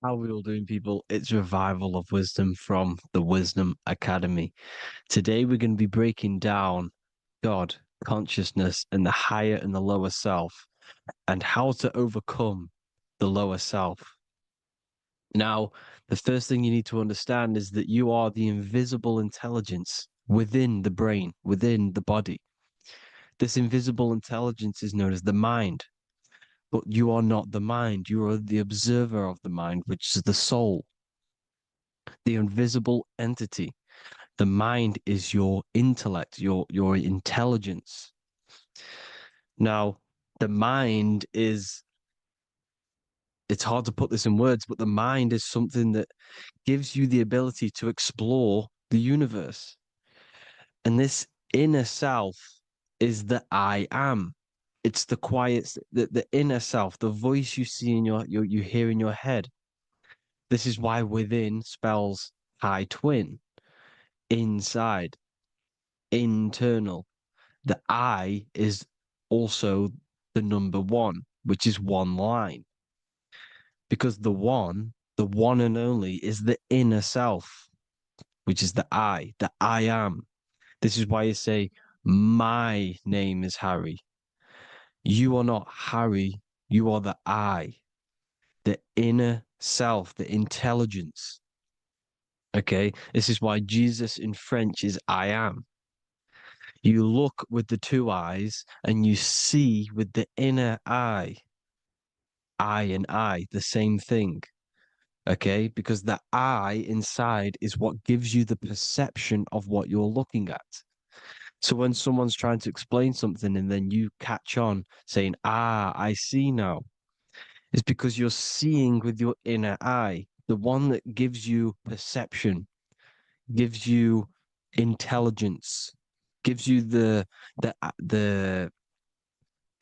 How are we all doing, people? It's Revival of Wisdom from the Wisdom Academy. Today, we're going to be breaking down God, consciousness, and the higher and the lower self, and how to overcome the lower self. Now, the first thing you need to understand is that you are the invisible intelligence within the brain, within the body. This invisible intelligence is known as the mind, but you are not the mind. You are the observer of the mind, which is the soul, the invisible entity. The mind is your intellect, your intelligence. Now, the mind is, it's hard to put this in words, but the mind is something that gives you the ability to explore the universe. And this inner self is the I am. It's the quiet, the inner self, the voice you see in you hear in your head. This is why within spells high twin, inside, internal. The I is also the number one, which is one line. Because the one and only, is the inner self, which is the I am. This is why you say, my name is Harry. You are not Harry, you are the I, the inner self, the intelligence. Okay, this is why Jesus in French is I am. You look with the two eyes and you see with the inner eye. I and I, the same thing. Okay, because the I inside is what gives you the perception of what you're looking at. So when someone's trying to explain something and then you catch on saying, ah, I see now, it's because you're seeing with your inner eye, the one that gives you perception, gives you intelligence, gives you the the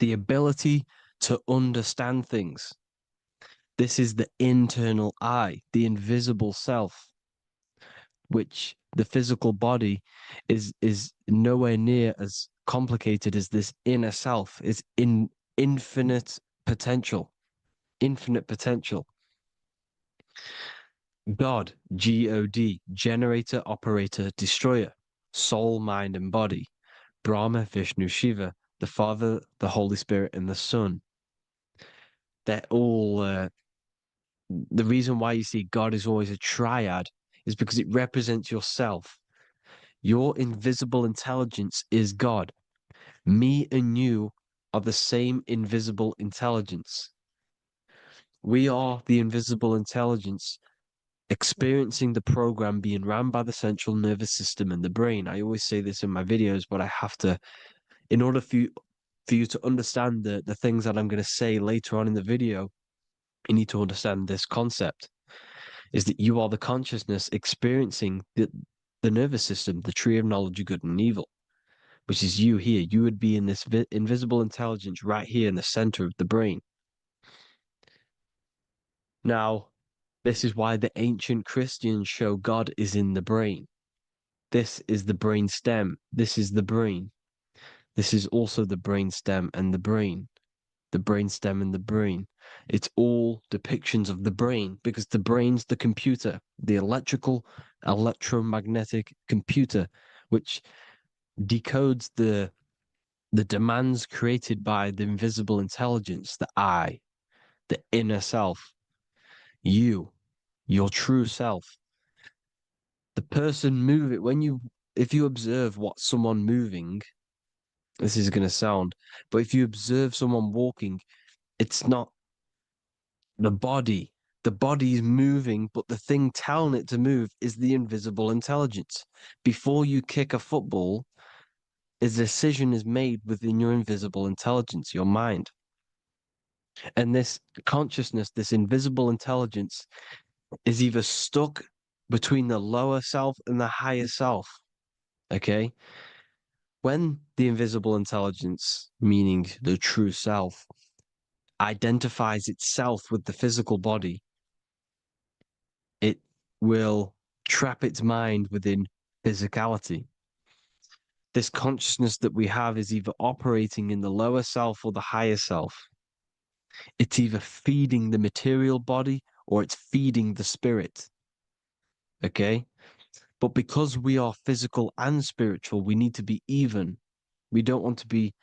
ability to understand things. This is the internal I, the invisible self, which the physical body is nowhere near as complicated as this inner self. Is in infinite potential, infinite potential. God, God, generator, operator, destroyer, soul, mind, and body. Brahma, Vishnu, Shiva, the Father, the Holy Spirit, and the Son. They're all the reason why you see God is always a triad is because it represents yourself. Your invisible intelligence is God. Me and you are the same invisible intelligence. We are the invisible intelligence experiencing the program being ran by the central nervous system and the brain. I always say this in my videos, but I have to, in order for you to understand the things that I'm going to say later on in the video, you need to understand this concept is that you are the consciousness experiencing the nervous system, the tree of knowledge of good and evil, which is you here. You would be in this invisible intelligence right here in the center of the brain. Now, this is why the ancient Christians show God is in the brain. This is the brain stem. This is the brain. This is also the brain stem and the brain. The brain stem and the brain. It's all depictions of the brain because the brain's the computer, the electrical, electromagnetic computer, which decodes the demands created by the invisible intelligence, the I, the inner self, you, your true self. The person moving, if you observe what someone moving, this is going to sound, but if you observe someone walking, it's not the body. The body is moving, but the thing telling it to move is the invisible intelligence. Before you kick a football, a decision is made within your invisible intelligence, your mind. And this consciousness, this invisible intelligence, is either stuck between the lower self and the higher self. Okay? When the invisible intelligence, meaning the true self, identifies itself with the physical body, it will trap its mind within physicality. This consciousness that we have is either operating in the lower self or the higher self. It's either feeding the material body or it's feeding the spirit. Okay? But because we are physical and spiritual, we need to be even. We don't want to be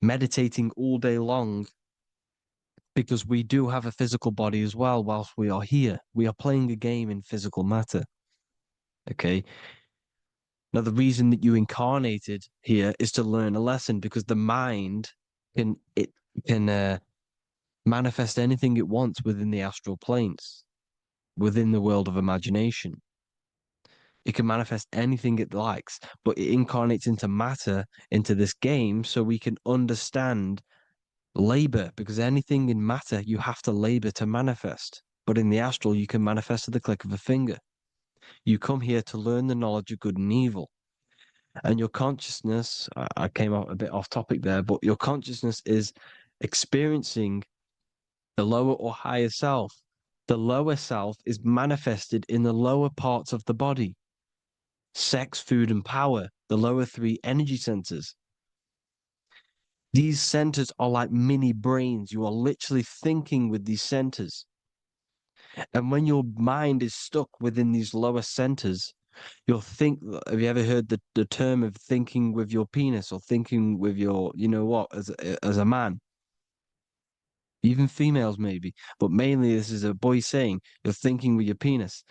meditating all day long because we do have a physical body as well whilst we are here. We are playing a game in physical matter. Okay? Now, the reason that you incarnated here is to learn a lesson because the mind can manifest anything it wants within the astral planes, within the world of imagination. It can manifest anything it likes, but it incarnates into matter, into this game, so we can understand labor, because anything in matter you have to labor to manifest. But in the astral, you can manifest at the click of a finger. You come here to learn the knowledge of good and evil. And your consciousness, I came out a bit off topic there, but your consciousness is experiencing the lower or higher self. The lower self is manifested in the lower parts of the body: sex, food, and power, the lower three energy centers. These centers are like mini brains. You are literally thinking with these centers. And when your mind is stuck within these lower centers, you'll think. Have you ever heard the term of thinking with your penis or thinking with your, you know what, as a man? Even females maybe, but mainly this is a boy saying you're thinking with your penis.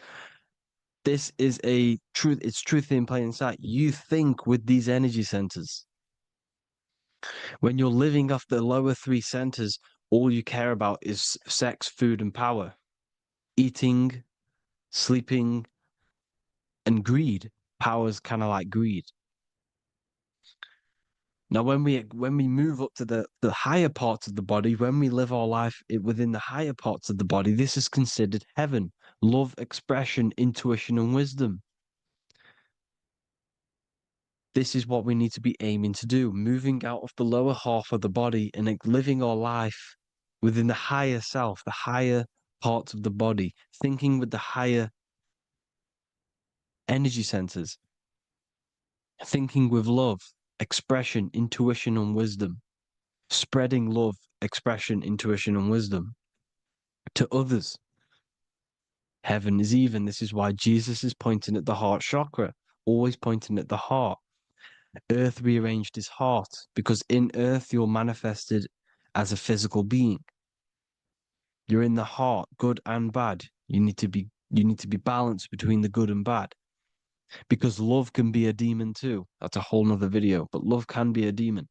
This is a truth. It's truth in plain sight. You think with these energy centers. When you're living off the lower three centers, all you care about is sex, food, and power, eating, sleeping, and greed. Power's kind of like greed. Now, when we move up to the higher parts of the body, when we live our life within the higher parts of the body, this is considered heaven: love, expression, intuition, and wisdom. This is what we need to be aiming to do, moving out of the lower half of the body and living our life within the higher self, the higher parts of the body, thinking with the higher energy centers, thinking with love, expression, intuition, and wisdom, spreading love, expression, intuition, and wisdom to others. Heaven is even. This is why Jesus is pointing at the heart chakra, always pointing at the heart. Earth rearranged his heart because in earth you're manifested as a physical being. You're in the heart, good and bad. You need to be balanced between the good and bad. Because love can be a demon too. That's a whole nother video, but love can be a demon.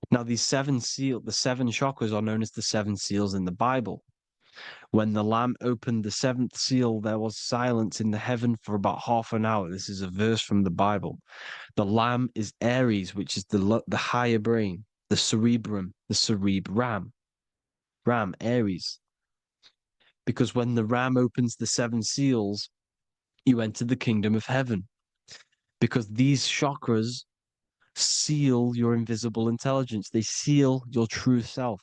Now, the seven chakras are known as the seven seals in the Bible. When the Lamb opened the seventh seal, there was silence in the heaven for about half an hour. This is a verse from the Bible. The Lamb is Aries, which is the higher brain, the cerebrum, the cerebram, Aries. Because when the Ram opens the seven seals, you enter the kingdom of heaven. Because these chakras seal your invisible intelligence, they seal your true self.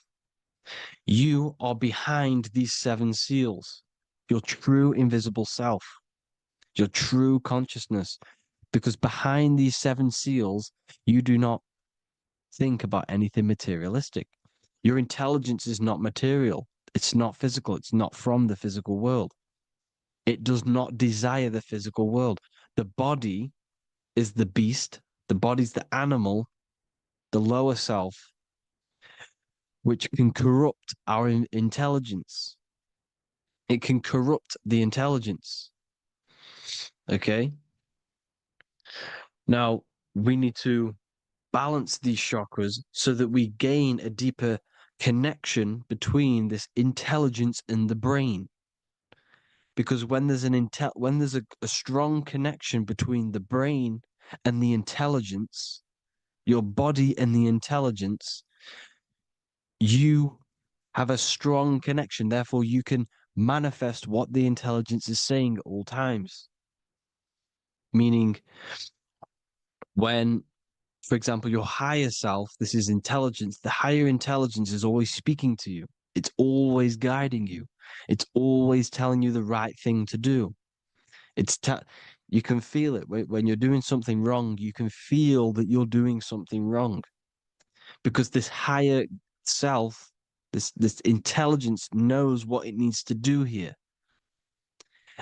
You are behind these seven seals, your true invisible self, your true consciousness. Because behind these seven seals, you do not think about anything materialistic. Your intelligence is not material, it's not physical, it's not from the physical world. It does not desire the physical world. The body is the beast, the body's the animal, the lower self, which can corrupt our intelligence. It can corrupt the intelligence. Okay? Now, we need to balance these chakras so that we gain a deeper connection between this intelligence and the brain. Because when there's a strong connection between the brain and the intelligence, your body and the intelligence, you have a strong connection. Therefore, you can manifest what the intelligence is saying at all times. Meaning, when, for example, your higher self, this is intelligence, the higher intelligence is always speaking to you. It's always guiding you. It's always telling you the right thing to do. You can feel it when you're doing something wrong. You can feel that you're doing something wrong because this higher self, This intelligence knows what it needs to do here.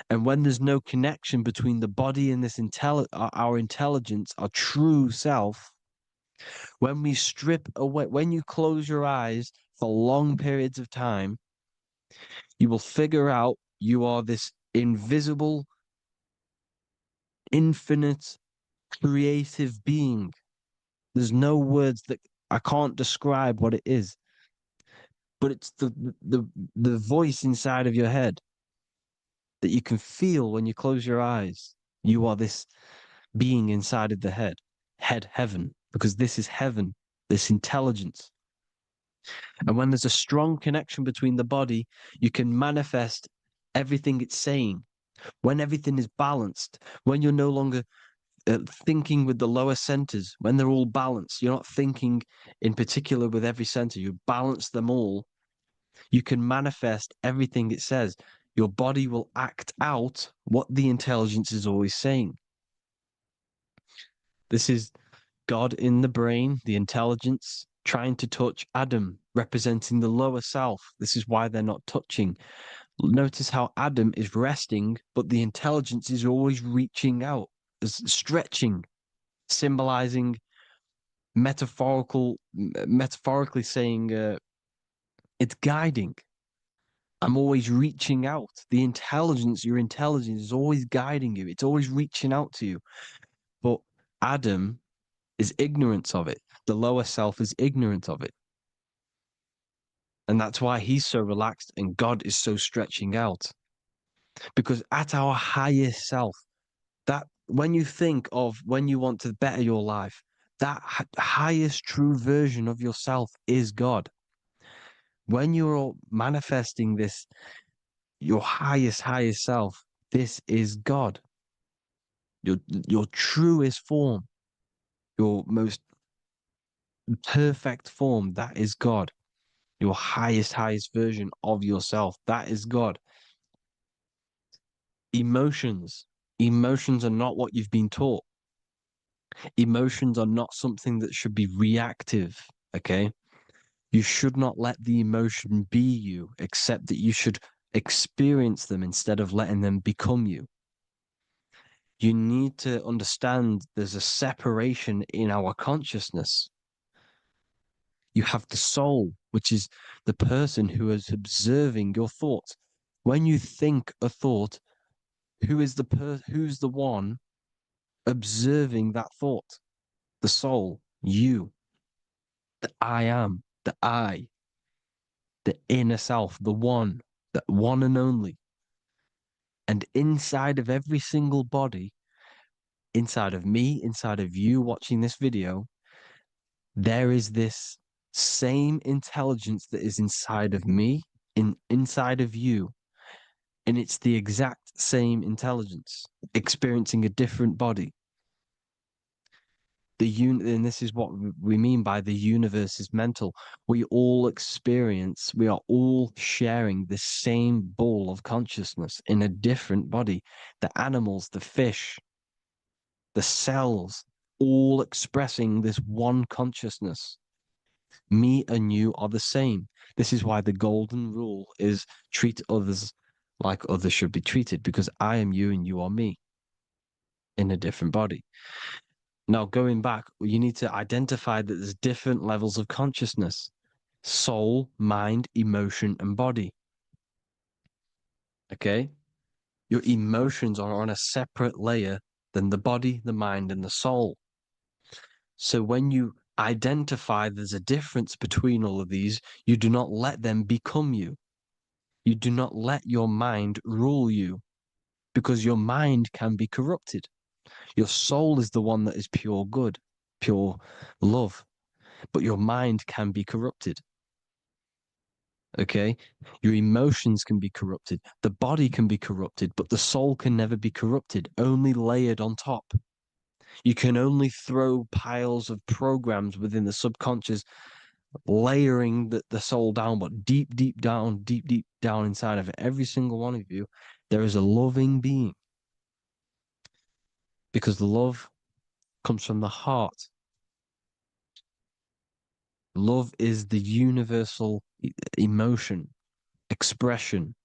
And when there's no connection between the body and our intelligence, our true self, when we strip away, when you close your eyes for long periods of time, you will figure out you are this invisible, infinite, creative being. There's no words that I can't describe what it is, but it's the voice inside of your head that you can feel when you close your eyes. You are this being inside of the heaven, because this is heaven, this intelligence. And when there's a strong connection between the body, you can manifest everything it's saying. When everything is balanced, when you're no longer thinking with the lower centers, when they're all balanced, you're not thinking in particular with every center, you balance them all, you can manifest everything it says. Your body will act out what the intelligence is always saying. This is God in the brain, the intelligence, trying to touch Adam, representing the lower self. This is why they're not touching. Notice how Adam is resting, but the intelligence is always reaching out, stretching, symbolizing metaphorically saying it's guiding. I'm always reaching out. The intelligence, your intelligence is always guiding you. It's always reaching out to you. But Adam is ignorant of it. The lower self is ignorant of it. And that's why he's so relaxed and God is so stretching out. Because at our highest self, that when you think of when you want to better your life, that highest true version of yourself is God. When you're manifesting this, your highest self, this is God. Your truest form, your most perfect form, that is God. Your highest version of yourself, that is God. Emotions. Emotions are not what you've been taught. Emotions are not something that should be reactive, okay? You should not let the emotion be you, except that you should experience them instead of letting them become you. You need to understand there's a separation in our consciousness. You have the soul, which is the person who is observing your thoughts. When you think a thought, who's the one observing that thought? The soul, you, the I am, the I, the inner self, the one and only. And inside of every single body, inside of me, inside of you watching this video, there is this same intelligence that is inside of me, inside of you. And it's the exact same intelligence, experiencing a different body. And this is what we mean by the universe is mental. We all are all sharing the same ball of consciousness in a different body. The animals, the fish, the cells, all expressing this one consciousness. Me and you are the same. This is why the golden rule is treat others like others should be treated, because I am you and you are me in a different body. Now, going back, you need to identify that there's different levels of consciousness: soul, mind, emotion, and body. Okay? Your emotions are on a separate layer than the body, the mind, and the soul. So when you identify there's a difference between all of these, you do not let them become you. You do not let your mind rule you, because your mind can be corrupted. Your soul is the one that is pure good, pure love, but your mind can be corrupted. Okay? Your emotions can be corrupted. The body can be corrupted, but the soul can never be corrupted, only layered on top. You can only throw piles of programs within the subconscious, layering the soul down, but deep down inside of every single one of you, there is a loving being. Because love comes from the heart. Love is the universal emotion, expression.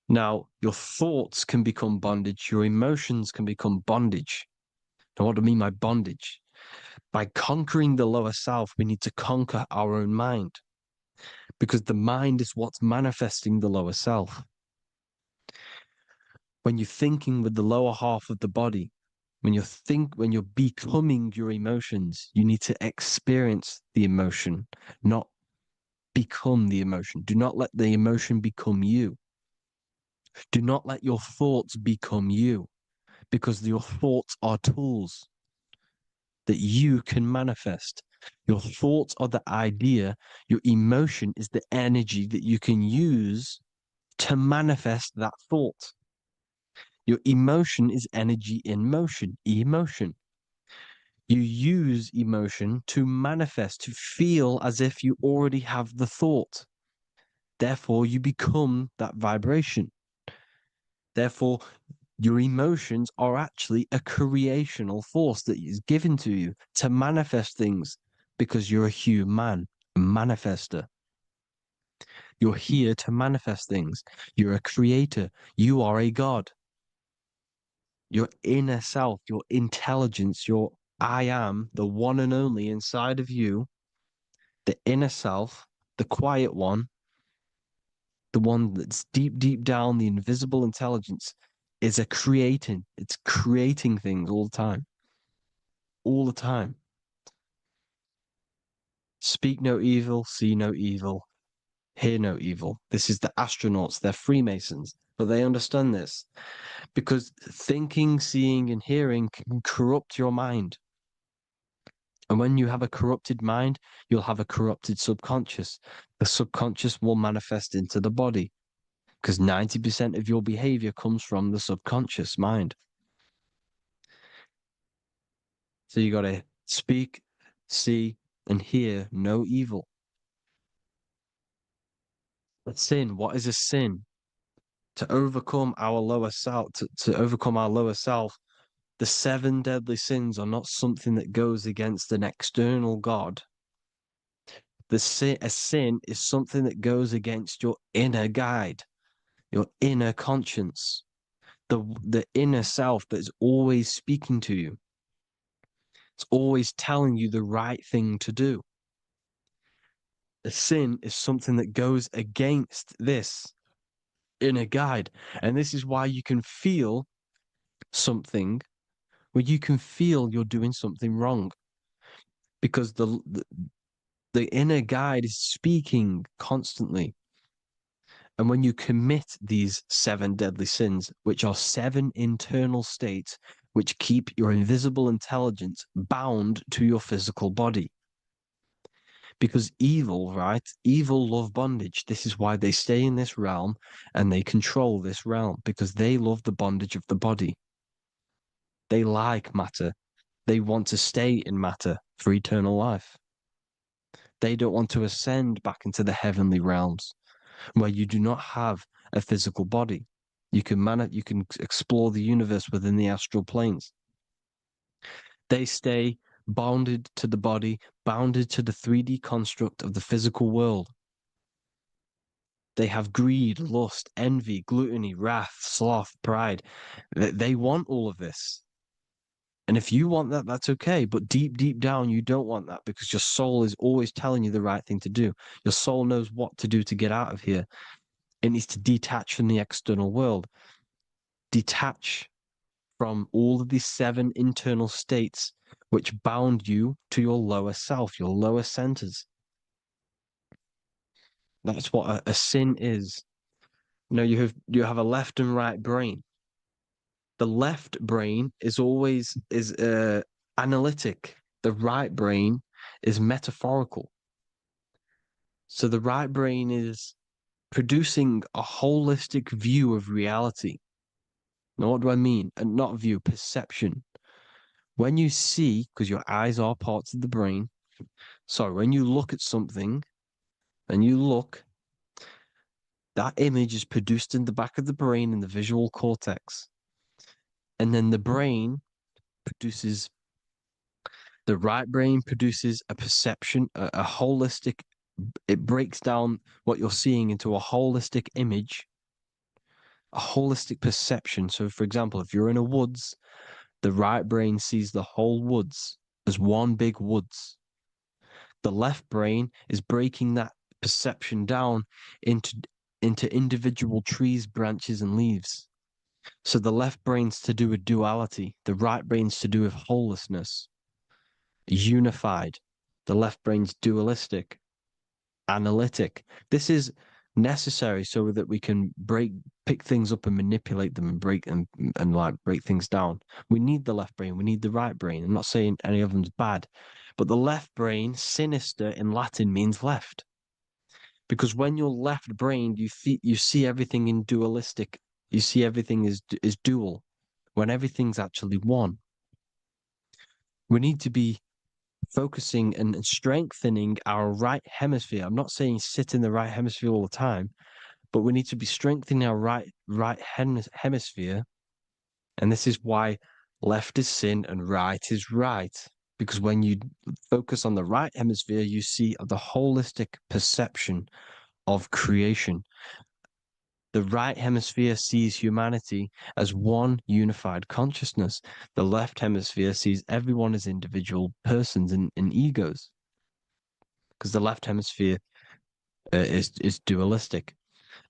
Now, your thoughts can become bondage, your emotions can become bondage. Now, what do I mean by bondage? By conquering the lower self, we need to conquer our own mind because the mind is what's manifesting the lower self. When you're thinking with the lower half of the body, when you're becoming your emotions, you need to experience the emotion, not become the emotion. Do not let the emotion become you. Do not let your thoughts become you, because your thoughts are tools that you can manifest. Your thoughts are the idea. Your emotion is the energy that you can use to manifest that thought. Your emotion is energy in motion, emotion. You use emotion to manifest, to feel as if you already have the thought. Therefore, you become that vibration. Therefore, your emotions are actually a creational force that is given to you to manifest things because you're a human, a manifester. You're here to manifest things. You're a creator. You are a god. Your inner self, your intelligence, your I am, the one and only inside of you, the inner self, the quiet one, the one that's deep, deep down, the invisible intelligence is it's creating things all the time. All the time. Speak no evil, see no evil, hear no evil. This is the astronauts, they're Freemasons, but they understand this because thinking, seeing, and hearing can corrupt your mind. And when you have a corrupted mind, you'll have a corrupted subconscious. The subconscious will manifest into the body because 90% of your behavior comes from the subconscious mind. So you got to speak, see, and hear no evil. A sin, what is a sin? To overcome our lower self, to overcome our lower self, the seven deadly sins are not something that goes against an external God. A sin is something that goes against your inner guide, your inner conscience, the inner self that is always speaking to you. It's always telling you the right thing to do. A sin is something that goes against this inner guide. And this is why you can feel something where you can feel you're doing something wrong because the inner guide is speaking constantly. And when you commit these seven deadly sins, which are seven internal states which keep your invisible intelligence bound to your physical body. Because evil, right? Evil love bondage. This is why they stay in this realm and they control this realm because they love the bondage of the body. They like matter. They want to stay in matter for eternal life. They don't want to ascend back into the heavenly realms where you do not have a physical body. You can explore the universe within the astral planes. They stay bounded to the body, bounded to the 3D construct of the physical world. They have greed, lust, envy, gluttony, wrath, sloth, pride. They want all of this. And if you want that, that's okay. But deep, deep down, you don't want that because your soul is always telling you the right thing to do. Your soul knows what to do to get out of here. It needs to detach from the external world, detach from all of these seven internal states which bound you to your lower self, your lower centers. That's what a sin is. You know, you have a left and right brain. The left brain is always analytic. The right brain is metaphorical. So the right brain is producing a holistic view of reality. Now, what do I mean? And not view, perception. When you see, because your eyes are parts of the brain, so when you look at something and you look, that image is produced in the back of the brain in the visual cortex. And then the right brain produces a perception, a holistic it breaks down what you're seeing into a holistic image, a holistic perception. So, for example, if you're in a woods, the right brain sees the whole woods as one big woods. The left brain is breaking that perception down into individual trees, branches, and leaves. So the left brain's to do with duality, the right brain's to do with wholeness, unified. The left brain's dualistic, analytic. This is necessary so that we can pick things up and manipulate them and break things down. We need the left brain, we need the right brain. I'm not saying any of them's bad, but the left brain, sinister in Latin, means left. Because when you're left-brained, you see everything in dualistic. You see everything is dual, when everything's actually one. We need to be focusing and strengthening our right hemisphere. I'm not saying sit in the right hemisphere all the time, but we need to be strengthening our hemisphere. And this is why left is sin and right is right. Because when you focus on the right hemisphere, you see the holistic perception of creation. The right hemisphere sees humanity as one unified consciousness. The left hemisphere sees everyone as individual persons and egos, because the left hemisphere is dualistic.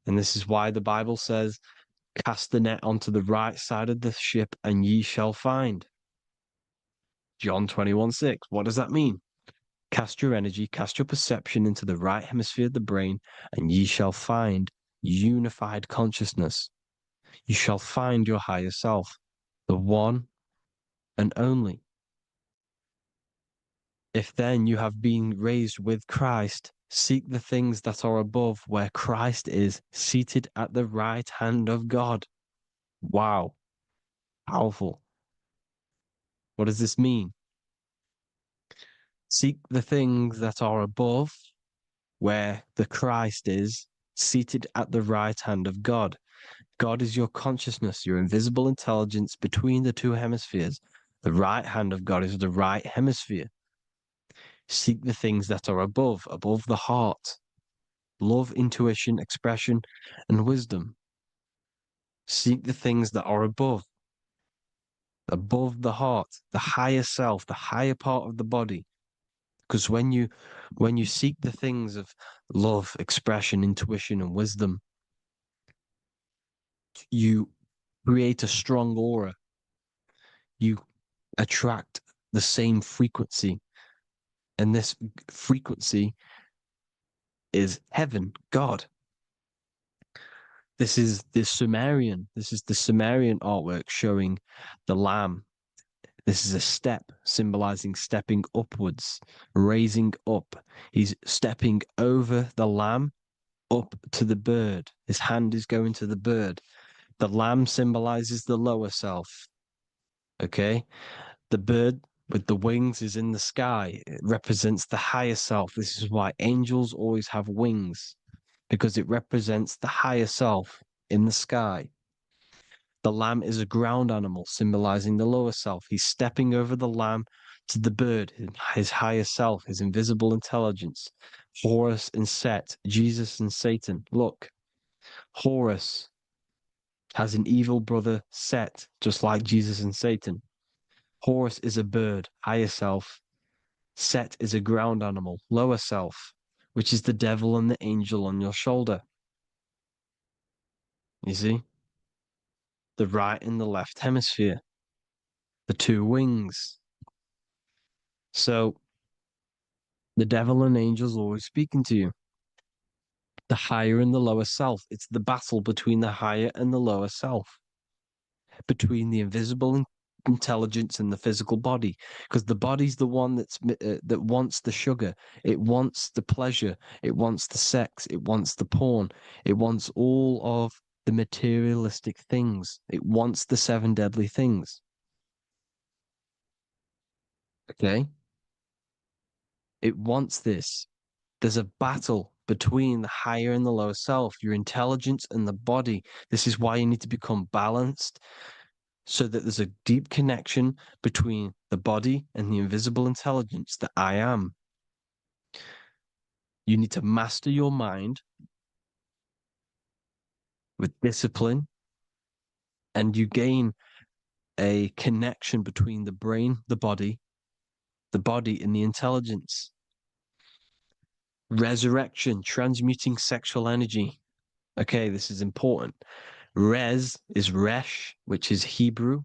And this is why the Bible says, cast the net onto the right side of the ship and ye shall find. John 21:6. What does that mean? Cast your energy, cast your perception into the right hemisphere of the brain, and ye shall find unified consciousness. You shall find your higher self, the one and only. If then you have been raised with Christ, seek the things that are above, where Christ is seated at the right hand of God. Wow, powerful. What does this mean? Seek the things that are above, where the Christ is seated at the right hand of God. God is your consciousness, your invisible intelligence between the two hemispheres. The right hand of God is the right hemisphere. Seek the things that are above the heart. Love, intuition, expression, and wisdom. Seek the things that are above the heart, the higher self, the higher part of the body. Because when you seek the things of love, expression, intuition, and wisdom, you create a strong aura. You attract the same frequency. And this frequency is heaven, God. This is the Sumerian. This is the Sumerian artwork showing the lamb. This is a step symbolizing stepping upwards, raising up. He's stepping over the lamb up to the bird. His hand is going to the bird. The lamb symbolizes the lower self. Okay? The bird with the wings is in the sky. It represents the higher self. This is why angels always have wings, because it represents the higher self in the sky. The lamb is a ground animal, symbolizing the lower self. He's stepping over the lamb to the bird, his higher self, his invisible intelligence. Horus and Set, Jesus and Satan. Look, Horus has an evil brother, Set, just like Jesus and Satan. Horus is a bird, higher self. Set is a ground animal, lower self, which is the devil and the angel on your shoulder. You see? The right and the left hemisphere, the two wings. So the devil and angels always speaking to you. The higher and the lower self. It's the battle between the higher and the lower self, between the invisible intelligence and the physical body, because the body's the one that wants the sugar, it wants the pleasure, it wants the sex, it wants the porn, it wants all of the materialistic things, it wants the seven deadly things. Okay, it wants this. There's a battle between the higher and the lower self, your intelligence and the body. This is why you need to become balanced, so that there's a deep connection between the body and the invisible intelligence that I am. You need to master your mind with discipline, and you gain a connection between the brain, the body, and the intelligence. Resurrection, transmuting sexual energy. Okay, this is important. Res is resh, which is Hebrew.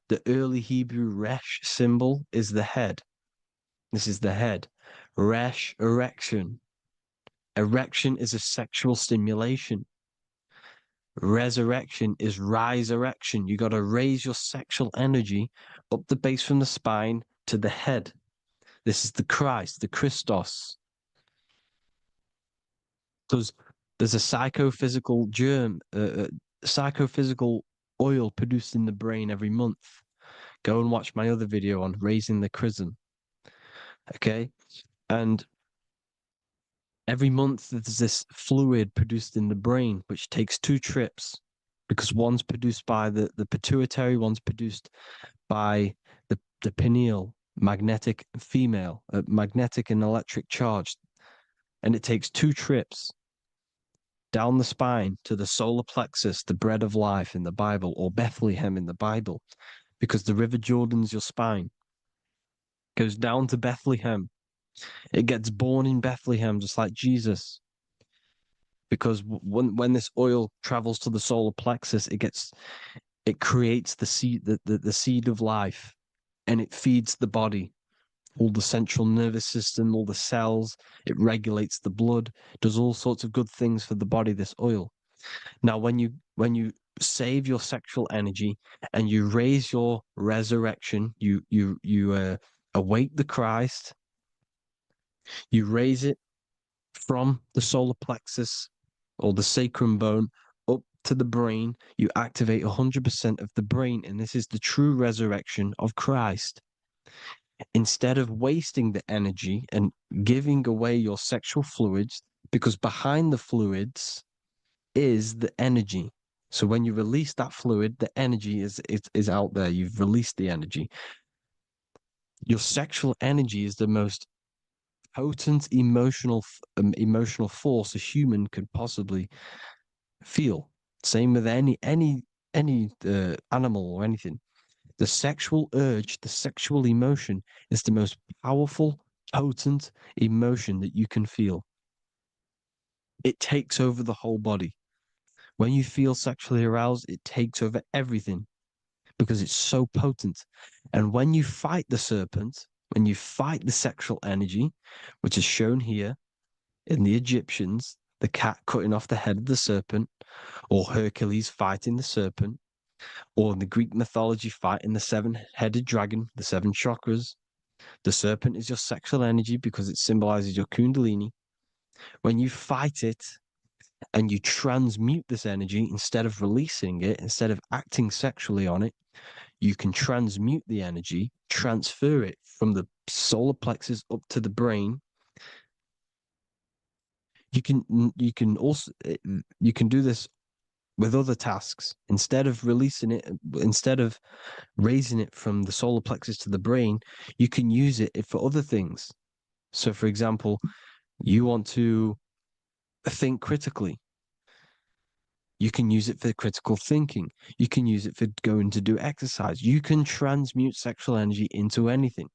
The early Hebrew resh symbol is the head. This is the head. Resh, erection. Erection is a sexual stimulation. Resurrection is rise erection. You got to raise your sexual energy up the base from the spine to the head. This is the Christ, the Christos. There's a psychophysical psychophysical oil produced in the brain every month. Go and watch my other video on raising the chrism. Okay. And every month there's this fluid produced in the brain, which takes 2 trips because one's produced by the pituitary, one's produced by the pineal, magnetic female, magnetic and electric charge. And it takes 2 trips down the spine to the solar plexus, the bread of life in the Bible, or Bethlehem in the Bible, because the River Jordan's your spine. Goes down to Bethlehem. It gets born in Bethlehem, just like Jesus. Because when this oil travels to the solar plexus, it creates the seed, the seed of life, and it feeds the body, all the central nervous system, all the cells. It regulates the blood, does all sorts of good things for the body, this oil. Now, when you save your sexual energy and you raise your resurrection, you awake the Christ, you raise it from the solar plexus or the sacrum bone up to the brain, you activate 100% of the brain, and this is the true resurrection of Christ. Instead of wasting the energy and giving away your sexual fluids, because behind the fluids is the energy. So when you release that fluid, the energy is out there. You've released the energy. Your sexual energy is the most potent emotional force a human could possibly feel. Same with any animal or anything. The sexual urge, the sexual emotion is the most powerful, potent emotion that you can feel. It takes over the whole body. When you feel sexually aroused, it takes over everything because it's so potent. And when you fight the serpent, when you fight the sexual energy, which is shown here in the Egyptians, the cat cutting off the head of the serpent, or Hercules fighting the serpent, or in the Greek mythology fighting the 7-headed dragon, the 7 chakras. The serpent is your sexual energy because it symbolizes your kundalini. When you fight it and you transmute this energy instead of releasing it, instead of acting sexually on it, you can transmute the energy, transfer it from the solar plexus up to the brain. You can also you can do this with other tasks. Instead of releasing it, instead of raising it from the solar plexus to the brain, you can use it for other things. So, for example, you want to think critically. You can use it for critical thinking. You can use it for going to do exercise. You can transmute sexual energy into anything,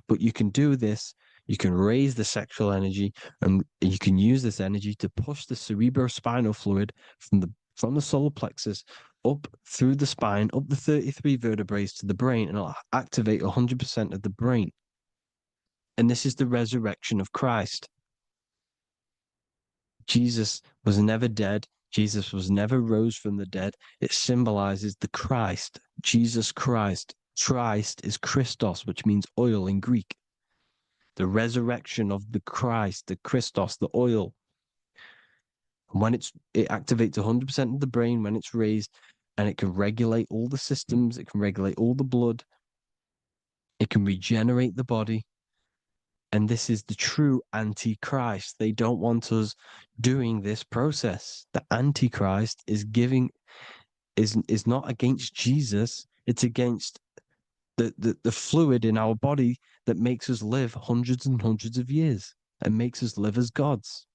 but you can do this. You can raise the sexual energy, and you can use this energy to push the cerebrospinal fluid from the solar plexus up through the spine, up the 33 vertebrae to the brain, and it'll activate 100% of the brain. And this is the resurrection of Christ. Jesus was never dead. Jesus was never rose from the dead. It symbolizes the Christ, Jesus Christ. Christ is Christos, which means oil in Greek. The resurrection of the Christ, the Christos, the oil. And when it activates 100% of the brain when it's raised, and it can regulate all the systems, it can regulate all the blood, it can regenerate the body. And this is the true antichrist. They don't want us doing this process. The antichrist is not against Jesus, it's against the fluid in our body that makes us live hundreds and hundreds of years. and makes us live as gods.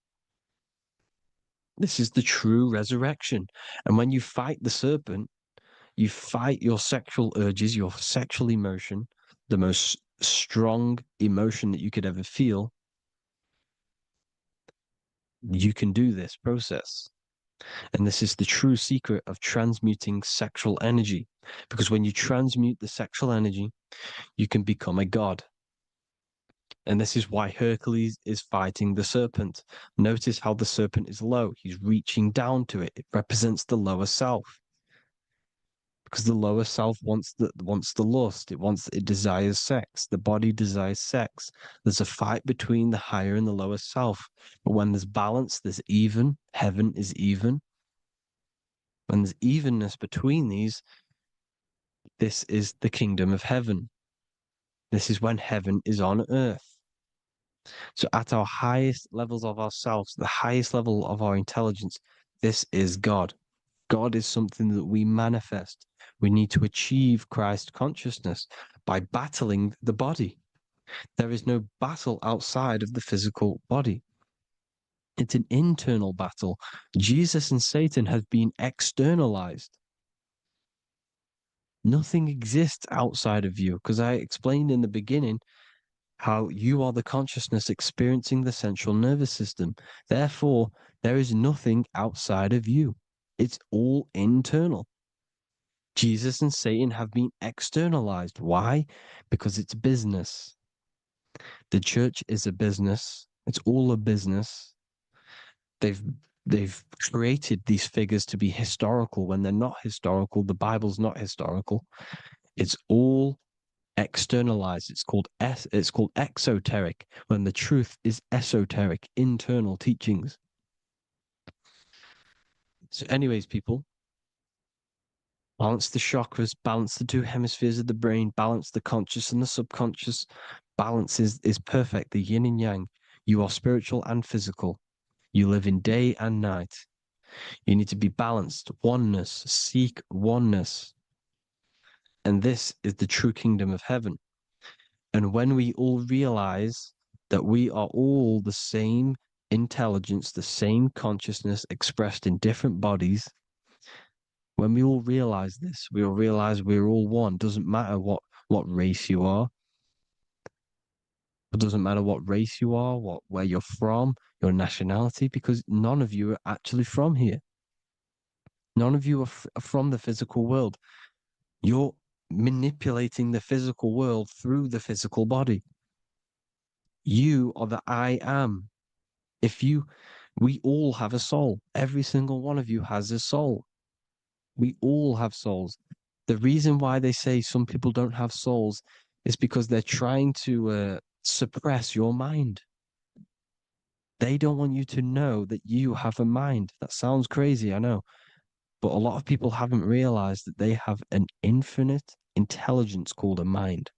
This is the true resurrection. And when you fight the serpent, you fight your sexual urges, your sexual emotion, the most strong emotion that you could ever feel. You can do this process. And this is the true secret of transmuting sexual energy. Because when you transmute the sexual energy, you can become a god. And this is why Hercules is fighting the serpent. Notice how the serpent is low. He's reaching down to it. It represents the lower self. Because the lower self wants the lust. It desires sex. The body desires sex. There's a fight between the higher and the lower self. But when there's balance, there's even. Heaven is even. When there's evenness between these, this is the kingdom of heaven. This is when heaven is on earth. So at our highest levels of ourselves, the highest level of our intelligence, this is God. God is something that we manifest. We need to achieve Christ consciousness by battling the body. There is no battle outside of the physical body. It's an internal battle. Jesus and Satan have been externalized. Nothing exists outside of you, because I explained in the beginning how you are the consciousness experiencing the central nervous system. Therefore, there is nothing outside of you. It's all internal. Jesus and Satan have been externalized. Why? Because it's business. The church is a business. It's all a business. They've created these figures to be historical when they're not historical. The Bible's not historical. It's all externalized. It's called exoteric when the truth is esoteric, internal teachings. So, anyways, people, balance the chakras, balance the two hemispheres of the brain, balance the conscious and the subconscious. Balance is perfect. The yin and yang. You are spiritual and physical. You live in day and night. You need to be balanced. Oneness. Seek oneness. And this is the true kingdom of heaven. And when we all realize that we are all the same intelligence, the same consciousness expressed in different bodies, when we all realize this, we all realize we're all one. Doesn't matter what race you are. It doesn't matter what race you are, where you're from, your nationality, because none of you are actually from here. None of you are from the physical world. You're manipulating the physical world through the physical body. You are the I am. We all have a soul. Every single one of you has a soul. We all have souls. The reason why they say some people don't have souls is because they're trying to suppress your mind. They don't want you to know that you have a mind. That sounds crazy, I know. But a lot of people haven't realized that they have an infinite intelligence called a mind.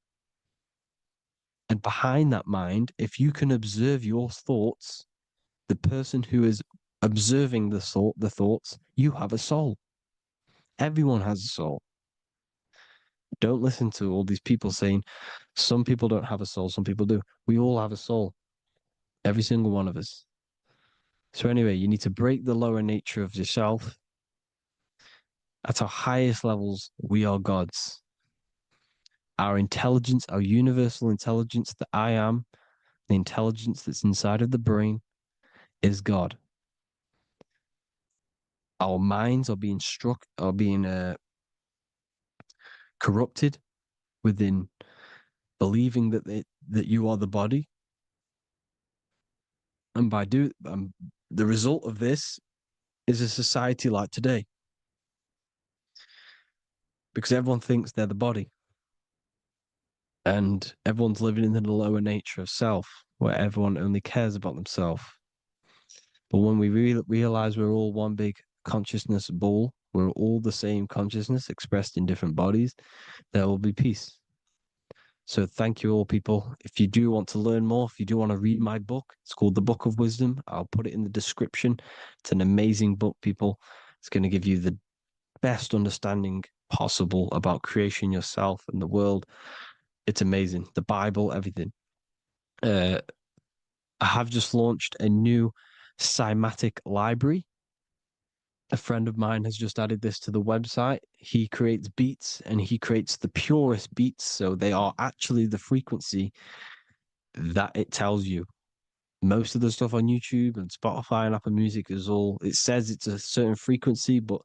And behind that mind, if you can observe your thoughts, the person who is observing the thoughts, you have a soul. Everyone has a soul. Don't listen to all these people saying some people don't have a soul, some people do. We all have a soul. Every single one of us. So anyway, you need to break the lower nature of yourself. At our highest levels, we are gods. Our intelligence, our universal intelligence, the I am, the intelligence that's inside of the brain, is God. Our minds are being corrupted within believing that you are the body, and the result of this is a society like today, because everyone thinks they're the body, and everyone's living in the lower nature of self, where everyone only cares about themselves. But when we realize we're all one big consciousness ball, we're all the same consciousness expressed in different bodies, there will be peace. So thank you all, people. If you do want to learn more, if you do want to read my book, it's called The Book of Wisdom. I'll put it in the description. It's an amazing book, people. It's going to give you the best understanding possible about creation, yourself, and the world. It's amazing. The Bible, everything. Uh, I have just launched a new cymatic library. A friend of mine has just added this to the website. He creates beats and he creates the purest beats. So they are actually the frequency that it tells you. Most of the stuff on YouTube and Spotify and Apple Music is all, it says it's a certain frequency, but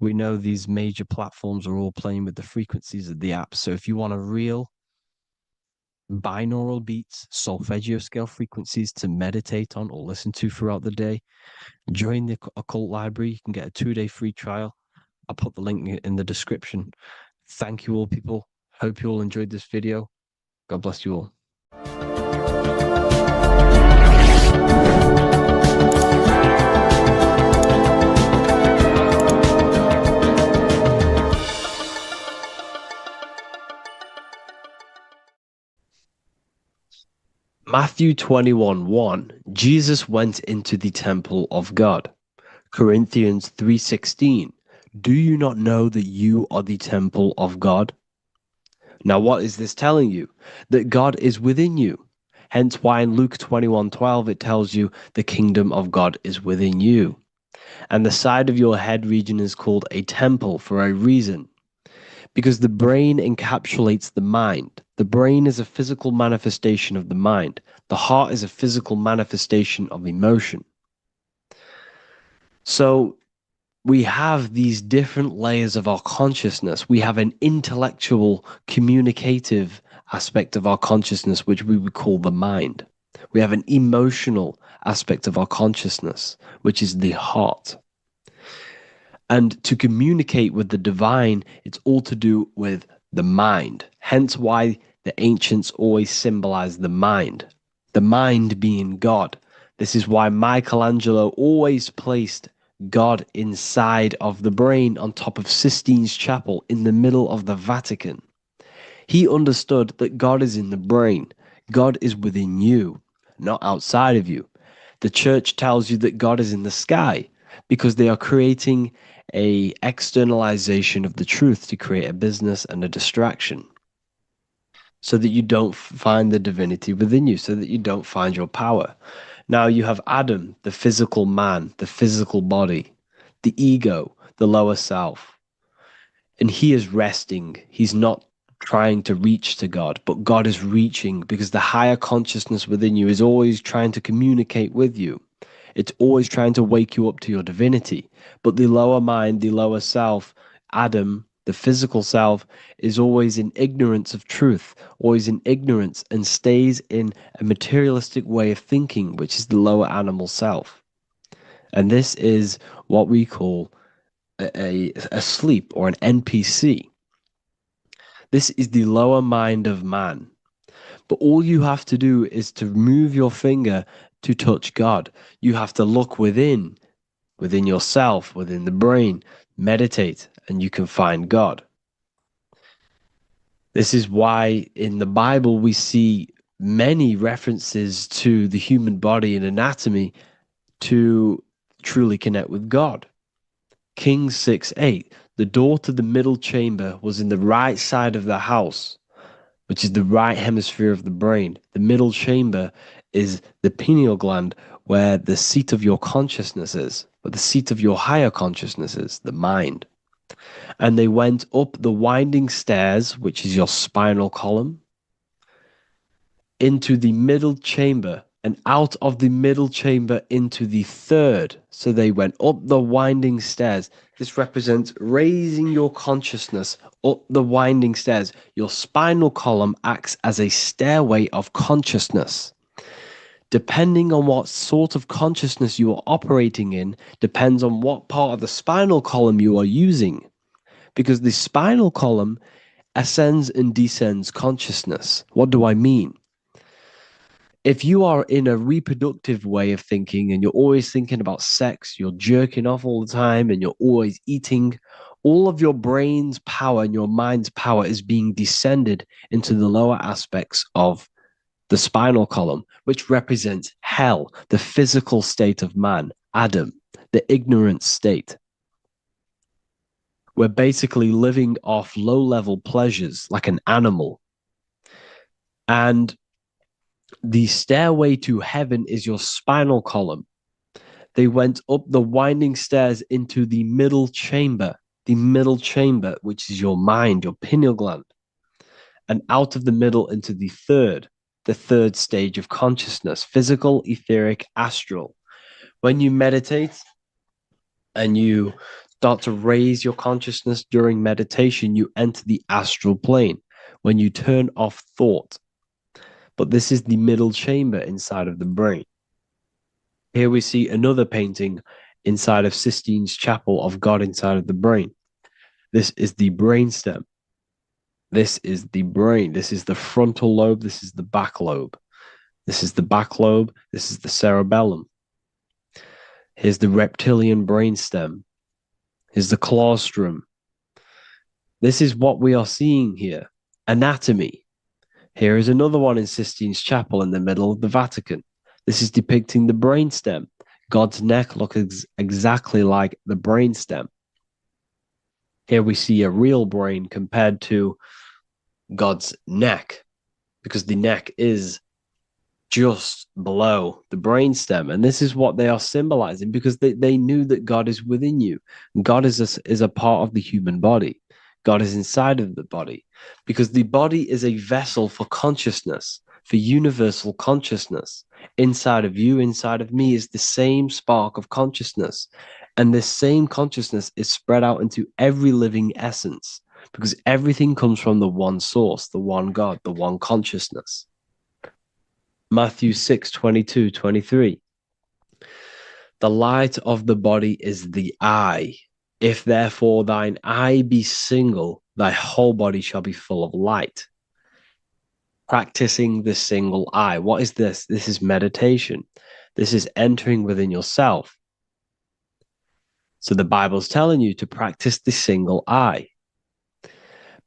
we know these major platforms are all playing with the frequencies of the app. So if you want a real binaural beats, solfeggio scale frequencies to meditate on or listen to throughout the day, join the Occult Library. You can get a 2-day free trial. I'll put the link in the description. Thank you all, people. Hope you all enjoyed this video. God bless you all. Matthew 21:1, Jesus went into the temple of God. Corinthians 3:16, do you not know that you are the temple of God? Now, what is this telling you? That God is within you. Hence why in Luke 21:12 it tells you the kingdom of God is within you. And the side of your head region is called a temple for a reason. Because the brain encapsulates the mind. The brain is a physical manifestation of the mind. The heart is a physical manifestation of emotion. So we have these different layers of our consciousness. We have an intellectual, communicative aspect of our consciousness, which we would call the mind. We have an emotional aspect of our consciousness, which is the heart. And to communicate with the divine, it's all to do with the mind. Hence why the ancients always symbolize the mind being God. This is why Michelangelo always placed God inside of the brain on top of Sistine Chapel in the middle of the Vatican. He understood that God is in the brain. God is within you, not outside of you. The church tells you that God is in the sky because they are creating a externalization of the truth to create a business and a distraction so that you don't find the divinity within you, so that you don't find your power. Now you have Adam, the physical man, the physical body, the ego, the lower self. And he is resting. He's not trying to reach to God, but God is reaching because the higher consciousness within you is always trying to communicate with you. It's always trying to wake you up to your divinity. But the lower mind, the lower self, Adam, the physical self, is always in ignorance of truth, always in ignorance, and stays in a materialistic way of thinking, which is the lower animal self. And this is what we call a sleep or an NPC. This is the lower mind of man. But all you have to do is to move your finger to touch God. You have to look within yourself, within the brain, meditate, and you can find God. This is why in the Bible we see many references to the human body and anatomy to truly connect with God. Kings 6:8, the door to the middle chamber was in the right side of the house, which is the right hemisphere of the brain. The middle chamber is the pineal gland, where the seat of your consciousness is, where the seat of your higher consciousness is, the mind. And they went up the winding stairs, which is your spinal column, into the middle chamber, and out of the middle chamber into the third. So they went up the winding stairs. This represents raising your consciousness up the winding stairs. Your spinal column acts as a stairway of consciousness. Depending on what sort of consciousness you are operating in, depends on what part of the spinal column you are using. Because the spinal column ascends and descends consciousness. What do I mean? If you are in a reproductive way of thinking and you're always thinking about sex, you're jerking off all the time and you're always eating, all of your brain's power and your mind's power is being descended into the lower aspects of the spinal column, which represents hell, the physical state of man, Adam, the ignorant state. We're basically living off low level pleasures like an animal. And The stairway to heaven is your spinal column. They went up the winding stairs into the middle chamber, which is your mind, your pineal gland, and out of the middle into the third stage of consciousness, physical, etheric, astral. When you meditate and you start to raise your consciousness during meditation, you enter the astral plane when you turn off thought. But this is the middle chamber inside of the brain. Here we see another painting inside of Sistine's chapel of God inside of the brain. This is the brainstem. This is the brain. This is the frontal lobe. This is the back lobe. This is the back lobe. This is the cerebellum. Here's the reptilian brainstem. Here's the claustrum. This is what we are seeing here. Anatomy. Here is another one in Sistine's chapel in the middle of the Vatican. This is depicting the brainstem. God's neck looks exactly like the brainstem. Here we see a real brain compared to God's neck, because the neck is just below the brainstem. And this is what they are symbolizing, because they knew that God is within you. God is a part of the human body. God is inside of the body, because the body is a vessel for consciousness, for universal consciousness. Inside of you, inside of me, is the same spark of consciousness. And this same consciousness is spread out into every living essence, because everything comes from the one source, the one God, the one consciousness. Matthew 6:22-23. The light of the body is the eye. If therefore thine eye be single, thy whole body shall be full of light. Practicing the single eye. What is this? This is meditation. This is entering within yourself. So the Bible's telling you to practice the single eye.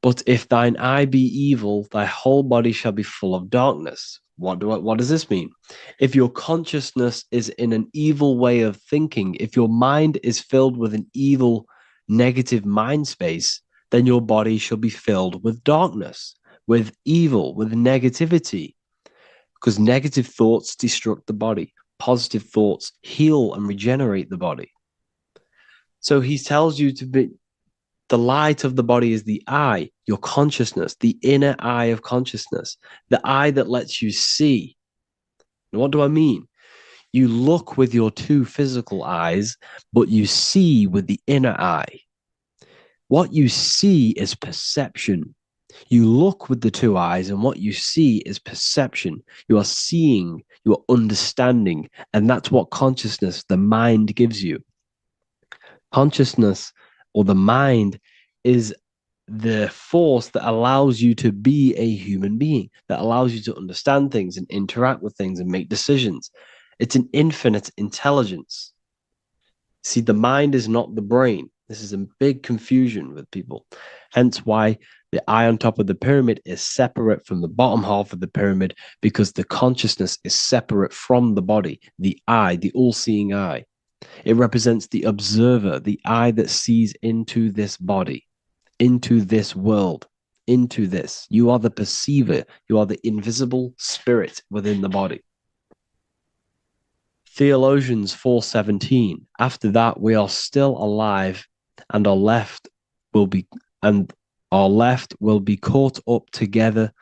But if thine eye be evil, thy whole body shall be full of darkness. What does this mean? If your consciousness is in an evil way of thinking, if your mind is filled with an evil, negative mind space, then your body shall be filled with darkness, with evil, with negativity. Because negative thoughts destruct the body. Positive thoughts heal and regenerate the body. So he tells you to be, the light of the body is the eye, your consciousness, the inner eye of consciousness, the eye that lets you see. And what do I mean? You look with your two physical eyes, but you see with the inner eye. What you see is perception. You look with the two eyes, and what you see is perception. You are seeing, you are understanding, and that's what consciousness, the mind, gives you. Consciousness, or the mind, is the force that allows you to be a human being, that allows you to understand things and interact with things and make decisions. It's an infinite intelligence. See, the mind is not the brain. This is a big confusion with people. Hence why the eye on top of the pyramid is separate from the bottom half of the pyramid, because the consciousness is separate from the body, the eye, the all-seeing eye. It represents the observer, the eye that sees into this body, into this world, into this. You are the perceiver. You are the invisible spirit within the body. Theologians 4:17. After that, we are still alive, and our left will be caught up together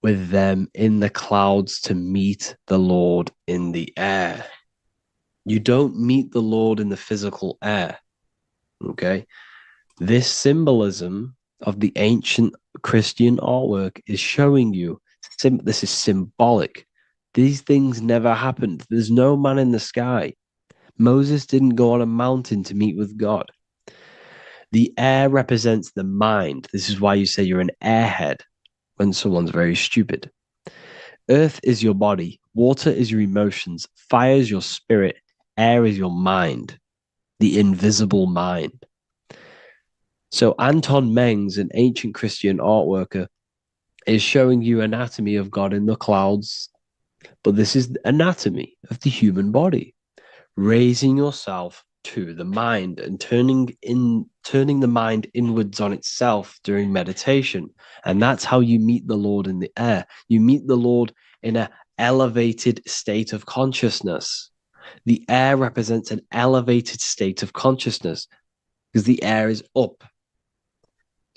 with them in the clouds to meet the Lord in the air. You don't meet the Lord in the physical air. Okay? This symbolism of the ancient Christian artwork is showing you this is symbolic. These things never happened. There's no man in the sky. Moses didn't go on a mountain to meet with God. The air represents the mind. This is why you say you're an airhead when someone's very stupid. Earth is your body. Water is your emotions. Fire is your spirit. Air is your mind, the invisible mind. So Anton Mengs, an ancient Christian art worker, is showing you anatomy of God in the clouds. But this is the anatomy of the human body. Raising yourself to the mind and turning the mind inwards on itself during meditation. And that's how you meet the Lord in the air. You meet the Lord in an elevated state of consciousness. The air represents an elevated state of consciousness because the air is up.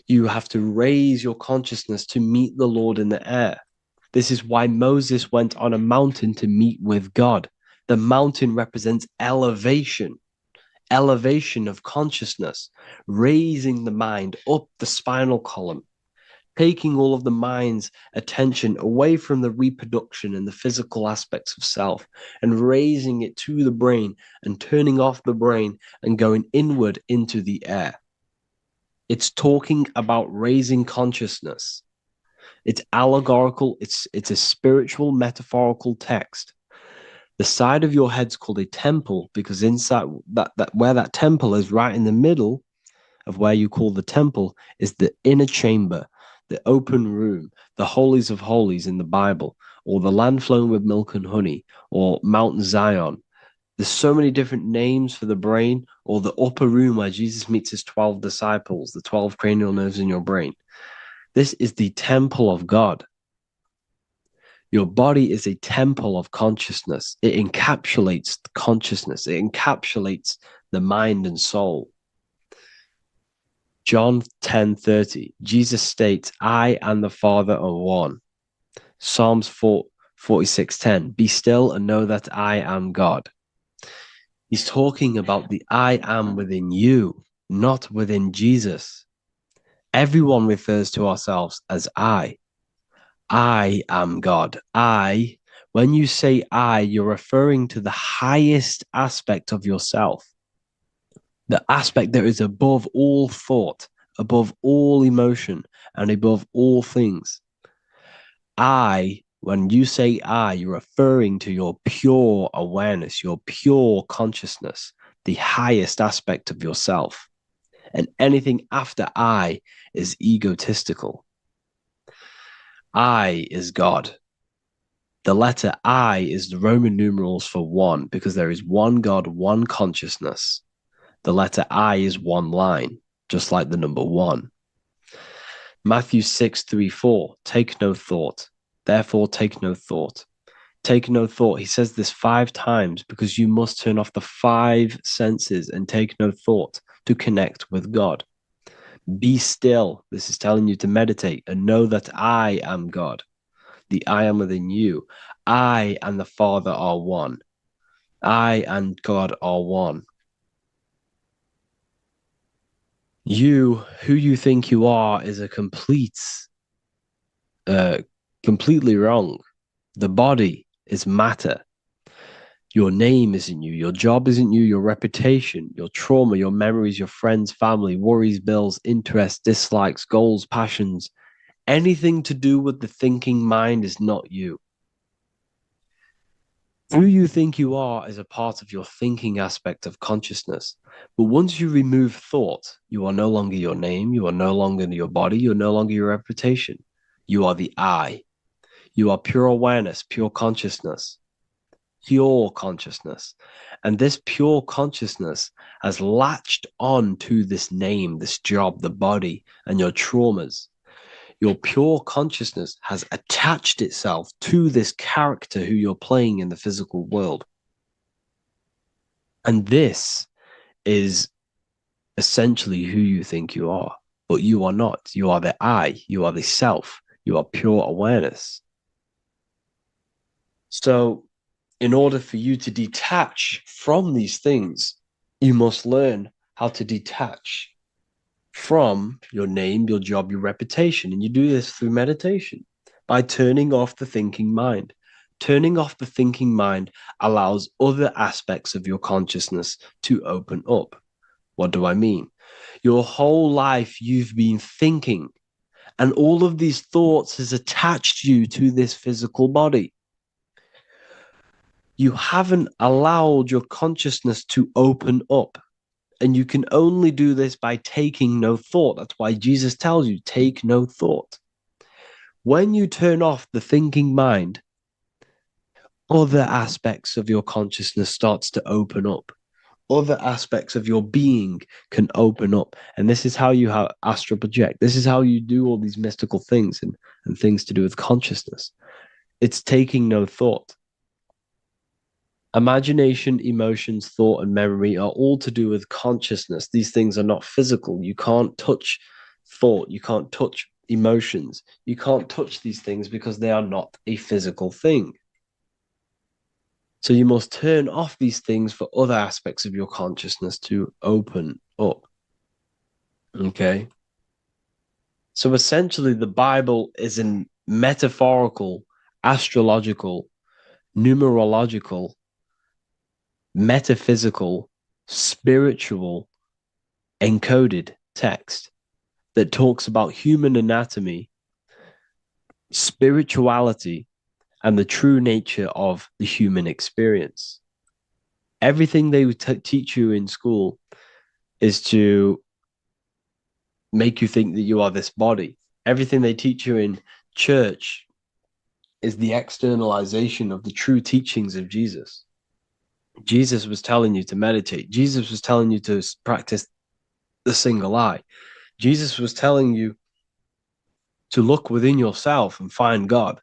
You have to raise your consciousness to meet the Lord in the air. This is why Moses went on a mountain to meet with God. The mountain represents elevation of consciousness, raising the mind up the spinal column, taking all of the mind's attention away from the reproduction and the physical aspects of self and raising it to the brain and turning off the brain and going inward into the air. It's talking about raising consciousness. It's allegorical, it's a spiritual, metaphorical text. The side of your head's called a temple because inside that where that temple is, right in the middle of where you call the temple, is the inner chamber, the open room, the holies of holies in the Bible, or the land flowing with milk and honey, or Mount Zion. There's so many different names for the brain, or the upper room where Jesus meets his 12 disciples, the 12 cranial nerves in your brain. This is the temple of God. Your body is a temple of consciousness. It encapsulates the consciousness. It encapsulates the mind and soul. John 10:30, Jesus states, I and the Father are one. Psalms 46:10, be still and know that I am God. He's talking about the I am within you, not within Jesus. Everyone refers to ourselves as I. I am God. When you say I, you're referring to the highest aspect of yourself, the aspect that is above all thought, above all emotion, and above all things. When you say I, you're referring to your pure awareness, your pure consciousness, the highest aspect of yourself. And anything after I is egotistical. I is God. The letter I is the Roman numerals for one, because there is one God, one consciousness. The letter I is one line, just like the number one. Matthew 6:3-4, take no thought. Therefore, take no thought. Take no thought. He says this 5 times because you must turn off the 5 senses and take no thought to connect with God. Be still. This is telling you to meditate and know that I am God. The I am within you. I and the Father are one. I and God are one. You, who you think you are, is a completely wrong. The body is matter. Your name isn't you. Your job isn't you. Your reputation, your trauma, your memories, your friends, family, worries, bills, interests, dislikes, goals, passions. Anything to do with the thinking mind is not you. Who you think you are is a part of your thinking aspect of consciousness. But once you remove thought, you are no longer your name. You are no longer your body. You're no longer your reputation. You are the I. You are pure awareness, pure consciousness. Pure consciousness. And this pure consciousness has latched on to this name, this job, the body, and your traumas. Your pure consciousness has attached itself to this character who you're playing in the physical world. And this is essentially who you think you are, but you are not. You are the I, you are the self, you are pure awareness. So, in order for you to detach from these things, you must learn how to detach from your name, your job, your reputation. And you do this through meditation by turning off the thinking mind. Turning off the thinking mind allows other aspects of your consciousness to open up. What do I mean? Your whole life you've been thinking, and all of these thoughts has attached you to this physical body. You haven't allowed your consciousness to open up. And you can only do this by taking no thought. That's why Jesus tells you, take no thought. When you turn off the thinking mind, other aspects of your consciousness starts to open up. Other aspects of your being can open up. And this is how you astral project. This is how you do all these mystical things and things to do with consciousness. It's taking no thought. Imagination, emotions, thought, and memory are all to do with consciousness. These things are not physical. You can't touch thought. You can't touch emotions. You can't touch these things because they are not a physical thing. So you must turn off these things for other aspects of your consciousness to open up. Okay. So essentially, the Bible is a metaphorical, astrological, numerological, metaphysical, spiritual, encoded text that talks about human anatomy, spirituality, and the true nature of the human experience. Everything they would teach you in school is to make you think that you are this body. Everything they teach you in church is the externalization of the true teachings of Jesus. Jesus was telling you to meditate. Jesus was telling you to practice the single eye. Jesus was telling you to look within yourself and find God.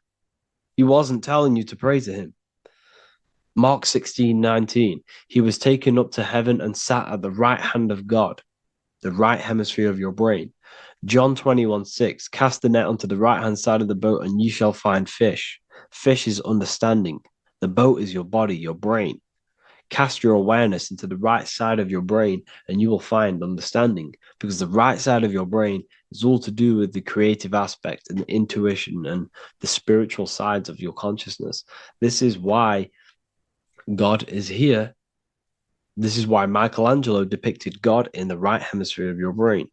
He wasn't telling you to pray to him. Mark 16:19, he was taken up to heaven and sat at the right hand of God, the right hemisphere of your brain. John 21:6, cast the net onto the right hand side of the boat and ye shall find fish. Fish is understanding. The boat is your body, your brain. Cast your awareness into the right side of your brain and you will find understanding, because the right side of your brain is all to do with the creative aspect and the intuition and the spiritual sides of your consciousness. This is why God is here. This is why Michelangelo depicted God in the right hemisphere of your brain,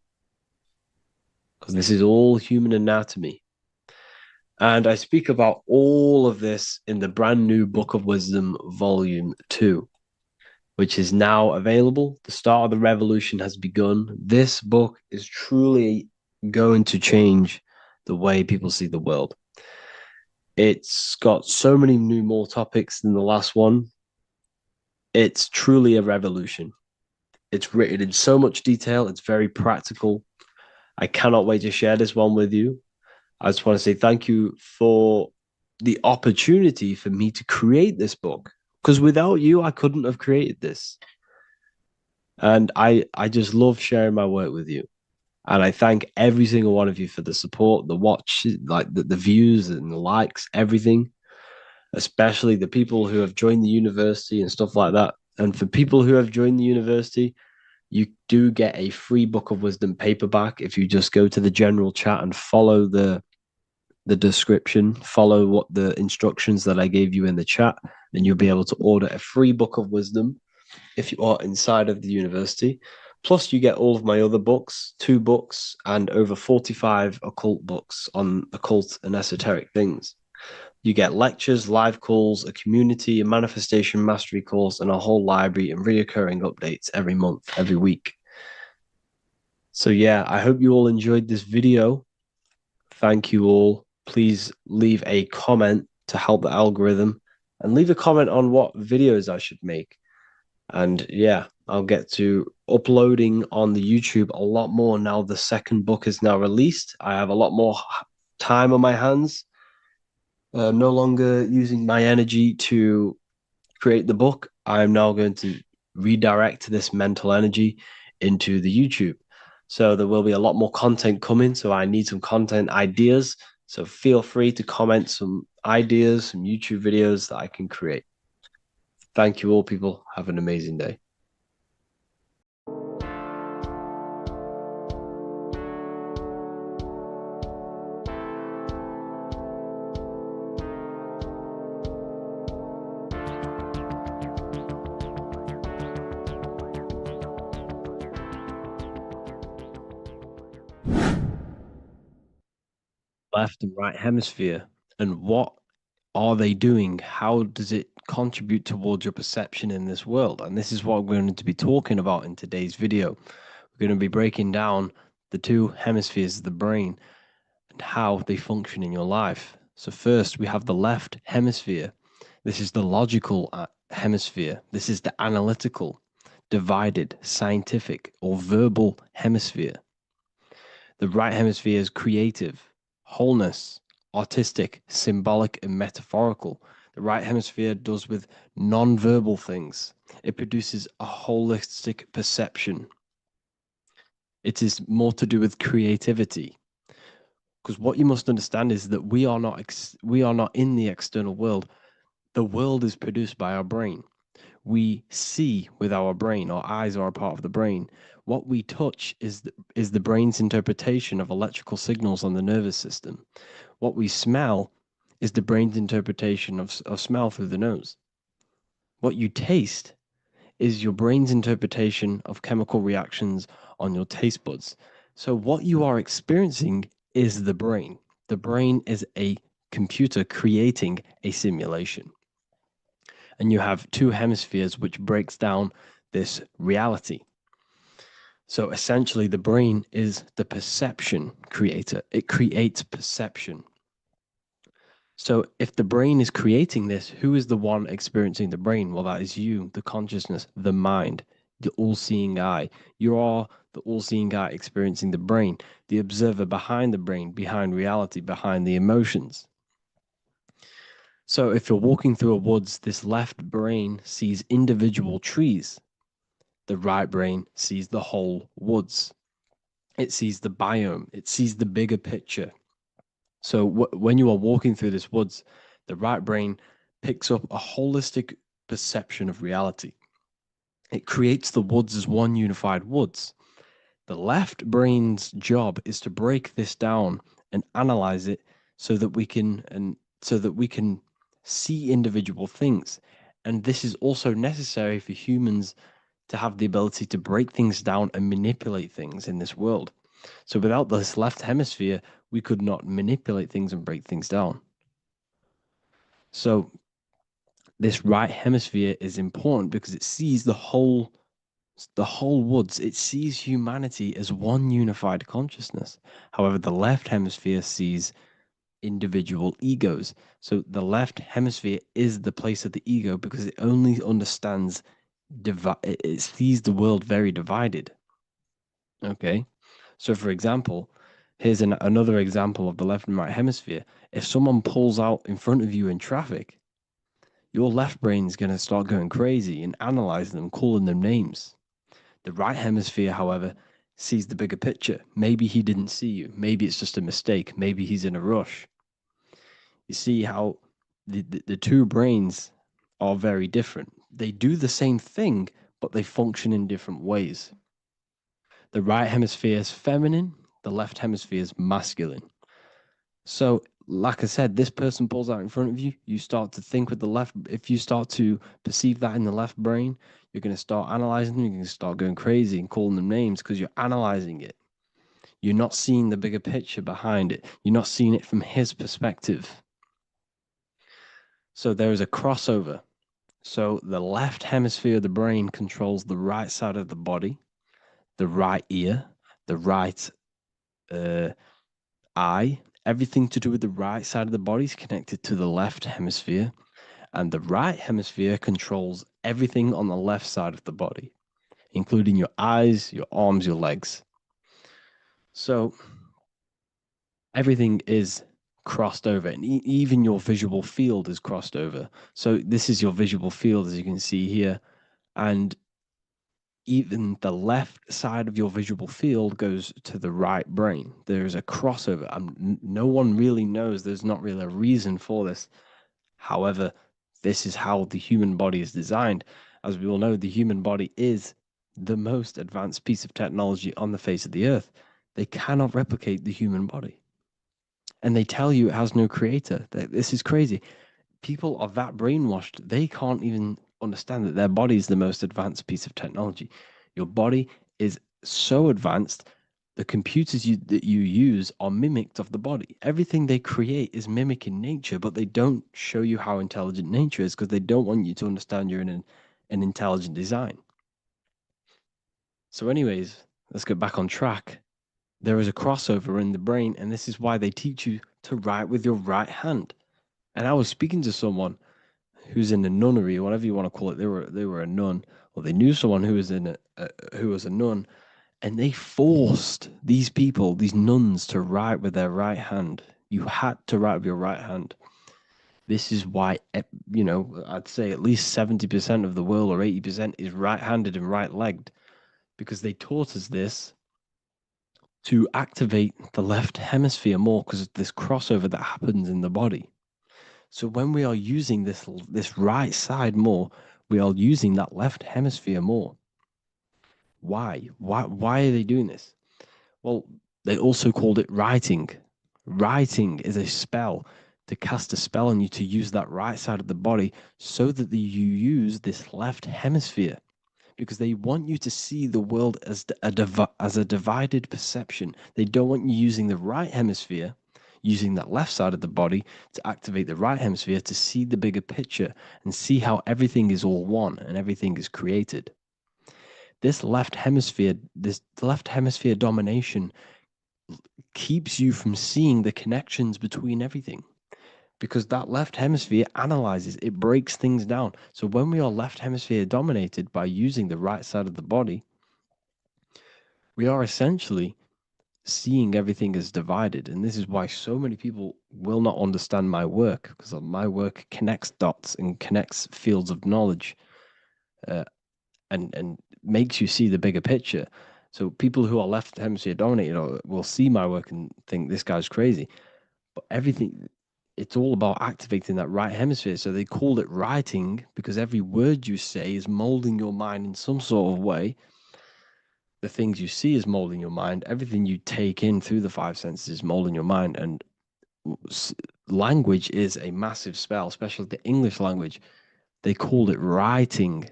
because this is all human anatomy. And I speak about all of this in the brand new Book of Wisdom, Volume 2, which is now available. The start of the revolution has begun. This book is truly going to change the way people see the world. It's got so many new more topics than the last one. It's truly a revolution. It's written in so much detail. It's very practical. I cannot wait to share this one with you. I just want to say thank you for the opportunity for me to create this book, because without you, I couldn't have created this. And I just love sharing my work with you. And I thank every single one of you for the support, the watch, like the views and the likes, everything, especially the people who have joined the university and stuff like that. And for people who have joined the university, you do get a free Book of Wisdom paperback if you just go to the general chat and follow the description, follow what the instructions that I gave you in the chat, and you'll be able to order a free Book of Wisdom if you are inside of the university. Plus, you get all of my other books, 2 books, and over 45 occult books on occult and esoteric things. You get lectures, live calls, a community, a manifestation mastery course, and a whole library and reoccurring updates every month, every week. So yeah, I hope you all enjoyed this video. Thank you all. Please leave a comment to help the algorithm, and leave a comment on what videos I should make. And yeah, I'll get to uploading on the YouTube a lot more now. The second book is now released. I have a lot more time on my hands. No longer using my energy to create the book. I'm now going to redirect this mental energy into the YouTube. So there will be a lot more content coming. So I need some content ideas. So feel free to comment some ideas, some YouTube videos that I can create. Thank you all, people. Have an amazing day. Left and right hemisphere, and what are they doing? How does it contribute towards your perception in this world? And this is what we're going to be talking about in today's video. We're going to be breaking down the 2 hemispheres of the brain and how they function in your life. So first, we have the left hemisphere. This is the logical hemisphere. This is the analytical, divided, scientific, or verbal hemisphere. The right hemisphere is creative, wholeness, artistic, symbolic, and metaphorical. The right hemisphere does with non-verbal things. It produces a holistic perception. It is more to do with creativity. Because what you must understand is that we are not in the external world. The world is produced by our brain. We see with our brain. Our eyes are a part of the brain. What we touch is the brain's interpretation of electrical signals on the nervous system. What we smell is the brain's interpretation of smell through the nose. What you taste is your brain's interpretation of chemical reactions on your taste buds. So, what you are experiencing is the brain. The brain is a computer creating a simulation. And you have two hemispheres which breaks down this reality. So, essentially, the brain is the perception creator, it creates perception. So if the brain is creating this, who is the one experiencing the brain? Well, that is you, the consciousness, the mind, the all-seeing eye. You are the all-seeing eye experiencing the brain, the observer behind the brain, behind reality, behind the emotions. So if you're walking through a woods, this left brain sees individual trees. The right brain sees the whole woods. It sees the biome. It sees the bigger picture. So when you are walking through this woods, the right brain picks up a holistic perception of reality. It creates the woods as one unified woods. The left brain's job is to break this down and analyze it so that we can see individual things. And this is also necessary for humans to have the ability to break things down and manipulate things in this world. So without this left hemisphere, we could not manipulate things and break things down. So this right hemisphere is important because it sees the whole woods. It sees humanity as one unified consciousness. However, the left hemisphere sees individual egos. So the left hemisphere is the place of the ego because it only understands it sees the world very divided. Okay. So, for example, here's another example of the left and right hemisphere. If someone pulls out in front of you in traffic, your left brain is going to start going crazy and analyzing them, calling them names. The right hemisphere, however, sees the bigger picture. Maybe he didn't see you. Maybe it's just a mistake. Maybe he's in a rush. You see how the two brains are very different. They do the same thing, but they function in different ways. The right hemisphere is feminine, the left hemisphere is masculine. So, like I said, this person pulls out in front of you, you start to think with the left. If you start to perceive that in the left brain, you're going to start analyzing them, you're going to start going crazy and calling them names because you're analyzing it. You're not seeing the bigger picture behind it, you're not seeing it from his perspective. So, there is a crossover. So, the left hemisphere of the brain controls the right side of the body, the right ear, the right eye. Everything to do with the right side of the body is connected to the left hemisphere, and the right hemisphere controls everything on the left side of the body, including your eyes, your arms, your legs. So everything is crossed over, and even your visual field is crossed over. So this is your visual field, as you can see here, and even the left side of your visual field goes to the right brain. There's a crossover. No one really knows. There's not really a reason for this. However, this is how the human body is designed. As we all know, the human body is the most advanced piece of technology on the face of the earth. They cannot replicate the human body. And they tell you it has no creator. This is crazy. People are that brainwashed, they can't even understand that their body is the most advanced piece of technology. Your body is so advanced, the computers that you use are mimicked of the body. Everything they create is mimicking nature, but they don't show you how intelligent nature is because they don't want you to understand you're in an intelligent design. So, anyways, let's get back on track. There is a crossover in the brain, and this is why they teach you to write with your right hand. And I was speaking to someone who's in a nunnery, or whatever you want to call it. They were a nun, or they knew someone who was who was a nun, and they forced these people, these nuns, to write with their right hand. You had to write with your right hand. This is why, I'd say at least 70% of the world or 80% is right-handed and right-legged, because they taught us this to activate the left hemisphere more because of this crossover that happens in the body. So when we are using this right side more, we are using that left hemisphere more. Why? Why are they doing this? Well, they also called it writing. Writing is a spell, to cast a spell on you to use that right side of the body so that you use this left hemisphere, because they want you to see the world as a divided perception. They don't want you using the right hemisphere, using that left side of the body to activate the right hemisphere to see the bigger picture and see how everything is all one and everything is created. This left hemisphere domination keeps you from seeing the connections between everything, because that left hemisphere analyzes, it breaks things down. So when we are left hemisphere dominated by using the right side of the body, we are essentially seeing everything as divided. And this is why so many people will not understand my work, because my work connects dots and connects fields of knowledge, uh, and makes you see the bigger picture. So people who are left hemisphere dominated will see my work and think this guy's crazy. But everything, it's all about activating that right hemisphere. So they called it writing because every word you say is molding your mind in some sort of way. The things you see is molding your mind. Everything you take in through the five senses is molding your mind. And language is a massive spell, especially the English language. They called it writing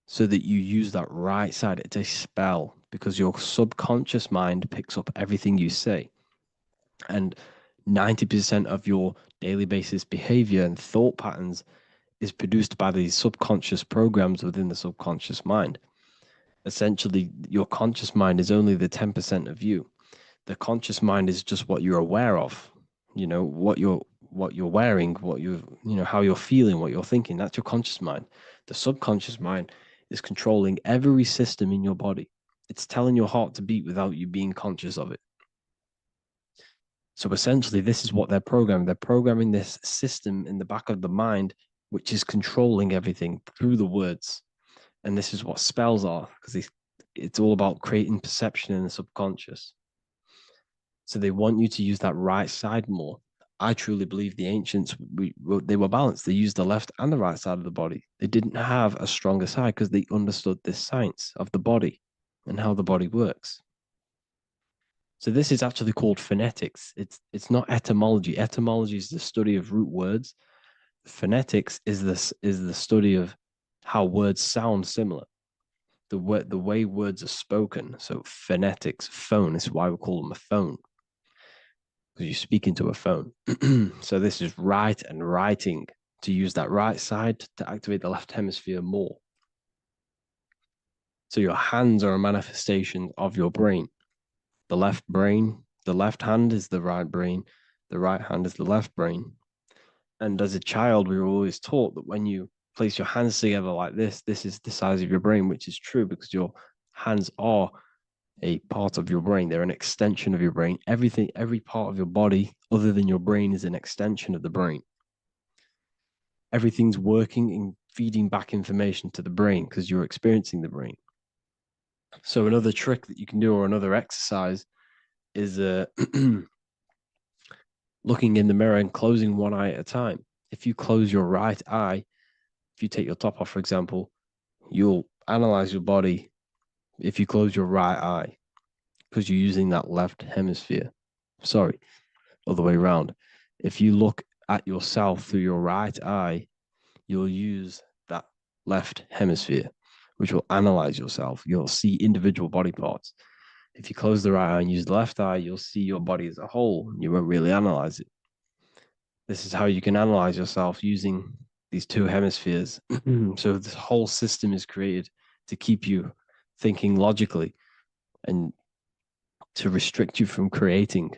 so that you use that right side. It's a spell because your subconscious mind picks up everything you say. And 90% of your daily basis behavior and thought patterns is produced by these subconscious programs within the subconscious mind. Essentially, your conscious mind is only the 10% of you. The conscious mind is just what you're aware of, what you're wearing, how you're feeling, what you're thinking. That's your conscious mind. The subconscious mind is controlling every system in your body. It's telling your heart to beat without you being conscious of it. So essentially, this is what they're programming. They're programming this system in the back of the mind, which is controlling everything through the words. And this is what spells are, because it's all about creating perception in the subconscious. So they want you to use that right side more. I truly believe the ancients, they were balanced. They used the left and the right side of the body. They didn't have a stronger side because they understood this science of the body and how the body works. So this is actually called phonetics. It's not etymology. Etymology is the study of root words. Phonetics is the study of how words sound similar. The way words are spoken. So phonetics, phone is why we call them a phone, because you speak into a phone. So this is write and writing, to use that right side to activate the left hemisphere more. So your hands are a manifestation of your brain. The left hand is the right brain, the right hand is the left brain. And as a child, we were always taught that when you place your hands together like this is the size of your brain, which is true because your hands are a part of your brain. They're an extension of your brain. Every part of your body other than your brain is an extension of the brain. Everything's working and feeding back information to the brain because you're experiencing the brain. So another trick that you can do, or another exercise, is looking in the mirror and closing one eye at a time. If you close your right eye, if you take your top off, for example, you'll analyze your body if you close your right eye because you're using that left hemisphere. Sorry, other way around. If you look at yourself through your right eye, you'll use that left hemisphere, which will analyze yourself. You'll see individual body parts. If you close the right eye and use the left eye, you'll see your body as a whole. You won't really analyze it. This is how you can analyze yourself using these two hemispheres. So this whole system is created to keep you thinking logically and to restrict you from creating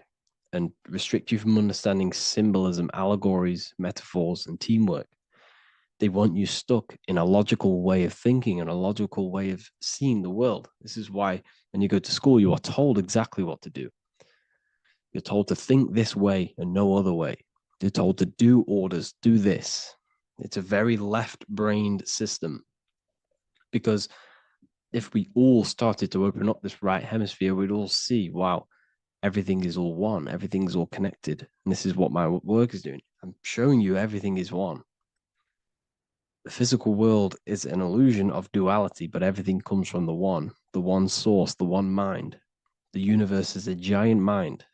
and restrict you from understanding symbolism, allegories, metaphors, and teamwork. They want you stuck in a logical way of thinking and a logical way of seeing the world. This is why when you go to school, you are told exactly what to do. You're told to think this way and no other way. You're told to do orders, do this. It's a very left-brained system, because if we all started to open up this right hemisphere, we'd all see, wow, everything is all one, everything's all connected. And this is what my work is doing. I'm showing you everything is one. The physical world is an illusion of duality, but everything comes from the one source, the one mind. The universe is a giant mind.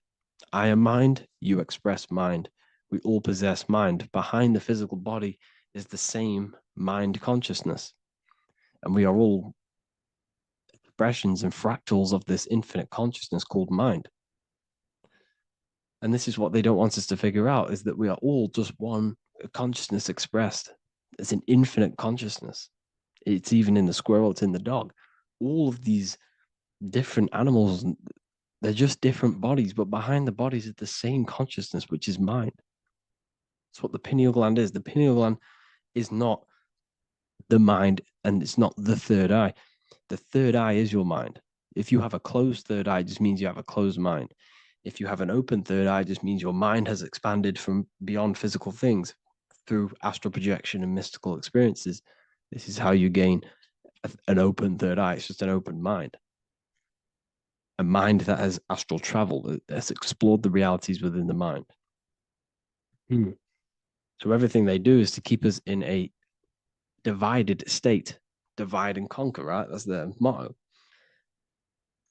I am mind, you express mind. We all possess mind. Behind the physical body is the same mind consciousness. And we are all expressions and fractals of this infinite consciousness called mind. And this is what they don't want us to figure out, is that we are all just one consciousness expressed. It's an infinite consciousness. It's even in the squirrel, it's in the dog. All of these different animals, they're just different bodies, but behind the bodies is the same consciousness, which is mind. That's what the pineal gland is. The pineal gland is not the mind, and it's not the third eye. The third eye is your mind. If you have a closed third eye, it just means you have a closed mind. If you have an open third eye, it just means your mind has expanded from beyond physical things through astral projection and mystical experiences. This is how you gain an open third eye. It's just an open mind. A mind that has astral travel, that has explored the realities within the mind. So everything they do is to keep us in a divided state. Divide and conquer, right? That's their motto.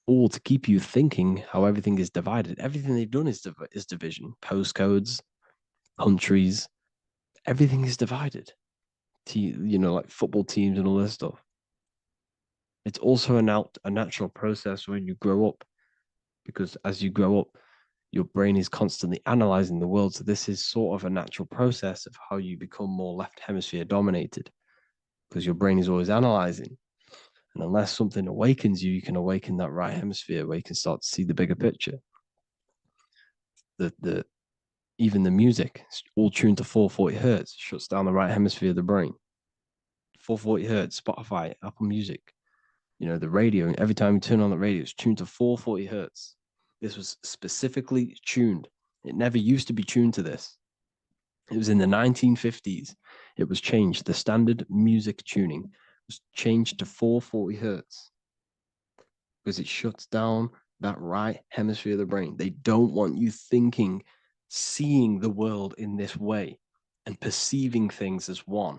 All to keep you thinking how everything is divided. Everything they've done is division. Postcodes, countries, everything is divided. Like football teams and all this stuff. It's also a natural process when you grow up, because as you grow up, your brain is constantly analyzing the world. So this is sort of a natural process of how you become more left hemisphere dominated, because your brain is always analyzing. And unless something awakens you, you can awaken that right hemisphere where you can start to see the bigger picture. Even the music, all tuned to 440 hertz, shuts down the right hemisphere of the brain. 440 hertz, Spotify, Apple Music, the radio. Every time you turn on the radio, it's tuned to 440 hertz. This was specifically tuned. It never used to be tuned to this. It was in the 1950s. It was changed. The standard music tuning was changed to 440 hertz because it shuts down that right hemisphere of the brain. They don't want you thinking, seeing the world in this way and perceiving things as one.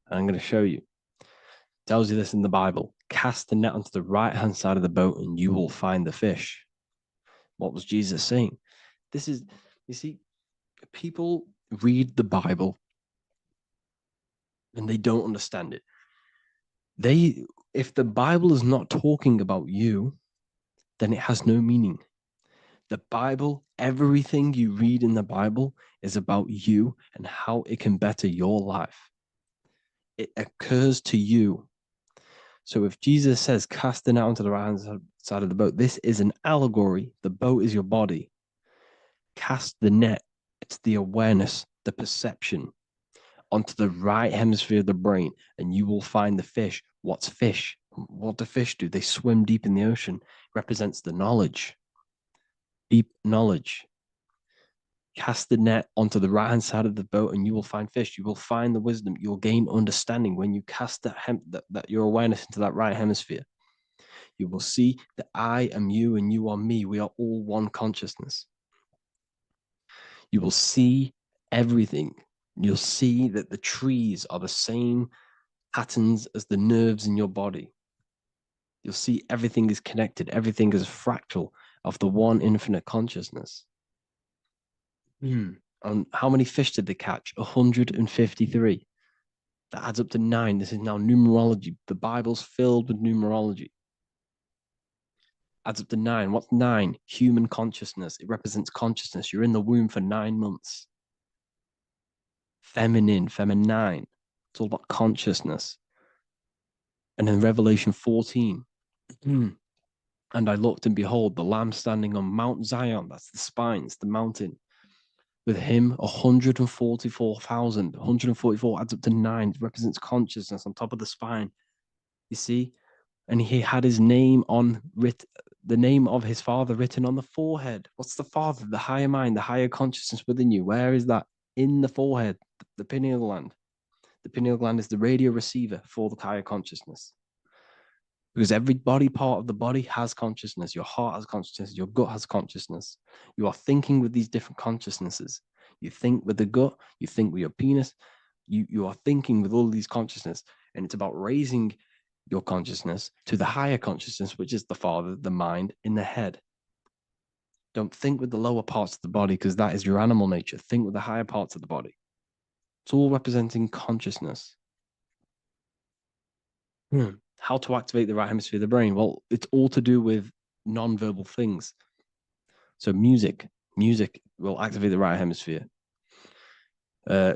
And I'm going to show you. It tells you this in the Bible. Cast the net onto the right-hand side of the boat and you will find the fish. What was Jesus saying? You see, people read the Bible and they don't understand it. If the Bible is not talking about you, then it has no meaning. The Bible, everything you read in the Bible is about you and how it can better your life. It occurs to you. So if Jesus says, cast the net onto the right-hand side of the boat, this is an allegory. The boat is your body. Cast the net. It's the awareness, the perception onto the right hemisphere of the brain, and you will find the fish. What's fish? What do fish do? They swim deep in the ocean. It represents the knowledge, deep knowledge. Cast the net onto the right hand side of the boat and you will find fish. You will find the wisdom. You'll gain understanding when you cast that your awareness into that right hemisphere. You will see that I am you and you are me. We are all one consciousness. You will see everything. You'll see that the trees are the same patterns as the nerves in your body. You'll see everything is connected. Everything is a fractal of the one infinite consciousness. And how many fish did they catch? 153. That adds up to 9. This is now numerology. The Bible's filled with numerology. Adds up to 9. What's 9? Human consciousness. It represents consciousness. You're in the womb for 9 months. Feminine. It's all about consciousness. And in Revelation 14, and I looked and behold, the Lamb standing on Mount Zion. That's the spine. It's the mountain. With him, 144,000. 144 adds up to 9. It represents consciousness on top of the spine. You see? And he had his name on the name of his father written on the forehead. What's the father? The higher mind, the higher consciousness within you. Where is that? In the forehead, the pineal gland. The pineal gland is the radio receiver for the higher consciousness. Because every body part of the body has consciousness. Your heart has consciousness. Your gut has consciousness. You are thinking with these different consciousnesses. You think with the gut. You think with your penis. You are thinking with all these consciousness. And it's about raising your consciousness to the higher consciousness, which is the father, the mind, in the head. Don't think with the lower parts of the body because that is your animal nature. Think with the higher parts of the body. It's all representing consciousness. How to activate the right hemisphere of the brain? Well, it's all to do with non-verbal things. So music will activate the right hemisphere.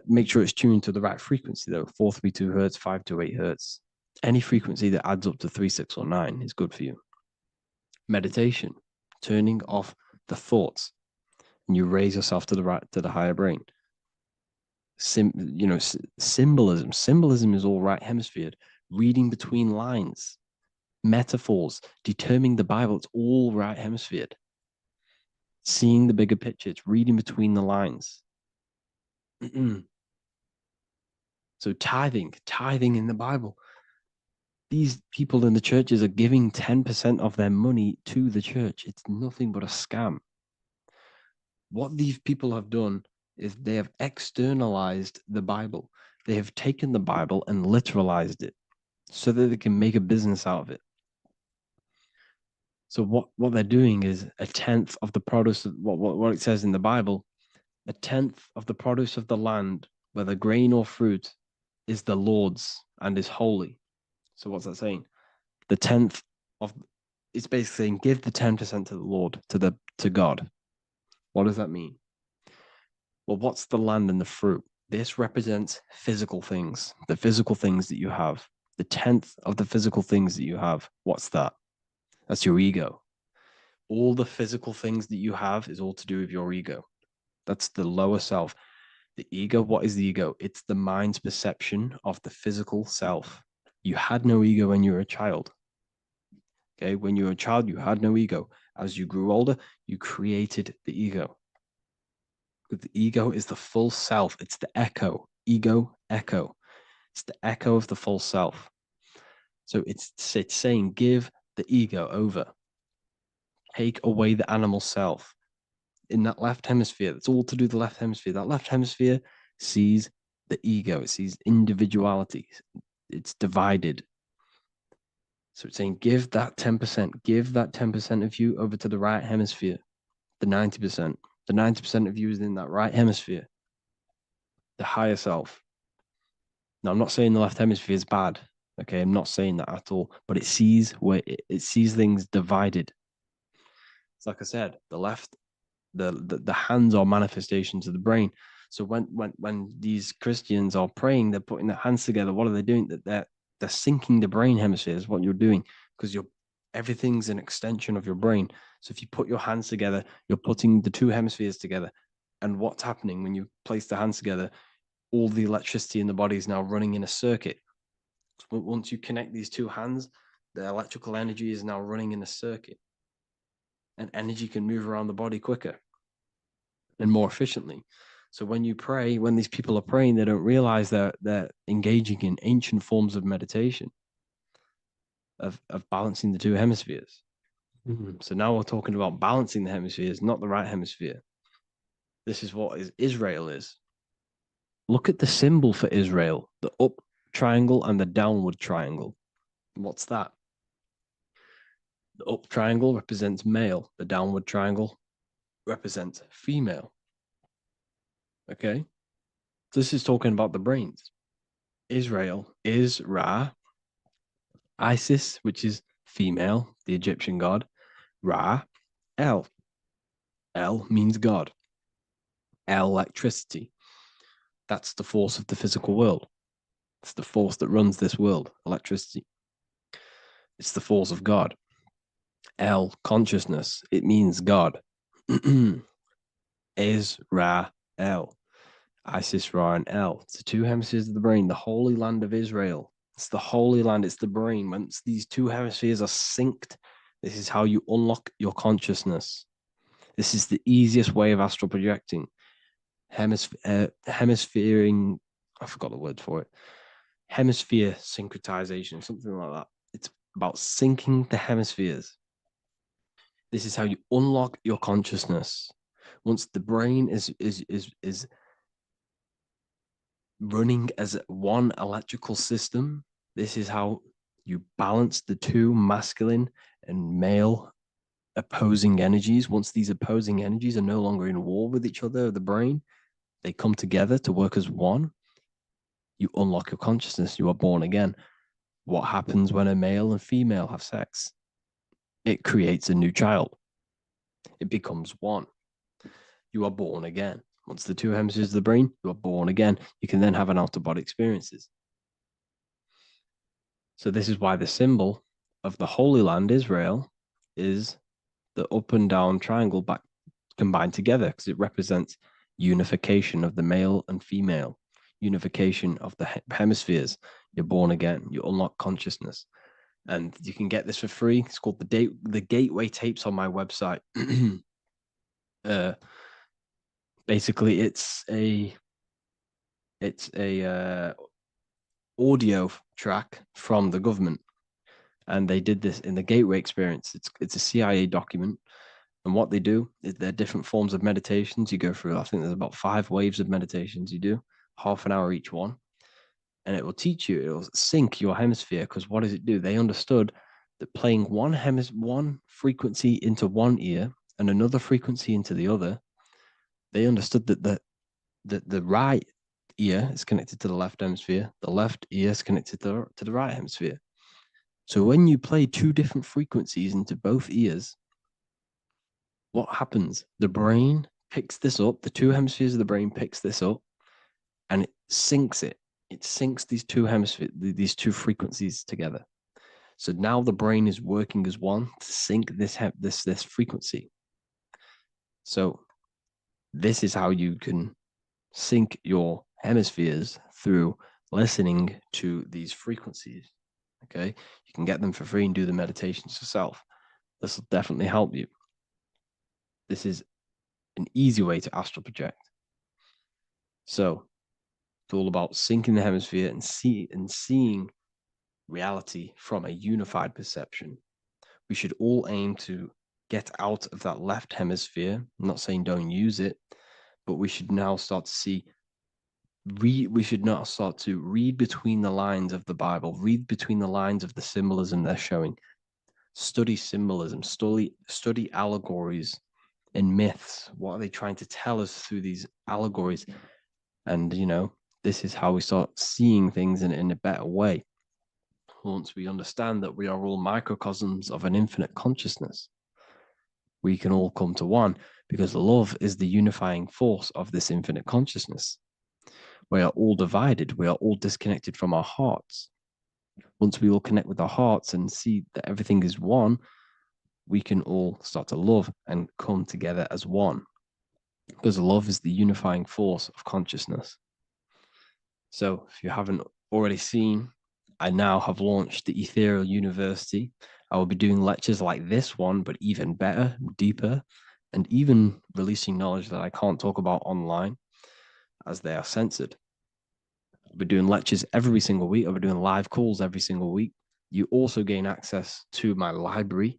Make sure it's tuned to the right frequency though, 432 hertz, 528 hertz. Any frequency that adds up to 3, 6, or 9 is good for you. Meditation, turning off the thoughts, and you raise yourself to the higher brain. Symbolism. Symbolism is all right hemisphere. Reading between lines, metaphors, determining the Bible, it's all right hemisphere. Seeing the bigger picture, it's reading between the lines. So tithing in the Bible. These people in the churches are giving 10% of their money to the church. It's nothing but a scam. What these people have done is they have externalized the Bible. They have taken the Bible and literalized it so that they can make a business out of it. So what they're doing is a tenth of the produce of what it says in the Bible, a tenth of the produce of the land, whether grain or fruit, is the Lord's and is holy. So what's that saying? The tenth of it's basically saying give the 10% to the Lord, to God. What does that mean? Well, what's the land and the fruit? This represents physical things, the physical things that you have. The tenth of the physical things that you have. What's that? That's your ego. All the physical things that you have is all to do with your ego. That's the lower self. The ego, what is the ego? It's the mind's perception of the physical self. You had no ego when you were a child. Okay, when you were a child, you had no ego. As you grew older, you created the ego. The ego is the full self. It's the echo. Ego, echo. It's the echo of the full self. So it's saying give the ego over. Take away the animal self. In that left hemisphere, that's all to do with the left hemisphere. That left hemisphere sees the ego. It sees individuality. It's divided. So it's saying give that 10%. Give that 10% of you over to the right hemisphere. The 90%. The 90% of you is in that right hemisphere. The higher self. Now, I'm not saying the left hemisphere is bad. Okay, I'm not saying that at all. But it sees it sees things divided. It's like I said, the left, the hands are manifestations of the brain. So when these Christians are praying, they're putting their hands together. What are they doing? They're syncing the brain hemispheres. What you're doing, because everything's an extension of your brain. So if you put your hands together, you're putting the two hemispheres together. And what's happening when you place the hands together? All the electricity in the body is now running in a circuit. So once you connect these two hands, the electrical energy is now running in a circuit, and energy can move around the body quicker and more efficiently. So when you pray, when these people are praying, they don't realize that they're engaging in ancient forms of meditation, of balancing the two hemispheres. So now we're talking about balancing the hemispheres, not the right hemisphere. This is what Israel is. Look at the symbol for Israel, the up triangle and the downward triangle. What's that? The up triangle represents male. The downward triangle represents female. Okay? This is talking about the brains. Israel is Ra. Isis, which is female, the Egyptian god. Ra, El. El means God. Electricity. That's the force of the physical world. It's the force that runs this world, electricity. It's the force of God. El, consciousness. It means God. Is Ra, El. Isis, Ra, and El. It's the two hemispheres of the brain, the holy land of Israel. It's the holy land, it's the brain. Once these two hemispheres are synced, This is how you unlock your consciousness. This is the easiest way of astral projecting. Hemisphering, I forgot the word for it. Hemisphere syncretization, something like that. It's about syncing the hemispheres. This is how you unlock your consciousness. Once the brain is running as one electrical system, this is how you balance the two masculine and male opposing energies. Once these opposing energies are no longer in war with each other, the brain, they come together to work as one. You unlock your consciousness. You are born again. What happens when a male and female have sex? It creates a new child. It becomes one. You are born again. Once the two hemispheres of the brain, you are born again. You can then have an out-of-body experiences. So this is why the symbol of the Holy Land, Israel, is the up and down triangle back combined together, because it represents unification of the male and female, unification of the hemispheres. You're born again. You unlock consciousness. And you can get this for free. It's called the Gateway Tapes on my website. Basically, it's a audio track from the government, and they did this in the Gateway Experience. It's a CIA document, and what they do is there are different forms of meditations you go through. I think there's about 5 waves of meditations you do, half an hour each one, and it will teach you. It will sync your hemisphere, because what does it do? They understood that playing one frequency into one ear and another frequency into the other, they understood that the right ear is connected to the left hemisphere, the left ear is connected to the right hemisphere. So when you play 2 different frequencies into both ears, what happens? The brain picks this up, the 2 hemispheres of the brain picks this up, and it syncs it. It syncs these 2 hemispheres, these 2 frequencies together. So now the brain is working as one to sync this frequency. So this is how you can sync your hemispheres, through listening to these frequencies. Okay, you can get them for free and do the meditations yourself. This will definitely help you. This is an easy way to astral project. So it's all about syncing the hemisphere and seeing reality from a unified perception. We should all aim to get out of that left hemisphere. I'm not saying don't use it, but we should now start to see we should not start to read between the lines of the Bible, read between the lines of the symbolism they're showing, study symbolism, study allegories and myths. What are they trying to tell us through these allegories? And, this is how we start seeing things in a better way. Once we understand that we are all microcosms of an infinite consciousness, we can all come to one, because love is the unifying force of this infinite consciousness. We are all divided. We are all disconnected from our hearts. Once we all connect with our hearts and see that everything is one, we can all start to love and come together as one, because love is the unifying force of consciousness. So if you haven't already seen, I now have launched the Ethereal University. I will be doing lectures like this one, but even better, deeper, and even releasing knowledge that I can't talk about online, as they are censored. I'll be doing lectures every single week. I'll be doing live calls every single week. You also gain access to my library,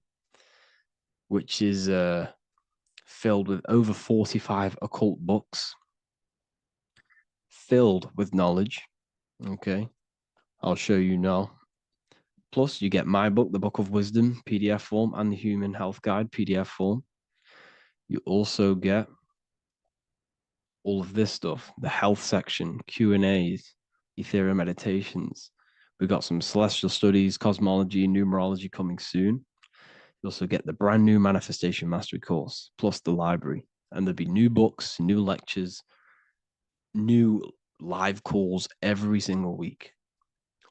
which is filled with over 45 occult books, filled with knowledge. Okay, I'll show you now. Plus, you get my book, The Book of Wisdom, PDF form, and the Human Health Guide, PDF form. You also get all of this stuff, the health section, Q&As, ethereal meditations. We've got some celestial studies, cosmology, and numerology coming soon. You also get the brand new Manifestation Mastery course, plus the library. And there'll be new books, new lectures, new live calls every single week.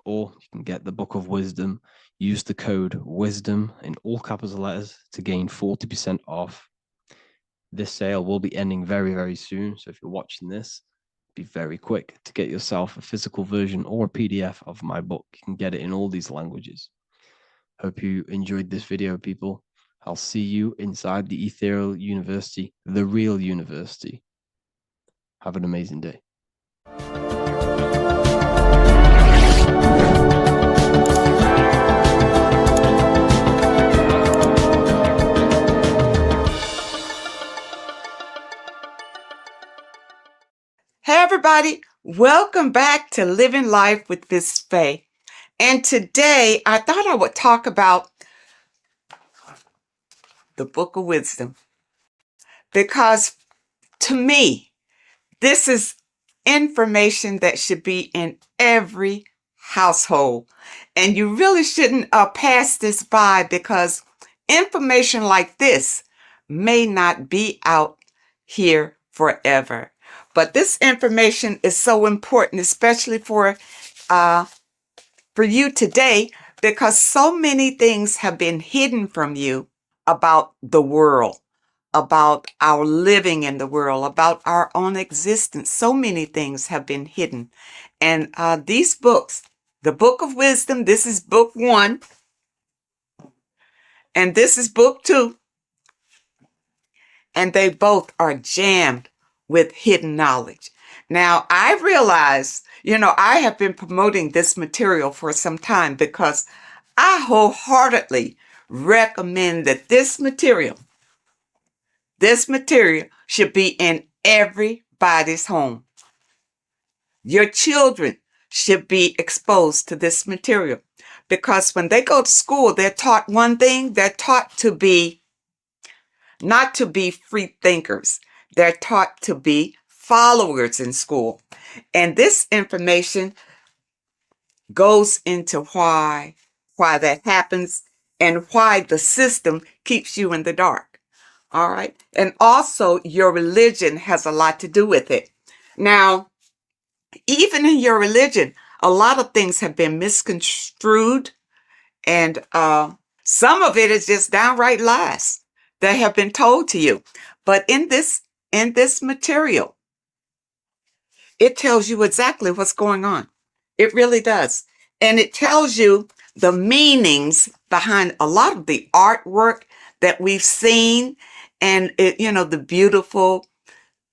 Or you can get the Book of Wisdom, use the code WISDOM in all capital letters to gain 40% off. This sale will be ending very, very soon. So if you're watching this, be very quick to get yourself a physical version or a PDF of my book. You can get it in all these languages. Hope you enjoyed this video, people. I'll see you inside the ethereal university, the real university. Have an amazing day. Hey everybody, welcome back to Living Life with Miss Faye. And today I thought I would talk about the Book of Wisdom, because to me, this is information that should be in every household. And you really shouldn't pass this by, because information like this may not be out here forever. But this information is so important, especially for you today, because so many things have been hidden from you about the world, about our living in the world, about our own existence. So many things have been hidden. And these books, the Book of Wisdom, this is book 1, and this is book 2. And they both are jammed with hidden knowledge. Now, I realize, I have been promoting this material for some time, because I wholeheartedly recommend that this material should be in everybody's home. Your children should be exposed to this material, because when they go to school, they're taught one thing. They're taught to be not to be free thinkers. They're taught to be followers in school. And this information goes into why that happens, and why the system keeps you in the dark. All right. And also your religion has a lot to do with it. Now, even in your religion, a lot of things have been misconstrued, and some of it is just downright lies that have been told to you. But in this material, it tells you exactly what's going on. It really does. And it tells you the meanings behind a lot of the artwork that we've seen, and the beautiful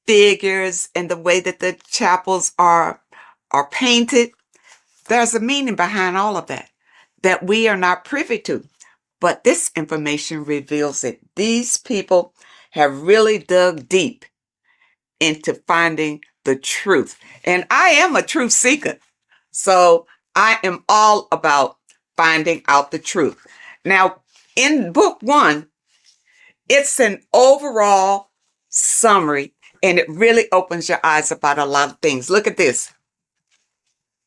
figures and the way that the chapels are painted. There's a meaning behind all of that we are not privy to. But this information reveals it. These people have really dug deep into finding the truth. And I am a truth seeker. So I am all about finding out the truth. Now, in book 1, it's an overall summary, and it really opens your eyes about a lot of things. Look at this.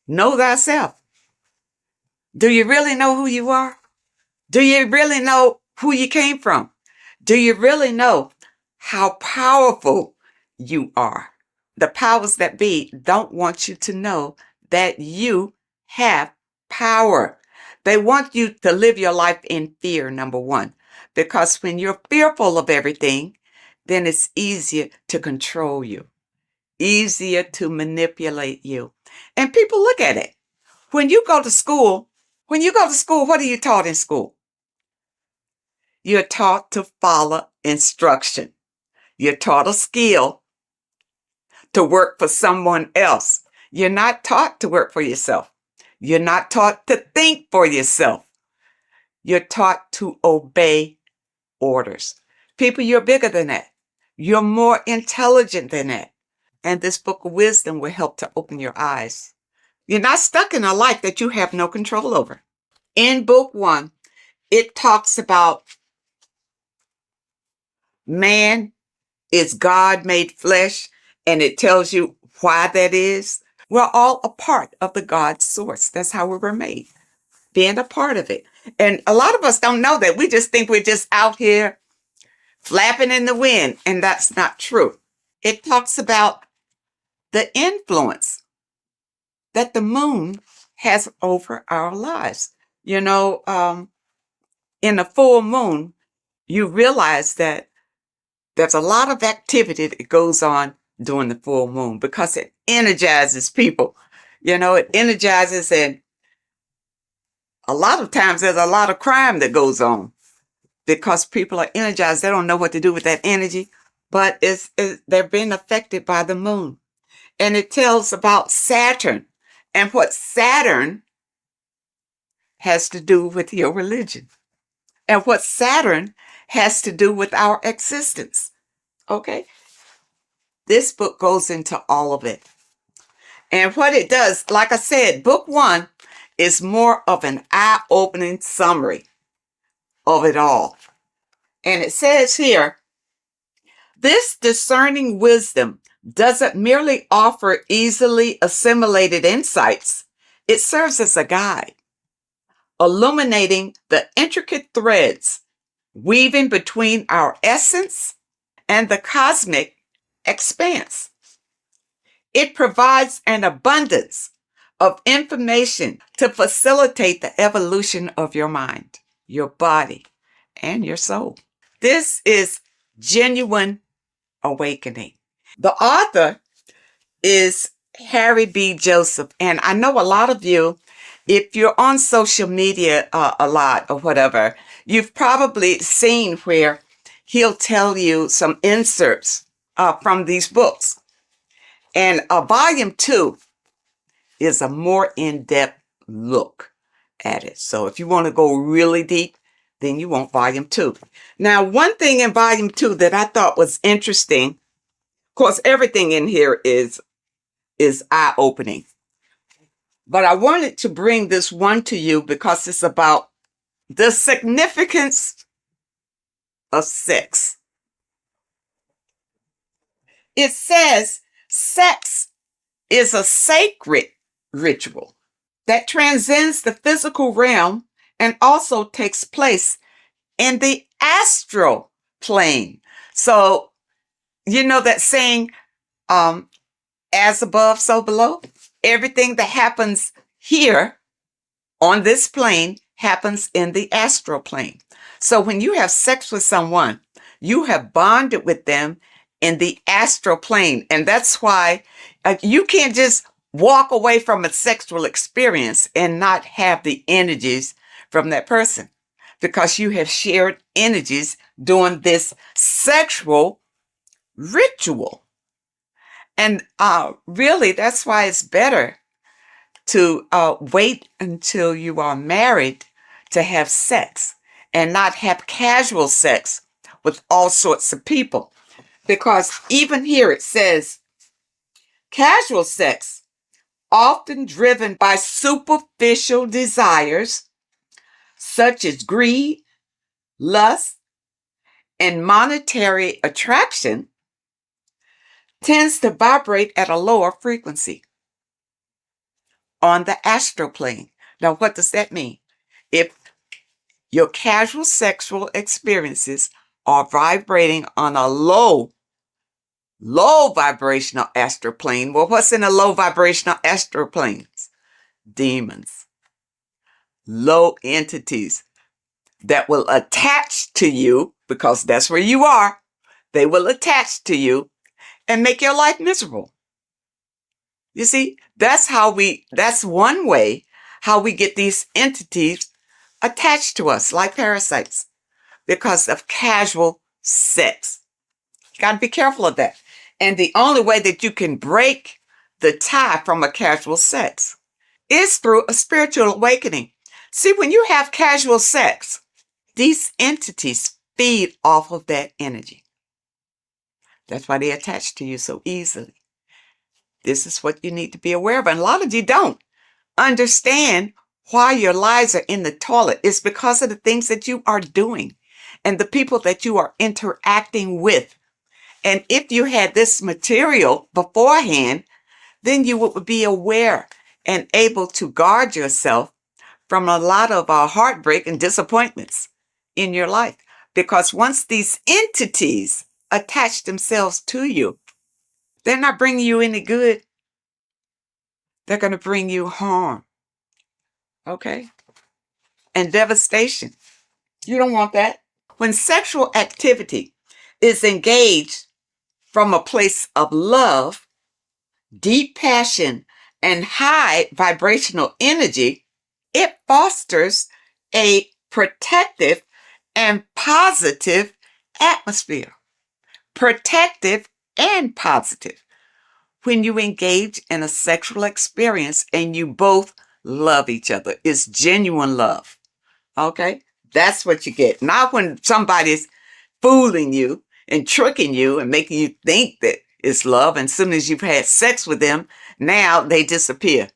Know thyself. Do you really know who you are? Do you really know who you came from? Do you really know how powerful you are? The powers that be don't want you to know that you have power. They want you to live your life in fear, number 1. Because when you're fearful of everything, then it's easier to control you, easier to manipulate you. And people look at it. When you go to school, what are you taught in school? You're taught to follow instruction. You're taught a skill to work for someone else. You're not taught to work for yourself. You're not taught to think for yourself. You're taught to obey orders. People, you're bigger than that. You're more intelligent than that. And this Book of Wisdom will help to open your eyes. You're not stuck in a life that you have no control over. In book 1, it talks about man is God made flesh, and it tells you why that is. We're all a part of the God source. That's how we were made, being a part of it. And a lot of us don't know that. We just think we're just out here flapping in the wind, and that's not true. It talks about the influence that the moon has over our lives. In a full moon, you realize that there's a lot of activity that goes on during the full moon, because it energizes people. It energizes, and a lot of times there's a lot of crime that goes on because people are energized. They don't know what to do with that energy, but they're being affected by the moon. And it tells about Saturn and what Saturn has to do with your religion and what Saturn has to do with our existence. Okay? This book goes into all of it. And what it does, like I said, book 1 is more of an eye-opening summary of it all. And it says here, this discerning wisdom doesn't merely offer easily assimilated insights. It serves as a guide, illuminating the intricate threads weaving between our essence and the cosmic expanse. It provides an abundance of information to facilitate the evolution of your mind, your body, and your soul. This is genuine awakening. The author is Harry B. Joseph, and I know a lot of you, if you're on social media a lot or whatever, you've probably seen where he'll tell you some inserts from these books. And volume 2 is a more in-depth look at it. So if you want to go really deep, then you want volume 2. Now, one thing in volume 2 that I thought was interesting, of course, everything in here is eye-opening. But I wanted to bring this one to you because it's about the significance of sex. It says sex is a sacred ritual that transcends the physical realm and also takes place in the astral plane. So, you know that saying, as above, so below? Everything that happens here on this plane happens in the astral plane. So when you have sex with someone, you have bonded with them in the astral plane. And that's why you can't just walk away from a sexual experience and not have the energies from that person, because you have shared energies during this sexual ritual. And really, that's why it's better to wait until you are married to have sex and not have casual sex with all sorts of people. Because even here it says, casual sex, often driven by superficial desires such as greed, lust, and monetary attraction, tends to vibrate at a lower frequency on the astral plane. Now, what does that mean? If your casual sexual experiences are vibrating on a low vibrational astral plane, well, what's in a low vibrational astral planes? Demons, low entities that will attach to you, because that's where you are. They will attach to you and make your life miserable. You see, that's one way how we get these entities attached to us like parasites, because of casual sex. You got to be careful of that. And the only way that you can break the tie from a casual sex is through a spiritual awakening. See, when you have casual sex, these entities feed off of that energy. That's why they attach to you so easily. This is what you need to be aware of. And a lot of you don't understand why your lives are in the toilet. It's because of the things that you are doing and the people that you are interacting with. And if you had this material beforehand, then you would be aware and able to guard yourself from a lot of heartbreak and disappointments in your life. Because once these entities attach themselves to you, they're not bringing you any good. They're going to bring you harm. Okay? And devastation. You don't want that. When sexual activity is engaged from a place of love, deep passion, and high vibrational energy, it fosters a protective and positive atmosphere. Protective and positive. When you engage in a sexual experience and you both love each other, it's genuine love. Okay? That's what you get. Not when somebody's fooling you and tricking you and making you think that it's love. And as soon as you've had sex with them, now they disappear.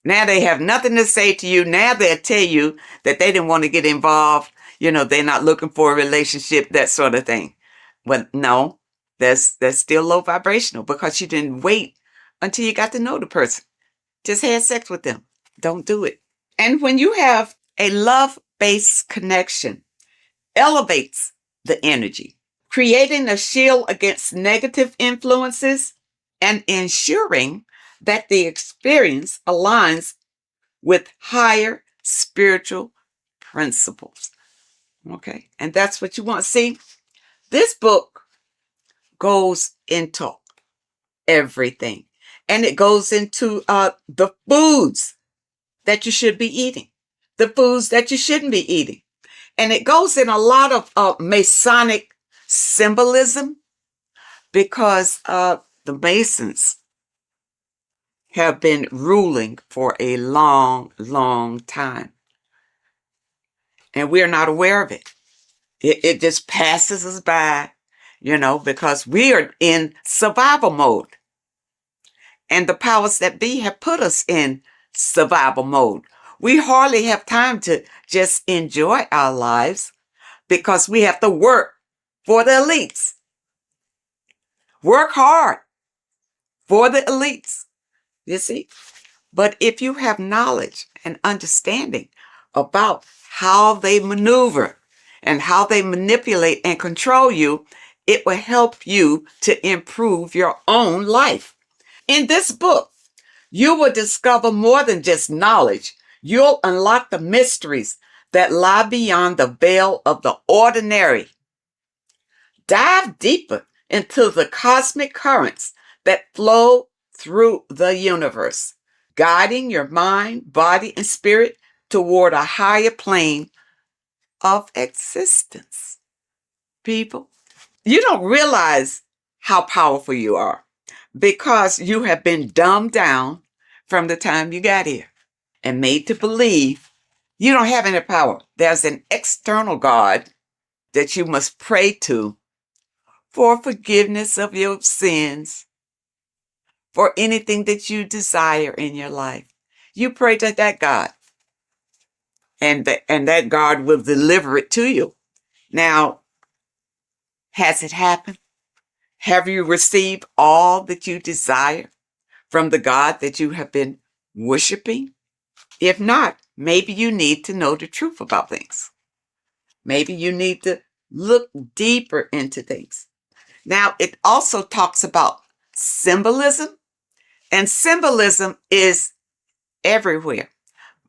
Now they have nothing to say to you. Now they'll tell you that they didn't want to get involved. They're not looking for a relationship, that sort of thing. But no, that's still low vibrational because you didn't wait until you got to know the person. Just had sex with them. Don't do it. And when you have a love-based connection, elevates the energy, creating a shield against negative influences and ensuring that the experience aligns with higher spiritual principles. Okay, and that's what you want. See, this book goes into everything, and it goes into the foods that you should be eating, the foods that you shouldn't be eating, and it goes in a lot of Masonic symbolism because the Masons have been ruling for a long, long time. And we're not aware of it. It just passes us by, because we are in survival mode. And the powers that be have put us in survival mode. We hardly have time to just enjoy our lives because we have to work for the elites. Work hard for the elites, you see. But if you have knowledge and understanding about how they maneuver and how they manipulate and control you, it will help you to improve your own life. In this book, you will discover more than just knowledge. You'll unlock the mysteries that lie beyond the veil of the ordinary. Dive deeper into the cosmic currents that flow through the universe, guiding your mind, body, and spirit toward a higher plane of existence. People, you don't realize how powerful you are because you have been dumbed down from the time you got here and made to believe you don't have any power. There's an external God that you must pray to for forgiveness of your sins, for anything that you desire in your life. You pray to that God, and that God will deliver it to you. Now, has it happened? Have you received all that you desire from the God that you have been worshiping? If not, maybe you need to know the truth about things. Maybe you need to look deeper into things. Now, it also talks about symbolism, and symbolism is everywhere.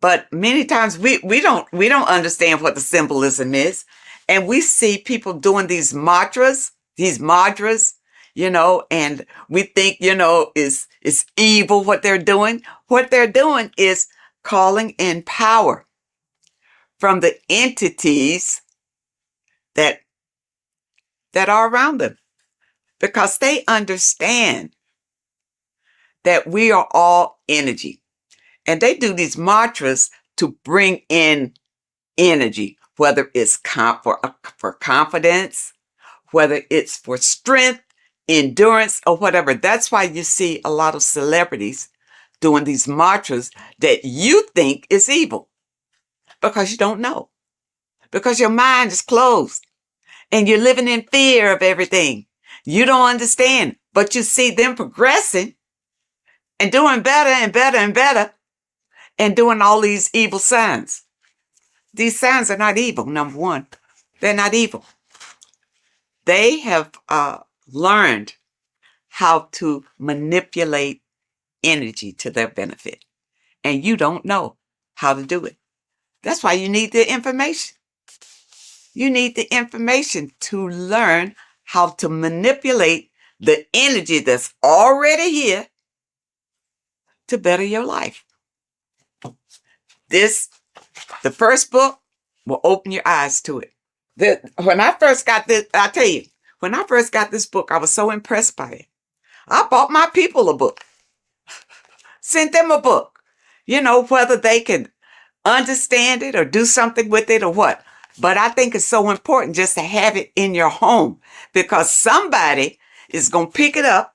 But many times we don't understand what the symbolism is. And we see people doing these mantras, and we think, it's evil what they're doing. What they're doing is calling in power from the entities that are around them, because they understand that we are all energy. And they do these mantras to bring in energy, whether it's for confidence, whether it's for strength, endurance, or whatever. That's why you see a lot of celebrities doing these mantras that you think is evil, because you don't know, because your mind is closed and you're living in fear of everything. You don't understand, but you see them progressing and doing better and better and better and doing all these evil signs. These signs are not evil, number one. They're not evil. They have learned how to manipulate energy to their benefit. And you don't know how to do it. That's why you need the information. You need the information to learn how to manipulate the energy that's already here to better your life. The first book will open your eyes to it. When I first got this, I tell you, when I first got this book, I was so impressed by it. I bought my people a book, sent them a book, whether they could understand it or do something with it or what. But I think it's so important just to have it in your home, because somebody is going to pick it up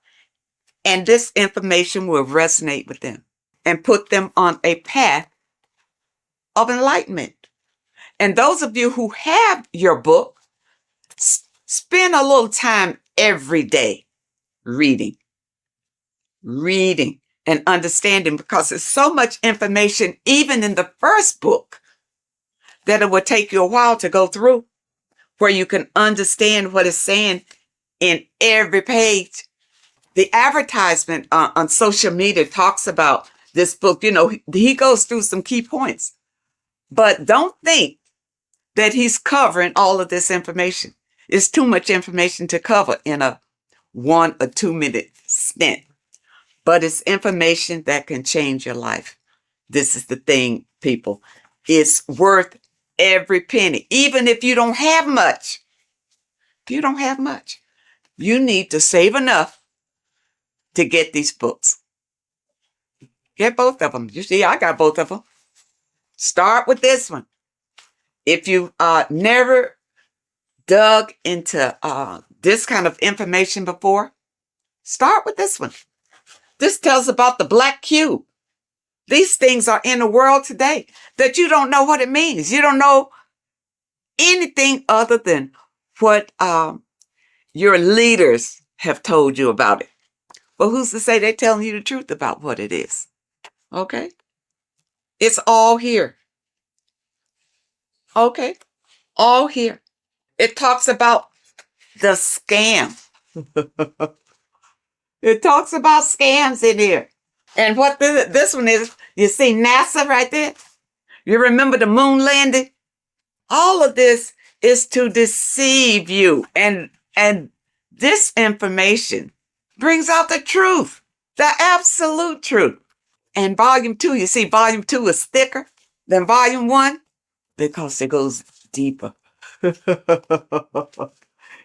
and this information will resonate with them and put them on a path of enlightenment. And those of you who have your book, spend a little time every day reading and understanding, because there's so much information, even in the first book, that it will take you a while to go through, where you can understand what it's saying in every page. The advertisement on social media talks about this book. He goes through some key points, but don't think that he's covering all of this information. It's too much information to cover in a 1 or 2 minute stint, but it's information that can change your life. This is the thing, people. It's worth every penny, even if you don't have much. If you don't have much, you need to save enough to get these books. Get both of them. You see, I got both of them. Start with this one. If you never dug into this kind of information before, start with this one. This tells about the black cube. These things are in the world today that you don't know what it means. You don't know anything other than what your leaders have told you about it. Well, who's to say they're telling you the truth about what it is? Okay? It's all here. Okay? All here. It talks about the scam. It talks about scams in here. And what this one is, you see NASA right there? You remember the moon landing? All of this is to deceive you. And this information brings out the truth, the absolute truth. And volume 2, you see, volume 2 is thicker than volume 1 because it goes deeper.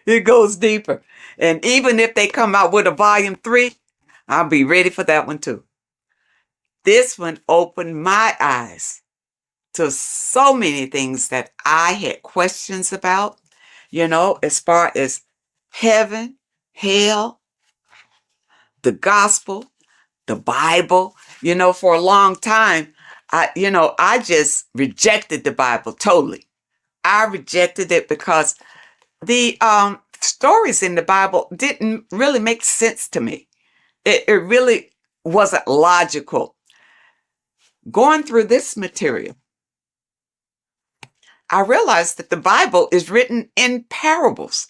It goes deeper. And even if they come out with a volume 3, I'll be ready for that one too. This one opened my eyes to so many things that I had questions about, as far as heaven, hell, the gospel, the Bible. For a long time, I just rejected the Bible totally. I rejected it because the stories in the Bible didn't really make sense to me. It really wasn't logical. Going through this material, I realized that the Bible is written in parables.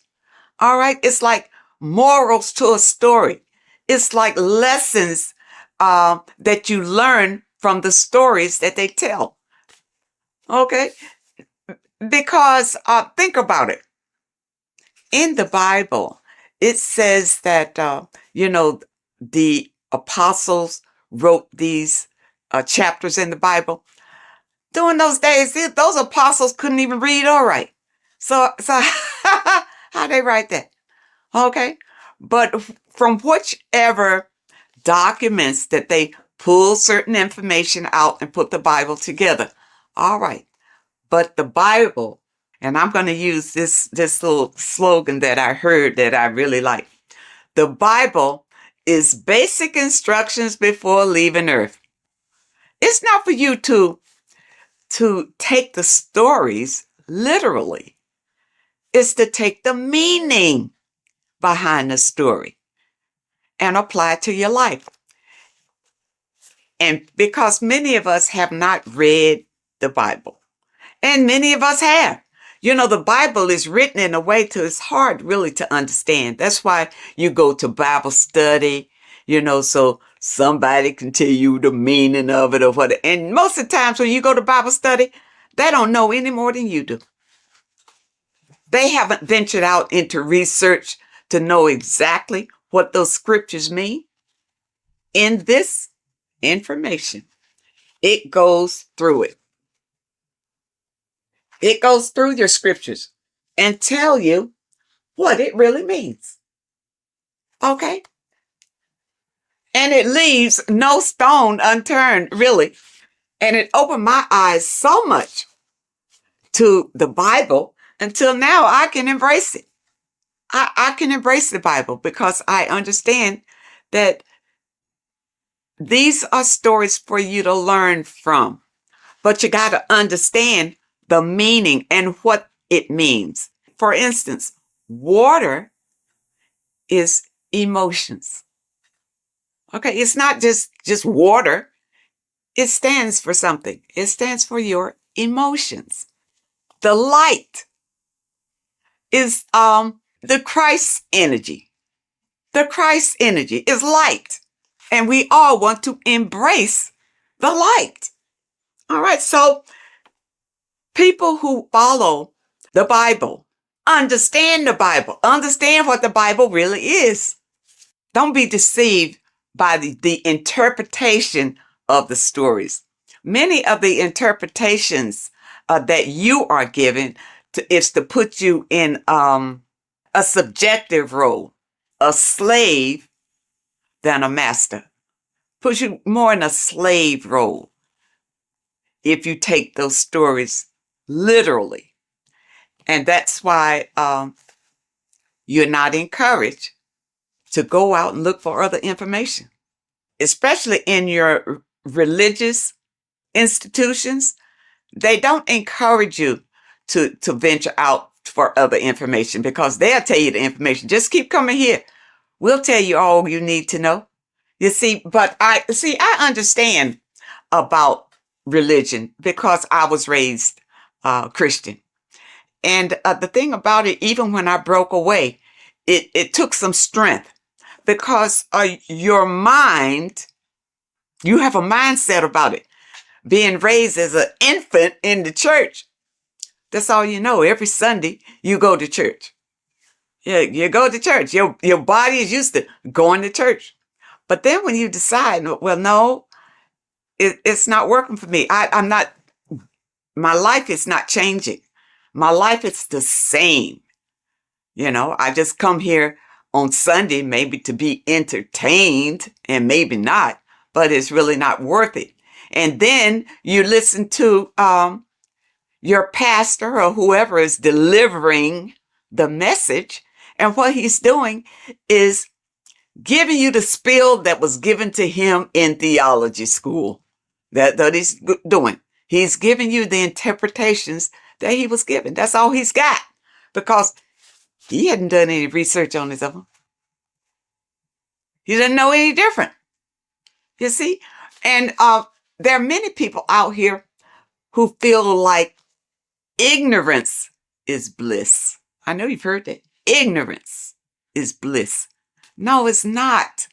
All right. It's like morals to a story. It's like lessons that you learn from the stories that they tell. Okay. Because think about it. In the Bible, it says that, the apostles wrote these chapters in the Bible. During those days, those apostles couldn't even read or write. So how they write that? Okay. But from whichever documents that they pull certain information out and put the Bible together. All right. But the Bible, and I'm going to use this little slogan that I heard that I really like. The Bible is basic instructions before leaving Earth. It's not for you to take the stories literally. It's to take the meaning behind the story and apply it to your life. And because many of us have not read the Bible, and many of us have. The Bible is written in a way it's hard really to understand. That's why you go to Bible study, so somebody can tell you the meaning of it or what. And most of the times when you go to Bible study, they don't know any more than you do. They haven't ventured out into research to know exactly what those scriptures mean. In this information, it goes through it. It goes through your scriptures and tell you what it really means. Okay? And it leaves no stone unturned, really. And it opened my eyes so much to the Bible until now I can embrace it. I can embrace the Bible because I understand that these are stories for you to learn from. But you got to understand the meaning and what it means. For instance, water is emotions. Okay, it's not just water. It stands for something. It stands for your emotions. The light is the Christ energy. The Christ energy is light. And we all want to embrace the light. All right, so people who follow the Bible understand the Bible, understand what the Bible really is. Don't be deceived by the interpretation of the stories. Many of the interpretations that you are given is to put you in a subjective role, a slave than a master. Puts you more in a slave role if you take those stories literally. And that's why you're not encouraged to go out and look for other information, especially in your religious institutions. They don't encourage you to venture out for other information because they'll tell you the information. Just keep coming here. We'll tell you all you need to know. You see, but I understand about religion because I was raised Christian. And the thing about it, even when I broke away, it took some strength because your mind, you have a mindset about it. Being raised as an infant in the church, that's all you know. Every Sunday, you go to church. Yeah, you go to church. Your body is used to going to church. But then when you decide, well, no, it's not working for me. I'm not, my life is not changing. My life is the same. You know, I just come here on Sunday maybe to be entertained and maybe not, but it's really not worth it. And then you listen to your pastor or whoever is delivering the message. And what he's doing is giving you the spiel that was given to him in theology school. That he's doing. He's giving you the interpretations that he was given. That's all he's got because he hadn't done any research on his own. He doesn't know any different. You see? And there are many people out here who feel like ignorance is bliss. I know you've heard that. Ignorance is bliss. No, it's not.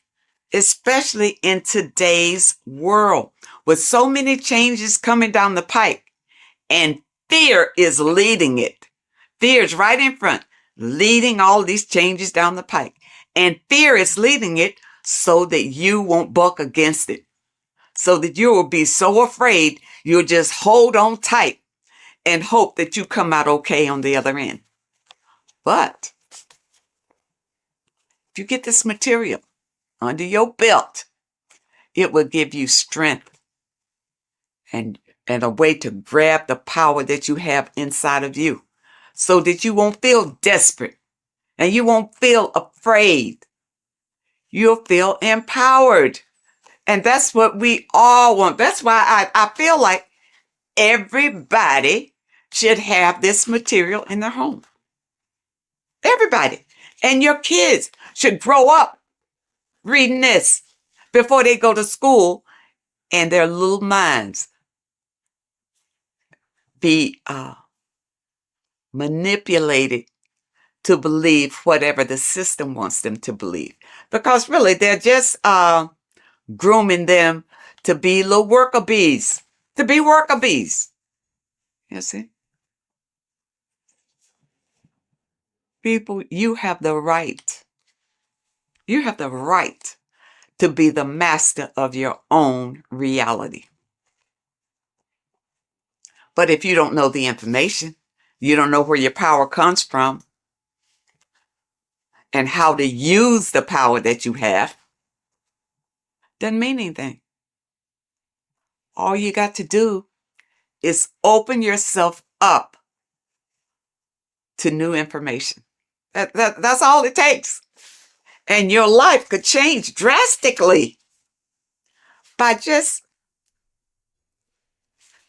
Especially in today's world with so many changes coming down the pike and fear is leading it. Fear is right in front, leading all these changes down the pike. And fear is leading it so that you won't buck against it. So that you will be so afraid you'll just hold on tight and hope that you come out okay on the other end. But if you get this material under your belt, it will give you strength and a way to grab the power that you have inside of you so that you won't feel desperate and you won't feel afraid. You'll feel empowered. And that's what we all want. That's why I feel like everybody should have this material in their home. Everybody. And your kids should grow up reading this before they go to school and their little minds be manipulated to believe whatever the system wants them to believe. Because really, they're just grooming them to be little worker bees, to be worker bees. You see? People, you have the right. You have the right to be the master of your own reality. But if you don't know the information, you don't know where your power comes from and how to use the power that you have, doesn't mean anything. All you got to do is open yourself up to new information. That's all it takes. And your life could change drastically by just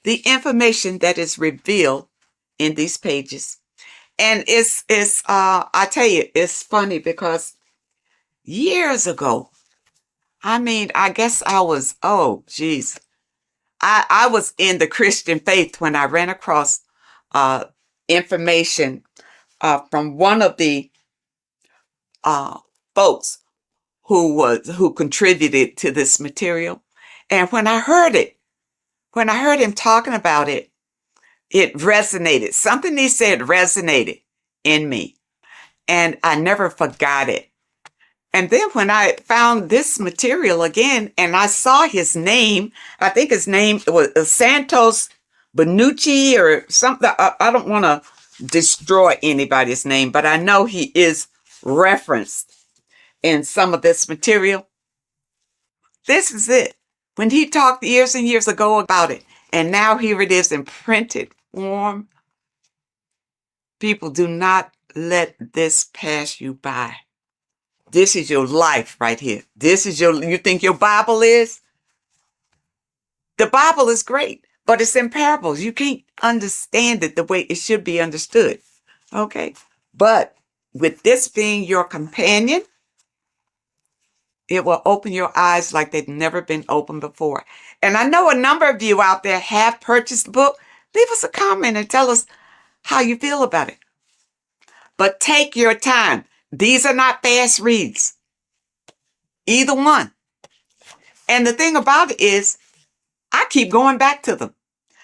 the information that is revealed in these pages. And I tell you, it's funny because years ago, I guess I was, oh, geez. I was in the Christian faith when I ran across information from one of the folks who contributed to this material. And when I heard him talking about it, it resonated. Something he said resonated in me. And I never forgot it. And then when I found this material again and I saw his name, I think his name was Santos Benucci or something. I don't want to destroy anybody's name, but I know he is referenced in some of this material. This is it. When he talked years and years ago about it, and now here it is in printed form. People, do not let this pass you by. This is your life right here. You think your Bible is? The Bible is great, but it's in parables. You can't understand it the way it should be understood. Okay? But with this being your companion, it will open your eyes like they've never been opened before. And I know a number of you out there have purchased the book. Leave us a comment and tell us how you feel about it. But take your time. These are not fast reads. Either one. And the thing about it is, I keep going back to them.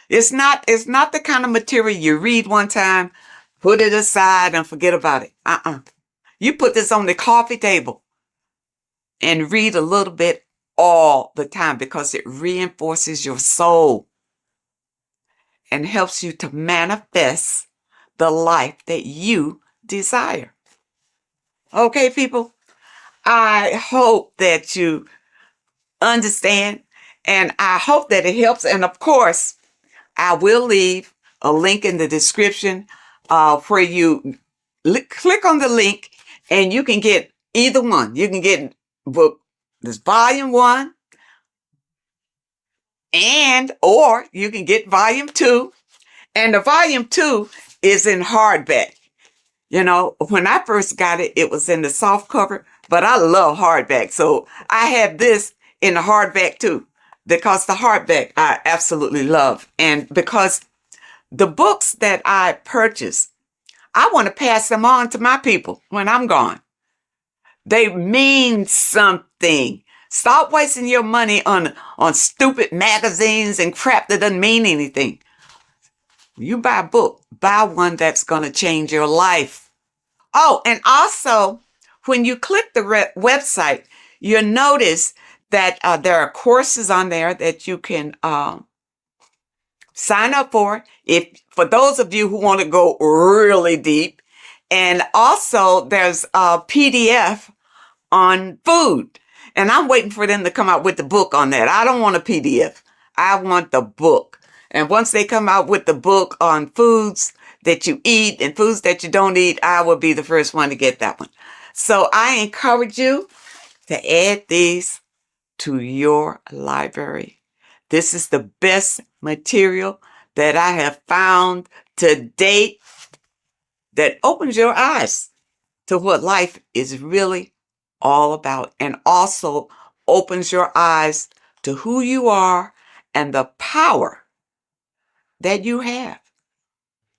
It's not the kind of material you read one time, put it aside and forget about it. You put this on the coffee table and read a little bit all the time because it reinforces your soul and helps you to manifest the life that you desire. Okay, people? I hope that you understand and I hope that it helps. And of course, I will leave a link in the description where you click on the link and you can get either one. You can get book, this volume 1, or you can get volume 2. And the volume 2 is in hardback. You know, when I first got it, it was in the soft cover, but I love hardback. So I have this in the hardback too, because the hardback I absolutely love. And because the books that I purchase, I want to pass them on to my people when I'm gone. They mean something. Stop wasting your money on stupid magazines and crap that doesn't mean anything. You buy a book, buy one that's going to change your life. Oh, and also, when you click the website, you'll notice that there are courses on there that you can sign up for. For those of you who want to go really deep. And also, there's a PDF on food. And I'm waiting for them to come out with the book on that. I don't want a PDF. I want the book. And once they come out with the book on foods that you eat and foods that you don't eat, I will be the first one to get that one. So I encourage you to add these to your library. This is the best material that I have found to date that opens your eyes to what life is really all about, and also opens your eyes to who you are and the power that you have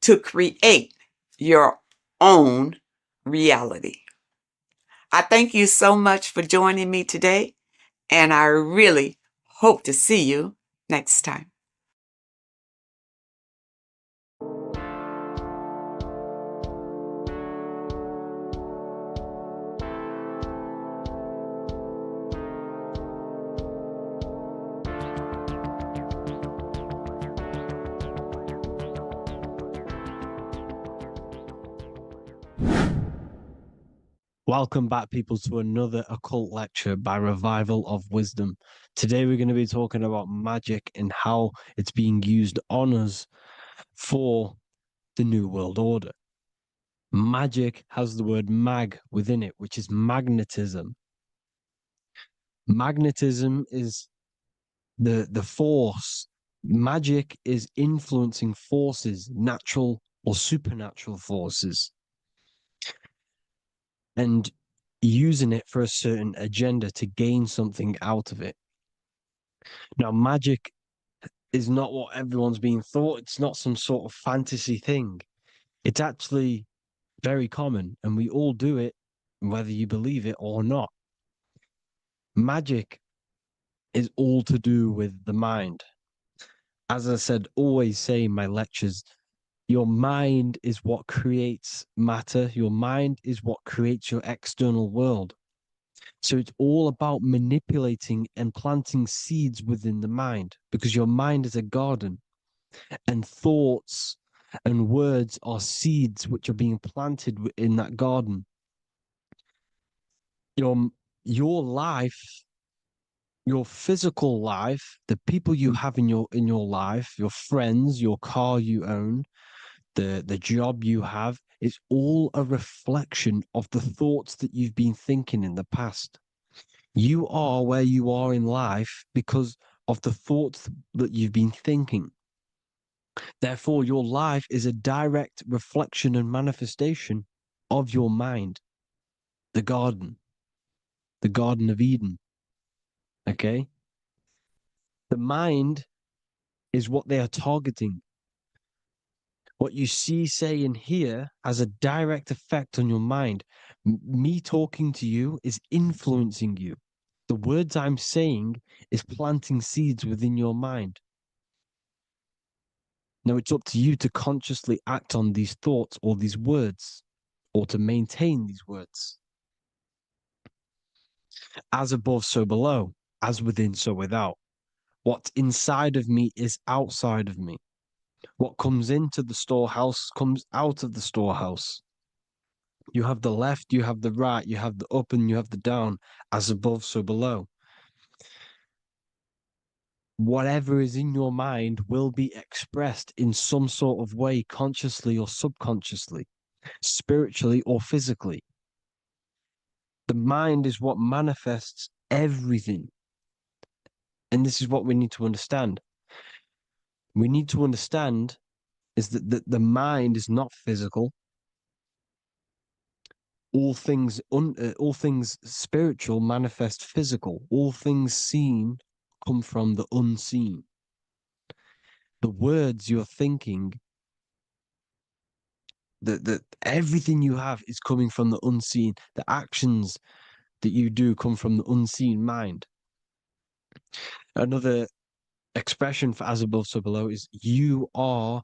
to create your own reality. I thank you so much for joining me today, and I really hope to see you next time. Welcome back, people, to another occult lecture by Revival of Wisdom. Today, we're going to be talking about magic and how it's being used on us for the New World Order. Magic has the word mag within it, which is magnetism. Magnetism is the force. Magic is influencing forces, natural or supernatural forces, and using it for a certain agenda to gain something out of it. Now, magic is not what everyone's being thought. It's not some sort of fantasy thing. It's actually very common, and we all do it, whether you believe it or not. Magic is all to do with the mind. As I said, always say in my lectures, your mind is what creates matter. Your mind is what creates your external world. So it's all about manipulating and planting seeds within the mind, because your mind is a garden, and thoughts and words are seeds which are being planted in that garden. Your life, your physical life, the people you have in your life, your friends, your car you own, the job you have, is all a reflection of the thoughts that you've been thinking in the past. You are where you are in life because of the thoughts that you've been thinking. Therefore, your life is a direct reflection and manifestation of your mind, the garden, the Garden of Eden. Okay? The mind is what they are targeting. What you see, say, and hear has a direct effect on your mind. Me talking to you is influencing you. The words I'm saying is planting seeds within your mind. Now it's up to you to consciously act on these thoughts or these words, or to maintain these words. As above, so below, as within, so without. What's inside of me is outside of me. What comes into the storehouse comes out of the storehouse. You have the left, you have the right, you have the up, and you have the down. As above, so below. Whatever is in your mind will be expressed in some sort of way, consciously or subconsciously, spiritually or physically. The mind is what manifests everything. And this is what we need to understand. We need to understand is that the mind is not physical. All things spiritual manifest physical. All things seen come from the unseen. The words you're thinking, that everything you have is coming from the unseen. The actions that you do come from the unseen mind. Another expression for as above, so below is you are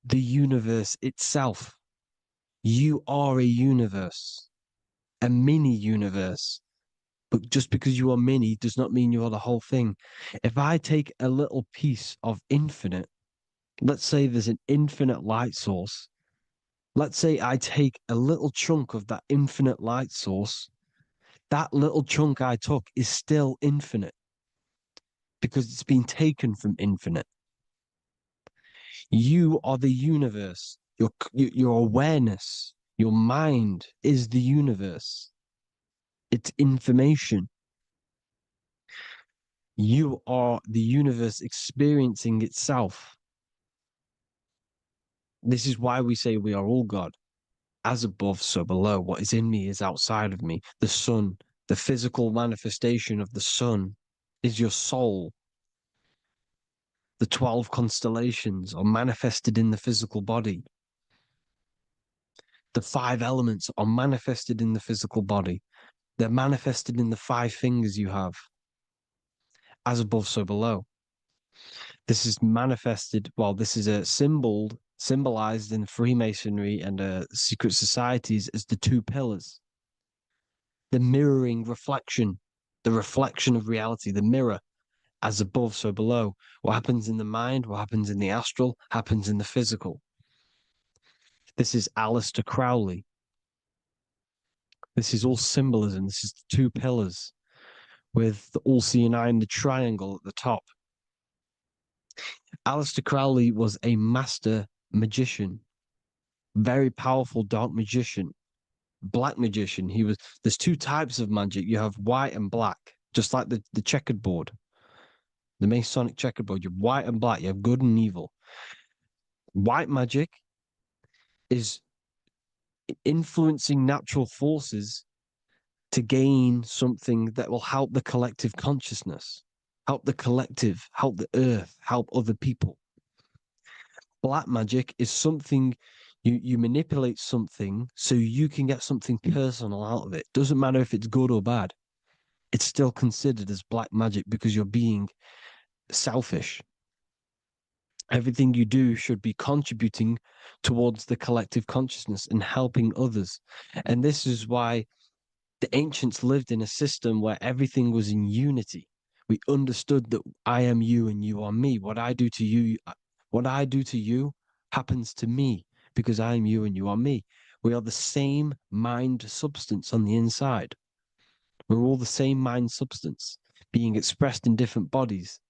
the universe itself. You are a universe, a mini universe. But just because you are mini does not mean you are the whole thing. If I take a little piece of infinite, let's say there's an infinite light source. Let's say I take a little chunk of that infinite light source. That little chunk I took is still infinite because it's been taken from infinite. You are the universe. Your awareness, your mind is the universe. It's information. You are the universe experiencing itself. This is why we say we are all God. As above, so below. What is in me is outside of me. The sun, the physical manifestation of the sun, is your soul. The 12 constellations are manifested in the physical body. The 5 elements are manifested in the physical body. They're manifested in the 5 fingers you have. As above, so below. This is manifested, well, this is a symbolized in Freemasonry and secret societies as the 2 pillars. The mirroring reflection, the reflection of reality, the mirror, as above, so below. What happens in the mind, what happens in the astral, happens in the physical. This is Aleister Crowley. This is all symbolism. This is the two pillars with the all-seeing eye and the triangle at the top. Aleister Crowley was a master magician, very powerful dark magician, black magician. There's two types of magic. You have white and black, just like the checkered board, the Masonic checkerboard. You have white and black, you have good and evil. White magic is influencing natural forces to gain something that will help the collective consciousness, help the collective, help the earth, help other people. Black magic is something you manipulate something so you can get something personal out of it. Doesn't matter if it's good or bad. It's still considered as black magic because you're being selfish. Everything you do should be contributing towards the collective consciousness and helping others. And this is why the ancients lived in a system where everything was in unity. We understood that I am you and you are me. What I do to you happens to me because I am you and you are me. We are the same mind substance on the inside. We're all the same mind substance being expressed in different bodies.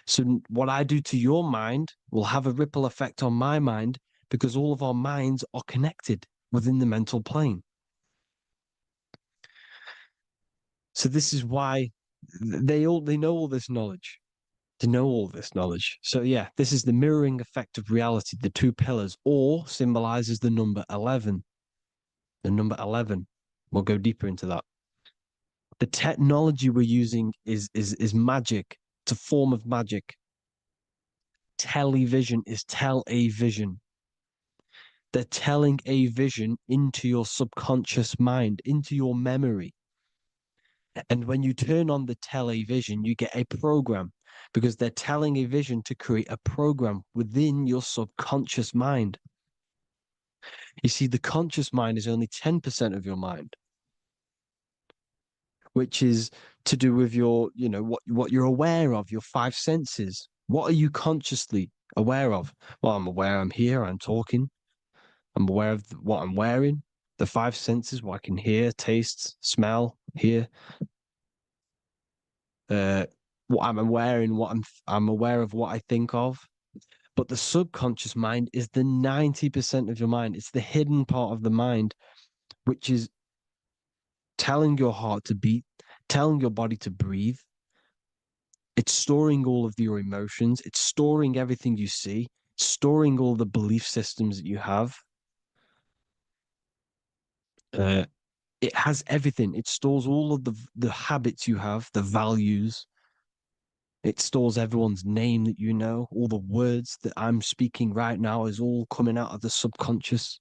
So what I do to your mind will have a ripple effect on my mind because all of our minds are connected within the mental plane. So this is why they know all this knowledge. They know all this knowledge. So yeah, this is the mirroring effect of reality, the two pillars, or symbolizes the number 11. The number 11. We'll go deeper into that. The technology we're using is magic. It's a form of magic. Television is tell a vision. They're telling a vision into your subconscious mind, into your memory. And when you turn on the television, you get a program because they're telling a vision to create a program within your subconscious mind. You see, the conscious mind is only 10% of your mind, which is to do with your, what you're aware of, your five senses. What are you consciously aware of? Well, I'm aware I'm here, I'm talking, I'm aware of what I'm wearing, the five senses, what I can hear, taste, smell, hear. What I'm wearing, I'm aware of what I think of. But the subconscious mind is the 90% of your mind. It's the hidden part of the mind, which is telling your heart to beat, telling your body to breathe. It's storing all of your emotions. It's storing everything you see, storing all the belief systems that you have. It has everything. It stores all of the habits you have, the values. It stores everyone's name that you know. All the words that I'm speaking right now is all coming out of the subconscious.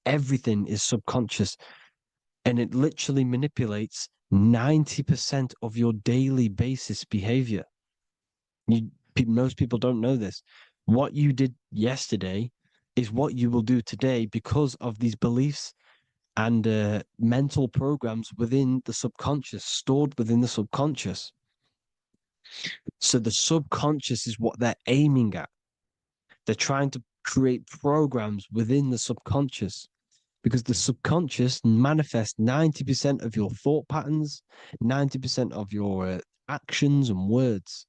Everything is subconscious, and it literally manipulates 90% of your daily basis behavior. Most people don't know this. What you did yesterday is what you will do today because of these beliefs and mental programs within the subconscious, stored within the subconscious. So the subconscious is what they're aiming at. They're trying to create programs within the subconscious because the subconscious manifests 90% of your thought patterns, 90% of your actions and words.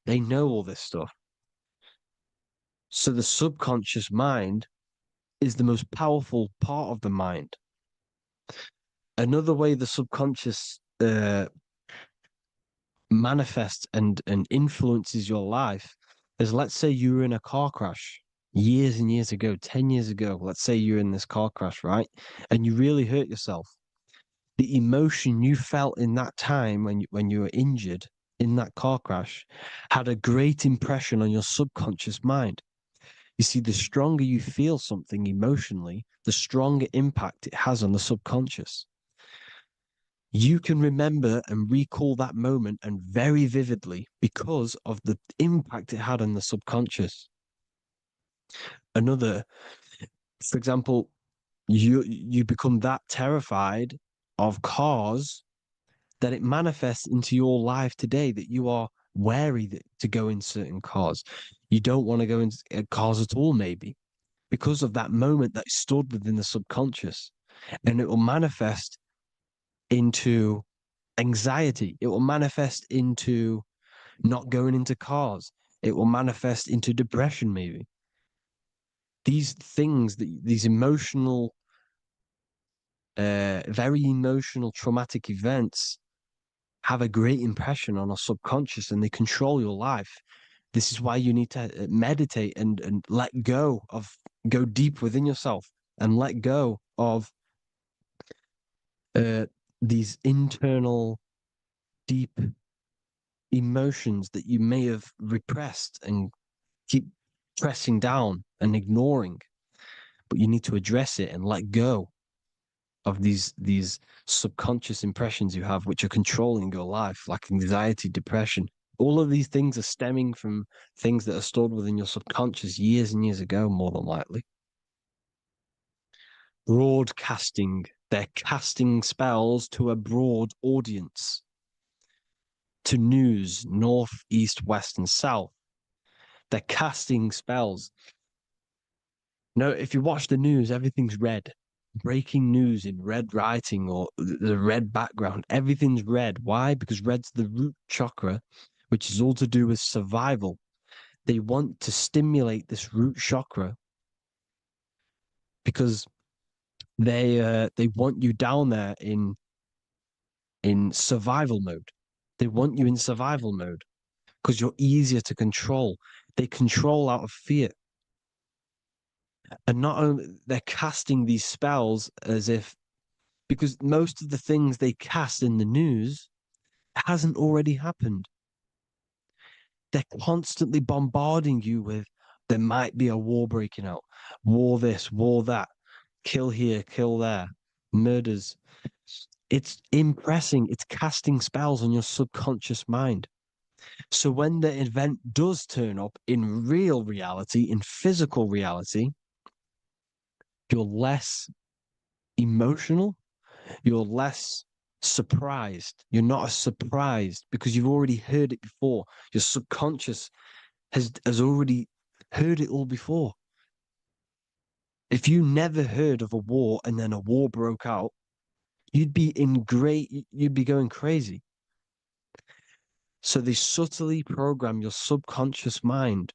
They know all this stuff. So the subconscious mind is the most powerful part of the mind. Another way the subconscious manifests and influences your life is, let's say you were in a car crash years and years ago, 10 years ago. Let's say you're in this car crash, right? And you really hurt yourself. The emotion you felt in that time when you were injured in that car crash had a great impression on your subconscious mind. You see, the stronger you feel something emotionally, the stronger impact it has on the subconscious. You can remember and recall that moment and very vividly because of the impact it had on the subconscious. Another, for example, you become that terrified of cars that it manifests into your life today, that you are wary to go in certain cars. You don't want to go in cars at all, maybe. because of that moment that is stored within the subconscious. And it will manifest into anxiety. It will manifest into not going into cars. It will manifest into depression, maybe. These things, these emotional, very emotional, traumatic events have a great impression on our subconscious and they control your life. This is why you need to meditate and let go of, go deep within yourself and let go of uh, these internal, deep emotions that you may have repressed and keep pressing down and ignoring. But you need to address it and let go of these subconscious impressions you have, which are controlling your life, like anxiety, depression. All of these things are stemming from things that are stored within your subconscious years and years ago, more than likely. Broadcasting. They're casting spells to a broad audience, to news, north, east, west, and south. They're casting spells. No, if you watch the news, everything's red. Breaking news in red writing or the red background, everything's red. Why? Because red's the root chakra, which is all to do with survival. They want to stimulate this root chakra because they want you down there in survival mode. They want you in survival mode because you're easier to control. They control out of fear. And not only they're casting these spells as if, because most of the things they cast in the news hasn't already happened. They're constantly bombarding you with there might be a war breaking out, war this, war that, kill here, kill there, murders. It's impressing, it's casting spells on your subconscious mind. So when the event does turn up in real reality, in physical reality, you're less emotional, you're less surprised. You're not as surprised because you've already heard it before. Your subconscious has already heard it all before. If you never heard of a war and then a war broke out, you'd be going crazy. So they subtly program your subconscious mind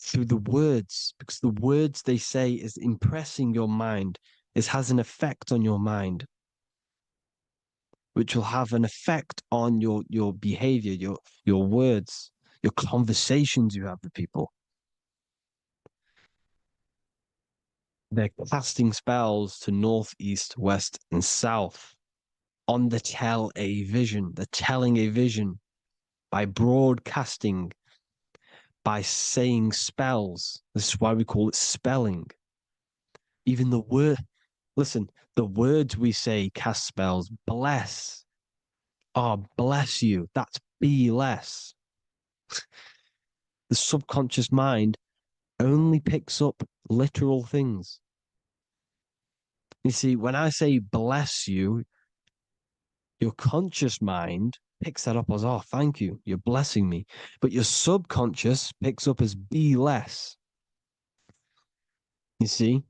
through the words, because the words they say is impressing your mind. It has an effect on your mind, which will have an effect on your behavior, your words, your conversations you have with people. They're casting spells to north, east, west, and south on the tell a vision. They're telling a vision by broadcasting, by saying spells. This is why we call it spelling. Even the word, listen, the words we say cast spells. Bless. Oh, bless you. That's be less. The subconscious mind only picks up literal things. You see, when I say bless you, your conscious mind picks that up as, oh, thank you, you're blessing me. But your subconscious picks up as be less. You see?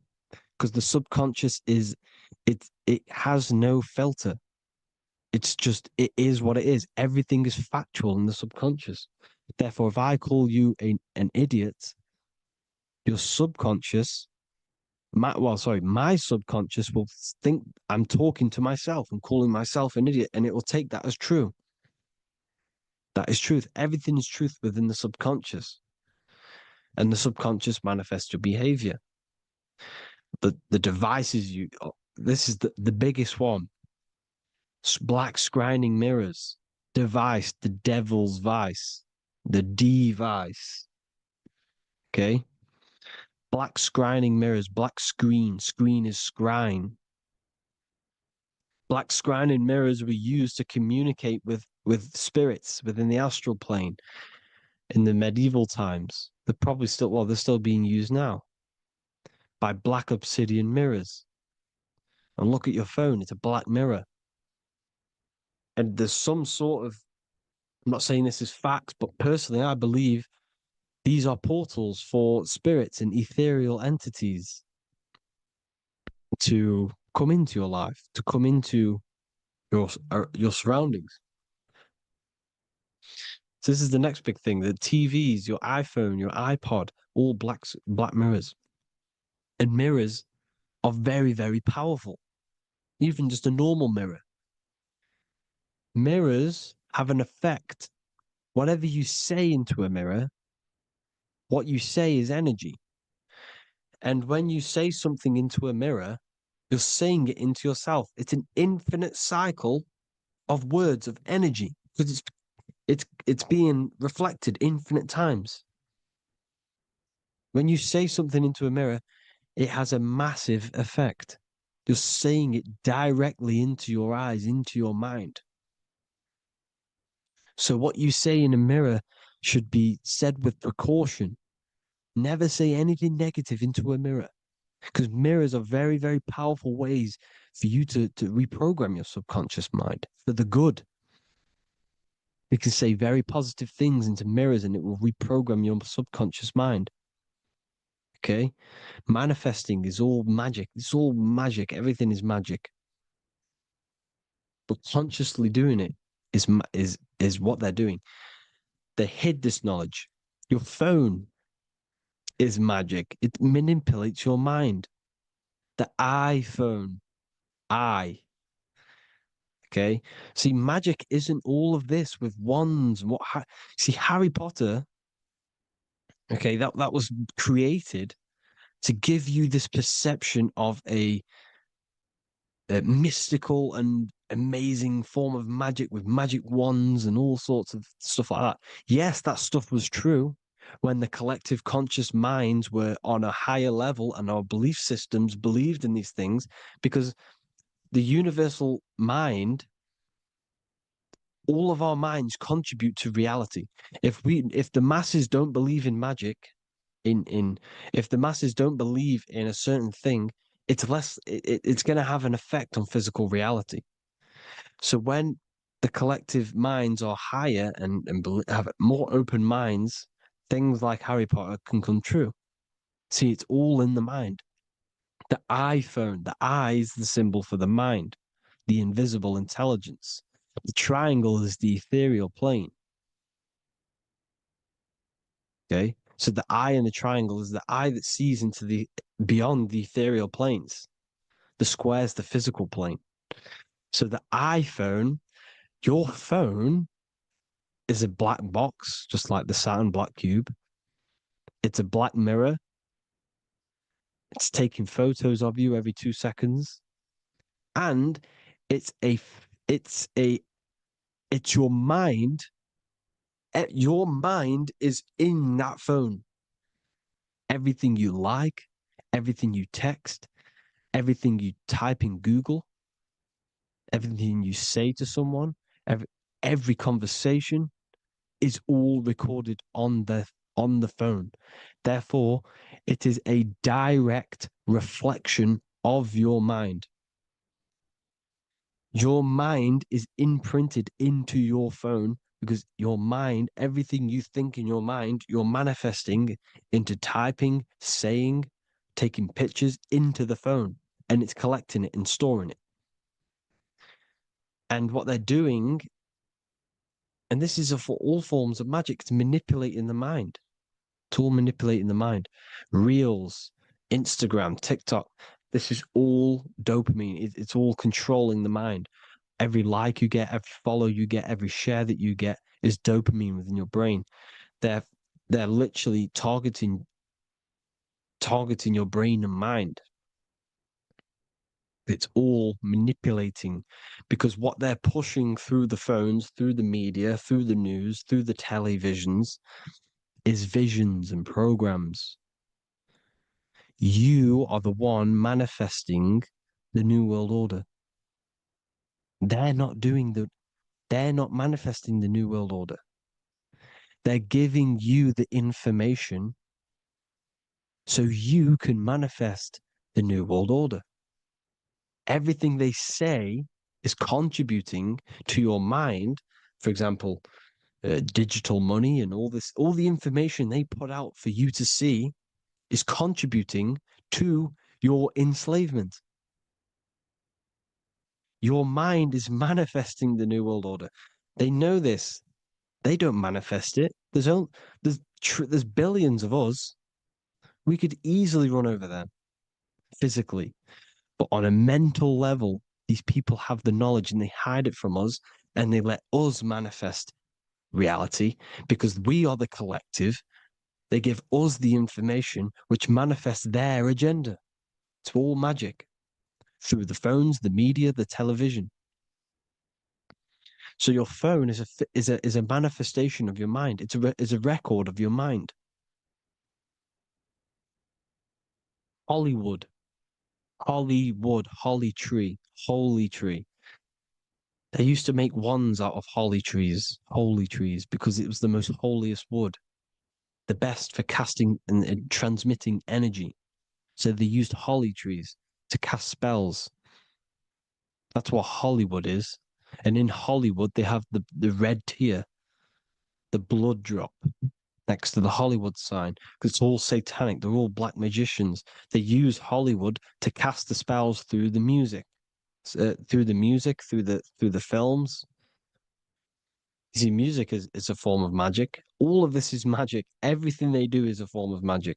Because the subconscious it has no filter. It's just it is what it is. Everything is factual in the subconscious. Therefore, if I call you an idiot, your subconscious my subconscious will think I'm talking to myself and calling myself an idiot, and it will take that as true. That is truth. Everything is truth within the subconscious, and the subconscious manifests your behavior. The devices you. This is the biggest one. Black scrying mirrors, device, the devil's vice, the device. Okay. Black scrying mirrors, black screen is scrying. Black scrying mirrors were used to communicate with spirits within the astral plane in the medieval times. They're probably still, well, they're still being used now by black obsidian mirrors. And look at your phone, it's a black mirror. And there's some sort of, I'm not saying this is facts, but personally, I believe These are portals for spirits and ethereal entities to come into your life, to come into your surroundings. So this is the next big thing: the TVs, your iPhone, your iPod, all black mirrors, and mirrors are very, very powerful. Even just a normal mirror. Mirrors have an effect. Whatever you say into a mirror, what you say is energy. And when you say something into a mirror, you're saying it into yourself. It's an infinite cycle of words of energy because it's being reflected infinite times. When you say something into a mirror, it has a massive effect. You're saying it directly into your eyes, into your mind. So what you say in a mirror should be said with precaution. Never say anything negative into a mirror because mirrors are very, very powerful ways for you to reprogram your subconscious mind for the good. You can say very positive things into mirrors and it will reprogram your subconscious mind. Okay? Manifesting is all magic. It's all magic. Everything is magic. But consciously doing it is what they're doing. They hid this knowledge. Your phone is magic. It manipulates your mind. The iPhone, I. Okay. See, magic isn't all of this with wands and see, Harry Potter, okay, that was created to give you this perception of a mystical and amazing form of magic with magic wands and all sorts of stuff like that. Yes, that stuff was true when the collective conscious minds were on a higher level and our belief systems believed in these things because the universal mind, all of our minds contribute to reality. If the masses don't believe in magic, in if the masses don't believe in a certain thing, it's going to have an effect on physical reality. So when the collective minds are higher and have more open minds, things like Harry Potter can come true. See, it's all in the mind. The iPhone, the I is the symbol for the mind, the invisible intelligence. The triangle is the ethereal plane. Okay. So the eye in the triangle is the eye that sees into the beyond the ethereal planes. The square is the physical plane. So the iPhone, your phone is a black box, just like the Saturn black cube. It's a black mirror. It's taking photos of you every 2 seconds. And it's a it's a it's your mind. Your mind is in that phone. Everything you like, everything you text, everything you type in Google, everything you say to someone, every conversation is all recorded on the phone. Therefore, it is a direct reflection of your mind. Your mind is imprinted into your phone because your mind, everything you think in your mind, you're manifesting into typing, saying, taking pictures into the phone, and it's collecting it and storing it. And what they're doing, and this is for all forms of magic, it's manipulating the mind. It's all manipulating the mind. Reels, Instagram, TikTok, this is all dopamine. It's all controlling the mind. Every like you get, every follow you get, every share that you get is dopamine within your brain. They're literally targeting your brain and mind. It's all manipulating because what they're pushing through the phones, through the media, through the news, through the televisions is visions and programs. You are the one manifesting the new world order. They're not doing they're not manifesting the new world order. They're giving you the information so you can manifest the new world order. Everything they say is contributing to your mind. For example, digital money and all the information they put out for you to see is contributing to your enslavement. Your mind is manifesting the New World Order. They know this. They don't manifest it. There's billions of us. We could easily run over them physically, but on a mental level, these people have the knowledge and they hide it from us, and they let us manifest reality because we are the collective. They give us the information which manifests their agenda. It's all magic through the phones, the media, the television. So your phone is a manifestation of your mind. It's a record of your mind. Hollywood, Hollywood, holly tree, holy tree. They used to make wands out of holy trees, because it was the most holiest wood, the best for casting and transmitting energy. So they used holly trees to cast spells. That's what Hollywood is. And in Hollywood, they have the red tear, the blood drop next to the Hollywood sign, because it's all satanic. They're all black magicians. They use Hollywood to cast the spells through the music, through the films. You see, music is a form of magic. All of this is magic. Everything they do is a form of magic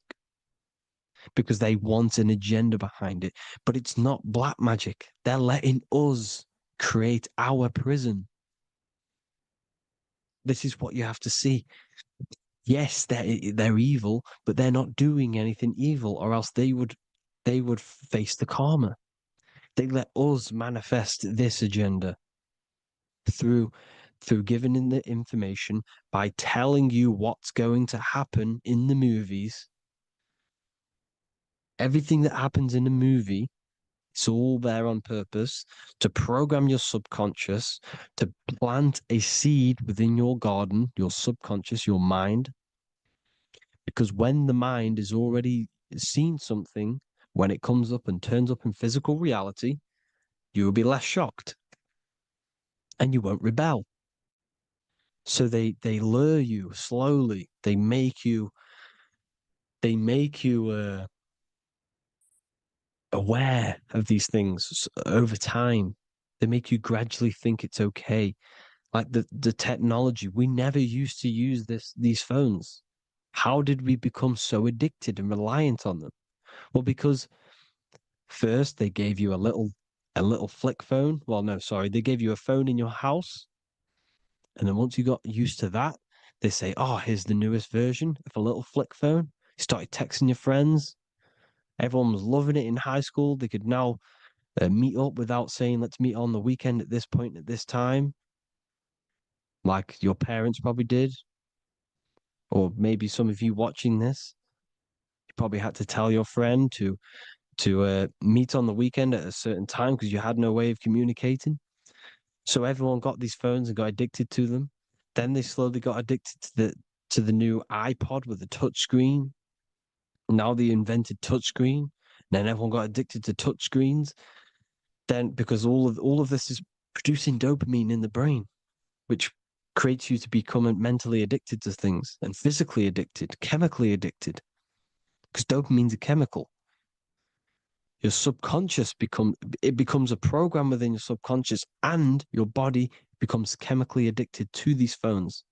because they want an agenda behind it. But it's not black magic. They're letting us create our prison. This is what you have to see. Yes, they're evil, but they're not doing anything evil, or else they would face the karma. They let us manifest this agenda through giving in the information, by telling you what's going to happen in the movies. Everything that happens in a movie, it's all there on purpose to program your subconscious, to plant a seed within your garden, your subconscious, your mind. Because when the mind is already seen something, when it comes up and turns up in physical reality, you will be less shocked and you won't rebel. So they lure you slowly. They make you aware of these things over time. They make you gradually think it's okay. Like the technology, we never used to use these phones. How did we become so addicted and reliant on them? Well, because first they gave you a little flick phone. Well, no, sorry, they gave you a phone in your house, and then once you got used to that, they say, "Oh, here's the newest version of a little flick phone." You started texting your friends. Everyone was loving it in high school. They could now meet up without saying, "Let's meet on the weekend at this point at this time," like your parents probably did, or maybe some of you watching this, you probably had to tell your friend to meet on the weekend at a certain time because you had no way of communicating. So everyone got these phones and got addicted to them. Then they slowly got addicted to the new iPod with the touch screen. Now they invented touchscreen. Then everyone got addicted to touchscreens. Then because all of this is producing dopamine in the brain, which creates you to become mentally addicted to things and physically addicted, chemically addicted. Because dopamine's a chemical. Your subconscious becomes a program within your subconscious, and your body becomes chemically addicted to these phones.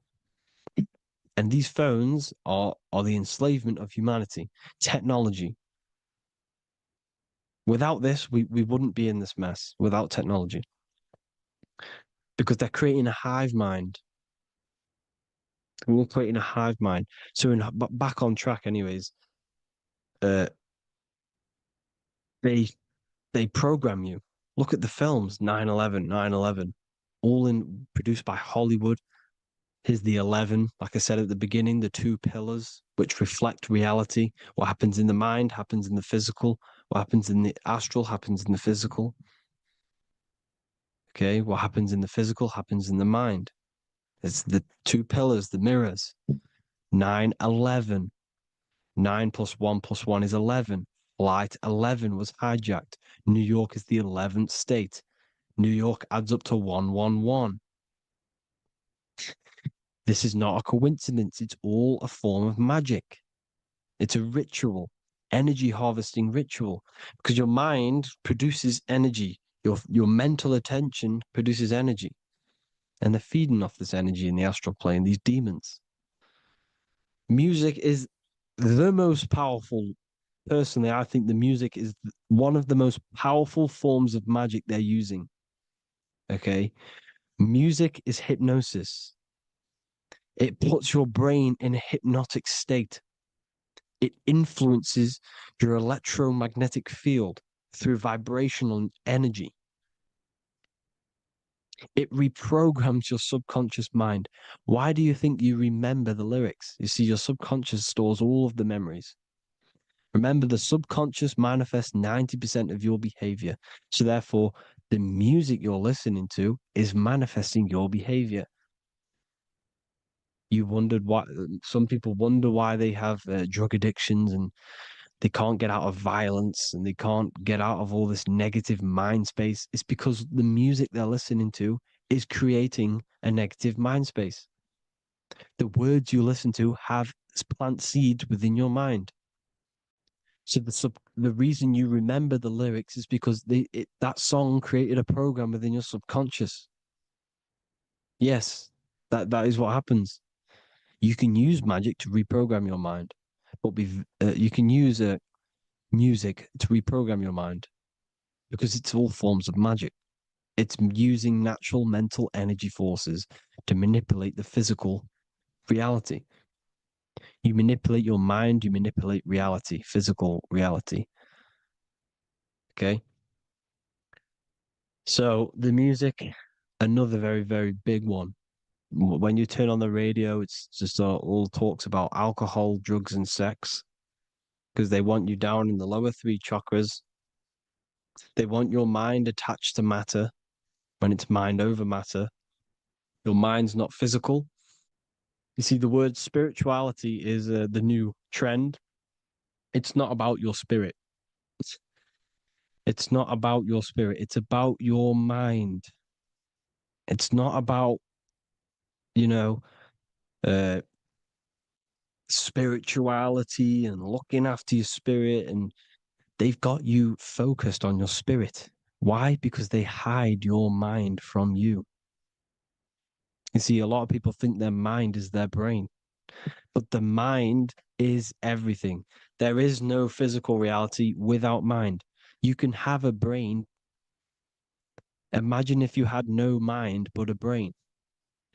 And these phones are the enslavement of humanity, technology. Without this, we wouldn't be in this mess without technology. Because they're creating a hive mind. We're creating a hive mind. So back on track anyways, uh they they program you. Look at the films, 9/11, 9/11, all in produced by Hollywood. Here's the 11, like I said at the beginning, the two pillars which reflect reality. What happens in the mind happens in the physical. What happens in the astral happens in the physical. Okay, what happens in the physical happens in the mind. It's the two pillars, the mirrors. 9/11. 9 plus 1 is 11. Flight 11 was hijacked. New York is the 11th state. New York adds up to 111. This is not a coincidence. It's all a form of magic. It's a ritual, energy harvesting ritual, because your mind produces energy. Your mental attention produces energy, and they're feeding off this energy in the astral plane, these demons. Music is the most powerful. Personally, I think the music is one of the most powerful forms of magic they're using. Okay. Music is hypnosis. It puts your brain in a hypnotic state. It influences your electromagnetic field through vibrational energy. It reprograms your subconscious mind. Why do you think you remember the lyrics? You see, your subconscious stores all of the memories. Remember, the subconscious manifests 90% of your behavior. So, therefore, the music you're listening to is manifesting your behavior. You wondered why some people wonder why they have drug addictions and they can't get out of violence and they can't get out of all this negative mind space. It's because the music they're listening to is creating a negative mind space. The words you listen to have plant seeds within your mind. So the reason you remember the lyrics is because that song created a program within your subconscious. Yes, that is what happens. You can use magic to reprogram your mind, but you can use music to reprogram your mind because it's all forms of magic. It's using natural mental energy forces to manipulate the physical reality. You manipulate your mind, you manipulate reality, physical reality. Okay. So the music, another very, very big one. When you turn on the radio, it's just all talks about alcohol, drugs, and sex because they want you down in the lower three chakras. They want your mind attached to matter when it's mind over matter. Your mind's not physical. You see, the word spirituality is the new trend. It's not about your spirit. It's not about your spirit. It's about your mind. It's not about, you know, uh, spirituality and looking after your spirit. And they've got you focused on your spirit. Why? Because they hide your mind from you. You see, a lot of people think their mind is their brain, but the mind is everything. There is no physical reality without mind. You can have a brain. Imagine if you had no mind but a brain.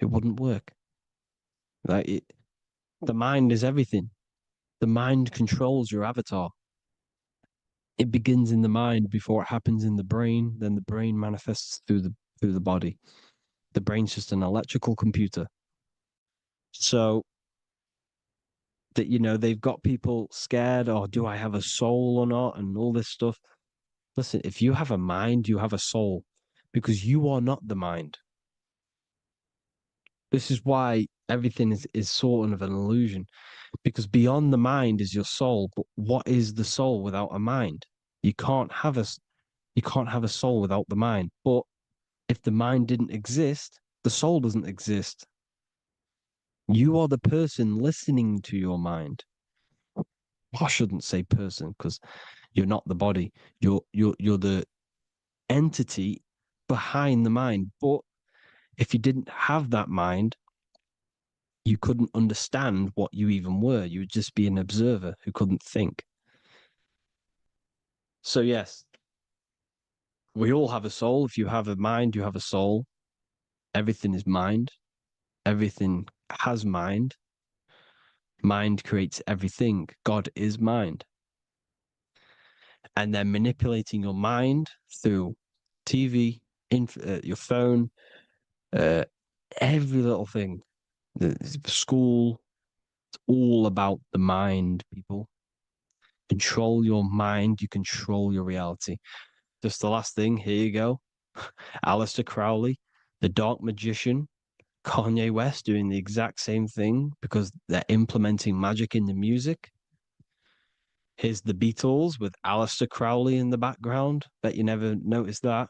It wouldn't work. The mind is everything. The mind controls your avatar. It begins in the mind before it happens in the brain. Then the brain manifests through the body. The brain's just an electrical computer. So that they've got people scared. Or do I have a soul or not? And all this stuff. Listen, if you have a mind, you have a soul, because you are not the mind. This is why everything is sort of an illusion, because beyond the mind is your soul. But what is the soul without a mind? You can't have a you can't have a soul without the mind. But if the mind didn't exist, the soul doesn't exist. You are the person listening to your mind. I shouldn't say person because you're not the body. You're the entity behind the mind. But if you didn't have that mind, you couldn't understand what you even were. You would just be an observer who couldn't think. So, yes, we all have a soul. If you have a mind, you have a soul. Everything is mind. Everything has mind. Mind creates everything. God is mind. And then manipulating your mind through TV, your phone, uh, every little thing. The school, it's all about the mind, people. Control your mind, you control your reality. Just the last thing, here you go. Aleister Crowley, the Dark Magician, Kanye West doing the exact same thing because they're implementing magic in the music. Here's the Beatles with Aleister Crowley in the background. Bet you never noticed that.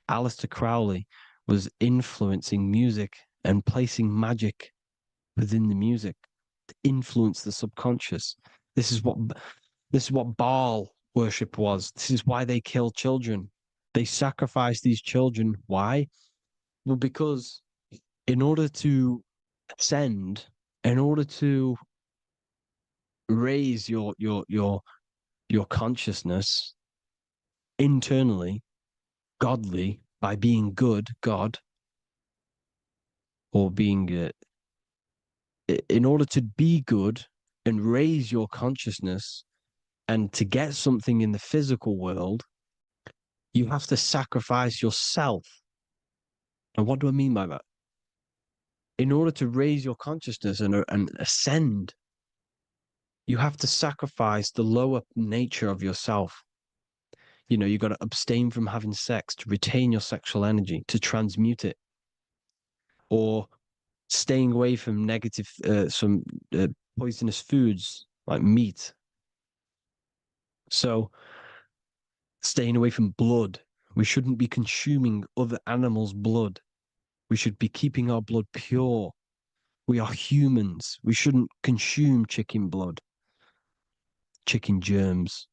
Aleister Crowley was influencing music and placing magic within the music to influence the subconscious. This is what Baal worship was. This is why they kill children. They sacrifice these children. Why? Well, because in order to ascend, in order to raise your consciousness internally, godly, by being good, God, or being in order to be good and raise your consciousness and to get something in the physical world, you have to sacrifice yourself. And what do I mean by that? In order to raise your consciousness and ascend, you have to sacrifice the lower nature of yourself. You know, you got to abstain from having sex to retain your sexual energy, to transmute it, or staying away from some poisonous foods like meat. So, staying away from blood. We shouldn't be consuming other animals' blood. We should be keeping our blood pure. We are humans. We shouldn't consume chicken blood, chicken germs.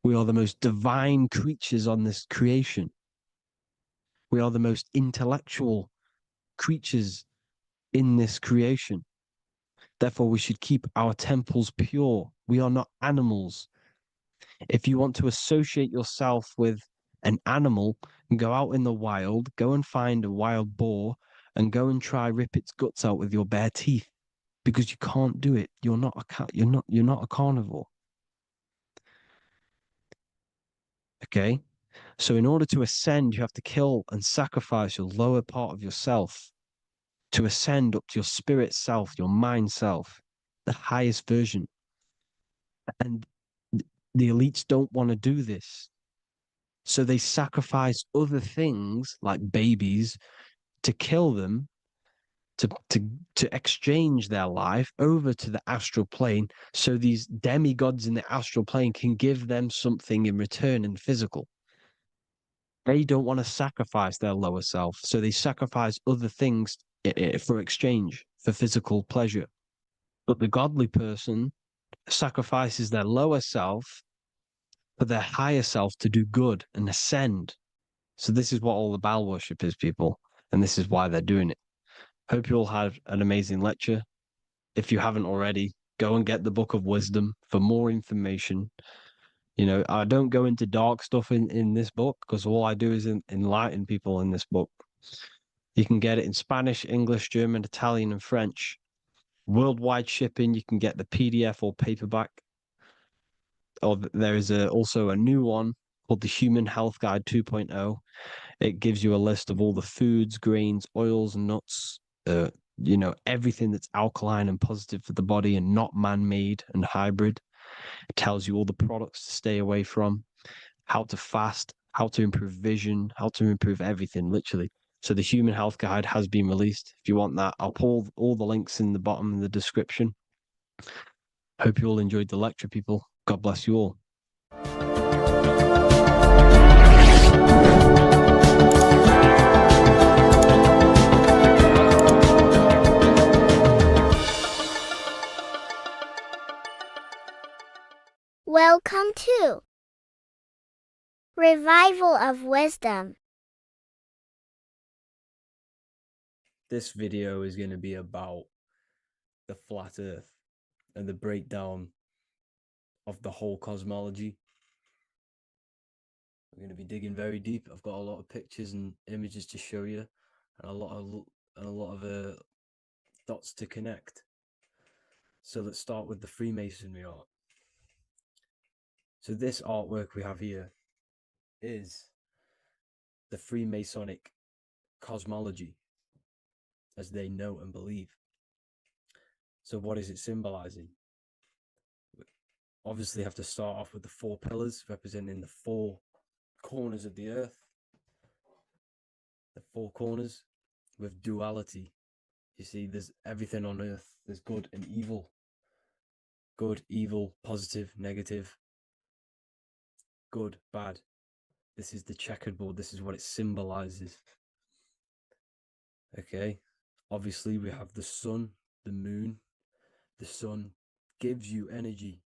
We are the most divine creatures on this creation. We are the most intellectual creatures in this creation. Therefore, we should keep our temples pure. We are not animals. If you want to associate yourself with an animal, go out in the wild, go and find a wild boar and go and try rip its guts out with your bare teeth because you can't do it. You're not a cat. You're not a carnivore. Okay? So in order to ascend, you have to kill and sacrifice your lower part of yourself to ascend up to your spirit self, your mind self, the highest version. And the elites don't want to do this. So they sacrifice other things like babies to kill them, to exchange their life over to the astral plane so these demigods in the astral plane can give them something in return in physical. They don't want to sacrifice their lower self, so they sacrifice other things for exchange, for physical pleasure. But the godly person sacrifices their lower self for their higher self to do good and ascend. So this is what all the Baal worship is, people, and this is why they're doing it. Hope you all had an amazing lecture. If you haven't already, go and get the Book of Wisdom for more information. You know, I don't go into dark stuff in this book because all I do is enlighten people in this book. You can get it in Spanish, English, German, Italian, and French. Worldwide shipping, you can get the PDF or paperback. Or there is also a new one called the Human Health Guide 2.0. It gives you a list of all the foods, grains, oils, nuts, everything that's alkaline and positive for the body and not man-made and hybrid. It tells you all the products to stay away from, how to fast, how to improve vision, how to improve everything, literally. So the Human Health Guide has been released. If you want that, I'll pull all the links in the bottom of the description. Hope you all enjoyed the lecture, people. God bless you all. Welcome to Revival of Wisdom. This video is going to be about the flat earth and the breakdown of the whole cosmology. We're going to be digging very deep. I've got a lot of pictures and images to show you and a lot of dots to connect. So let's start with the Freemasonry art. So this artwork we have here is the Freemasonic cosmology as they know and believe. So what is it symbolizing? We obviously have to start off with the four pillars representing the four corners of the earth. The four corners with duality. You see, there's everything on earth. There's good and evil. Good, evil, positive, negative. Good, bad. This is the checkered board. This is what it symbolizes. Okay, obviously we have the sun, the moon. The sun gives you energy.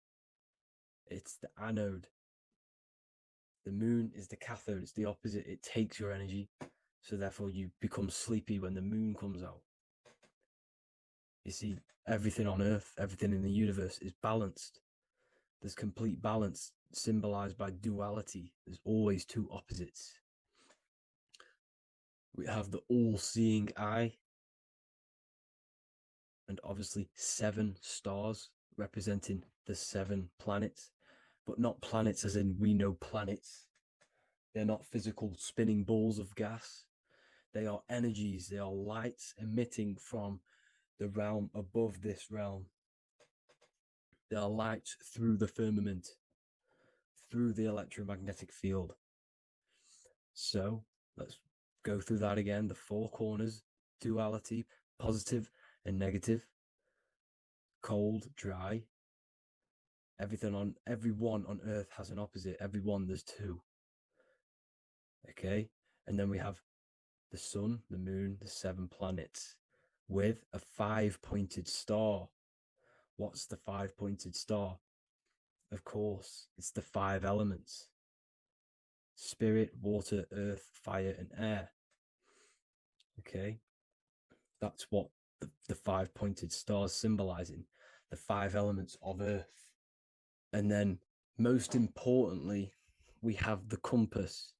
It's the anode. The moon is the cathode. It's the opposite. It takes your energy. So therefore you become sleepy when the moon comes out. You see, everything on Earth, everything in the universe is balanced. There's complete balance symbolized by duality. There's always two opposites. We have the all-seeing eye, and obviously 7 stars representing the 7 planets, but not planets as in we know planets. They're not physical spinning balls of gas. They are energies. They are lights emitting from the realm above this realm. They are lights through the firmament, through the electromagnetic field. So let's go through that again. The 4 corners, duality, positive and negative, cold, dry. Everyone on Earth has an opposite. Everyone, there's 2. Okay, and then we have the sun, the moon, the 7 planets with a 5-pointed star. What's the 5-pointed star? Of course, it's the 5 elements: spirit, water, earth, fire, and air. Okay, that's what the 5-pointed stars symbolizing, the 5 elements of Earth. And then, most importantly, we have the compass.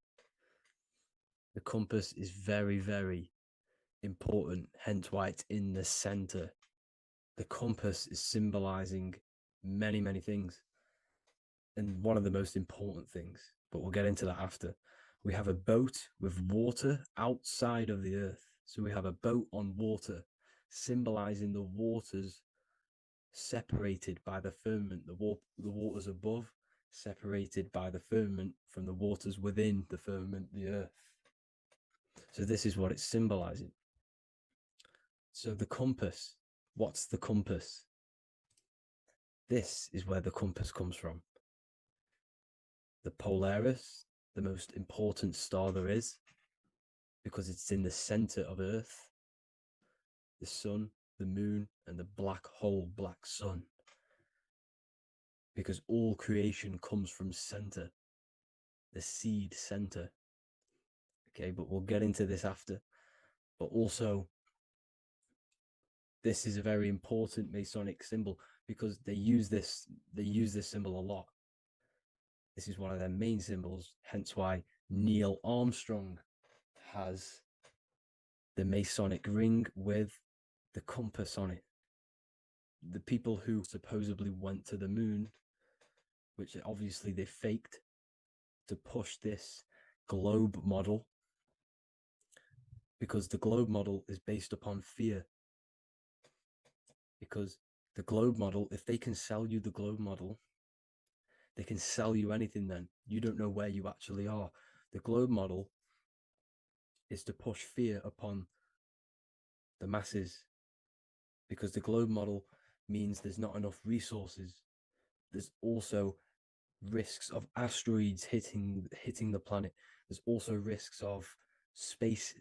The compass is very, very important, hence why it's in the center. The compass is symbolizing many, many things. And one of the most important things, but we'll get into that after. We have a boat with water outside of the Earth. So we have a boat on water, symbolizing the waters separated by the firmament, the waters above, separated by the firmament from the waters within the firmament, the Earth. So this is what it's symbolizing. So the compass, what's the compass? This is where the compass comes from. The Polaris, the most important star there is, because it's in the center of Earth, the sun, the moon, and the black hole, black sun. Because all creation comes from center, the seed center. Okay, but we'll get into this after. But also, this is a very important Masonic symbol because they use this symbol a lot. This is one of their main symbols, hence why Neil Armstrong has the Masonic ring with the compass on it. The people who supposedly went to the moon, which obviously they faked to push this globe model, because the globe model is based upon fear. Because the globe model, if they can sell you the globe model, they can sell you anything then. You don't know where you actually are. The globe model is to push fear upon the masses, because the globe model means there's not enough resources. There's also risks of asteroids hitting the planet. There's also risks of space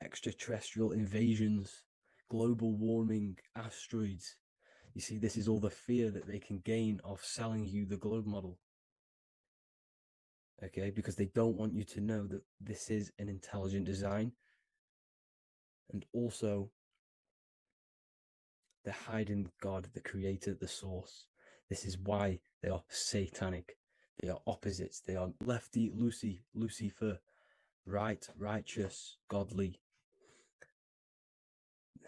extraterrestrial invasions, global warming, asteroids. You see, this is all the fear that they can gain off selling you the globe model. Okay, because they don't want you to know that this is an intelligent design. And also, they're hiding God, the creator, the source. This is why they are satanic. They are opposites. They are lefty, Lucifer, right, righteous, godly.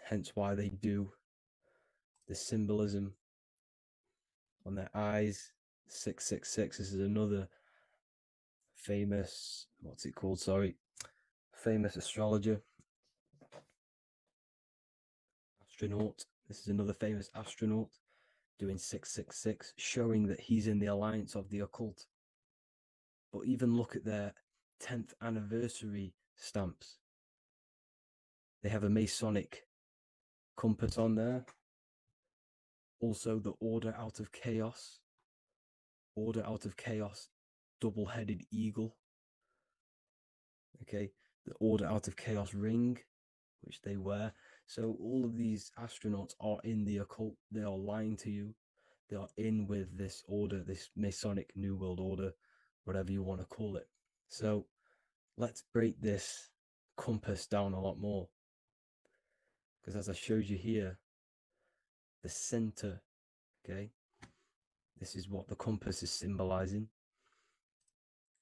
Hence why they do the symbolism on their eyes. 666. This is another famous, what's it called? Sorry. Famous astrologer. Astronaut. This is another famous astronaut doing 666, showing that he's in the alliance of the occult. But even look at their 10th anniversary stamps. They have a Masonic compass on there. Also, the Order Out of Chaos. Order Out of Chaos, double-headed eagle. Okay, the Order Out of Chaos ring. which they wear. So all of these astronauts are in the occult. They are lying to you. They are in with this order, this Masonic New World Order, whatever you want to call it. So let's break this compass down a lot more. Because as I showed you here, the center, okay, this is what the compass is symbolizing.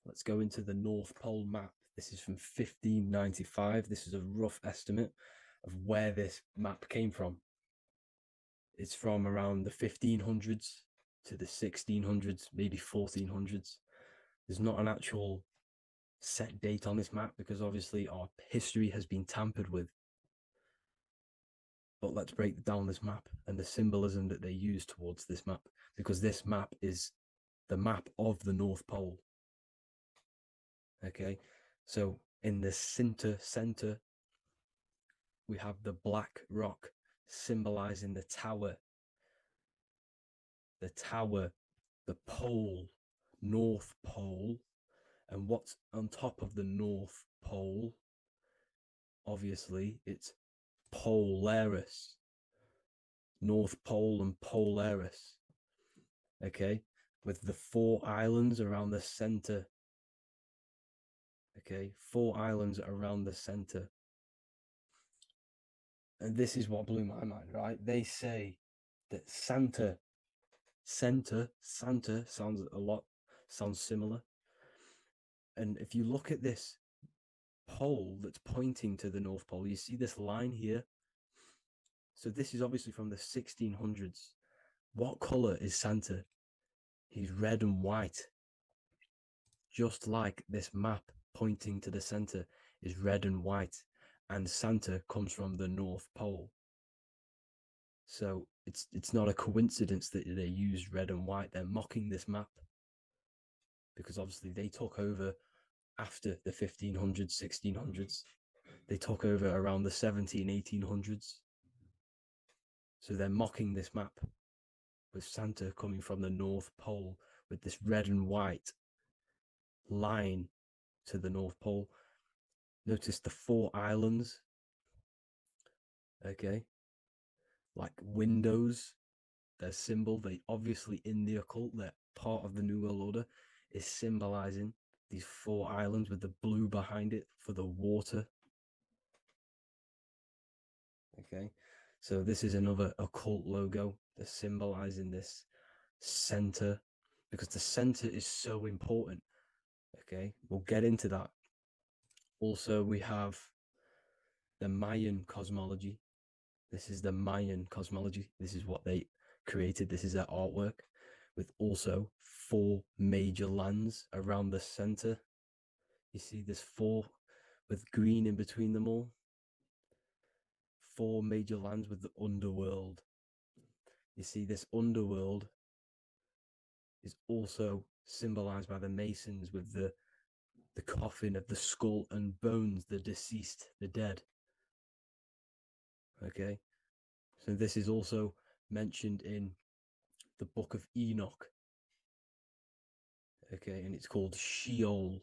Let's go into the North Pole map. This is from 1595. This is a rough estimate of where this map came from. It's from around the 1500s to the 1600s, maybe 1400s. There's not an actual set date on this map because obviously our history has been tampered with. But let's break down this map and the symbolism that they use towards this map, because this map is the map of the North Pole. Okay, so in the center, we have the black rock symbolizing the tower, the pole, North Pole. And what's on top of the North Pole? Obviously, it's Polaris. North Pole and Polaris. Okay, with the 4 islands around the center. Okay, 4 islands around the center. And this is what blew my mind, right? They say that Santa sounds similar. And if you look at this pole that's pointing to the North Pole, you see this line here. So this is obviously from the 1600s. What color is Santa? He's red and white. Just like this map pointing to the center is red and white, and Santa comes from the North Pole. So it's not a coincidence that they use red and white. They're mocking this map because obviously they took over after the 1500s, 1600s. They took over around the 1800s. So they're mocking this map with Santa coming from the North Pole with this red and white line to the North Pole. Notice the 4 islands, okay, like windows, their symbol. They obviously in the occult, they're part of the New World Order, is symbolizing these 4 islands with the blue behind it for the water. Okay, so this is another occult logo. They're symbolizing this center because the center is so important. Okay, we'll get into that. Also, we have the Mayan cosmology. This is the Mayan cosmology. This is what they created. This is their artwork with also 4 major lands around the center. You see this 4 with green in between them all. 4 major lands with the underworld. You see this underworld is also symbolized by the Masons with the coffin of the skull and bones, the deceased, the dead. Okay, so this is also mentioned in the book of Enoch. Okay, and it's called Sheol,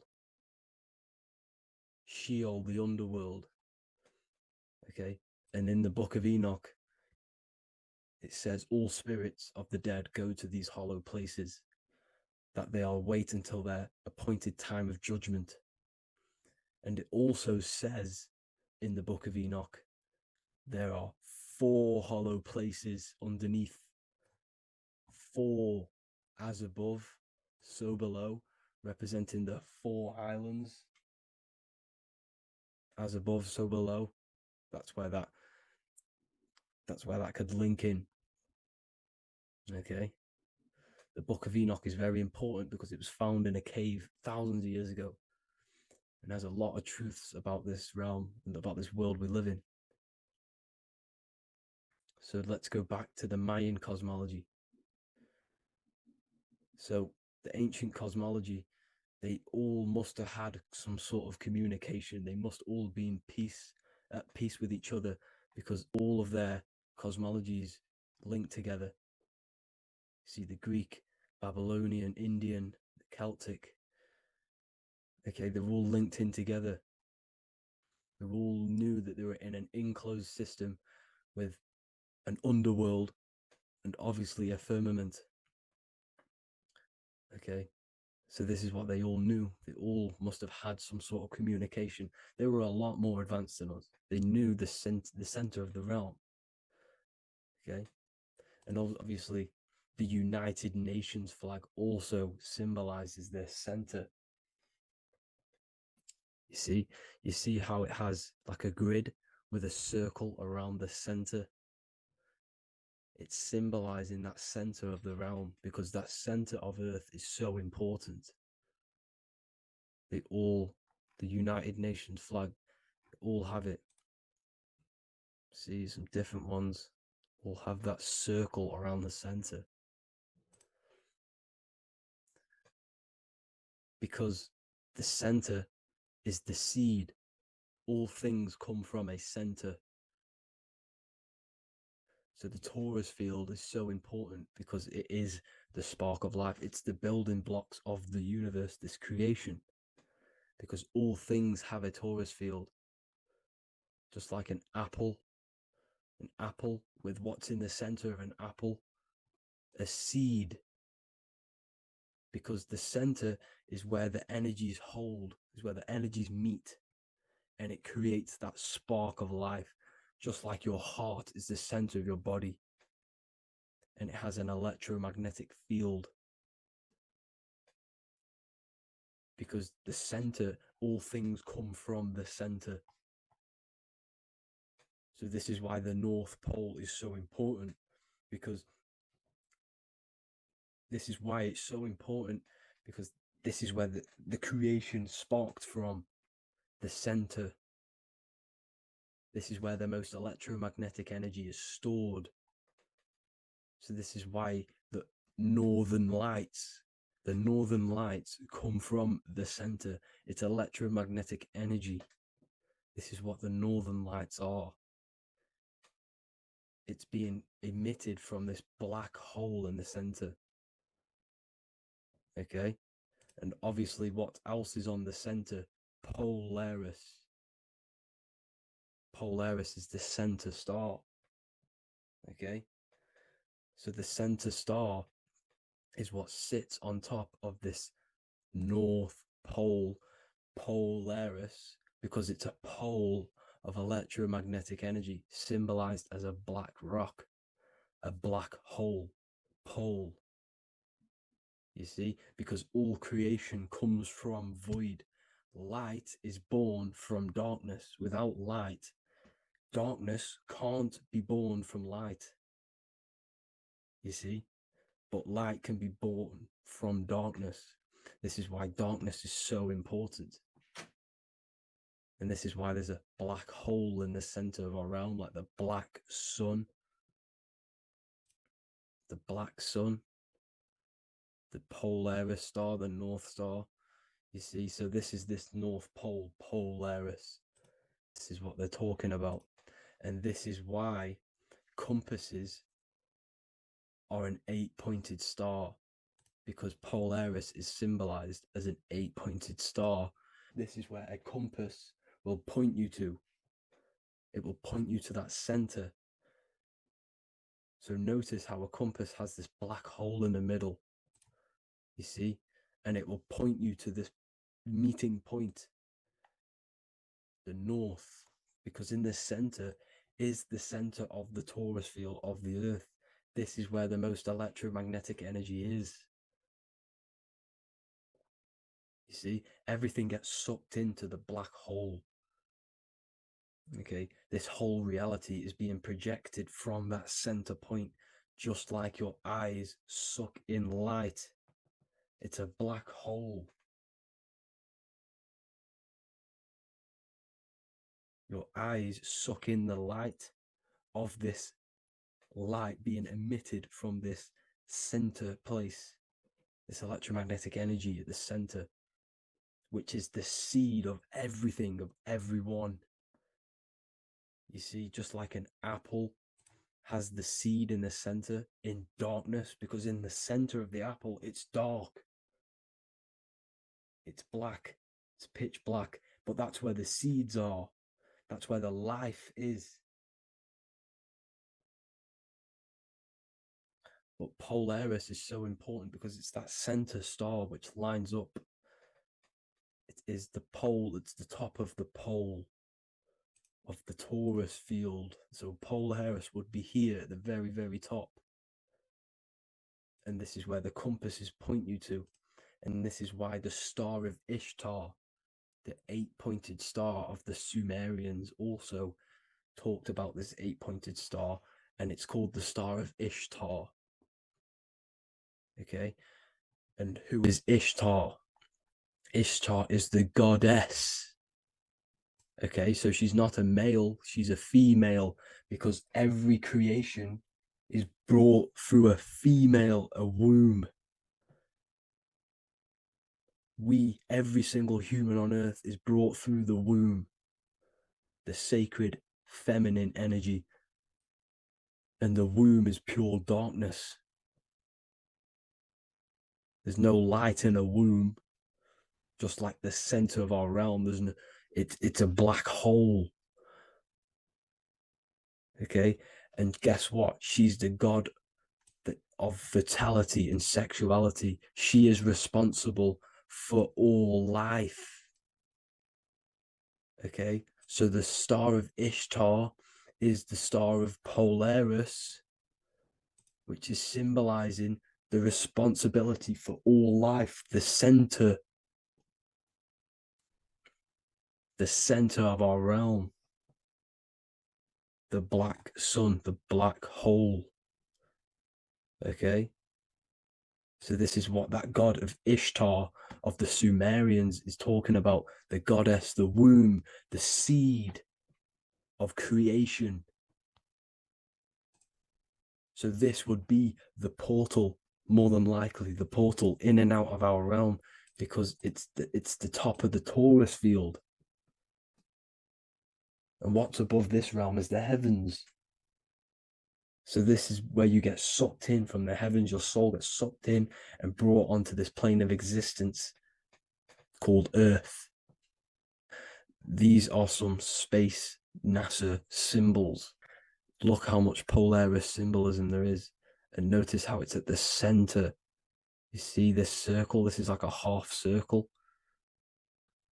the underworld. Okay, and in the book of Enoch, it says all spirits of the dead go to these hollow places, that they are wait until their appointed time of judgment. And it also says in the book of Enoch, there are 4 hollow places underneath. 4 as above, so below, representing the 4 islands. As above, so below. That's where that could link in. Okay. The Book of Enoch is very important because it was found in a cave thousands of years ago. And there's a lot of truths about this realm and about this world we live in. So let's go back to the Mayan cosmology. So the ancient cosmology, they all must have had some sort of communication. They must all be in peace, at peace with each other, because all of their cosmologies link together. See the Greek, Babylonian, Indian, Celtic. Okay, they're all linked in together. They all knew that they were in an enclosed system with an underworld and obviously a firmament. Okay, so this is what they all knew. They all must have had some sort of communication. They were a lot more advanced than us. They knew the center of the realm. Okay, and obviously the United Nations flag also symbolizes their center. You see how it has like a grid with a circle around the center. It's symbolizing that center of the realm, because that center of Earth is so important. The United Nations flag, all have it. See, some different ones all have that circle around the center, because the center is the seed. All things come from a center. So the torus field is so important because it is the spark of life. It's the building blocks of the universe, this creation, because all things have a torus field. Just like an apple with what's in the center of an apple, a seed, because the center is where the energies hold, is where the energies meet, and it creates that spark of life. Just like your heart is the center of your body, and it has an electromagnetic field, because the center, all things come from the center. So this is why the North Pole is so important, because this is why it's so important, because this is where the creation sparked from, the center. This is where the most electromagnetic energy is stored. So this is why the northern lights come from the center. It's electromagnetic energy. This is what the northern lights are. It's being emitted from this black hole in the center. Okay, and obviously what else is on the center? Polaris. Polaris is the center star. Okay, so the center star is what sits on top of this North Pole, Polaris, because it's a pole of electromagnetic energy, symbolized as a black rock, a black hole, pole. You see, because all creation comes from void. Light is born from darkness. Without light, darkness can't be born from light. You see, but light can be born from darkness. This is why darkness is so important. And this is why there's a black hole in the center of our realm, like the black sun. The black sun, the Polaris star, the North Star. You see, so this is this North Pole, Polaris. This is what they're talking about. And this is why compasses are an 8-pointed star, because Polaris is symbolized as an 8-pointed star. This is where a compass will point you to. It will point you to that center. So notice how a compass has this black hole in the middle, you see, and it will point you to this meeting point, the north, because in the center is the center of the torus field of the earth. This is where the most electromagnetic energy is. You see, everything gets sucked into the black hole. Okay, this whole reality is being projected from that center point, just like your eyes suck in light. It's a black hole. Your eyes suck in the light of this light being emitted from this center place, this electromagnetic energy at the center, which is the seed of everything, of everyone. You see, just like an apple has the seed in the center in darkness, because in the center of the apple, it's dark. It's black. It's pitch black, but that's where the seeds are. That's where the life is. But Polaris is so important because it's that center star which lines up. It is the pole, it's the top of the pole of the torus field. So Polaris would be here at the very, very top. And this is where the compasses point you to. And this is why the Star of Ishtar, the 8-pointed star of the Sumerians, also talked about this 8-pointed star, and it's called the Star of Ishtar. Okay, and who is Ishtar? Ishtar is the goddess. Okay, so she's not a male, she's a female, because every creation is brought through a female, a womb. Every single human on earth is brought through the womb, the sacred feminine energy. And the womb is pure darkness. There's no light in a womb, just like the center of our realm. There's no, it's a black hole. Okay, and guess what? She's the god of fertility and sexuality. She is responsible for all life. Okay, so the Star of Ishtar is the Star of Polaris, which is symbolizing the responsibility for all life, the center of our realm, the black sun, the black hole. Okay, so this is what that god of Ishtar of the Sumerians is talking about, the goddess, the womb, the seed of creation. So this would be the portal, more than likely the portal in and out of our realm, because it's the top of the torus field. And what's above this realm is the heavens. So this is where you get sucked in from the heavens. Your soul gets sucked in and brought onto this plane of existence called Earth. These are some space NASA symbols. Look how much Polaris symbolism there is. And notice how it's at the center. You see this circle? This is like a half circle.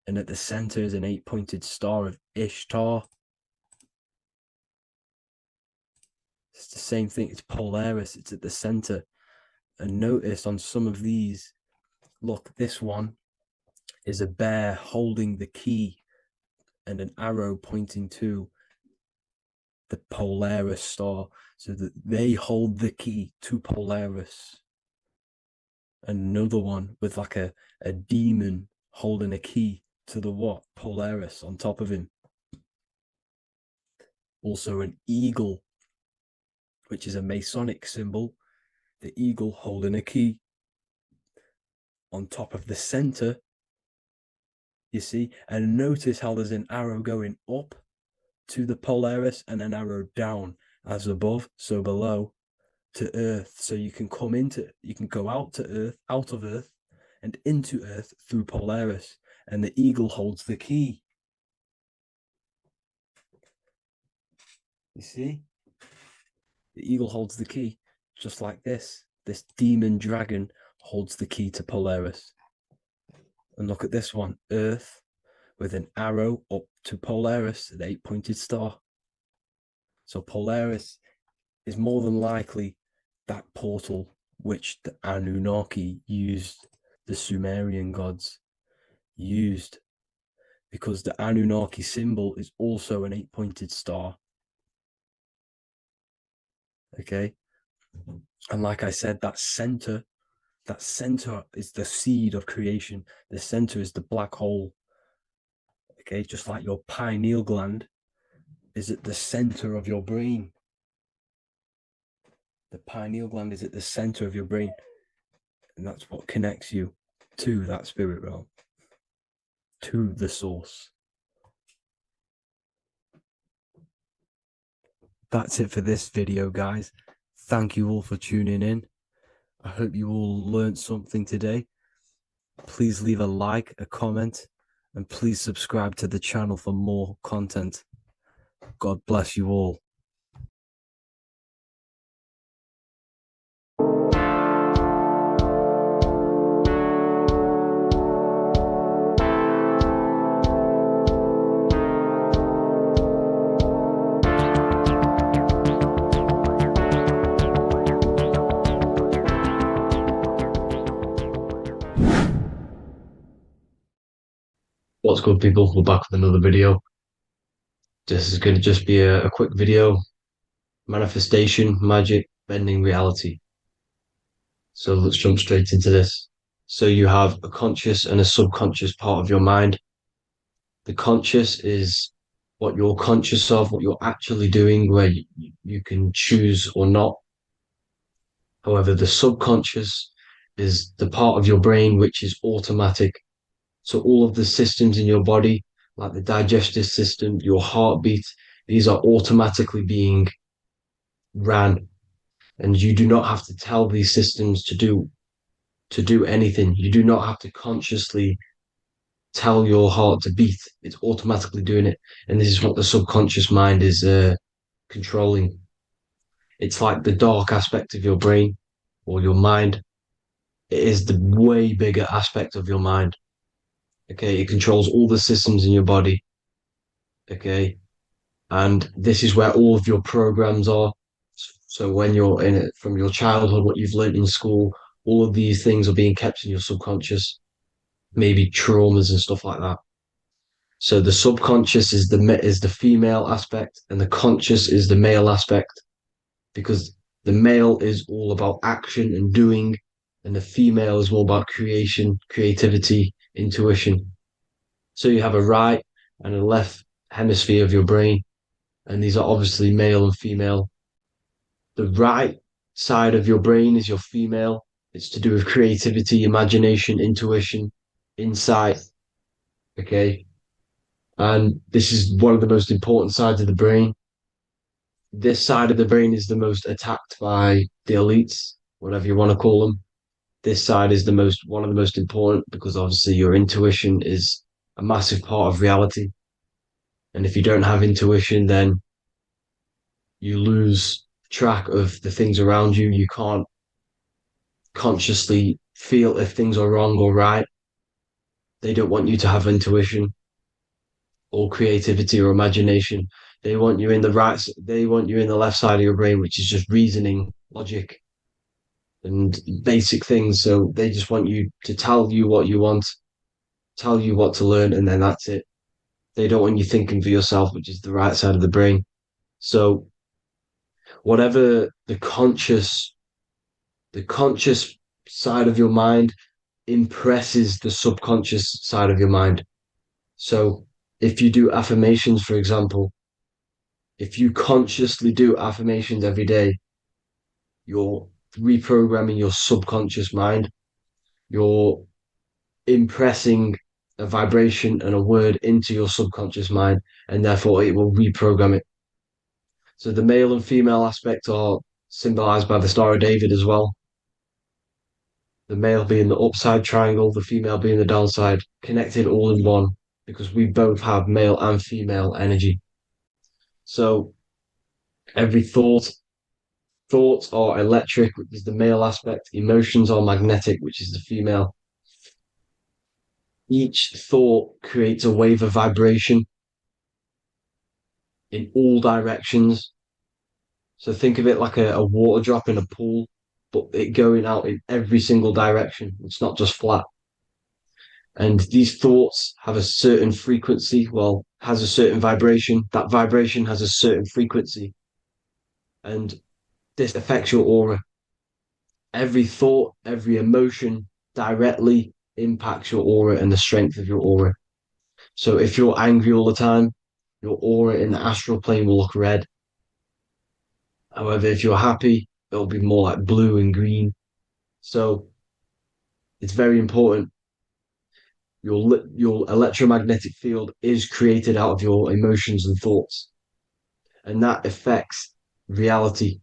And at the center is an 8-pointed star of Ishtar. It's the same thing. It's Polaris. It's at the center. And notice on some of these, look, this one is a bear holding the key and an arrow pointing to the Polaris star, so that they hold the key to Polaris. Another one with like a demon holding a key to the what? Polaris on top of him. Also an eagle, which is a Masonic symbol. The eagle holding a key on top of the center. You see, and notice how there's an arrow going up to the Polaris and an arrow down, as above, so below, to Earth. So you can go out of Earth and into Earth through Polaris, and the eagle holds the key. You see? The eagle holds the key, just like this. This demon dragon holds the key to Polaris. And look at this one, Earth, with an arrow up to Polaris, the 8-pointed star. So Polaris is more than likely that portal which the Anunnaki used, the Sumerian gods used, because the Anunnaki symbol is also an 8-pointed star. Okay, and like I said, that center is the seed of creation. The center is the black hole. Okay, just like your pineal gland is at the center of your brain. The pineal gland is at the center of your brain, and that's what connects you to that spirit realm, to the source. That's it for this video, guys. Thank you all for tuning in. I hope you all learned something today. Please leave a like, a comment, and please subscribe to the channel for more content. God bless you all. What's good, people? We're back with another video. This is going to just be a quick video. Manifestation, magic, bending reality. So let's jump straight into this. So you have a conscious and a subconscious part of your mind. The conscious is what you're conscious of, what you're actually doing, where you can choose or not. However, the subconscious is the part of your brain which is automatic. So all of the systems in your body, like the digestive system, your heartbeat, these are automatically being ran. And you do not have to tell these systems to do anything. You do not have to consciously tell your heart to beat. It's automatically doing it. And this is what the subconscious mind is controlling. It's like the dark aspect of your brain or your mind. It is the way bigger aspect of your mind. Okay, it controls all the systems in your body. Okay, and this is where all of your programs are. So when you're in it from your childhood, what you've learned in school, all of these things are being kept in your subconscious, maybe traumas and stuff like that. So the subconscious is the female aspect, and the conscious is the male aspect, because the male is all about action and doing, and the female is more about creation, creativity, intuition. So you have a right and a left hemisphere of your brain, and these are obviously male and female. The right side of your brain is your female. It's to do with creativity, imagination, intuition, insight. Okay. And this is one of the most important sides of the brain. This side of the brain is the most attacked by the elites, whatever you want to call them. This side is one of the most important, because obviously your intuition is a massive part of reality. And if you don't have intuition, then you lose track of the things around you. You can't consciously feel if things are wrong or right. They don't want you to have intuition or creativity or imagination. They want you in the left side of your brain, which is just reasoning, logic, and basic things. So they just want you to tell you what you want, tell you what to learn, and then that's it. They don't want you thinking for yourself, which is the right side of the brain. So whatever the conscious side of your mind impresses the subconscious side of your mind. So if you do affirmations, for example, if you consciously do affirmations every day, you're reprogramming your subconscious mind. You're impressing a vibration and a word into your subconscious mind, and therefore it will reprogram it. So the male and female aspect are symbolized by the Star of David as well. The male being the upside triangle, the female being the downside, connected all in one, because we both have male and female energy. So every thoughts are electric, which is the male aspect. Emotions are magnetic, which is the female. Each thought creates a wave of vibration in all directions. So think of it like a water drop in a pool, but it going out in every single direction. It's not just flat. And these thoughts have a certain frequency, has a certain vibration. That vibration has a certain frequency. And this affects your aura. Every thought, every emotion directly impacts your aura and the strength of your aura. So if you're angry all the time, your aura in the astral plane will look red. However, if you're happy, it'll be more like blue and green. So it's very important. Your electromagnetic field is created out of your emotions and thoughts, and that affects reality,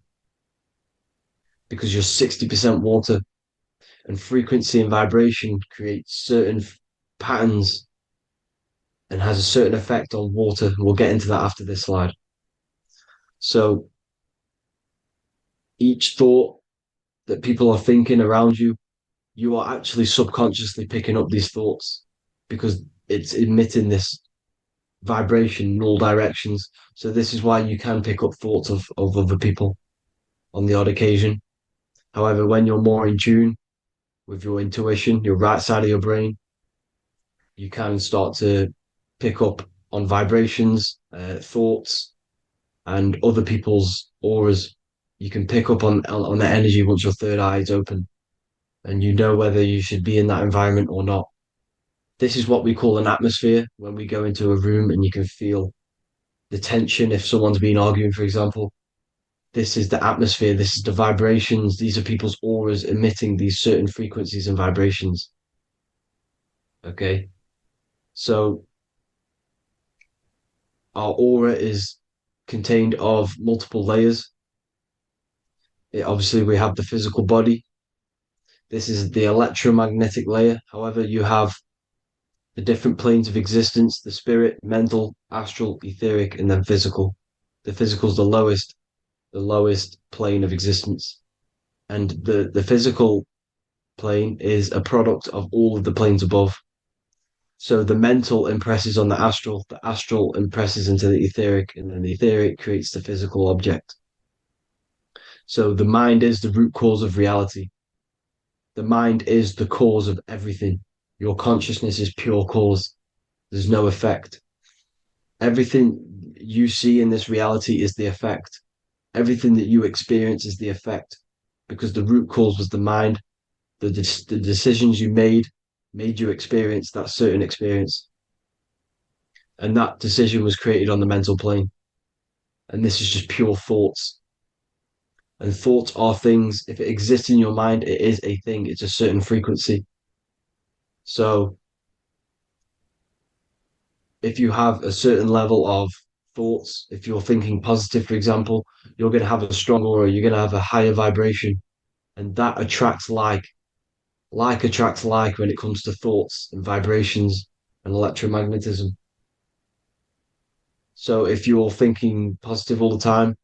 because you're 60% water, and frequency and vibration creates certain patterns and has a certain effect on water. We'll get into that after this slide. So each thought that people are thinking around you, you are actually subconsciously picking up these thoughts because it's emitting this vibration in all directions. So this is why you can pick up thoughts of other people on the odd occasion. However, when you're more in tune with your intuition, your right side of your brain, you can start to pick up on vibrations, thoughts, and other people's auras. You can pick up on the energy once your third eye is open, and you know whether you should be in that environment or not. This is what we call an atmosphere when we go into a room and you can feel the tension if someone's been arguing, for example. This is the atmosphere, this is the vibrations, these are people's auras emitting these certain frequencies and vibrations. Okay. So our aura is contained of multiple layers. Obviously, we have the physical body. This is the electromagnetic layer. However, you have the different planes of existence, the spirit, mental, astral, etheric, and then physical. The physical is the lowest plane of existence. And the physical plane is a product of all of the planes above. So the mental impresses on the astral impresses into the etheric, and then the etheric creates the physical object. So the mind is the root cause of reality. The mind is the cause of everything. Your consciousness is pure cause. There's no effect. Everything you see in this reality is the effect. Everything that you experience is the effect because the root cause was the mind. The decisions you made you experience that certain experience. And that decision was created on the mental plane. And this is just pure thoughts. And thoughts are things. If it exists in your mind, it is a thing. It's a certain frequency. So if you have a certain level of thoughts, if you're thinking positive, for example, you're going to have a strong aura, you're going to have a higher vibration. And that attracts like. Like attracts like when it comes to thoughts and vibrations and electromagnetism. So if you're thinking positive all the time,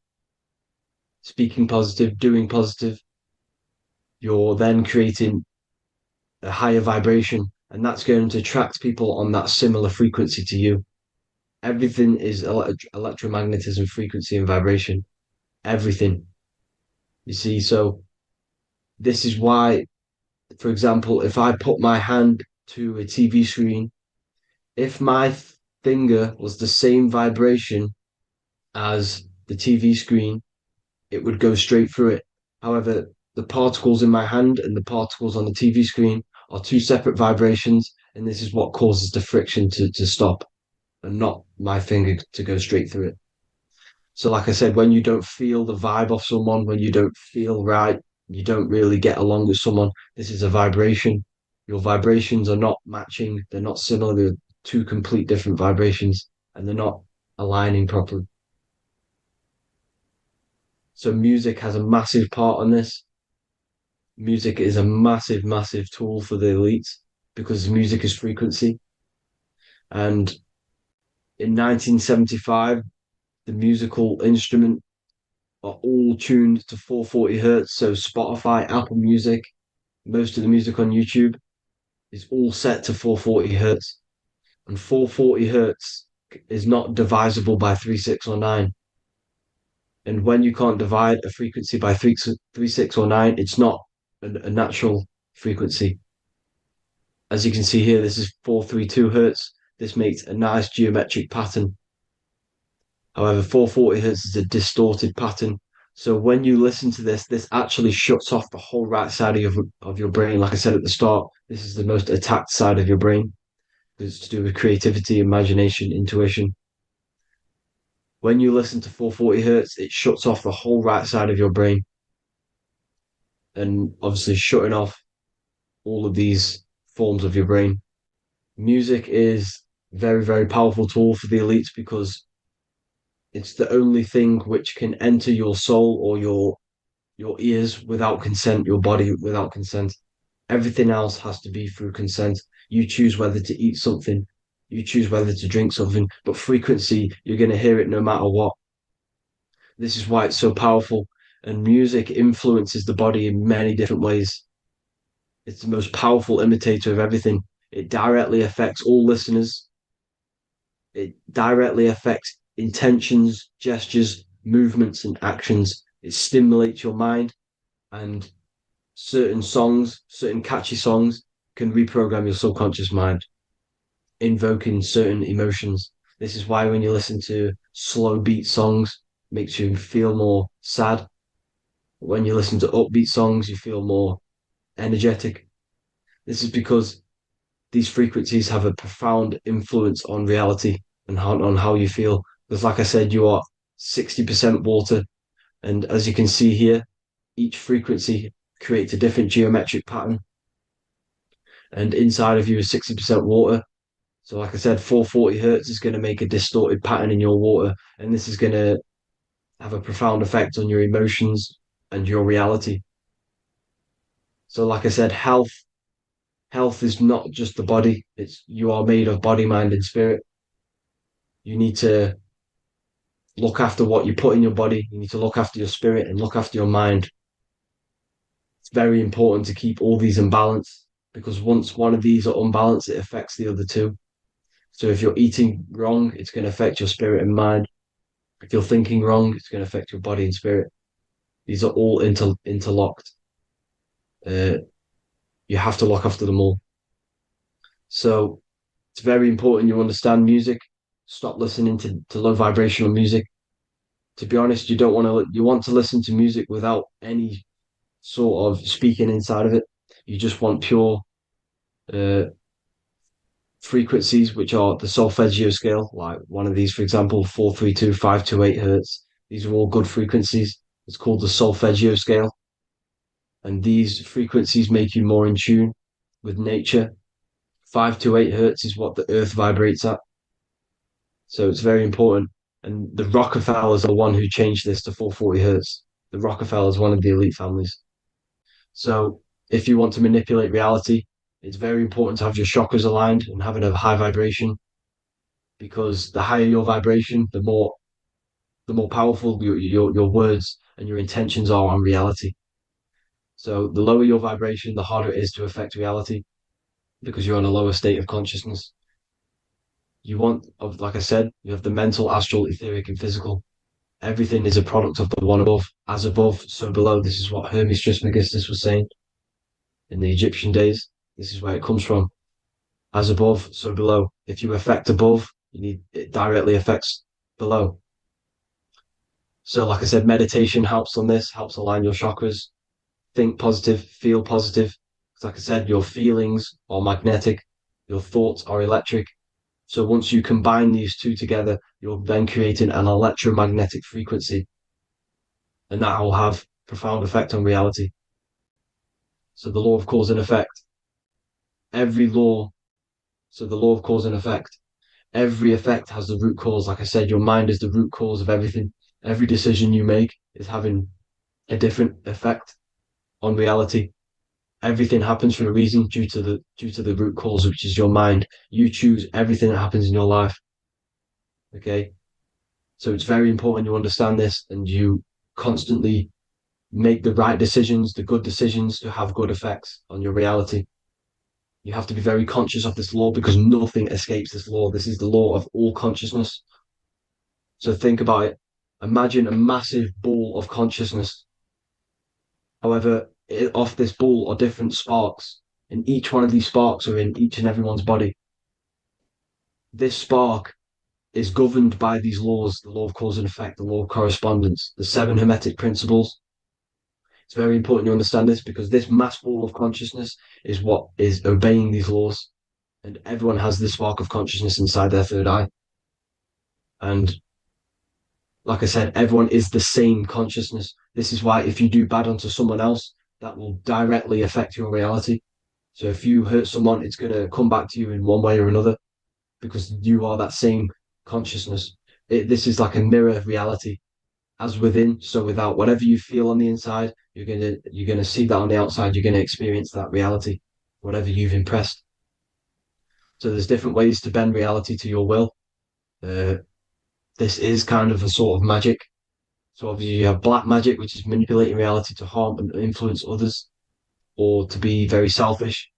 speaking positive, doing positive, you're then creating a higher vibration, and that's going to attract people on that similar frequency to you. Everything is electromagnetism, frequency, and vibration. Everything. You see, so this is why, for example, if I put my hand to a TV screen, if my finger was the same vibration as the TV screen, it would go straight through it. However, the particles in my hand and the particles on the TV screen are two separate vibrations, and this is what causes the friction to stop and not my finger to go straight through it. So, like I said, when you don't feel the vibe of someone, when you don't feel right, you don't really get along with someone, this is a vibration. Your vibrations are not matching, they're not similar, they're two complete different vibrations, and they're not aligning properly. So music has a massive part on this. Music is a massive, massive tool for the elites because music is frequency. And in 1975, the musical instrument are all tuned to 440 hertz. So Spotify, Apple Music, most of the music on YouTube is all set to 440 hertz. And 440 hertz is not divisible by 3, 6, or 9. And when you can't divide a frequency by 3, 6, or 9, it's not a natural frequency. As you can see here, this is 432 hertz. This makes a nice geometric pattern. However, 440 hertz is a distorted pattern. So when you listen to this, this actually shuts off the whole right side of your brain. Like I said at the start, this is the most attacked side of your brain. It's to do with creativity, imagination, intuition. When you listen to 440 hertz, it shuts off the whole right side of your brain. And obviously shutting off all of these forms of your brain. Music is very, very powerful tool for the elites because it's the only thing which can enter your soul or your ears without consent, your body without consent. Everything else has to be through consent. You choose whether to eat something, you choose whether to drink something, but frequency, you're going to hear it no matter what. This is why it's so powerful. And music influences the body in many different ways. It's the most powerful imitator of everything. It directly affects all listeners. It directly affects intentions, gestures, movements, and actions. It stimulates your mind, and certain songs, certain catchy songs, can reprogram your subconscious mind, invoking certain emotions. This is why when you listen to slow beat songs, it makes you feel more sad. When you listen to upbeat songs, you feel more energetic. This is because these frequencies have a profound influence on reality and on how you feel. Because, like I said, you are 60% water. And as you can see here, each frequency creates a different geometric pattern. And inside of you is 60% water. So, like I said, 440 hertz is going to make a distorted pattern in your water. And this is going to have a profound effect on your emotions and your reality. So, like I said, health is not just the body. It's you are made of body, mind, and spirit. You need to look after what you put in your body. You need to look after your spirit and look after your mind. It's very important to keep all these in balance because once one of these are unbalanced, it affects the other two. So if you're eating wrong, it's going to affect your spirit and mind. If you're thinking wrong, it's going to affect your body and spirit. These are all interlocked. Uh, you have to look after them all. So it's very important you understand music. Stop listening to low vibrational music. To be honest, you want to listen to music without any sort of speaking inside of it. You just want pure uh, frequencies, which are the solfeggio scale, like one of these, for example, 432, 528 hertz. These are all good frequencies. It's called the solfeggio scale. And these frequencies make you more in tune with nature. 528 hertz is what the earth vibrates at. So it's very important. And the Rockefellers are the one who changed this to 440 hertz. The Rockefellers, one of the elite families. So if you want to manipulate reality, it's very important to have your chakras aligned and having a high vibration because the higher your vibration, the more powerful your words and your intentions are on reality. So the lower your vibration, the harder it is to affect reality because you're in a lower state of consciousness. Like I said, you have the mental, astral, etheric, and physical. Everything is a product of the one above. As above, so below. This is what Hermes Trismegistus was saying in the Egyptian days. This is where it comes from. As above, so below. If you affect above, it directly affects below. So, like I said, meditation helps on this, helps align your chakras. Think positive, feel positive. Like I said, your feelings are magnetic, your thoughts are electric. So once you combine these two together, you're then creating an electromagnetic frequency, and that will have profound effect on reality. So the law of cause and effect. Every law, so the law of cause and effect. Every effect has the root cause. Like I said, your mind is the root cause of everything. Every decision you make is having a different effect on reality. Everything happens for a reason due to the root cause, which is your mind. You choose everything that happens in your life. Okay. So it's very important you understand this and you constantly make the right decisions, the good decisions to have good effects on your reality. You have to be very conscious of this law because nothing escapes this law. This is the law of all consciousness. So think about it. Imagine a massive ball of consciousness. However, off this ball are different sparks, and each one of these sparks are in each and everyone's body. This spark is governed by these laws, the law of cause and effect, the law of correspondence, the seven hermetic principles. It's very important you understand this because this mass ball of consciousness is what is obeying these laws. And everyone has this spark of consciousness inside their third eye. And like I said, everyone is the same consciousness. This is why if you do bad unto someone else, that will directly affect your reality. So if you hurt someone, it's going to come back to you in one way or another because you are that same consciousness. This is like a mirror of reality, as within, so without. Whatever you feel on the inside, you're gonna see that on the outside. You're gonna experience that reality, whatever you've impressed. So there's different ways to bend reality to your will. This is kind of a sort of magic. So obviously you have black magic, which is manipulating reality to harm and influence others or to be very selfish.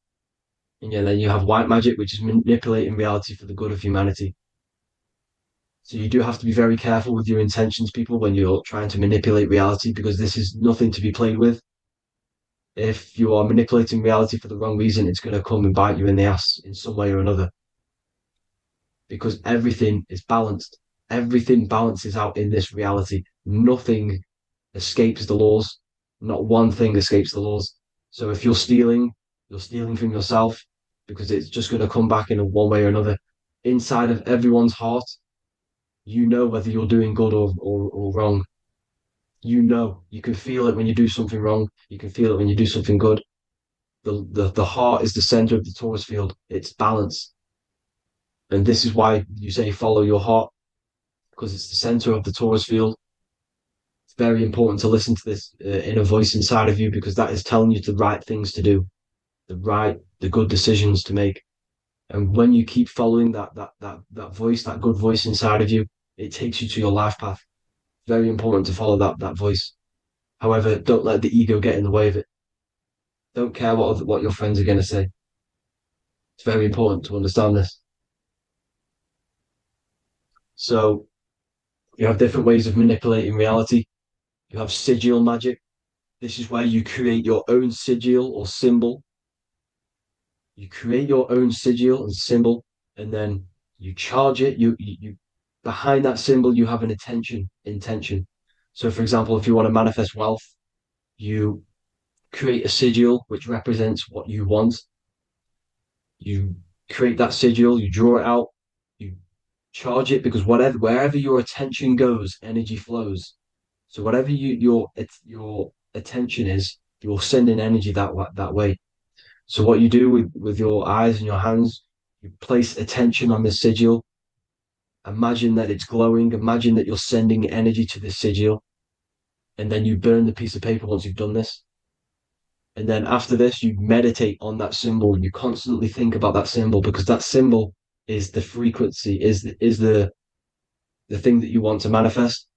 And yeah, then you have white magic, which is manipulating reality for the good of humanity. So you do have to be very careful with your intentions, people, when you're trying to manipulate reality, because this is nothing to be played with. If you are manipulating reality for the wrong reason, it's going to come and bite you in the ass in some way or another, because everything is balanced. Everything balances out in this reality. Nothing escapes the laws. Not one thing escapes the laws. So if you're stealing from yourself because it's just going to come back in a one way or another. Inside of everyone's heart, you know whether you're doing good or wrong. You know, you can feel it when you do something wrong. You can feel it when you do something good. The heart is the center of the torus field. It's balance. And this is why you say follow your heart, because it's the center of the torus field. It's very important to listen to this inner voice inside of you, because that is telling you the right things to do, the good decisions to make. And when you keep following that voice, that good voice inside of you, it takes you to your life path. Very important to follow that voice. However, don't let the ego get in the way of it. Don't care what your friends are going to say. It's very important to understand this. So you have different ways of manipulating reality. You have sigil magic. This is where you create your own sigil or symbol. You create your own sigil and symbol, and then you charge it. You behind that symbol you have an intention. So, for example, if you want to manifest wealth, you create a sigil which represents what you want. You create that sigil, you draw it out, you charge it, because wherever your attention goes, energy flows. So whatever your attention is, you're sending energy that way. So what you do with your eyes and your hands, you place attention on the sigil. Imagine that it's glowing. Imagine that you're sending energy to the sigil, and then you burn the piece of paper once you've done this. And then after this, you meditate on that symbol. You constantly think about that symbol, because that symbol is the frequency, is the thing that you want to manifest.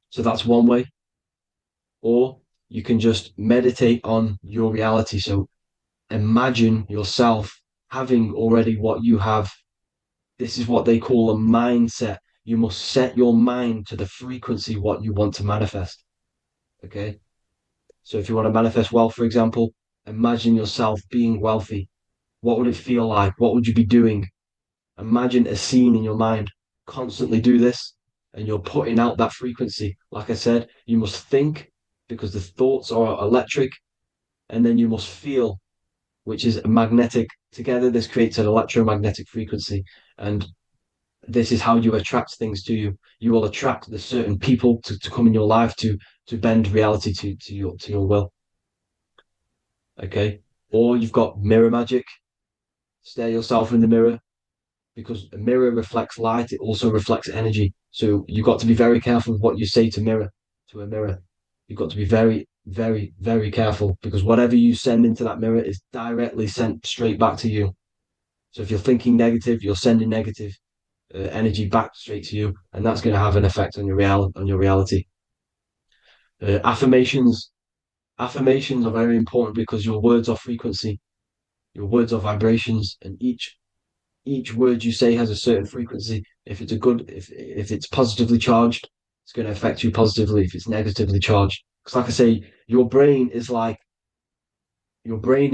So that's one way. Or you can just meditate on your reality. So imagine yourself having already what you have. This is what they call a mindset. You must set your mind to the frequency what you want to manifest. Okay. So if you want to manifest wealth, for example, imagine yourself being wealthy. What would it feel like? What would you be doing? Imagine a scene in your mind. Constantly do this, and you're putting out that frequency. Like I said, you must think, because the thoughts are electric, and then you must feel, which is magnetic. Together, this creates an electromagnetic frequency. And this is how you attract things to you. You will attract the certain people to come in your life to bend reality to your will. Okay. Or you've got mirror magic. Stare yourself in the mirror, because a mirror reflects light. It also reflects energy. So you've got to be very careful with what you say to a mirror. You've got to be very, very, very careful, because whatever you send into that mirror is directly sent straight back to you. So if you're thinking negative, you're sending negative energy back straight to you, and that's going to have an effect on your reality. Affirmations are very important, because your words are frequency, your words are vibrations, and each word you say has a certain frequency. If it's positively charged, it's going to affect you positively. If it's negatively charged, because like I say, your brain and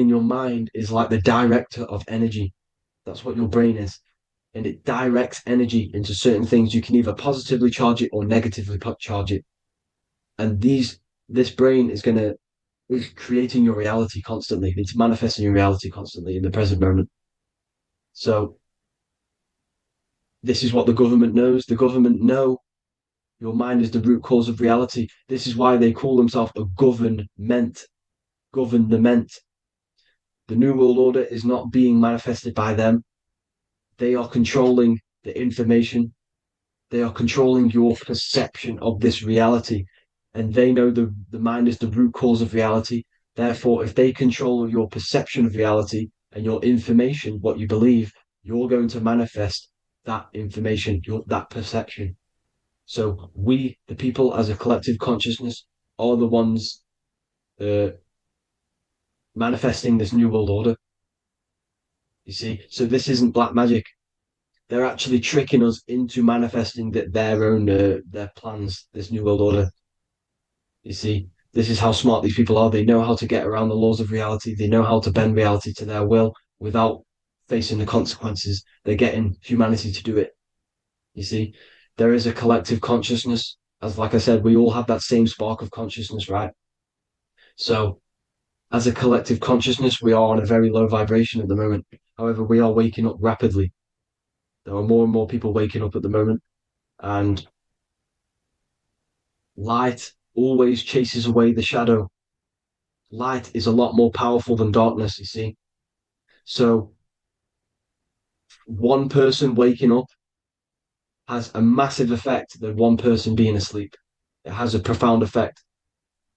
your mind is like the director of energy. That's what your brain is, and it directs energy into certain things. You can either positively charge it or negatively charge it, and this brain is creating your reality constantly. It's manifesting your reality constantly in the present moment. So this is what the government knows. The government know your mind is the root cause of reality. This is why they call themselves a government. Government. The New World Order is not being manifested by them. They are controlling the information. They are controlling your perception of this reality. And they know the mind is the root cause of reality. Therefore, if they control your perception of reality and your information, what you believe, you're going to manifest that information, that perception. So we, the people as a collective consciousness, are the ones uh, manifesting this new world order. You see, so this isn't black magic. They're actually tricking us into manifesting their own their plans, this new world order. You see, this is how smart these people are. They know how to get around the laws of reality. They know how to bend reality to their will without facing the consequences. They're getting humanity to do it. You see, there is a collective consciousness. As like I said, we all have that same spark of consciousness, right? So as a collective consciousness, we are on a very low vibration at the moment. However, we are waking up rapidly. There are more and more people waking up at the moment, and light always chases away the shadow. Light is a lot more powerful than darkness, you see. So one person waking up has a massive effect than one person being asleep. It has a profound effect.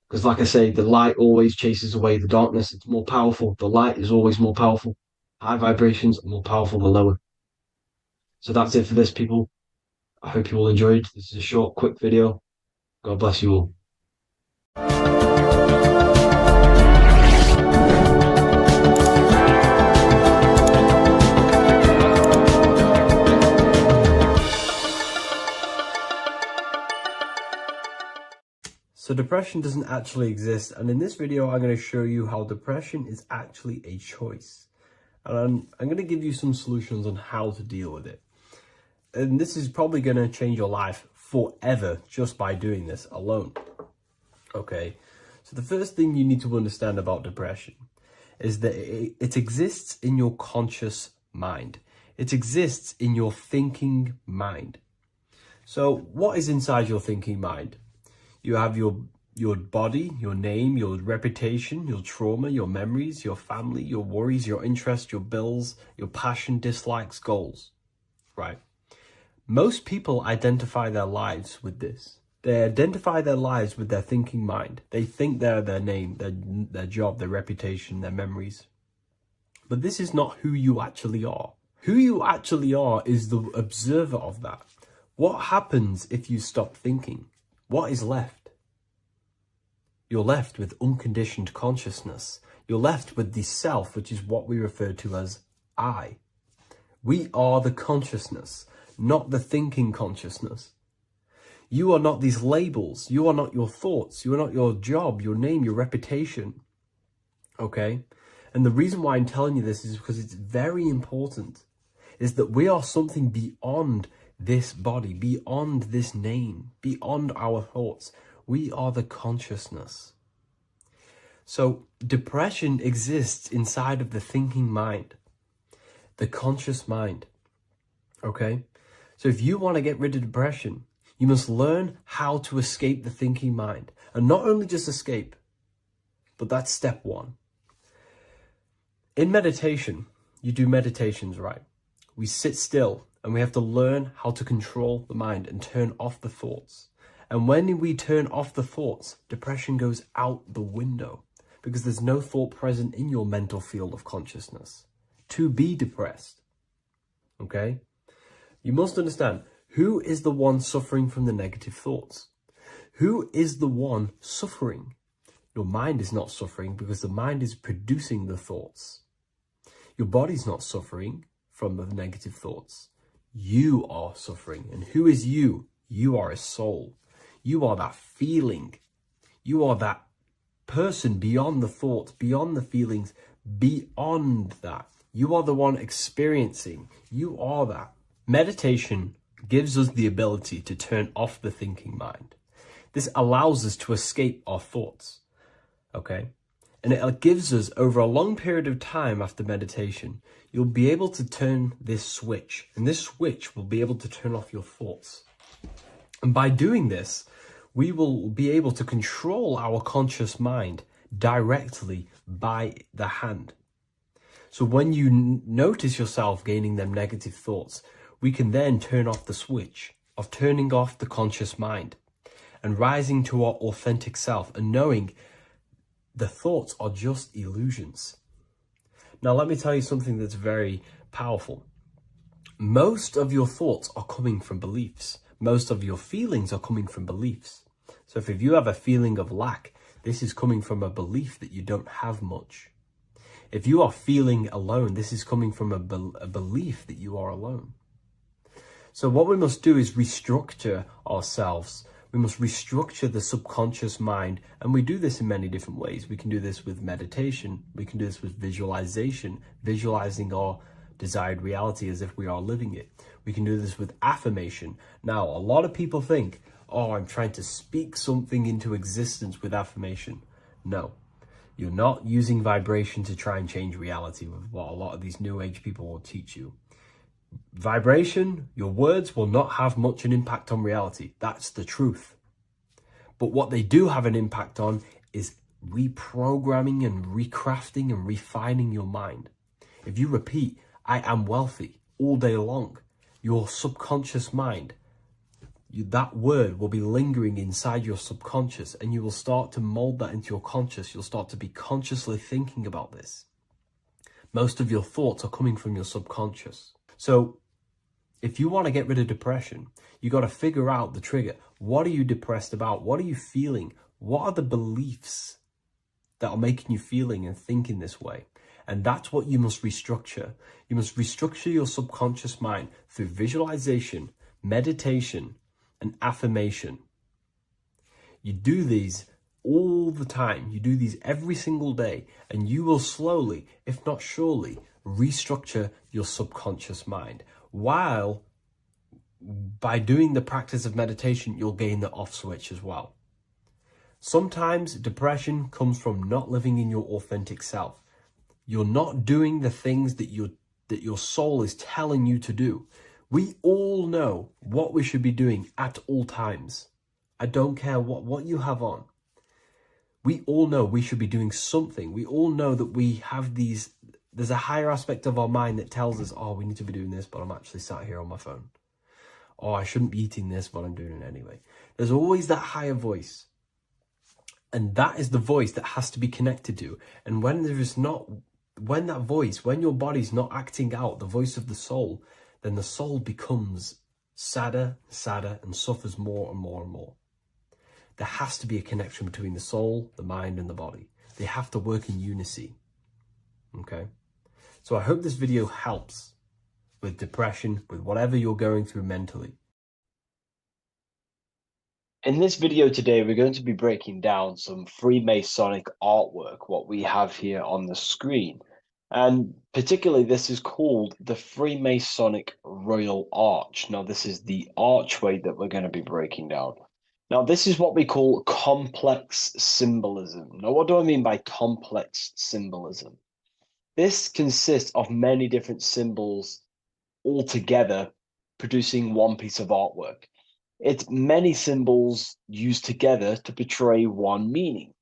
Because, like I say, the light always chases away the darkness. It's more powerful. The light is always more powerful. High vibrations are more powerful than lower. So that's it for this, people. I hope you all enjoyed. This is a short, quick video. God bless you all. So depression doesn't actually exist, and in this video I'm going to show you how depression is actually a choice. And I'm going to give you some solutions on how to deal with it. And this is probably going to change your life forever just by doing this alone. Okay, so the first thing you need to understand about depression is that it exists in your conscious mind. It exists in your thinking mind. So what is inside your thinking mind? You have your body, your name, your reputation, your trauma, your memories, your family, your worries, your interests, your bills, your passion, dislikes, goals, right? Most people identify their lives with this. They identify their lives with their thinking mind. They think they're their name, their job, their reputation, their memories. But this is not who you actually are. Who you actually are is the observer of that. What happens if you stop thinking? What is left? You're left with unconditioned consciousness. You're left with the self, which is what we refer to as I. We are the consciousness, not the thinking consciousness. You are not these labels. You are not your thoughts. You are not your job, your name, your reputation. Okay? And the reason why I'm telling you this is because it's very important, is that we are something beyond this body, beyond this name, beyond our thoughts. We are the consciousness. So depression exists inside of the thinking mind, the conscious mind. Okay? So if you want to get rid of depression, you must learn how to escape the thinking mind. And not only just escape, but that's step one. In meditation, you do meditations, right? We sit still and we have to learn how to control the mind and turn off the thoughts. And when we turn off the thoughts, depression goes out the window because there's no thought present in your mental field of consciousness to be depressed. Okay? You must understand, who is the one suffering from the negative thoughts? Who is the one suffering? Your mind is not suffering because the mind is producing the thoughts. Your body's not suffering from the negative thoughts. You are suffering. And who is you? You are a soul. You are that feeling. You are that person beyond the thoughts, beyond the feelings, beyond that. You are the one experiencing. You are that. Meditation gives us the ability to turn off the thinking mind. This allows us to escape our thoughts. Okay? And it gives us, over a long period of time after meditation, you'll be able to turn this switch. And this switch will be able to turn off your thoughts. And by doing this, we will be able to control our conscious mind directly by the hand. So when you notice yourself gaining them negative thoughts, we can then turn off the switch of turning off the conscious mind and rising to our authentic self and knowing the thoughts are just illusions. Now, let me tell you something that's very powerful. Most of your thoughts are coming from beliefs. Most of your feelings are coming from beliefs. So if you have a feeling of lack, this is coming from a belief that you don't have much. If you are feeling alone, this is coming from a belief that you are alone. So what we must do is restructure ourselves. We must restructure the subconscious mind. And we do this in many different ways. We can do this with meditation. We can do this with visualization, visualizing our desired reality as if we are living it. We can do this with affirmation. Now, a lot of people think, oh, I'm trying to speak something into existence with affirmation. No. You're not using vibration to try and change reality with what a lot of these new age people will teach you. Vibration, your words will not have much an impact on reality. That's the truth. But what they do have an impact on is reprogramming and recrafting and refining your mind. If you repeat, I am wealthy all day long, your subconscious mind, that word will be lingering inside your subconscious, and you will start to mold that into your conscious. You'll start to be consciously thinking about this. Most of your thoughts are coming from your subconscious. So if you want to get rid of depression, you got to figure out the trigger. What are you depressed about? What are you feeling? What are the beliefs that are making you feeling and thinking this way? And that's what you must restructure. You must restructure your subconscious mind through visualization, meditation, and affirmation. You do these all the time. You do these every single day, and you will slowly, if not surely, restructure your subconscious mind. While by doing the practice of meditation, you'll gain the off switch as well. Sometimes depression comes from not living in your authentic self. You're not doing the things that your soul is telling you to do. We all know what we should be doing at all times. I don't care what you have on. We all know we should be doing something. We all know that we have there's a higher aspect of our mind that tells us, oh, we need to be doing this, but I'm actually sat here on my phone. Oh, I shouldn't be eating this, but I'm doing it anyway. There's always that higher voice. And that is the voice that has to be connected to. And when your body's not acting out the voice of the soul, then the soul becomes sadder, and suffers more and more and more. There has to be a connection between the soul, the mind, and the body. They have to work in unison. Okay? So I hope this video helps with depression, with whatever you're going through mentally. In this video today, we're going to be breaking down some Freemasonic artwork, what we have here on the screen. And particularly, this is called the Freemasonic Royal Arch. Now, this is the archway that we're going to be breaking down. Now, this is what we call complex symbolism. Now, what do I mean by complex symbolism? This consists of many different symbols all together, producing one piece of artwork. It's many symbols used together to portray one meaning.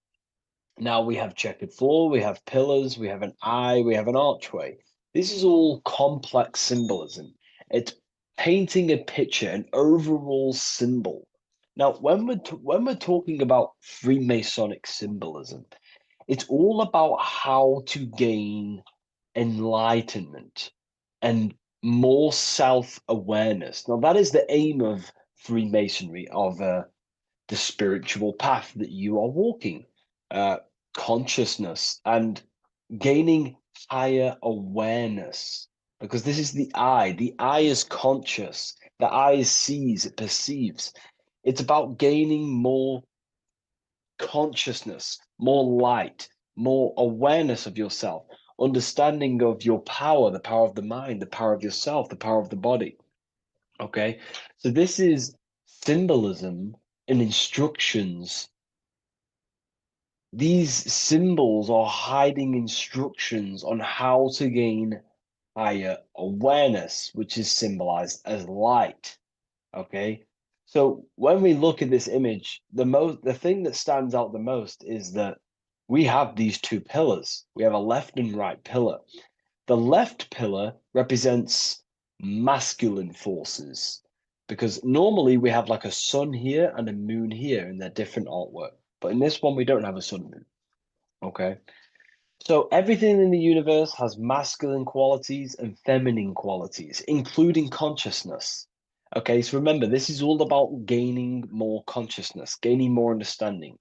Now we have checkered floor, we have pillars, we have an eye, we have an archway. This is all complex symbolism. It's painting a picture, an overall symbol. Now, when we're talking about Freemasonic symbolism, it's all about how to gain enlightenment and more self-awareness. Now, that is the aim of Freemasonry, of the spiritual path that you are walking. Consciousness and gaining higher awareness, because this is the eye. The eye is conscious. The eye sees, it perceives. It's about gaining more consciousness, more light, more awareness of yourself, understanding of your power, the power of the mind, the power of yourself, the power of the body. Okay, so this is symbolism and instructions. These symbols are hiding instructions on how to gain higher awareness, which is symbolized as light. Okay, so when we look at this image, the thing that stands out the most is that we have these two pillars. We have a left and right pillar. The left pillar represents masculine forces, because normally we have like a sun here and a moon here in their different artwork. But in this one, we don't have a sun and moon. Okay. So everything in the universe has masculine qualities and feminine qualities, including consciousness. Okay, so remember, this is all about gaining more consciousness, gaining more understanding.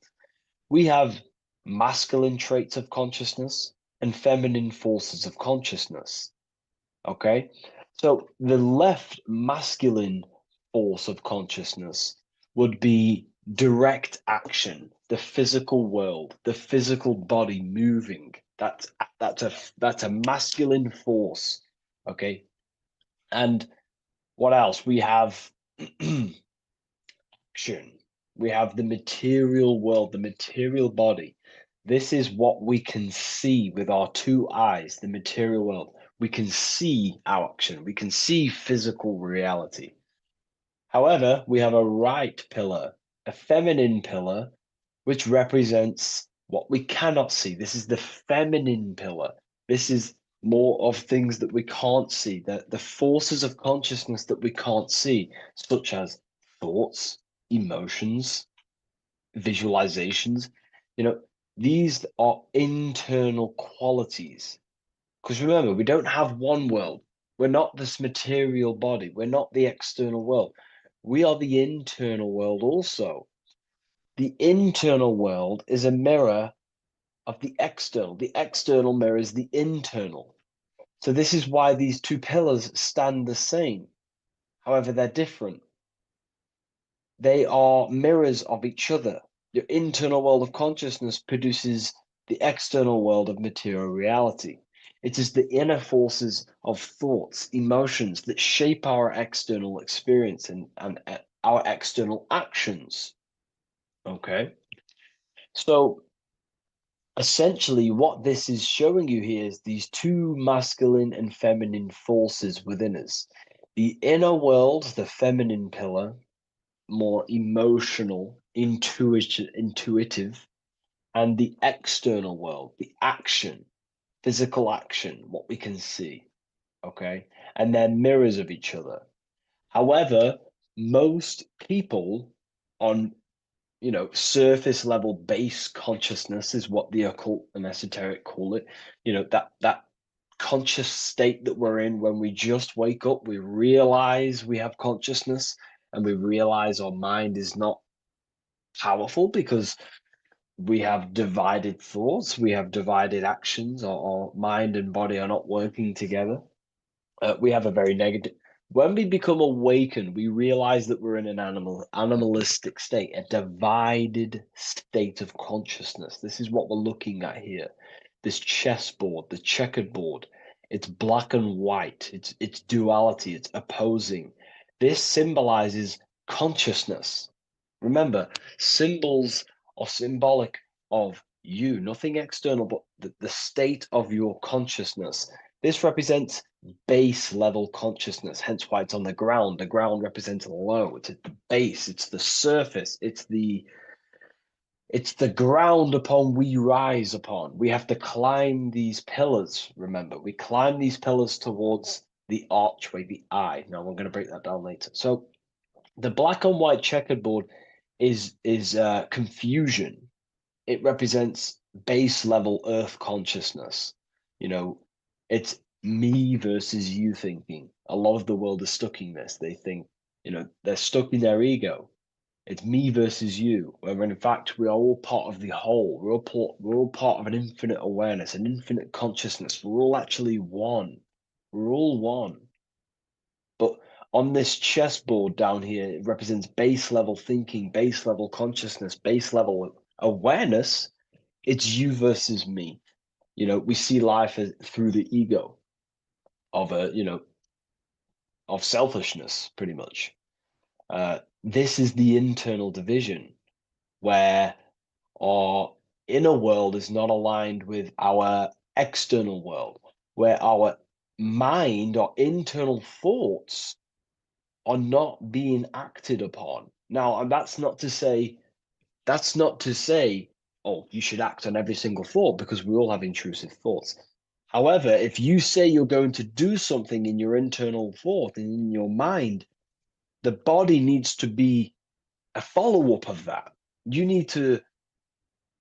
We have masculine traits of consciousness and feminine forces of consciousness. Okay, so the left masculine force of consciousness would be direct action, the physical world, the physical body moving. That's a masculine force. Okay, and what else? We have action. We have the material world, the material body. This is what we can see with our two eyes, the material world. We can see our action. We can see physical reality. However, we have a right pillar, a feminine pillar, which represents what we cannot see. This is the feminine pillar. This is more of things that we can't see, the forces of consciousness that we can't see, such as thoughts, emotions, visualizations. You know, these are internal qualities. Because remember, we don't have one world. We're not this material body. We're not the external world. We are the internal world also. The internal world is a mirror of the external. The external mirrors the internal. So this is why these two pillars stand the same. However, they're different. They are mirrors of each other. Your internal world of consciousness produces the external world of material reality. It is the inner forces of thoughts, emotions that shape our external experience and our external actions. Okay. So essentially, what this is showing you here is these two masculine and feminine forces within us. The inner world, the feminine pillar, more emotional, intuitive, and the external world, the action, physical action, what we can see. Okay. And they're mirrors of each other. However, most people on surface level base consciousness is what the occult and esoteric call it. That conscious state that we're in when we just wake up, we realize we have consciousness and we realize our mind is not powerful because we have divided thoughts, we have divided actions, our mind and body are not working together. We have a very negative. When we become awakened, we realize that we're in an animalistic state, a divided state of consciousness. This is what we're looking at here. This chessboard, the checkered board. It's black and white. It's duality. It's opposing. This symbolizes consciousness. Remember, symbols are symbolic of you, nothing external, but the state of your consciousness. This represents base level consciousness, hence why it's on the ground. The ground represents low. It's at the base, it's the surface, it's the ground upon we rise upon. We have to climb these pillars, remember. We climb these pillars towards the archway, the eye. Now we're going to break that down later. So the black and white checkered board is confusion. It represents base level earth consciousness. It's me versus you thinking. A lot of the world is stuck in this. They think, they're stuck in their ego. It's me versus you, when in fact we are all part of the whole. We're all part of an infinite awareness, an infinite consciousness. We're all actually one. We're all one. But on this chessboard down here, it represents base level thinking, base level consciousness, base level awareness. It's you versus me. We see life through the ego of of selfishness, pretty much. This is the internal division where our inner world is not aligned with our external world, where our mind, our internal thoughts are not being acted upon. Now, and that's not to say, oh, you should act on every single thought because we all have intrusive thoughts. However, if you say you're going to do something in your internal thought and in your mind, the body needs to be a follow-up of that. You need to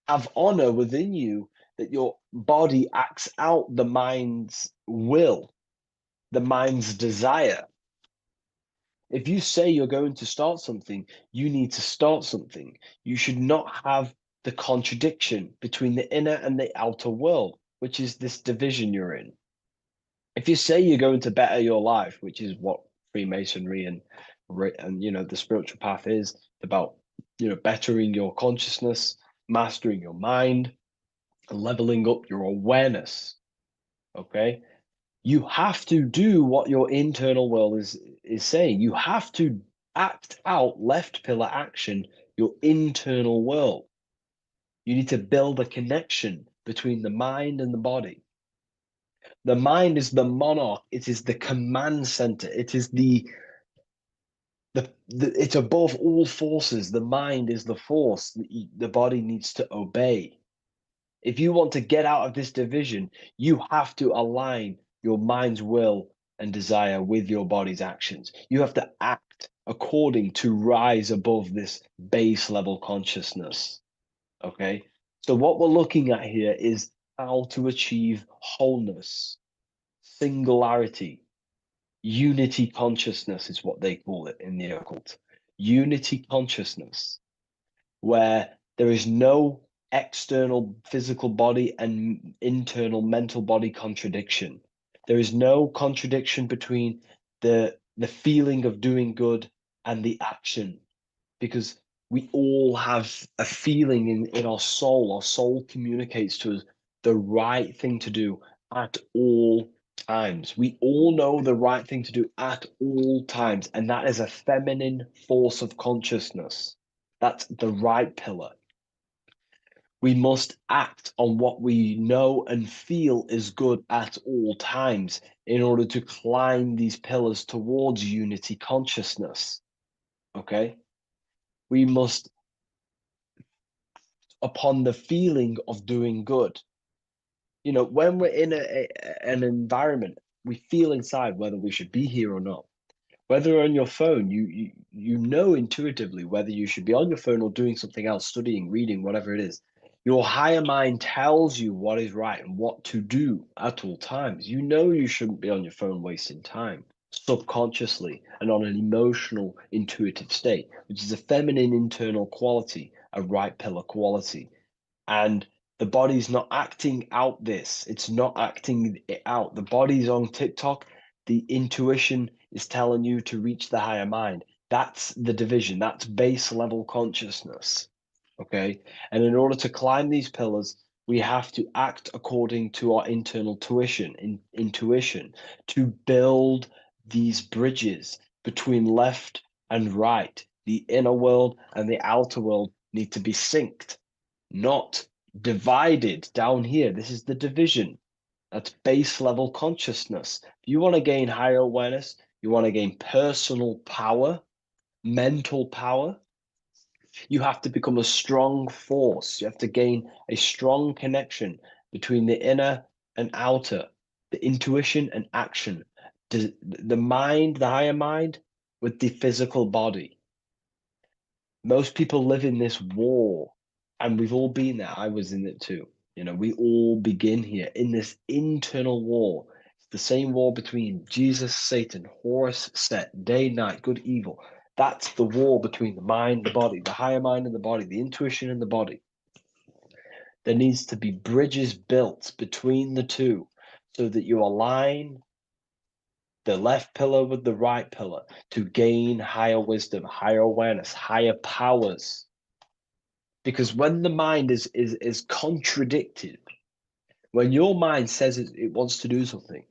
have honor within you that your body acts out the mind's will, the mind's desire. If you say you're going to start something, you need to start something. You should not have the contradiction between the inner and the outer world, which is this division you're in. If you say you're going to better your life, which is what Freemasonry and the spiritual path is about, bettering your consciousness, mastering your mind, leveling up your awareness. Okay, you have to do what your internal world is saying. You have to act out left pillar action, your internal world. You need to build a connection between the mind and the body. The mind is the monarch. It is the command center. It is it's above all forces. The mind is the force. The body needs to obey. If you want to get out of this division, you have to align your mind's will and desire with your body's actions. You have to act according to rise above this base level consciousness. Okay. So, what we're looking at here is how to achieve wholeness, singularity, unity consciousness is what they call it in the occult. Unity consciousness, where there is no external physical body and internal mental body contradiction. There is no contradiction between the feeling of doing good and the action, because we all have a feeling in our soul. Our soul communicates to us the right thing to do at all times. We all know the right thing to do at all times, and that is a feminine force of consciousness. That's the right pillar. We must act on what we know and feel is good at all times in order to climb these pillars towards unity consciousness. Okay? We must, upon the feeling of doing good. When we're in an environment, we feel inside whether we should be here or not. Whether on your phone, you know intuitively whether you should be on your phone or doing something else, studying, reading, whatever it is. Your higher mind tells you what is right and what to do at all times. You know you shouldn't be on your phone wasting time subconsciously and on an emotional, intuitive state, which is a feminine internal quality, a right pillar quality. And the body's not acting out this. It's not acting it out. The body's on TikTok. The intuition is telling you to reach the higher mind. That's the division. That's base level consciousness. Okay. And in order to climb these pillars, we have to act according to our internal intuition to build these bridges between left and right. The inner world and the outer world need to be synced, not divided down here. This is the division. That's base level consciousness. If you want to gain higher awareness, you want to gain personal power, mental power, you have to become a strong force. You have to gain a strong connection between the inner and outer, the intuition and action, the mind, the higher mind, with the physical body. Most people live in this war, and we've all been there. I was in it too. We all begin here in this internal war. It's the same war between Jesus, Satan, Horus, Set, day, night, good, evil. That's the war between the mind, the body, the higher mind and the body, the intuition and the body. There needs to be bridges built between the two so that you align the left pillar with the right pillar to gain higher wisdom, higher awareness, higher powers. Because when the mind is contradicted, when your mind says it wants to do something,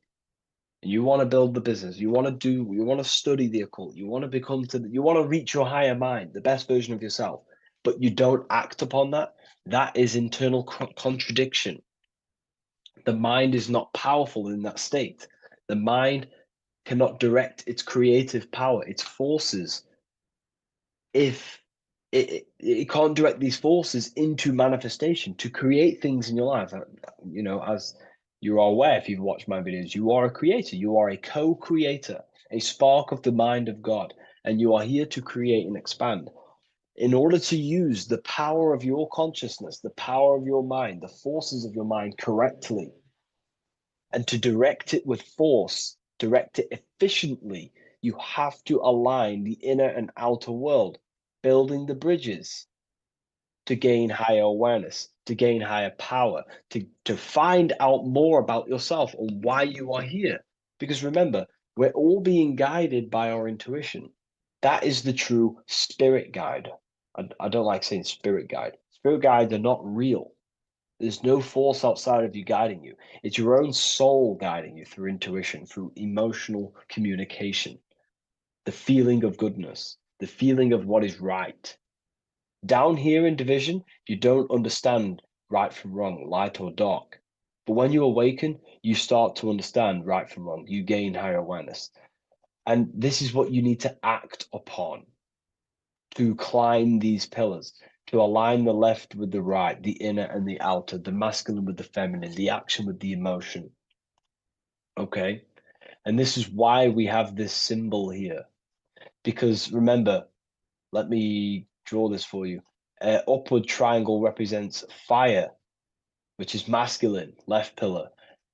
and you want to build the business, you want to study the occult, you want to reach your higher mind, the best version of yourself, but you don't act upon that, that is internal contradiction. The mind is not powerful in that state. The mind cannot direct its creative power, its forces, if it can't direct these forces into manifestation to create things in your life. As you are aware, if you've watched my videos, you are a creator, you are a co-creator, a spark of the mind of God, and you are here to create and expand. In order to use the power of your consciousness, the power of your mind, the forces of your mind correctly, and to direct it with force, direct it efficiently, You have to align the inner and outer world, building the bridges to gain higher awareness, to gain higher power, to find out more about yourself and why you are here. Because remember, we're all being guided by our intuition. That is the true spirit guide. I don't like saying spirit guide. Spirit guides are not real. There's no force outside of you guiding you. It's your own soul guiding you through intuition, through emotional communication, the feeling of goodness, the feeling of what is right. Down here in division, you don't understand right from wrong, light or dark. But when you awaken, you start to understand right from wrong. You gain higher awareness. And this is what you need to act upon to climb these pillars, to align the left with the right, the inner and the outer, the masculine with the feminine, the action with the emotion. Okay? And this is why we have this symbol here. Because remember, let me draw this for you. Upward triangle represents fire, which is masculine, left pillar.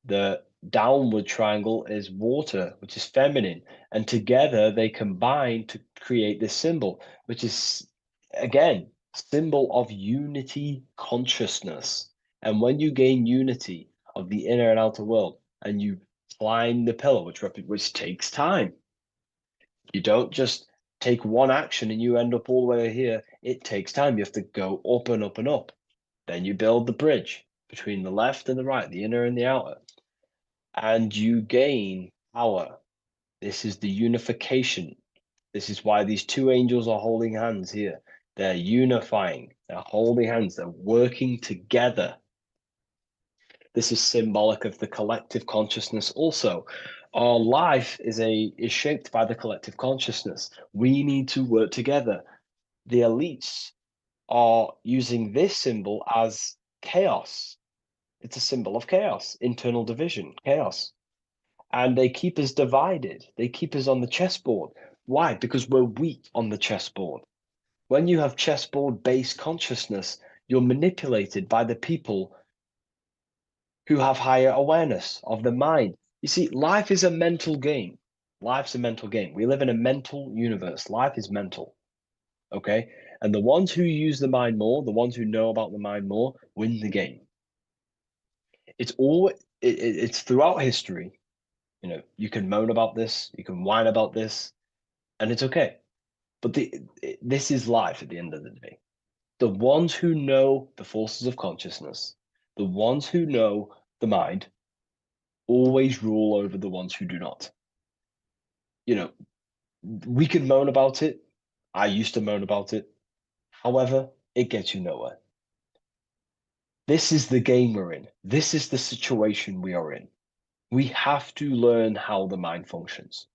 The downward triangle is water, which is feminine. And together they combine to create this symbol, which is, again, symbol of unity consciousness. And when you gain unity of the inner and outer world, and you climb the pillar, which takes time, you don't just take one action and you end up all the way here. It takes time. You have to go up and up and up. Then you build the bridge between the left and the right, the inner and the outer, and you gain power. This is the unification. This is why these two angels are holding hands here. They're unifying, they're holding hands, they're working together. This is symbolic of the collective consciousness also. Our life is shaped by the collective consciousness. We need to work together. The elites are using this symbol as chaos. It's a symbol of chaos, internal division, chaos. And they keep us divided. They keep us on the chessboard. Why? Because we're weak on the chessboard. When you have chessboard-based consciousness, you're manipulated by the people who have higher awareness of the mind. You see, life is a mental game. Life's a mental game. We live in a mental universe. Life is mental. Okay? And the ones who use the mind more, the ones who know about the mind more, win the game. It's throughout history. You know, you can moan about this, you can whine about this, and it's okay. But this is life at the end of the day. The ones who know the forces of consciousness, the ones who know the mind, always rule over the ones who do not. You know, we can moan about it. I used to moan about it. However, it gets you nowhere. This is the game we're in. This is the situation we are in. We have to learn how the mind functions.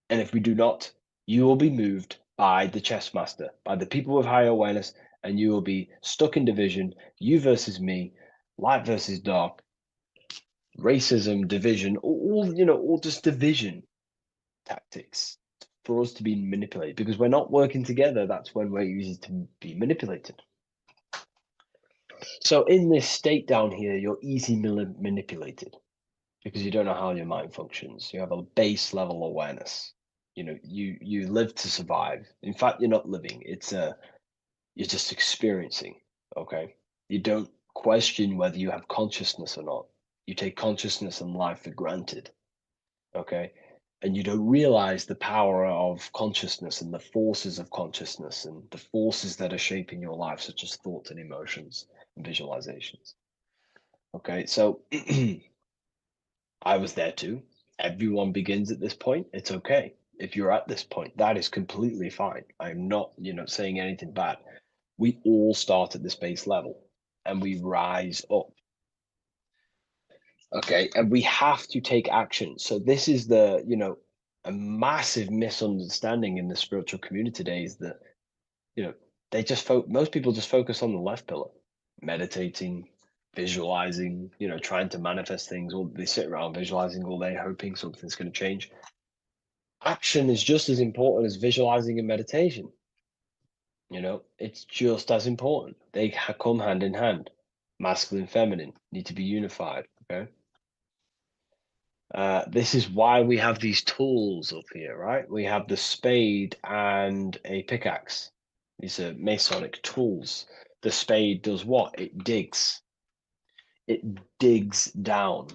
And if we do not, you will be moved by the chess master, by the people with higher awareness, and you will be stuck in division, you versus me, light versus dark, racism, division, all just division tactics for us to be manipulated. Because we're not working together, that's when we're easy to be manipulated. So in this state down here, you're easily manipulated because you don't know how your mind functions. You have a base level awareness. You know, you live to survive. In fact, you're not living. You're just experiencing. Okay, you don't question whether you have consciousness or not. You take consciousness and life for granted. Okay, and you don't realize the power of consciousness and the forces of consciousness and the forces that are shaping your life, such as thoughts and emotions and visualizations. Okay, so I was there too. Everyone begins at this point. It's okay. If you're at this point, that is completely fine. I'm not, saying anything bad. We all start at this base level and we rise up. Okay. And we have to take action. So this is a massive misunderstanding in the spiritual community today is that, most people just focus on the left pillar, meditating, visualizing, trying to manifest things, or they sit around visualizing all day, hoping something's going to change. Action is just as important as visualizing and meditation. It's just as important. They come hand in hand. Masculine, feminine need to be unified. Okay. This is why we have these tools up here, right? We have the spade and a pickaxe. These are Masonic tools. The spade does what? It digs. It digs down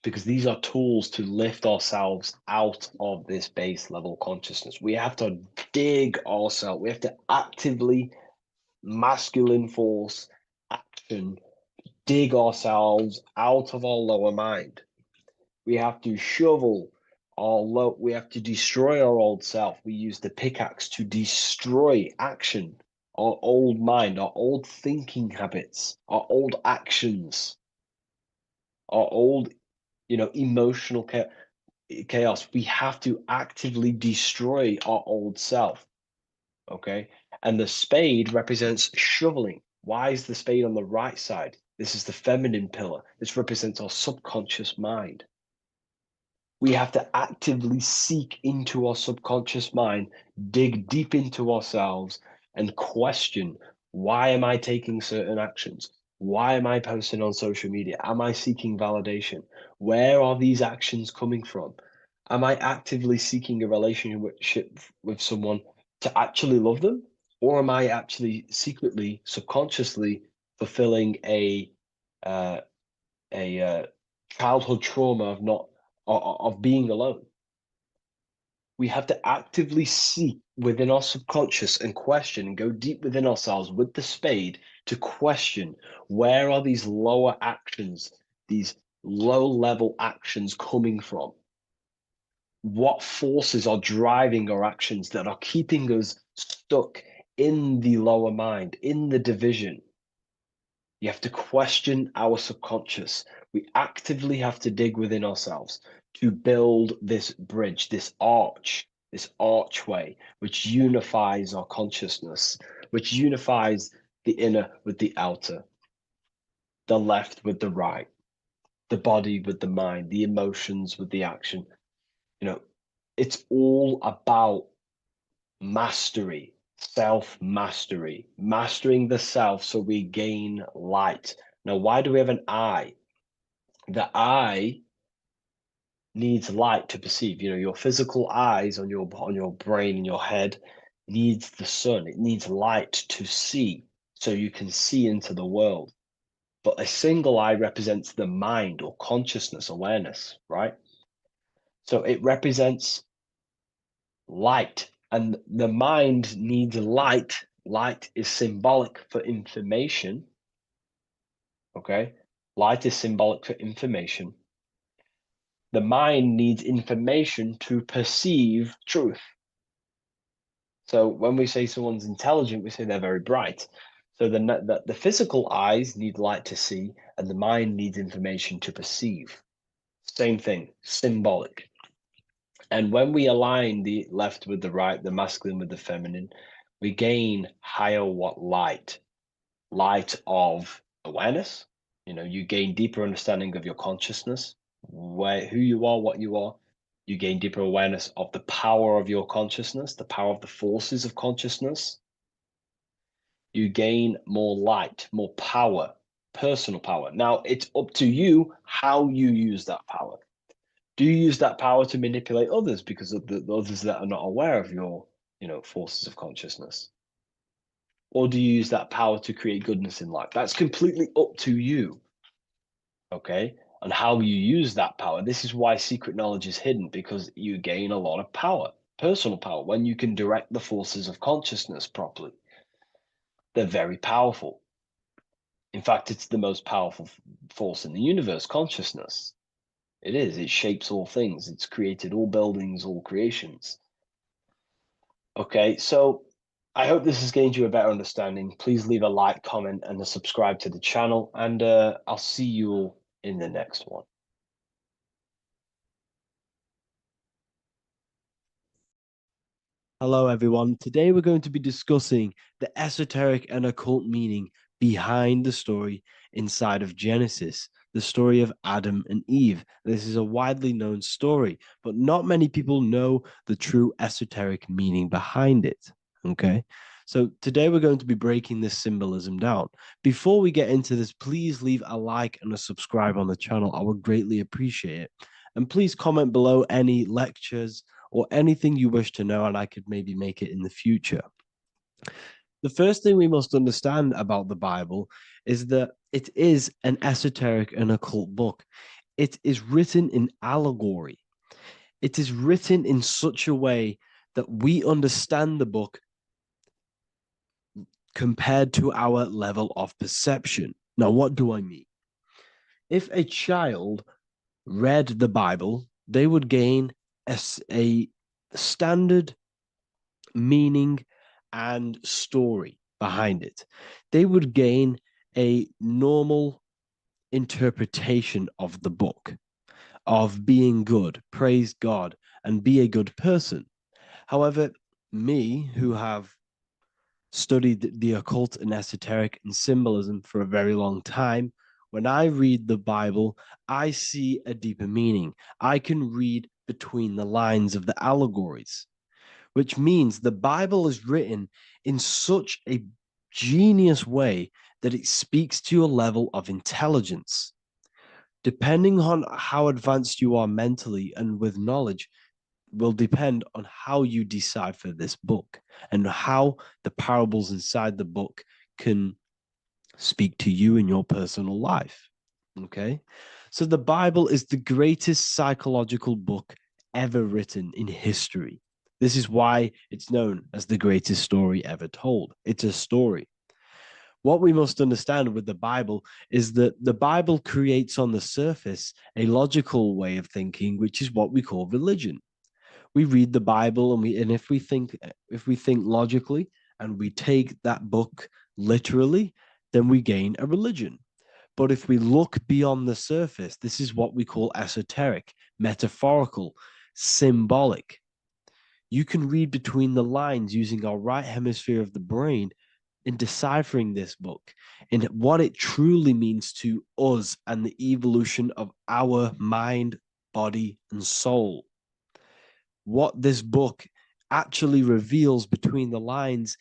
because these are tools to lift ourselves out of this base level consciousness. We have to dig ourselves. We have to actively, masculine force, action, dig ourselves out of our lower mind. We have to shovel we have to destroy our old self. We use the pickaxe to destroy action, our old mind, our old thinking habits, our old actions, our old, emotional chaos. We have to actively destroy our old self. Okay. And the spade represents shoveling. Why is the spade on the right side? This is the feminine pillar. This represents our subconscious mind. We have to actively seek into our subconscious mind, dig deep into ourselves, and question, why am I taking certain actions? Why am I posting on social media? Am I seeking validation? Where are these actions coming from? Am I actively seeking a relationship with someone to actually love them? Or am I actually secretly, subconsciously fulfilling uh, a childhood trauma of not of being alone? We have to actively seek within our subconscious and question and go deep within ourselves with the spade to question, where are these lower actions, these low level actions coming from? What forces are driving our actions that are keeping us stuck in the lower mind, in the division? You have to question our subconscious. We actively have to dig within ourselves to build this bridge, this archway, which unifies our consciousness, which unifies the inner with the outer, the left with the right, the body with the mind, the emotions with the action. It's all about mastery, self mastery, mastering the self so we gain light. Now, why do we have an eye? The eye needs light to perceive. Your physical eyes on your brain in your head needs the sun. It needs light to see so you can see into the world. But a single eye represents the mind or consciousness, awareness, right? So it represents light, and the mind needs light. Light is symbolic for information. Okay, light is symbolic for information. The mind needs information to perceive truth. So when we say someone's intelligent, we say they're very bright. So the physical eyes need light to see, and the mind needs information to perceive. Same thing, symbolic. And when we align the left with the right, the masculine with the feminine, we gain higher what light of awareness. You gain deeper understanding of your consciousness, who you are, what you are. You gain deeper awareness of the power of your consciousness, the power of the forces of consciousness. You gain more light, more power, personal power. Now, it's up to you how you use that power. Do you use that power to manipulate others because of the others that are not aware of your, forces of consciousness? Or do you use that power to create goodness in life? That's completely up to you. Okay. And how you use that power. This is why secret knowledge is hidden, because you gain a lot of power, personal power, when you can direct the forces of consciousness properly. They're very powerful. In fact, it's the most powerful force in the universe, consciousness. It is. It shapes all things. It's created all buildings, all creations. Okay, so I hope this has gained you a better understanding. Please leave a like, comment, and a subscribe to the channel, and I'll see you all in the next one. Hello, everyone. Today we're going to be discussing the esoteric and occult meaning behind the story inside of Genesis, the story of Adam and Eve. This is a widely known story, but not many people know the true esoteric meaning behind it. Okay. So today we're going to be breaking this symbolism down. Before we get into this, please leave a like and a subscribe on the channel. I would greatly appreciate it. And please comment below any lectures or anything you wish to know, and I could maybe make it in the future. The first thing we must understand about the Bible is that it is an esoteric and occult book. It is written in allegory. It is written in such a way that we understand the book compared to our level of perception. Now, what do I mean? If a child read the Bible, they would gain a standard meaning and story behind it. They would gain a normal interpretation of the book, of being good, praise God, and be a good person. However, me, who have studied the occult and esoteric and symbolism for a very long time, when I read the Bible, I see a deeper meaning. I can read between the lines of the allegories, which means the Bible is written in such a genius way that it speaks to your level of intelligence. Depending on how advanced you are mentally and with knowledge, will depend on how you decipher this book and how the parables inside the book can speak to you in your personal life. Okay. So the Bible is the greatest psychological book ever written in history. This is why it's known as the greatest story ever told. It's a story. What we must understand with the Bible is that the Bible creates on the surface a logical way of thinking, which is what we call religion. We read the Bible and if we think logically and we take that book literally, then we gain a religion. But if we look beyond the surface, this is what we call esoteric, metaphorical, symbolic. You can read between the lines using our right hemisphere of the brain in deciphering this book and what it truly means to us and the evolution of our mind, body, and soul. What this book actually reveals between the lines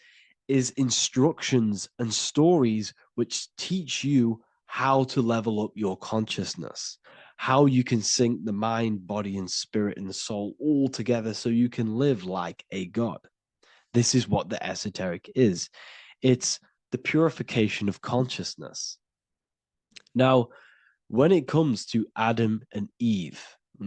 is instructions and stories which teach you how to level up your consciousness, how you can sync the mind, body, and spirit and the soul all together so you can live like a god. This is what the esoteric is. It's the purification of consciousness. Now, when it comes to Adam and Eve,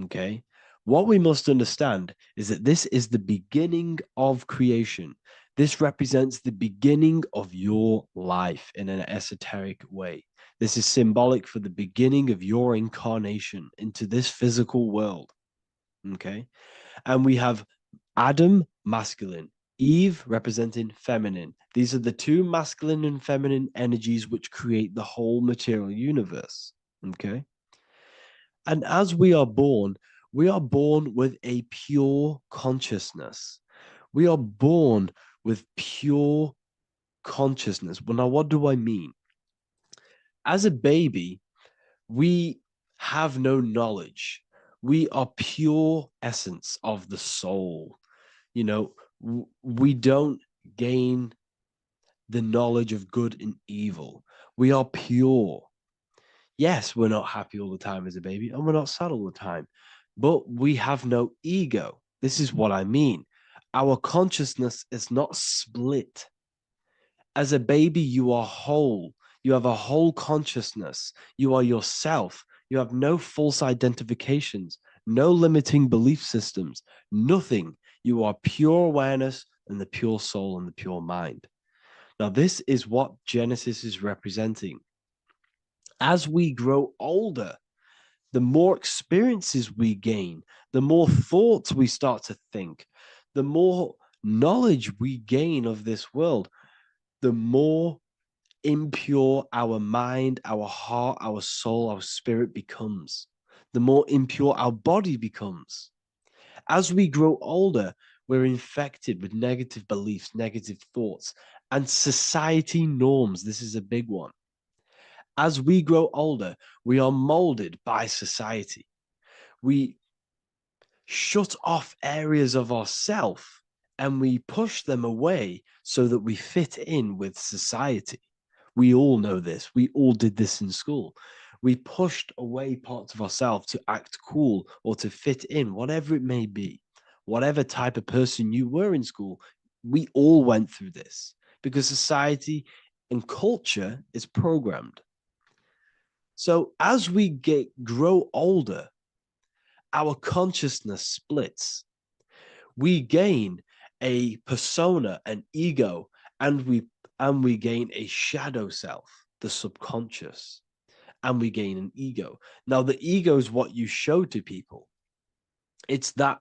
okay, what we must understand is that this is the beginning of creation. This represents the beginning of your life in an esoteric way. This is symbolic for the beginning of your incarnation into this physical world, okay? And we have Adam, masculine, Eve representing feminine. These are the two masculine and feminine energies which create the whole material universe. Okay. And as we are born with a pure consciousness. We are born with pure consciousness. Well, now, what do I mean? As a baby, we have no knowledge. We are pure essence of the soul. You know, we don't gain the knowledge of good and evil. We are pure. Yes, we're not happy all the time as a baby, and we're not sad all the time, but we have no ego. This is what I mean. Our consciousness is not split. As a baby, you are whole. You have a whole consciousness. You are yourself. You have no false identifications, no limiting belief systems, nothing. You are pure awareness and the pure soul and the pure mind. Now, this is what Genesis is representing. As we grow older, the more experiences we gain, the more thoughts we start to think, the more knowledge we gain of this world, the more impure our mind, our heart, our soul, our spirit becomes, the more impure our body becomes. As we grow older, we're infected with negative beliefs, negative thoughts, and society norms. This is a big one. As we grow older, we are molded by society. We shut off areas of ourself and we push them away so that we fit in with society. We all know this. We all did this in school. We pushed away parts of ourselves to act cool or to fit in, whatever it may be. Whatever type of person you were in school, we all went through this because society and culture is programmed. So as we grow older, our consciousness splits. We gain a persona, an ego, and we gain a shadow self, the subconscious, and we gain an ego. Now, the ego is what you show to people. It's that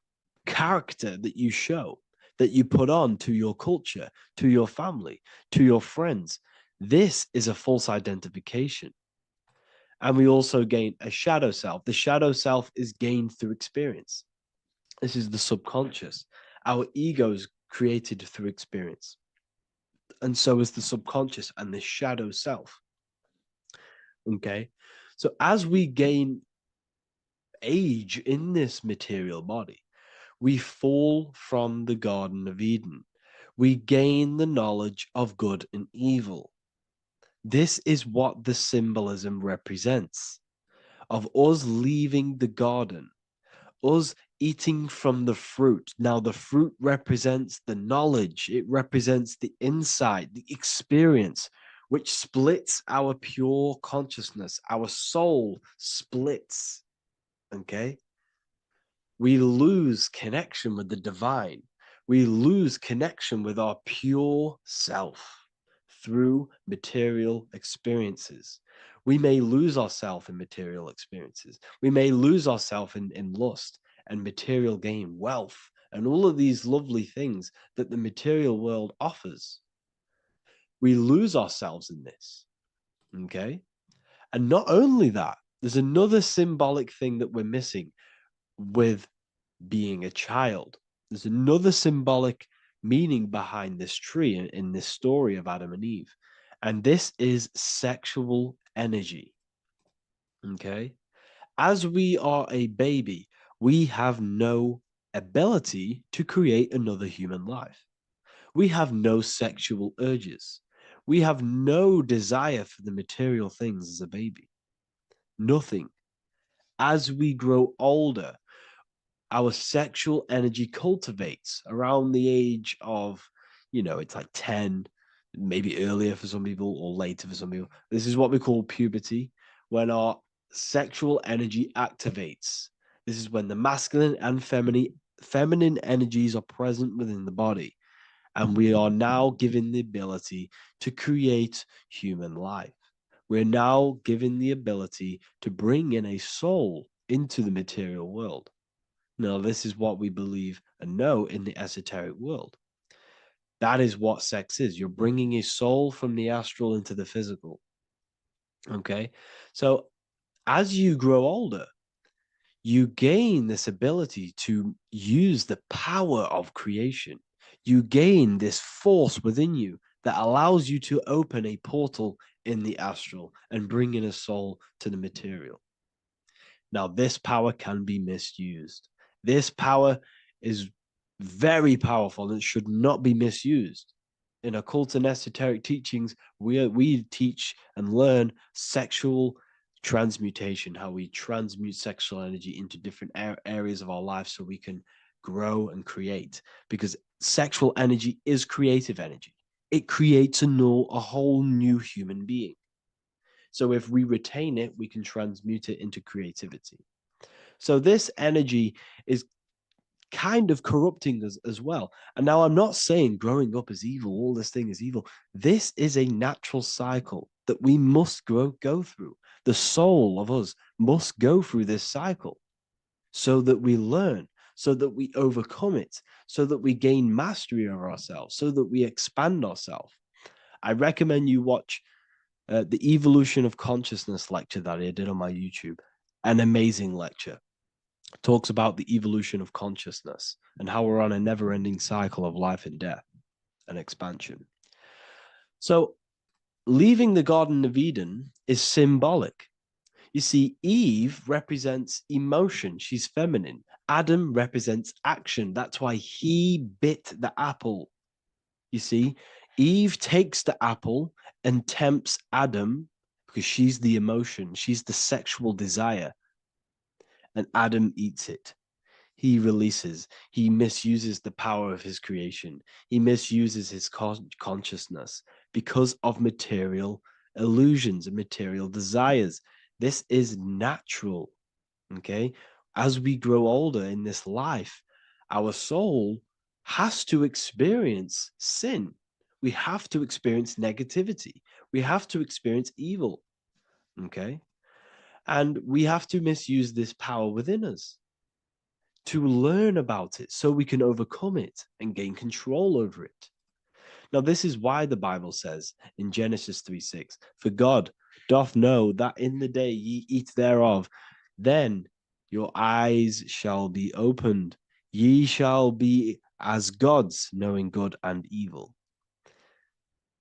character that you show, that you put on to your culture, to your family, to your friends. This is a false identification. And we also gain a shadow self. The shadow self is gained through experience. This is the subconscious. Our ego is created through experience. And so is the subconscious and the shadow self. Okay. So as we gain age in this material body, we fall from the Garden of Eden. We gain the knowledge of good and evil. This is what the symbolism represents of us leaving the garden, us eating from the fruit. Now, the fruit represents the knowledge, it represents the insight, the experience, which splits our pure consciousness. Our soul splits. Okay? We lose connection with the divine. We lose connection with our pure self through material experiences. We may lose ourselves in material experiences. We may lose ourselves in lust and material gain, wealth, and all of these lovely things that the material world offers. We lose ourselves in this. Okay? And not only that, there's another symbolic thing that we're missing with being a child. There's another symbolic meaning behind this tree in this story of Adam and Eve. And this is sexual energy. Okay. As we are a baby, we have no ability to create another human life. We have no sexual urges. We have no desire for the material things as a baby. Nothing. As we grow older, our sexual energy cultivates around the age of, it's like 10, maybe earlier for some people or later for some people. This is what we call puberty, when our sexual energy activates. This is when the masculine and feminine energies are present within the body. And we are now given the ability to create human life. We're now given the ability to bring in a soul into the material world. Now, this is what we believe and know in the esoteric world. That is what sex is. You're bringing a soul from the astral into the physical. Okay. So as you grow older, you gain this ability to use the power of creation. You gain this force within you that allows you to open a portal in the astral and bring in a soul to the material. Now, this power can be misused. This power is very powerful and should not be misused. In occult and esoteric teachings, we teach and learn sexual transmutation, how we transmute sexual energy into different areas of our life so we can grow and create. Because sexual energy is creative energy. It creates a whole new human being. So if we retain it, we can transmute it into creativity. So this energy is kind of corrupting us as well. And now I'm not saying growing up is evil, all this thing is evil. This is a natural cycle that we must go through. The soul of us must go through this cycle so that we learn, so that we overcome it, so that we gain mastery over ourselves, so that we expand ourselves. I recommend you watch the Evolution of Consciousness lecture that I did on my YouTube. An amazing lecture. Talks about the evolution of consciousness and how we're on a never-ending cycle of life and death and expansion. So leaving the Garden of Eden is symbolic. You see, Eve represents emotion. She's feminine. Adam represents action. That's why he bit the apple. You see, Eve takes the apple and tempts Adam because she's the emotion, she's the sexual desire, and Adam eats it. He releases, he misuses the power of his creation, he misuses his consciousness because of material illusions and material desires. This is natural. Okay. As we grow older in this life, our soul has to experience sin. We have to experience negativity. We have to experience evil. Okay. And we have to misuse this power within us to learn about it so we can overcome it and gain control over it. Now, this is why the Bible says in Genesis 3:6, for God doth know that in the day ye eat thereof, then your eyes shall be opened. Ye shall be as gods, knowing good and evil.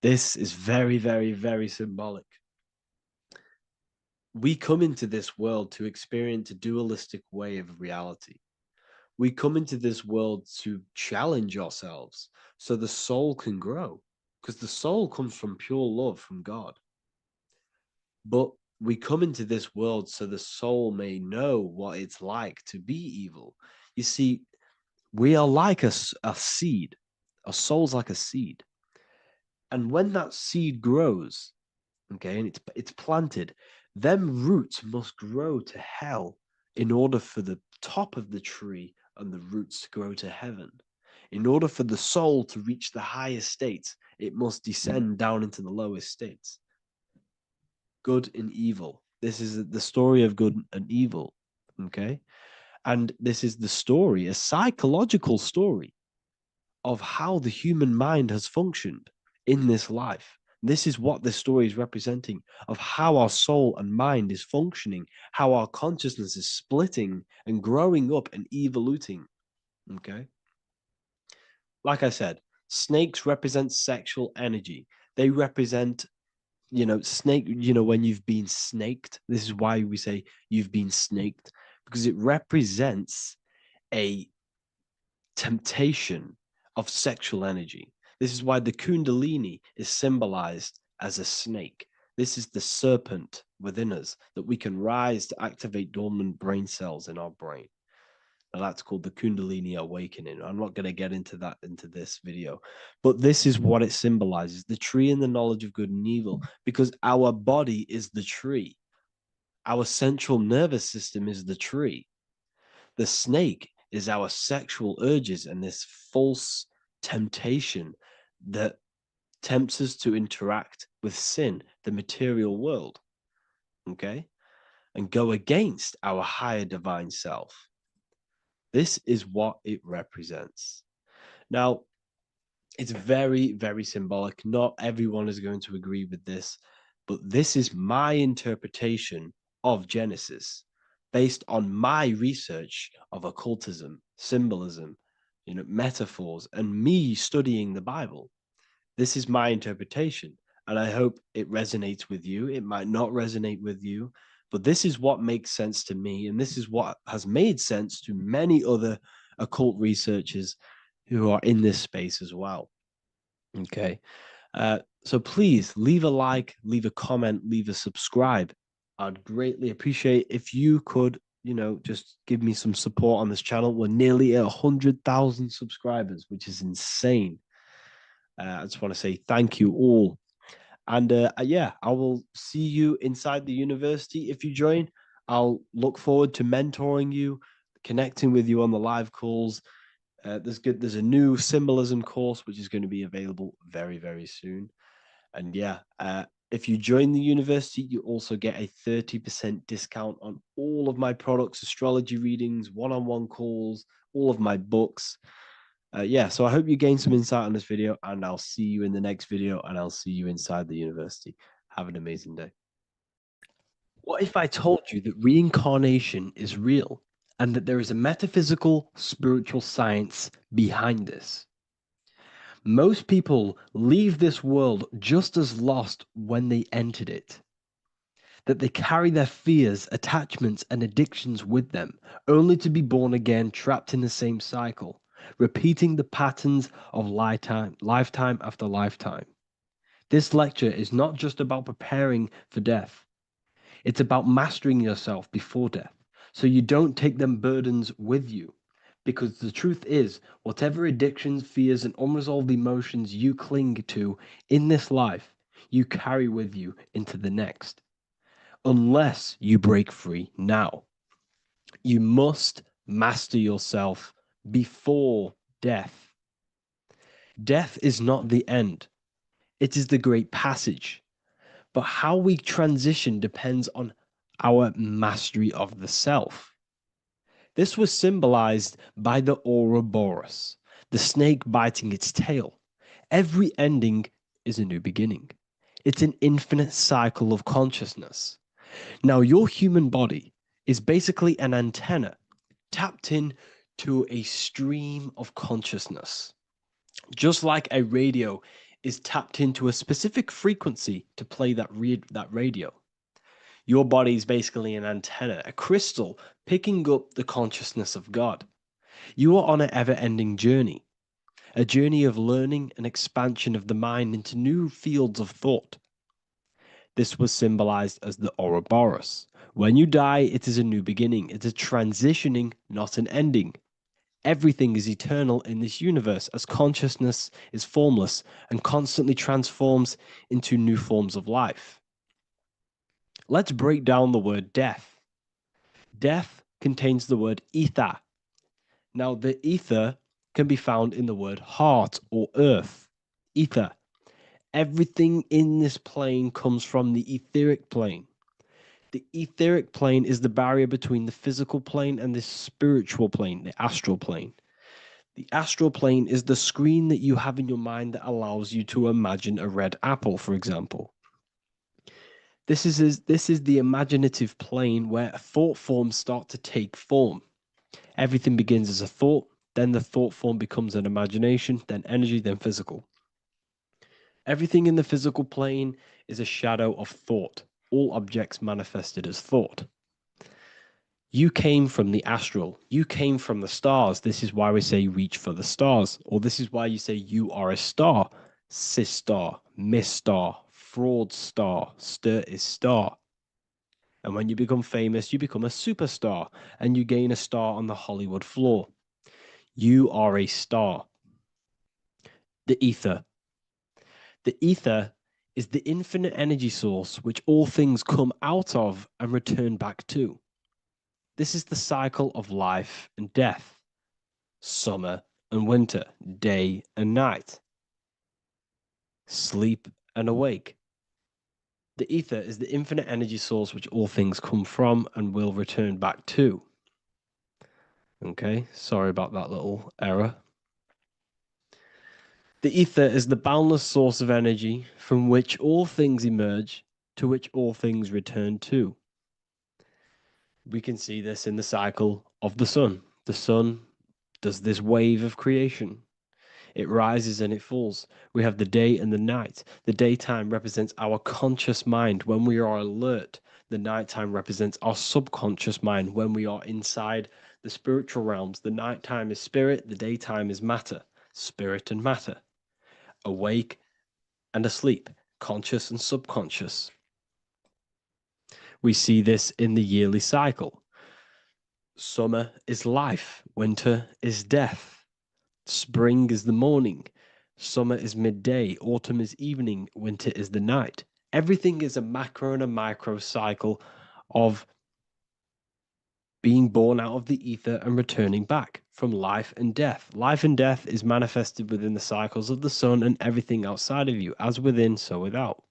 This is very, very, very symbolic. We come into this world to experience a dualistic way of reality. We come into this world to challenge ourselves so the soul can grow, because the soul comes from pure love from God. But we come into this world so the soul may know what it's like to be evil. You see, we are like a seed. Our soul's like a seed. And when that seed grows, okay, and it's planted, them roots must grow to hell in order for the top of the tree and the roots to grow to heaven. In order for the soul to reach the highest states, it must descend down into the lowest states. Good and evil. This is the story of good and evil, okay? And this is the story, a psychological story of how the human mind has functioned in this life. This is what this story is representing of how our soul and mind is functioning, how our consciousness is splitting and growing up and evoluting. Okay. Like I said, snakes represent sexual energy. They represent, snake, when you've been snaked. This is why we say you've been snaked, because it represents a temptation of sexual energy. This is why the Kundalini is symbolized as a snake. This is the serpent within us that we can rise to activate dormant brain cells in our brain. Now that's called the Kundalini awakening. I'm not going to get into that into this video, but this is what it symbolizes, the tree and the knowledge of good and evil, because our body is the tree. Our central nervous system is the tree. The snake is our sexual urges and this false temptation that tempts us to interact with sin, the material world, okay, and go against our higher divine self. This is what it represents. Now, it's very, very symbolic. Not everyone is going to agree with this, but this is my interpretation of Genesis based on my research of occultism, symbolism, metaphors, and me studying the Bible. This is my interpretation, and I hope it resonates with you. It might not resonate with you, but this is what makes sense to me, and this is what has made sense to many other occult researchers who are in this space as well. Okay. So please leave a like, leave a comment, leave a subscribe. I'd greatly appreciate if you could, just give me some support on this channel. We're nearly at 100,000 subscribers, which is insane. I just want to say thank you all. And yeah, I will see you inside the university. If you join, I'll look forward to mentoring you, connecting with you on the live calls. There's a new symbolism course which is going to be available very, very soon. And yeah, if you join the university, you also get a 30% discount on all of my products, astrology readings, one-on-one calls, all of my books. Yeah, so I hope you gain some insight on this video, and I'll see you in the next video, and I'll see you inside the university. Have an amazing day. What if I told you that reincarnation is real and that there is a metaphysical, spiritual science behind this? Most people leave this world just as lost when they entered it. that they carry their fears, attachments, and addictions with them, only to be born again, trapped in the same cycle, repeating the patterns of lifetime after lifetime. This lecture is not just about preparing for death, it's about mastering yourself before death, so you don't take them burdens with you. Because the truth is, whatever addictions, fears, and unresolved emotions you cling to in this life, you carry with you into the next. Unless you break free now. You must master yourself before death. Death is not the end, it is the great passage. But how we transition depends on our mastery of the self. This was symbolized by the Ouroboros, the snake biting its tail. Every ending is a new beginning. It's an infinite cycle of consciousness. Now, your human body is basically an antenna tapped in to a stream of consciousness. Just like a radio is tapped into a specific frequency to play that radio. Your body is basically an antenna, a crystal picking up the consciousness of God. You are on an ever-ending journey, a journey of learning and expansion of the mind into new fields of thought. This was symbolized as the Ouroboros. When you die, it is a new beginning. It's a transitioning, not an ending. Everything is eternal in this universe as consciousness is formless and constantly transforms into new forms of life. Let's break down the word death. Death contains the word ether. Now, the ether can be found in the word heart or earth. Ether. Everything in this plane comes from the etheric plane. The etheric plane is the barrier between the physical plane and the spiritual plane, the astral plane. The astral plane is the screen that you have in your mind that allows you to imagine a red apple, for example. This is the imaginative plane where thought forms start to take form. Everything begins as a thought, then the thought form becomes an imagination, then energy, then physical. Everything in the physical plane is a shadow of thought, all objects manifested as thought. You came from the astral. You came from the stars. This is why we say reach for the stars. Or this is why you say you are a star. Cis star, miss star, fraud star, stir is star. And when you become famous, you become a superstar and you gain a star on the Hollywood floor. You are a star. The ether. The ether is the infinite energy source which all things come out of and return back to. This is the cycle of life and death, summer and winter, day and night, sleep and awake. The ether is the infinite energy source which all things come from and will return back to. Okay, sorry about that little error. The ether is the boundless source of energy from which all things emerge, to which all things return to. We can see this in the cycle of the sun. The sun does this wave of creation. It rises and it falls. We have the day and the night. The daytime represents our conscious mind when we are alert. The nighttime represents our subconscious mind when we are inside the spiritual realms. The nighttime is spirit, the daytime is matter, spirit and matter, awake and asleep, conscious and subconscious. We see this in the yearly cycle. Summer is life, winter is death. Spring is the morning, summer is midday, autumn is evening, winter is the night. Everything is a macro and a micro cycle of being born out of the ether and returning back from life and death. Life and death is manifested within the cycles of the sun and everything outside of you, as within, so without.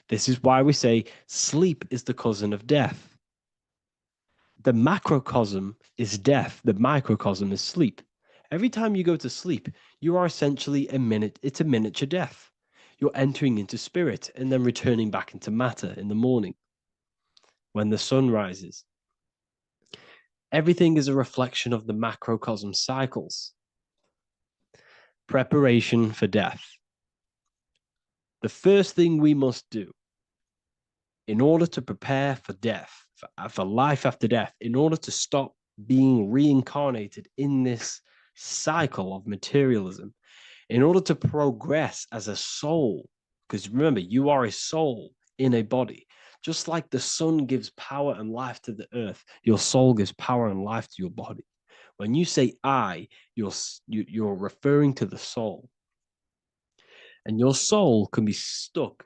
This is why we say sleep is the cousin of death. The macrocosm is death, the microcosm is sleep. Every time you go to sleep, you are essentially it's a miniature death. You're entering into spirit and then returning back into matter in the morning when the sun rises. Everything is a reflection of the macrocosm cycles. Preparation for death. The first thing we must do in order to prepare for death, for life after death, in order to stop being reincarnated in this cycle of materialism, in order to progress as a soul, because remember, you are a soul in a body. Just like the sun gives power and life to the earth, your soul gives power and life to your body. When you say I, you're referring to the soul. And your soul can be stuck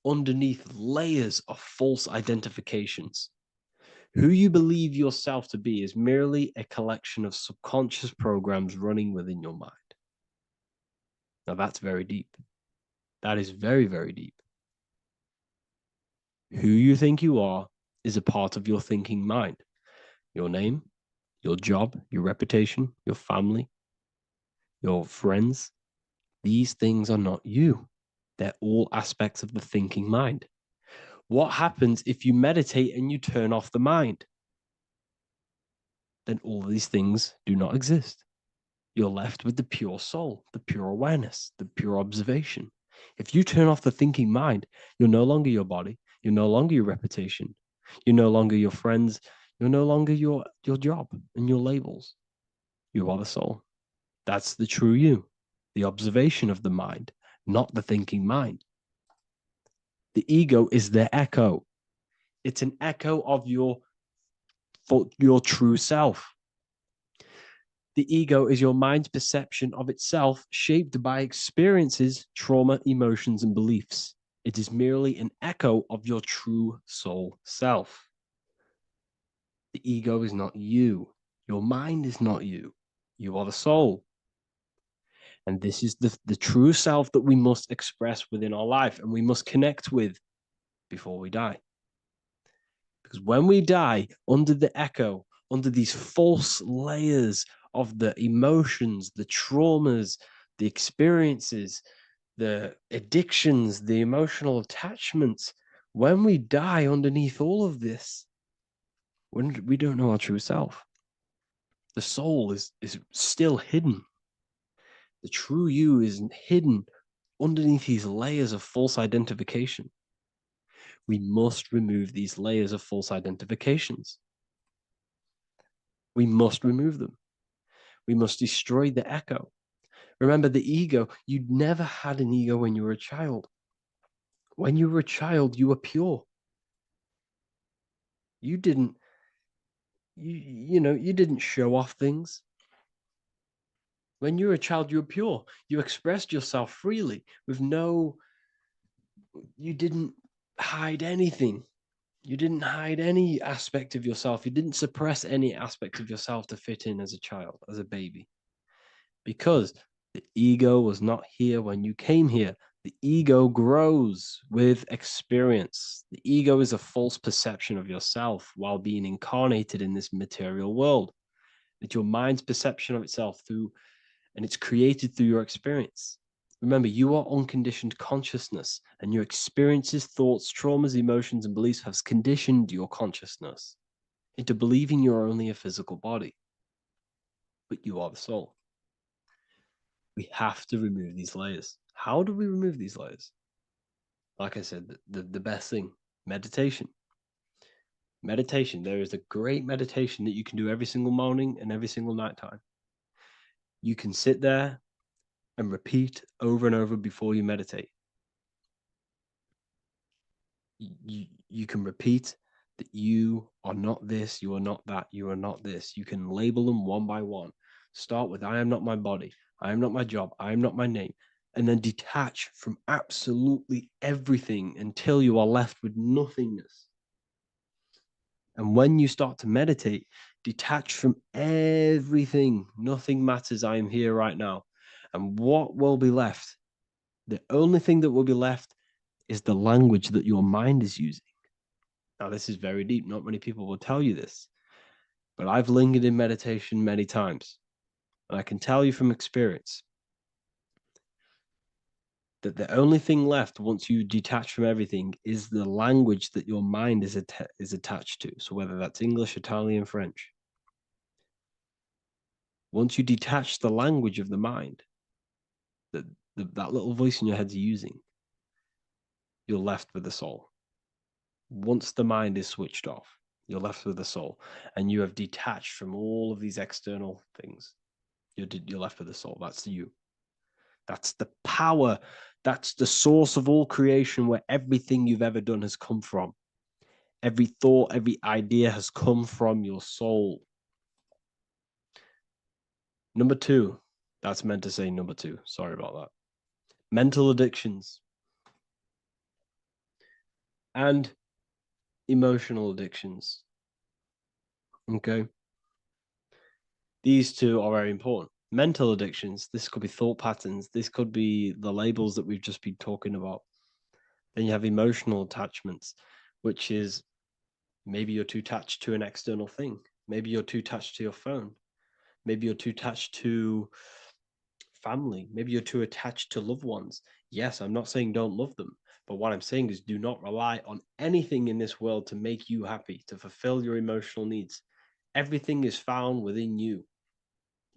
underneath layers of false identifications. Who you believe yourself to be is merely a collection of subconscious programs running within your mind. Now, that's very deep. That is very, very deep. Who you think you are is a part of your thinking mind. Your name, your job, your reputation, your family, your friends. These things are not you. They're all aspects of the thinking mind. What happens if you meditate and you turn off the mind? Then all these things do not exist. You're left with the pure soul, the pure awareness, the pure observation. If you turn off the thinking mind, you're no longer your body, you're no longer your reputation, you're no longer your friends, you're no longer your job and your labels. You are the soul. That's the true you, the observation of the mind, not the thinking mind. The ego is the echo. It's an echo of your true self. The ego is your mind's perception of itself, shaped by experiences, trauma, emotions, and beliefs. It is merely an echo of your true soul self. The ego is not you. Your mind is not you. You are the soul. And this is the true self that we must express within our life and we must connect with before we die. Because when we die under the echo, under these false layers of the emotions, the traumas, the experiences, the addictions, the emotional attachments, when we die underneath all of this, when we don't know our true self, the soul is still hidden. The true you is hidden underneath these layers of false identification. We must remove these layers of false identifications. We must remove them. We must destroy the echo. Remember, the ego, you never had an ego when you were a child. When you were a child, you were pure. You didn't, you didn't show off things. When you were a child, you were pure. You expressed yourself freely with you didn't hide anything. You didn't hide any aspect of yourself. You didn't suppress any aspect of yourself to fit in as a child, as a baby. Because the ego was not here when you came here. The ego grows with experience. The ego is a false perception of yourself while being incarnated in this material world. It's your mind's perception of itself and it's created through your experience. Remember, you are unconditioned consciousness, and your experiences, thoughts, traumas, emotions, and beliefs have conditioned your consciousness into believing you're only a physical body, but you are the soul. We have to remove these layers. How do we remove these layers? Like I said, the best thing, meditation. Meditation. There is a great meditation that you can do every single morning and every single night time. You can sit there and repeat over and over before you meditate. You can repeat that you are not this, you are not that, you are not this. You can label them one by one. Start with, I am not my body, I am not my job, I am not my name, and then detach from absolutely everything until you are left with nothingness. And when you start to meditate, detach from everything. Nothing matters. I am here right now. And what will be left? The only thing that will be left is the language that your mind is using. Now, this is very deep. Not many people will tell you this, but I've lingered in meditation many times. And I can tell you from experience that the only thing left once you detach from everything is the language that your mind is attached to. So whether that's English, Italian, French. Once you detach the language of the mind that little voice in your head's using, you're left with the soul. Once the mind is switched off, you're left with the soul, and you have detached from all of these external things. You're left with the soul. That's you. That's the power. That's the source of all creation, where everything you've ever done has come from. Every thought, every idea has come from your soul. Number two, that's meant to say number two. Sorry about that. Mental addictions and emotional addictions. Okay. These two are very important. Mental addictions, this could be thought patterns, this could be the labels that we've just been talking about. Then you have emotional attachments, which is maybe you're too attached to an external thing. Maybe you're too attached to your phone. Maybe you're too attached to family. Maybe you're too attached to loved ones. Yes, I'm not saying don't love them, but what I'm saying is do not rely on anything in this world to make you happy, to fulfill your emotional needs. Everything is found within you.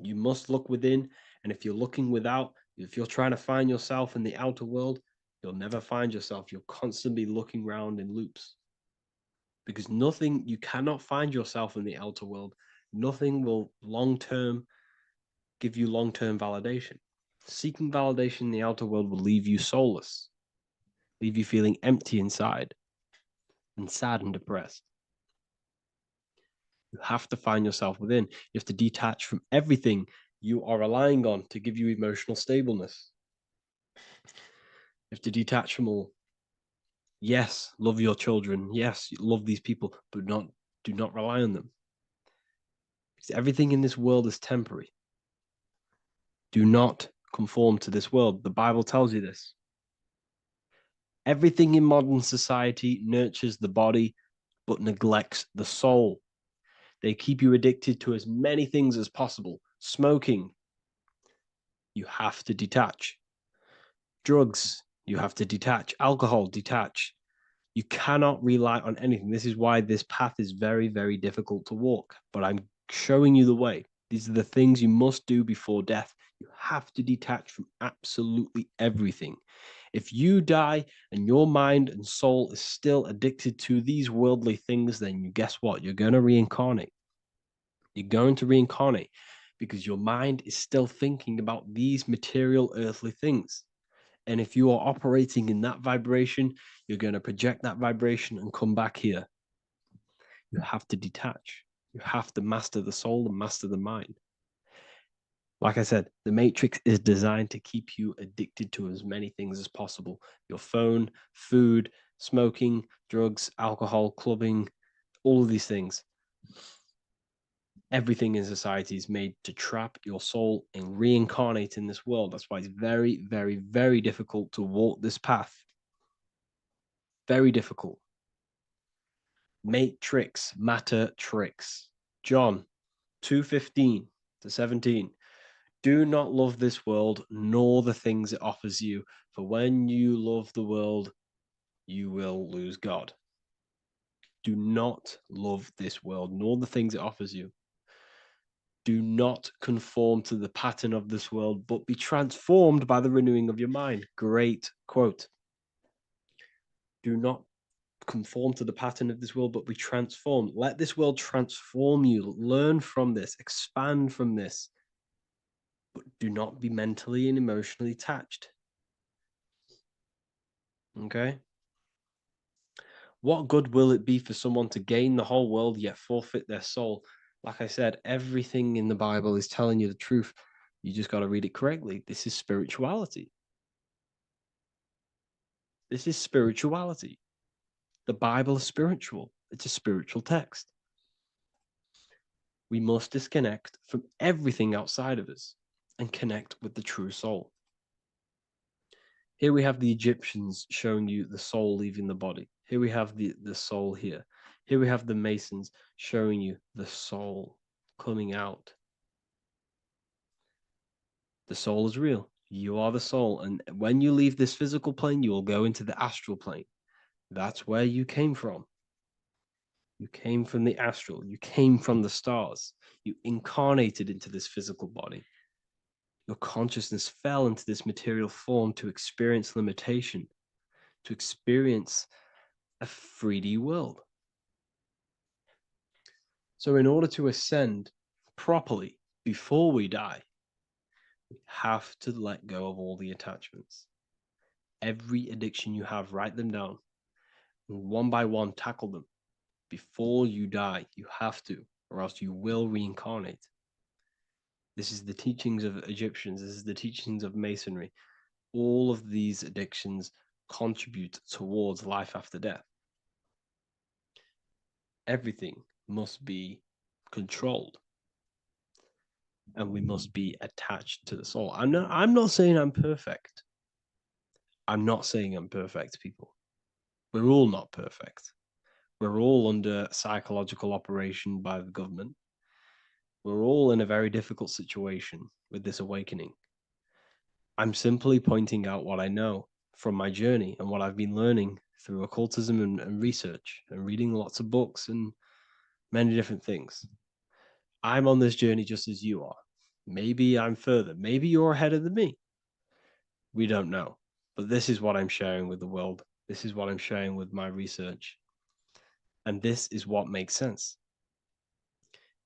You must look within, and if you're looking without, if you're trying to find yourself in the outer world, you'll never find yourself. You'll constantly be looking around in loops. Because nothing, you cannot find yourself in the outer world. Nothing will give you long-term validation. Seeking validation in the outer world will leave you soulless, leave you feeling empty inside and sad and depressed. You have to find yourself within. You have to detach from everything you are relying on to give you emotional stableness. You have to detach from all. Yes, love your children. Yes, love these people, but do not rely on them. Because everything in this world is temporary. Do not conform to this world. The Bible tells you this. Everything in modern society nurtures the body, but neglects the soul. They keep you addicted to as many things as possible. Smoking, you have to detach. Drugs, you have to detach. Alcohol, detach. You cannot rely on anything. This is why this path is very, very difficult to walk. But I'm showing you the way. These are the things you must do before death. You have to detach from absolutely everything. If you die and your mind and soul is still addicted to these worldly things, then you guess what? You're going to reincarnate. You're going to reincarnate because your mind is still thinking about these material earthly things. And if you are operating in that vibration, you're going to project that vibration and come back here. You have to detach. You have to master the soul and master the mind. Like I said, the matrix is designed to keep you addicted to as many things as possible. Your phone, food, smoking, drugs, alcohol, clubbing, all of these things. Everything in society is made to trap your soul and reincarnate in this world. That's why it's very, very, very difficult to walk this path. Very difficult. Matrix, matter tricks. John 2:15 to 17. Do not love this world, nor the things it offers you. For when you love the world, you will lose God. Do not love this world, nor the things it offers you. Do not conform to the pattern of this world, but be transformed by the renewing of your mind. Great quote. Do not conform to the pattern of this world, but be transformed. Let this world transform you. Learn from this, expand from this, but do not be mentally and emotionally attached. Okay? What good will it be for someone to gain the whole world yet forfeit their soul? Like I said, everything in the Bible is telling you the truth. You just got to read it correctly. This is spirituality. This is spirituality. The Bible is spiritual. It's a spiritual text. We must disconnect from everything outside of us and connect with the true soul. Here we have the Egyptians showing you the soul leaving the body. Here we have the soul here. Here we have the Masons showing you the soul coming out. The soul is real. You are the soul. And when you leave this physical plane, you will go into the astral plane. That's where you came from. You came from the astral. You came from the stars. You incarnated into this physical body. Your consciousness fell into this material form to experience limitation, to experience a 3D world. So in order to ascend properly before we die, we have to let go of all the attachments. Every addiction you have, write them down, and one by one tackle them. Before you die, you have to, or else you will reincarnate. This is the teachings of Egyptians. This is the teachings of Masonry. All of these addictions contribute towards life after death. Everything must be controlled, and we must be attached to the soul. I'm not saying I'm perfect. I'm not saying I'm perfect, people. We're all not perfect. We're all under psychological operation by the government. We're all in a very difficult situation with this awakening. I'm simply pointing out what I know from my journey and what I've been learning through occultism and research and reading lots of books and many different things. I'm on this journey just as you are. Maybe I'm further. Maybe you're ahead of me. We don't know. But this is what I'm sharing with the world. This is what I'm sharing with my research. And this is what makes sense.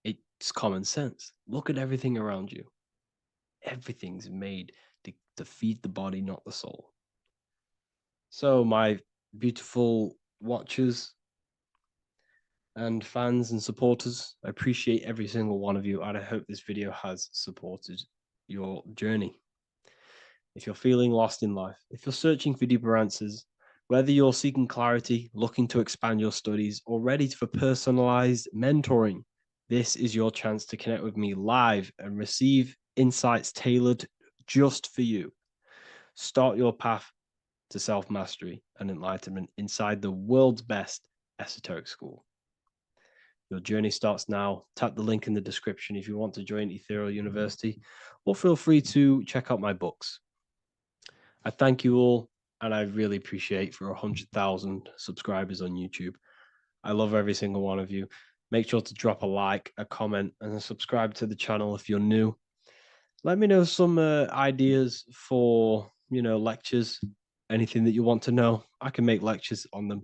It's common sense. Look at everything around you. Everything's made to feed the body, not the soul. So, my beautiful watchers and fans and supporters, I appreciate every single one of you, and I hope this video has supported your journey. If you're feeling lost in life, if you're searching for deeper answers, whether you're seeking clarity, looking to expand your studies, or ready for personalized mentoring, this is your chance to connect with me live and receive insights tailored just for you. Start your path to self-mastery and enlightenment inside the world's best esoteric school. Your journey starts now. Tap the link in the description if you want to join Ethereal University, or feel free to check out my books. I thank you all, and I really appreciate for 100,000 subscribers on YouTube. I love every single one of you. Make sure to drop a like, a comment, and subscribe to the channel if you're new. Let me know some ideas for, lectures, anything that you want to know. I can make lectures on them.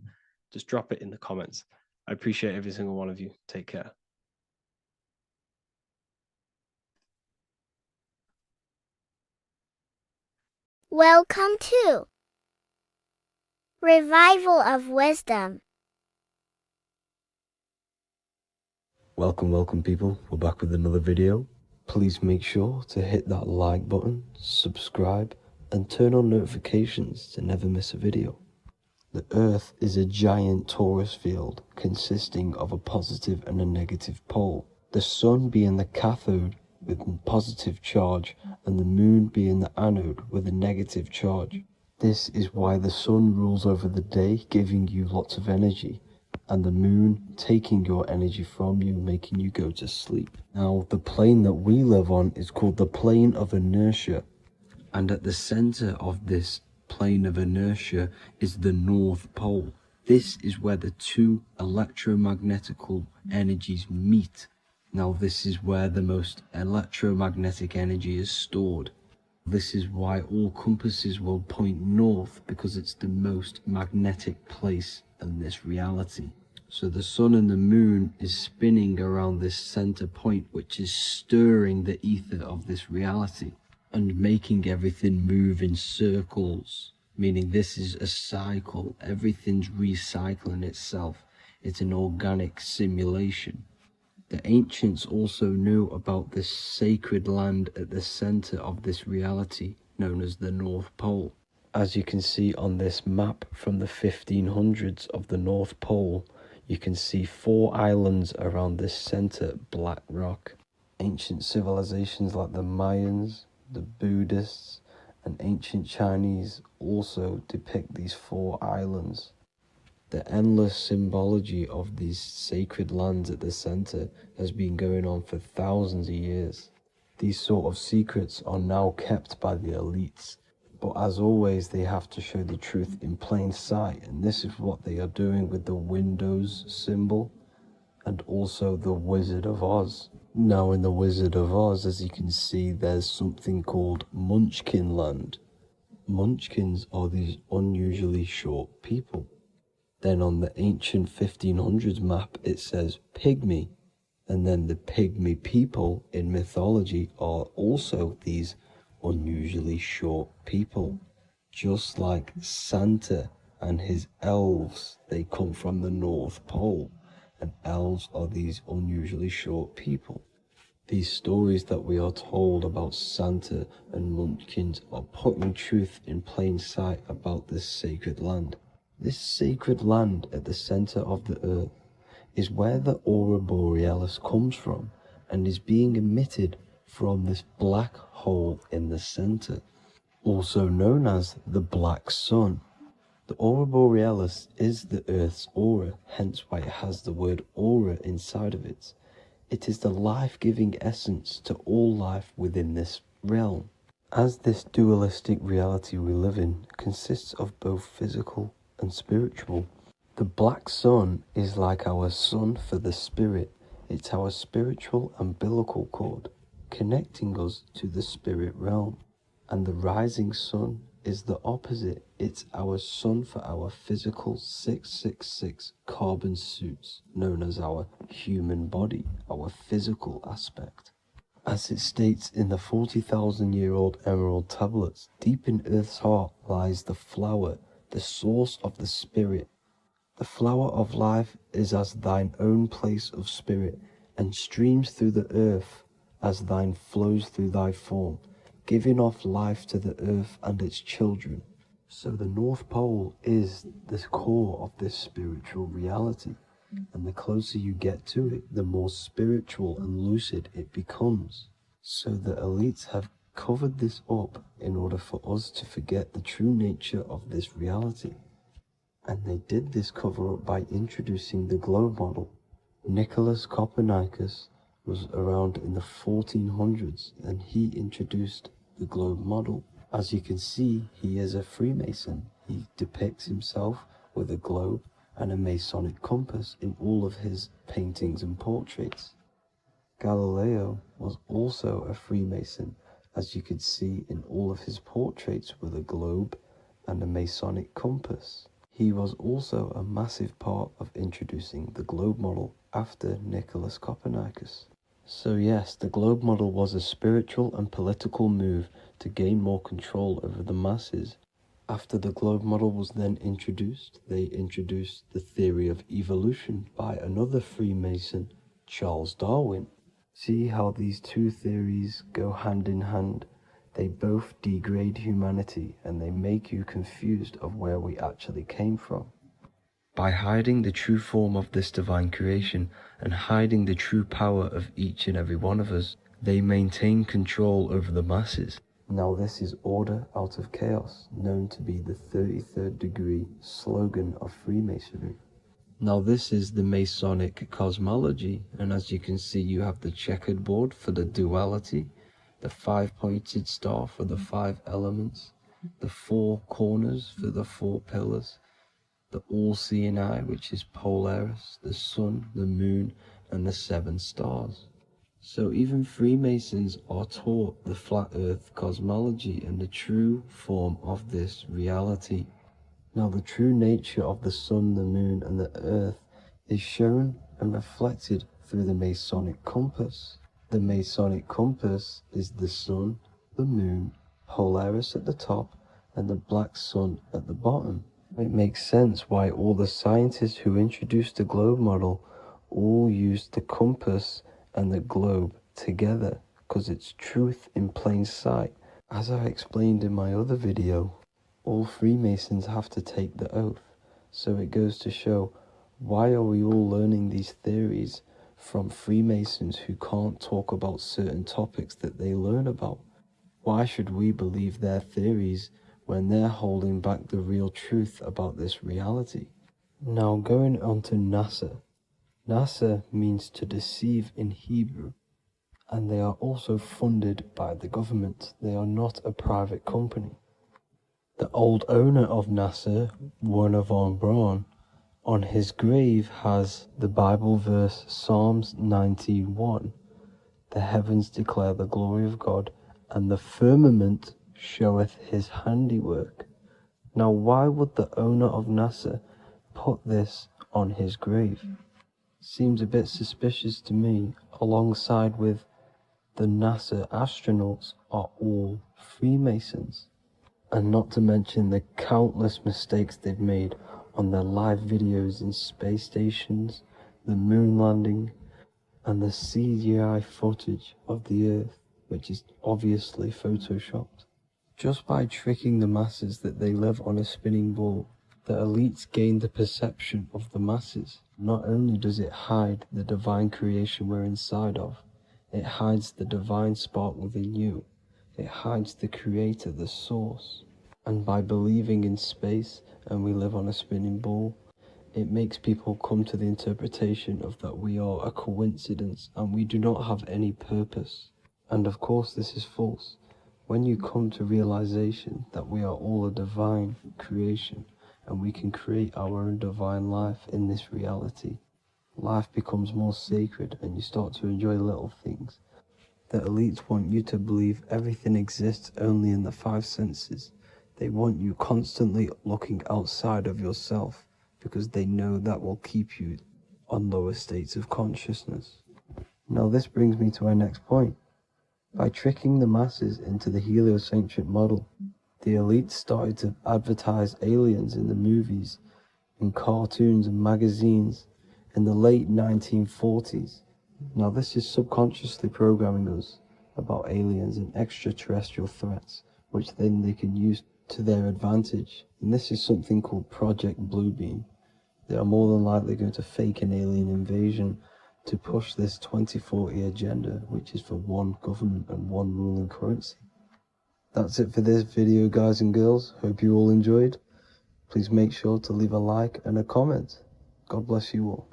Just drop it in the comments. I appreciate every single one of you. Take care. Welcome to Revival of Wisdom. Welcome people, we're back with another video. Please make sure to hit that like button, subscribe, and turn on notifications to never miss a video. The Earth is a giant torus field consisting of a positive and a negative pole. The Sun being the cathode with a positive charge and the Moon being the anode with a negative charge. This is why the Sun rules over the day, giving you lots of energy, and the Moon taking your energy from you, making you go to sleep. Now, the plane that we live on is called the plane of inertia, and at the center of this plane of inertia is the North Pole. This is where the two electromagnetical energies meet. Now, this is where the most electromagnetic energy is stored. This is why all compasses will point north, because it's the most magnetic place in this reality. So the Sun and the Moon is spinning around this center point, which is stirring the ether of this reality and making everything move in circles, meaning this is a cycle. Everything's recycling itself. It's an organic simulation. The ancients also knew about this sacred land at the center of this reality, known as the North Pole. As you can see on this map from the 1500s of the North Pole, you can see 4 islands around this center black rock. Ancient civilizations like the Mayans, the Buddhists, and ancient Chinese also depict these 4 islands. The endless symbology of these sacred lands at the center has been going on for thousands of years. These sort of secrets are now kept by the elites, but as always they have to show the truth in plain sight, and this is what they are doing with the Windows symbol and also the Wizard of Oz. Now in the Wizard of Oz, as you can see, there's something called Munchkin Land. Munchkins are these unusually short people. Then on the ancient 1500s map it says pygmy, and then the pygmy people in mythology are also these unusually short people. Just like Santa and his elves, they come from the North Pole, and elves are these unusually short people. These stories that we are told about Santa and Munchkins are putting truth in plain sight about this sacred land. This sacred land at the center of the earth is where the aurora borealis comes from and is being emitted from this black hole in the center, also known as the black sun. The aurora borealis is the Earth's aura, hence why it has the word aura inside of it. It is the life-giving essence to all life within this realm. As this dualistic reality we live in consists of both physical and spiritual, the black sun is like our sun for the spirit. It's our spiritual umbilical cord, connecting us to the spirit realm. And the rising sun is the opposite. It's our sun for our physical 666 carbon suits, known as our human body, our physical aspect. As it states in the 40,000-year-old emerald tablets, deep in Earth's heart lies the flower, the source of the spirit. The flower of life is as thine own place of spirit, and streams through the earth as thine flows through thy form, giving off life to the earth and its children. So the North Pole is the core of this spiritual reality, and the closer you get to it, the more spiritual and lucid it becomes. So the elites have covered this up in order for us to forget the true nature of this reality. And they did this cover up by introducing the globe model. Nicholas Copernicus was around in the 1400s, and he introduced the globe model. As you can see, he is a Freemason. He depicts himself with a globe and a Masonic compass in all of his paintings and portraits. Galileo was also a Freemason, as you could see in all of his portraits with a globe and a Masonic compass. He was also a massive part of introducing the globe model after Nicholas Copernicus. So yes, the globe model was a spiritual and political move to gain more control over the masses. After the globe model was then introduced, they introduced the theory of evolution by another Freemason, Charles Darwin. See how these two theories go hand in hand? They both degrade humanity, and they make you confused of where we actually came from. By hiding the true form of this divine creation and hiding the true power of each and every one of us, they maintain control over the masses. Now this is order out of chaos, known to be the 33rd degree slogan of Freemasonry. Now this is the Masonic cosmology, and as you can see, you have the checkered board for the duality, the 5-pointed star for the 5 elements, the 4 corners for the 4 pillars, the all-seeing eye, which is Polaris, the sun, the moon, and the 7 stars. So even Freemasons are taught the flat earth cosmology and the true form of this reality. Now the true nature of the sun, the moon, and the earth is shown and reflected through the Masonic compass. The Masonic compass is the sun, the moon, Polaris at the top, and the black sun at the bottom. It makes sense why all the scientists who introduced the globe model all used the compass and the globe together, because it's truth in plain sight. As I explained in my other video, all Freemasons have to take the oath, so it goes to show, why are we all learning these theories from Freemasons who can't talk about certain topics that they learn about? Why should we believe their theories when they're holding back the real truth about this reality? Now going on to NASA. NASA means to deceive in Hebrew, and they are also funded by the government. They are not a private company. The old owner of NASA, Werner von Braun, on his grave has the Bible verse Psalms 91. The heavens declare the glory of God, and the firmament showeth his handiwork. Now why would the owner of NASA put this on his grave. Seems a bit suspicious to me, alongside with the NASA astronauts are all Freemasons. And not to mention the countless mistakes they've made on their live videos in space stations, the moon landing, and the CGI footage of the Earth, which is obviously photoshopped. Just by tricking the masses that they live on a spinning ball, the elites gain the perception of the masses. Not only does it hide the divine creation we're inside of, it hides the divine spark within you. It hides the creator, the source. And by believing in space and we live on a spinning ball, it makes people come to the interpretation of that we are a coincidence and we do not have any purpose. And of course this is false. When you come to realization that we are all a divine creation and we can create our own divine life in this reality, life becomes more sacred and you start to enjoy little things. The elites want you to believe everything exists only in the five senses. They want you constantly looking outside of yourself because they know that will keep you on lower states of consciousness. Now this brings me to our next point. By tricking the masses into the heliocentric model, the elites started to advertise aliens in the movies, in cartoons and magazines in the late 1940s. Now this is subconsciously programming us about aliens and extraterrestrial threats, which then they can use to their advantage. And this is something called Project Bluebeam. They are more than likely going to fake an alien invasion to push this 2040 agenda, which is for one government and one ruling currency. That's it for this video, guys and girls. Hope you all enjoyed. Please make sure to leave a like and a comment. God bless you all.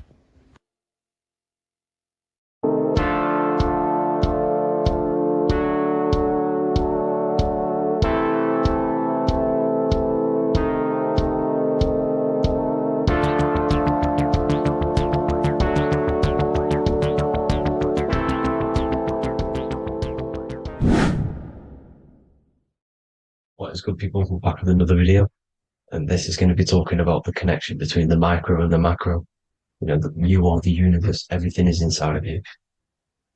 What is good, people? We're back with another video, and this is going to be talking about the connection between the micro and the macro. You know, you are the universe, everything is inside of you.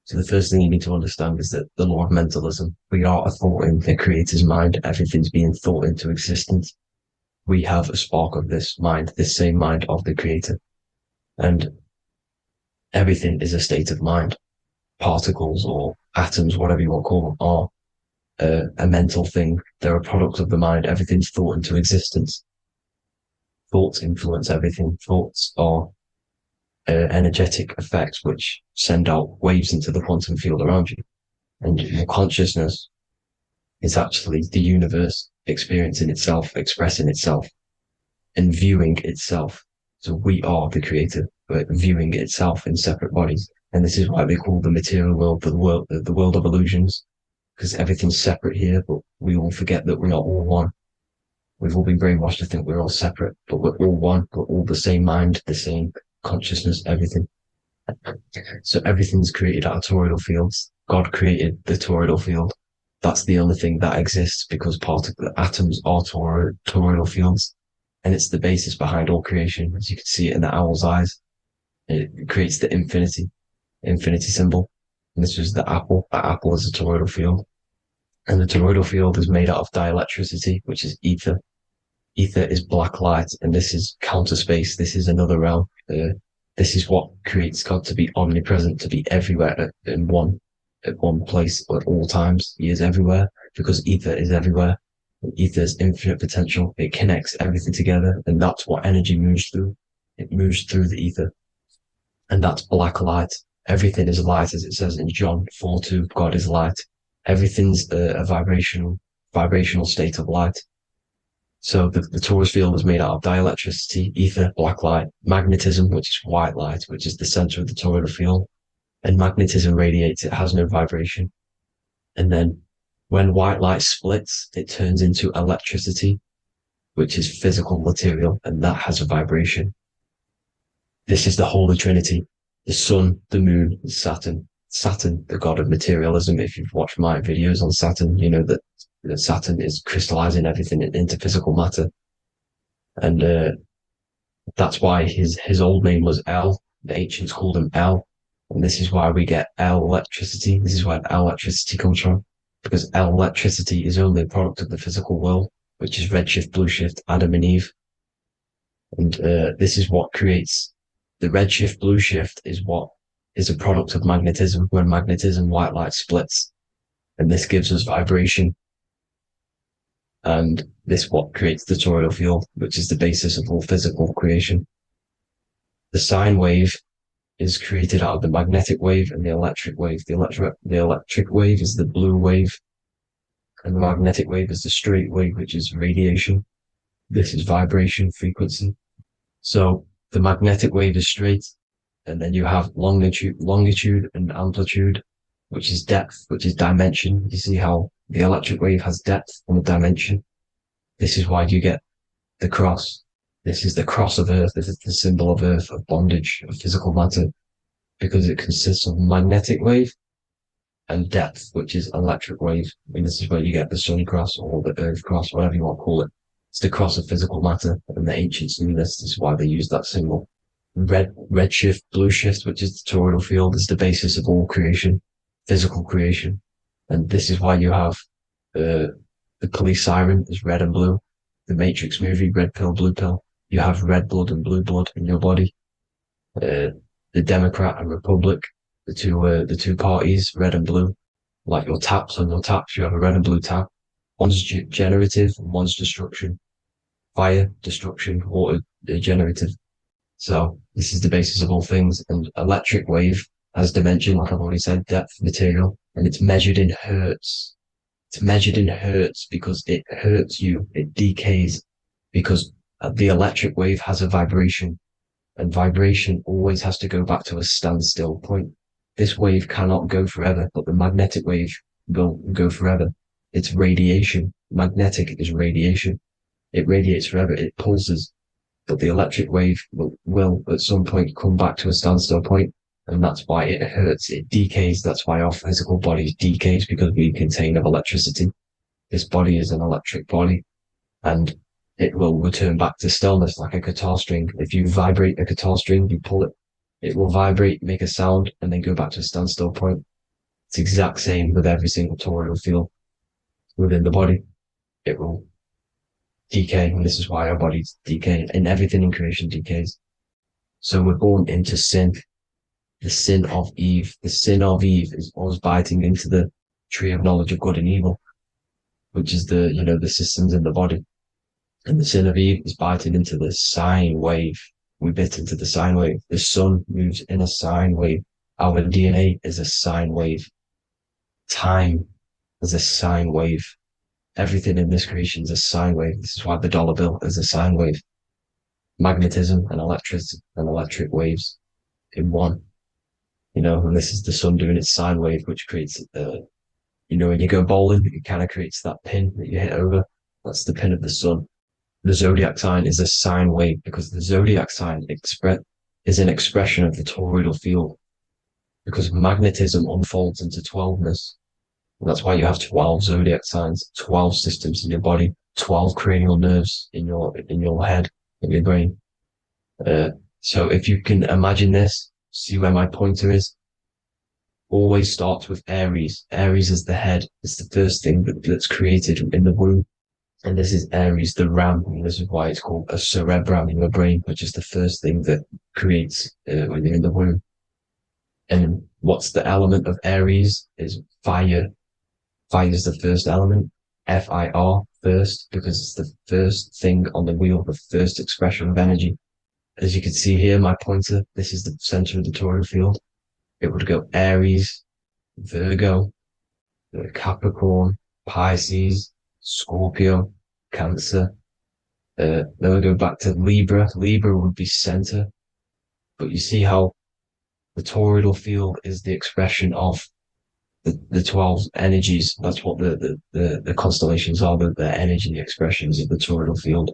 So the first thing you need to understand is that the law of mentalism, we are a thought in the creator's mind, everything's being thought into existence. We have a spark of this mind, this same mind of the creator, and everything is a state of mind. Particles or atoms, whatever you want to call them, are a mental thing. They're a product of the mind. Everything's thought into existence. Thoughts influence everything. Thoughts are energetic effects which send out waves into the quantum field around you. And your consciousness is actually the universe experiencing itself, expressing itself, and viewing itself. So we are the creator, but viewing itself in separate bodies. And this is why they call the material world the world of illusions, because everything's separate here, but we all forget that we're not all one. We've all been brainwashed to think we're all separate, but we're all one. We're all the same mind, the same consciousness, everything. So everything's created out of toroidal fields. God created the toroidal field. That's the only thing that exists because atoms are toroidal fields. And it's the basis behind all creation. As you can see it in the owl's eyes, it creates the infinity symbol. And this was the apple. That apple is a toroidal field. And the toroidal field is made out of dielectricity, which is ether. Ether is black light, and this is counter space. This is another realm. This is what creates God to be omnipresent, to be everywhere at one place at all times. He is everywhere because ether is everywhere. Ether is infinite potential. It connects everything together, and that's what energy moves through. It moves through the ether, and that's black light. Everything is light, as it says in John 4:2. God is light. Everything's a vibrational state of light. So the torus field is made out of dielectricity, ether, black light, magnetism, which is white light, which is the center of the toroidal field. And magnetism radiates, it has no vibration. And then when white light splits, it turns into electricity, which is physical material, and that has a vibration. This is the Holy Trinity, the sun, the moon, Saturn. Saturn, the god of materialism. If you've watched my videos on Saturn, you know that Saturn is crystallizing everything into physical matter. And That's why his old name was El. The ancients called him El. And this is why we get L electricity. This is where L electricity comes from. Because L electricity is only a product of the physical world, which is redshift, blueshift, Adam and Eve. And this is what creates the redshift, blueshift is what is a product of magnetism. When magnetism, white light splits. And this gives us vibration. And this what creates the toroidal field, which is the basis of all physical creation. The sine wave is created out of the magnetic wave and the electric wave. The electric wave is the blue wave, and the magnetic wave is the straight wave, which is radiation. This is vibration frequency. So the magnetic wave is straight, and then you have longitude and amplitude, which is depth, which is dimension. You see how the electric wave has depth and a dimension. This is why you get the cross. This is the cross of Earth. This is the symbol of Earth, of bondage, of physical matter, because it consists of magnetic wave and depth, which is electric wave. And this is where you get the sun cross or the earth cross, whatever you want to call it. It's the cross of physical matter, and the ancients knew this. This is why they used that symbol. Redshift, blueshift, which is the toroidal field, is the basis of all creation, physical creation. And this is why you have the police siren is red and blue. The Matrix movie, red pill, blue pill. You have red blood and blue blood in your body. The Democrat and Republic, the two parties, red and blue. Like your taps on your taps, you have a red and blue tap. One's generative and one's destruction. Fire, destruction, water, generative. So this is the basis of all things. And electric wave has dimension, like I've already said, depth, material, and it's measured in hertz. It's measured in hertz because it hurts you. It decays because the electric wave has a vibration, and vibration always has to go back to a standstill point. This wave cannot go forever, but the magnetic wave will go forever. It's radiation. Magnetic is radiation. It radiates forever. It pulses, but the electric wave will at some point come back to a standstill point, and that's why it hurts. It decays. That's why our physical body decays, because we contain of electricity. This body is an electric body, and it will return back to stillness like a guitar string. If you vibrate a guitar string, you pull it, it will vibrate, make a sound, and then go back to a standstill point. It's the exact same with every single toroidal field within the body. It will decay, and this is why our bodies decay, and everything in creation decays. So we're born into sin, the sin of Eve. The sin of Eve is us biting into the tree of knowledge of good and evil, which is the systems in the body. And the sin of Eve is biting into the sine wave. We bit into the sine wave. The sun moves in a sine wave. Our DNA is a sine wave. Time is a sine wave. Everything in this creation is a sine wave. This is why the dollar bill is a sine wave. Magnetism and electric waves in one. And this is the sun doing its sine wave, which creates, when you go bowling, it kind of creates that pin that you hit over. That's the pin of the sun. The zodiac sign is a sine wave because the zodiac sign is an expression of the toroidal field, because magnetism unfolds into 12ness. And that's why you have 12 zodiac signs, 12 systems in your body, 12 cranial nerves in your head, in your brain. So if you can imagine this, see where my pointer is. Always starts with Aries. Aries is the head. It's the first thing that's created in the womb. And this is Aries, the ram. And this is why it's called a cerebrum in your brain, which is the first thing that creates when you're in the womb. And what's the element of Aries is fire. Fire is the first element. F-I-R, first, because it's the first thing on the wheel, the first expression of energy. As you can see here, my pointer, this is the center of the toroidal field. It would go Aries, Virgo, Capricorn, Pisces, Scorpio, Cancer. Then we go back to Libra. Libra would be center. But you see how the toroidal field is the expression of the 12 energies. That's what the constellations are, the energy expressions of the toroidal field.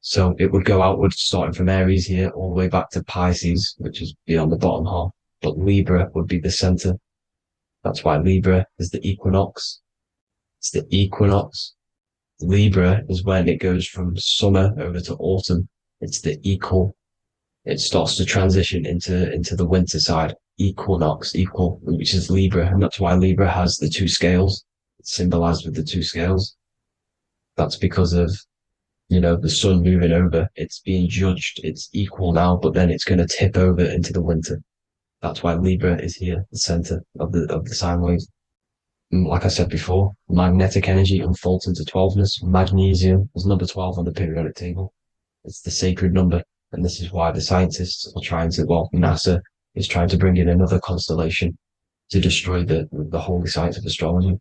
So it would go outwards, starting from Aries here, all the way back to Pisces, which is beyond the bottom half. But Libra would be the center. That's why Libra is the equinox. It's the equinox. Libra is when it goes from summer over to autumn. It's the equal. It starts to transition into the winter side. Equinox, equal, which is Libra, and that's why Libra has the two scales. It's symbolized with the two scales. That's because of the sun moving over. It's being judged. It's equal now, but then it's going to tip over into the winter. That's why Libra is here, the center of the sine wave. And like I said before, magnetic energy unfolds into 12ness. Magnesium is number 12 on the periodic table. It's the sacred number. And this is why the scientists are trying to, NASA is trying to bring in another constellation to destroy the holy science of astrology.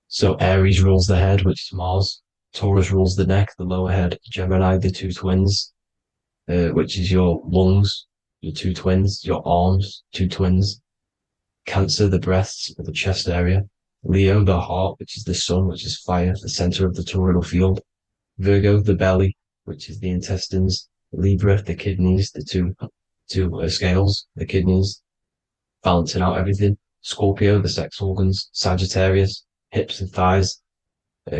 So Aries rules the head, which is Mars. Taurus rules the neck, the lower head. Gemini, the two twins, which is your lungs, your two twins, your arms, two twins. Cancer, the breasts, or the chest area. Leo, the heart, which is the sun, which is fire, the center of the toroidal field. Virgo, the belly, which is the intestines. Libra, the kidneys, the two scales, the kidneys, balancing out everything. Scorpio, the sex organs. Sagittarius, hips and thighs.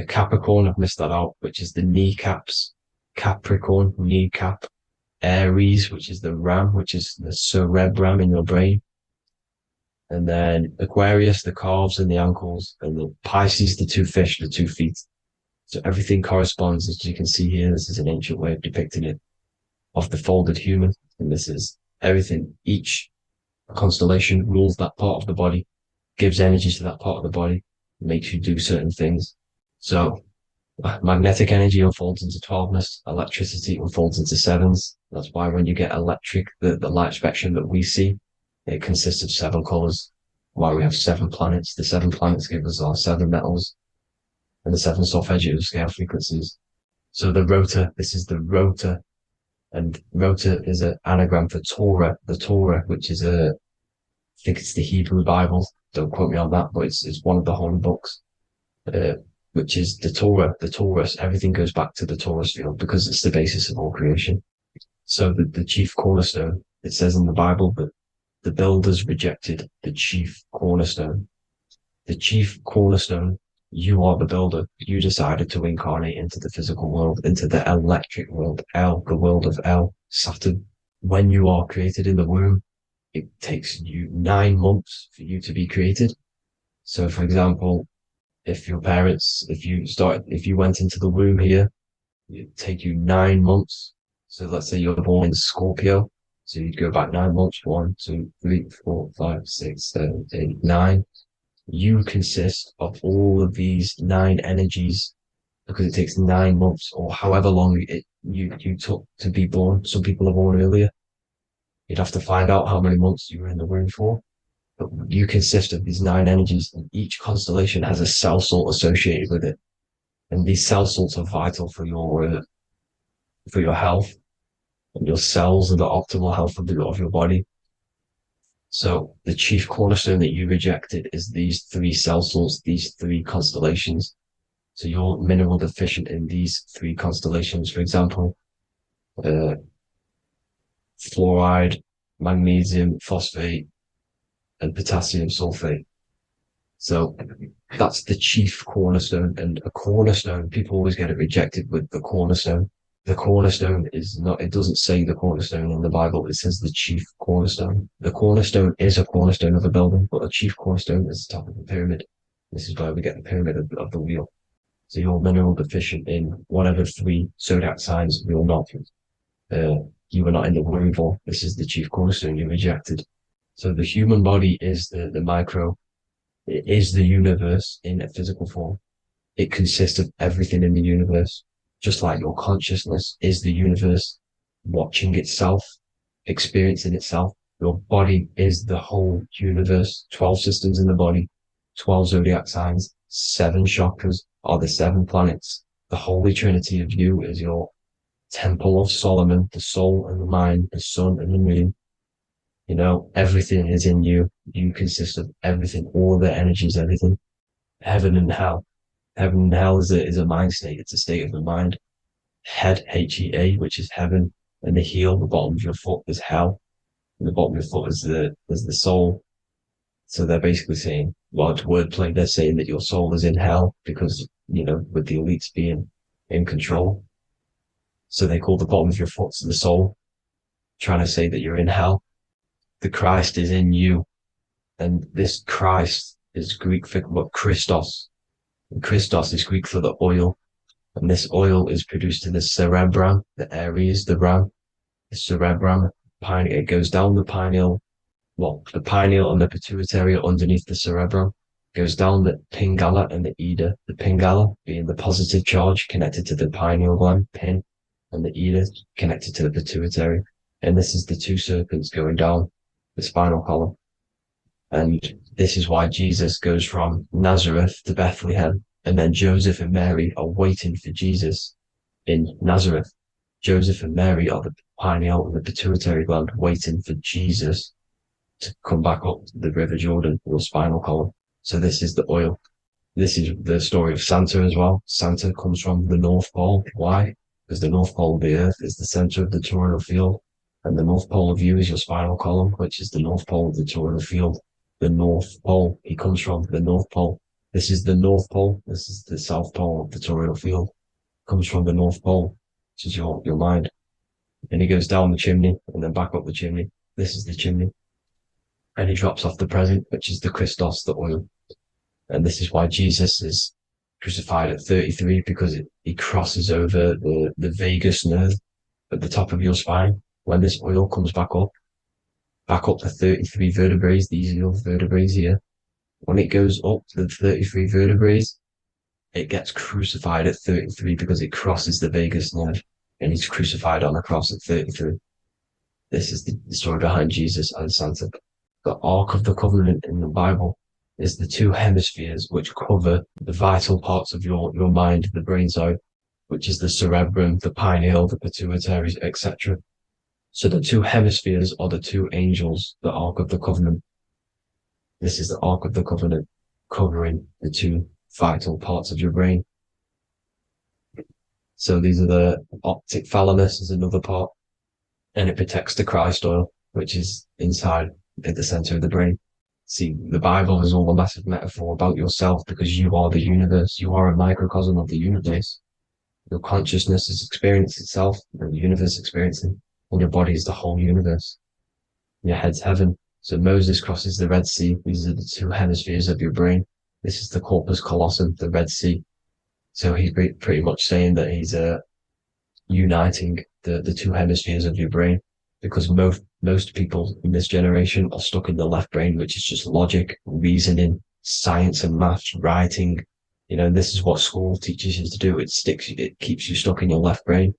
Capricorn, I've missed that out, which is the kneecaps. Capricorn, kneecap. Aries, which is the ram, which is the cerebrum in your brain. And then Aquarius, the calves and the ankles. And the Pisces, the two fish, the 2 feet. So everything corresponds, as you can see here. This is an ancient way of depicting it, of the folded human. And this is everything. Each constellation rules that part of the body, gives energy to that part of the body, makes you do certain things. So magnetic energy unfolds into 12ness, electricity unfolds into 7s. That's why when you get electric, the light spectrum that we see, it consists of 7 colors. Why we have 7 planets. The 7 planets give us our 7 metals and the 7 solfeggio scale frequencies. So the rotor, this is the rotor, and rotor is an anagram for Torah, the Torah, which is I think it's the Hebrew Bible. Don't quote me on that, but it's one of the holy books, which is the Torah, the Taurus. Everything goes back to the Taurus field because it's the basis of all creation. So the chief cornerstone, it says in the Bible that the builders rejected the chief cornerstone. The chief cornerstone, you are the builder. You decided to incarnate into the physical world, into the electric world, El, the world of El, Saturn. When you are created in the womb, it takes you 9 months for you to be created. So, for example, if your parents, if you went into the womb here, it'd take you 9 months. So let's say you're born in Scorpio. So you'd go back 9 months, 1, 2, 3, 4, 5, 6, 7, 8, 9. You consist of all of these 9 energies because it takes 9 months or however long you took to be born. Some people are born earlier. You'd have to find out how many months you were in the womb for. But you consist of these 9 energies, and each constellation has a cell salt associated with it. And these cell salts are vital for your health, and your cells are the optimal health of your body. So the chief cornerstone that you rejected is these 3 cell salts, these 3 constellations. So you're mineral deficient in these 3 constellations. For example, fluoride, magnesium, phosphate, and potassium sulfate. So that's the chief cornerstone. And a cornerstone, people always get it rejected with the cornerstone. The cornerstone is not, it doesn't say the cornerstone in the Bible. It says the chief cornerstone. The cornerstone is a cornerstone of a building, but a chief cornerstone is the top of the pyramid. This is where we get the pyramid of the wheel. So you're mineral deficient in whatever 3 zodiac signs you're not. You were not in the womb for. This is the chief cornerstone you rejected. So the human body is the micro. It is the universe in a physical form. It consists of everything in the universe. Just like your consciousness is the universe watching itself, experiencing itself. Your body is the whole universe. 12 systems in the body, 12 zodiac signs, 7 chakras are the 7 planets. The Holy Trinity of you is your Temple of Solomon, the soul and the mind, the sun and the moon. You know, everything is in you. You consist of everything, all the energies, everything. Heaven and hell. Heaven and hell is a mind state. It's a state of the mind. Head, H-E-A, which is heaven, and the heel, the bottom of your foot, is hell. And the bottom of your foot is the soul. So they're basically saying, well, it's wordplay. They're saying that your soul is in hell because, with the elites being in control. So they call the bottom of your foot the soul, trying to say that you're in hell. The Christ is in you. And this Christ is Greek for what? Christos. And Christos is Greek for the oil. And this oil is produced in the cerebrum, the areas, the ram, the cerebrum. It goes down the pineal, the pineal and the pituitary underneath the cerebrum, goes down the pingala and the ida. The pingala being the positive charge connected to the pineal gland, pin, and the ida connected to the pituitary. And this is the two serpents going down the spinal column. And this is why Jesus goes from Nazareth to Bethlehem, and then Joseph and Mary are waiting for Jesus in Nazareth. Joseph and Mary are the pineal and the pituitary gland waiting for Jesus to come back up the River Jordan, or spinal column. So this is the oil. This is the story of Santa as well. Santa comes from the North Pole. Why? Because the North Pole of the Earth is the center of the toroidal field, and the North Pole of you is your spinal column, which is the North Pole of the toroidal field. The North Pole, he comes from the North Pole. This is the North Pole. This is the South Pole of the toroidal field. Comes from the North Pole, which is your mind. And he goes down the chimney and then back up the chimney. This is the chimney. And he drops off the present, which is the Christos, the oil. And this is why Jesus is crucified at 33, because he crosses over the vagus nerve at the top of your spine. When this oil comes back up the 33 vertebrae, these are your vertebrae here. When it goes up to the 33 vertebrae, it gets crucified at 33 because it crosses the vagus nerve, and he's crucified on a cross at 33. This is the story behind Jesus and Santa. The Ark of the Covenant in the Bible is the two hemispheres which cover the vital parts of your mind, the brain side, which is the cerebrum, the pineal, the pituitary, etc. So the two hemispheres are the two angels, the Ark of the Covenant. This is the Ark of the Covenant covering the two vital parts of your brain. So these are the optic thalamus is another part, and it protects the Christ oil, which is inside at the center of the brain. See, the Bible is all a massive metaphor about yourself, because you are the universe. You are a microcosm of the universe. Your consciousness is experiencing itself, and the universe experiencing, and your body is the whole universe. Your head's heaven. So Moses crosses the Red Sea. These are the two hemispheres of your brain. This is the corpus callosum, the Red Sea. So he's pretty much saying that he's uniting the two hemispheres of your brain, because most people in this generation are stuck in the left brain, which is just logic, reasoning, science and maths, writing. This is what school teaches you to do. It keeps you stuck in your left brain.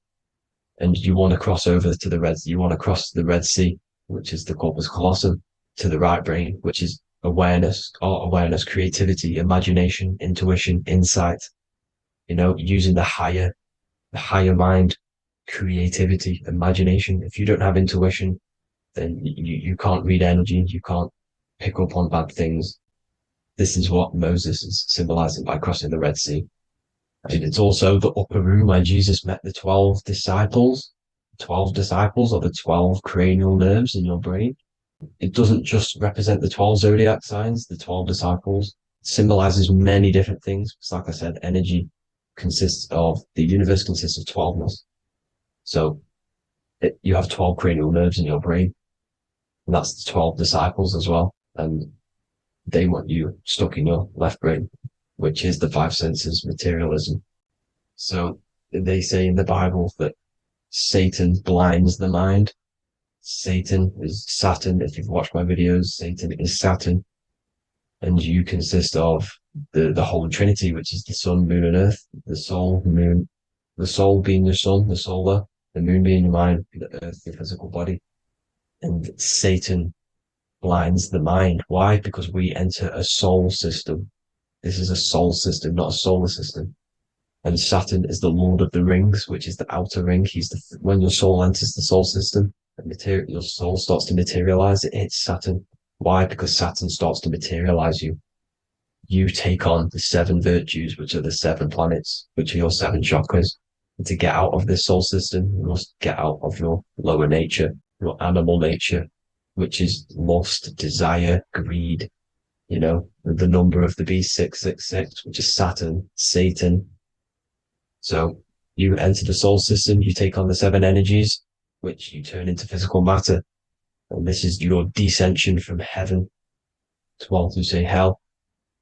And you want to cross over to you want to cross the Red Sea, which is the corpus callosum, to the right brain, which is awareness, art awareness, creativity, imagination, intuition, insight, using the higher mind, creativity, imagination. If you don't have intuition, then you can't read energy, you can't pick up on bad things. This is what Moses is symbolizing by crossing the Red Sea. And it's also the upper room where Jesus met the 12 disciples. 12 disciples are the 12 cranial nerves in your brain. It doesn't just represent the 12 zodiac signs, the 12 disciples. It symbolizes many different things. It's like I said, energy the universe consists of 12ness. So you have 12 cranial nerves in your brain. And that's the 12 disciples as well. And they want you stuck in your left brain, which is the five senses, materialism. So they say in the Bible that Satan blinds the mind. Satan is Saturn. If you've watched my videos, Satan is Saturn. And you consist of the Holy Trinity, which is the sun, moon, and earth. The soul, moon, the soul being your sun, the solar, the moon being your mind, the earth, your physical body. And Satan blinds the mind. Why? Because we enter a soul system. This is a soul system, not a solar system. And Saturn is the Lord of the Rings, which is the outer ring. When your soul enters the soul system, your soul starts to materialize. It hits Saturn. Why? Because Saturn starts to materialize you. You take on the 7 virtues, which are the 7 planets, which are your 7 chakras. And to get out of this soul system, you must get out of your lower nature, your animal nature, which is lust, desire, greed. The number of the beast 666, which is Saturn, Satan. So You enter the soul system, you take on the 7 energies, which you turn into physical matter. And this is your descension from heaven to what to say hell.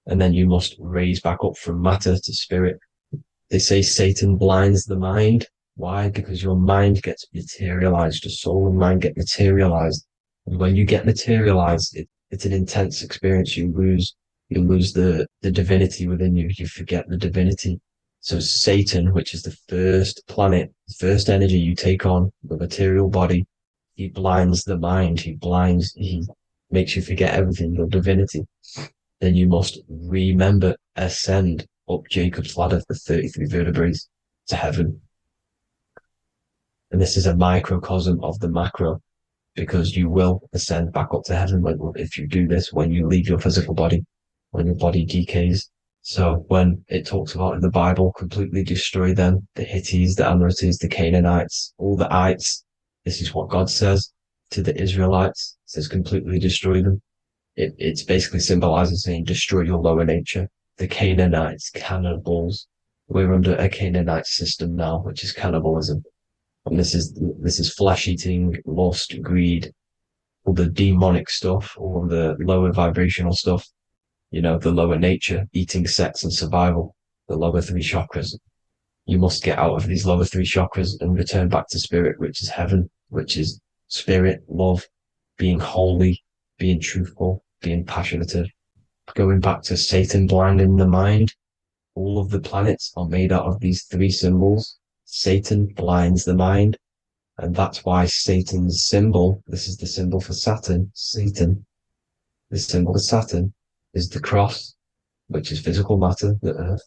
And then you must raise back up from matter to spirit. They say Satan blinds the mind. Why? Because your mind gets materialized. Your soul and mind get materialized. And when you get materialized, it's an intense experience. You lose the divinity within you. You forget the divinity. So Satan, which is the first planet, the first energy you take on, the material body, he blinds the mind. He makes you forget everything, your divinity. Then you must remember, ascend up Jacob's ladder, the 33 vertebrae to heaven. And this is a microcosm of the macro, because you will ascend back up to heaven if you do this, when you leave your physical body, when your body decays. So when it talks about in the Bible, completely destroy them, the Hittites, the Amorites, the Canaanites, all the ites, this is what God says to the Israelites. It says completely destroy them. It's basically symbolizing saying destroy your lower nature. The Canaanites, cannibals. We're under a Canaanite system now, which is cannibalism. And this is flesh eating, lust, greed, all the demonic stuff, all the lower vibrational stuff, the lower nature, eating, sex, and survival, the lower 3 chakras. You must get out of these lower 3 chakras and return back to spirit, which is heaven, which is spirit, love, being holy, being truthful, being passionate. Going back to Satan blinding the mind, all of the planets are made out of these 3 symbols. Satan blinds the mind, and that's why Satan's symbol, this is the symbol for Saturn, Satan, the symbol of Saturn is the cross, which is physical matter, the earth,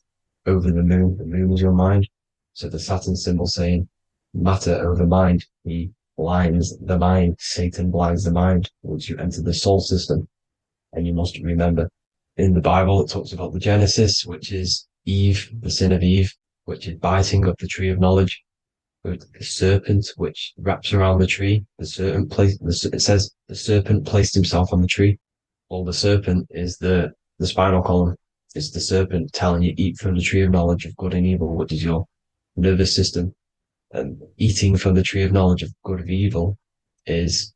over the moon is your mind. So the Saturn symbol saying matter over mind, he blinds the mind, Satan blinds the mind once you enter the soul system. And you must remember, in the Bible, it talks about the Genesis, which is Eve, the sin of Eve, which is biting of the tree of knowledge, with the serpent, which wraps around the tree. It says the serpent placed himself on the tree. Well, the serpent is the spinal column. It's the serpent telling you eat from the tree of knowledge of good and evil, which is your nervous system. And eating from the tree of knowledge of good and evil is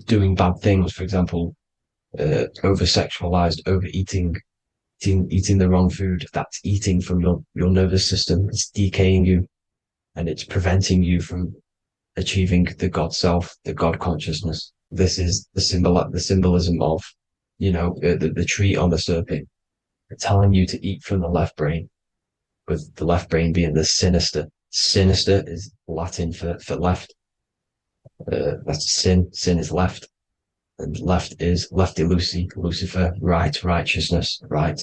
doing bad things. For example, over-sexualized, overeating, eating the wrong food. That's eating from your nervous system. It's decaying you, and it's preventing you from achieving the God self, the God consciousness. This is the symbolism of, the tree on the serpent, telling you to eat from the left brain, with the left brain being the sinister. Sinister is Latin for left. That's sin. Sin is left. And left is lefty Lucy, Lucifer, right, righteousness, right,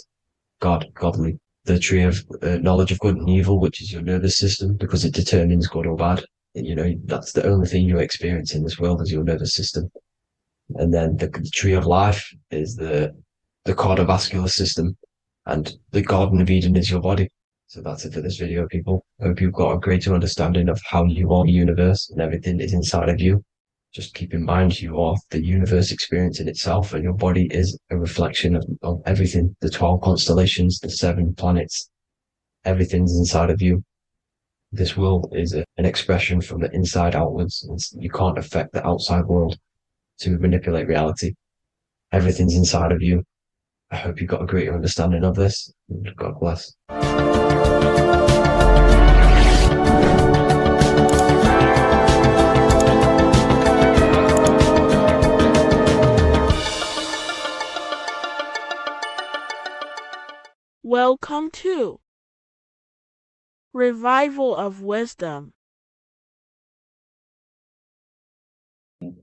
God, godly. The tree of knowledge of good and evil, which is your nervous system, because it determines good or bad. That's the only thing you experience in this world is your nervous system. And then the tree of life is the cardiovascular system, and the Garden of Eden is your body. So that's it for this video, people. I hope you've got a greater understanding of how you are the universe and everything is inside of you. Just keep in mind you are the universe experience in itself, and your body is a reflection of everything. The 12 constellations, the 7 planets, everything's inside of you. This world is an expression from the inside outwards. You can't affect the outside world to manipulate reality. Everything's inside of you. I hope you got a greater understanding of this. God bless. Welcome to Revival of Wisdom.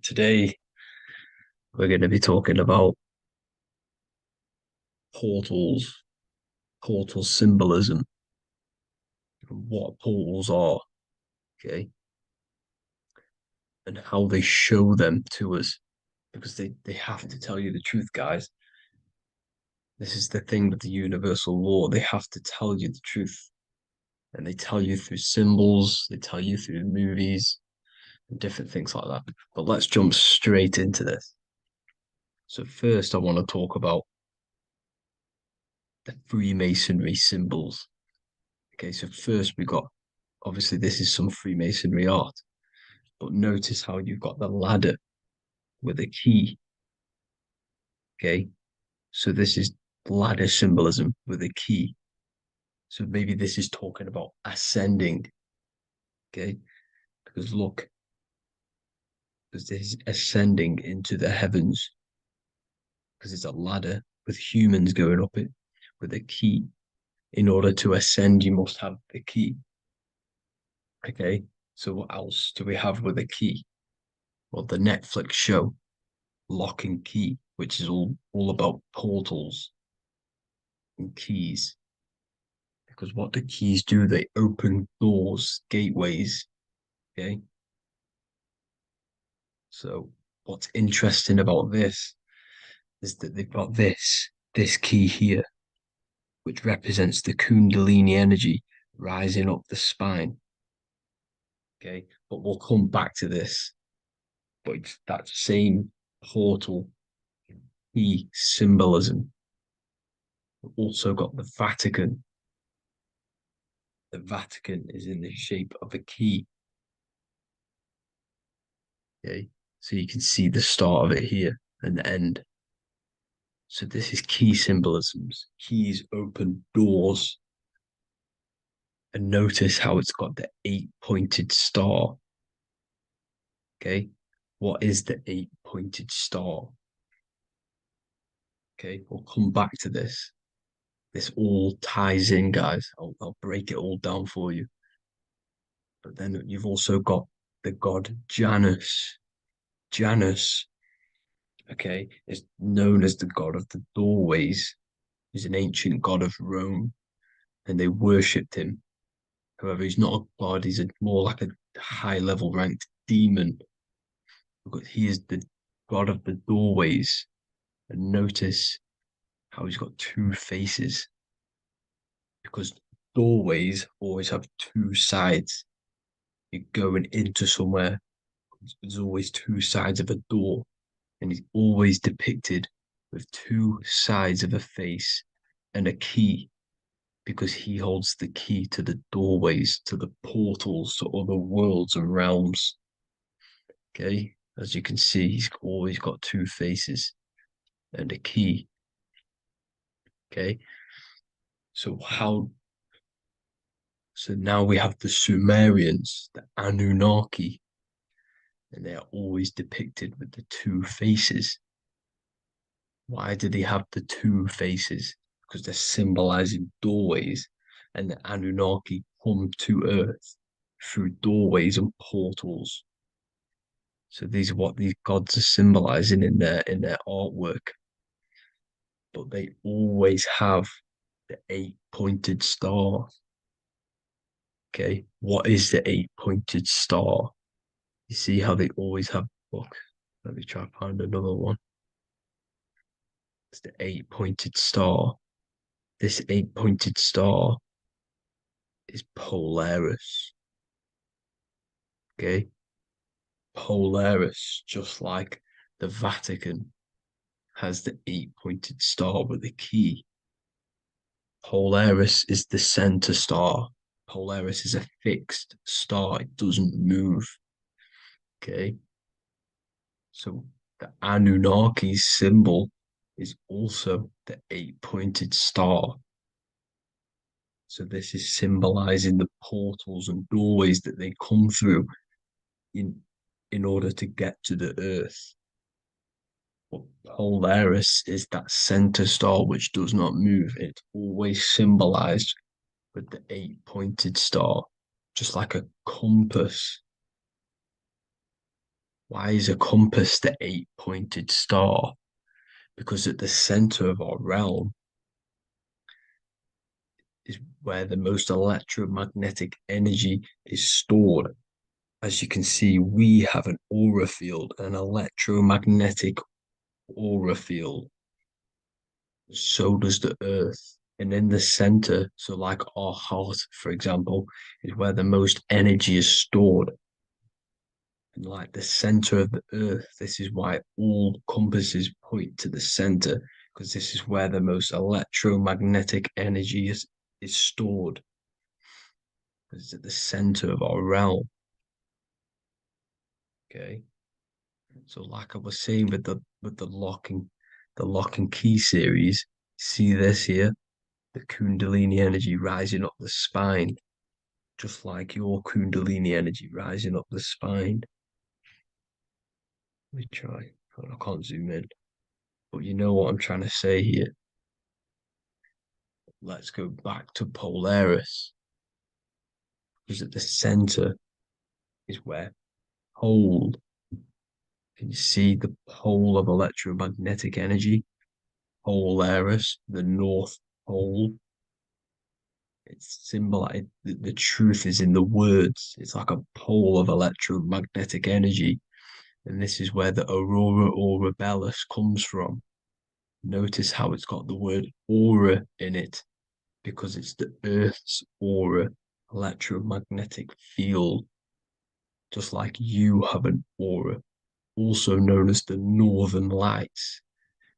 Today, we're going to be talking about portals, portal symbolism, what portals are, okay, and how they show them to us, because they have to tell you the truth, guys. This is the thing with the universal law. They have to tell you the truth. And they tell you through symbols, they tell you through movies, and different things like that. But let's jump straight into this. So first, I want to talk about the Freemasonry symbols. Okay, so first we got Obviously, this is some Freemasonry art, but notice how you've got the ladder with a key. Okay, so this is ladder symbolism with a key. So maybe this is talking about ascending. Okay, because look, because this is ascending into the heavens, because it's a ladder with humans going up it with a key. In order to ascend, you must have the key. Okay, so what else do we have with a key? Well, the Netflix show Lock and Key, which is all about portals and keys. Because what the keys do, they open doors, gateways. Okay. So what's interesting about this is that they've got this key here, which represents the Kundalini energy rising up the spine. Okay, but we'll come back to this. But it's that same portal key symbolism. We've also got the Vatican. The Vatican is in the shape of a key. Okay, so you can see the start of it here and the end. So this is key symbolisms. Keys open doors. And notice how it's got the 8-pointed star. Okay, what is the 8-pointed star? Okay, we'll come back to this. This all ties in, guys. I'll break it all down for you. But then you've also got the god Janus. Janus, okay, is known as the god of the doorways. He's an ancient god of Rome, and they worshipped him. However, he's not a god, he's more like a high-level ranked demon. Because he is the god of the doorways. And notice how he's got two faces. Because doorways always have two sides. You're going into somewhere, there's always two sides of a door. And he's always depicted with two sides of a face and a key, because he holds the key to the doorways, to the portals, to other worlds and realms. Okay, as you can see, he's always got two faces and a key. Okay, so now we have the Sumerians, the Anunnaki, and they are always depicted with the two faces. Why do they have the two faces? Because they're symbolizing doorways, and the Anunnaki come to Earth through doorways and portals. So these are what these gods are symbolizing in their artwork. But they always have the 8-pointed star. Okay, what is the 8-pointed star? You see how they always have. Look, let me try to find another one. It's the 8-pointed star. This 8-pointed star is Polaris. Okay, Polaris, just like the Vatican has the 8-pointed star with a key. Polaris is the center star. Polaris is a fixed star, it doesn't move. Okay, so the Anunnaki's symbol is also the 8-pointed star. So this is symbolizing the portals and doorways that they come through in order to get to the earth. But Polaris is that center star which does not move. It's always symbolized with the 8-pointed star, just like a compass. Why is a compass the 8-pointed star? Because at the center of our realm is where the most electromagnetic energy is stored. As you can see, we have an aura field, an electromagnetic aura field. So does the Earth. And in the center, so like our heart, for example, is where the most energy is stored. And like the center of the Earth, this is why all compasses point to the center, because this is where the most electromagnetic energy is stored. because it's at the center of our realm. Okay. So like I was saying with the lock and key series, see this here? The Kundalini energy rising up the spine, just like your Kundalini energy rising up the spine. Let me try. Oh, I can't zoom in. But you know what I'm trying to say here. Let's go back to Polaris. Because at the center is where pole. Can you see the pole of electromagnetic energy? Polaris, the North Pole. It's symbolized. The truth is in the words. It's like a pole of electromagnetic energy. And this is where the aurora borealis comes from. Notice how it's got the word aura in it because it's the Earth's aura, electromagnetic field, just like you have an aura, also known as the northern lights,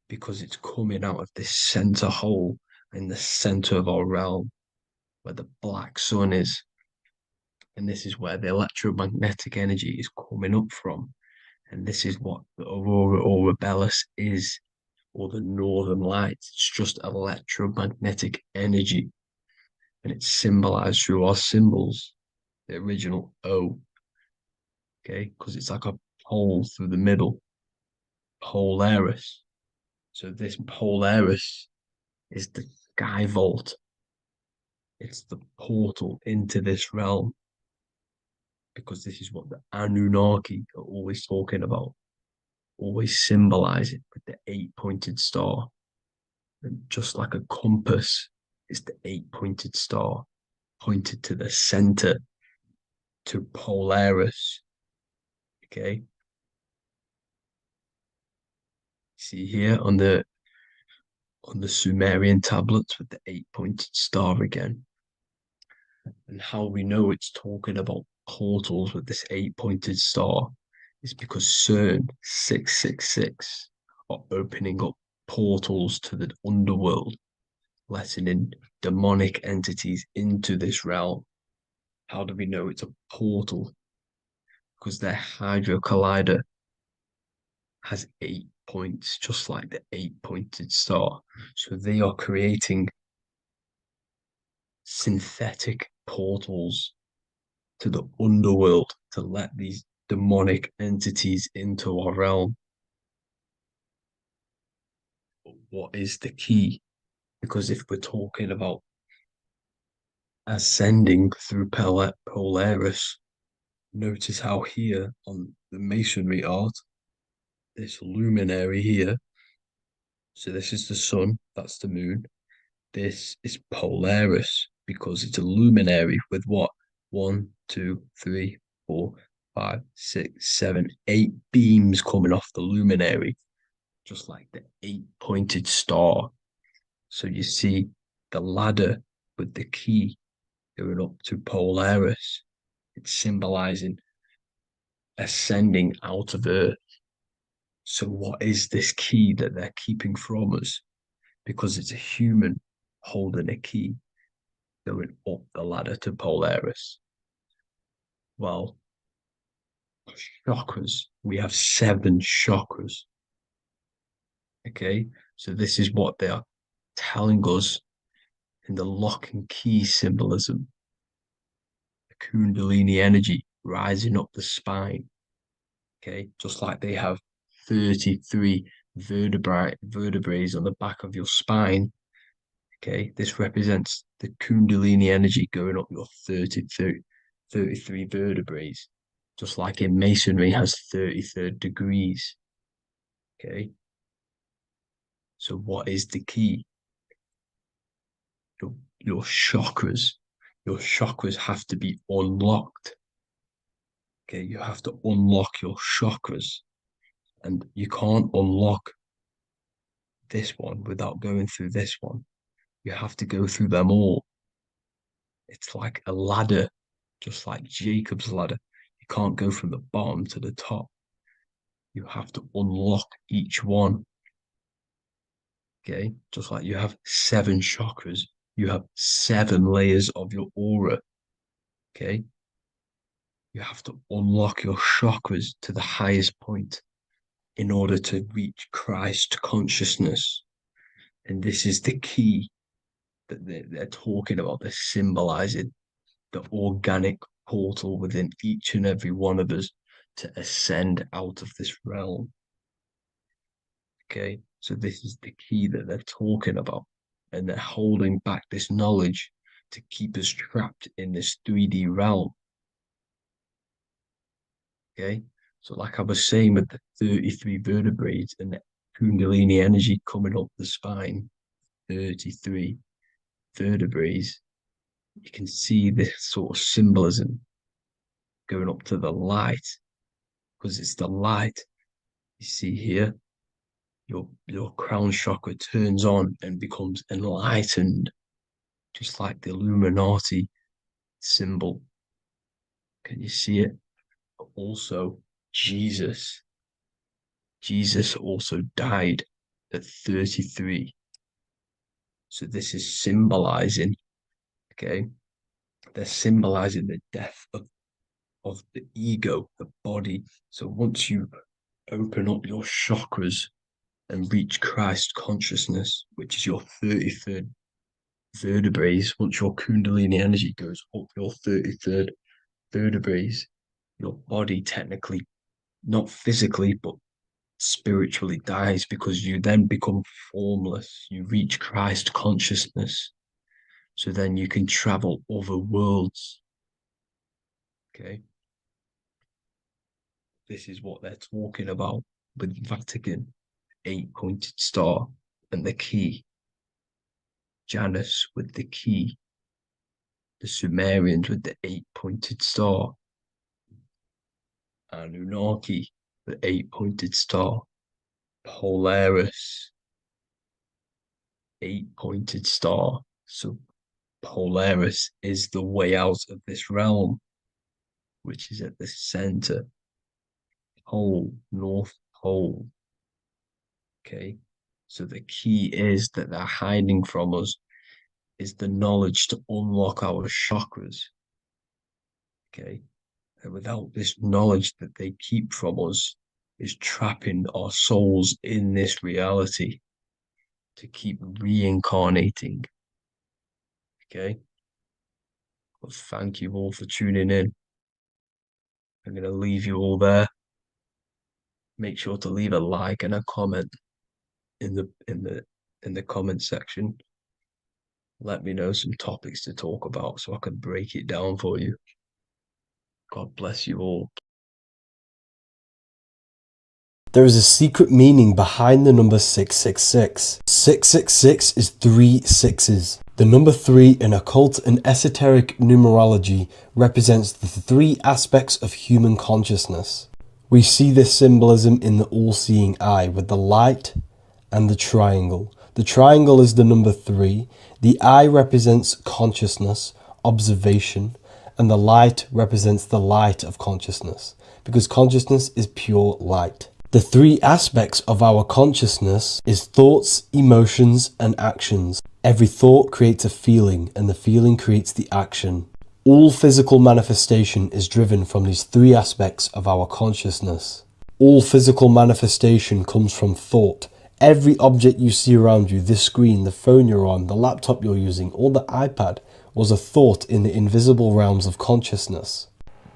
because it's coming out of this center hole in the center of our realm where the black sun is. And this is where the electromagnetic energy is coming up from. And this is what the aurora borealis is, or the northern lights. It's just electromagnetic energy. And it's symbolized through our symbols, the original O, okay? Because it's like a pole through the middle, Polaris. So this Polaris is the sky vault. It's the portal into this realm because this is what the Anunnaki are always talking about, always symbolize it with the 8-pointed star. And just like a compass is the 8-pointed star pointed to the center, to Polaris. Okay. See here on the Sumerian tablets with the 8-pointed star again. And how we know it's talking about portals with this 8-pointed star is because CERN 666 are opening up portals to the underworld, letting in demonic entities into this realm. How do we know it's a portal? Because their Hydra Collider has 8 points, just like the 8-pointed star. So they are creating synthetic portals to the underworld to let these demonic entities into our realm. But what is the key? Because if we're talking about ascending through Polaris, notice how here on the masonry art, this luminary here, so this is the sun, that's the moon. This is Polaris because it's a luminary with what? 1, 2, 3, 4, 5, 6, 7, 8 beams coming off the luminary, just like the 8-pointed star. So you see the ladder with the key going up to Polaris. It's symbolizing ascending out of Earth. So what is this key that they're keeping from us? Because it's a human holding a key going up the ladder to Polaris. Well, chakras. We have 7 chakras. Okay, so this is what they are telling us in the lock and key symbolism. The Kundalini energy rising up the spine. Okay, just like they have 33 vertebrae on the back of your spine. Okay, this represents the Kundalini energy going up your 33 vertebrae, just like in masonry has 33rd degrees. Okay, so what is the key? Your chakras. Your chakras have to be unlocked. Okay, you have to unlock your chakras, and you can't unlock this one without going through this one. You have to go through them all. It's like a ladder, just like Jacob's ladder. You can't go from the bottom to the top. You have to unlock each one. Okay, just like you have 7 chakras, you have 7 layers of your aura. Okay? You have to unlock your chakras to the highest point in order to reach Christ consciousness. And this is the key that they're talking about. They're symbolizing the organic portal within each and every one of us to ascend out of this realm. Okay, so this is the key that they're talking about, and they're holding back this knowledge to keep us trapped in this 3D realm. Okay, so like I was saying with the 33 vertebrae and the Kundalini energy coming up the spine, 33 vertebrae, you can see this sort of symbolism going up to the light, because it's the light you see here. Your crown chakra turns on and becomes enlightened, just like the Illuminati symbol. Can you see it? But also, Jesus also died at 33. So this is symbolizing, okay? They're symbolizing the death of the ego, the body. So once you open up your chakras and reach Christ consciousness, which is your 33rd vertebrae, once your Kundalini energy goes up your 33rd vertebrae, your body technically, not physically, but spiritually dies, because you then become formless. You reach Christ consciousness. So then you can travel other worlds. Okay. This is what they're talking about with Vatican, 8-pointed star, and the key. Janus with the key. The Sumerians with the 8-pointed star. Anunnaki, the 8-pointed star. Polaris, 8-pointed star. So Polaris is the way out of this realm, which is at the center. Pole, North Pole. Okay. So the key is that they're hiding from us is the knowledge to unlock our chakras. Okay. And without this knowledge that they keep from us, is trapping our souls in this reality to keep reincarnating. Okay. Well, thank you all for tuning in. I'm going to leave you all there. Make sure to leave a like and a comment in the comment section. Let me know some topics to talk about so I can break it down for you. God bless you all. There is a secret meaning behind the number 666. 666 is 3 sixes. The number 3 in occult and esoteric numerology represents the 3 aspects of human consciousness. We see this symbolism in the all-seeing eye with the light and the triangle. The triangle is the number 3. The eye represents consciousness, observation, and the light represents the light of consciousness, because consciousness is pure light. The 3 aspects of our consciousness is thoughts, emotions, and actions. Every thought creates a feeling, and the feeling creates the action. All physical manifestation is driven from these 3 aspects of our consciousness. All physical manifestation comes from thought. Every object you see around you, this screen, the phone you're on, the laptop you're using, or the iPad, was a thought in the invisible realms of consciousness.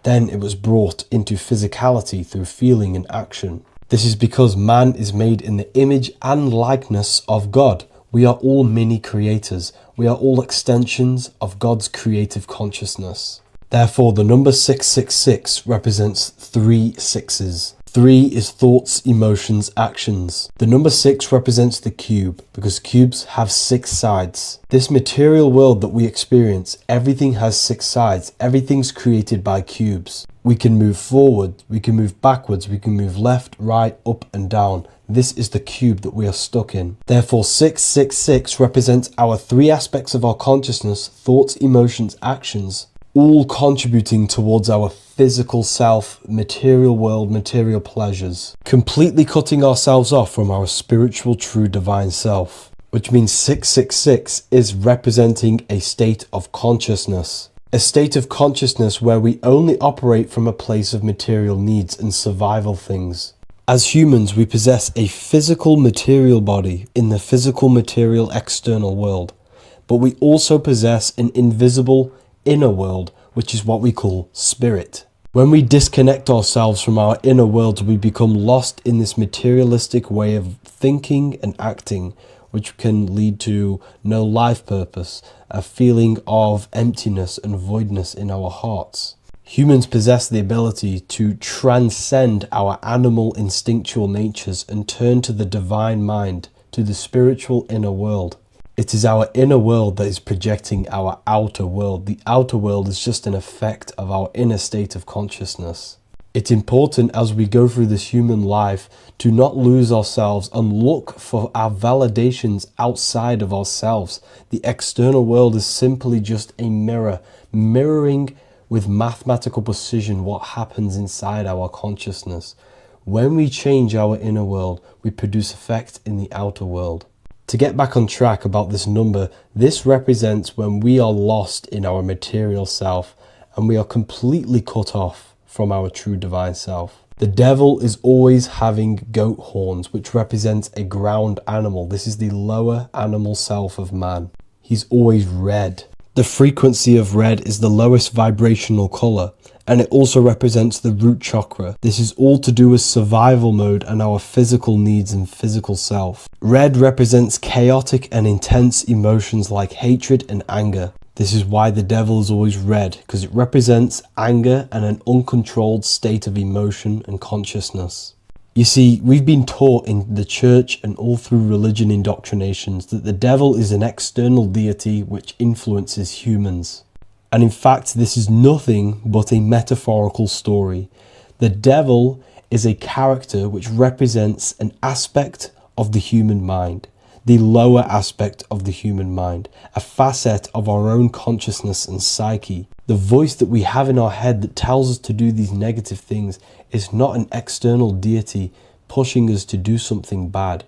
Then it was brought into physicality through feeling and action. This is because man is made in the image and likeness of God. We are all mini creators. We are all extensions of God's creative consciousness. Therefore, the number 666 represents 3 sixes. 3 is thoughts, emotions, actions. The number 6 represents the cube, because cubes have 6 sides. This material world that we experience, everything has 6 sides. Everything's created by cubes. We can move forward, we can move backwards, we can move left, right, up and down. This is the cube that we are stuck in. Therefore, 666 represents our 3 aspects of our consciousness, thoughts, emotions, actions, all contributing towards our physical self, material world, material pleasures, completely cutting ourselves off from our spiritual, true, divine self, which means 666 is representing a state of consciousness. A state of consciousness where we only operate from a place of material needs and survival things. As humans, we possess a physical material body in the physical material external world, but we also possess an invisible inner world, which is what we call spirit. When we disconnect ourselves from our inner world, we become lost in this materialistic way of thinking and acting, which can lead to no life purpose, a feeling of emptiness and voidness in our hearts. Humans possess the ability to transcend our animal instinctual natures and turn to the divine mind, to the spiritual inner world. It is our inner world that is projecting our outer world. The outer world is just an effect of our inner state of consciousness. It's important as we go through this human life to not lose ourselves and look for our validations outside of ourselves. The external world is simply just a mirror, mirroring with mathematical precision what happens inside our consciousness. When we change our inner world, we produce effect in the outer world. To get back on track about this number, this represents when we are lost in our material self and we are completely cut off from our true divine self. The devil is always having goat horns, which represents a ground animal. This is the lower animal self of man. He's always red. The frequency of red is the lowest vibrational color, and it also represents the root chakra. This is all to do with survival mode and our physical needs and physical self. Red represents chaotic and intense emotions like hatred and anger. This is why the devil is always red, because it represents anger and an uncontrolled state of emotion and consciousness. You see, we've been taught in the church and all through religion indoctrinations that the devil is an external deity which influences humans. And in fact, this is nothing but a metaphorical story. The devil is a character which represents an aspect of the human mind, the lower aspect of the human mind, a facet of our own consciousness and psyche. The voice that we have in our head that tells us to do these negative things is not an external deity pushing us to do something bad.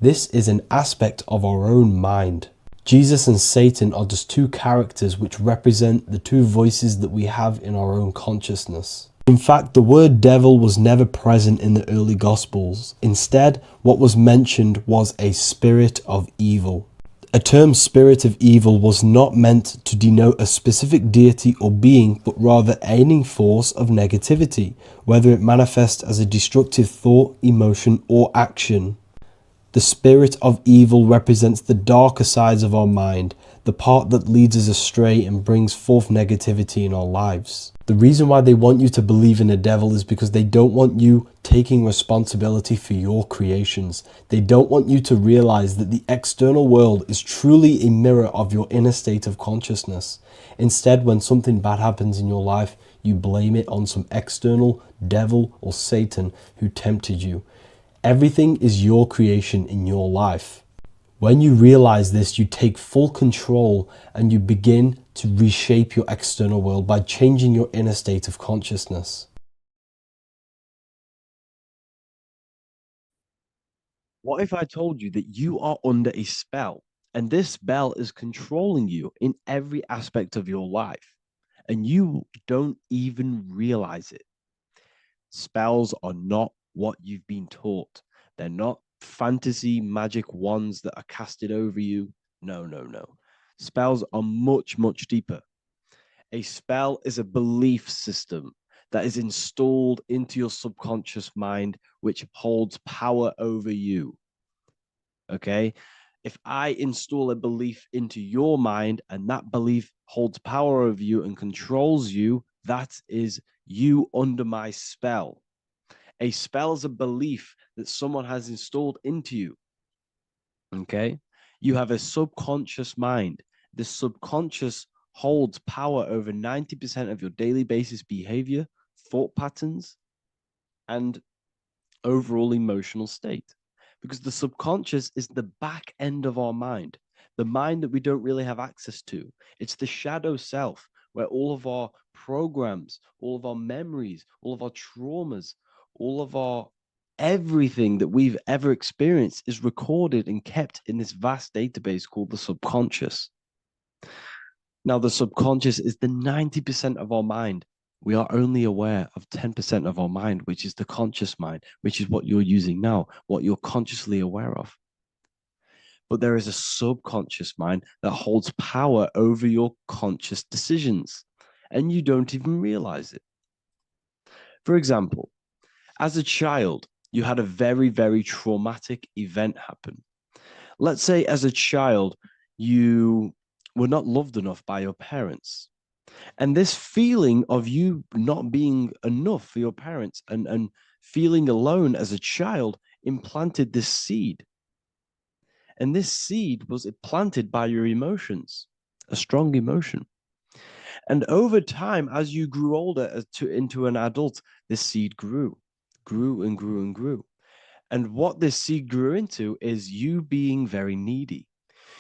This is an aspect of our own mind. Jesus and Satan are just two characters which represent the two voices that we have in our own consciousness. In fact, the word devil was never present in the early Gospels. Instead, what was mentioned was a spirit of evil. A term spirit of evil was not meant to denote a specific deity or being, but rather any force of negativity, whether it manifests as a destructive thought, emotion, or action. The spirit of evil represents the darker sides of our mind, the part that leads us astray and brings forth negativity in our lives. The reason why they want you to believe in a devil is because they don't want you taking responsibility for your creations. They don't want you to realize that the external world is truly a mirror of your inner state of consciousness. Instead, when something bad happens in your life, you blame it on some external devil or Satan who tempted you. Everything is your creation in your life. When you realize this, you take full control and you begin to reshape your external world by changing your inner state of consciousness. What if I told you that you are under a spell and this spell is controlling you in every aspect of your life and you don't even realize it? Spells are not what you've been taught. They're not fantasy magic wands that are casted over you. No, no, no. Spells are much, much deeper. A spell is a belief system that is installed into your subconscious mind, which holds power over you. Okay? If I install a belief into your mind and that belief holds power over you and controls you, that is you under my spell. A spell is a belief that someone has installed into you. Okay? You have a subconscious mind. The subconscious holds power over 90% of your daily basis behavior, thought patterns, and overall emotional state. Because the subconscious is the back end of our mind, the mind that we don't really have access to. It's the shadow self where all of our programs, all of our memories, all of our traumas, all of our everything that we've ever experienced is recorded and kept in this vast database called the subconscious. Now, the subconscious is the 90% of our mind. We are only aware of 10% of our mind, which is the conscious mind, which is what you're using now, what you're consciously aware of. But there is a subconscious mind that holds power over your conscious decisions, and you don't even realize it. For example, as a child, you had a very, very traumatic event happen. Let's say as a child, you were not loved enough by your parents. And this feeling of you not being enough for your parents and feeling alone as a child implanted this seed. And this seed was planted by your emotions, a strong emotion. And over time, as you grew older into an adult, this seed grew and grew and grew. And what this seed grew into is you being very needy,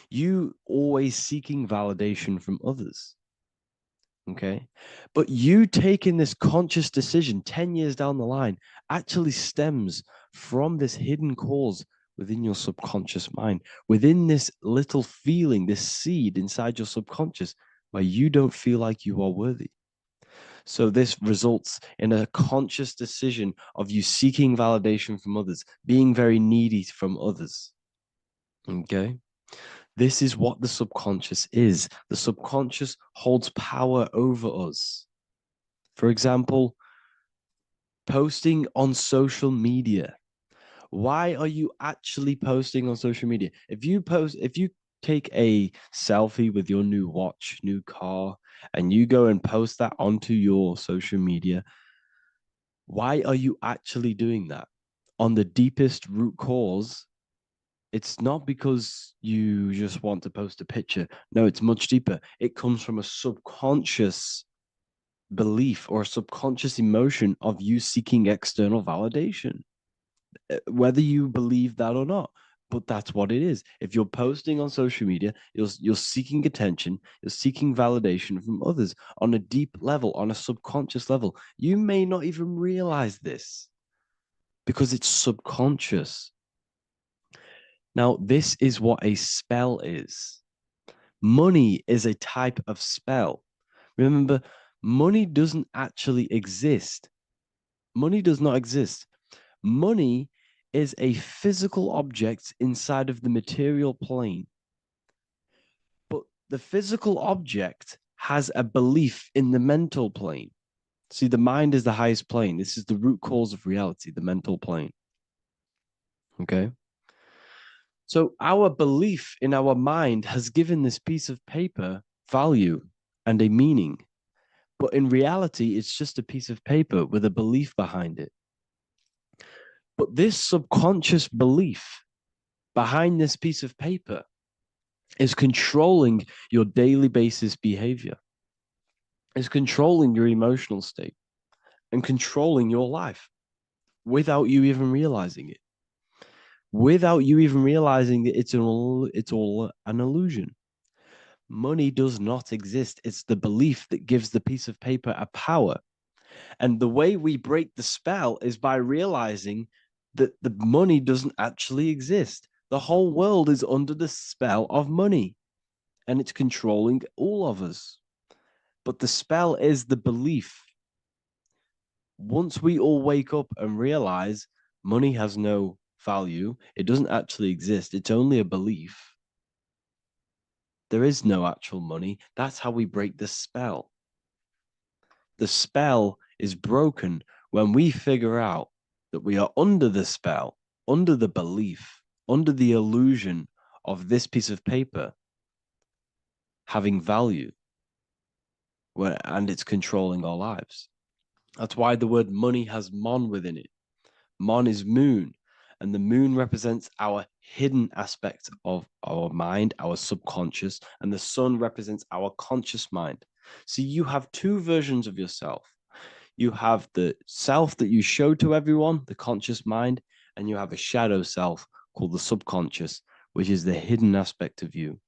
you always seeking validation from others. Okay. But you taking this conscious decision 10 years down the line actually stems from this hidden cause within your subconscious mind, within this little feeling, this seed inside your subconscious where you don't feel like you are worthy. So this results in a conscious decision of you seeking validation from others, being very needy from others. Okay. This is what the subconscious is. The subconscious holds power over us. For example, posting on social media. Why are you actually posting on social media? If you take a selfie with your new watch, new car, and you go and post that onto your social media, why are you actually doing that? On the deepest root cause, it's not because you just want to post a picture. No, it's much deeper. It comes from a subconscious belief or a subconscious emotion of you seeking external validation, whether you believe that or not. But that's what it is. If you're posting on social media, you're seeking attention, you're seeking validation from others on a deep level, on a subconscious level. You may not even realize this because it's subconscious. Now, this is what a spell is. Money is a type of spell. Remember, money doesn't actually exist. Money does not exist. Money is a physical object inside of the material plane. But the physical object has a belief in the mental plane. See, the mind is the highest plane. This is the root cause of reality, the mental plane. Okay? So our belief in our mind has given this piece of paper value and a meaning. But in reality, it's just a piece of paper with a belief behind it. But this subconscious belief behind this piece of paper is controlling your daily basis behavior, is controlling your emotional state and controlling your life without you even realizing it. Without you even realizing that it's all an illusion. Money does not exist. It's the belief that gives the piece of paper a power. And the way we break the spell is by realizing that the money doesn't actually exist. The whole world is under the spell of money and it's controlling all of us. But the spell is the belief. Once we all wake up and realize money has no value, it doesn't actually exist, it's only a belief. There is no actual money. That's how we break the spell. The spell is broken when we figure out that we are under the spell, under the belief, under the illusion of this piece of paper having value, and it's controlling our lives. That's why the word money has mon within it. Mon is moon, and the moon represents our hidden aspect of our mind, our subconscious, and the sun represents our conscious mind. So you have two versions of yourself. You have the self that you show to everyone, the conscious mind, and you have a shadow self called the subconscious, which is the hidden aspect of you.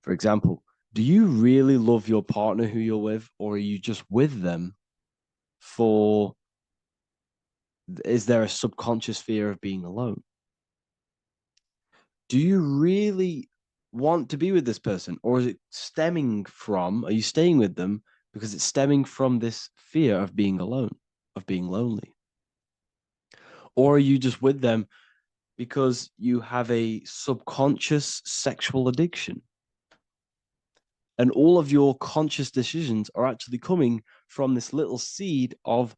For example, do you really love your partner who you're with, or are you just with them for, is there a subconscious fear of being alone? Do you really want to be with this person? Or is it stemming from, are you staying with them because it's stemming from this fear of being alone, of being lonely? Or are you just with them because you have a subconscious sexual addiction? And all of your conscious decisions are actually coming from this little seed of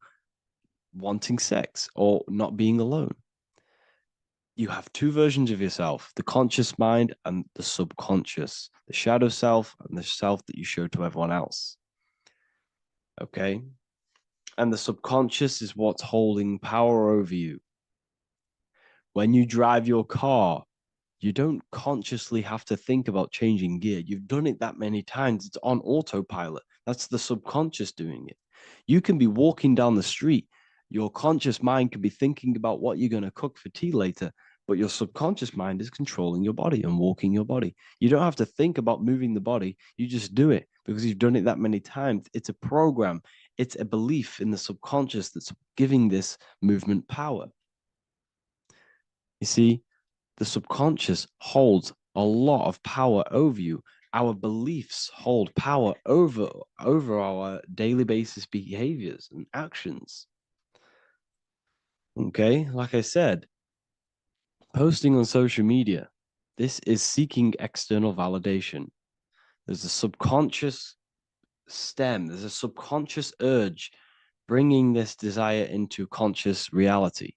wanting sex or not being alone. You have two versions of yourself, the conscious mind and the subconscious, the shadow self and the self that you show to everyone else. Okay. And the subconscious is what's holding power over you. When you drive your car, you don't consciously have to think about changing gear. You've done it that many times. It's on autopilot. That's the subconscious doing it. You can be walking down the street. Your conscious mind can be thinking about what you're going to cook for tea later, but your subconscious mind is controlling your body and walking your body. You don't have to think about moving the body. You just do it because you've done it that many times. It's a program. It's a belief in the subconscious that's giving this movement power. You see, the subconscious holds a lot of power over you. Our beliefs hold power over our daily basis behaviors and actions. Okay, like I said, posting on social media, this is seeking external validation. There's a subconscious stem, there's a subconscious urge bringing this desire into conscious reality.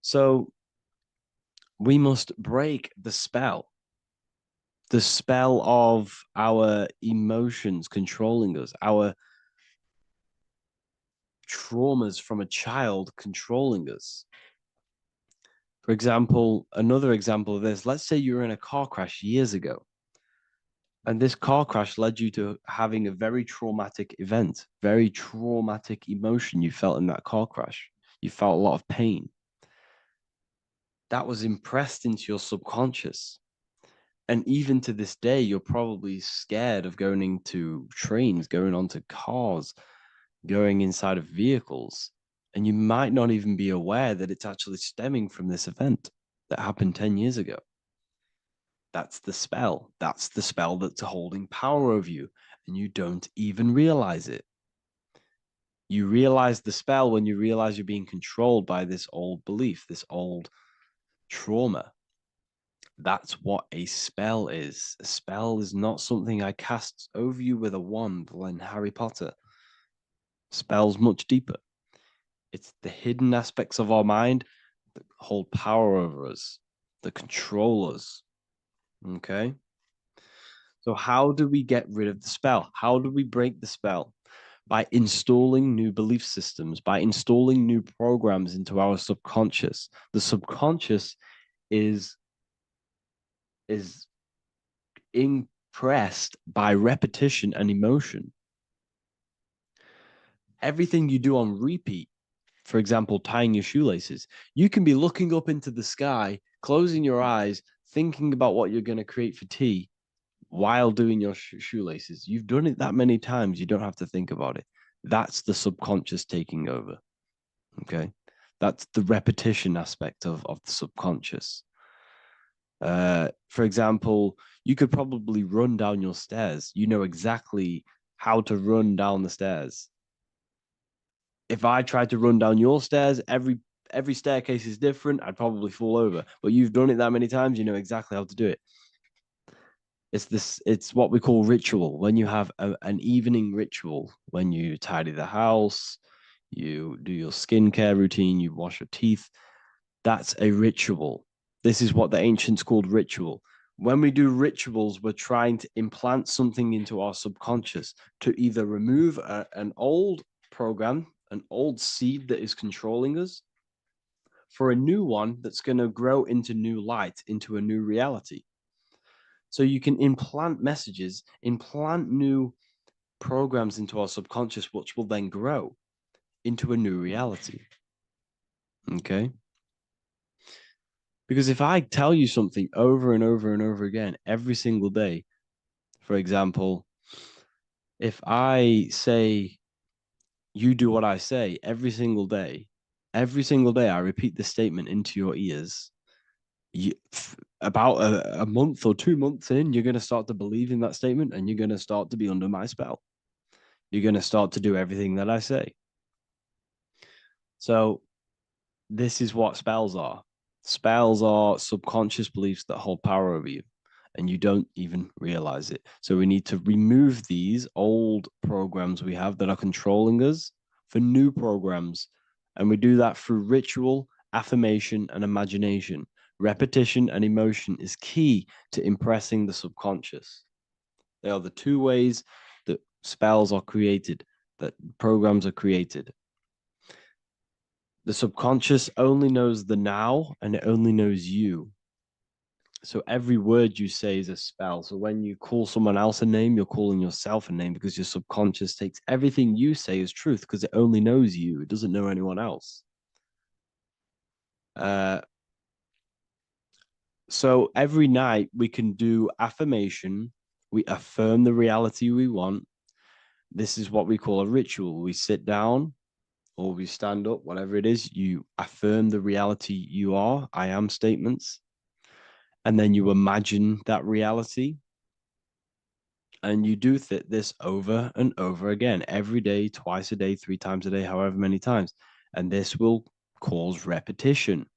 So we must break the spell of our emotions controlling us, our traumas from a child controlling us. For example, another example of this, let's say you were in a car crash years ago, and this car crash led you to having a very traumatic event, very traumatic emotion you felt in that car crash. You felt a lot of pain. That was impressed into your subconscious. And even to this day, you're probably scared of going into trains, going onto cars, going inside of vehicles. And you might not even be aware that it's actually stemming from this event that happened 10 years ago. That's the spell. That's the spell that's holding power over you. And you don't even realize it. You realize the spell when you realize you're being controlled by this old belief, this old trauma. That's what a spell is. A spell is not something I cast over you with a wand like Harry Potter. Spell's much deeper. It's the hidden aspects of our mind that hold power over us, that control us. Okay? So how do we get rid of the spell? How do we break the spell? By installing new belief systems, by installing new programs into our subconscious. The subconscious is impressed by repetition and emotion. Everything you do on repeat, for example, tying your shoelaces, you can be looking up into the sky, closing your eyes, thinking about what you're going to create for tea while doing your shoelaces. You've done it that many times, you don't have to think about it. That's the subconscious taking over. Okay. That's the repetition aspect of the subconscious. For example, you could probably run down your stairs. You know exactly how to run down the stairs. If I tried to run down your stairs, every staircase is different. I'd probably fall over. But you've done it that many times, you know exactly how to do it. It's what we call ritual. When you have an evening ritual, when you tidy the house, you do your skincare routine, you wash your teeth, that's a ritual. This is what the ancients called ritual. When we do rituals, we're trying to implant something into our subconscious to either remove an old program, an old seed that is controlling us, for a new one that's going to grow into new light, into a new reality. So you can implant messages, implant new programs into our subconscious, which will then grow into a new reality. Okay? Because if I tell you something over and over and over again every single day, for example, if I say, you do what I say every single day I repeat this statement into your ears, About a month or 2 months in, you're going to start to believe in that statement, and you're going to start to be under my spell. You're going to start to do everything that I say. So this is what spells are. Spells are subconscious beliefs that hold power over you, and you don't even realize it. So we need to remove these old programs we have that are controlling us for new programs. And we do that through ritual, affirmation, and imagination. Repetition and emotion is key to impressing the subconscious. They are the two ways that spells are created, that programs are created. The subconscious only knows the now, and it only knows you. So every word you say is a spell. So when you call someone else a name, you're calling yourself a name, because your subconscious takes everything you say as truth, because it only knows you. It doesn't know anyone else. So every night we can do affirmation. We affirm the reality we want. This is what we call a ritual. We sit down or we stand up, whatever it is, you affirm the reality you are, I am statements, and then you imagine that reality. And you do this over and over again, every day, twice a day, 3 times a day, however many times. And this will cause repetition.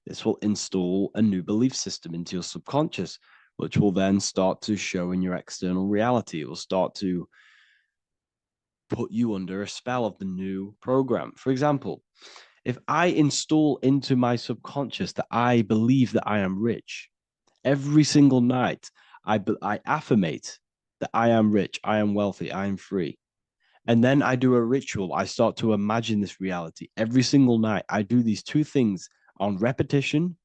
This will install a new belief system into your subconscious, which will then start to show in your external reality. It will start to put you under a spell of the new program. For example, if I install into my subconscious that I believe that I am rich, every single night I affirmate that I am rich, I am wealthy, I am free. And then I do a ritual. I start to imagine this reality. Every single night, I do these two things on repetition,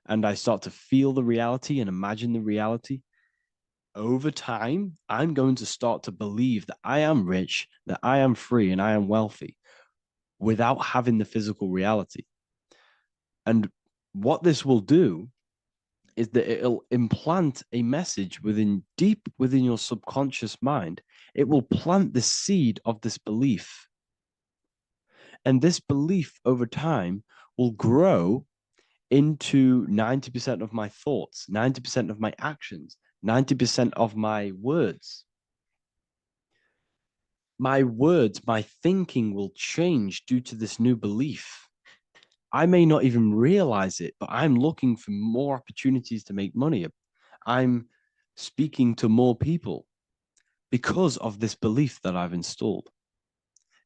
and I start to feel the reality and imagine the reality. Over time, I'm going to start to believe that I am rich, that I am free, and I am wealthy without having the physical reality. And what this will do is that it'll implant a message deep within your subconscious mind. It will plant the seed of this belief. And this belief over time will grow into 90% of my thoughts, 90% of my actions, 90% of my words. My words, my thinking will change due to this new belief. I may not even realize it, but I'm looking for more opportunities to make money. I'm speaking to more people because of this belief that I've installed.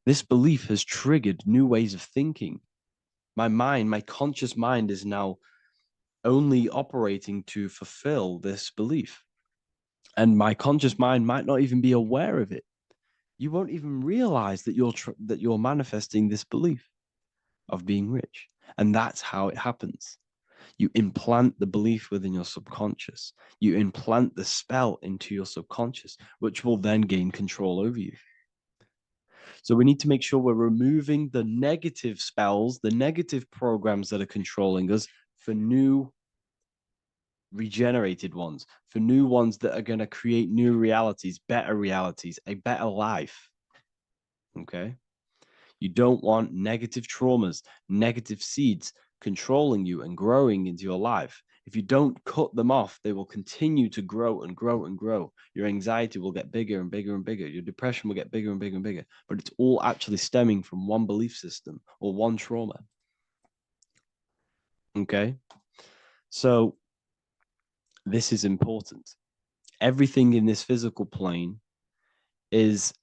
This belief has triggered new ways of thinking. My mind, my conscious mind, is now only operating to fulfill this belief. And my conscious mind might not even be aware of it. You won't even realize that you're manifesting this belief of being rich. And that's how it happens. You implant the belief within your subconscious. You implant the spell into your subconscious, which will then gain control over you. So we need to make sure we're removing the negative spells, the negative programs that are controlling us, for new regenerated ones, for new ones that are going to create new realities, a better life. Okay? You don't want negative traumas, negative seeds controlling you and growing into your life. If you don't cut them off, they will continue to grow and grow and grow. Your anxiety will get bigger and bigger and bigger. Your depression will get bigger and bigger and bigger. But it's all actually stemming from one belief system or one trauma. Okay? So this is important. Everything in this physical plane is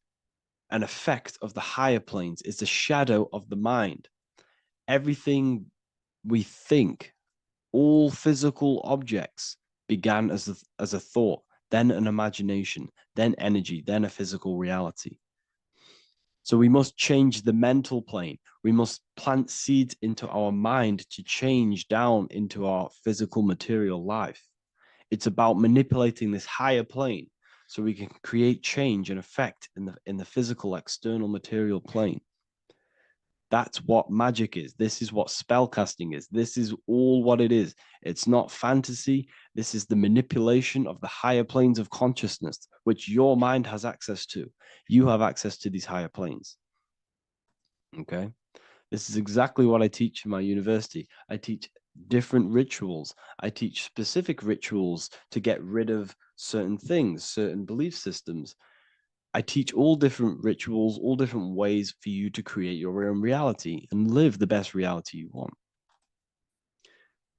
an effect of the higher planes. It's a shadow of the mind. Everything we think, all physical objects, began as a thought, then an imagination, then energy, then a physical reality. So we must change the mental plane. We must plant seeds into our mind to change down into our physical material life. It's about manipulating this higher plane so we can create change and effect in the physical external material plane. That's what magic is. This is what spellcasting is. This is all what it is. It's not fantasy. This is the manipulation of the higher planes of consciousness, which your mind has access to. You have access to these higher planes. Okay? This is exactly what I teach in my university. I teach different rituals. I teach specific rituals to get rid of certain things, certain belief systems. I teach all different rituals, all different ways for you to create your own reality and live the best reality you want.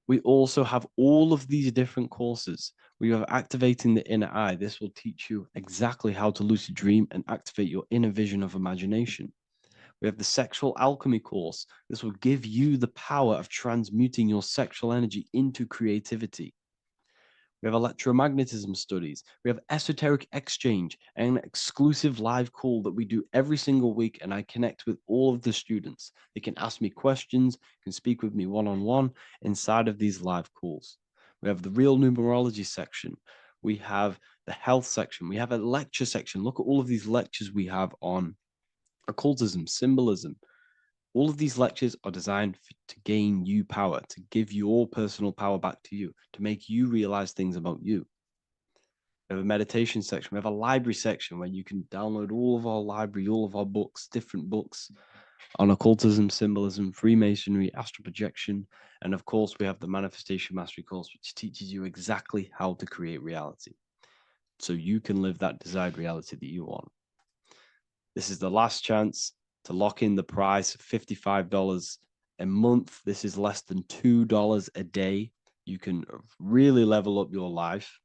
We also have all of these different courses. We have Activating the Inner Eye. This will teach you exactly how to lucid dream and activate your inner vision of imagination. We have the Sexual Alchemy course. This will give you the power of transmuting your sexual energy into creativity. We have electromagnetism studies. We have esoteric exchange, an exclusive live call that we do every single week, and I connect with all of the students. They can ask me questions, can speak with me one-on-one inside of these live calls. We have the real numerology section. We have the health section. We have a lecture section. Look at all of these lectures we have on occultism, symbolism. All of these lectures are designed to gain you power, to give your personal power back to you, to make you realize things about you. We have a meditation section. We have a library section where you can download all of our library, all of our books, different books on occultism, symbolism, Freemasonry, astral projection. And of course, we have the Manifestation Mastery course, which teaches you exactly how to create reality so you can live that desired reality that you want. This is the last chance to lock in the price of $55 a month. This is less than $2 a day. You can really level up your life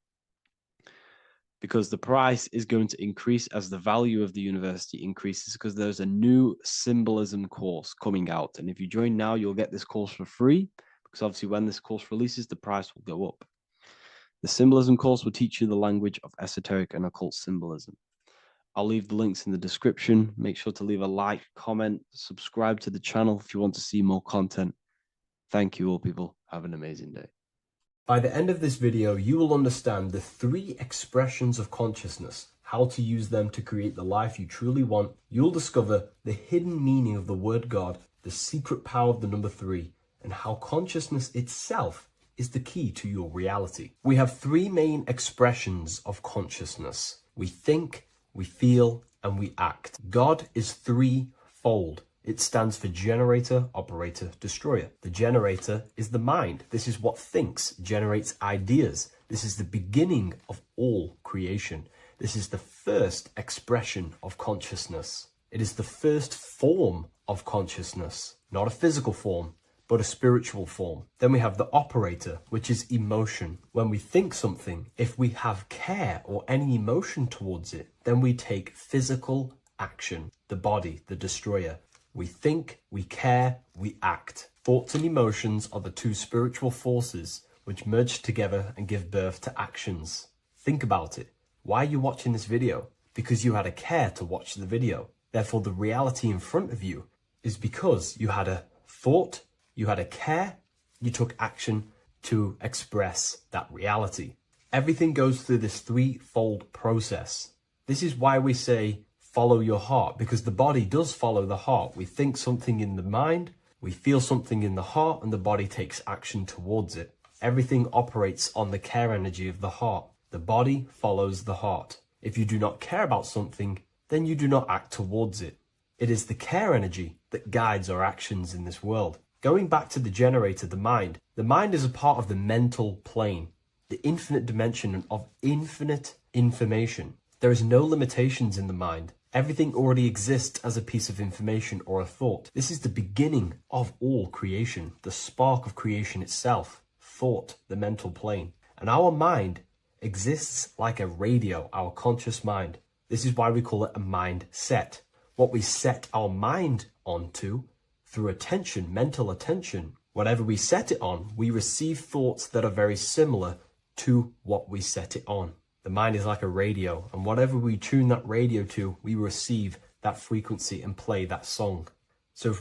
because the price is going to increase as the value of the university increases, because there's a new symbolism course coming out. And if you join now, you'll get this course for free, because obviously when this course releases, the price will go up. The symbolism course will teach you the language of esoteric and occult symbolism. I'll leave the links in the description. Make sure to leave a like, comment, subscribe to the channel if you want to see more content. Thank you all, people. Have an amazing day. By the end of this video, you will understand the 3 expressions of consciousness, how to use them to create the life you truly want. You'll discover the hidden meaning of the word God, the secret power of the number 3, and how consciousness itself is the key to your reality. We have 3 main expressions of consciousness. We think, we feel, and we act. God is 3-fold. It stands for generator, operator, destroyer. The generator is the mind. This is what thinks, generates ideas. This is the beginning of all creation. This is the first expression of consciousness. It is the first form of consciousness, not a physical form, but a spiritual form. Then we have the operator, which is emotion. When we think something, if we have care or any emotion towards it, then we take physical action. The body, the destroyer. We think, we care, we act. Thoughts and emotions are the 2 spiritual forces which merge together and give birth to actions. Think about it. Why are you watching this video? Because you had a care to watch the video. Therefore, the reality in front of you is because you had a thought, you had a care, you took action to express that reality. Everything goes through this 3-fold process. This is why we say, follow your heart, because the body does follow the heart. We think something in the mind, we feel something in the heart, and the body takes action towards it. Everything operates on the care energy of the heart. The body follows the heart. If you do not care about something, then you do not act towards it. It is the care energy that guides our actions in this world. Going back to the generator, the mind is a part of the mental plane, the infinite dimension of infinite information. There is no limitations in the mind. Everything already exists as a piece of information or a thought. This is the beginning of all creation, the spark of creation itself, thought, the mental plane. And our mind exists like a radio, our conscious mind. This is why we call it a mindset. What we set our mind onto through attention, mental attention, whatever we set it on, we receive thoughts that are very similar to what we set it on. The mind is like a radio, and whatever we tune that radio to, we receive that frequency and play that song. So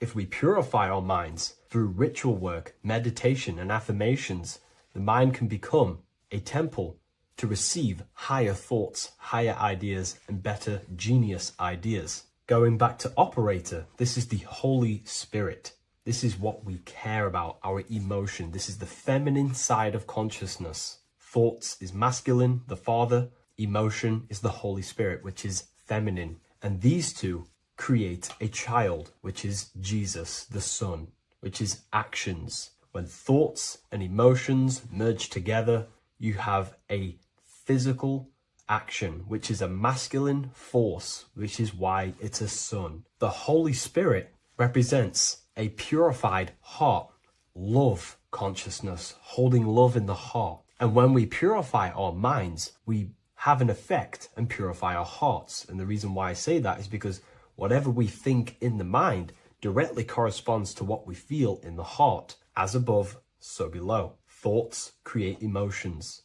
if we purify our minds through ritual work, meditation, and affirmations, the mind can become a temple to receive higher thoughts, higher ideas, and better genius ideas. Going back to operator, this is the Holy Spirit. This is what we care about, our emotion. This is the feminine side of consciousness. Thoughts is masculine, the Father. Emotion is the Holy Spirit, which is feminine. And these 2 create a child, which is Jesus, the Son, which is actions. When thoughts and emotions merge together, you have a physical action, which is a masculine force, which is why it's a sun. The Holy Spirit represents a purified heart, love consciousness, holding love in the heart. And when we purify our minds, we have an effect and purify our hearts. And the reason why I say that is because whatever we think in the mind directly corresponds to what we feel in the heart. As above, so below. Thoughts create emotions.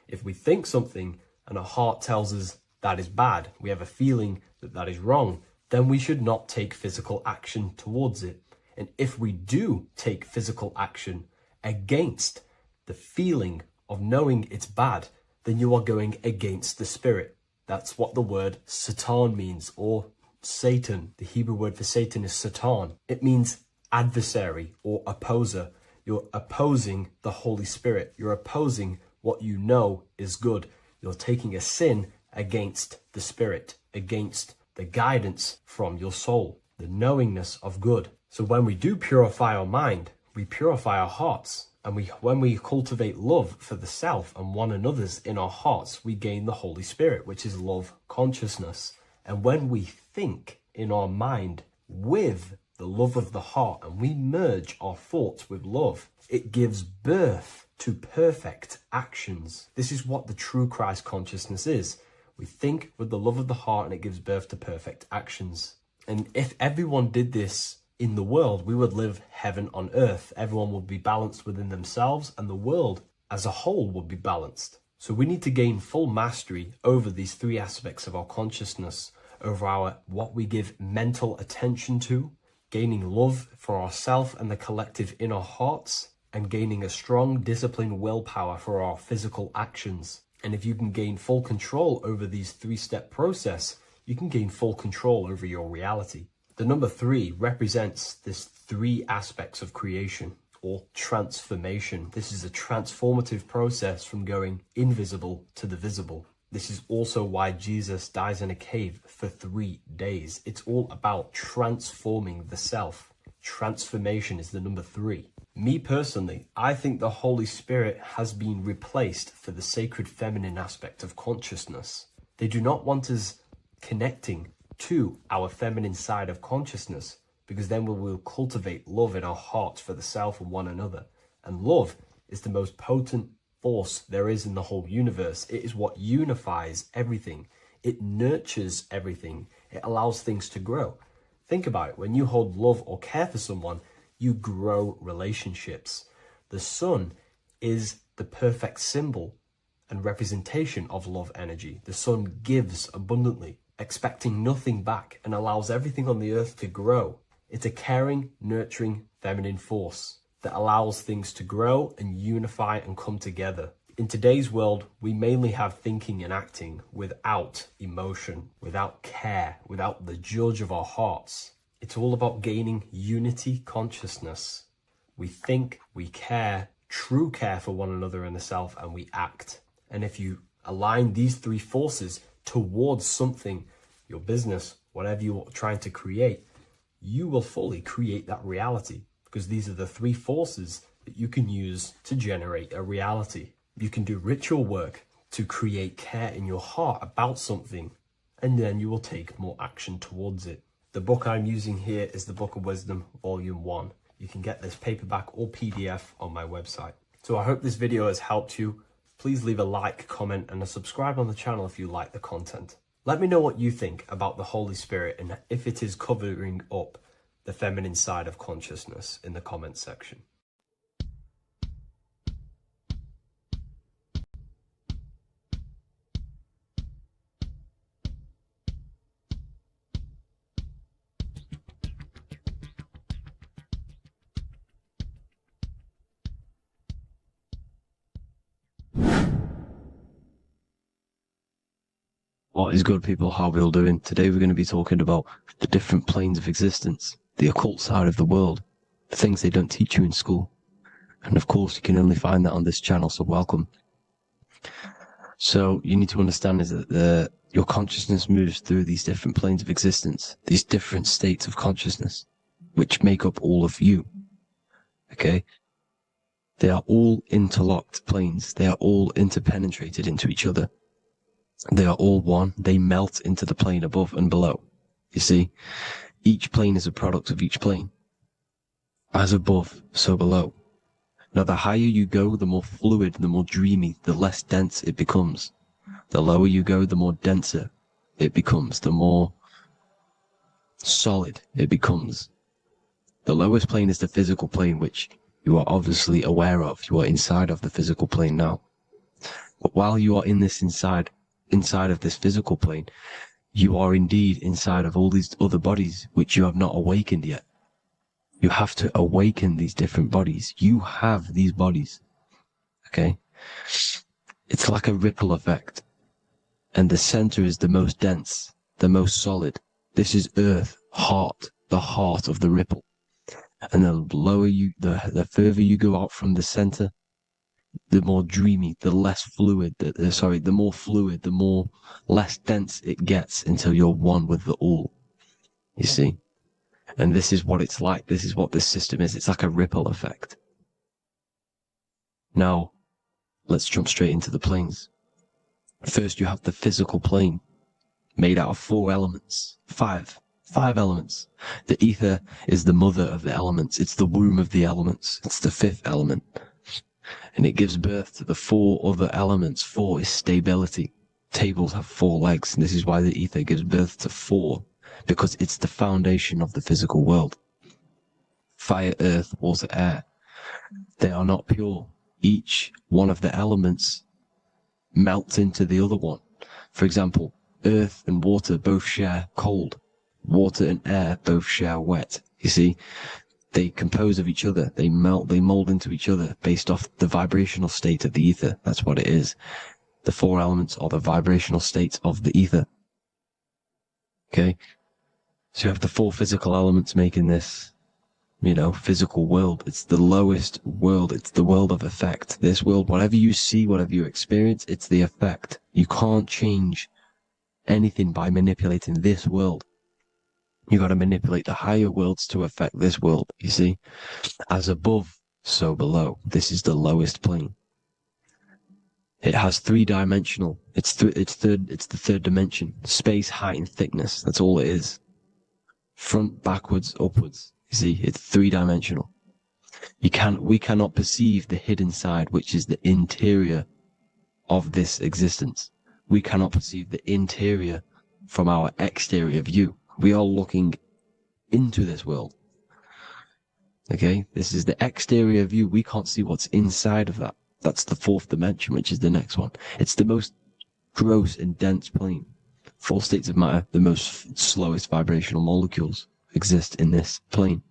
If we think something and our heart tells us that is bad, we have a feeling that that is wrong, then we should not take physical action towards it. And if we do take physical action against the feeling of knowing it's bad, then you are going against the spirit. That's what the word Satan means, or Satan. The Hebrew word for Satan is Satan. It means adversary or opposer. You're opposing the Holy Spirit. You're opposing what you know is good. You're taking a sin against the Spirit, against the guidance from your soul, the knowingness of good. So when we do purify our mind, we purify our hearts. And when we cultivate love for the self and one another's in our hearts, we gain the Holy Spirit, which is love consciousness. And when we think in our mind with the love of the heart and we merge our thoughts with love, it gives birth to perfect actions. This is what the true Christ consciousness is. We think with the love of the heart and it gives birth to perfect actions. And if everyone did this in the world, we would live heaven on earth. Everyone would be balanced within themselves and the world as a whole would be balanced. So we need to gain full mastery over these three aspects of our consciousness, over our what we give mental attention to, gaining love for ourselves and the collective in our hearts, and gaining a strong disciplined willpower for our physical actions. And if you can gain full control over these three-step process, you can gain full control over your reality. The number 3 represents this 3 aspects of creation or transformation. This is a transformative process from going invisible to the visible. This is also why Jesus dies in a cave for 3 days. It's all about transforming the self. Transformation is the number 3. Me personally, I think the Holy Spirit has been replaced for the sacred feminine aspect of consciousness. They do not want us connecting to our feminine side of consciousness, because then we will cultivate love in our hearts for the self and one another. And love is the most potent force there is in the whole universe. It is what unifies everything. It nurtures everything. It allows things to grow. Think about it. When you hold love or care for someone, you grow relationships. The sun is the perfect symbol and representation of love energy. The sun gives abundantly, expecting nothing back, and allows everything on the earth to grow. It's a caring, nurturing, feminine force that allows things to grow and unify and come together. In today's world, we mainly have thinking and acting without emotion, without care, without the judge of our hearts. It's all about gaining unity consciousness. We think, we care, true care for one another and the self, and we act. And if you align these 3 forces towards something, your business, whatever you're trying to create, you will fully create that reality, because these are the 3 forces that you can use to generate a reality. You can do ritual work to create care in your heart about something, and then you will take more action towards it. The book I'm using here is the Book of Wisdom, Volume 1. You can get this paperback or PDF on my website. So I hope this video has helped you. Please leave a like, comment, and a subscribe on the channel if you like the content. Let me know what you think about the Holy Spirit and if it is covering up the feminine side of consciousness in the comments section. What is good, people? How are we all doing? Today we're going to be talking about the different planes of existence, the occult side of the world, the things they don't teach you in school. And of course, you can only find that on this channel, so welcome. So you need to understand is that your consciousness moves through these different planes of existence, these different states of consciousness, which make up all of you. Okay? They are all interlocked planes. They are all interpenetrated into each other. They are all one. They melt into the plane above and below. You see, each plane is a product of each plane. As above, so below. Now, the higher you go, the more fluid, the more dreamy, the less dense it becomes. The lower you go, the more denser it becomes, the more solid it becomes. The lowest plane is the physical plane, which you are obviously aware of. You are inside of the physical plane now. But while you are in this inside of this physical plane, you are indeed inside of all these other bodies which you have not awakened yet. You have to awaken these different bodies. You have these bodies. Okay? It's like a ripple effect. And the center is the most dense, the most solid. This is Earth, the heart of the ripple. And the further you go out from the center, the more dreamy, the less fluid, the more fluid, the more less dense it gets until you're one with the all. You see? And this is what it's like. This is what this system is. It's like a ripple effect. Now, let's jump straight into the planes. First, you have the physical plane, made out of 4 elements. 5 elements. The ether is the mother of the elements. It's the womb of the elements. It's the 5th element. And it gives birth to the 4 other elements. 4 is stability. Tables have 4 legs, and this is why the ether gives birth to 4, because it's the foundation of the physical world. Fire, earth, water, air. They are not pure. Each one of the elements melts into the other one. For example, earth and water both share cold. Water and air both share wet. You see, they compose of each other. They mold into each other based off the vibrational state of the ether. That's what it is. The 4 elements are the vibrational states of the ether. Okay? So you have the 4 physical elements making this, physical world. It's the lowest world. It's the world of effect. This world, whatever you see, whatever you experience, it's the effect. You can't change anything by manipulating this world. You got to manipulate the higher worlds to affect this world, you see? As above, so below. This is the lowest plane. It has 3-dimensional. It's the 3rd dimension. Space, height, and thickness. That's all it is. Front, backwards, upwards. You see, it's 3-dimensional. We cannot perceive the hidden side, which is the interior of this existence. We cannot perceive the interior from our exterior view. We are looking into this world. Okay? This is the exterior view. We can't see what's inside of that. That's the 4th dimension, which is the next one. It's the most gross and dense plane. 4 states of matter, the most slowest vibrational molecules exist in this plane.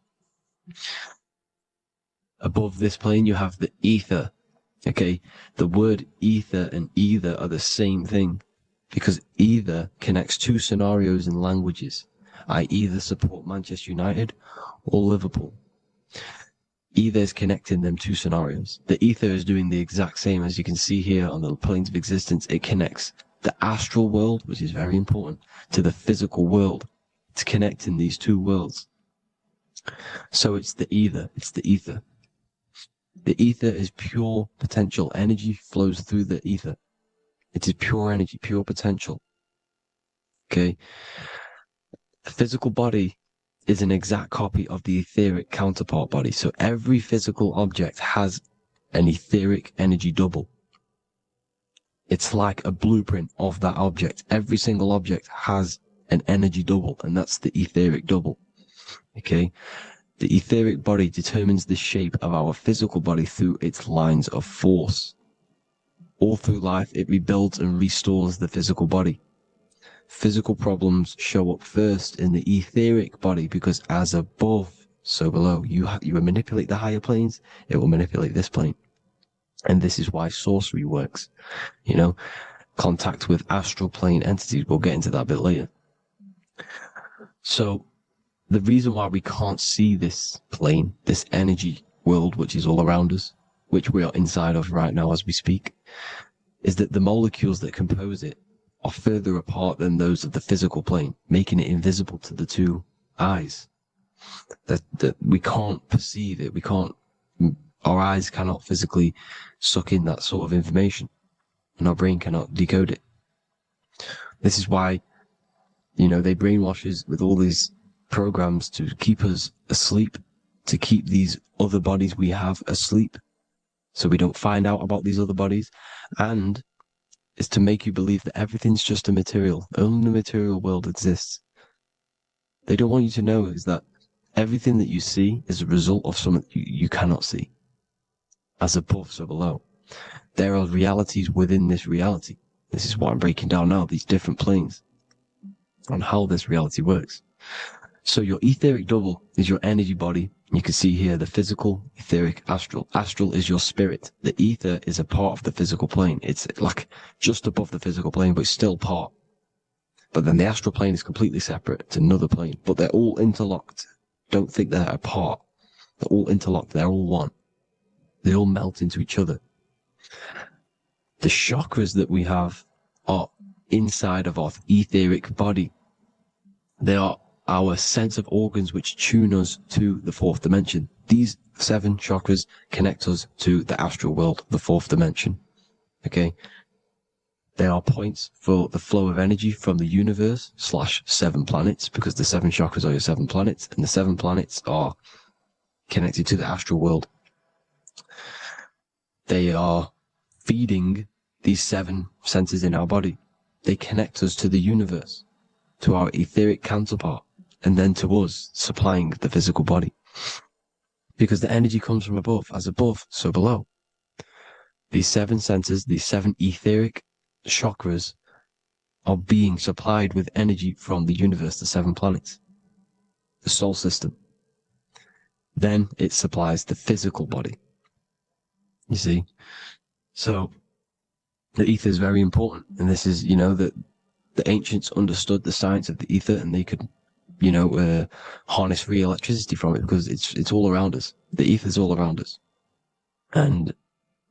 Above this plane, you have the ether. Okay? The word ether and either are the same thing, because either connects 2 scenarios in languages. I either support Manchester United or Liverpool. Either is connecting them 2 scenarios. The ether is doing the exact same, as you can see here on the planes of existence. It connects the astral world, which is very important, to the physical world. It's connecting these 2 worlds. So it's the ether. It's the ether. The ether is pure potential. Energy flows through the ether. It is pure energy, pure potential. Okay? The physical body is an exact copy of the etheric counterpart body. So every physical object has an etheric energy double. It's like a blueprint of that object. Every single object has an energy double, and that's the etheric double. Okay? The etheric body determines the shape of our physical body through its lines of force. All through life, it rebuilds and restores the physical body. Physical problems show up first in the etheric body, because as above, so below. You manipulate the higher planes, it will manipulate this plane. And this is why sorcery works. Contact with astral plane entities. We'll get into that a bit later. So the reason why we can't see this plane, this energy world, which is all around us, which we are inside of right now as we speak, is that the molecules that compose it are further apart than those of the physical plane, making it invisible to the 2 eyes. That we can't perceive it. We can't Our eyes cannot physically suck in that sort of information, and our brain cannot decode it. This is why, they brainwash us with all these programs to keep us asleep, to keep these other bodies we have asleep, so we don't find out about these other bodies, and it's to make you believe that everything's just a material. Only the material world exists. They don't want you to know is that everything that you see is a result of something you cannot see. As above, so below. There are realities within this reality. This is what I'm breaking down now, these different planes, on how this reality works. So your etheric double is your energy body. You can see here the physical, etheric, astral. Astral is your spirit. The ether is a part of the physical plane. It's like just above the physical plane, but it's still part. But then the astral plane is completely separate. It's another plane, but they're all interlocked. Don't think they're apart. They're all interlocked. They're all one. They all melt into each other. The chakras that we have are inside of our etheric body. They are our sense of organs which tune us to the fourth dimension. These 7 chakras connect us to the astral world, the fourth dimension. Okay? They are points for the flow of energy from the universe / 7 planets, because the 7 chakras are your 7 planets, and the 7 planets are connected to the astral world. They are feeding these 7 senses in our body. They connect us to the universe, to our etheric counterpart, and then to us, supplying the physical body. Because the energy comes from above. As above, so below. These 7 senses, these 7 etheric chakras, are being supplied with energy from the universe, the 7 planets, the solar system. Then it supplies the physical body. You see? So, the ether is very important. And this is, that the ancients understood the science of the ether, and they could, harness free electricity from it, because it's all around us. The ether is all around us. And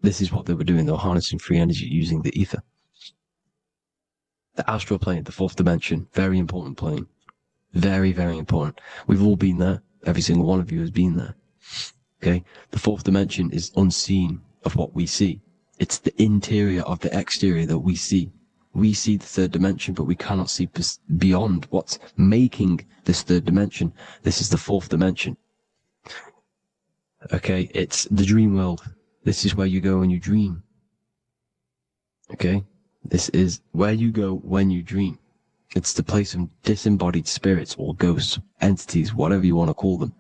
this is what they were doing. They were harnessing free energy using the ether. The astral plane, the fourth dimension, very important plane. Very, very important. We've all been there. Every single one of you has been there. Okay? The fourth dimension is unseen of what we see. It's the interior of the exterior that we see. We see the third dimension, but we cannot see beyond what's making this third dimension. This is the fourth dimension. Okay, it's the dream world. This is where you go when you dream. Okay, this is where you go when you dream. It's the place of disembodied spirits or ghosts, entities, whatever you want to call them.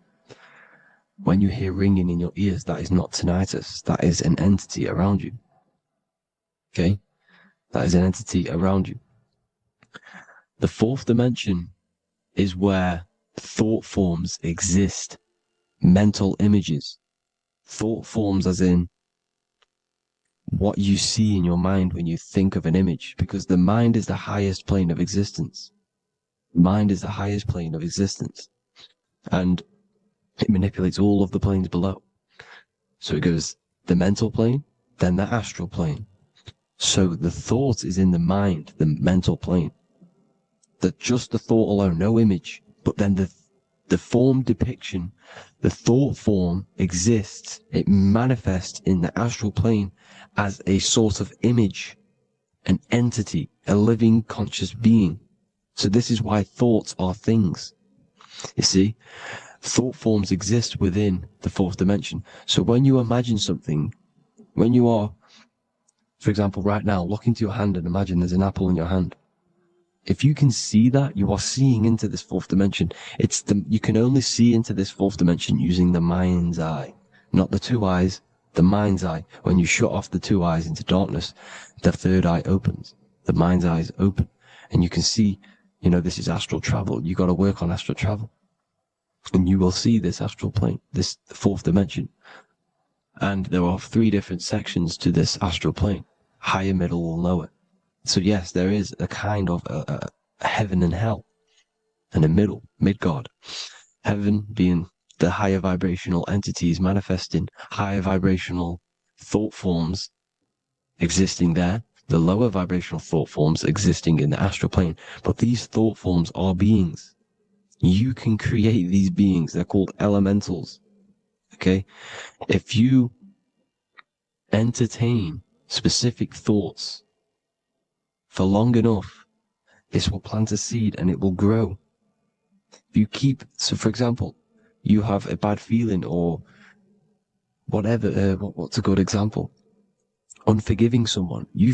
When you hear ringing in your ears, that is not tinnitus. That is an entity around you. Okay? That is an entity around you. The fourth dimension is where thought forms exist. Mental images. Thought forms as in what you see in your mind when you think of an image, because the mind is the highest plane of existence. Mind is the highest plane of existence. And it manipulates all of the planes below. So it goes the mental plane, then the astral plane. So the thought is in the mind, the mental plane. That just the thought alone, no image, but then the form depiction, the thought form exists. It manifests in the astral plane as a sort of image, an entity, a living conscious being. So this is why thoughts are things. You see, thought forms exist within the fourth dimension. So when you imagine something, when you are, for example, right now, look into your hand and imagine there's an apple in your hand. If you can see that, you are seeing into this fourth dimension. You can only see into this fourth dimension using the mind's eye, not the 2 eyes, the mind's eye. When you shut off the 2 eyes into darkness, the third eye opens. The mind's eye is open, and you can see, this is astral travel. You got to work on astral travel, and you will see this astral plane, this fourth dimension. And there are 3 different sections to this astral plane: higher, middle, or lower. So yes, there is a kind of a heaven and hell, and a mid-God. Heaven being the higher vibrational entities manifesting higher vibrational thought forms existing there, the lower vibrational thought forms existing in the astral plane. But these thought forms are beings. You can create these beings. They're called elementals. Okay? If you entertain specific thoughts for long enough, this will plant a seed and it will grow. If you keep, so for example, you have a bad feeling or whatever, what's a good example? Unforgiving someone, you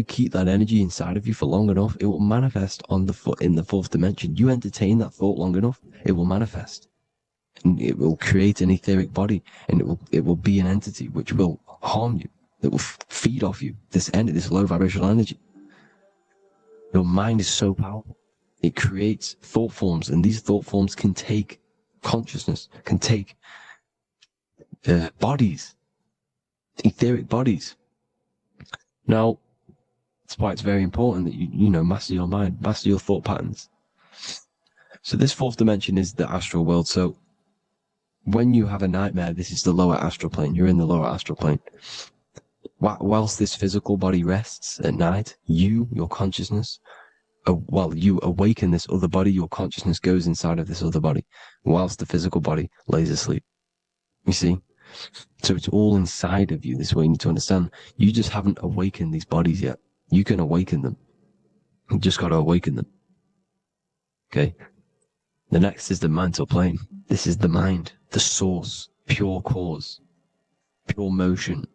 keep that energy inside of you for long enough, it will manifest on in the fourth dimension. You entertain that thought long enough, it will manifest. And it will create an etheric body, and it will be an entity which will harm you. It will feed off you this low vibrational energy. Your mind is so powerful. It creates thought forms, and these thought forms can take consciousness, can take bodies, etheric bodies. Now, that's why it's very important that you master your mind, master your thought patterns. So this fourth dimension is the astral world. So when you have a nightmare, this is the lower astral plane. You're in the lower astral plane. Whilst this physical body rests at night, your consciousness, you awaken this other body, your consciousness goes inside of this other body, whilst the physical body lays asleep. You see? So it's all inside of you. This is what you need to understand. You just haven't awakened these bodies yet. You can awaken them. You just got to awaken them. Okay? The next is the mental plane. This is the mind, the source, pure cause, pure motion,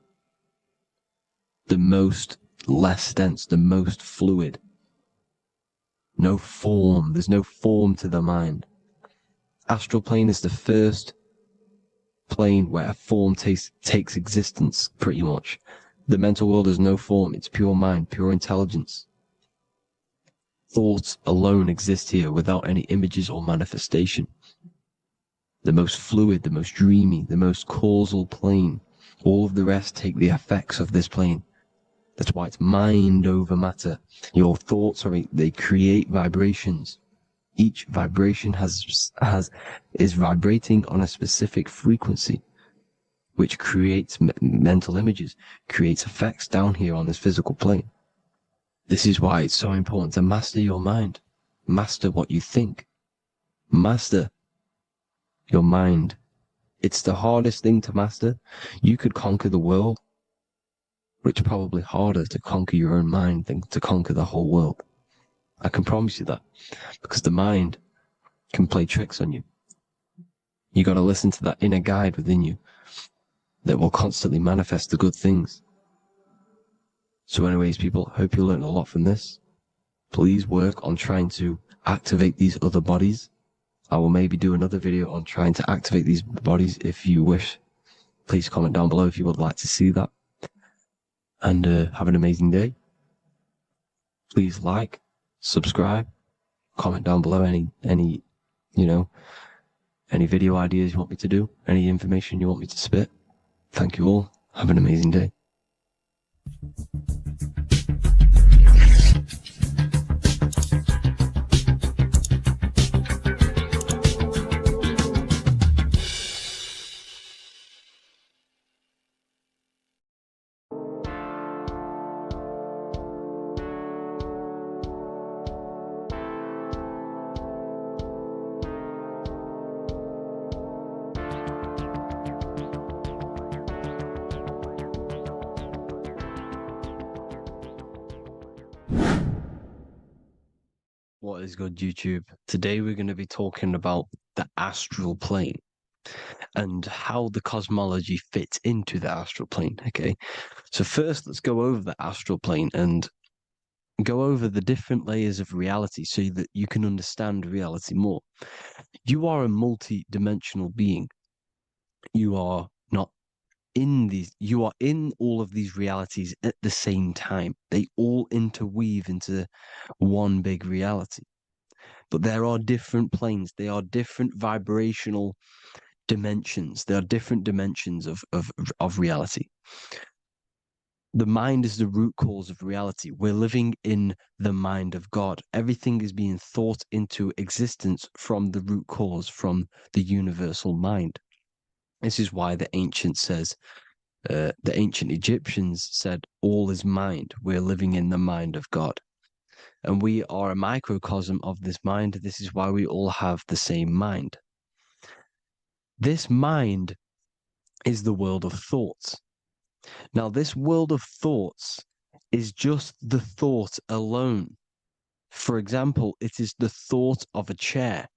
the most less dense, the most fluid. No form. There's no form to the mind. Astral plane is the first plane where a form takes existence, pretty much. The mental world has no form. It's pure mind, pure intelligence. Thoughts alone exist here without any images or manifestation. The most fluid, the most dreamy, the most causal plane. All of the rest take the effects of this plane. That's why it's mind over matter. Your thoughts they create vibrations. Each vibration is vibrating on a specific frequency, which creates mental images, creates effects down here on this physical plane. This is why it's so important to master your mind. Master what you think. Master your mind. It's the hardest thing to master. You could conquer the world, but it's probably harder to conquer your own mind than to conquer the whole world. I can promise you that, because the mind can play tricks on you. You got to listen to that inner guide within you that will constantly manifest the good things. So anyways, people, hope you learned a lot from this. Please work on trying to activate these other bodies. I will maybe do another video on trying to activate these bodies if you wish. Please comment down below if you would like to see that. And have an amazing day. Please like, subscribe, comment down below any video ideas you want me to do, any information you want me to spit. Thank you all. Have an amazing day. What is good, YouTube? Today we're going to be talking about the astral plane and how the cosmology fits into the astral plane. Okay, so first let's go over the astral plane and go over the different layers of reality so that you can understand reality more. You are a multi-dimensional being. You are not you are in all of these realities at the same time. They all interweave into one big reality. But there are different planes. They are different vibrational dimensions. There are different dimensions of reality. The mind is the root cause of reality. We're living in the mind of God. Everything is being thought into existence from the root cause, from the universal mind. This is why the ancient Egyptians said, all is mind. We're living in the mind of God. And we are a microcosm of this mind. This is why we all have the same mind. This mind is the world of thoughts. Now, this world of thoughts is just the thought alone. For example, it is the thought of a chair.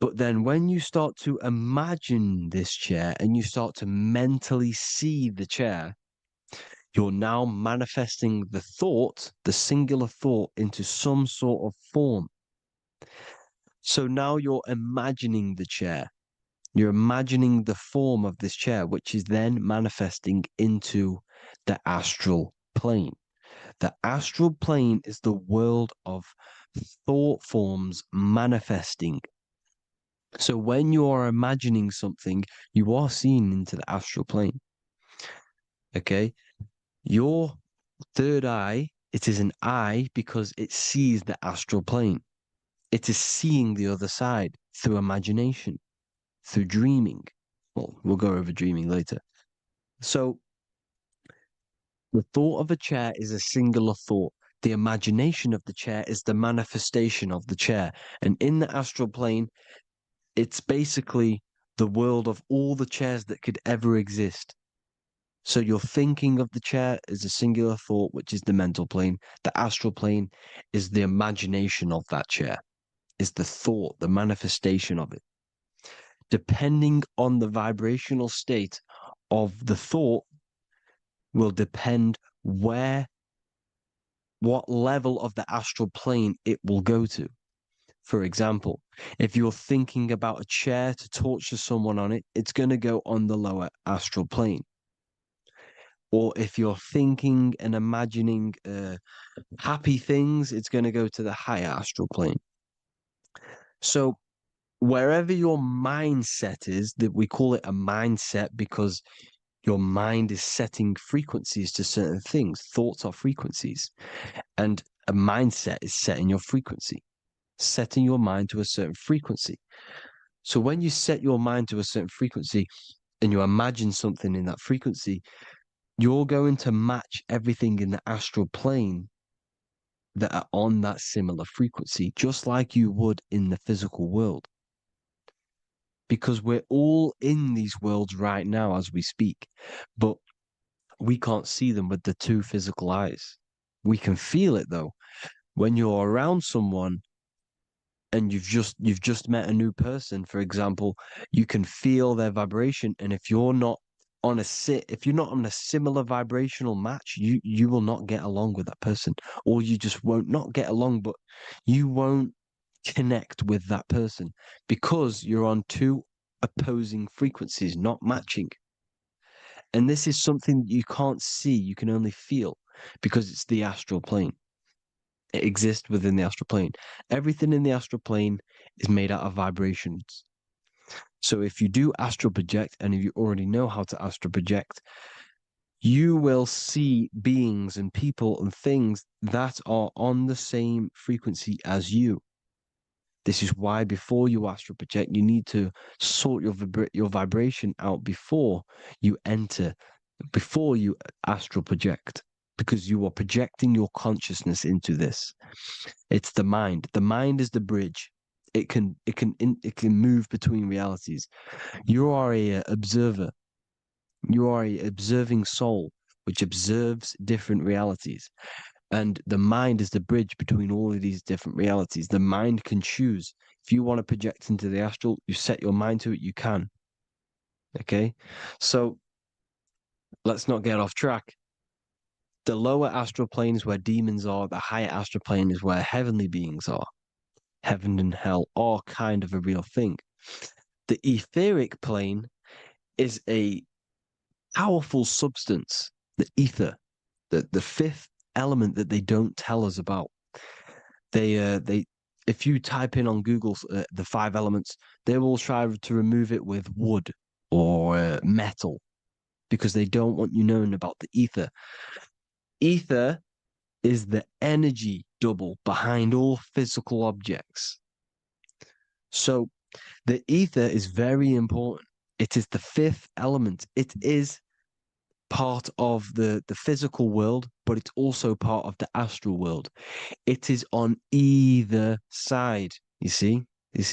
But then when you start to imagine this chair and you start to mentally see the chair, you're now manifesting the thought, the singular thought, into some sort of form. So now you're imagining the chair. You're imagining the form of this chair, which is then manifesting into the astral plane. The astral plane is the world of thought forms manifesting. So when you are imagining something, you are seeing into the astral plane. Okay? Your third eye, it is an eye because it sees the astral plane. It is seeing the other side through imagination, through dreaming. Well, we'll go over dreaming later. So the thought of a chair is a singular thought. The imagination of the chair is the manifestation of the chair. And in the astral plane, it's basically the world of all the chairs that could ever exist. So you're thinking of the chair as a singular thought, which is the mental plane. The astral plane is the imagination of that chair, is the thought, the manifestation of it. Depending on the vibrational state of the thought will depend what level of the astral plane it will go to. For example, if you're thinking about a chair to torture someone on it, it's going to go on the lower astral plane. Or if you're thinking and imagining happy things, it's going to go to the higher astral plane. So wherever your mindset is, that we call it a mindset because your mind is setting frequencies to certain things. Thoughts are frequencies. And a mindset is setting your frequency, setting your mind to a certain frequency. So when you set your mind to a certain frequency and you imagine something in that frequency, you're going to match everything in the astral plane that are on that similar frequency, just like you would in the physical world. Because we're all in these worlds right now as we speak, but we can't see them with the two physical eyes. We can feel it though. When you're around someone and you've just met a new person, for example, you can feel their vibration. And if you're not on a similar vibrational match, you will not get along with that person, or you just won't not get along, but you won't connect with that person because you're on two opposing frequencies, not matching. And this is something you can't see, you can only feel because it's the astral plane. It exists within the astral plane. Everything in the astral plane is made out of vibrations. So if you do astral project, and if you already know how to astral project, you will see beings and people and things that are on the same frequency as you. This is why before you astral project, you need to sort your vibration out before you astral project, because you are projecting your consciousness into this. It's the mind. The mind is the bridge. It can move between realities. You are a observer. You are a observing soul which observes different realities. And the mind is the bridge between all of these different realities. The mind can choose. If you want to project into the astral, you set your mind to it, you can. Okay? So let's not get off track. The lower astral plane is where demons are. The higher astral plane is where heavenly beings are. Heaven and hell are kind of a real thing. The etheric plane is a powerful substance, the ether, the fifth element that they don't tell us about. If you type in on Google the 5 elements, they will try to remove it with wood or metal because they don't want you knowing about the ether. Ether is the energy double behind all physical objects. So the ether is very important. It is the 5th element. It is part of the physical world, but it's also part of the astral world. It is on either side. You see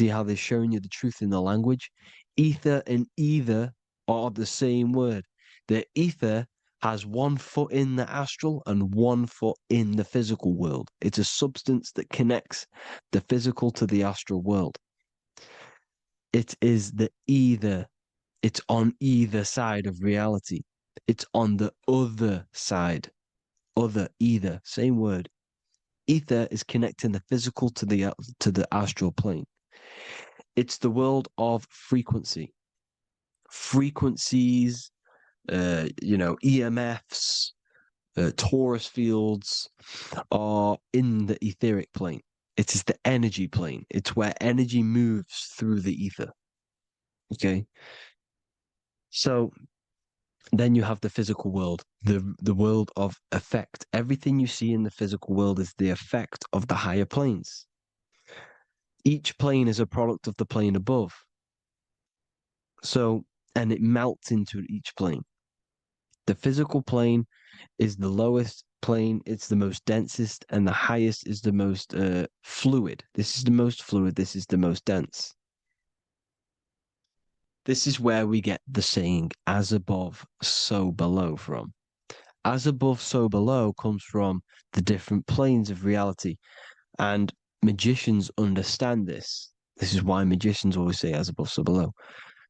how they're showing you the truth in the language? Ether and either are the same word. The ether has 1 foot in the astral and 1 foot in the physical world. It's a substance that connects the physical to the astral world. It is the either. It's on either side of reality. It's on the other side. Other, either, same word. Ether is connecting the physical to the astral plane. It's the world of frequency. Frequencies, EMFs, torus fields are in the etheric plane. It is the energy plane. It's where energy moves through the ether. Okay. So then you have the physical world, the world of effect. Everything you see in the physical world is the effect of the higher planes. Each plane is a product of the plane above. So, and it melts into each plane. The physical plane is the lowest plane, it's the most densest, and the highest is the most fluid. This is the most fluid, this is the most dense. This is where we get the saying, as above, so below from. As above, so below comes from the different planes of reality. And magicians understand this. This is why magicians always say as above, so below.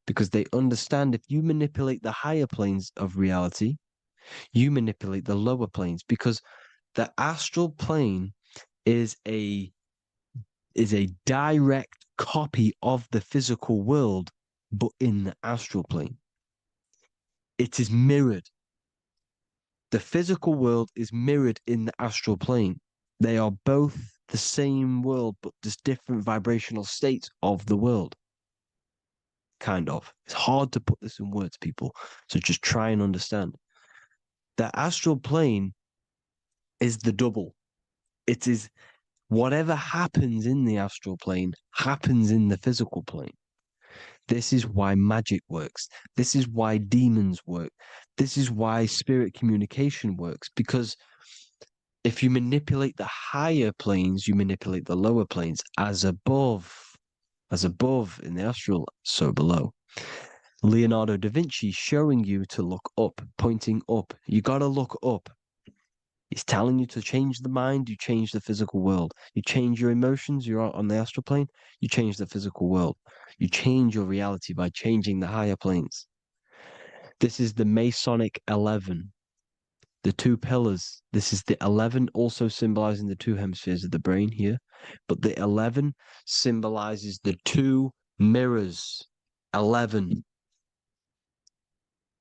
Because they understand if you manipulate the higher planes of reality, you manipulate the lower planes. Because the astral plane is a direct copy of the physical world, but in the astral plane. It is mirrored. The physical world is mirrored in the astral plane. They are both the same world, but there's different vibrational states of the world. Kind of. It's hard to put this in words, people. So just try and understand. The astral plane is the double. It is whatever happens in the astral plane happens in the physical plane. This is why magic works. This is why demons work. This is why spirit communication works. Because if you manipulate the higher planes, you manipulate the lower planes. As above in the astral, so below. Leonardo da Vinci showing you to look up, pointing up. You got to look up. He's telling you to change the mind, you change the physical world. You change your emotions, you're on the astral plane, you change the physical world. You change your reality by changing the higher planes. This is the Masonic 11, the 2 pillars. This is the 11 also symbolizing the 2 hemispheres of the brain here. But the 11 symbolizes the 2 mirrors. 11,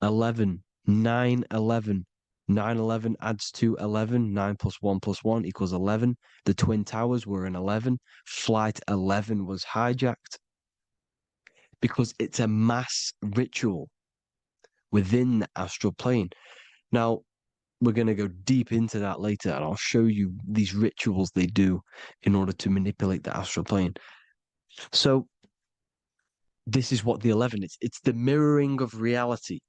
11, 9, 11. 9, 11 adds to 11. 9 plus 1 plus 1 equals 11. The Twin Towers were in 11. Flight 11 was hijacked because it's a mass ritual within the astral plane. Now, we're going to go deep into that later, and I'll show you these rituals they do in order to manipulate the astral plane. So, this is what the 11 is. It's the mirroring of reality.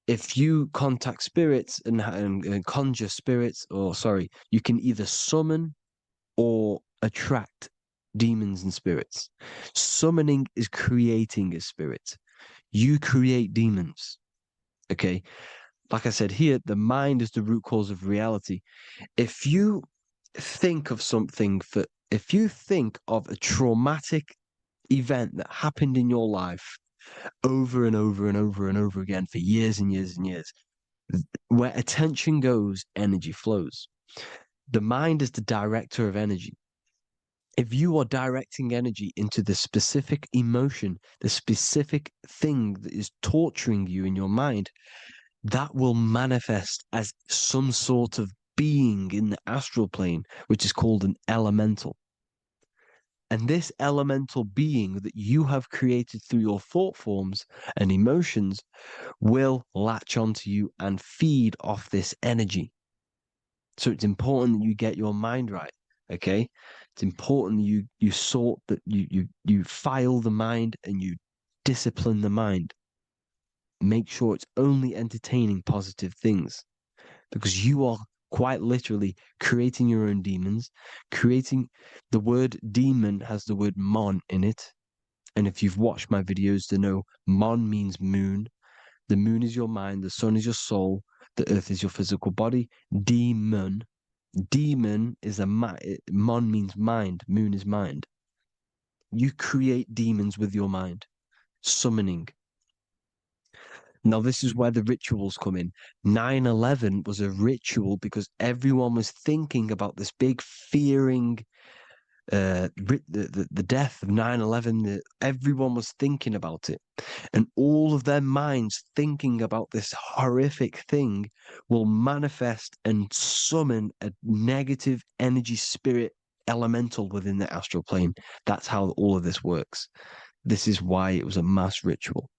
If you contact spirits and conjure spirits, you can either summon or attract demons and spirits. Summoning is creating a spirit. You create demons. Okay. Like I said here, the mind is the root cause of reality. If you think of if you think of a traumatic event that happened in your life over and over and over and over again for years and years and years, where attention goes, energy flows. The mind is the director of energy. If you are directing energy into the specific emotion, the specific thing that is torturing you in your mind, that will manifest as some sort of being in the astral plane, which is called an elemental. And this elemental being that you have created through your thought forms and emotions will latch onto you and feed off this energy. So it's important that you get your mind right, okay? It's important you sort that you file the mind and you discipline the mind. Make sure it's only entertaining positive things, because you are quite literally creating your own demons. The word demon has the word mon in it. And if you've watched my videos to know, mon means moon. The moon is your mind. The sun is your soul. The earth is your physical body. Demon. Demon is mon means mind. Moon is mind. You create demons with your mind. Summoning. Now, this is where the rituals come in. 9/11 was a ritual because everyone was thinking about this big fearing, the death of 9/11. Everyone was thinking about it. And all of their minds thinking about this horrific thing will manifest and summon a negative energy spirit elemental within the astral plane. That's how all of this works. This is why it was a mass ritual.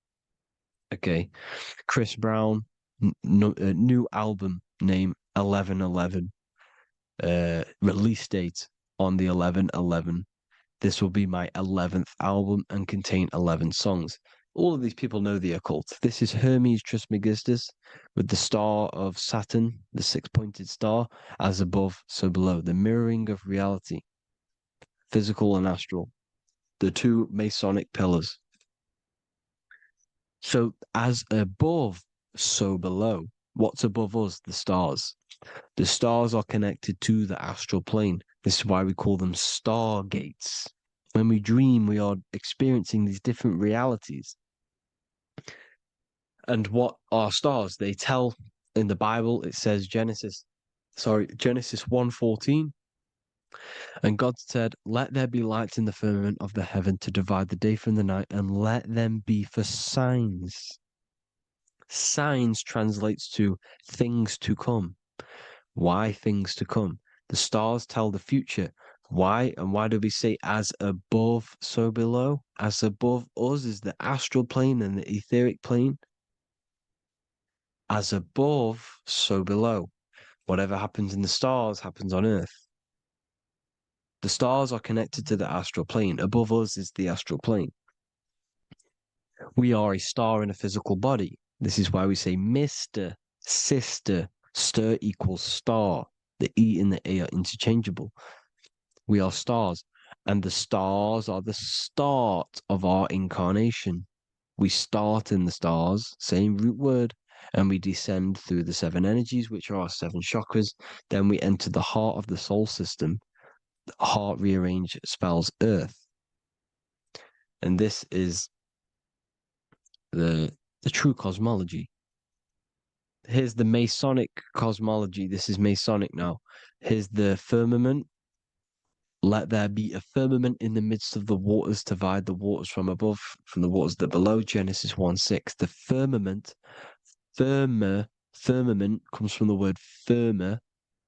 Okay. Chris Brown, new album name 11/11. Release date on the 11/11. This will be my 11th album and contain 11 songs. All of these people know the occult. This is Hermes Trismegistus with the star of Saturn, the six-pointed star, as above, so below. The mirroring of reality, physical and astral. The two Masonic pillars. So as above, so below. What's above us? The stars. The stars are connected to the astral plane. This is why we call them stargates. When we dream, we are experiencing these different realities. And what are stars? They tell in the Bible, it says Genesis 1:14. And God said, "Let there be lights in the firmament of the heaven to divide the day from the night, and let them be for signs." Signs translates to things to come. Why things to come? The stars tell the future. Why? And why do we say as above, so below? As above us is the astral plane and the etheric plane. As above, so below. Whatever happens in the stars happens on Earth. The stars are connected to the astral plane. Above us is the astral plane. We are a star in a physical body. This is why we say Mr., sister, stir equals star. The E and the A are interchangeable. We are stars, and the stars are the start of our incarnation. We start in the stars, same root word, and we descend through the seven energies, which are our seven chakras. Then we enter the heart of the soul system. The heart rearranged spells earth. And this is the true cosmology. Here's the Masonic cosmology. This is Masonic now. Here's the firmament. Let there be a firmament in the midst of the waters to divide the waters from above, from the waters that below. Genesis 1:6. The firmament, firmament comes from the word firma,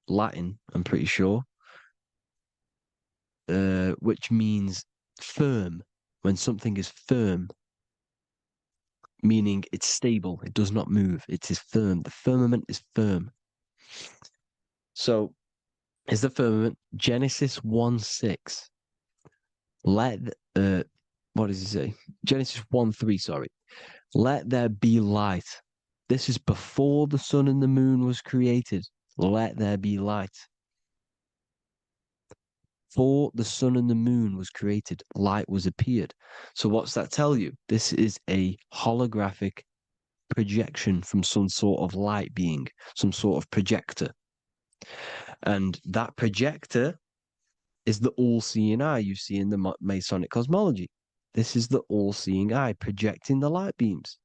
Latin, I'm pretty sure, which means firm. When something is firm, meaning it's stable, it does not move, it is firm. The firmament is firm. So, is the firmament Genesis 1:6. What does he say? Genesis 1:3, sorry. Let there be light. This is before the sun and the moon was created. Let there be light. Before the sun and the moon was created, light was appeared. So what's that tell you? This is a holographic projection from some sort of light being, some sort of projector. And that projector is the all-seeing eye you see in the Masonic cosmology. This is the all-seeing eye projecting the light beams.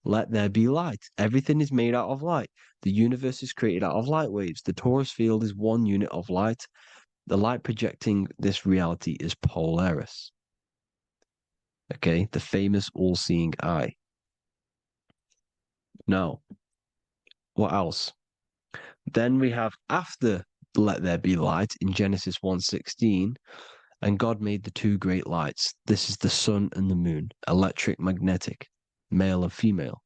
Let there be light. Everything is made out of light. The universe is created out of light waves. The torus field is one unit of light. The light projecting this reality is Polaris. Okay, the famous all-seeing eye. Now, what else? Then we have after let there be light in Genesis 1:16, and God made the two great lights. This is the sun and the moon, electric, magnetic, male and female.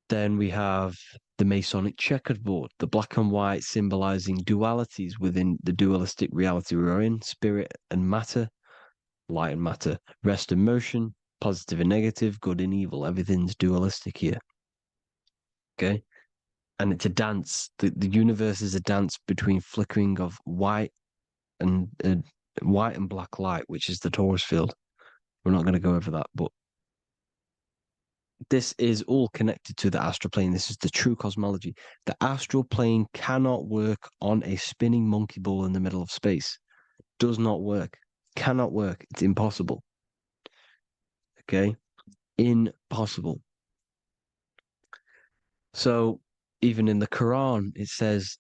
Then we have the Masonic checkerboard, the black and white symbolizing dualities within the dualistic reality we're in, spirit and matter, light and matter, rest and motion, positive and negative, good and evil. Everything's dualistic here. Okay? And it's a dance. The universe is a dance between flickering of white and black light, which is the torus field. We're not going to go over that, but this is all connected to the astral plane. This is the true cosmology. The astral plane cannot work on a spinning monkey ball in the middle of space. Does not work. Cannot work. It's impossible. Okay? Impossible. So even in the Quran, it says,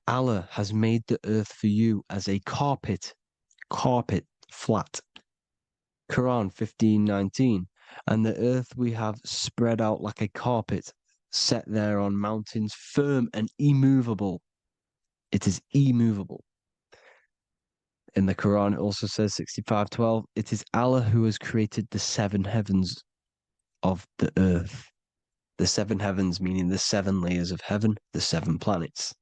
Allah has made the earth for you as a carpet, flat. Quran 15:19. And the earth we have spread out like a carpet, set there on mountains, firm and immovable. It is immovable. In the Quran, it also says 65:12, it is Allah who has created the seven heavens of the earth. The seven heavens, meaning the seven layers of heaven, the seven planets.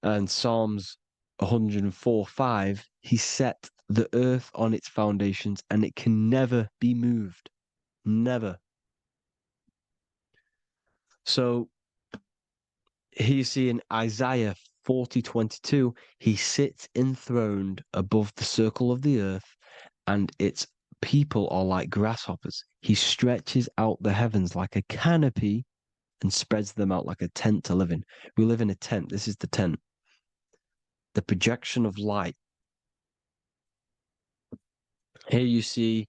And Psalms 104:5, he set the earth on its foundations and it can never be moved. Never. So here you see in Isaiah 40:22, he sits enthroned above the circle of the earth, and its people are like grasshoppers. He stretches out the heavens like a canopy and spreads them out like a tent to live in. We live in a tent. This is the tent. The projection of light. Here you see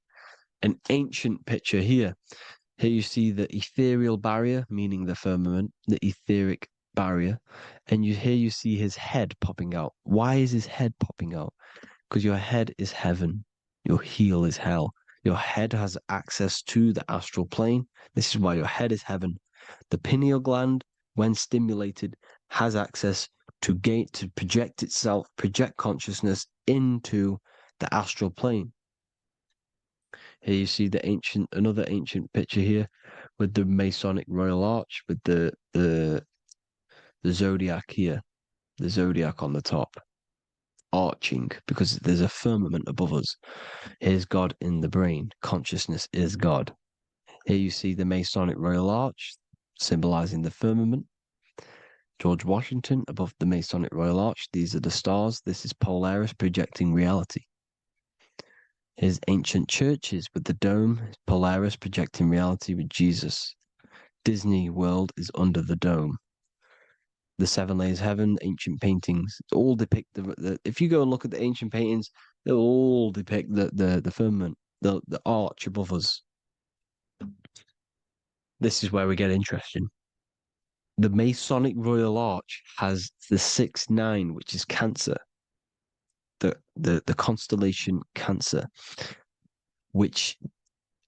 an ancient picture here. Here you see the ethereal barrier, meaning the firmament, the etheric barrier, and here you see his head popping out. Why is his head popping out? Because your head is heaven, your heel is hell. Your head has access to the astral plane. This is why your head is heaven. The pineal gland, when stimulated, has access to project itself, project consciousness into the astral plane. Here you see another ancient picture here with the Masonic Royal Arch, with the zodiac here, the zodiac on the top, arching, because there's a firmament above us. Here's God in the brain. Consciousness is God. Here you see the Masonic Royal Arch, symbolizing the firmament. George Washington above the Masonic Royal Arch. These are the stars. This is Polaris projecting reality. Here's ancient churches with the dome. Polaris projecting reality with Jesus. Disney World is under the dome. The seven layers of heaven, ancient paintings, all depict if you go and look at the ancient paintings, they'll all depict the firmament, the arch above us. This is where we get interesting. The Masonic Royal Arch has the 6-9, which is Cancer. The constellation Cancer, which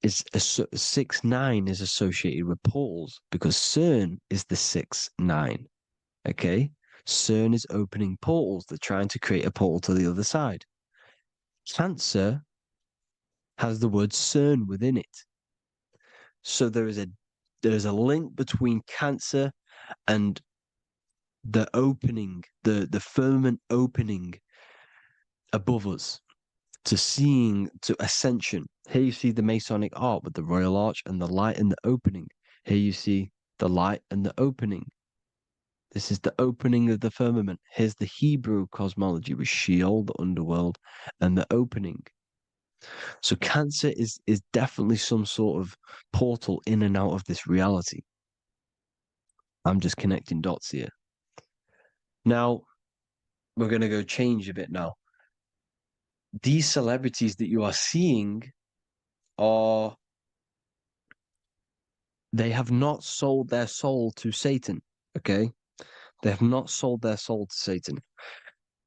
is 6-9 is associated with portals because CERN is the 6-9. Okay, CERN is opening portals. They're trying to create a portal to the other side. Cancer has the word CERN within it, so there is a link between Cancer and the opening, the firmament opening above us to ascension. Here you see the Masonic art with the Royal Arch and the light and the opening. Here you see the light and the opening. This is the opening of the firmament. Here's the Hebrew cosmology with Sheol, the underworld, and the opening. So Cancer is definitely some sort of portal in and out of this reality. I'm just connecting dots here. Now, we're going to go change a bit now. These celebrities that you are seeing they have not sold their soul to Satan, okay? They have not sold their soul to Satan.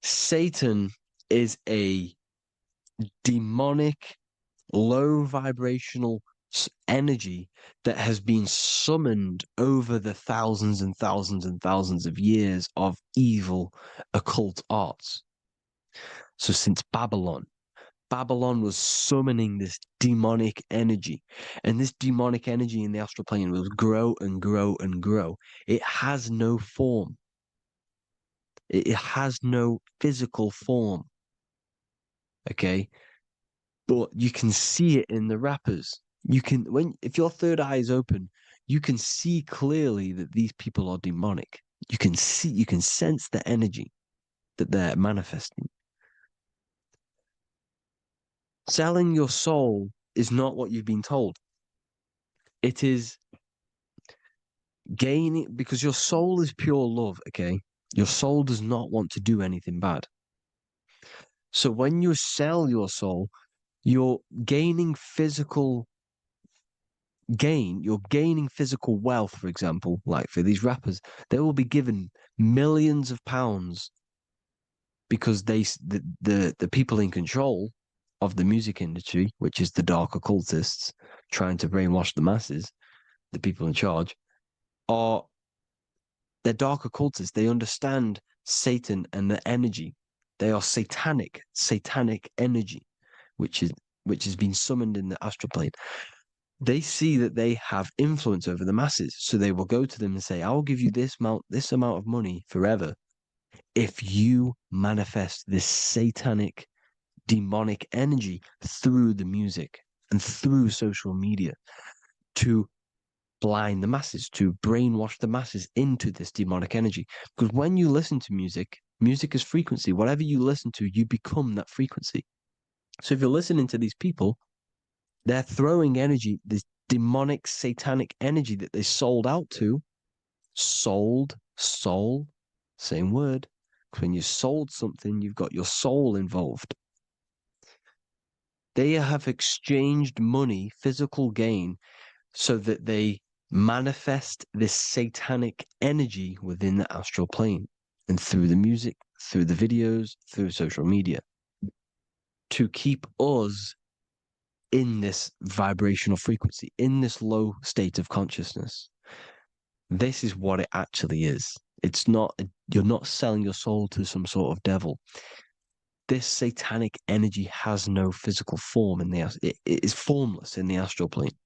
Satan is a demonic, low vibrational energy that has been summoned over the thousands and thousands and thousands of years of evil occult arts. So since Babylon was summoning this demonic energy, and this demonic energy in the astral plane will grow and grow and grow. It has no form. It has no physical form. Okay, but you can see it in the rappers. If your third eye is open, you can see clearly that these people are demonic. You can sense the energy that they're manifesting. Selling your soul is not what you've been told. It is gaining, because your soul is pure love, okay? Your soul does not want to do anything bad. So when you sell your soul, you're gaining physical gain, you're gaining physical wealth, for example, like for these rappers, they will be given millions of pounds because the people in control of the music industry, which is the dark occultists trying to brainwash the masses, the people in charge, are they're dark occultists. They understand Satan and the energy. They are satanic energy, which has been summoned in the astral plane. They see that they have influence over the masses, so they will go to them and say, "I will give you this amount of money forever if you manifest this satanic, demonic energy through the music and through social media to blind the masses, to brainwash the masses into this demonic energy." Because when you listen to music, music is frequency. Whatever you listen to, you become that frequency. So if you're listening to these people, they're throwing energy, this demonic, satanic energy that they sold out to. Sold, soul, same word. When you sold something, you've got your soul involved. They have exchanged money, physical gain, so that they manifest this satanic energy within the astral plane and through the music, through the videos, through social media to keep us in this vibrational frequency, in this low state of consciousness. This is what it actually is. It's not, you're not selling your soul to some sort of devil. This satanic energy has no physical form it is formless in the astral plane.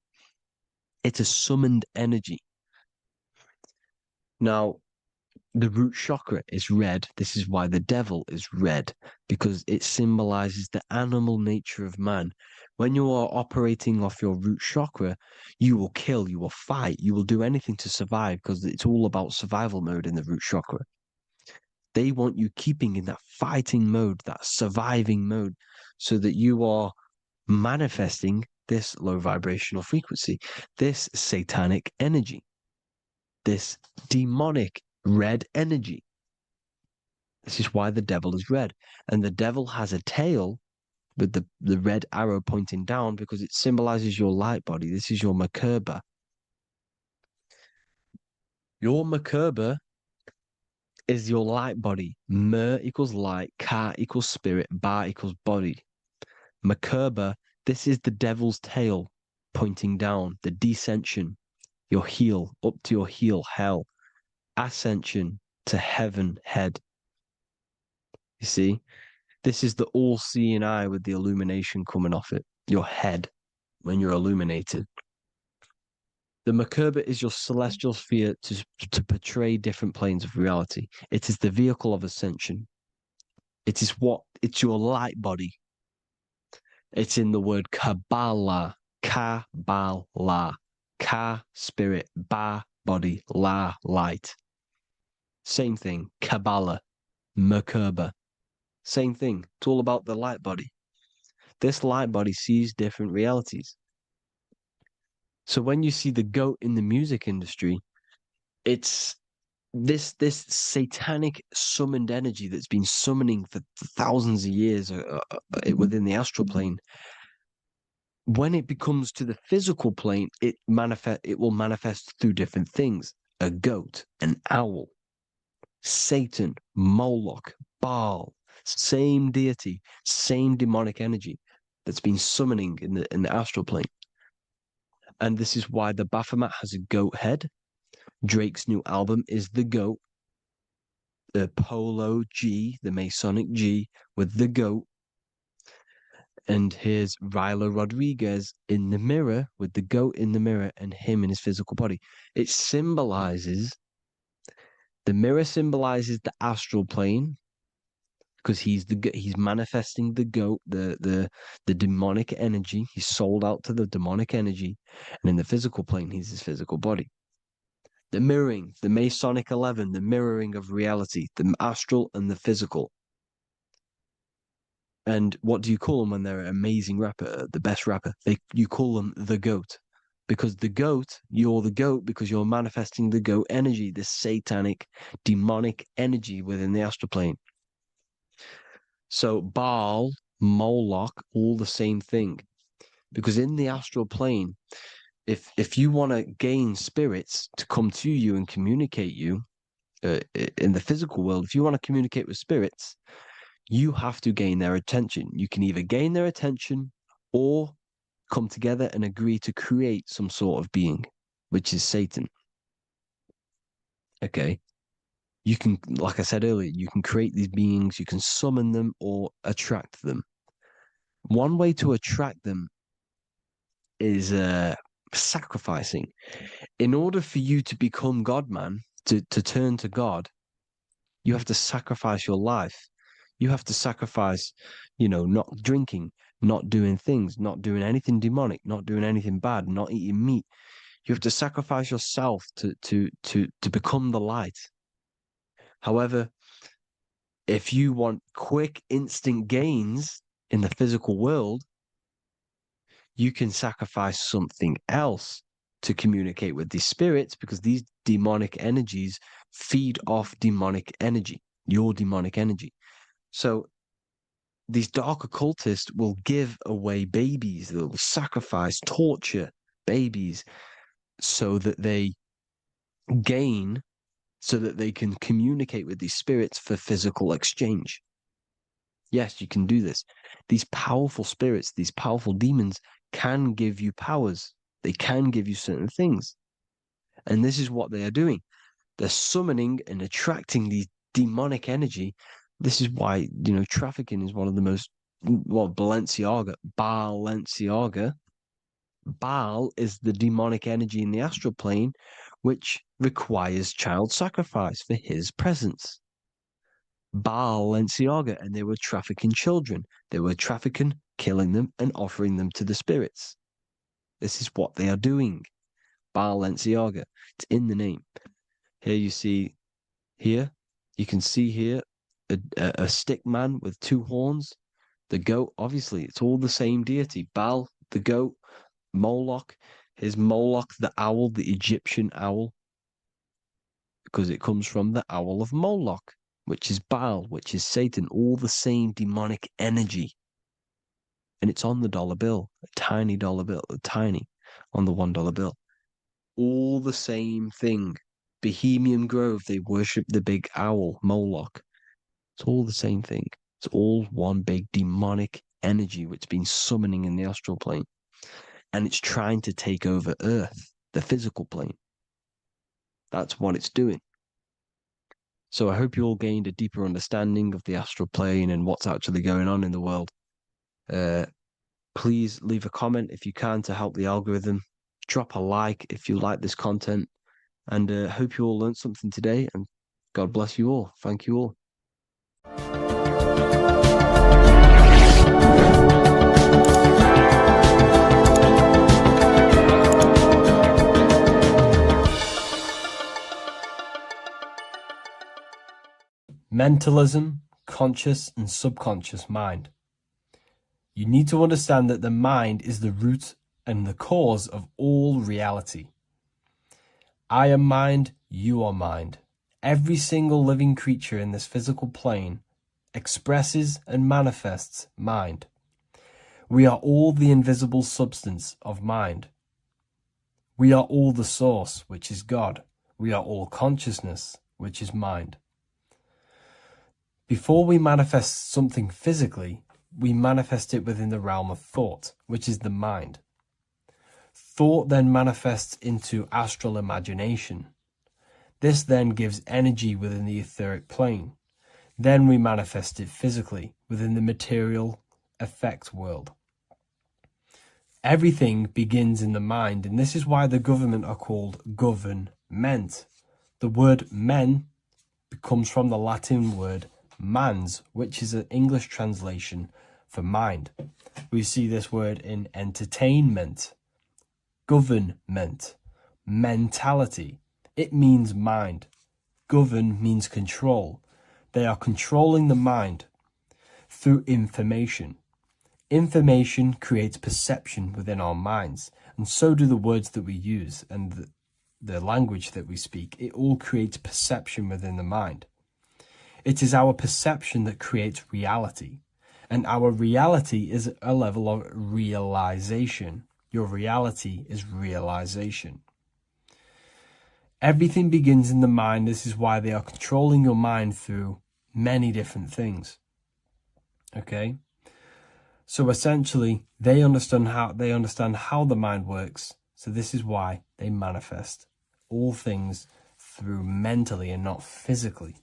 It's a summoned energy. Now, the root chakra is red. This is why the devil is red, because it symbolizes the animal nature of man. When you are operating off your root chakra, you will kill, you will fight, you will do anything to survive because it's all about survival mode in the root chakra. They want you keeping in that fighting mode, that surviving mode, so that you are manifesting this low vibrational frequency, this satanic energy, this demonic red energy. This is why the devil is red. And the devil has a tail with the red arrow pointing down because it symbolizes your light body. This is your Merkaba. Your Merkaba is your light body. Mer equals light, Ka equals spirit, Ba equals body. Merkaba, this is the devil's tail pointing down, the descension, your heel, up to your heel, hell. Ascension to heaven, head. You see? This is the all-seeing eye with the illumination coming off it, your head, when you're illuminated. The Merkaba is your celestial sphere to portray different planes of reality. It is the vehicle of ascension. It's your light body. It's in the word Kabbalah, Kabbalah, Ka, spirit, Ba, body, La, light. Same thing, Kabbalah, Merkaba. Same thing. It's all about the light body. This light body sees different realities. So when you see the goat in the music industry, it's this satanic summoned energy that's been summoning for thousands of years within the astral plane. When it becomes to the physical plane, it will manifest through different things. A goat, an owl, Satan, Moloch, Baal, same deity, same demonic energy that's been summoning in the astral plane. And this is why the Baphomet has a goat head. Drake's new album is the goat. The Polo G, the Masonic G, with the goat. And here's Rilo Rodriguez in the mirror with the goat in the mirror and him in his physical body. It symbolizes, the mirror symbolizes the astral plane because he's manifesting the goat, the demonic energy. He's sold out to the demonic energy, and in the physical plane, he's his physical body. The mirroring, the Masonic 11, the mirroring of reality, the astral and the physical. And what do you call them when they're an amazing rapper, the best rapper? You call them the GOAT. because you're the goat because you're manifesting the goat energy, this satanic, demonic energy within the astral plane. So Baal, Moloch, all the same thing. Because in the astral plane, if you want to gain spirits to come to you and communicate you in the physical world, if you want to communicate with spirits, you have to gain their attention. You can either gain their attention or come together and agree to create some sort of being, which is Satan. Okay. You can, like I said earlier, you can create these beings, you can summon them or attract them. One way to attract them is sacrificing. In order for you to become God, man, to turn to God, you have to sacrifice your life. You have to sacrifice, not drinking, not doing things, not doing anything demonic, not doing anything bad, not eating meat. You have to sacrifice yourself to become the light. However, if you want quick, instant gains in the physical world, you can sacrifice something else to communicate with these spirits, because these demonic energies feed off demonic energy, your demonic energy. So these dark occultists will give away babies, they'll sacrifice, torture babies so that they gain, so that they can communicate with these spirits for physical exchange. Yes, you can do this. These powerful spirits, these powerful demons can give you powers. They can give you certain things. And this is what they are doing. They're summoning and attracting these demonic energy. This is why, trafficking is one of the most, Balenciaga. Baal is the demonic energy in the astral plane, which requires child sacrifice for his presence. Balenciaga, and they were trafficking children. They were trafficking, killing them, and offering them to the spirits. This is what they are doing. Balenciaga. It's in the name. Here you can see here a stick man with two horns. The goat, obviously, it's all the same deity. Baal, the goat, Moloch. Here's Moloch, the owl, the Egyptian owl, because it comes from the owl of Moloch, which is Baal, which is Satan, all the same demonic energy. And it's on the dollar bill, a tiny dollar bill, on the $1 bill. All the same thing. Bohemian Grove, they worship the big owl, Moloch. It's all the same thing. It's all one big demonic energy which has been summoning in the astral plane. And it's trying to take over Earth, the physical plane. That's what it's doing. So I hope you all gained a deeper understanding of the astral plane and what's actually going on in the world. Please leave a comment if you can to help the algorithm. Drop a like if you like this content. And hope you all learned something today. And God bless you all. Thank you all. Mentalism, conscious and subconscious mind. You need to understand that the mind is the root and the cause of all reality. I am mind, you are mind. Every single living creature in this physical plane expresses and manifests mind. We are all the invisible substance of mind. We are all the source, which is God. We are all consciousness, which is mind. Before we manifest something physically, we manifest it within the realm of thought, which is the mind. Thought then manifests into astral imagination. This then gives energy within the etheric plane. Then we manifest it physically within the material effect world. Everything begins in the mind, and this is why the government are called government. The word men comes from the Latin word mans, which is an English translation for mind. We see this word in entertainment, government, mentality. It means mind. Govern means control. They are controlling the mind through information. Information creates perception within our minds, and so do the words that we use and the language that we speak. It all creates perception within the mind. It is our perception that creates reality, and our reality is a level of realization. Your reality is realization. Everything begins in the mind. This is why they are controlling your mind through many different things. Okay? So essentially, they understand how the mind works. So this is why they manifest all things through mentally and not physically.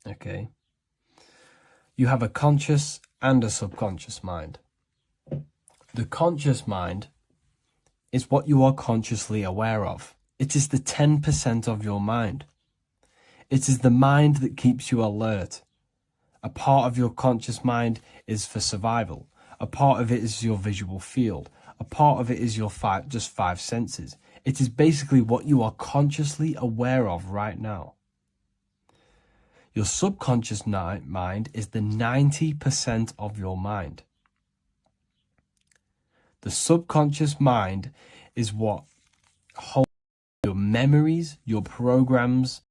Okay? You have a conscious and a subconscious mind. The conscious mind is what you are consciously aware of. It is the 10% of your mind. It is the mind that keeps you alert. A part of your conscious mind is for survival. A part of it is your visual field. A part of it is your just five senses. It is basically what you are consciously aware of right now. Your subconscious mind is the 90% of your mind. The subconscious mind is what holds your memories, your programs,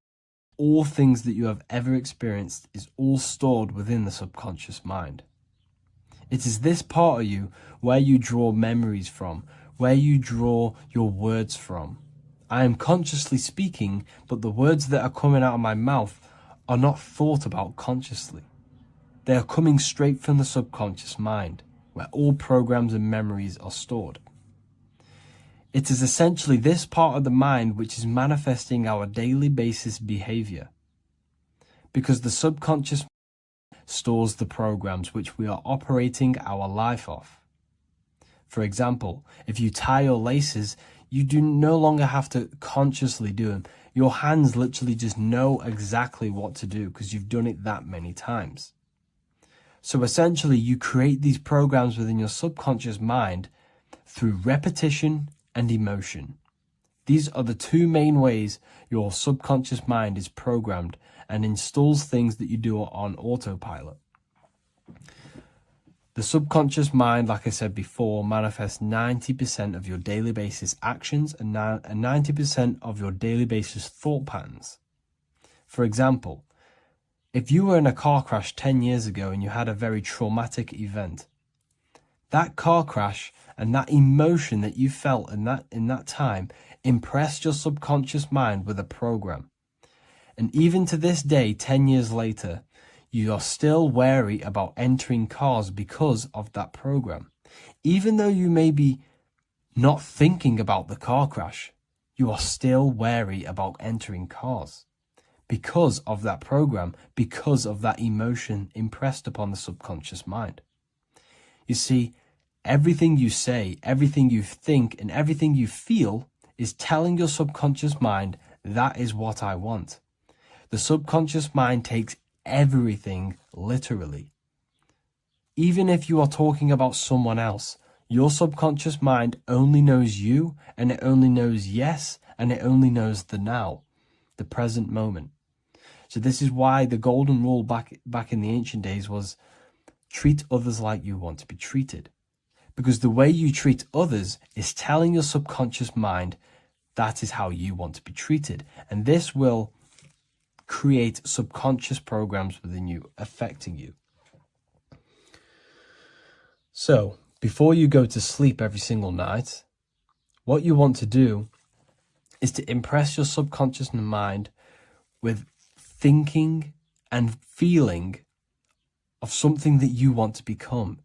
all things that you have ever experienced is all stored within the subconscious mind. It is this part of you where you draw memories from, where you draw your words from. I am consciously speaking, but the words that are coming out of my mouth are not thought about consciously. They are coming straight from the subconscious mind, where all programs and memories are stored. It is essentially this part of the mind which is manifesting our daily basis behavior, because the subconscious stores the programs which we are operating our life off. For example, if you tie your laces, you do no longer have to consciously do them. Your hands literally just know exactly what to do because you've done it that many times. So essentially, you create these programs within your subconscious mind through repetition and emotion. These are the two main ways your subconscious mind is programmed and installs things that you do on autopilot. The subconscious mind, like I said before, manifests 90% of your daily basis actions and 90% of your daily basis thought patterns. For example, if you were in a car crash 10 years ago and you had a very traumatic event, that car crash and that emotion that you felt in that time impressed your subconscious mind with a program. And even to this day, 10 years later, you are still wary about entering cars because of that program. Even though you may be not thinking about the car crash, you are still wary about entering cars because of that program, because of that emotion impressed upon the subconscious mind. You see, everything you say, everything you think, and everything you feel is telling your subconscious mind, that is what I want. The subconscious mind takes everything literally. Even if you are talking about someone else, your subconscious mind only knows you, and it only knows yes, and it only knows the now, the present moment. So this is why the golden rule back in the ancient days was treat others like you want to be treated. Because the way you treat others is telling your subconscious mind that is how you want to be treated. And this will create subconscious programs within you, affecting you. So, before you go to sleep every single night, what you want to do is to impress your subconscious mind with thinking and feeling of something that you want to become.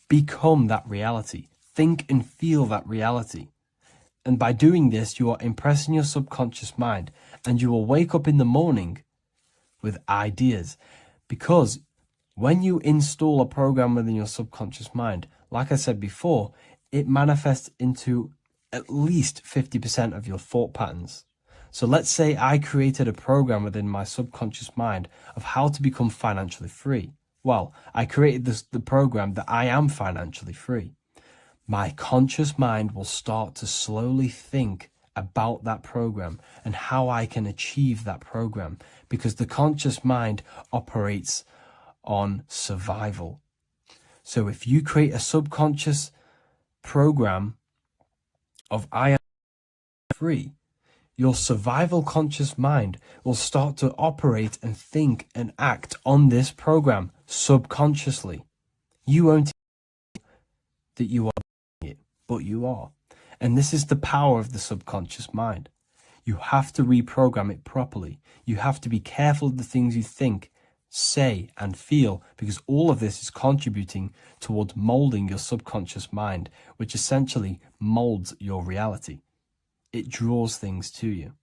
Become that reality. Think and feel that reality. And by doing this, you are impressing your subconscious mind, and you will wake up in the morning with ideas. Because when you install a program within your subconscious mind, like I said before, it manifests into at least 50% of your thought patterns. So let's say I created a program within my subconscious mind of how to become financially free. Well, I created the program that I am financially free. My conscious mind will start to slowly think about that program and how I can achieve that program, because the conscious mind operates on survival. So if you create a subconscious program of I am free, your survival conscious mind will start to operate and think and act on this program subconsciously. You won't know that you are doing it, but you are. And this is the power of the subconscious mind. You have to reprogram it properly. You have to be careful of the things you think, say, and feel, because all of this is contributing towards molding your subconscious mind, which essentially molds your reality. It draws things to you.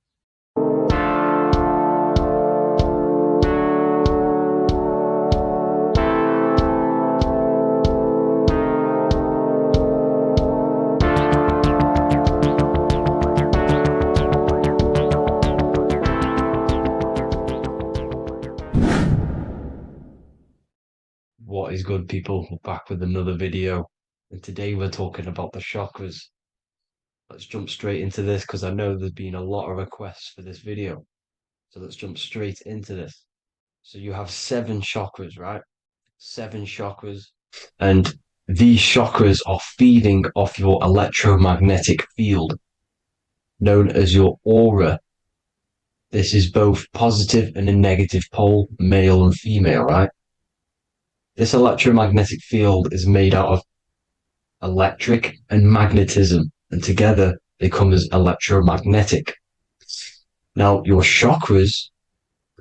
What is good, people? We're back with another video, and today we're talking about the chakras. Let's jump straight into this because I know there's been a lot of requests for this video. So let's jump straight into this. So you have 7 chakras, right? 7 chakras. And these chakras are feeding off your electromagnetic field, known as your aura. This is both positive and a negative pole, male and female, right? This electromagnetic field is made out of electric and magnetism, and together they come as electromagnetic. Now, your chakras,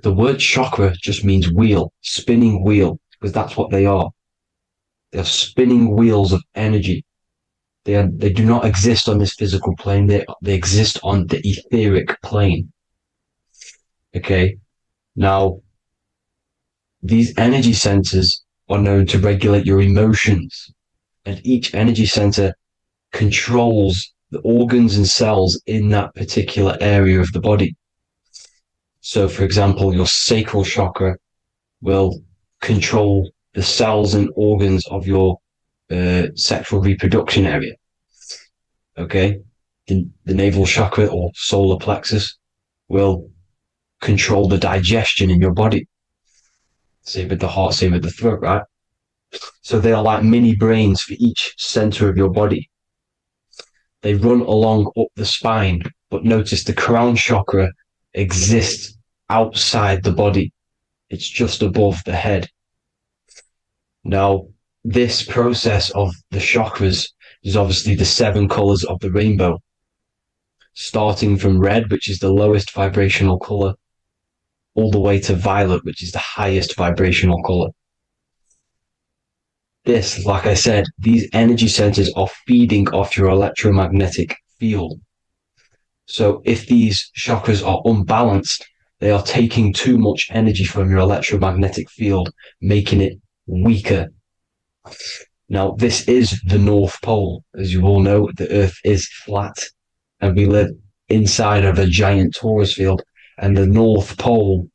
the word chakra just means wheel, spinning wheel, because that's what they are. They are spinning wheels of energy. They do not exist on this physical plane. They exist on the etheric plane. Okay. Now, these energy centers are known to regulate your emotions, and each energy center controls the organs and cells in that particular area of the body. So, for example, your sacral chakra will control the cells and organs of your sexual reproduction area. Okay, the navel chakra or solar plexus will control the digestion in your body. Same with the heart, same with the throat, right? So they are like mini brains for each center of your body. They run along up the spine, but notice the crown chakra exists outside the body. It's just above the head. Now, this process of the chakras is obviously the 7 colors of the rainbow, starting from red, which is the lowest vibrational color, all the way to violet, which is the highest vibrational color. This, like I said, these energy centers are feeding off your electromagnetic field. So if these chakras are unbalanced, they are taking too much energy from your electromagnetic field, making it weaker. Now, this is the North Pole. As you all know, the Earth is flat, and we live inside of a giant torus field, and the North Pole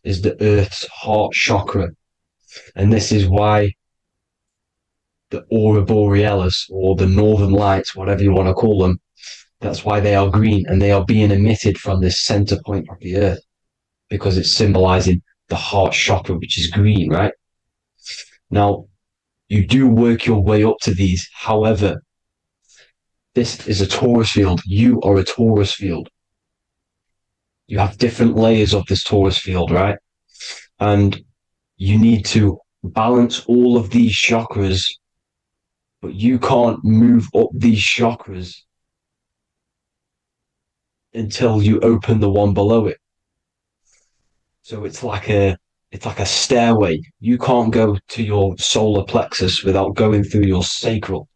is the Earth's heart chakra. And this is why the aurora borealis, or the northern lights, whatever you want to call them, that's why they are green, and they are being emitted from this center point of the Earth, because it's symbolizing the heart chakra, which is green, right? Now, you do work your way up to these. However, this is a torus field. You are a torus field. You have different layers of this torus field, right? And you need to balance all of these chakras, but you can't move up these chakras until you open the one below it. So it's like a stairway. You can't go to your solar plexus without going through your sacral.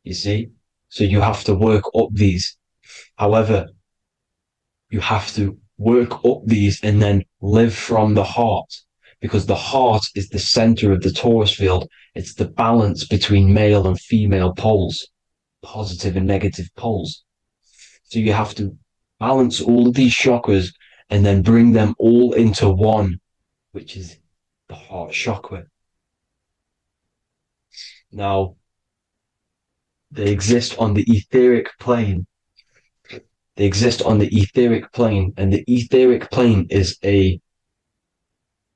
You see? So you have to work up these. However, you have to work up these and then live from the heart, because the heart is the center of the torus field. It's the balance between male and female poles, positive and negative poles. So you have to balance all of these chakras and then bring them all into one, which is the heart chakra. Now, they exist on the etheric plane. They exist on the etheric plane, and the etheric plane is a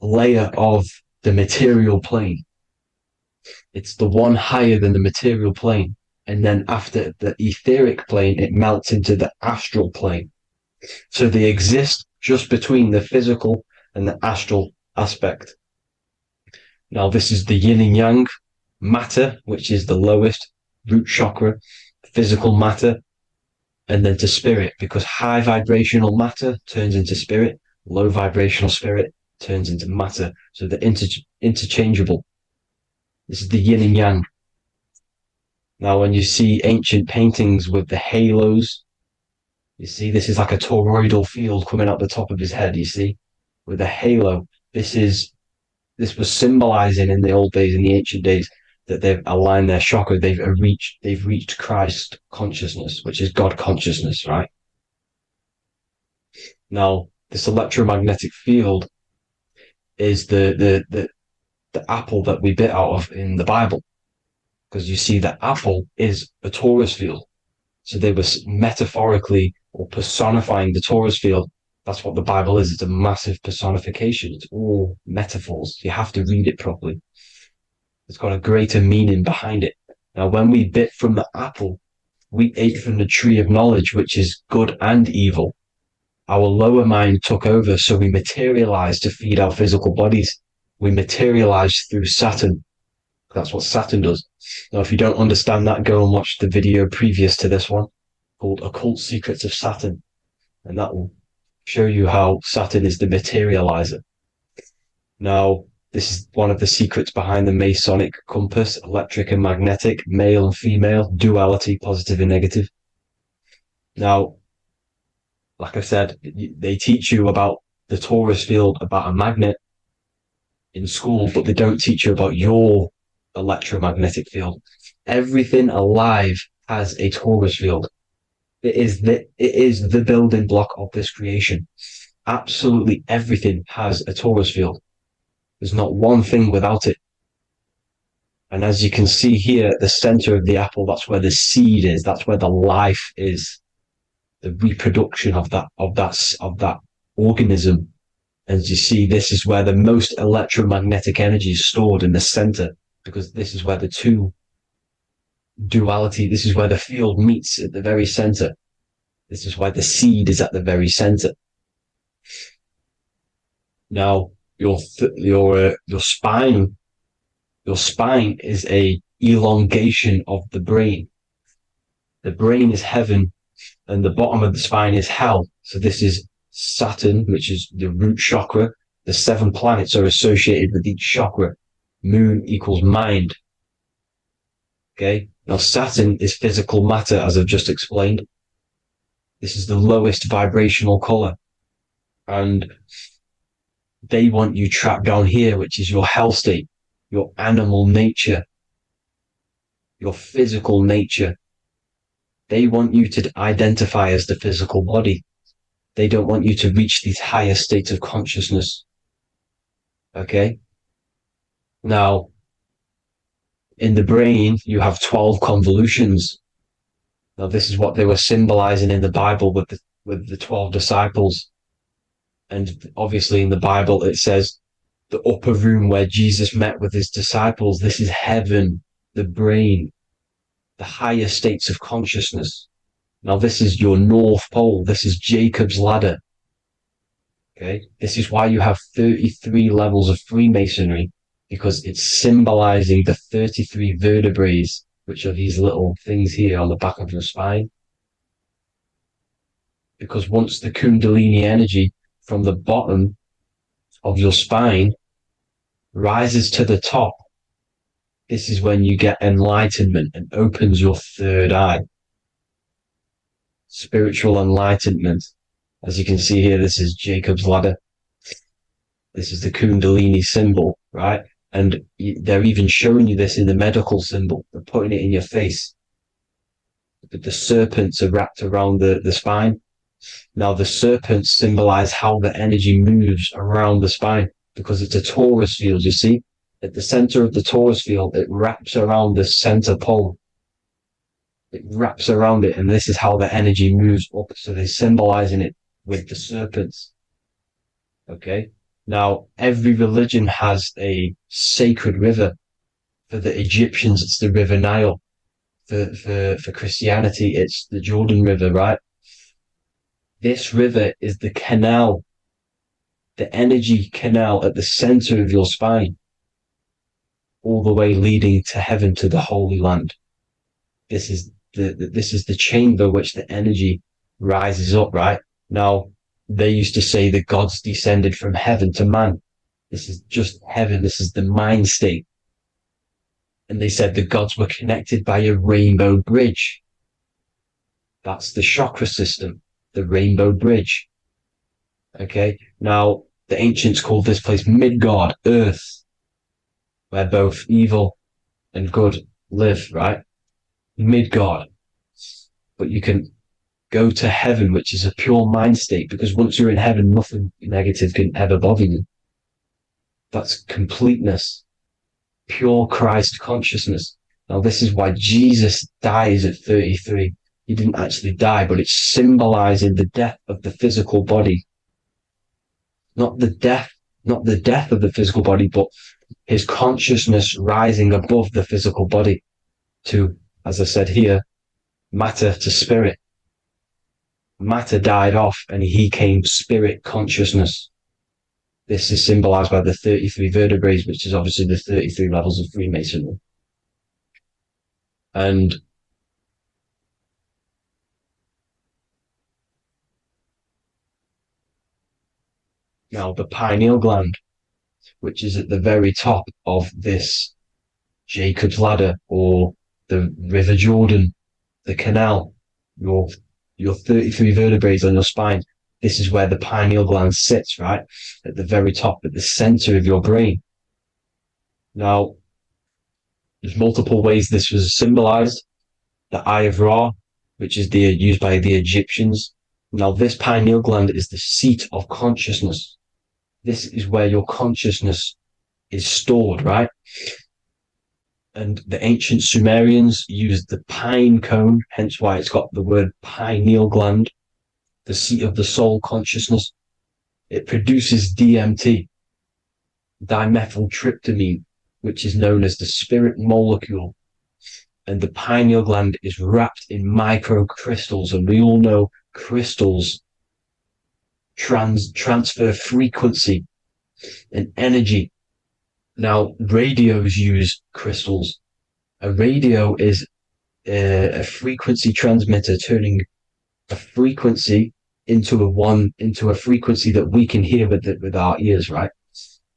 layer of the material plane. It's the one higher than the material plane. And then after the etheric plane, it melts into the astral plane. So they exist just between the physical and the astral aspect. Now, this is the yin and yang matter, which is the lowest root chakra, physical matter, and then to spirit, because high vibrational matter turns into spirit, low vibrational spirit turns into matter. So they're interchangeable. This is the yin and yang. Now, when you see ancient paintings with the halos, you see this is like a toroidal field coming out the top of his head, you see, with a halo. This was symbolizing in the old days, in the ancient days, that they've aligned their chakra, they've reached Christ consciousness, which is God consciousness, right? Now, this electromagnetic field is the apple that we bit out of in the Bible, because you see that apple is a torus field. So they were metaphorically or personifying the torus field. That's what the Bible is. It's a massive personification. It's all metaphors. You have to read it properly. It's got a greater meaning behind it. Now, when we bit from the apple, we ate from the tree of knowledge, which is good and evil. Our lower mind took over, so we materialized to feed our physical bodies. We materialized through Saturn. That's what Saturn does. Now, if you don't understand that, go and watch the video previous to this one called Occult Secrets of Saturn. And that will show you how Saturn is the materializer. Now, this is one of the secrets behind the Masonic compass, electric and magnetic, male and female, duality, positive and negative. Now, like I said, they teach you about the torus field, about a magnet in school, but they don't teach you about your electromagnetic field. Everything alive has a torus field. It is the building block of this creation. Absolutely everything has a torus field. There's not one thing without it. And as you can see here at the center of the apple, that's where the seed is. That's where the life is. The reproduction of that organism. As you see, this is where the most electromagnetic energy is stored, in the center, because this is where the two duality, this is where the field meets at the very center. This is why the seed is at the very center. Now, your spine is a elongation of the brain. The brain is heaven, and the bottom of the spine is hell. So this is Saturn, which is the root chakra. The 7 planets are associated with each chakra. Moon equals mind. Okay. Now, Saturn is physical matter, as I've just explained. This is the lowest vibrational color. And they want you trapped down here, which is your hell state, your animal nature, your physical nature. They want you to identify as the physical body. They don't want you to reach these higher states of consciousness. Okay? Now, in the brain, you have 12 convolutions. Now, this is what they were symbolizing in the Bible with the 12 disciples. And obviously in the Bible, it says the upper room where Jesus met with his disciples. This is heaven, the brain, the higher states of consciousness. Now, this is your North Pole. This is Jacob's ladder. Okay. This is why you have 33 levels of Freemasonry, because it's symbolizing the 33 vertebrae, which are these little things here on the back of your spine. Because once the Kundalini energy from the bottom of your spine rises to the top, this is when you get enlightenment and opens your third eye. Spiritual enlightenment. As you can see here, this is Jacob's ladder. This is the Kundalini symbol, right? And they're even showing you this in the medical symbol. They're putting it in your face. The serpents are wrapped around the spine. Now, the serpents symbolize how the energy moves around the spine, because it's a torus field, you see? At the center of the torus field, it wraps around the center pole. It wraps around it, and this is how the energy moves up. So they're symbolizing it with the serpents. Okay? Now, every religion has a sacred river For the Egyptians, it's the River Nile. For Christianity, it's the Jordan River, right? This river is the canal, the energy canal at the center of your spine, all the way leading to heaven, to the Holy Land. This is the chamber which the energy rises up, right? Now, they used to say the gods descended from heaven to man. This is just heaven. This is the mind state. And they said the gods were connected by a rainbow bridge. That's the chakra system, the rainbow bridge. Okay, now the ancients called this place Midgard, Earth, where both evil and good live, right? Midgard. But you can go to heaven, which is a pure mind state, because once you're in heaven, nothing negative can ever bother you. That's completeness, pure Christ consciousness. Now, this is why Jesus dies at 33. He didn't actually die, but it's symbolizing the death of the physical body. Not the death of the physical body, but his consciousness rising above the physical body to, as I said here, matter to spirit. Matter died off and he came spirit consciousness. This is symbolized by the 33 vertebrae, which is obviously the 33 levels of Freemasonry. And now the pineal gland, which is at the very top of this Jacob's ladder, or the River Jordan, the canal, your 33 vertebrae on your spine. This is where the pineal gland sits, right? At the very top, at the center of your brain. Now, there's multiple ways this was symbolized. The Eye of Ra, which is used by the Egyptians. Now, this pineal gland is the seat of consciousness. This is where your consciousness is stored, right? And the ancient Sumerians used the pine cone, hence why it's got the word pineal gland, the seat of the soul consciousness. It produces DMT, dimethyltryptamine, which is known as the spirit molecule. And the pineal gland is wrapped in microcrystals, and we all know crystals transfer frequency and energy. Now, radios use crystals. A radio is a frequency transmitter, turning a frequency into a frequency that we can hear with our ears, right?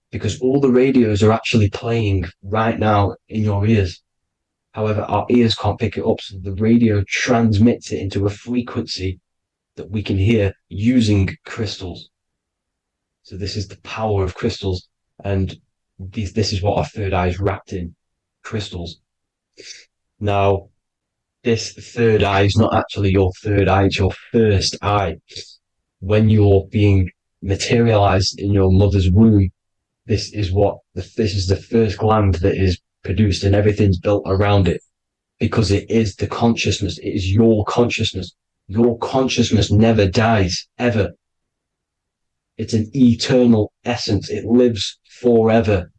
Because all the radios are actually playing right now in your ears. However, our ears can't pick it up, so the radio transmits it into a frequency that we can hear using crystals. So this is the power of crystals, and this is what our third eye is wrapped in, crystals. Now, this third eye is not actually your third eye, it's your first eye. When you're being materialized in your mother's womb, this is the first gland that is produced, and everything's built around it, because it is the consciousness. It is your consciousness. Your consciousness never dies, ever. It's an eternal essence. It lives forever.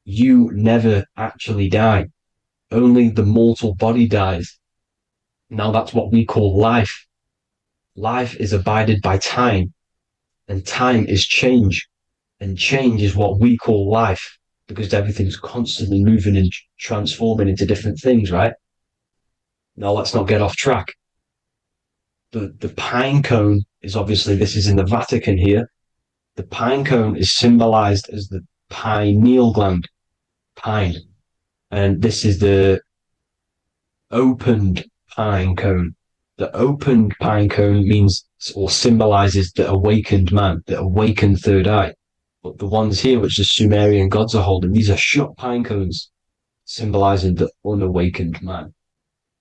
You never actually die. Only the mortal body dies. Now that's what we call life. Life is abided by time, and time is change. And change is what we call life, because everything's constantly moving and transforming into different things, right? Now let's not get off track. The pine cone is obviously, this is in the Vatican here. The pine cone is symbolized as the pineal gland, pine. And this is the opened pine cone. The opened pine cone means, or symbolizes, the awakened man, the awakened third eye. But the ones here, which the Sumerian gods are holding, these are shut pine cones, symbolizing the unawakened man.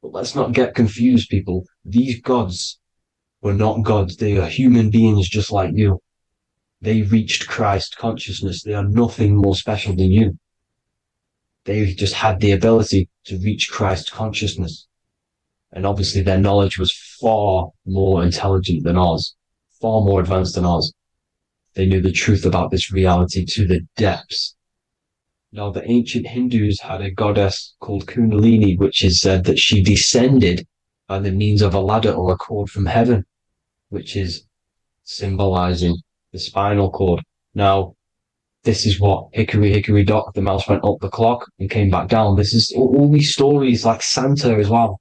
But let's not get confused, people. These gods were not gods. They are human beings just like you. They reached Christ consciousness. They are nothing more special than you. They just had the ability to reach Christ consciousness. And obviously their knowledge was far more intelligent than ours, far more advanced than ours. They knew the truth about this reality to the depths. Now, the ancient Hindus had a goddess called Kundalini, which is said that she descended by the means of a ladder or a cord from heaven, which is symbolizing the spinal cord. Now, this is what hickory hickory dock, the mouse went up the clock and came back down. This is all these stories, like Santa as well.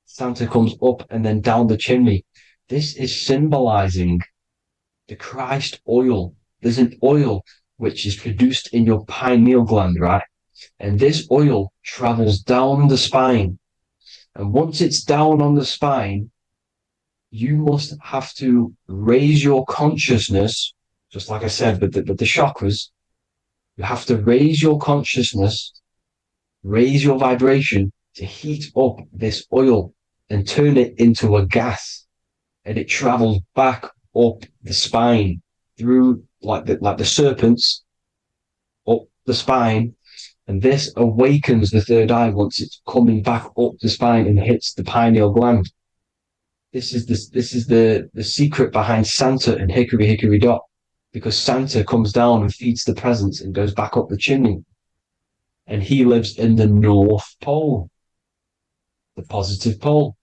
Santa comes up and then down the chimney. This is symbolizing the Christ oil. There's an oil which is produced in your pineal gland, right? And this oil travels down the spine. And once it's down on the spine, you must have to raise your consciousness, just like I said, but the chakras, you have to raise your consciousness, raise your vibration to heat up this oil and turn it into a gas. And it travels back up the spine through like the serpents up the spine. And this awakens the third eye once it's coming back up the spine and hits the pineal gland. This is the secret behind Santa and hickory hickory dock, because Santa comes down and feeds the presents and goes back up the chimney. And he lives in the North Pole, the positive pole.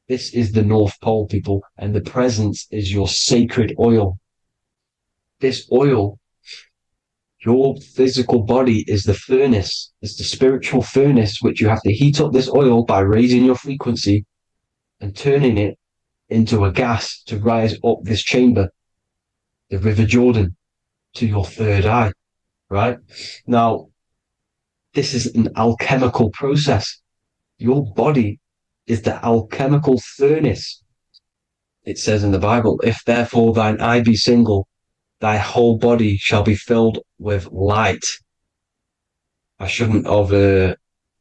This is the North Pole, people, and the presence is your sacred oil. This oil, your physical body is the furnace. It's the spiritual furnace, which you have to heat up this oil by raising your frequency and turning it into a gas to rise up this chamber, the River Jordan, to your third eye, right? Now, this is an alchemical process. Your body is the alchemical furnace. It says in the Bible, if therefore thine eye be single, thy whole body shall be filled with light. I shouldn't have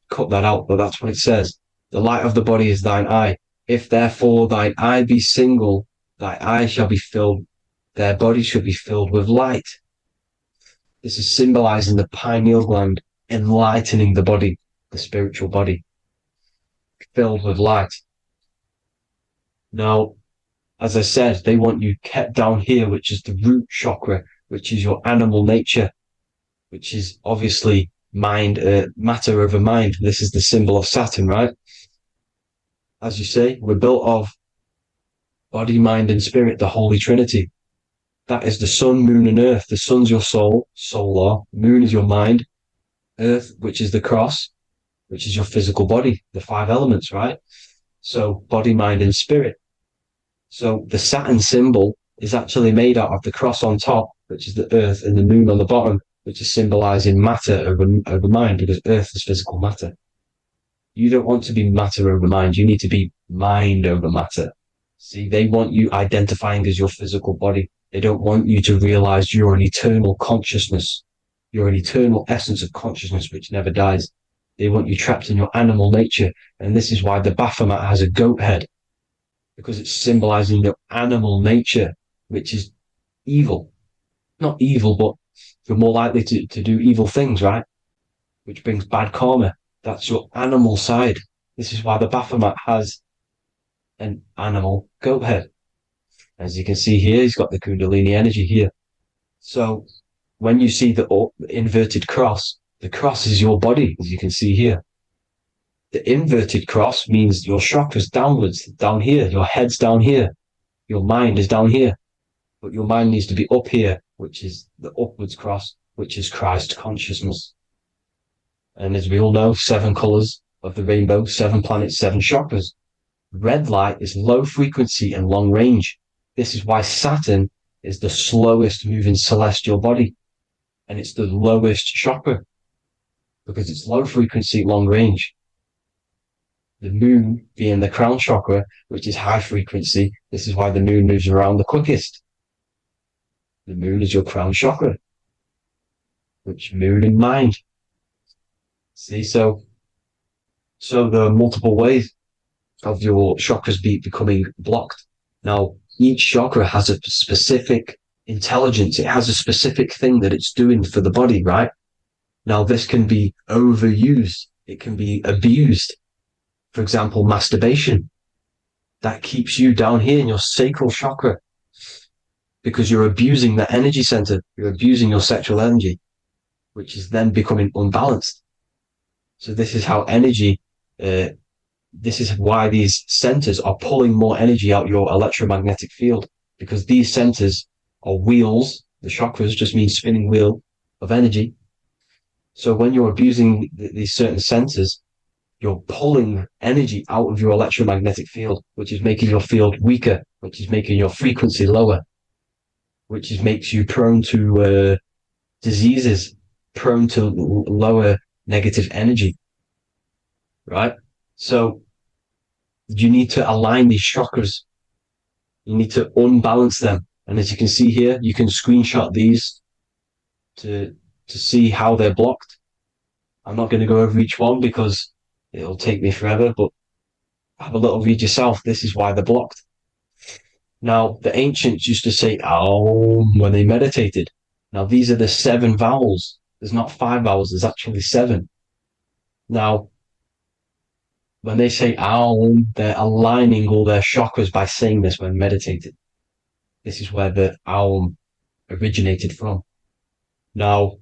cut that out, but that's what it says. The light of the body is thine eye. If therefore thine eye be single, thy eye shall be filled, their body shall be filled with light. This is symbolizing the pineal gland, enlightening the body, the spiritual body, filled with light. Now, as I said, they want you kept down here, which is the root chakra, which is your animal nature, which is obviously mind, matter over mind. This is the symbol of Saturn, right? As you say, we're built of body, mind, and spirit, the Holy Trinity. That is the sun, moon, and earth. The sun's your soul, solar. Moon is your mind. Earth, which is the cross, which is your physical body, the 5 elements, right? So body, mind, and spirit. So the Saturn symbol is actually made out of the cross on top, which is the earth, and the moon on the bottom, which is symbolizing matter over mind, because earth is physical matter. You don't want to be matter over mind. You need to be mind over matter. See, they want you identifying as your physical body. They don't want you to realize you're an eternal consciousness. You're an eternal essence of consciousness which never dies. They want you trapped in your animal nature. And this is why the Baphomet has a goat head, because it's symbolizing your animal nature, which is evil. Not evil, but you're more likely to do evil things, right? Which brings bad karma. That's your animal side. This is why the Baphomet has an animal goat head. As you can see here, he's got the Kundalini energy here. So when you see the inverted cross, the cross is your body, as you can see here. The inverted cross means your chakras downwards, down here. Your head's down here. Your mind is down here. But your mind needs to be up here, which is the upwards cross, which is Christ consciousness. And as we all know, 7 colors of the rainbow, 7 planets, 7 chakras. Red light is low frequency and long range. This is why Saturn is the slowest moving celestial body. And it's the lowest chakra, because it's low frequency, long range. The moon being the crown chakra, which is high frequency. This is why the moon moves around the quickest. The moon is your crown chakra, which moon in mind. See, so there are multiple ways of your chakras becoming blocked. Now, each chakra has a specific intelligence. It has a specific thing that it's doing for the body, right? Now, this can be overused. It can be abused. For example, masturbation. That keeps you down here in your sacral chakra, because you're abusing the energy center. You're abusing your sexual energy. which is then becoming unbalanced. So this is how energy, this is why these centers are pulling more energy out your electromagnetic field, because these centers are wheels. The chakras just mean spinning wheel of energy. So when you're abusing these certain centers, you're pulling energy out of your electromagnetic field, which is making your field weaker, which is making your frequency lower, which makes you prone to diseases, prone to lower negative energy, right? So you need to align these chakras. You need to unbalance them. And as you can see here, you can screenshot these to see how they're blocked. I'm not going to go over each one because it'll take me forever, but have a little read yourself. This is why they're blocked. Now, the ancients used to say Aum when they meditated. Now, these are the 7 vowels. There's not 5 vowels, there's actually 7. Now, when they say Aum, they're aligning all their chakras by saying this when meditated. This is where the Aum originated from. Now,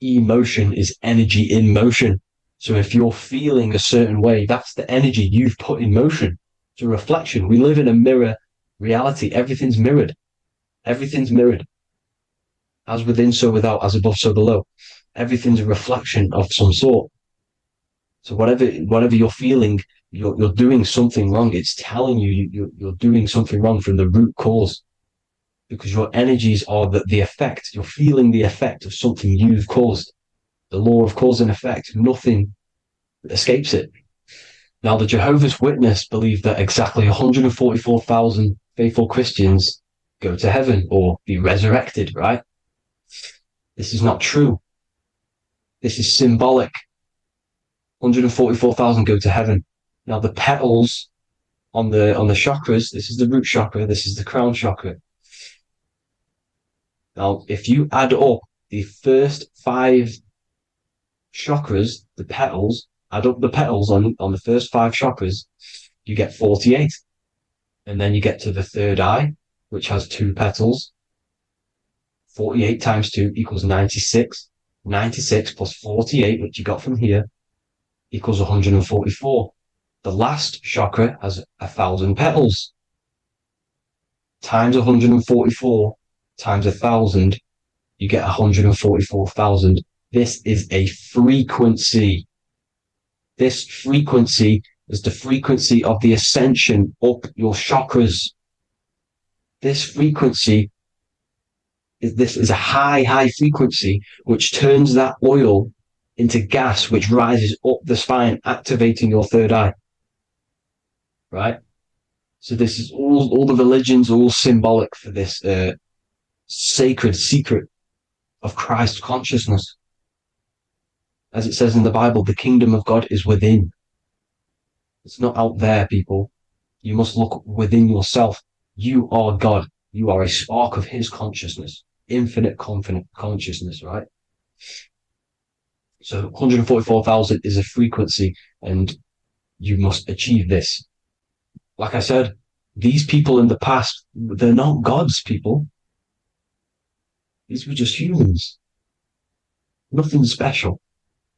emotion is energy in motion. So if you're feeling a certain way, that's the energy you've put in motion. It's a reflection. We live in a mirror reality. Everything's mirrored. Everything's mirrored. As within, so without, as above, so below. Everything's a reflection of some sort. So whatever you're feeling, you're doing something wrong. It's telling you you're doing something wrong from the root cause. Because your energies are the effect. You're feeling the effect of something you've caused. The law of cause and effect. Nothing escapes it. Now, the Jehovah's Witness believe that exactly 144,000 faithful Christians go to heaven or be resurrected, right? This is not true. This is symbolic. 144,000 go to heaven. Now, the petals on the chakras, this is the root chakra, this is the crown chakra. Now, if you add up the first 5 chakras, the petals, add up the petals on the first 5 chakras, you get 48. And then you get to the third eye, which has 2 petals. 48 times 2 equals 96. 96 plus 48, which you got from here, equals 144. The last chakra has 1,000 petals. Times 144 times 1,000, you get 144,000. This is a frequency. This frequency is the frequency of the ascension up your chakras. This frequency is a high frequency, which turns that oil into gas, which rises up the spine, activating your third eye. Right? So this is all the religions are all symbolic for this sacred secret of Christ consciousness. As it says in the Bible, the kingdom of God is within. It's not out there, people. You must look within yourself. You are God. You are a spark of his consciousness, infinite consciousness, right? So 144,000 is a frequency, and you must achieve this. Like I said, these people in the past, they're not gods, people. These were just humans. Nothing special.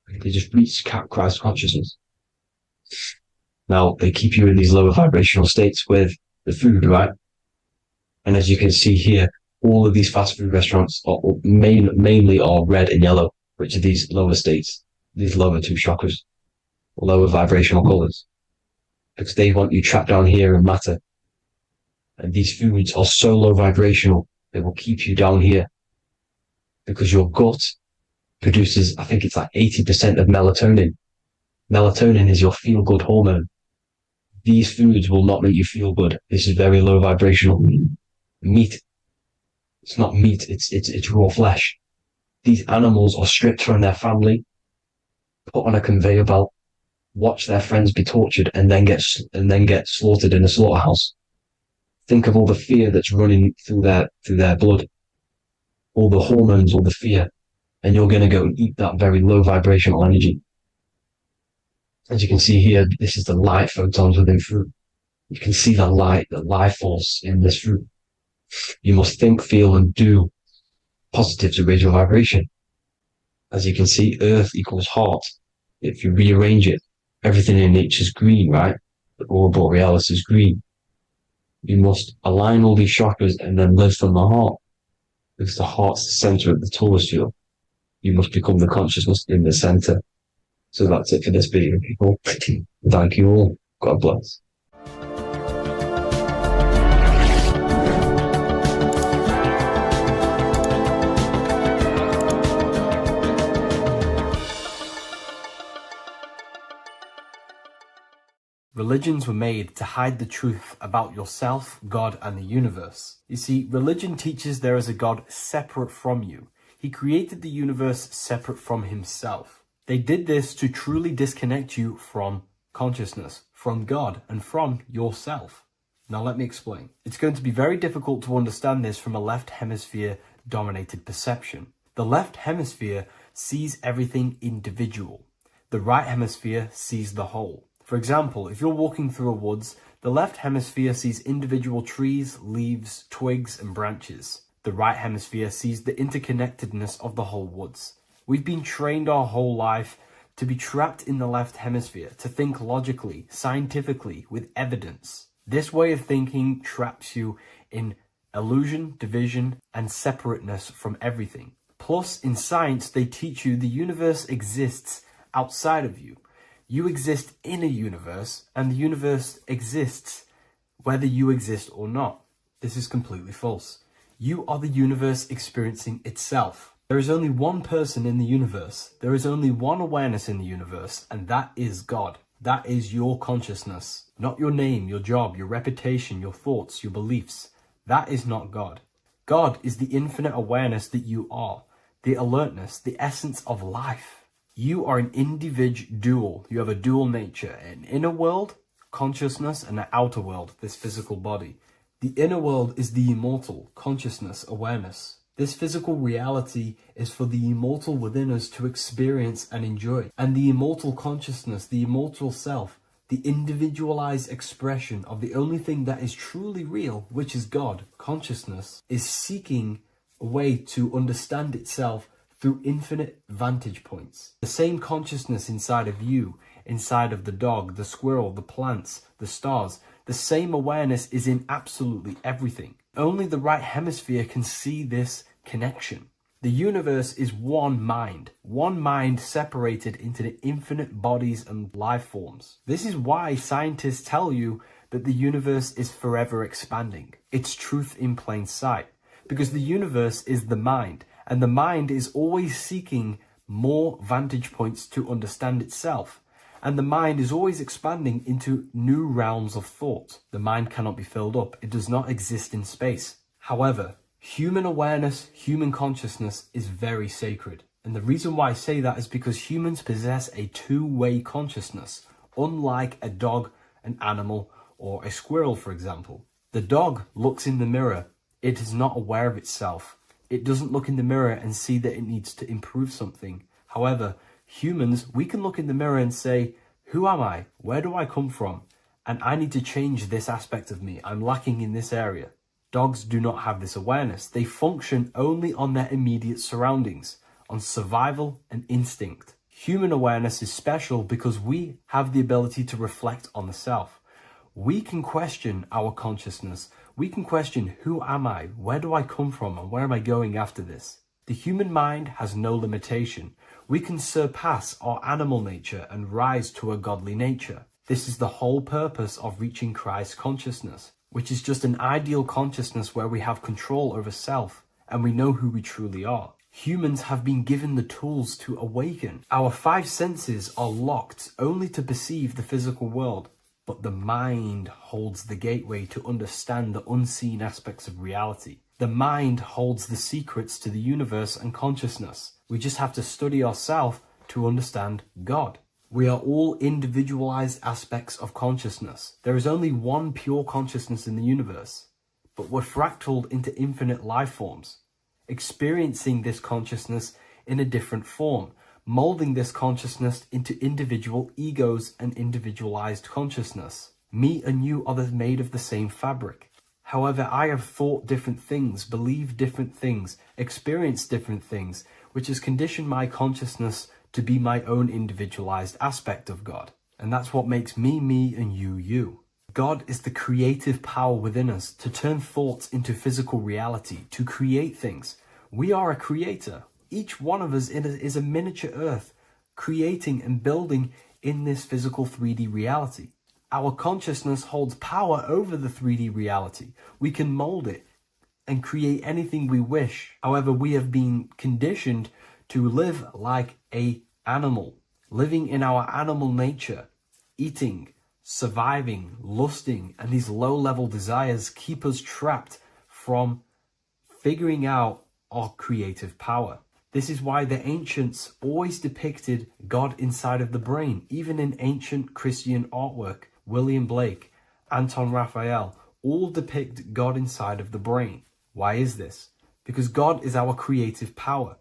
They just reached Christ consciousness. Now, they keep you in these lower vibrational states with the food, right? And as you can see here, all of these fast food restaurants are mainly are red and yellow, which are these lower states, these lower 2 chakras, lower vibrational colors, because they want you trapped down here in matter. And these foods are so low vibrational, they will keep you down here, because your gut produces, I think it's like 80% of melatonin. Melatonin is your feel-good hormone. These foods will not make you feel good. This is very low vibrational. Meat. It's not meat, it's raw flesh. These animals are stripped from their family, put on a conveyor belt, watch their friends be tortured, and then get slaughtered in a slaughterhouse. Think of all the fear that's running through their blood. All the hormones, all the fear. And you're going to go and eat that very low vibrational energy. As you can see here, this is the light photons within fruit. You can see the life force in this fruit. You must think, feel, and do positive to raise your vibration. As you can see, earth equals hot. If you rearrange it, everything in nature is green, right? The aurora borealis is green. You must align all these chakras and then live from the heart, because the heart's the center of the Taurus field. You must become the consciousness in the center. So that's it for this video, people. Thank you all. God bless. Religions were made to hide the truth about yourself, God, and the universe. You see, religion teaches there is a God separate from you. He created the universe separate from himself. They did this to truly disconnect you from consciousness, from God, and from yourself. Now let me explain. It's going to be very difficult to understand this from a left hemisphere dominated perception. The left hemisphere sees everything individual. The right hemisphere sees the whole. For example, if you're walking through a woods, the left hemisphere sees individual trees, leaves, twigs, and branches. The right hemisphere sees the interconnectedness of the whole woods. We've been trained our whole life to be trapped in the left hemisphere, to think logically, scientifically, with evidence. This way of thinking traps you in illusion, division, and separateness from everything. Plus, in science, they teach you the universe exists outside of you. You exist in a universe, and the universe exists whether you exist or not. This is completely false. You are the universe experiencing itself. There is only one person in the universe. There is only one awareness in the universe, and that is God. That is your consciousness. Not your name, your job, your reputation, your thoughts, your beliefs. That is not God. God is the infinite awareness that you are, the alertness, the essence of life. You are an individual. You have a dual nature, an inner world, consciousness, and an outer world, this physical body. The inner world is the immortal, consciousness, awareness. This physical reality is for the immortal within us to experience and enjoy. And the immortal consciousness, the immortal self, the individualized expression of the only thing that is truly real, which is God, consciousness, is seeking a way to understand itself through infinite vantage points. The same consciousness inside of you, inside of the dog, the squirrel, the plants, the stars, the same awareness is in absolutely everything. Only the right hemisphere can see this connection. The universe is one mind separated into the infinite bodies and life forms. This is why scientists tell you that the universe is forever expanding. It's truth in plain sight, because the universe is the mind. And the mind is always seeking more vantage points to understand itself. And the mind is always expanding into new realms of thought. The mind cannot be filled up. It does not exist in space. However, human awareness, human consciousness is very sacred. And the reason why I say that is because humans possess a two-way consciousness, unlike a dog, an animal, or a squirrel, for example. The dog looks in the mirror. It is not aware of itself. It doesn't look in the mirror and see that it needs to improve something. However, humans, we can look in the mirror and say, who am I? Where do I come from? And I need to change this aspect of me. I'm lacking in this area. Dogs do not have this awareness. They function only on their immediate surroundings, on survival and instinct. Human awareness is special because we have the ability to reflect on the self. We can question our consciousness. We can question, who am I? Where do I come from? And where am I going after this? The human mind has no limitation. We can surpass our animal nature and rise to a godly nature. This is the whole purpose of reaching Christ consciousness, which is just an ideal consciousness where we have control over self and we know who we truly are. Humans have been given the tools to awaken. Our five senses are locked only to perceive the physical world. But the mind holds the gateway to understand the unseen aspects of reality. The mind holds the secrets to the universe and consciousness. We just have to study ourselves to understand God. We are all individualized aspects of consciousness. There is only one pure consciousness in the universe, but we're fractaled into infinite life forms, experiencing this consciousness in a different form, molding this consciousness into individual egos and individualized consciousness. Me and you are made of the same fabric. However, I have thought different things, believed different things, experienced different things, which has conditioned my consciousness to be my own individualized aspect of God. And that's what makes me, me, and you, you. God is the creative power within us to turn thoughts into physical reality, to create things. We are a creator. Each one of us is a miniature earth, creating and building in this physical 3D reality. Our consciousness holds power over the 3D reality. We can mold it and create anything we wish. However, we have been conditioned to live like an animal, living in our animal nature, eating, surviving, lusting, and these low-level desires keep us trapped from figuring out our creative power. This is why the ancients always depicted God inside of the brain. Even in ancient Christian artwork, William Blake, Anton Raphael, all depict God inside of the brain. Why is this? Because God is our creative power.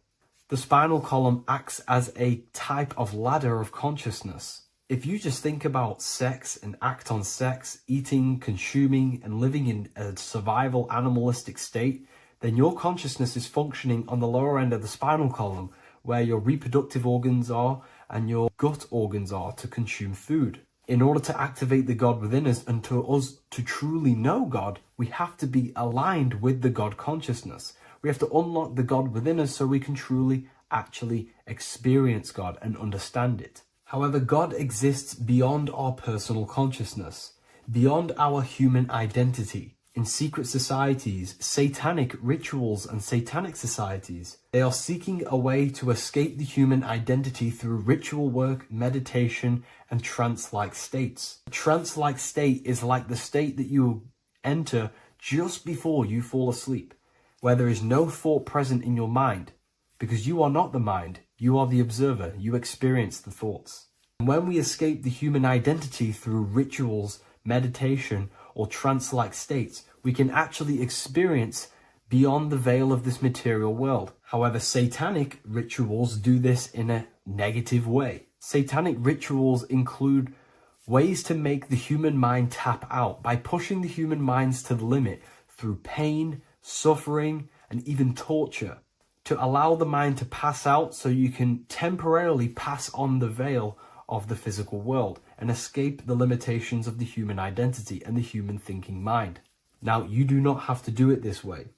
The spinal column acts as a type of ladder of consciousness. If you just think about sex and act on sex, eating, consuming, and living in a survival animalistic state, then your consciousness is functioning on the lower end of the spinal column, where your reproductive organs are and your gut organs are to consume food. In order to activate the God within us and to us to truly know God, we have to be aligned with the God consciousness. We have to unlock the God within us so we can truly actually experience God and understand it. However, God exists beyond our personal consciousness, beyond our human identity. In secret societies, satanic rituals and satanic societies, they are seeking a way to escape the human identity through ritual work, meditation, and trance-like states. A trance-like state is like the state that you enter just before you fall asleep, where there is no thought present in your mind, because you are not the mind, you are the observer, you experience the thoughts. And when we escape the human identity through rituals, meditation, or trance-like states, we can actually experience beyond the veil of this material world. However, satanic rituals do this in a negative way. Satanic rituals include ways to make the human mind tap out by pushing the human minds to the limit through pain, suffering, and even torture, to allow the mind to pass out so you can temporarily pass on the veil of the physical world and escape the limitations of the human identity and the human thinking mind. Now, you do not have to do it this way.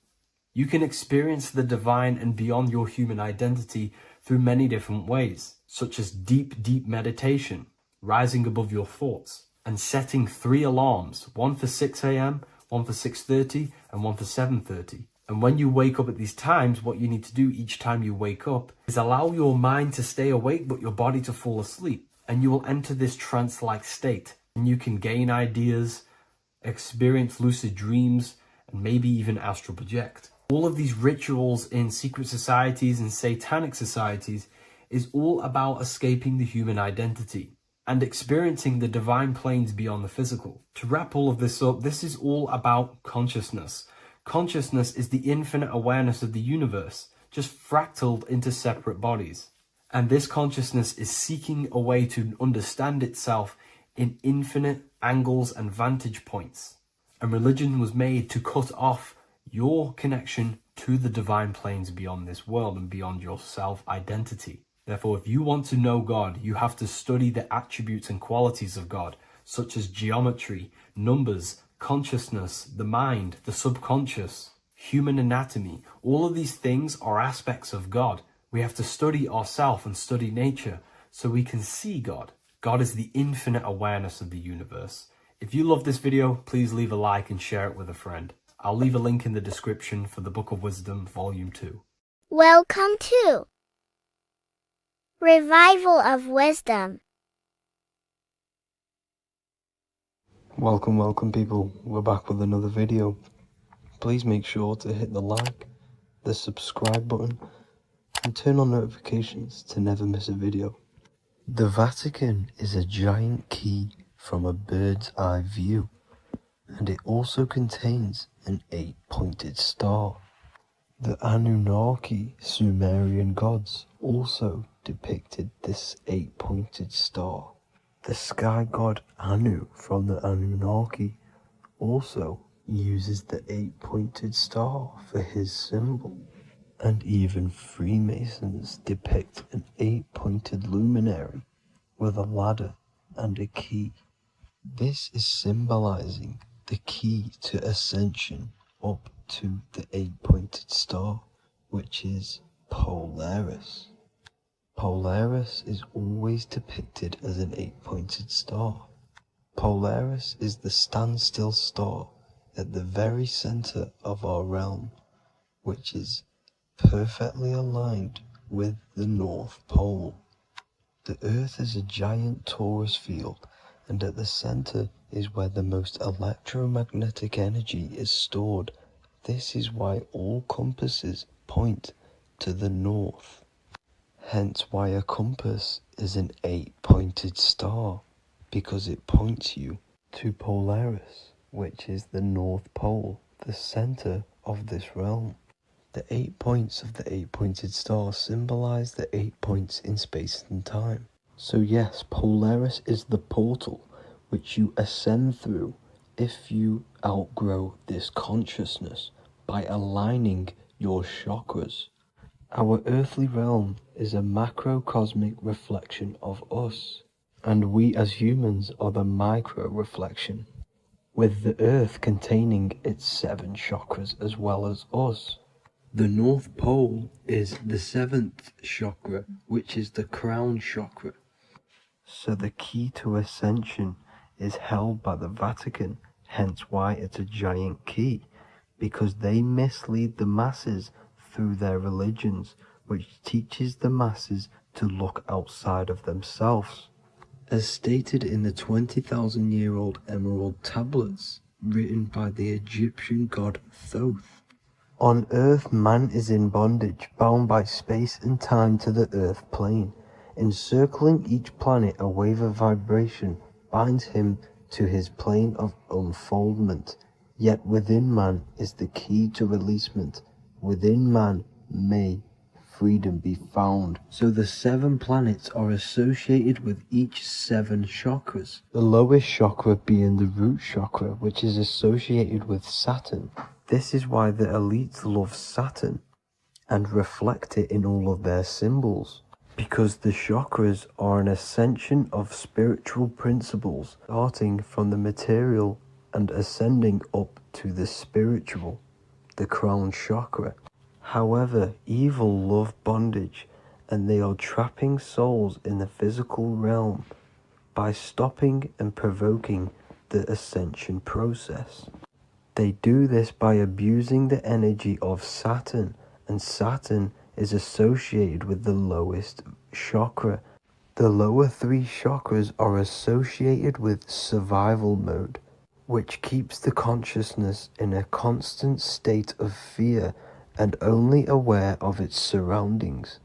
You can experience the divine and beyond your human identity through many different ways, such as deep, deep meditation, rising above your thoughts, and setting 3 alarms, one for 6 a.m., one for 6:30, and one for 7:30. And when you wake up at these times, what you need to do each time you wake up is allow your mind to stay awake but your body to fall asleep. And you will enter this trance-like state. And you can gain ideas, experience lucid dreams, and maybe even astral project. All of these rituals in secret societies and satanic societies is all about escaping the human identity and experiencing the divine planes beyond the physical. To wrap all of this up, this is all about consciousness. Consciousness is the infinite awareness of the universe, just fractaled into separate bodies. And this consciousness is seeking a way to understand itself in infinite angles and vantage points. And religion was made to cut off your connection to the divine planes beyond this world and beyond your self-identity. Therefore, if you want to know God, you have to study the attributes and qualities of God, such as geometry, numbers, consciousness, the mind, the subconscious, human anatomy. All of these things are aspects of God. We have to study ourselves and study nature so we can see God. God is the infinite awareness of the universe. If you love this video, please leave a like and share it with a friend. I'll leave a link in the description for the Book of Wisdom, Volume 2. Welcome to Revival of Wisdom. Welcome people, we're back with another video. Please make sure to hit the like, the subscribe button, and turn on notifications to never miss a video. The Vatican is a giant key from a bird's eye view, and it also contains an 8-pointed star. The Anunnaki Sumerian gods also depicted this 8-pointed star. The sky god Anu from the Anunnaki also uses the 8-pointed star for his symbol. And even Freemasons depict an 8-pointed luminary with a ladder and a key. This is symbolizing the key to ascension up to the 8-pointed star, which is Polaris. Polaris is always depicted as an 8-pointed star. Polaris is the standstill star at the very center of our realm, which is perfectly aligned with the North Pole. The Earth is a giant torus field, and at the center is where the most electromagnetic energy is stored. This is why all compasses point to the north. Hence why a compass is an 8-pointed star, because it points you to Polaris, which is the North Pole, the center of this realm. The 8 points of the 8-pointed star symbolize the 8 points in space and time. So yes, Polaris is the portal which you ascend through if you outgrow this consciousness by aligning your chakras. Our earthly realm is a macrocosmic reflection of us, and we as humans are the micro reflection, with the earth containing its 7 chakras as well as us. The North Pole is the 7th chakra, which is the crown chakra. So the key to ascension is held by the Vatican, hence why it's a giant key, because they mislead the masses through their religions, which teaches the masses to look outside of themselves. As stated in the 20,000-year-old emerald tablets, written by the Egyptian god Thoth. On Earth, man is in bondage, bound by space and time to the Earth plane. Encircling each planet, a wave of vibration binds him to his plane of unfoldment. Yet within man is the key to releasement. Within man may freedom be found. So the 7 planets are associated with each 7 chakras. The lowest chakra being the root chakra, which is associated with Saturn. This is why the elites love Saturn and reflect it in all of their symbols, because the chakras are an ascension of spiritual principles, starting from the material and ascending up to the spiritual, the crown chakra. However, evil love bondage, and they are trapping souls in the physical realm by stopping and provoking the ascension process. They do this by abusing the energy of Saturn, and Saturn is associated with the lowest chakra. The lower 3 chakras are associated with survival mode, which keeps the consciousness in a constant state of fear and only aware of its surroundings.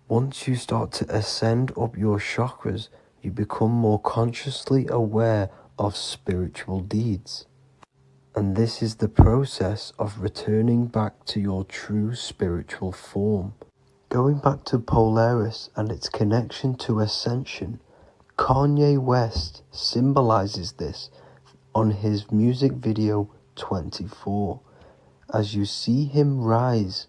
Once you start to ascend up your chakras, you become more consciously aware of spiritual deeds. And this is the process of returning back to your true spiritual form. Going back to Polaris and its connection to ascension, Kanye West symbolizes this on his music video 24. As you see him rise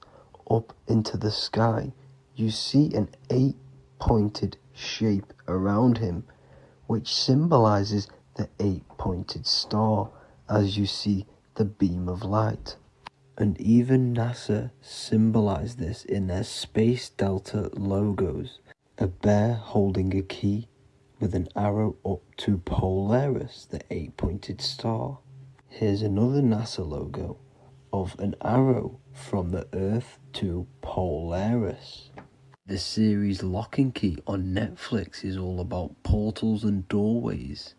up into the sky, you see an 8-pointed shape around him, which symbolizes the 8-pointed star, as you see the beam of light. And even NASA symbolize this in their Space Delta logos, a bear holding a key with an arrow up to Polaris, the 8-pointed star. Here's another NASA logo of an arrow from the Earth to Polaris. The series Lock and Key on Netflix is all about portals and doorways,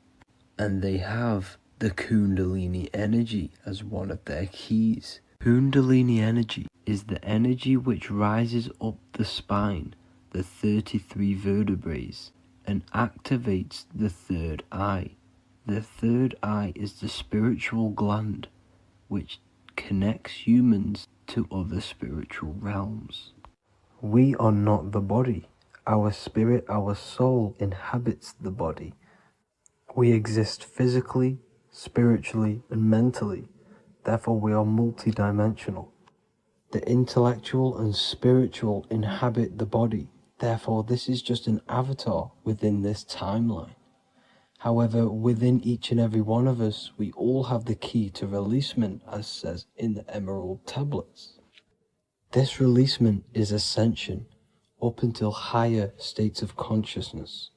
and they have the Kundalini energy as one of their keys. Kundalini energy is the energy which rises up the spine, the 33 vertebrae, and activates the third eye. The third eye is the spiritual gland, which connects humans to other spiritual realms. We are not the body. Our spirit, our soul inhabits the body. We exist physically, spiritually, and mentally, Therefore, we are multidimensional. The intellectual and spiritual inhabit the body. Therefore, this is just an avatar within this timeline. However, within each and every one of us, we all have the key to releasement, as says in the Emerald Tablets. This releasement is ascension up until higher states of consciousness.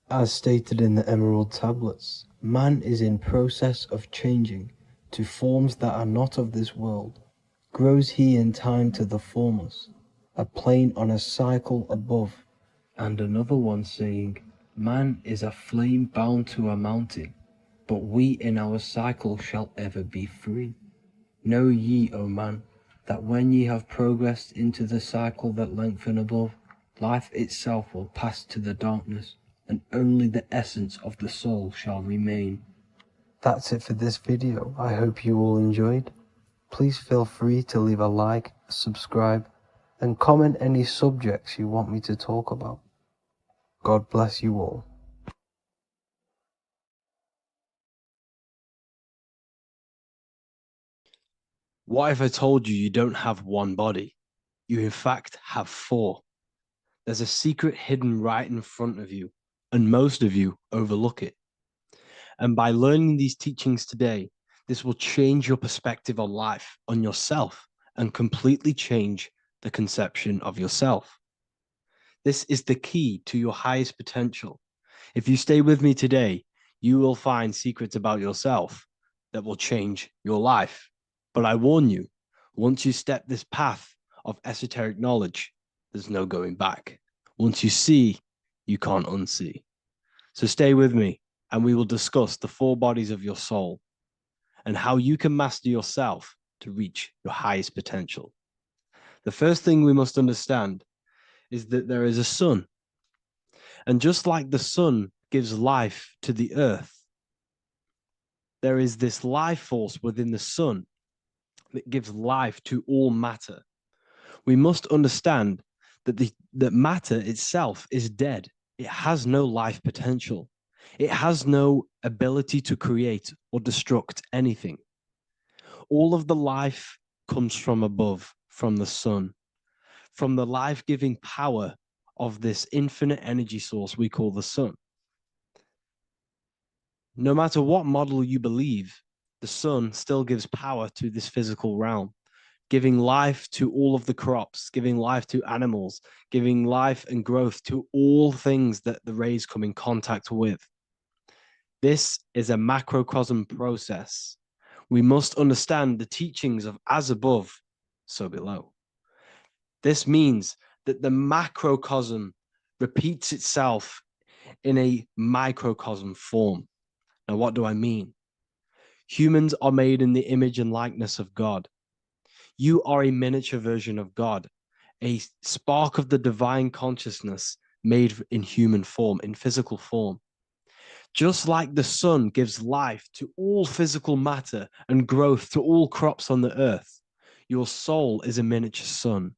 As stated in the Emerald Tablets, man is in process of changing to forms that are not of this world. Grows he in time to the formless, a plane on a cycle above, and another one saying, man is a flame bound to a mountain, but we in our cycle shall ever be free. Know ye, O man, that when ye have progressed into the cycle that lengthen above, life itself will pass to the darkness, and only the essence of the soul shall remain. That's it for this video. I hope you all enjoyed. Please feel free to leave a like, subscribe, and comment any subjects you want me to talk about. God bless you all. What if I told you you don't have one body? You in fact have four. There's a secret hidden right in front of you, and most of you overlook it. And by learning these teachings today, this will change your perspective on life, on yourself, and completely change the conception of yourself. This is the key to your highest potential. If you stay with me today, you will find secrets about yourself that will change your life. But I warn you, once you step this path of esoteric knowledge, there's no going back. Once you see, you can't unsee. So stay with me, and we will discuss the four bodies of your soul and how you can master yourself to reach your highest potential. The first thing we must understand is that there is a sun. And just like the sun gives life to the earth, there is this life force within the sun that gives life to all matter. We must understand that that matter itself is dead. It has no life potential. It has no ability to create or destruct anything. All of the life comes from above, from the sun, from the life-giving power of this infinite energy source we call the sun. No matter what model you believe, the sun still gives power to this physical realm, giving life to all of the crops, giving life to animals, giving life and growth to all things that the rays come in contact with. This is a macrocosm process. We must understand the teachings of as above, so below. This means that the macrocosm repeats itself in a microcosm form. Now, what do I mean? Humans are made in the image and likeness of God. You are a miniature version of God, a spark of the divine consciousness made in human form, in physical form. Just like the sun gives life to all physical matter and growth to all crops on the earth, your soul is a miniature sun.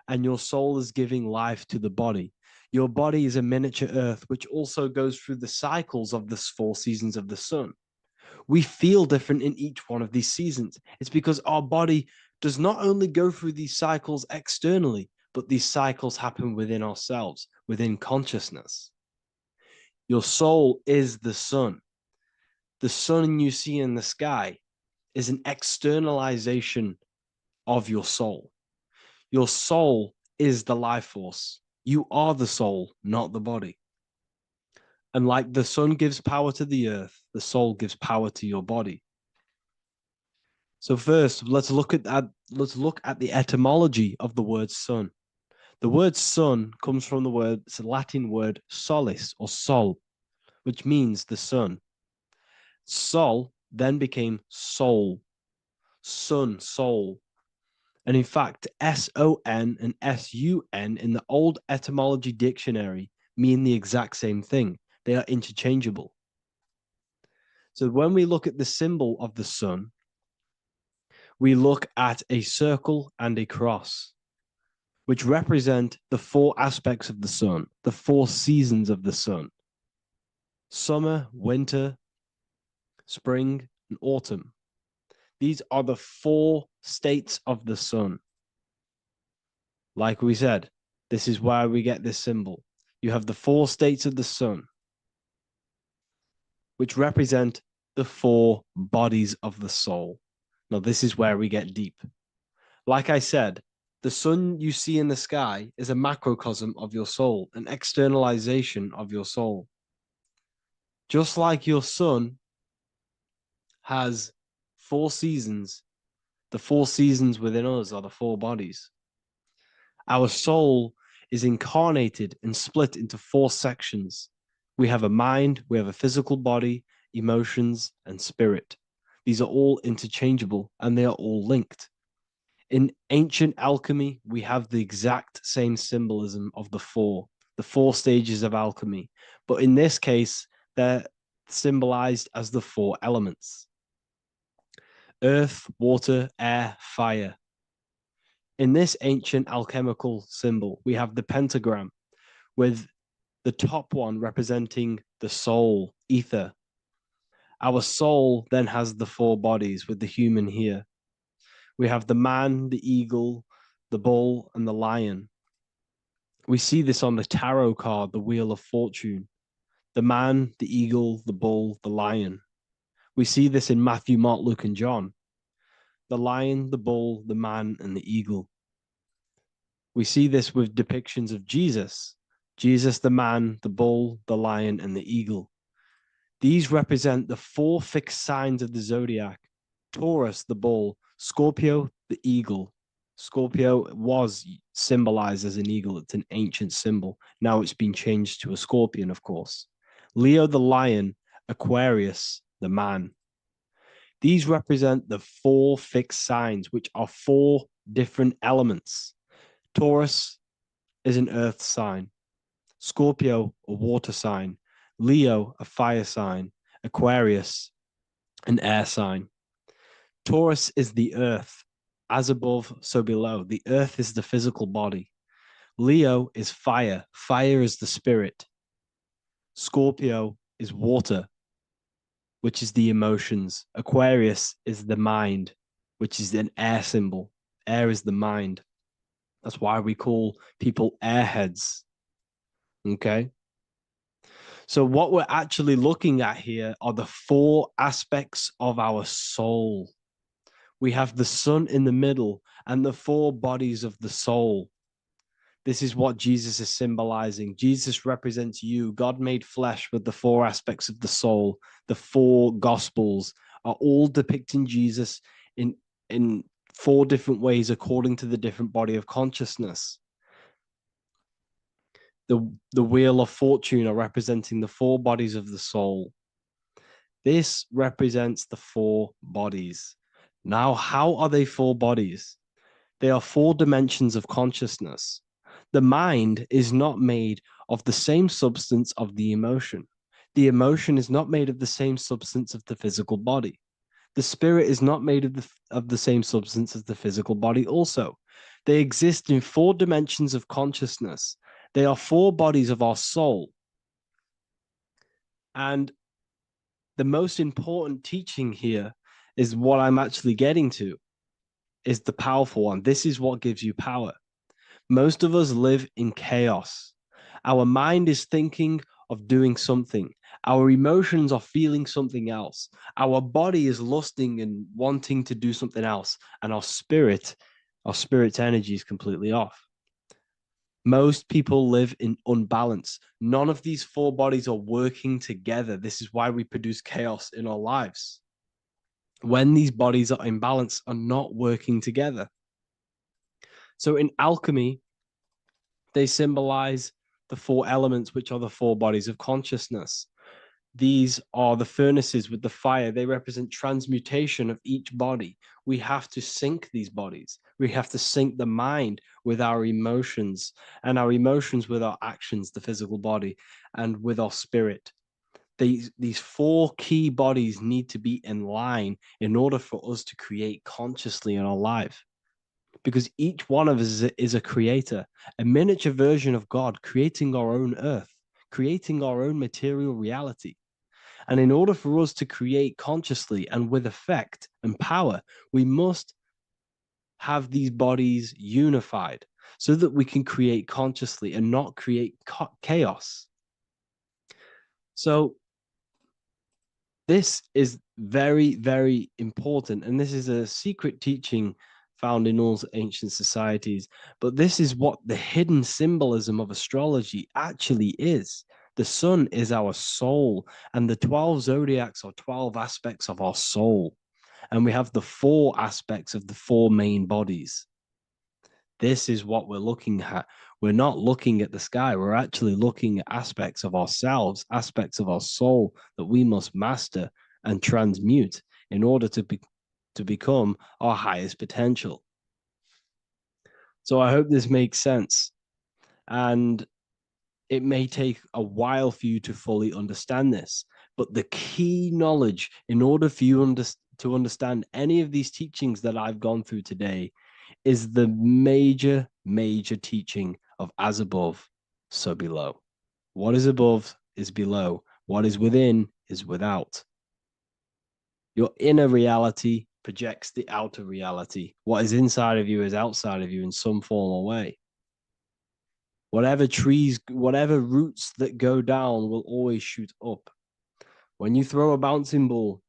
And your soul is giving life to the body. Your body is a miniature earth, which also goes through the cycles of the 4 seasons of the sun. We feel different in each one of these seasons. It's because our body does not only go through these cycles externally, but these cycles happen within ourselves, within consciousness. Your soul is the sun. The sun you see in the sky is an externalization of your soul. Your soul is the life force. You are the soul, not the body. And like the sun gives power to the earth, the soul gives power to your body. So first, let's look at the etymology of the word sun. The word sun comes from it's a Latin word solis or sol, which means the sun. Sol then became soul, sun, soul. And in fact, S-O-N and S-U-N in the old etymology dictionary mean the exact same thing. They are interchangeable. So when we look at the symbol of the sun, we look at a circle and a cross, which represent the 4 aspects of the sun, the 4 seasons of the sun: summer, winter, spring, and autumn. These are the 4 states of the sun. Like we said, this is why we get this symbol. You have the 4 states of the sun, which represent the 4 bodies of the soul. Now, this is where we get deep. Like I said, the sun you see in the sky is a macrocosm of your soul, an externalization of your soul. Just like your sun has 4 seasons, the 4 seasons within us are the 4 bodies. Our soul is incarnated and split into 4 sections. We have a mind, we have a physical body, emotions, and spirit. These are all interchangeable and they are all linked. In ancient alchemy, we have the exact same symbolism of the 4 stages of alchemy. But in this case, they're symbolized as the 4 elements: earth, water, air, fire. In this ancient alchemical symbol, we have the pentagram with the top one representing the soul, ether. Our soul then has the 4 bodies with the human here. We have the man, the eagle, the bull, and the lion. We see this on the tarot card, the Wheel of Fortune. The man, the eagle, the bull, the lion. We see this in Matthew, Mark, Luke, and John. The lion, the bull, the man, and the eagle. We see this with depictions of Jesus. Jesus, the man, the bull, the lion, and the eagle. These represent the 4 fixed signs of the zodiac: Taurus, the bull; Scorpio, the eagle. Scorpio was symbolized as an eagle. It's an ancient symbol. Now it's been changed to a scorpion, of course. Leo, the lion; Aquarius, the man. These represent the 4 fixed signs, which are 4 different elements. Taurus is an earth sign. Scorpio, a water sign. Leo, a fire sign. Aquarius, an air sign. Taurus is the earth. As above, so below. The earth is the physical body. Leo is fire. Fire is the spirit. Scorpio is water, which is the emotions. Aquarius is the mind, which is an air symbol. Air is the mind. That's why we call people airheads. Okay? So what we're actually looking at here are the 4 aspects of our soul. We have the sun in the middle and the 4 bodies of the soul. This is what Jesus is symbolizing. Jesus represents you. God made flesh with the 4 aspects of the soul. The 4 gospels are all depicting Jesus in 4 different ways according to the different body of consciousness. The Wheel of Fortune are representing the 4 bodies of the soul. This represents the 4 bodies. Now, how are they 4 bodies? They are 4 dimensions of consciousness. The mind is not made of the same substance of the emotion. The emotion is not made of the same substance of the physical body. The spirit is not made of the same substance as the physical body also. They exist in 4 dimensions of consciousness. They are 4 bodies of our soul. And the most important teaching here is what I'm actually getting to, is the powerful one. This is what gives you power. Most of us live in chaos. Our mind is thinking of doing something. Our emotions are feeling something else. Our body is lusting and wanting to do something else. And our spirit's energy is completely off. Most people live in unbalance. None of these 4 bodies are working together. This is why we produce chaos in our lives. When these bodies are in balance, are not working together. So in alchemy, they symbolize the 4 elements, which are the 4 bodies of consciousness. These are the furnaces with the fire. They represent transmutation of each body. We have to sync these bodies. We have to sync the mind with our emotions, and our emotions with our actions, the physical body, and with our spirit. These 4 key bodies need to be in line in order for us to create consciously in our life. Because each one of us is a creator, a miniature version of God, creating our own earth, creating our own material reality. And in order for us to create consciously and with effect and power, we must have these bodies unified so that we can create consciously and not create chaos. So this is very, very important. And this is a secret teaching found in all ancient societies. But this is what the hidden symbolism of astrology actually is. The sun is our soul, and the 12 zodiacs are 12 aspects of our soul. And we have the 4 aspects of the 4 main bodies. This is what we're looking at. We're not looking at the sky. We're actually looking at aspects of ourselves, aspects of our soul that we must master and transmute in order to become our highest potential. So I hope this makes sense. And it may take a while for you to fully understand this, but the key knowledge in order for you to understand any of these teachings that I've gone through today is the major, major teaching of as above, so below. What is above is below. What is within is without. Your inner reality projects the outer reality. What is inside of you is outside of you in some form or way. Whatever trees, whatever roots that go down will always shoot up. When you throw a bouncing ball,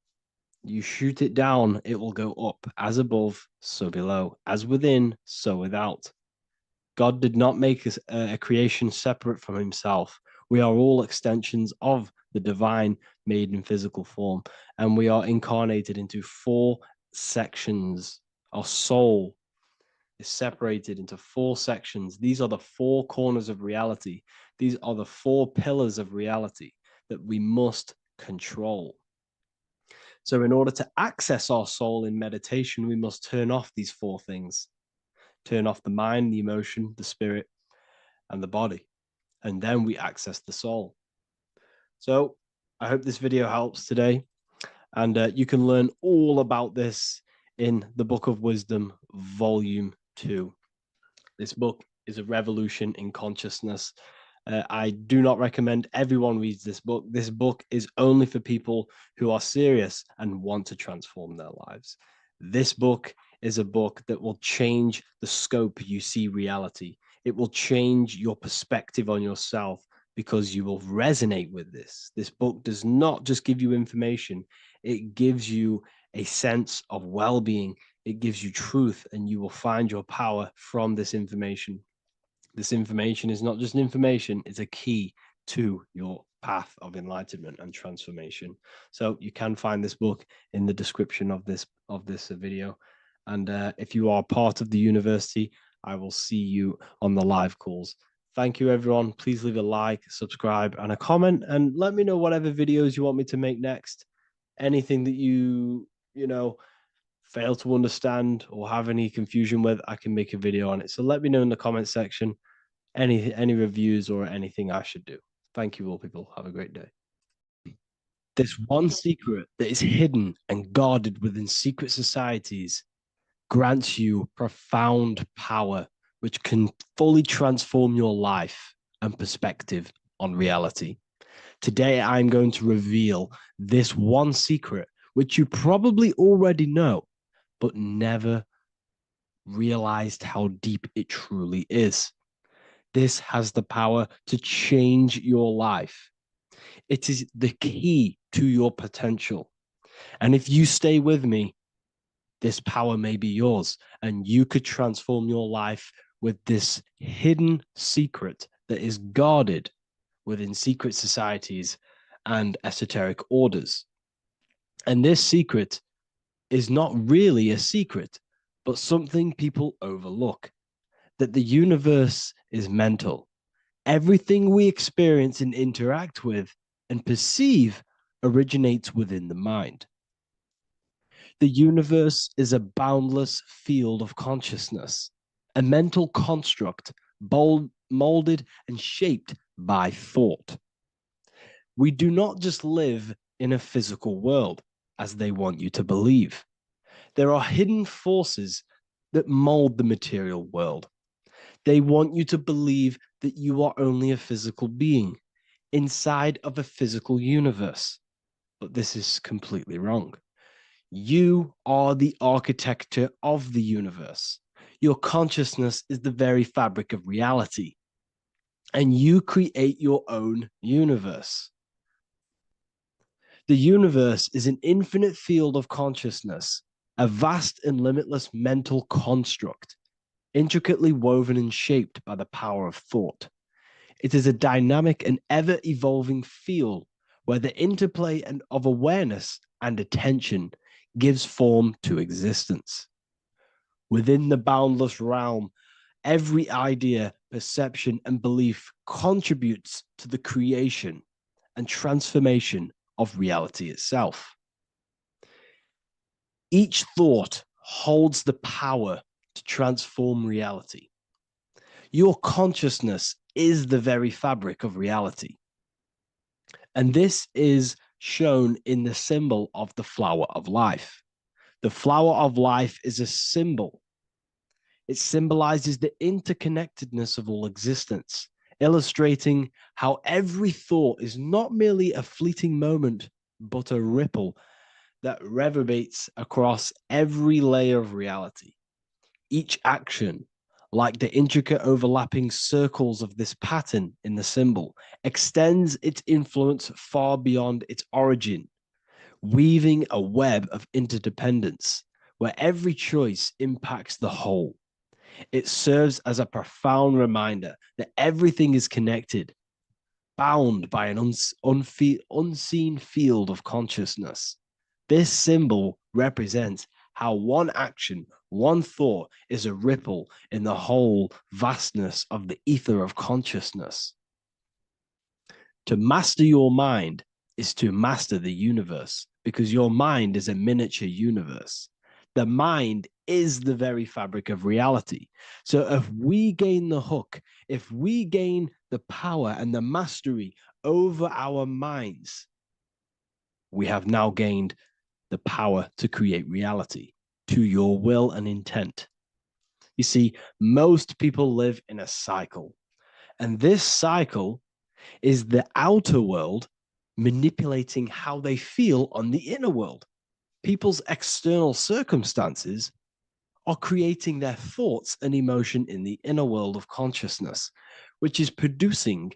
you shoot it down, it will go up. As above, so below. As within, so without. God did not make a creation separate from himself. We are all extensions of the divine made in physical form. And we are incarnated into 4 sections. Our soul is separated into 4 sections. These are the 4 corners of reality. These are the 4 pillars of reality that we must control. So in order to access our soul in meditation, we must turn off these 4 things. Turn off the mind, the emotion, the spirit, and the body. And then we access the soul. So I hope this video helps today. And you can learn all about this in the Book of Wisdom, Volume 2. This book is a revolution in consciousness. I do not recommend everyone reads this book. This book is only for people who are serious and want to transform their lives. This book is a book that will change the scope you see reality. It will change your perspective on yourself because you will resonate with this. This book does not just give you information. It gives you a sense of well-being. It gives you truth, and you will find your power from this information. This information is not just information, it's a key to your path of enlightenment and transformation. So you can find this book in the description of this video. And if you are part of the university, I will see you on the live calls. Thank you, everyone. Please leave a like, subscribe, and a comment, and let me know whatever videos you want me to make next. Anything that you fail to understand or have any confusion with, I can make a video on it. So let me know in the comment section any reviews or anything I should do. Thank you all, people. Have a great day. This one secret that is hidden and guarded within secret societies grants you profound power, which can fully transform your life and perspective on reality. Today, I'm going to reveal this one secret, which you probably already know, but never realized how deep it truly is. This has the power to change your life. It is the key to your potential. And if you stay with me, this power may be yours, and you could transform your life with this hidden secret that is guarded within secret societies and esoteric orders. And this secret is not really a secret, but something people overlook, that the universe is mental. Everything we experience and interact with and perceive originates within the mind. The universe is a boundless field of consciousness, a mental construct molded and shaped by thought. We do not just live in a physical world, as they want you to believe. There are hidden forces that mold the material world. They want you to believe that you are only a physical being inside of a physical universe. But this is completely wrong. You are the architecture of the universe. Your consciousness is the very fabric of reality, and you create your own universe. The universe is an infinite field of consciousness, a vast and limitless mental construct, intricately woven and shaped by the power of thought. It is a dynamic and ever evolving field where the interplay of awareness and attention gives form to existence. Within the boundless realm, every idea, perception, and belief contributes to the creation and transformation of reality itself. Each thought holds the power to transform reality. Your consciousness is the very fabric of reality. And this is shown in the symbol of the flower of life. The flower of life is a symbol. It symbolizes the interconnectedness of all existence, illustrating how every thought is not merely a fleeting moment, but a ripple that reverberates across every layer of reality. Each action, like the intricate overlapping circles of this pattern in the symbol, extends its influence far beyond its origin, weaving a web of interdependence where every choice impacts the whole. It serves as a profound reminder that everything is connected, bound by an unseen field of consciousness. This symbol represents how one action, one thought is a ripple in the whole vastness of the ether of consciousness. To master your mind is to master the universe, because your mind is a miniature universe. The mind is the very fabric of reality. So if we gain the hook, if we gain the power and the mastery over our minds, we have now gained the power to create reality to your will and intent. You see, most people live in a cycle, and this cycle is the outer world manipulating how they feel on the inner world. People's external circumstances are creating their thoughts and emotion in the inner world of consciousness, which is producing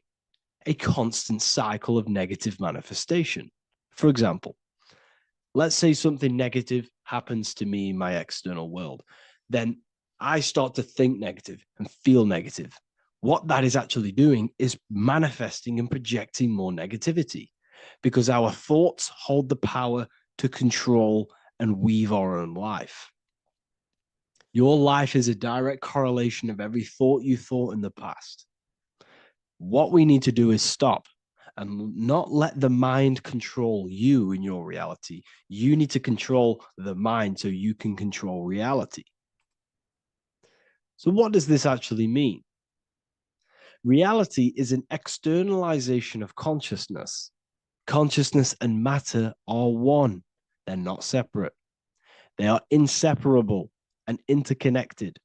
a constant cycle of negative manifestation. For example, let's say something negative happens to me in my external world. Then I start to think negative and feel negative. What that is actually doing is manifesting and projecting more negativity, because our thoughts hold the power to control and weave our own life. Your life is a direct correlation of every thought you thought in the past. What we need to do is stop and not let the mind control you in your reality. You need to control the mind so you can control reality. So what does this actually mean? Reality is an externalization of consciousness. Consciousness and matter are one. They're not separate. They are inseparable and interconnected.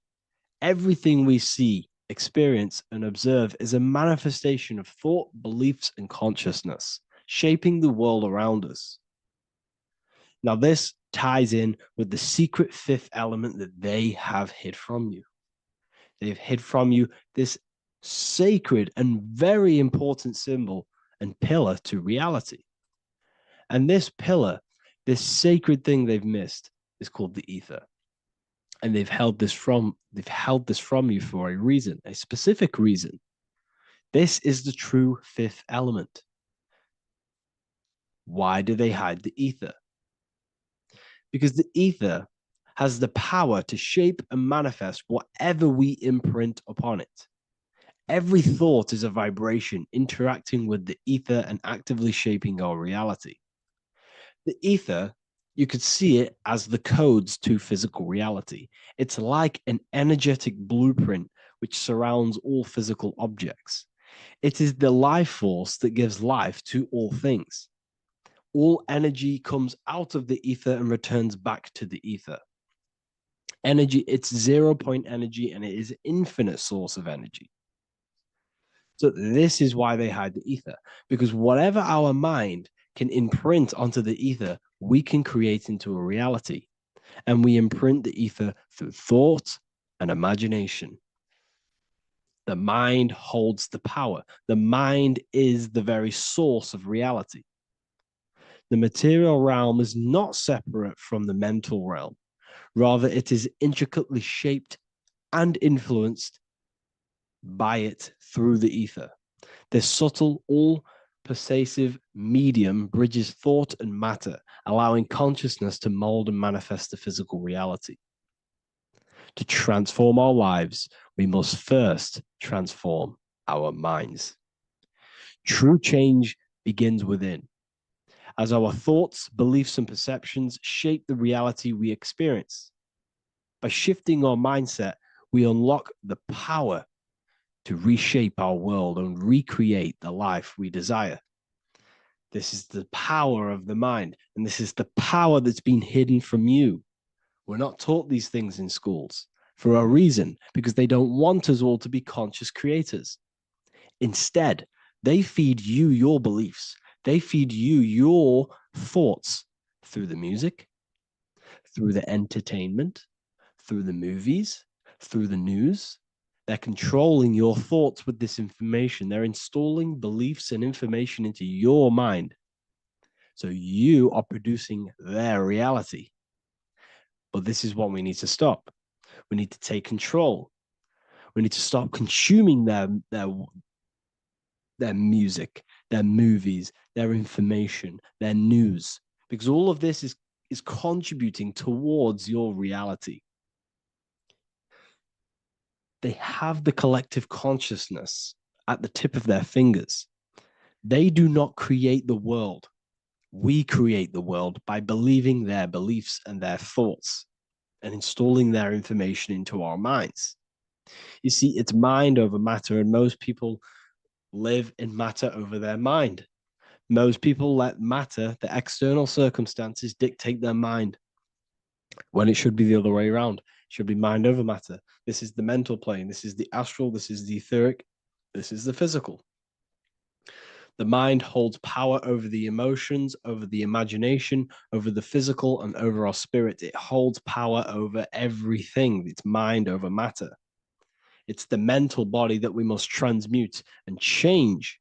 Everything we see, experience, and observe is a manifestation of thought, beliefs, and consciousness, shaping the world around us. Now, this ties in with the secret fifth element that they have hid from you. They've hid from you this sacred and very important symbol and pillar to reality. And this pillar, this sacred thing they've missed, is called the ether. And they've held this from you for a reason, a specific reason. This is the true fifth element. Why do they hide the ether? Because the ether has the power to shape and manifest whatever we imprint upon it. Every thought is a vibration interacting with the ether and actively shaping our reality. The ether, you could see it as the codes to physical reality. It's like an energetic blueprint which surrounds all physical objects. It is the life force that gives life to all things. All energy comes out of the ether and returns back to the ether. Energy, it's 0 point energy, and it is an infinite source of energy. So this is why they hide the ether, because whatever our mind can imprint onto the ether, we can create into a reality. And we imprint the ether through thought and imagination. The mind holds the power. The mind is the very source of reality. The material realm is not separate from the mental realm. Rather, it is intricately shaped and influenced by it through the ether. This subtle, all-pervasive medium bridges thought and matter, allowing consciousness to mold and manifest the physical reality. To transform our lives, we must first transform our minds. True change begins within, as our thoughts, beliefs, and perceptions shape the reality we experience. By shifting our mindset, we unlock the power to reshape our world and recreate the life we desire. This is the power of the mind, and this is the power that's been hidden from you. We're not taught these things in schools for a reason, because they don't want us all to be conscious creators. Instead, they feed you your beliefs. They feed you your thoughts through the music, through the entertainment, through the movies, through the news. They're controlling your thoughts with this information. They're installing beliefs and information into your mind. So you are producing their reality. But this is what we need to stop. We need to take control. We need to stop consuming their music, their movies, their information, their news, because all of this is contributing towards your reality. They have the collective consciousness at the tip of their fingers. They do not create the world. We create the world by believing their beliefs and their thoughts and installing their information into our minds. You see, it's mind over matter, and most people live in matter over their mind. Most people let matter, the external circumstances, dictate their mind, when it should be the other way around. It should be mind over matter. This is the mental plane. This is the astral. This is the etheric. This is the physical. The mind holds power over the emotions, over the imagination, over the physical, and over our spirit. It holds power over everything. It's mind over matter. It's the mental body that we must transmute and change.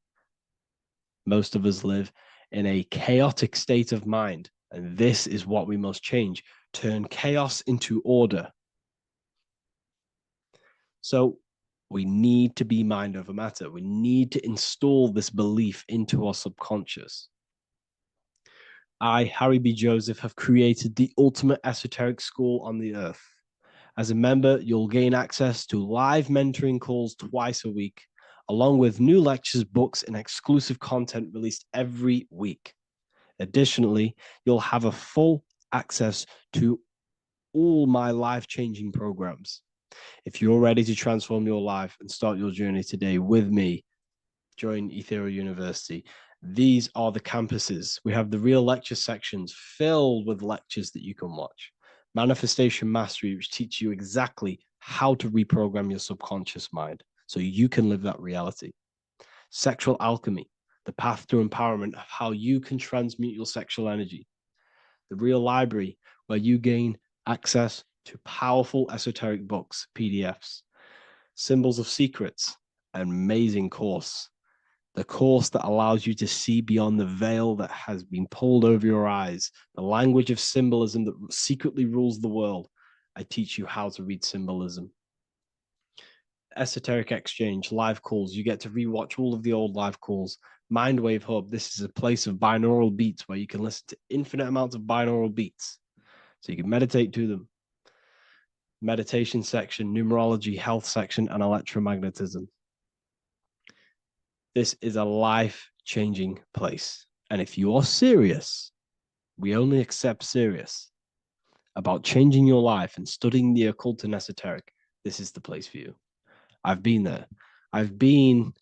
Most of us live in a chaotic state of mind, and this is what we must change. Turn chaos into order. So we need to be mind over matter. We need to install this belief into our subconscious. I, Harry B. Joseph, have created the ultimate esoteric school on the earth. As a member, you'll gain access to live mentoring calls twice a week, along with new lectures, books, and exclusive content released every week. Additionally, you'll have a full access to all my life-changing programs. If you're ready to transform your life and start your journey today with me, join Ethereal University. These are the campuses. We have the real lecture sections filled with lectures that you can watch. Manifestation Mastery, which teach you exactly how to reprogram your subconscious mind so you can live that reality. Sexual Alchemy, the path to empowerment of how you can transmute your sexual energy. The Real Library, where you gain access to powerful esoteric books, PDFs. Symbols of Secrets, an amazing course. The course that allows you to see beyond the veil that has been pulled over your eyes, the language of symbolism that secretly rules the world. I teach you how to read symbolism. Esoteric Exchange, live calls. You get to rewatch all of the old live calls. Mindwave Hub, this is a place of binaural beats where you can listen to infinite amounts of binaural beats. So you can meditate to them. Meditation section, numerology, health section, and electromagnetism. This is a life-changing place. And if you are serious, we only accept serious about changing your life and studying the occult and esoteric, this is the place for you. I've been there. I've been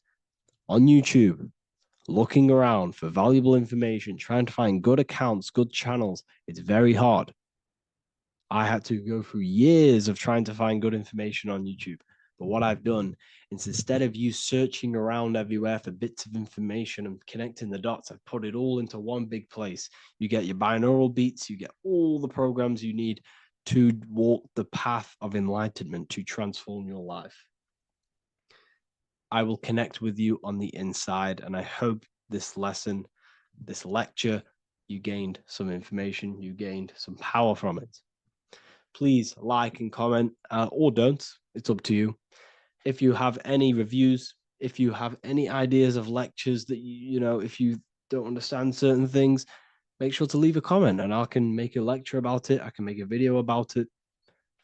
on YouTube looking around for valuable information, trying to find good accounts, good channels. It's very hard. I had to go through years of trying to find good information on YouTube. But what I've done is, instead of you searching around everywhere for bits of information and connecting the dots, I've put it all into one big place. You get your binaural beats, you get all the programs you need to walk the path of enlightenment, to transform your life. I will connect with you on the inside, and I hope this lesson, this lecture, you gained some information, you gained some power from it. Please like and comment, or don't. It's up to you. If you have any reviews, if you have any ideas of lectures that you know, if you don't understand certain things, make sure to leave a comment and I can make a lecture about it. I can make a video about it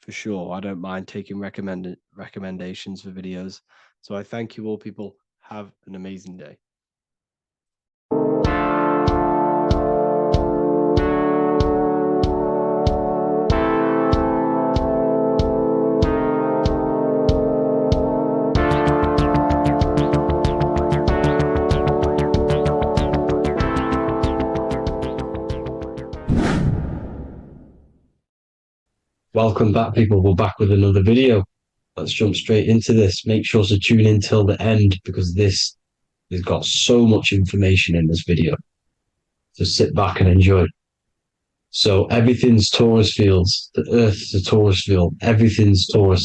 for sure. I don't mind taking recommendations for videos. So I thank you all, people. Have an amazing day. Welcome back, people. We're back with another video. Let's jump straight into this. Make sure to tune in till the end, because this has got so much information in this video. So sit back and enjoy. So everything's torus fields. The Earth's a torus field. Everything's torus,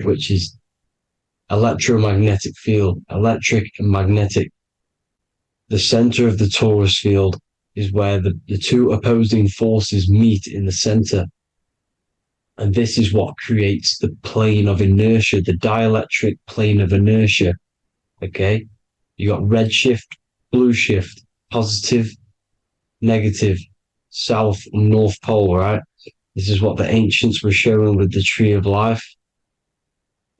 which is electromagnetic field, electric and magnetic. The center of the torus field is where the two opposing forces meet in the center. And this is what creates the plane of inertia, the dielectric plane of inertia. Okay? You got red shift, blue shift, positive, negative, south and north pole, right? This is what the ancients were showing with the tree of life.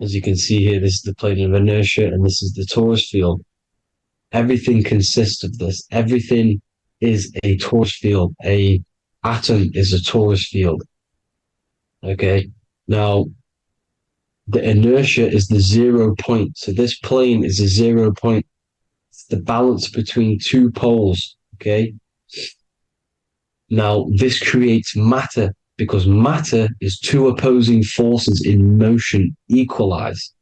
As you can see here, this is the plane of inertia and this is the torus field. Everything consists of this. Everything is a torus field. A atom is a torus field. Okay, now the inertia is the 0 point. So this plane is a 0 point. It's the balance between two poles. Okay, now this creates matter, because matter is two opposing forces in motion equalized.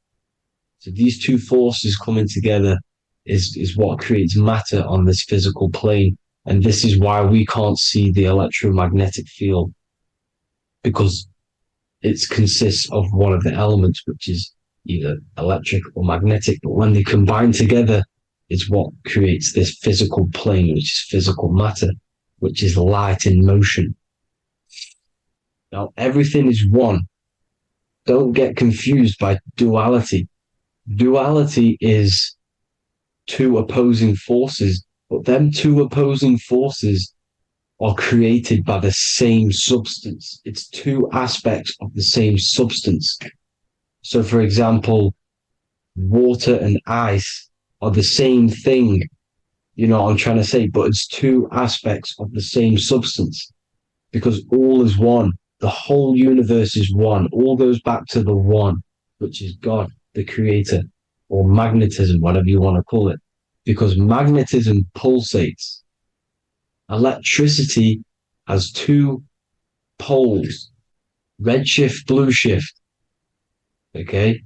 So these two forces coming together is what creates matter on this physical plane. And this is why we can't see the electromagnetic field, because it consists of one of the elements, which is either electric or magnetic. But when they combine together, it's what creates this physical plane, which is physical matter, which is light in motion. Now, everything is one. Don't get confused by duality. Duality is two opposing forces, but them two opposing forces are created by the same substance. It's two aspects of the same substance. So, for example, water and ice are the same thing, you know what I'm trying to say, but it's two aspects of the same substance, because all is one. The whole universe is one. All goes back to the one, which is God, the creator, or magnetism, whatever you want to call it, because magnetism pulsates. Electricity has two poles, red shift, blue shift. Okay,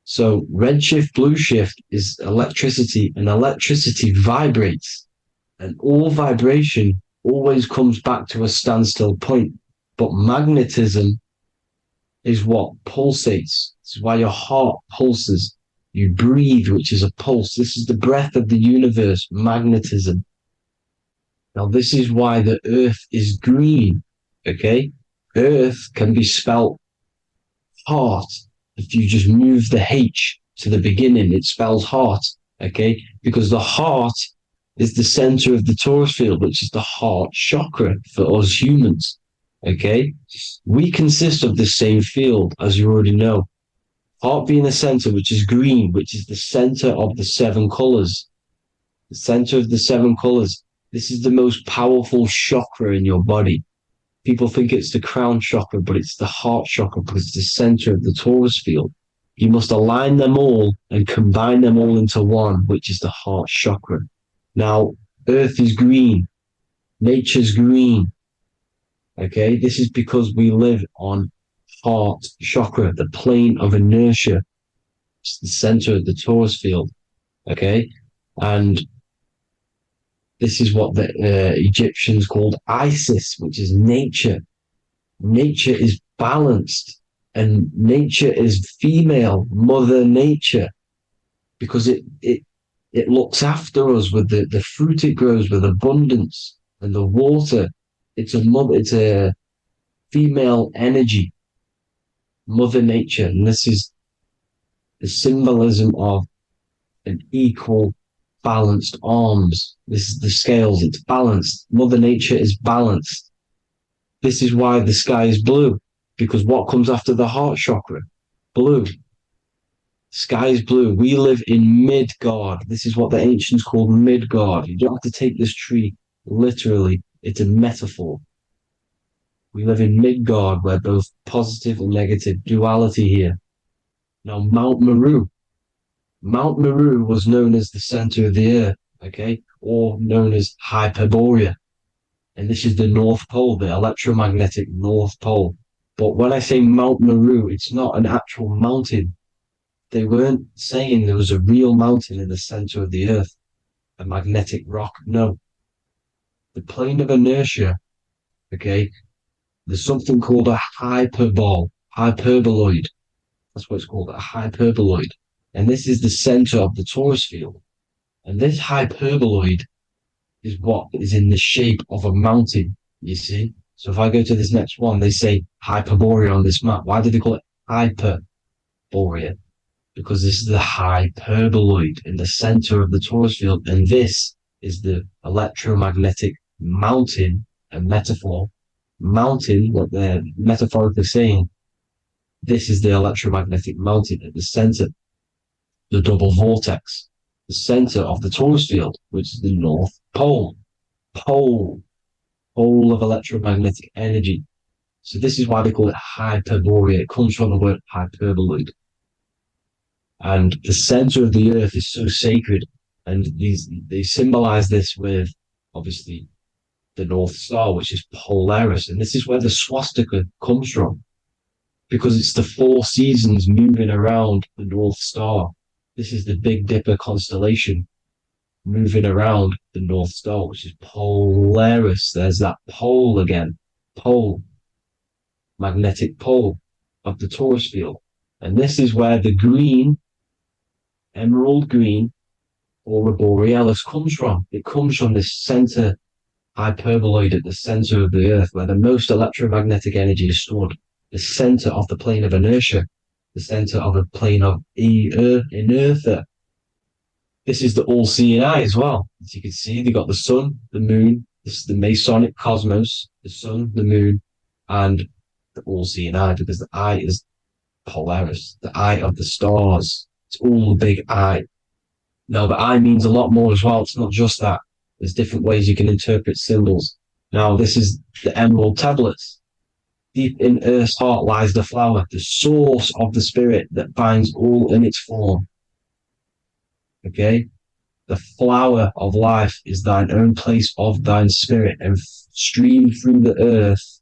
so red shift, blue shift is electricity, and electricity vibrates, and all vibration always comes back to a standstill point. But magnetism is what pulsates. This is why your heart pulses. You breathe, which is a pulse. This is the breath of the universe, magnetism. Now, this is why the earth is green, okay? Earth can be spelt heart. If you just move the H to the beginning, it spells heart, okay? Because the heart is the center of the torus field, which is the heart chakra for us humans, okay? We consist of the same field, as you already know. Heart being the center, which is green, which is the center of the seven colors. The center of the seven colors. This is the most powerful chakra in your body. People think it's the crown chakra, but it's the heart chakra, because it's the center of the torus field. You must align them all and combine them all into one, which is the heart chakra. Now, earth is green. Nature's green. Okay, this is because we live on heart chakra, the plane of inertia. It's the center of the torus field. Okay. And this is what the Egyptians called Isis, which is nature. Nature is balanced, and nature is female, Mother Nature, because it looks after us with the fruit it grows with abundance and the water. It's a female energy, Mother Nature, and this is the symbolism of an equal, balanced arms. This is the scales, it's balanced. Mother Nature is balanced. This is why the sky is blue, because what comes after the heart chakra? Blue. Sky is blue. We live in Midgard. This is what the ancients called Midgard. You don't have to take this tree literally. It's a metaphor. We live in Midgard, where both positive and negative duality here. Now, Mount Meru. Mount Meru was known as the center of the earth, okay, or known as Hyperborea. And this is the North Pole, the electromagnetic North Pole. But when I say Mount Meru, it's not an actual mountain. They weren't saying there was a real mountain in the center of the earth, a magnetic rock. No. The plane of inertia, okay, there's something called a hyperboloid. That's what it's called, a hyperboloid. And this is the center of the torus field. And this hyperboloid is what is in the shape of a mountain, you see? So if I go to this next one, they say Hyperborea on this map. Why did they call it Hyperborea? Because this is the hyperboloid in the center of the torus field. And this is the electromagnetic mountain, a metaphor. Mountain, what they're metaphorically saying, this is the electromagnetic mountain at the center, the double vortex, the center of the torus field, which is the North Pole. Pole of electromagnetic energy. So this is why they call it Hyperborea. It comes from the word hyperboloid. And the center of the earth is so sacred. And they symbolize this with, obviously, the North Star, which is Polaris. And this is where the swastika comes from, because it's the 4 seasons moving around the North Star. This is the Big Dipper constellation moving around the North Star, which is Polaris. There's that pole again. Pole. Magnetic pole of the torus field. And this is where the green, emerald green, aurora borealis comes from. It comes from this center hyperboloid at the center of the earth, where the most electromagnetic energy is stored. The center of the plane of inertia, the center of the plane of inertia. This is the all-seeing eye as well. As you can see, they got the sun, the moon. This is the Masonic cosmos, the sun, the moon, and the all-seeing eye, because the eye is Polaris, the eye of the stars. It's all a big eye. Now, the eye means a lot more as well. It's not just that. There's different ways you can interpret symbols. Now, this is the emerald tablets. Deep in Earth's heart lies the flower, the source of the spirit that binds all in its form. Okay? The flower of life is thine own place of thine spirit, and stream through the earth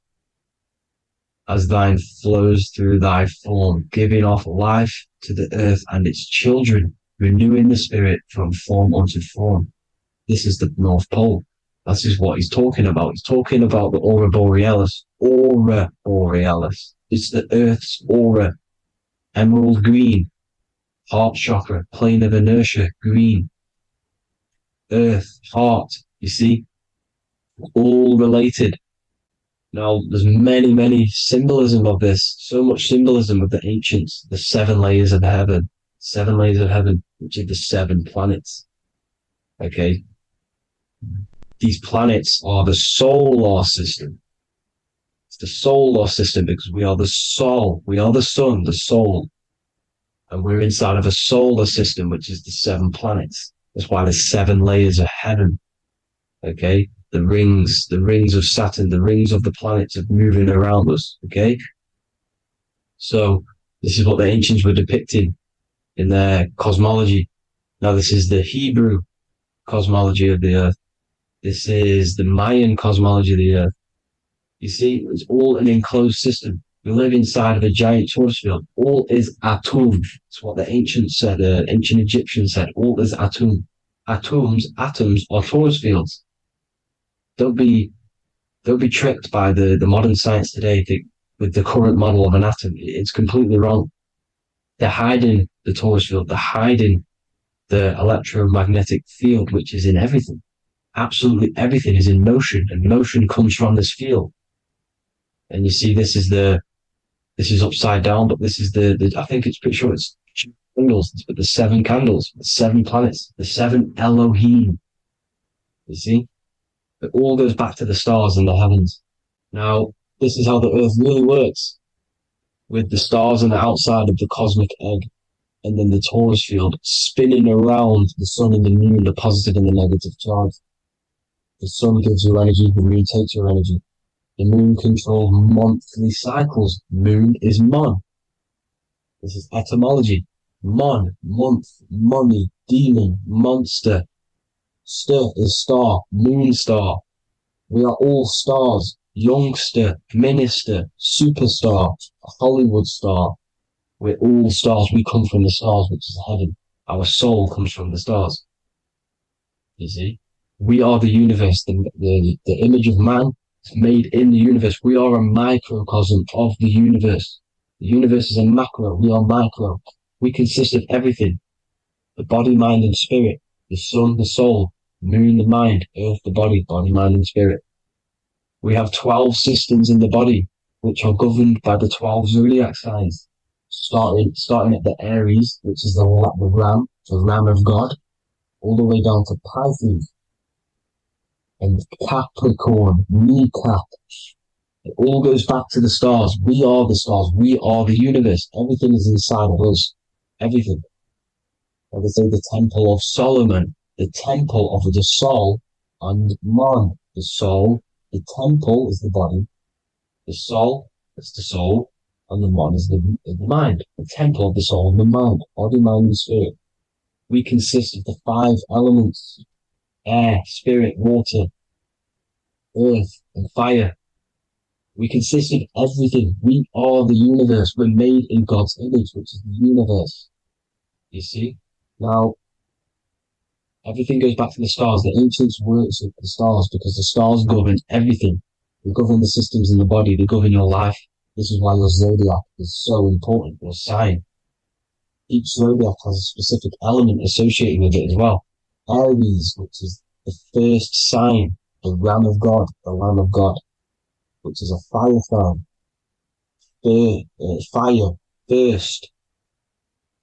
as thine flows through thy form, giving off life to the earth and its children, renewing the spirit from form unto form. This is the North Pole. This is what he's talking about. He's talking about the aurora borealis. Aurora borealis. It's the earth's aura. Emerald green. Heart chakra. Plane of inertia. Green. Earth. Heart. You see? All related. Now, there's many symbolism of this. So much symbolism of the ancients. The 7 layers of heaven. 7 layers of heaven, which are the 7 planets. Okay? These planets are the solar system. It's the solar system because we are the soul. We are the sun, the soul. And we're inside of a solar system, which is the 7 planets. That's why there's 7 layers of heaven. Okay? The rings of Saturn, the rings of the planets are moving around us. Okay? So this is what the ancients were depicting in their cosmology. Now this is the Hebrew cosmology of the earth. This is the Mayan cosmology of the earth. You see, it's all an enclosed system. We live inside of a giant torus field. All is atum. It's what the ancients said, ancient Egyptians said. All is atum. Atoms are torus fields. Don't be tricked by the modern science today with the current model of an atom. It's completely wrong. They're hiding the torus field. They're hiding the electromagnetic field, which is in everything. Absolutely everything is in motion, and motion comes from this field. And you see, this is upside down, but this is the I think it's pretty sure it's candles, but the 7 candles, the 7 planets, the 7 Elohim. You see, it all goes back to the stars and the heavens. Now, this is how the Earth really works, with the stars on the outside of the cosmic egg, and then the torus field spinning around the sun and the moon, the positive and the negative charge. The sun gives you energy, the moon takes your energy. The moon controls monthly cycles. Moon is mon. This is etymology. Mon, month, money, demon, monster. Stir is star, moon star. We are all stars. Youngster, minister, superstar, Hollywood star. We're all stars. We come from the stars, which is heaven. Our soul comes from the stars. You see? We are the universe, the image of man is made in the universe. We are a microcosm of the universe. The universe is a macro. We are micro. We consist of everything. The body, mind, and spirit. The sun, the soul. Moon, the mind. Earth, the body. Body, mind, and spirit. We have 12 systems in the body, which are governed by the 12 zodiac signs. Starting at the Aries, which is the ram, the ram of God, all the way down to Pisces and Capricorn, kneecap. It all goes back to the stars. We are the stars. We are the universe. Everything is inside of us. Everything. Like I say, the Temple of Solomon, the Temple of the soul, and man, the soul. The temple is the body. The soul is the soul, and the man is the mind. The temple of the soul and the mind, body, mind, and spirit. We consist of the 5 elements: air, spirit, water, earth, and fire. We consist of everything. We are the universe. We're made in God's image, which is the universe. You see? Now, everything goes back to the stars. The ancients worship the stars because the stars govern everything. They govern the systems in the body. They govern your life. This is why your zodiac is so important, your sign. Each zodiac has a specific element associated with it as well. Aries, which is the first sign, the Ram of God, which is a fire sign. Fire, first.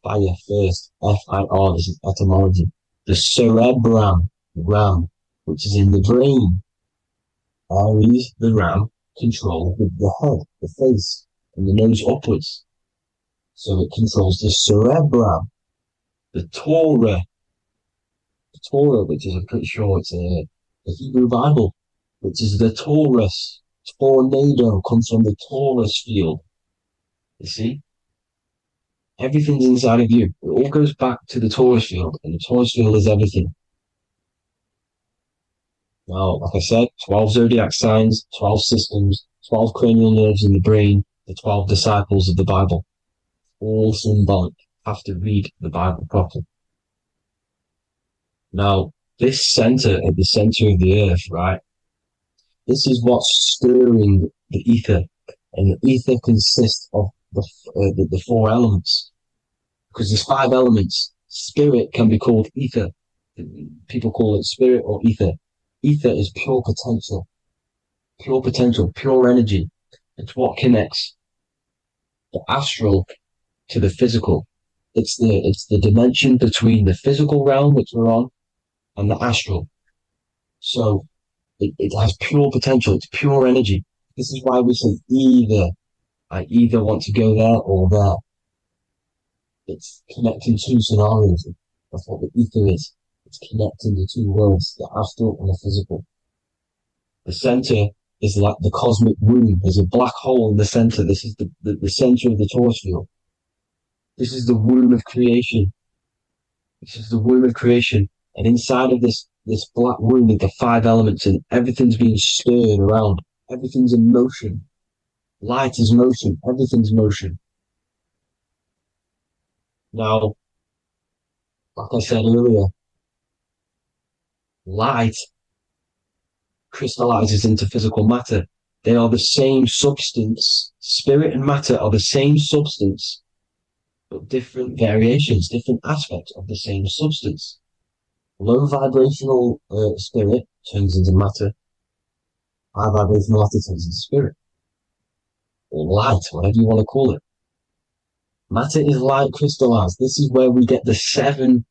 Fire, first. F-I-R, this is etymology. The cerebrum, ram, which is in the brain. Aries, the ram, controls the head, the face, and the nose upwards. So it controls the cerebrum. The Torah, which is, I'm pretty sure it's the Hebrew Bible, which is the Taurus. Tornado comes from the Taurus field. You see? Everything's inside of you. It all goes back to the Taurus field, and the Taurus field is everything. Now, like I said, 12 zodiac signs, 12 systems, 12 cranial nerves in the brain, the 12 disciples of the Bible. All symbolic. Have to read the Bible properly. Now, this center, at the center of the earth, right? This is what's stirring the ether. And the ether consists of the 4 elements. Because there's 5 elements. Spirit can be called ether. People call it spirit or ether. Ether is pure potential, pure energy. It's what connects the astral to the physical. It's the dimension between the physical realm, which we're on, and the astral. So it has pure potential. It's pure energy. This is why we say either. I either want to go there or there. It's connecting 2 scenarios. That's what the ether is. It's connecting the 2 worlds, the astral and the physical. The center is like the cosmic womb. There's a black hole in the center. This is the center of the Taurus field. This is the womb of creation. This is the womb of creation. And inside of this black womb are the 5 elements, and everything's being stirred around. Everything's in motion. Light is motion. Everything's motion. Now, like I said earlier, light crystallizes into physical matter. They are the same substance. Spirit and matter are the same substance, but different variations, different aspects of the same substance. Low vibrational spirit turns into matter. High vibrational matter turns into spirit. Or light, whatever you want to call it. Matter is light crystallized. This is where we get the 7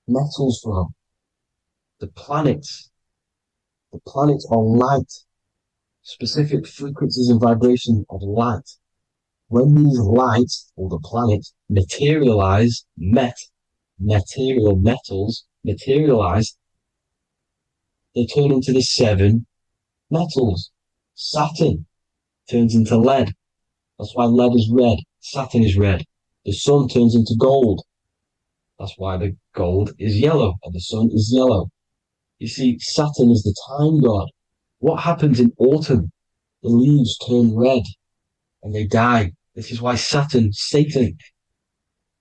metals from. The planets. The planets are light. Specific frequencies and vibrations of light. When these lights, or the planets, materialize, material metals, materialize, they turn into the 7 metals. Saturn turns into lead. That's why lead is red. Saturn is red. The sun turns into gold. That's why the gold is yellow and the sun is yellow. You see, Saturn is the time god. What happens in autumn? The leaves turn red and they die. This is why Saturn, Satan,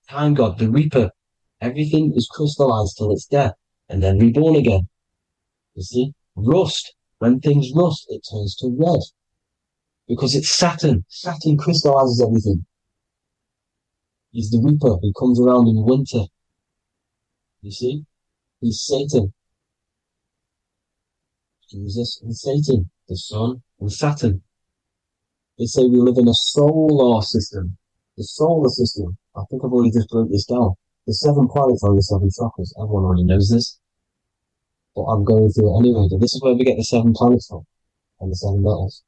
time god, the reaper, everything is crystallized till it's death and then reborn again. You see, rust, when things rust, it turns to red because it's Saturn. Saturn crystallizes everything. He's the reaper who comes around in winter. You see, he's Satan. Jesus and Satan, the sun and Saturn. They say we live in a solar system. The solar system, I think I've already just broke this down. The 7 planets are the 7 chakras. Everyone already knows this. But I'm going through it anyway. But this is where we get the 7 planets from. And the 7 metals.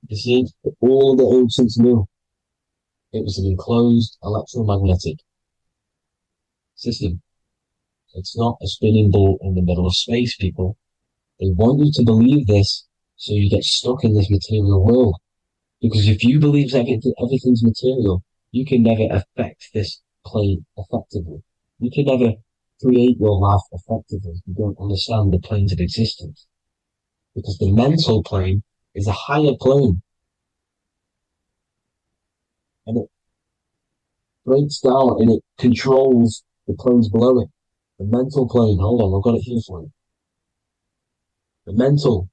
You see, all the ancients knew it was an enclosed electromagnetic system. It's not a spinning ball in the middle of space, people. They want you to believe this so you get stuck in this material world. Because if you believe everything's material, you can never affect this plane effectively. You can never create your life effectively. You don't understand the planes of existence. Because the mental plane is a higher plane. And it breaks down and it controls the planes below it. The mental plane, hold on, I've got it here for you. The mental,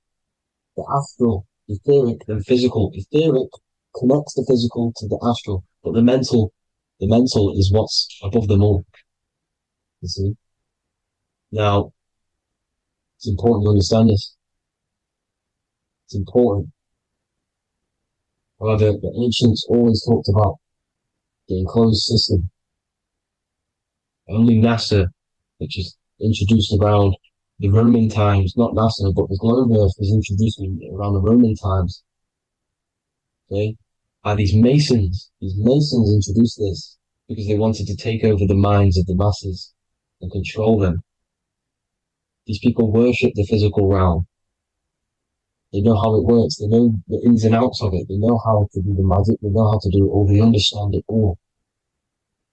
the astral, etheric, then physical. Etheric connects the physical to the astral, but the mental is what's above them all. You see? Now, it's important to understand this. It's important. However, the ancients always talked about the enclosed system. Only NASA, which is introduced around the Roman times, not NASA, but the globe Earth was introduced around the Roman times. Okay? By these Masons. These Masons introduced this because they wanted to take over the minds of the masses and control them. These people worship the physical realm. They know how it works. They know the ins and outs of it. They know how to do the magic. They know how to do it all. They understand it all.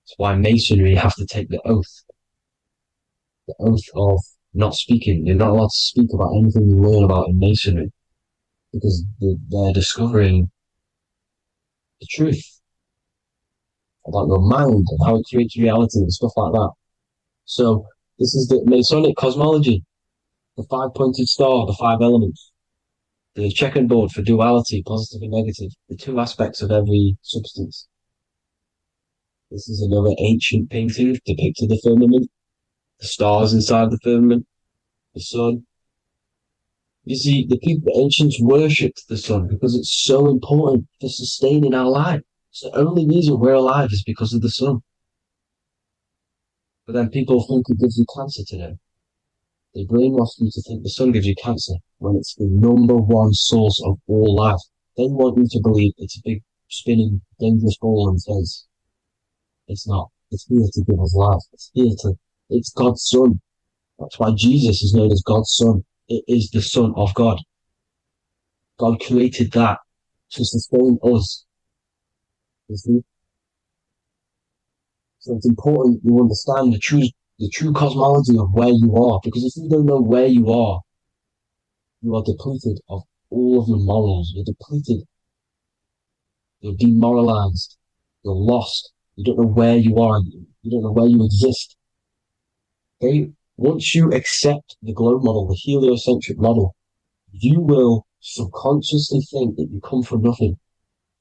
That's why Masonry have to take the oath. The oath of not speaking. You're not allowed to speak about anything you learn about in Masonry because they're discovering the truth about your mind and how it creates reality and stuff like that. So this is the Masonic cosmology, the 5-pointed star, the 5 elements, the checkerboard for duality, positive and negative, the 2 aspects of every substance. This is another ancient painting depicting the firmament, the stars inside the firmament, the sun. You see, the ancients worshipped the sun because it's so important for sustaining our life. It's the only reason we're alive is because of the sun. But then people think it gives you cancer today. They brainwash you to think the sun gives you cancer when it's the #1 source of all life. They want you to believe it's a big, spinning, dangerous ball in space. It's not. It's here to give us life. It's God's son. That's why Jesus is known as God's son. It is the Son of God. God created that to sustain us. You see? So it's important you understand the true cosmology of where you are. Because if you don't know where you are depleted of all of your morals. You're depleted You're demoralized. You're lost. You don't know where you are. You don't know where you exist. Okay? Once you accept the globe model, the heliocentric model, you will subconsciously think that you come from nothing.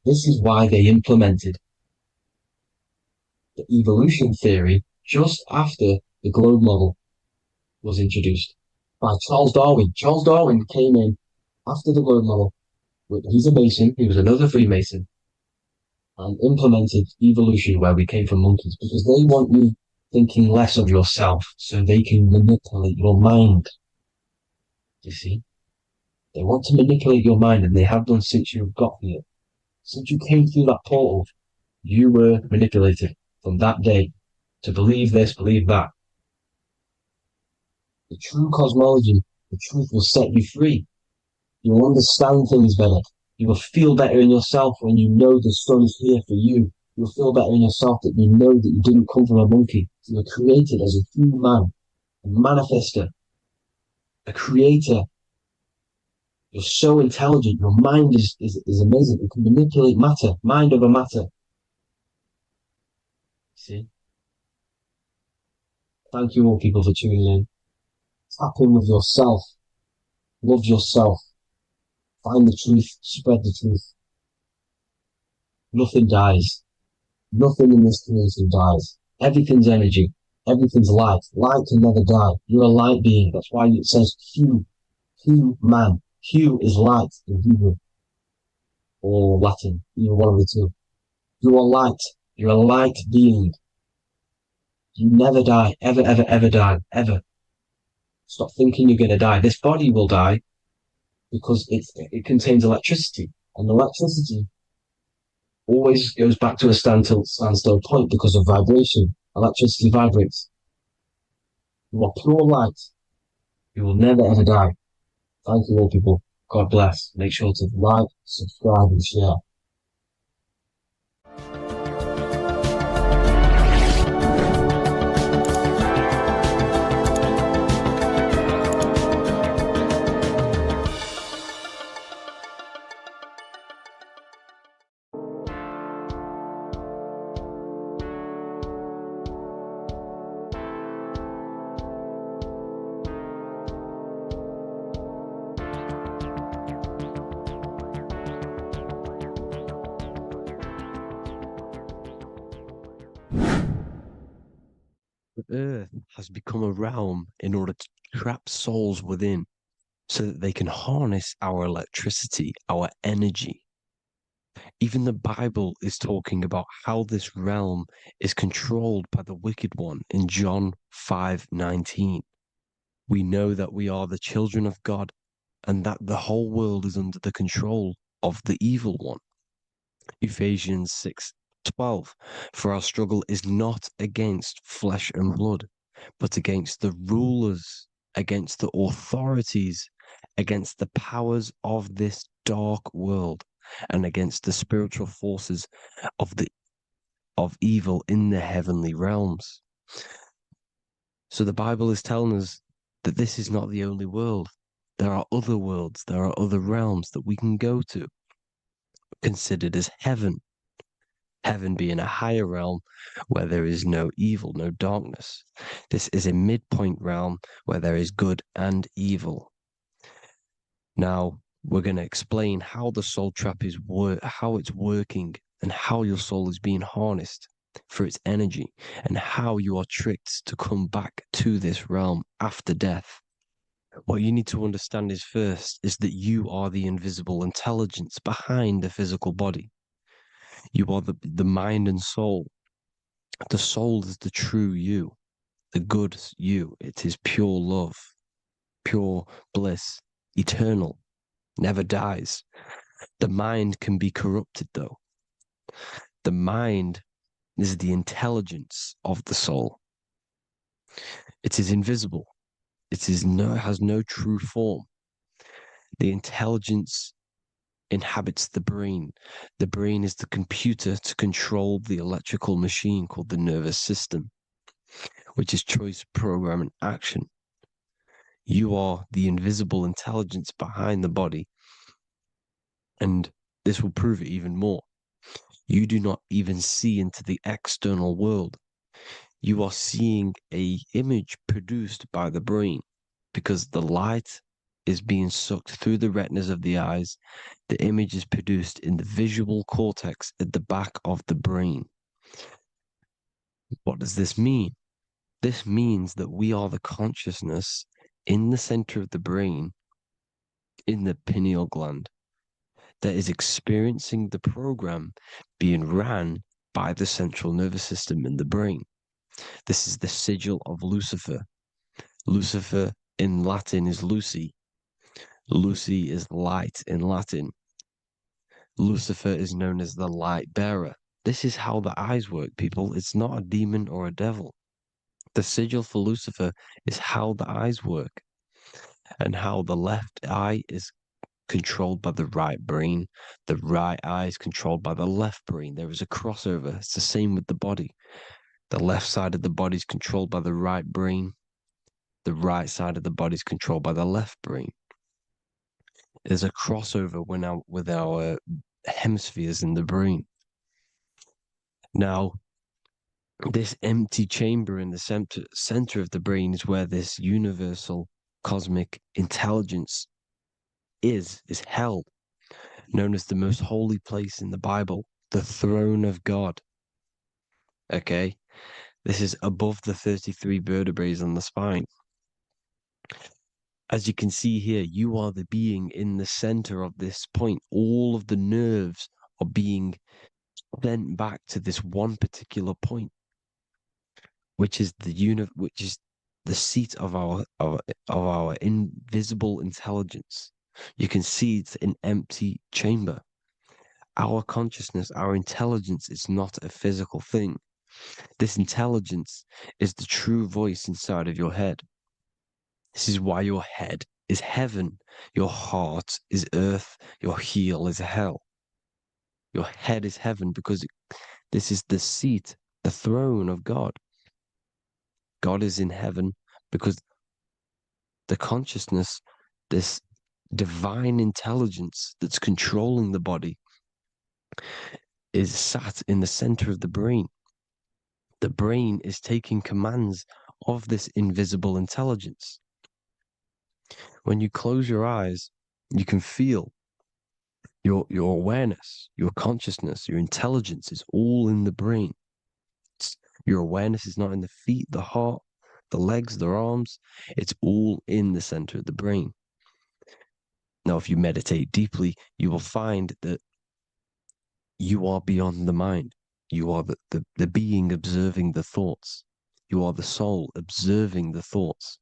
This is why they implemented the evolution theory just after the globe model was introduced by Charles Darwin. Charles Darwin came in after the globe model. He's a Mason, he was another Freemason, and implemented evolution where we came from monkeys because they want you thinking less of yourself so they can manipulate your mind. You see? They want to manipulate your mind, and they have done since you got here. Since you came through that portal, you were manipulated from that day to believe this, believe that. The true cosmology, the truth will set you free. You will understand things better. You will feel better in yourself when you know the sun is here for you. You'll feel better in yourself that you know that you didn't come from a monkey. You were created as a human, a manifester, a creator. You're so intelligent. Your mind is amazing. You can manipulate matter, mind over matter. See? Thank you all people for tuning in. Tap in with yourself. Love yourself. Find the truth. Spread the truth. Nothing dies. Nothing in this creation dies. Everything's energy. Everything's light. Light can never die. You're a light being. That's why it says Q. Q man. Q is light in Hebrew or Latin. Either one of the two. You are light. You're a light being. You never die. Ever, ever, ever die. Ever. Stop thinking you're going to die. This body will die because it contains electricity. And electricity always goes back to a standstill point because of vibration. Electricity vibrates. You are pure light. You will never ever die. Thank you all people. God bless. Make sure to like, subscribe and share. The earth has become a realm in order to trap souls within so that they can harness our electricity, our energy. Even the Bible is talking about how this realm is controlled by the wicked one in John 5:19. We know that we are the children of God and that the whole world is under the control of the evil one. Ephesians 6:12. For our struggle is not against flesh and blood, but against the rulers, against the authorities, against the powers of this dark world, and against the spiritual forces of evil in the heavenly realms. So the Bible is telling us that this is not the only world. There are other worlds, there are other realms that we can go to, considered as heaven. Heaven being a higher realm where there is no evil, no darkness. This is a midpoint realm where there is good and evil. Now, we're going to explain how the soul trap is how it's working and how your soul is being harnessed for its energy and how you are tricked to come back to this realm after death. What you need to understand is first is that you are the invisible intelligence behind the physical body. You are the mind and soul. The soul is the true you, the good you. It is pure love, pure bliss, eternal, never dies. The mind can be corrupted though. The mind is the intelligence of the soul. It is invisible. It has no true form. The intelligence inhabits the brain. The brain is the computer to control the electrical machine called the nervous system, which is choice, program, and action. You are the invisible intelligence behind the body, and this will prove it even more. You do not even see into the external world. You are seeing a image produced by the brain because the light is being sucked through the retinas of the eyes. The image is produced in the visual cortex at the back of the brain. What does this mean? This means that we are the consciousness in the center of the brain, in the pineal gland, that is experiencing the program being ran by the central nervous system in the brain. This is the sigil of Lucifer. Lucifer in Latin is Lucy. Lucy is light in Latin. Lucifer is known as the light bearer. This is how the eyes work, people. It's not a demon or a devil. The sigil for Lucifer is how the eyes work and how the left eye is controlled by the right brain. The right eye is controlled by the left brain. There is a crossover. It's the same with the body. The left side of the body is controlled by the right brain. The right side of the body is controlled by the left brain. There's a crossover with our hemispheres in the brain. Now, this empty chamber in the center of the brain is where this universal cosmic intelligence is held, known as the most holy place in the Bible, the throne of God. Okay? This is above the 33 vertebrae on the spine. As you can see here, you are the being in the center of this point. All of the nerves are being sent back to this one particular point, which is which is the seat of our invisible intelligence. You can see it's an empty chamber. Our consciousness, our intelligence is not a physical thing. This intelligence is the true voice inside of your head. This is why your head is heaven, your heart is earth, your heel is hell. Your head is heaven because this is the seat, the throne of God. God is in heaven because the consciousness, this divine intelligence that's controlling the body, is sat in the center of the brain. The brain is taking commands of this invisible intelligence. When you close your eyes, you can feel your awareness, your consciousness, your intelligence is all in the brain. Your awareness is not in the feet, the heart, the legs, the arms. It's all in the center of the brain. Now, if you meditate deeply, you will find that you are beyond the mind. You are the being observing the thoughts. You are the soul observing the thoughts.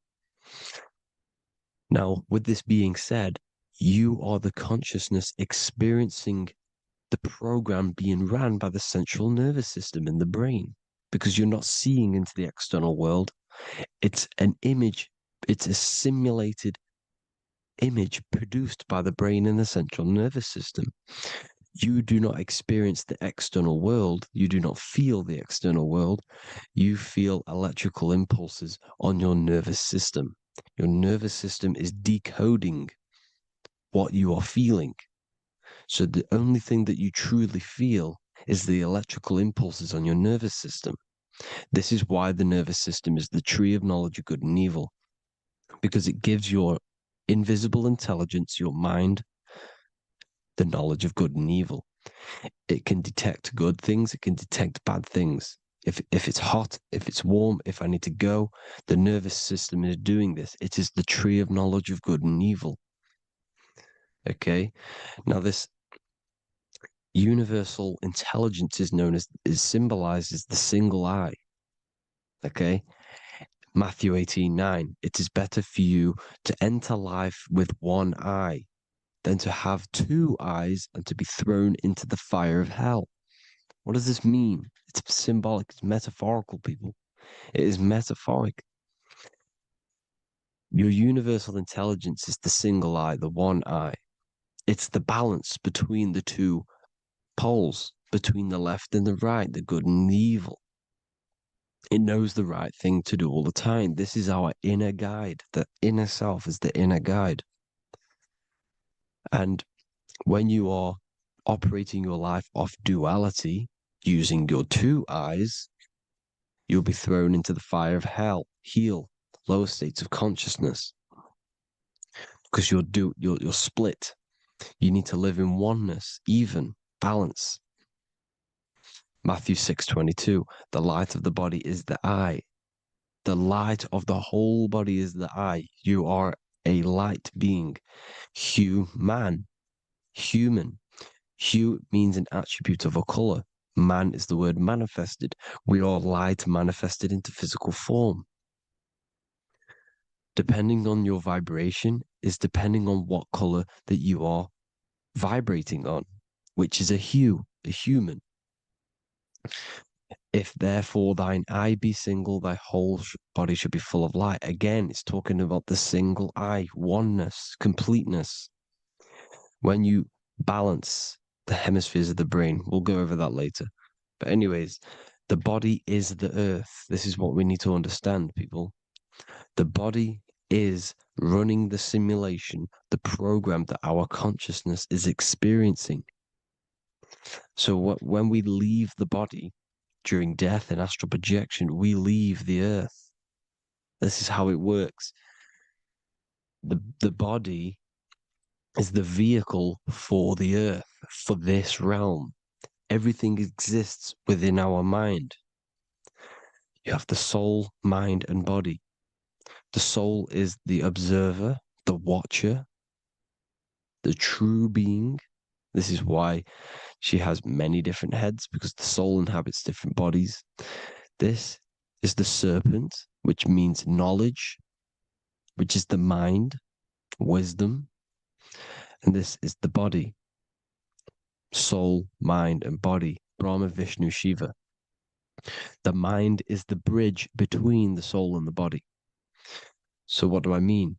Now, with this being said, you are the consciousness experiencing the program being ran by the central nervous system in the brain because you're not seeing into the external world. It's an image, it's a simulated image produced by the brain and the central nervous system. You do not experience the external world. You do not feel the external world. You feel electrical impulses on your nervous system. Your nervous system is decoding what you are feeling. So the only thing that you truly feel is the electrical impulses on your nervous system. This is why the nervous system is the tree of knowledge of good and evil, because it gives your invisible intelligence, your mind, the knowledge of good and evil. It can detect good things, it can detect bad things. If it's hot, if it's warm, if I need to go, the nervous system is doing this. It is the tree of knowledge of good and evil. Okay? Now this universal intelligence is symbolized as the single eye. Okay? Matthew 18:9. It is better for you to enter life with one eye than to have two eyes and to be thrown into the fire of hell. What does this mean? It's symbolic, it's metaphorical, people. It is metaphoric. Your universal intelligence is the single eye, the one eye. It's the balance between the two poles, between the left and the right, the good and the evil. It knows the right thing to do all the time. This is our inner guide. The inner self is the inner guide. And when you are operating your life off duality, using your two eyes, you'll be thrown into the fire of hell, lower states of consciousness, because you're split. You need to live in oneness, even, balance. Matthew 6:22, the light of the body is the eye. The light of the whole body is the eye. You are a light being. Human. Hue means an attribute of a color. Man is the word manifested. We are light manifested into physical form. Depending on your vibration is depending on what color that you are vibrating on, which is a hue, a human. If therefore thine eye be single, thy whole body should be full of light. Again, it's talking about the single eye, oneness, completeness. When you balance the hemispheres of the brain, we'll go over that later. But anyways, the body is the earth. This is what we need to understand, people. The body is running the simulation, the program that our consciousness is experiencing. So when we leave the body during death and astral projection, we leave the earth. This is how it works. The body is the vehicle for the earth, for this realm. Everything exists within our mind. You have the soul, mind, and body. The soul is the observer, the watcher, the true being. This is why she has many different heads, because the soul inhabits different bodies. This is the serpent, which means knowledge, which is the mind, wisdom. And this is the body, soul, mind, and body, Brahma, Vishnu, Shiva. The mind is the bridge between the soul and the body. So what do I mean?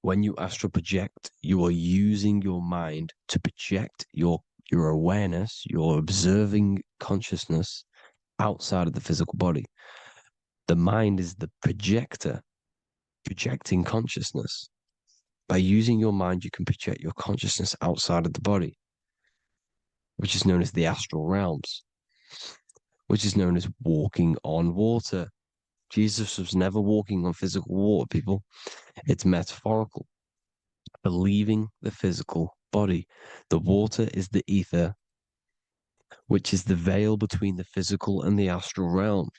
When you astral project, you are using your mind to project your awareness, your observing consciousness outside of the physical body. The mind is the projector, projecting consciousness. By using your mind, you can project your consciousness outside of the body, which is known as the astral realms, which is known as walking on water. Jesus was never walking on physical water, people. It's metaphorical. Believing the physical body. The water is the ether, which is the veil between the physical and the astral realm.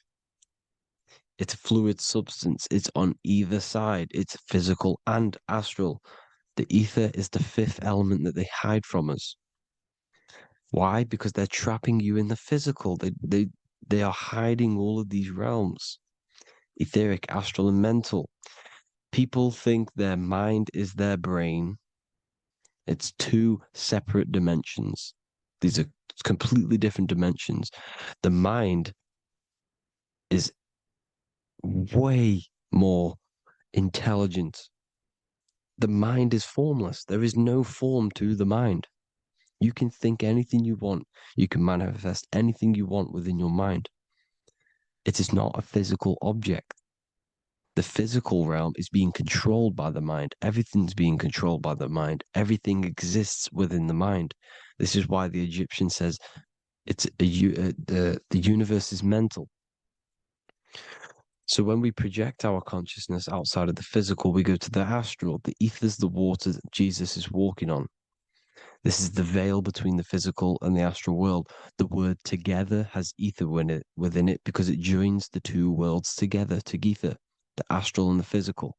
It's a fluid substance. It's on either side. It's physical and astral. The ether is the fifth element that they hide from us. Why? Because they're trapping you in the physical. They are hiding all of these realms. Etheric, astral, and mental. People think their mind is their brain. It's two separate dimensions. These are completely different dimensions. The mind is way more intelligent. The mind is formless. There is no form to the mind. You can think anything you want. You can manifest anything you want within your mind. It is not a physical object. The physical realm is being controlled by the mind. Everything's being controlled by the mind. Everything exists within the mind. This is why the Egyptian says the universe is mental. So when we project our consciousness outside of the physical, we go to the astral. The ether is the water that Jesus is walking on. This is the veil between the physical and the astral world. The word together has ether within it because it joins the two worlds together, together, the astral and the physical.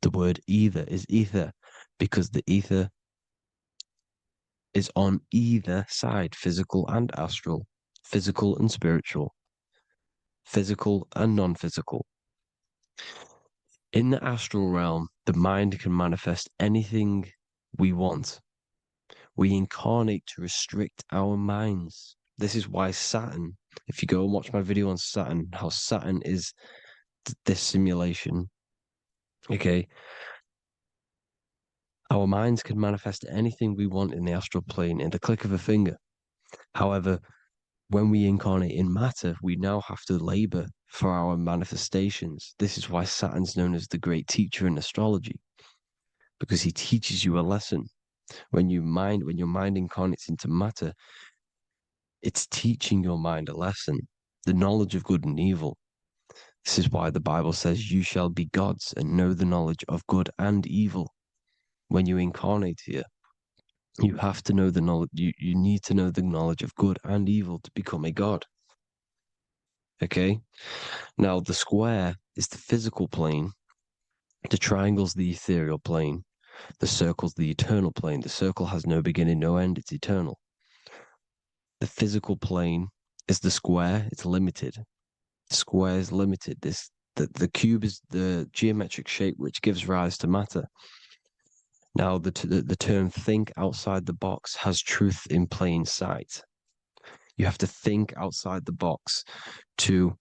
The word either is ether because the ether is on either side, physical and astral, physical and spiritual, physical and non-physical. In the astral realm, the mind can manifest anything we want. We incarnate to restrict our minds. This is why Saturn, if you go and watch my video on Saturn, how Saturn is this simulation, okay? Our minds can manifest anything we want in the astral plane in the click of a finger. However, when we incarnate in matter, we now have to labor for our manifestations. This is why Saturn's known as the great teacher in astrology, because he teaches you a lesson. When your mind incarnates into matter, it's teaching your mind a lesson, the knowledge of good and evil. This is why the Bible says, you shall be gods and know the knowledge of good and evil. When you incarnate here, you have to know the knowledge, you need to know the knowledge of good and evil to become a god. Okay? Now, the square is the physical plane, the triangle's the ethereal plane, the circle's the eternal plane. The circle has no beginning, no end, it's eternal. The physical plane is the square, it's limited. The square is limited. The cube is the geometric shape which gives rise to matter. Now, the term think outside the box has truth in plain sight. You have to think outside the box to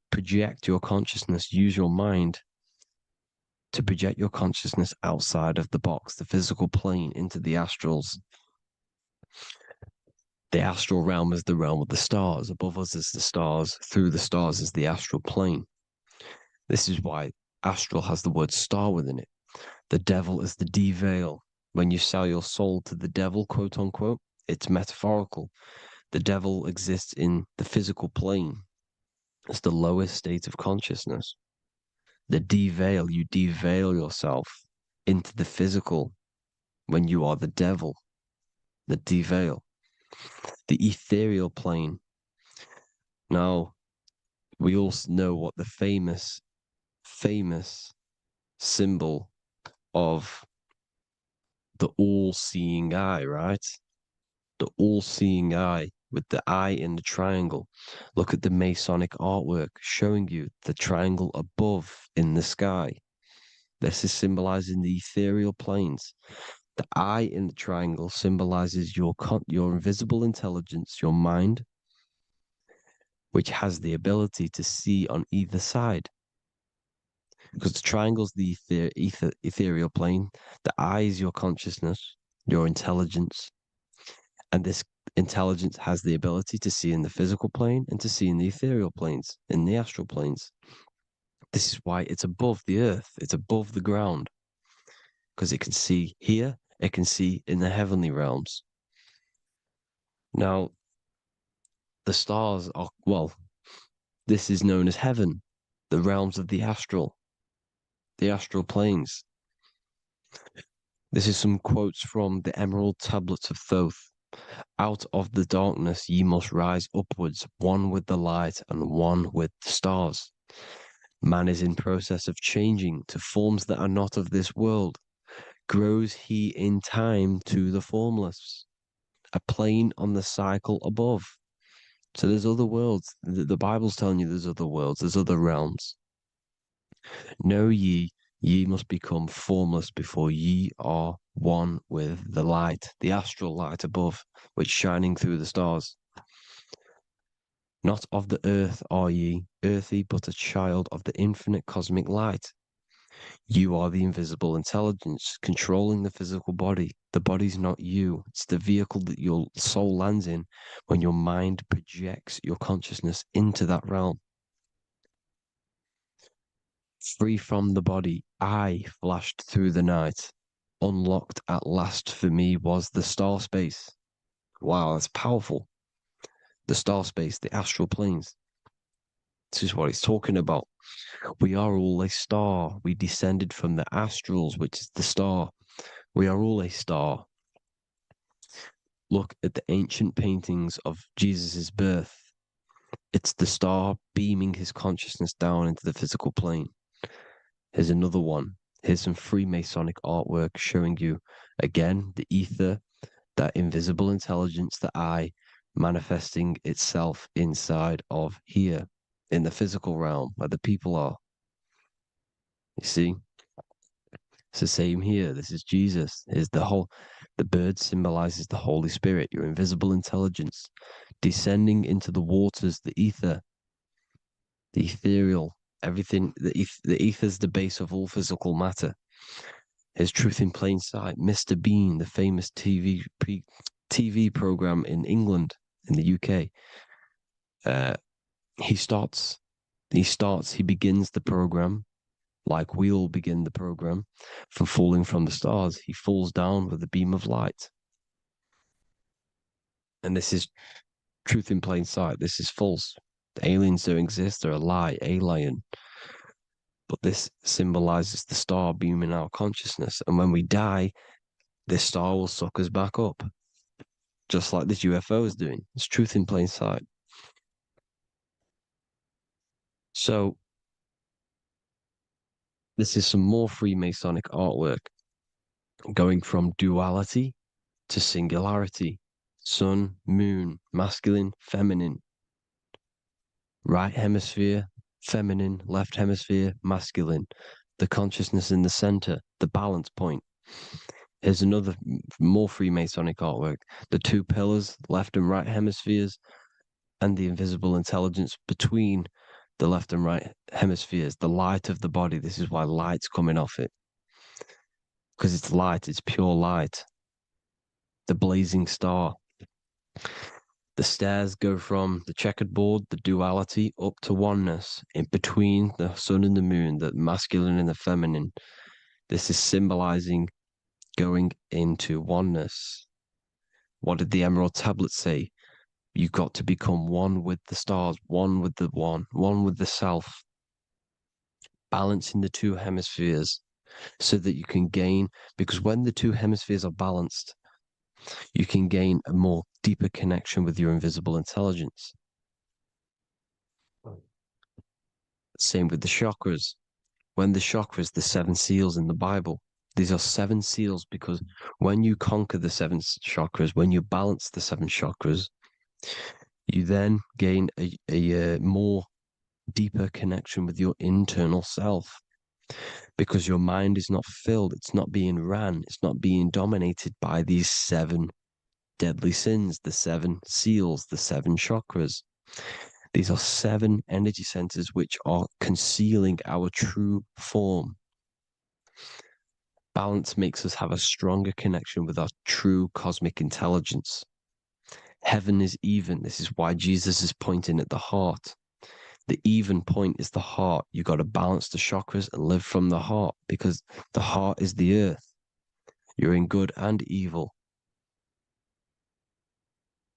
project your consciousness, use your mind to project your consciousness outside of the box, the physical plane, into the astrals. The astral realm is the realm of the stars. Above us is the stars. Through the stars is the astral plane. This is why astral has the word star within it. The devil is the deveil. When you sell your soul to the devil, quote unquote, it's metaphorical. The devil exists in the physical plane. It's the lowest state of consciousness. The deveil, you deveil yourself into the physical when you are the devil. The deveil. The ethereal plane. Now, we all know what the famous symbol of the all-seeing eye, right? The all-seeing eye with the eye in the triangle. Look at the Masonic artwork showing you the triangle above in the sky. This is symbolizing the ethereal planes. The eye in the triangle symbolizes your invisible intelligence, your mind, which has the ability to see on either side. Because the triangle's the ethereal plane. The eye is your consciousness, your intelligence. And this intelligence has the ability to see in the physical plane and to see in the ethereal planes, in the astral planes. This is why it's above the earth, it's above the ground. Because it can see here, it can see in the heavenly realms. Now, the stars are, well, this is known as heaven, the realms of the astral planes. This is some quotes from the Emerald Tablets of Thoth. Out of the darkness ye must rise upwards, one with the light and one with the stars. Man is in process of changing to forms that are not of this world. Grows he in time to the formless, a plane on the cycle above. So there's other worlds. The Bible's telling you there's other worlds, there's other realms. Know ye must become formless before ye are one with the light, the astral light above, which shining through the stars. Not of the earth are ye, earthy, but a child of the infinite cosmic light. You are the invisible intelligence controlling the physical body. The body's not you. It's the vehicle that your soul lands in when your mind projects your consciousness into that realm. Free from the body, I flashed through the night. Unlocked at last for me was the star space. Wow, that's powerful. The star space, the astral planes. This is what it's talking about. We are all a star. We descended from the astrals, which is the star. We are all a star. Look at the ancient paintings of Jesus' birth. It's the star beaming his consciousness down into the physical plane. Here's another one. Here's some Freemasonic artwork showing you, again, the ether, that invisible intelligence, the eye, manifesting itself inside of here, in the physical realm, where the people are. You see? It's the same here. This is Jesus. The bird symbolizes the Holy Spirit, your invisible intelligence, descending into the waters, the ether, the ethereal, everything. The ether's the base of all physical matter. Here's Truth in Plain Sight. Mr. Bean, the famous TV program in England, in the UK. He begins the program Like we'll begin the program from falling from the stars. He falls down with a beam of light. And this is truth in plain sight. This is false. The aliens don't exist. They're a lie, alien. But this symbolizes the star beaming our consciousness. And when we die, this star will suck us back up, just like this UFO is doing. It's truth in plain sight. So, this is some more Freemasonic artwork going from duality to singularity. Sun, moon, masculine, feminine. Right hemisphere, feminine, left hemisphere, masculine. The consciousness in the center, the balance point. Here's another more Freemasonic artwork. The two pillars, left and right hemispheres, and the invisible intelligence between the left and right hemispheres, the light of the body. This is why light's coming off it. Because it's light, it's pure light. The blazing star. The stairs go from the checkered board, the duality, up to oneness, in between the sun and the moon, the masculine and the feminine. This is symbolizing going into oneness. What did the Emerald Tablet say? You've got to become one with the stars, one with the one with the self. Balancing the two hemispheres so that you can gain, because when the two hemispheres are balanced, you can gain a more deeper connection with your invisible intelligence. Same with the chakras. When the chakras, the seven seals in the Bible, these are seven seals because when you conquer the seven chakras, when you balance the seven chakras, you then gain a more deeper connection with your internal self because your mind is not filled, it's not being ran, it's not being dominated by these seven deadly sins, the seven seals, the seven chakras. These are seven energy centers which are concealing our true form. Balance makes us have a stronger connection with our true cosmic intelligence. Heaven is even. This is why Jesus is pointing at the heart. The even point is the heart. You got to balance the chakras and live from the heart because the heart is the earth. You're in good and evil.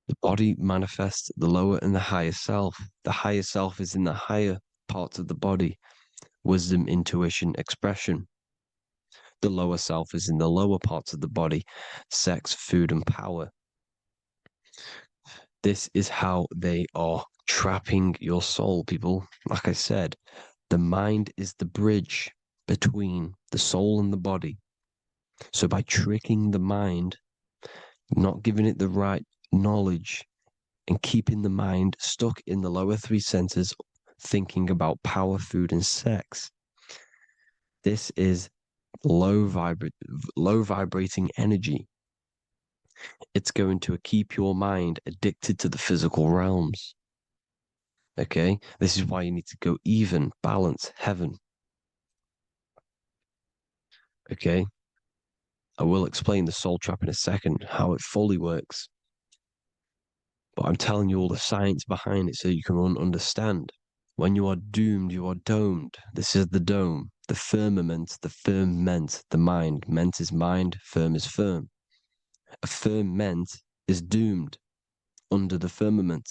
The body manifests the lower and the higher self. The higher self is in the higher parts of the body. Wisdom, intuition, expression. The lower self is in the lower parts of the body. Sex, food, and power. This is how they are trapping your soul, people. Like I said, the mind is the bridge between the soul and the body. So by tricking the mind, not giving it the right knowledge, and keeping the mind stuck in the lower three centers, thinking about power, food, and sex, this is low vibrating energy. It's going to keep your mind addicted to the physical realms. Okay, this is why you need to go even, balance, heaven. Okay, I will explain the soul trap in a second, how it fully works. But I'm telling you all the science behind it so you can understand. When you are doomed, you are domed. This is the dome, the firmament, the firmament, the mind. Ment is mind, firm is firm. A firmament is doomed under the firmament.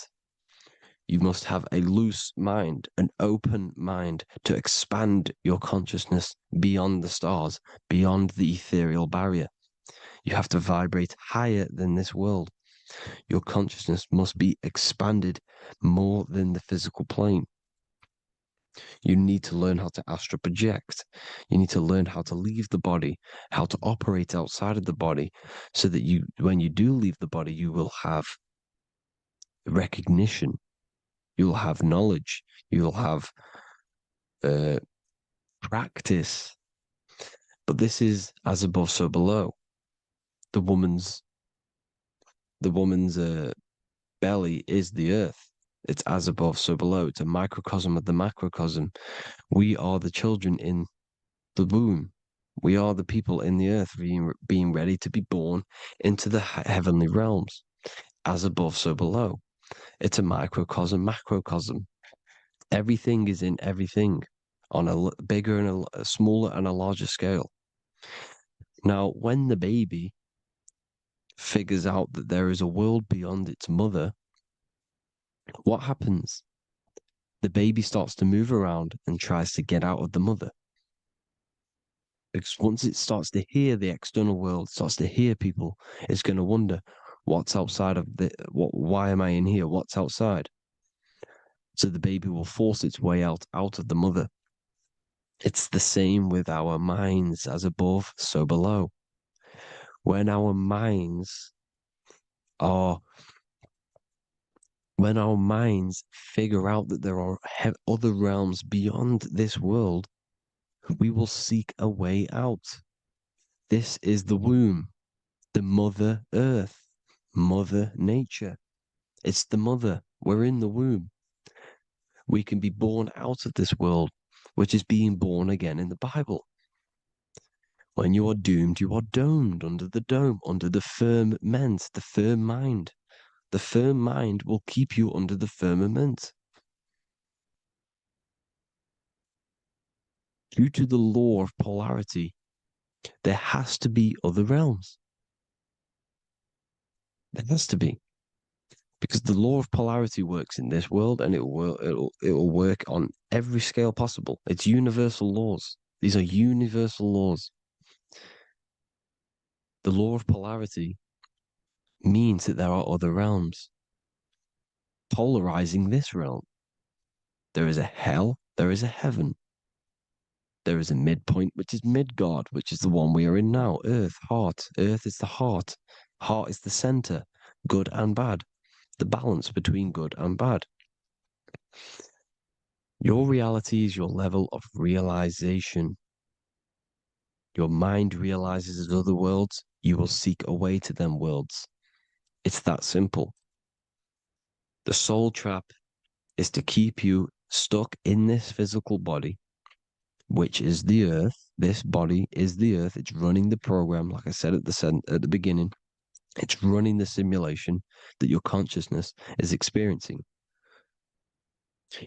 You must have a loose mind, an open mind to expand your consciousness beyond the stars, beyond the ethereal barrier. You have to vibrate higher than this world. Your consciousness must be expanded more than the physical plane. You need to learn how to astral project. You need to learn how to leave the body, how to operate outside of the body, so that you, when you do leave the body, you will have recognition. You'll have knowledge. You'll have practice. But this is as above, so below. The woman's belly is the earth. It's as above, so below. It's a microcosm of the macrocosm. We are the children in the womb. We are the people in the earth being ready to be born into the heavenly realms. As above, so below. It's a microcosm, macrocosm. Everything is in everything. on a bigger and a smaller and a larger scale. Now, when the baby figures out that there is a world beyond its mother, what happens? The baby starts to move around and tries to get out of the mother. Because once it starts to hear the external world, starts to hear people, it's going to wonder, what's outside of why am I in here? What's outside? So the baby will force its way out of the mother. It's the same with our minds, as above, so below. When our minds are, when our minds figure out that there are other realms beyond this world, we will seek a way out. This is the womb, the Mother Earth, Mother Nature. It's the mother. We're in the womb. We can be born out of this world, which is being born again in the Bible. When you are doomed, you are domed under the dome, under the firmament, the firm mind. The firm mind will keep you under the firmament. Due to the law of polarity, there has to be other realms. There has to be. Because the law of polarity works in this world, and it will work on every scale possible. It's universal laws. These are universal laws. The law of polarity means that there are other realms polarizing this realm. There is a hell, there is a heaven. There is a midpoint, which is Midgard, which is the one we are in now. Earth, heart. Earth is the heart. Heart is the center, good and bad. The balance between good and bad. Your reality is your level of realization. Your mind realizes other worlds, you will seek a way to them worlds. It's that simple. The soul trap is to keep you stuck in this physical body, which is the earth. This body is the earth. It's running the program, like I said at the beginning. It's running the simulation that your consciousness is experiencing.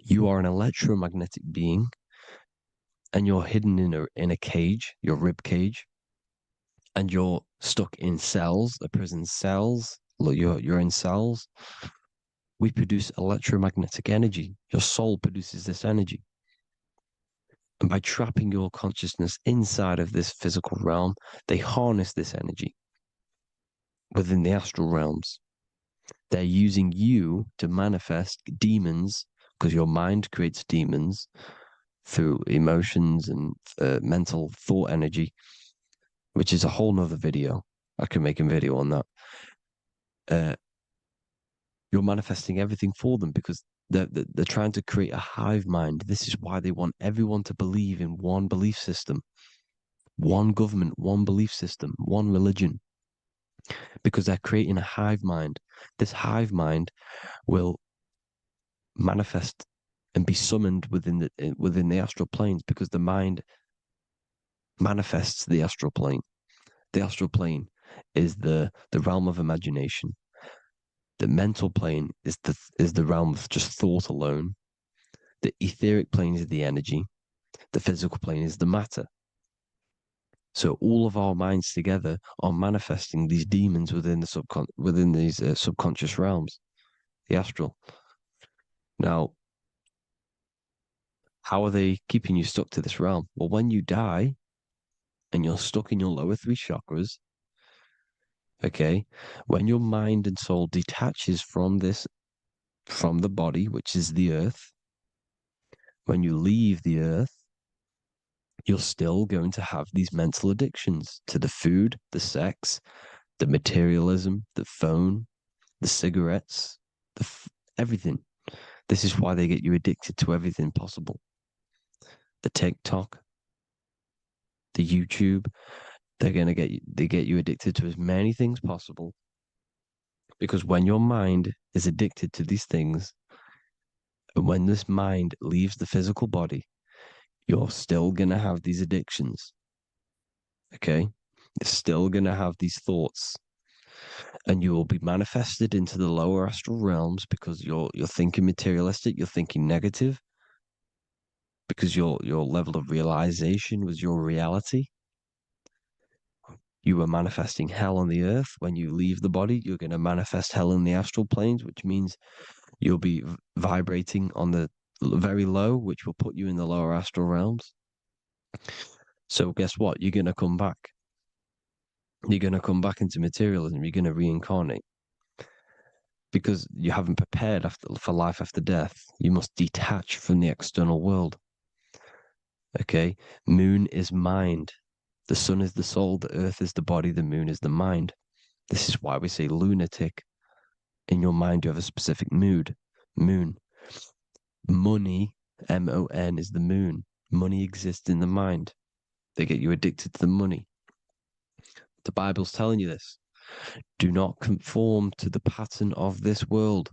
You are an electromagnetic being, and you're hidden in a cage, your rib cage, and you're stuck in cells, a prison cells. Look, you're in cells. We produce electromagnetic energy. Your soul produces this energy. And by trapping your consciousness inside of this physical realm, they harness this energy within the astral realms. They're using you to manifest demons, because your mind creates demons through emotions and mental thought energy, which is a whole nother video. I can make a video on that. You're manifesting everything for them because they're trying to create a hive mind. This is why they want everyone to believe in one belief system, one government, one belief system, one religion, because they're creating a hive mind. This hive mind will manifest and be summoned within the astral planes, because the mind manifests the astral plane. The astral plane is the realm of imagination. The mental plane is the realm of just thought alone. The etheric plane is the energy. The physical plane is the matter. So all of our minds together are manifesting these demons within these subconscious realms, the astral. Now, how are they keeping you stuck to this realm? Well, when you die and you're stuck in your lower three chakras, okay, when your mind and soul detaches from the body, which is the earth, when you leave the earth, you're still going to have these mental addictions to the food, the sex, the materialism, the phone, the cigarettes, everything. This is why they get you addicted to everything possible. The TikTok, the YouTube, they get you addicted to as many things possible. Because when your mind is addicted to these things, and when this mind leaves the physical body, you're still going to have these addictions. Okay? You're still going to have these thoughts. And you will be manifested into the lower astral realms because you're thinking materialistic, you're thinking negative. because your level of realization was your reality. You were manifesting hell on the earth. When you leave the body, you're going to manifest hell in the astral planes, which means you'll be vibrating on the very low, which will put you in the lower astral realms. So guess what? You're going to come back. You're going to come back into materialism. You're going to reincarnate because you haven't prepared for life after death. You must detach from the external world. Okay? Moon is mind. The sun is the soul. The earth is the body. The moon is the mind. This is why we say lunatic. In your mind, you have a specific mood. Moon. Money, M-O-N, is the moon. Money exists in the mind. They get you addicted to the money. The Bible's telling you this. Do not conform to the pattern of this world,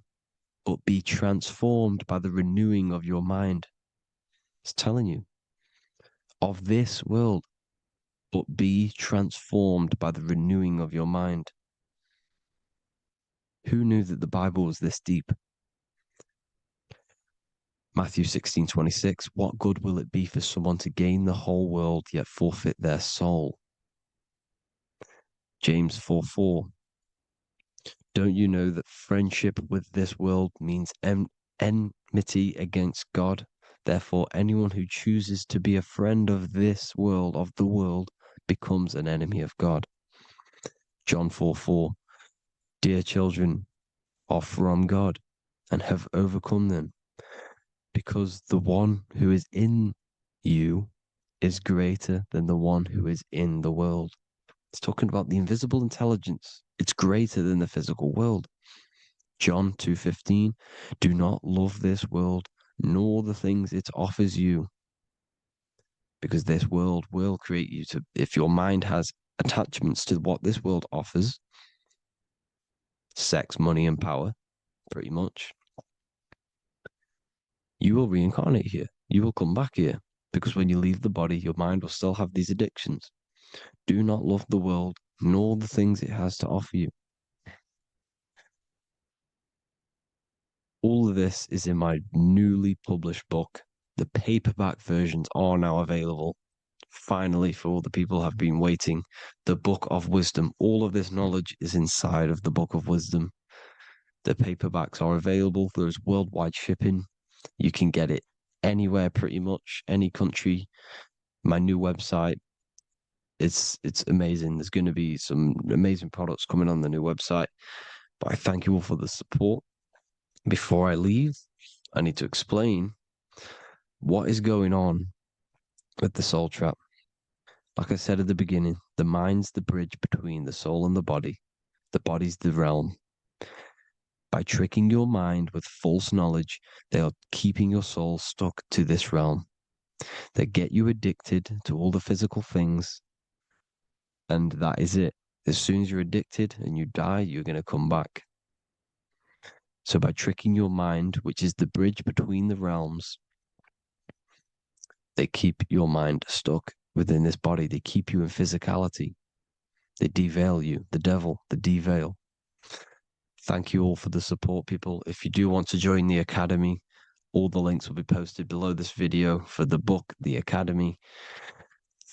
but be transformed by the renewing of your mind. It's telling you. Of this world, but be transformed by the renewing of your mind. Who knew that the Bible was this deep? Matthew 16:26, what good will it be for someone to gain the whole world yet forfeit their soul? James 4:4, don't you know that friendship with this world means enmity against God? Therefore, anyone who chooses to be a friend of this world, of the world, becomes an enemy of God. John 4:4, dear children, are from God and have overcome them, because the one who is in you is greater than the one who is in the world. It's talking about the invisible intelligence. It's greater than the physical world. John 2:15, do not love this world, nor the things it offers you, because this world will create you to, if your mind has attachments to what this world offers, sex, money, and power, pretty much, you will reincarnate here. You will come back here, because when you leave the body, your mind will still have these addictions. Do not love the world, nor the things it has to offer you. All of this is in my newly published book. The paperback versions are now available. Finally, for all the people who have been waiting, the Book of Wisdom. All of this knowledge is inside of the Book of Wisdom. The paperbacks are available. There's worldwide shipping. You can get it anywhere, pretty much, any country. My new website, it's amazing. There's going to be some amazing products coming on the new website. But I thank you all for the support. Before I leave, I need to explain what is going on with the soul trap. Like I said at the beginning, the mind's the bridge between the soul and the body. The body's the realm. By tricking your mind with false knowledge, they are keeping your soul stuck to this realm. They get you addicted to all the physical things, and that is it. As soon as you're addicted and you die, you're going to come back. So by tricking your mind, which is the bridge between the realms, they keep your mind stuck within this body. They keep you in physicality. They deveil you, the devil, the deveil. Thank you all for the support, people. If you do want to join the Academy, all the links will be posted below this video for the book, The Academy.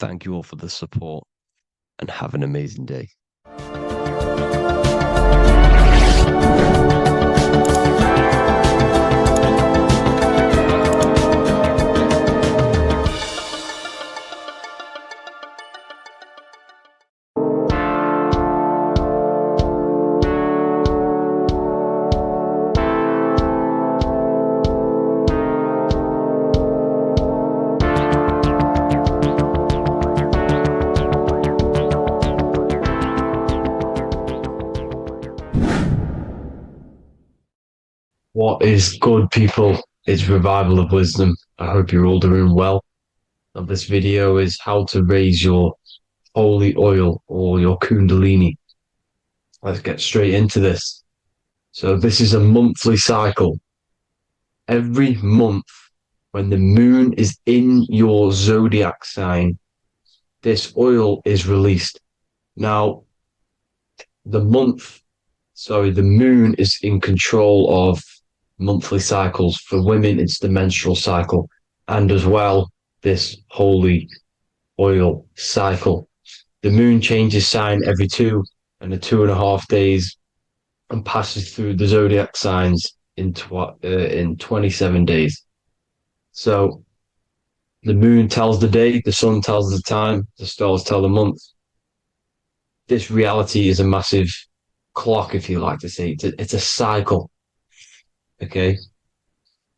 Thank you all for the support and have an amazing day. What is good, people? It's Revival of Wisdom. I hope you're all doing well. And this video is how to raise your holy oil or your kundalini. Let's get straight into this. So this is a monthly cycle. Every month, when the moon is in your zodiac sign, this oil is released. Now, the moon is in control of monthly cycles. For women, it's the menstrual cycle, and as well, this holy oil cycle. The moon changes sign every 2.5 days and passes through the zodiac signs in 27 days. So the moon tells the day, the sun tells the time, the stars tell the month. This reality is a massive clock, if you like to say. It's a cycle. Okay.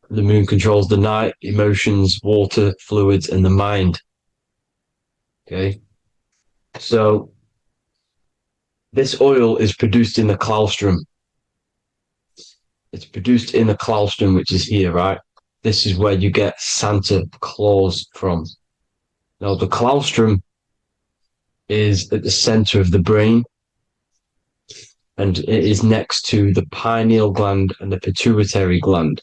The moon controls the night, emotions, water, fluids, and the mind. Okay. So this oil is produced in the claustrum. It's produced in the claustrum, which is here, right? This is where you get Santa Claus from. Now, the claustrum is at the center of the brain, and it is next to the pineal gland and the pituitary gland.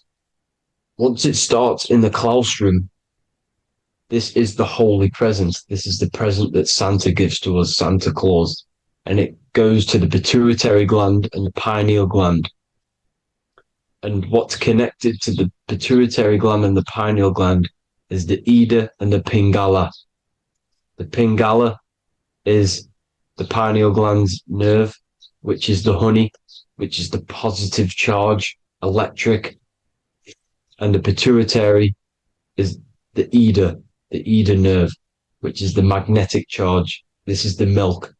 Once it starts in the claustrum, this is the holy present. This is the present that Santa gives to us, Santa Claus. And it goes to the pituitary gland and the pineal gland. And what's connected to the pituitary gland and the pineal gland is the Ida and the Pingala. The Pingala is the pineal gland's nerve, which is the honey, which is the positive charge, electric. And the pituitary is the Ida nerve, which is the magnetic charge. This is the milk,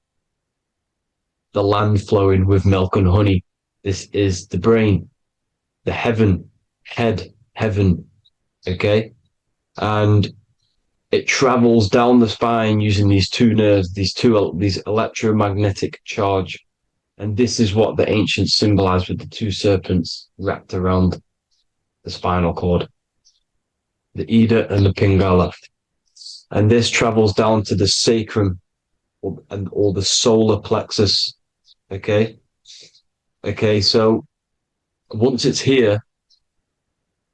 the land flowing with milk and honey. This is the brain, the heaven, okay? And it travels down the spine using these two nerves, these electromagnetic charge. And this is what the ancients symbolized with the two serpents wrapped around the spinal cord, the Ida and the Pingala. And this travels down to the sacrum or the solar plexus. Okay. So once it's here,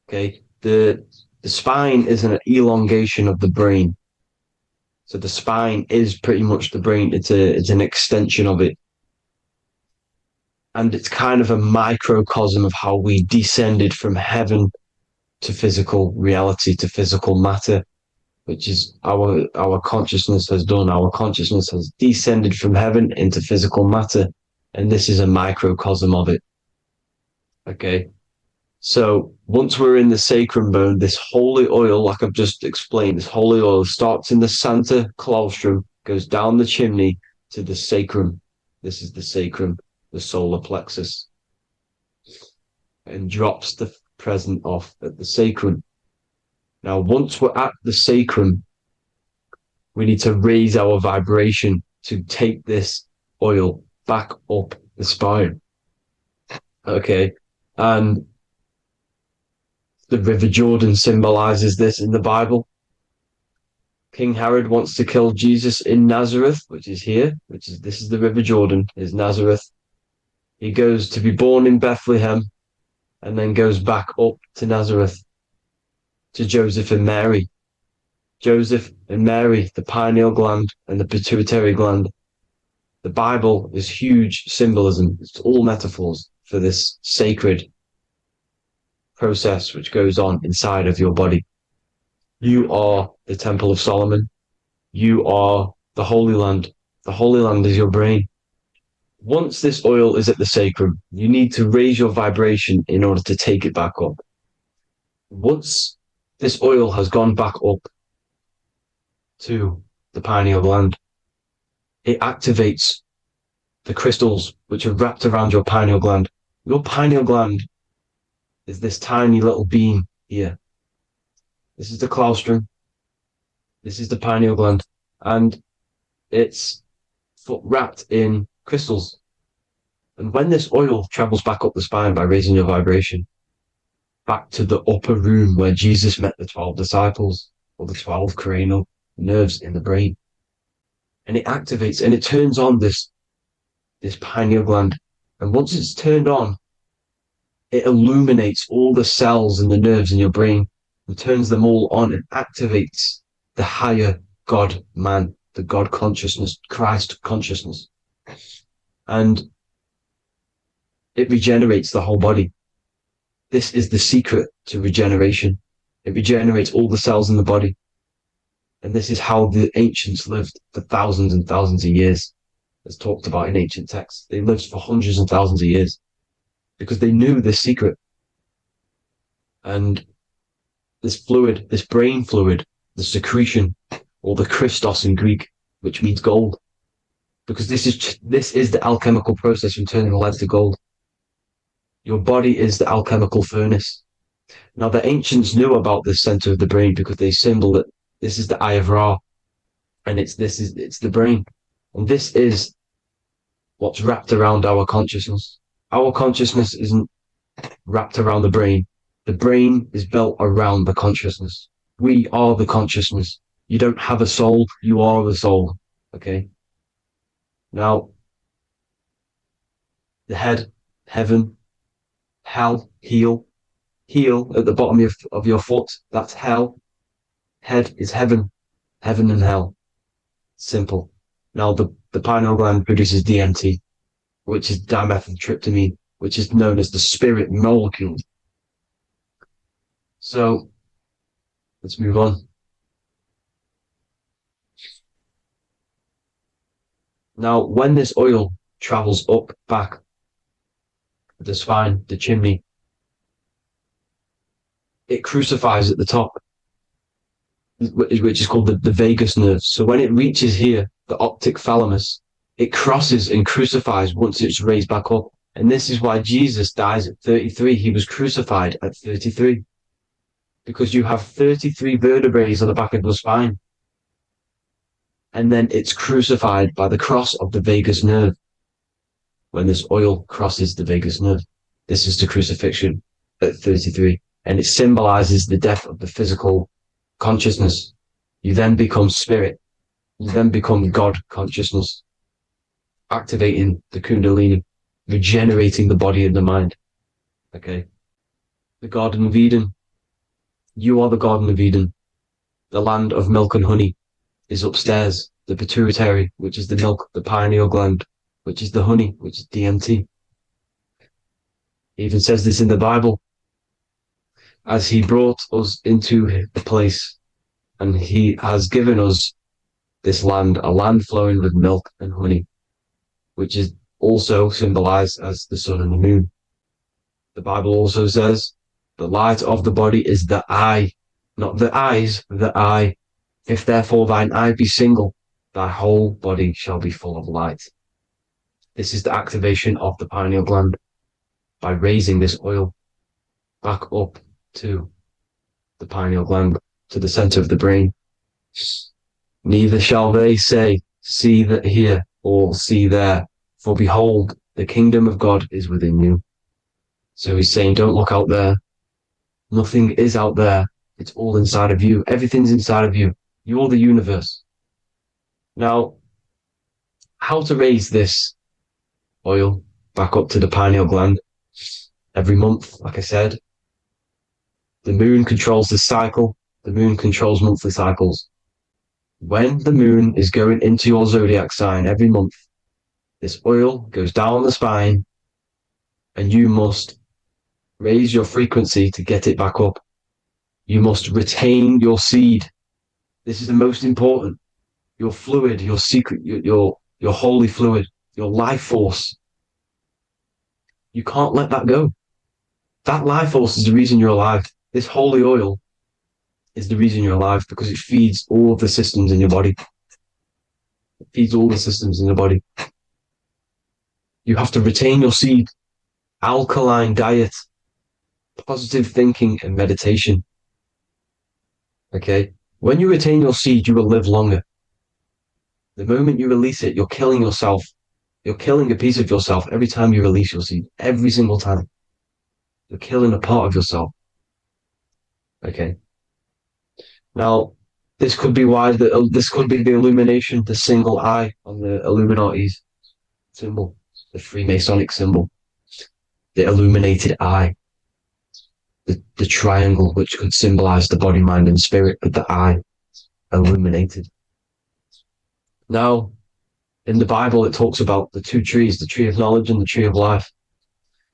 okay, the spine is an elongation of the brain. So the spine is pretty much the brain. It's an extension of it. And it's kind of a microcosm of how we descended from heaven to physical reality, to physical matter, which is our consciousness has done. Our consciousness has descended from heaven into physical matter. And this is a microcosm of it. Okay. So once we're in the sacrum bone, this holy oil, like I've just explained, this holy oil starts in the Santa Claustrum, goes down the chimney to the sacrum. This is the sacrum, the solar plexus, and drops the present off at the sacrum. Now, once we're at the sacrum, we need to raise our vibration to take this oil back up the spine. Okay. And the River Jordan symbolizes this in the Bible. King Herod wants to kill Jesus in Nazareth, which is here, this is the River Jordan, is Nazareth. He goes to be born in Bethlehem and then goes back up to Nazareth to Joseph and Mary. Joseph and Mary, the pineal gland and the pituitary gland. The Bible is huge symbolism. It's all metaphors for this sacred process which goes on inside of your body. You are the Temple of Solomon. You are the Holy Land. The Holy Land is your brain. Once this oil is at the sacrum, you need to raise your vibration in order to take it back up. Once this oil has gone back up to the pineal gland, it activates the crystals which are wrapped around your pineal gland. Your pineal gland is this tiny little beam here. This is the claustrum. This is the pineal gland. And it's wrapped in crystals. And when this oil travels back up the spine by raising your vibration, back to the upper room where Jesus met the 12 disciples, or the 12 cranial nerves in the brain, and it activates and it turns on this pineal gland. And once it's turned on, it illuminates all the cells and the nerves in your brain and turns them all on and activates the higher God man, the God consciousness, Christ consciousness. And it regenerates the whole body. This is the secret to regeneration. It regenerates all the cells in the body. And this is how the ancients lived for thousands and thousands of years, as talked about in ancient texts. They lived for hundreds and thousands of years because they knew this secret. And this fluid, this brain fluid, the secretion, or the Christos in Greek, which means gold, because this is the alchemical process from turning lead to gold. Your body is the alchemical furnace. Now, the ancients knew about this center of the brain because they symboled it. This is the eye of Ra, and it's the brain, and this is what's wrapped around our consciousness. Our consciousness isn't wrapped around the brain. The brain is built around the consciousness. We are the consciousness. You don't have a soul. You are the soul. Okay. Now, the head, heaven, hell, heel at the bottom of your foot. That's hell. Head is heaven and hell. Simple. Now, the pineal gland produces DMT, which is dimethyltryptamine, which is known as the spirit molecule. So, let's move on. Now, when this oil travels up, back, the spine, the chimney, it crucifies at the top, which is called the vagus nerve. So when it reaches here, the optic thalamus, it crosses and crucifies once it's raised back up. And this is why Jesus dies at 33. He was crucified at 33. Because you have 33 vertebrae on the back of the spine. And then it's crucified by the cross of the vagus nerve. When this oil crosses the vagus nerve, this is the crucifixion at 33. And it symbolizes the death of the physical consciousness. You then become spirit. You then become God consciousness, activating the Kundalini, regenerating the body and the mind. Okay. The Garden of Eden. You are the Garden of Eden. The land of milk and honey is upstairs. The pituitary, which is the milk, the pineal gland, which is the honey, which is DMT. It even says this in the Bible. As he brought us into the place, and he has given us this land, a land flowing with milk and honey, which is also symbolized as the sun and the moon. The Bible also says, the light of the body is the eye, not the eyes, the eye. If therefore thine eye be single, thy whole body shall be full of light. This is the activation of the pineal gland by raising this oil back up to the pineal gland, to the center of the brain. Neither shall they say, see that here, or see there, for behold, the kingdom of God is within you. So he's saying, don't look out there. Nothing is out there. It's all inside of you. Everything's inside of you. You're the universe. Now, how to raise this oil back up to the pineal gland? Every month, like I said. The moon controls the cycle. The moon controls monthly cycles. When the moon is going into your zodiac sign every month, this oil goes down the spine, and you must raise your frequency to get it back up. You must retain your seed. This is the most important. Your fluid, your secret, your holy fluid, your life force. You can't let that go. That life force is the reason you're alive. This holy oil is the reason you're alive, because it feeds all of the systems in your body. It feeds all the systems in your body. You have to retain your seed. Alkaline diet, positive thinking, and meditation. Okay? When you retain your seed, you will live longer. The moment you release it, you're killing yourself. You're killing a piece of yourself every time you release your seed. Every single time. You're killing a part of yourself. Okay? Now, this could be why this could be the illumination, the single eye on the Illuminati's symbol, the Freemasonic symbol, the illuminated eye, the triangle, which could symbolize the body, mind, and spirit, but the eye illuminated. Now, in the Bible, it talks about the two trees, the tree of knowledge and the tree of life.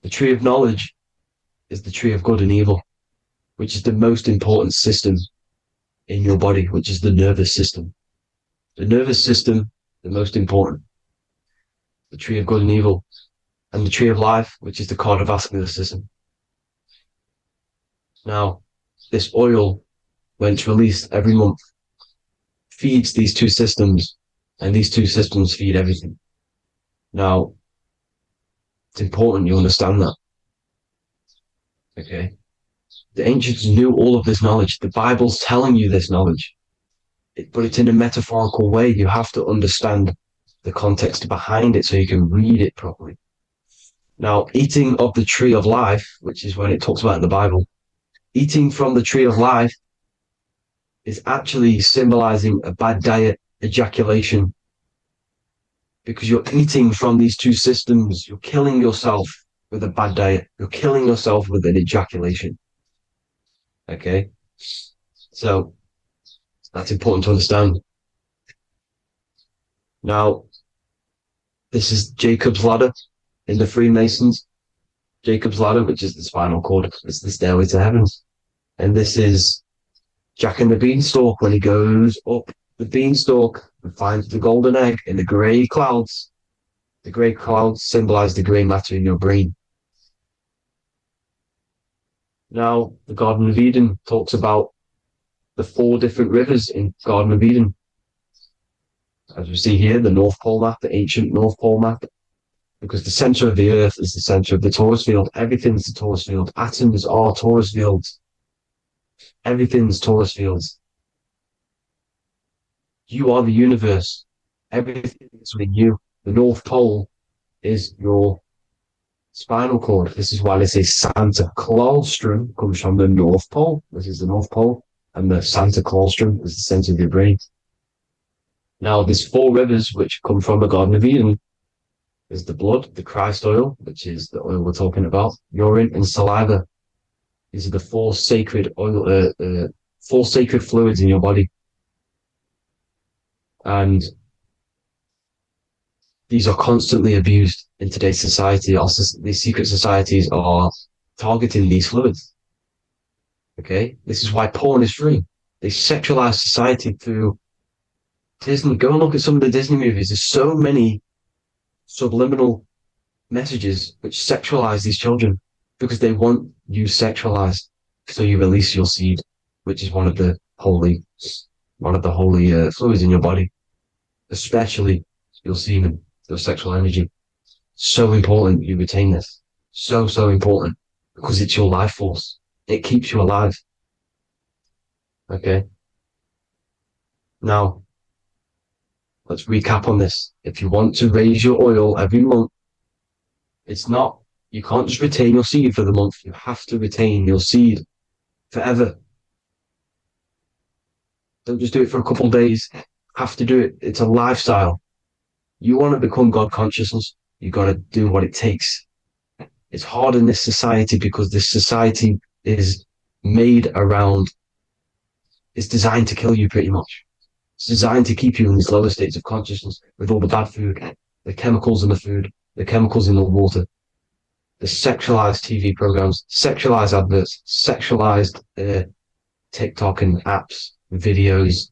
The tree of knowledge is the tree of good and evil. which is the most important system in your body, which is the nervous system. The nervous system, the most important. The tree of good and evil, and the tree of life, which is the cardiovascular system. Now, this oil, when it's released every month, feeds these two systems, and these two systems feed everything. Now, it's important you understand that. Okay? The ancients knew all of this knowledge. The Bible's telling you this knowledge. But it's in a metaphorical way. You have to understand the context behind it so you can read it properly. Now, eating of the tree of life, which is when it talks about in the Bible, eating from the tree of life is actually symbolizing a bad diet, ejaculation, because you're eating from these two systems. You're killing yourself with a bad diet. You're killing yourself with an ejaculation. Okay? So, that's important to understand. Now, this is Jacob's ladder in the Freemasons. Jacob's ladder, which is the spinal cord, it's the stairway to heaven. And this is Jack and the Beanstalk when he goes up the beanstalk and finds the golden egg in the grey clouds. The grey clouds symbolize the grey matter in your brain. Now, the Garden of Eden talks about the 4 different rivers in Garden of Eden. As we see here, the North Pole map, the ancient North Pole map, because the center of the earth is the center of the torus field. Everything's the torus field. Atoms are torus fields. Everything's torus fields. You are the universe. Everything is within you. The North Pole is your spinal cord. This is why they say Santa Claustrum comes from the North Pole. This is the North Pole. And the Santa Claustrum is the center of your brain. Now, there's 4 rivers which come from the Garden of Eden. There's the blood, the Christ oil, which is the oil we're talking about, urine and saliva. These are the 4 sacred oil, 4 sacred fluids in your body. And these are constantly abused in today's society. Also, these secret societies are targeting these fluids. Okay? This is why porn is free. They sexualize society through Disney. Go and look at some of the Disney movies. There's so many subliminal messages which sexualize these children because they want you sexualized. So you release your seed, which is one of the holy fluids in your body, especially your semen, your sexual energy. So important you retain this. So important because it's your life force. It keeps you alive. Okay. Now, let's recap on this. If you want to raise your oil every month, you can't just retain your seed for the month. You have to retain your seed forever. Don't just do it for a couple of days. You have to do it. It's a lifestyle. You want to become God consciousness, you got to do what it takes. It's hard in this society because this society is made around, it's designed to kill you pretty much. It's designed to keep you in these lower states of consciousness with all the bad food, the chemicals in the food, the chemicals in the water, the sexualized TV programs, sexualized adverts, sexualized TikTok and apps, videos,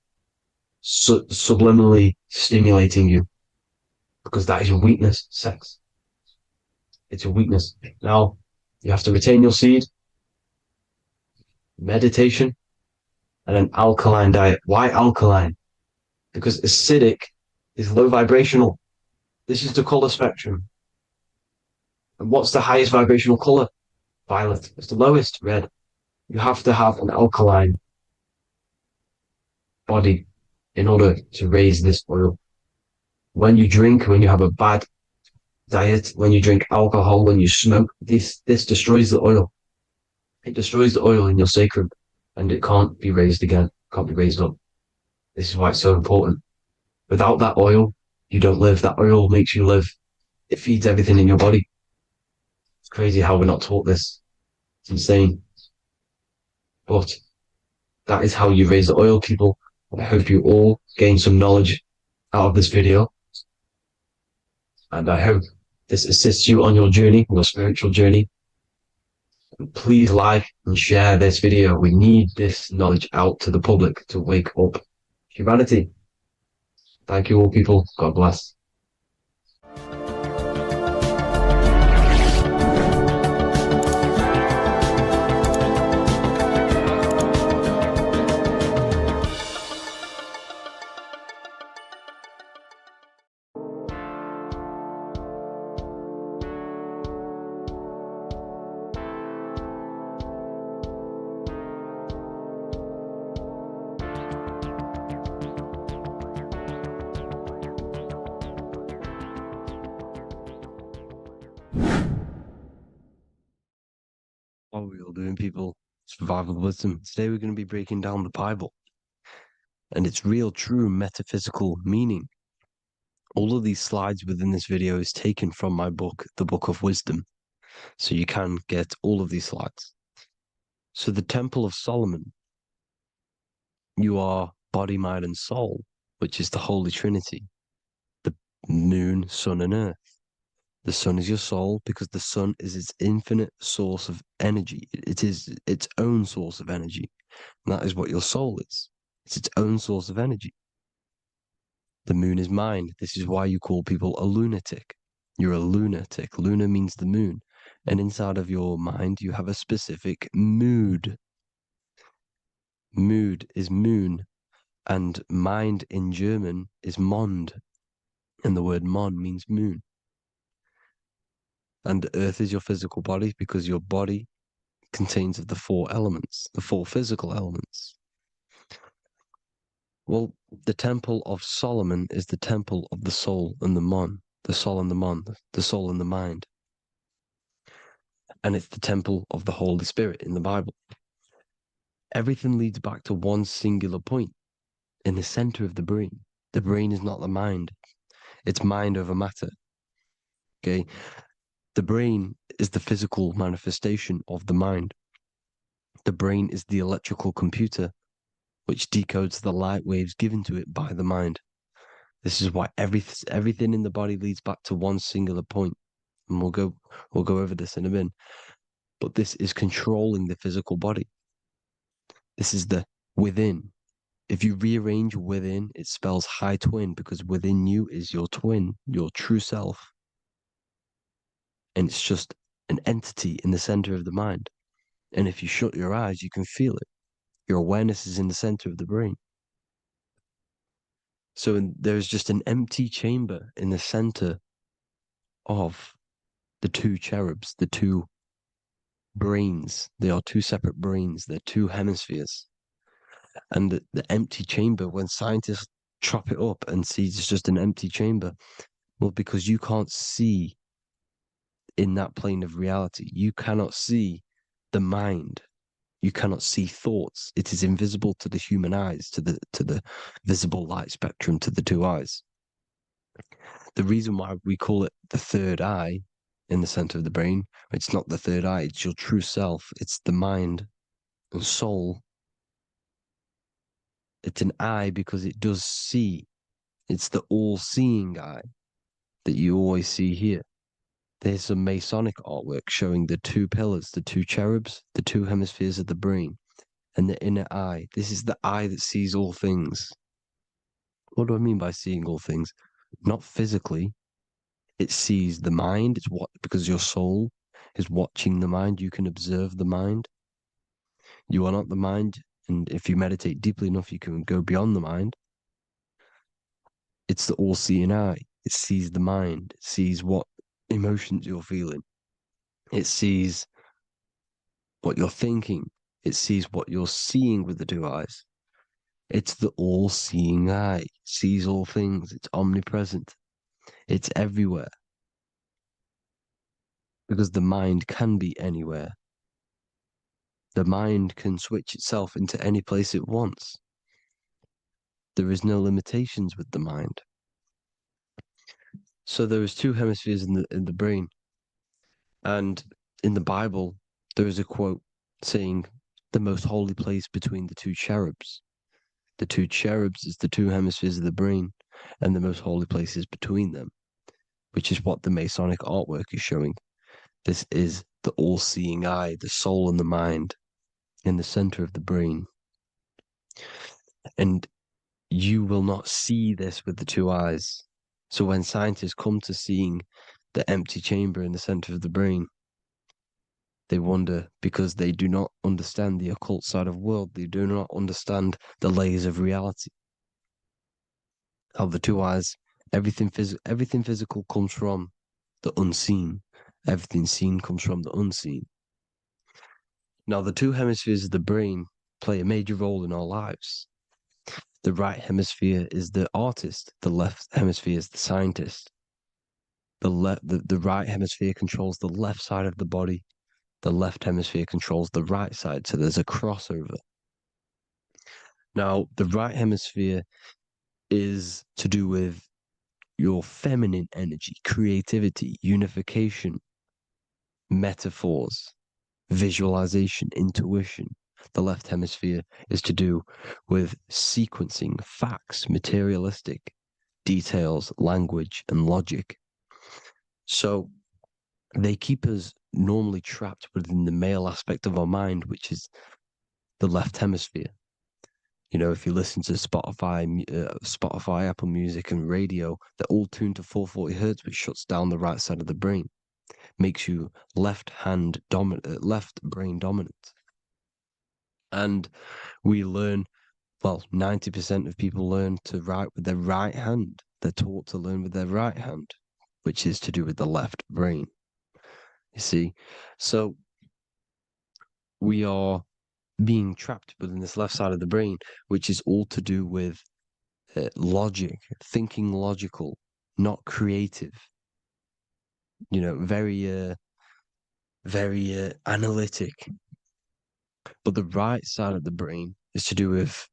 subliminally stimulating you because that is your weakness, sex. It's your weakness. Now, you have to retain your seed, meditation, and an alkaline diet. Why alkaline? Because acidic is low vibrational. This is the color spectrum. And what's the highest vibrational color? Violet. It's the lowest, red. You have to have an alkaline body in order to raise this oil. When you drink, when you have a bad diet, when you drink alcohol, when you smoke, this destroys the oil. It destroys the oil in your sacrum and it can't be raised again, can't be raised up. This is why it's so important. Without that oil, you don't live. That oil makes you live. It feeds everything in your body. It's crazy how we're not taught this. It's insane. But that is how you raise the oil, people. I hope you all gain some knowledge out of this video. And I hope this assists you on your journey, your spiritual journey. Please like and share this video. We need this knowledge out to the public to wake up humanity. Thank you all, people. God bless. What are we all doing, people? Survival wisdom. Today we're going to be breaking down the Bible and its real, true metaphysical meaning. All of these slides within this video is taken from my book, The Book of Wisdom, so you can get all of these slides. So the Temple of Solomon, you are body, mind, and soul, which is the Holy Trinity, the moon, sun, and earth. The sun is your soul because the sun is its infinite source of energy. It is its own source of energy. And that is what your soul is. It's its own source of energy. The moon is mind. This is why you call people a lunatic. You're a lunatic. Luna means the moon. And inside of your mind, you have a specific mood. Mood is moon. And mind in German is Mond. And the word Mon means moon. And earth is your physical body because your body contains of the four elements, the four physical elements. Well, the Temple of Solomon is the temple of the soul and the mon, the soul and the mon, the soul and the mind. And it's the temple of the Holy Spirit in the Bible. Everything leads back to one singular point in the center of the brain. The brain is not the mind. It's mind over matter. Okay? The brain is the physical manifestation of the mind. The brain is the electrical computer which decodes the light waves given to it by the mind. This is why everything in the body leads back to one singular point. And we'll go over this in a minute. But this is controlling the physical body. This is the within. If you rearrange within, it spells high twin because within you is your twin, your true self. And it's just an entity in the center of the mind. And if you shut your eyes, you can feel it. Your awareness is in the center of the brain. So there's just an empty chamber in the center of the two cherubs, the two brains. They are two separate brains. They're two hemispheres. And the empty chamber, when scientists chop it up and see it's just an empty chamber, well, because you can't see in that plane of reality, you cannot see the mind. You cannot see thoughts. It is invisible to the human eyes, to the visible light spectrum, to the two eyes. The reason why we call it the third eye in the center of the brain, it's not the third eye, it's your true self. It's the mind and soul. It's an eye because it does see. It's the all-seeing eye that you always see here. There's some Masonic artwork showing the two pillars, the two cherubs, the two hemispheres of the brain, and the inner eye. This is the eye that sees all things. What do I mean by seeing all things? Not physically. It sees the mind. It's what, because your soul is watching the mind. You can observe the mind. You are not the mind. And if you meditate deeply enough, you can go beyond the mind. It's the all-seeing eye. It sees the mind. It sees what emotions you're feeling. It sees what you're thinking. It sees what you're seeing with the two eyes. It's the all-seeing eye. It sees all things. It's omnipresent. It's everywhere. Because the mind can be anywhere. The mind can switch itself into any place it wants. There is no limitations with the mind. So there is two hemispheres in the brain. And in the Bible, there is a quote saying the most holy place between the two cherubs. The two cherubs is the two hemispheres of the brain, and the most holy place is between them, which is what the Masonic artwork is showing. This is the all-seeing eye, the soul and the mind in the center of the brain. And you will not see this with the two eyes. So when scientists come to seeing the empty chamber in the center of the brain, they wonder because they do not understand the occult side of the world. They do not understand the layers of reality. How the two eyes, everything physical comes from the unseen. Everything seen comes from the unseen. Now, the two hemispheres of the brain play a major role in our lives. The right hemisphere is the artist. The left hemisphere is the scientist. The right hemisphere controls the left side of the body. The left hemisphere controls the right side, so there's a crossover. Now, the right hemisphere is to do with your feminine energy, creativity, unification, metaphors, visualization, intuition. The left hemisphere is to do with sequencing, facts, materialistic details, language, and logic. So they keep us normally trapped within the male aspect of our mind, which is the left hemisphere. You know, if you listen to Spotify, Apple Music, and radio, they're all tuned to 440 hertz, which shuts down the right side of the brain, makes you left brain dominant. And we learn, well, 90% of people learn to write with their right hand. They're taught to learn with their right hand, which is to do with the left brain. You see, so we are being trapped within this left side of the brain, which is all to do with logic, thinking logical, not creative. You know, very analytic. But the right side of the brain is to do with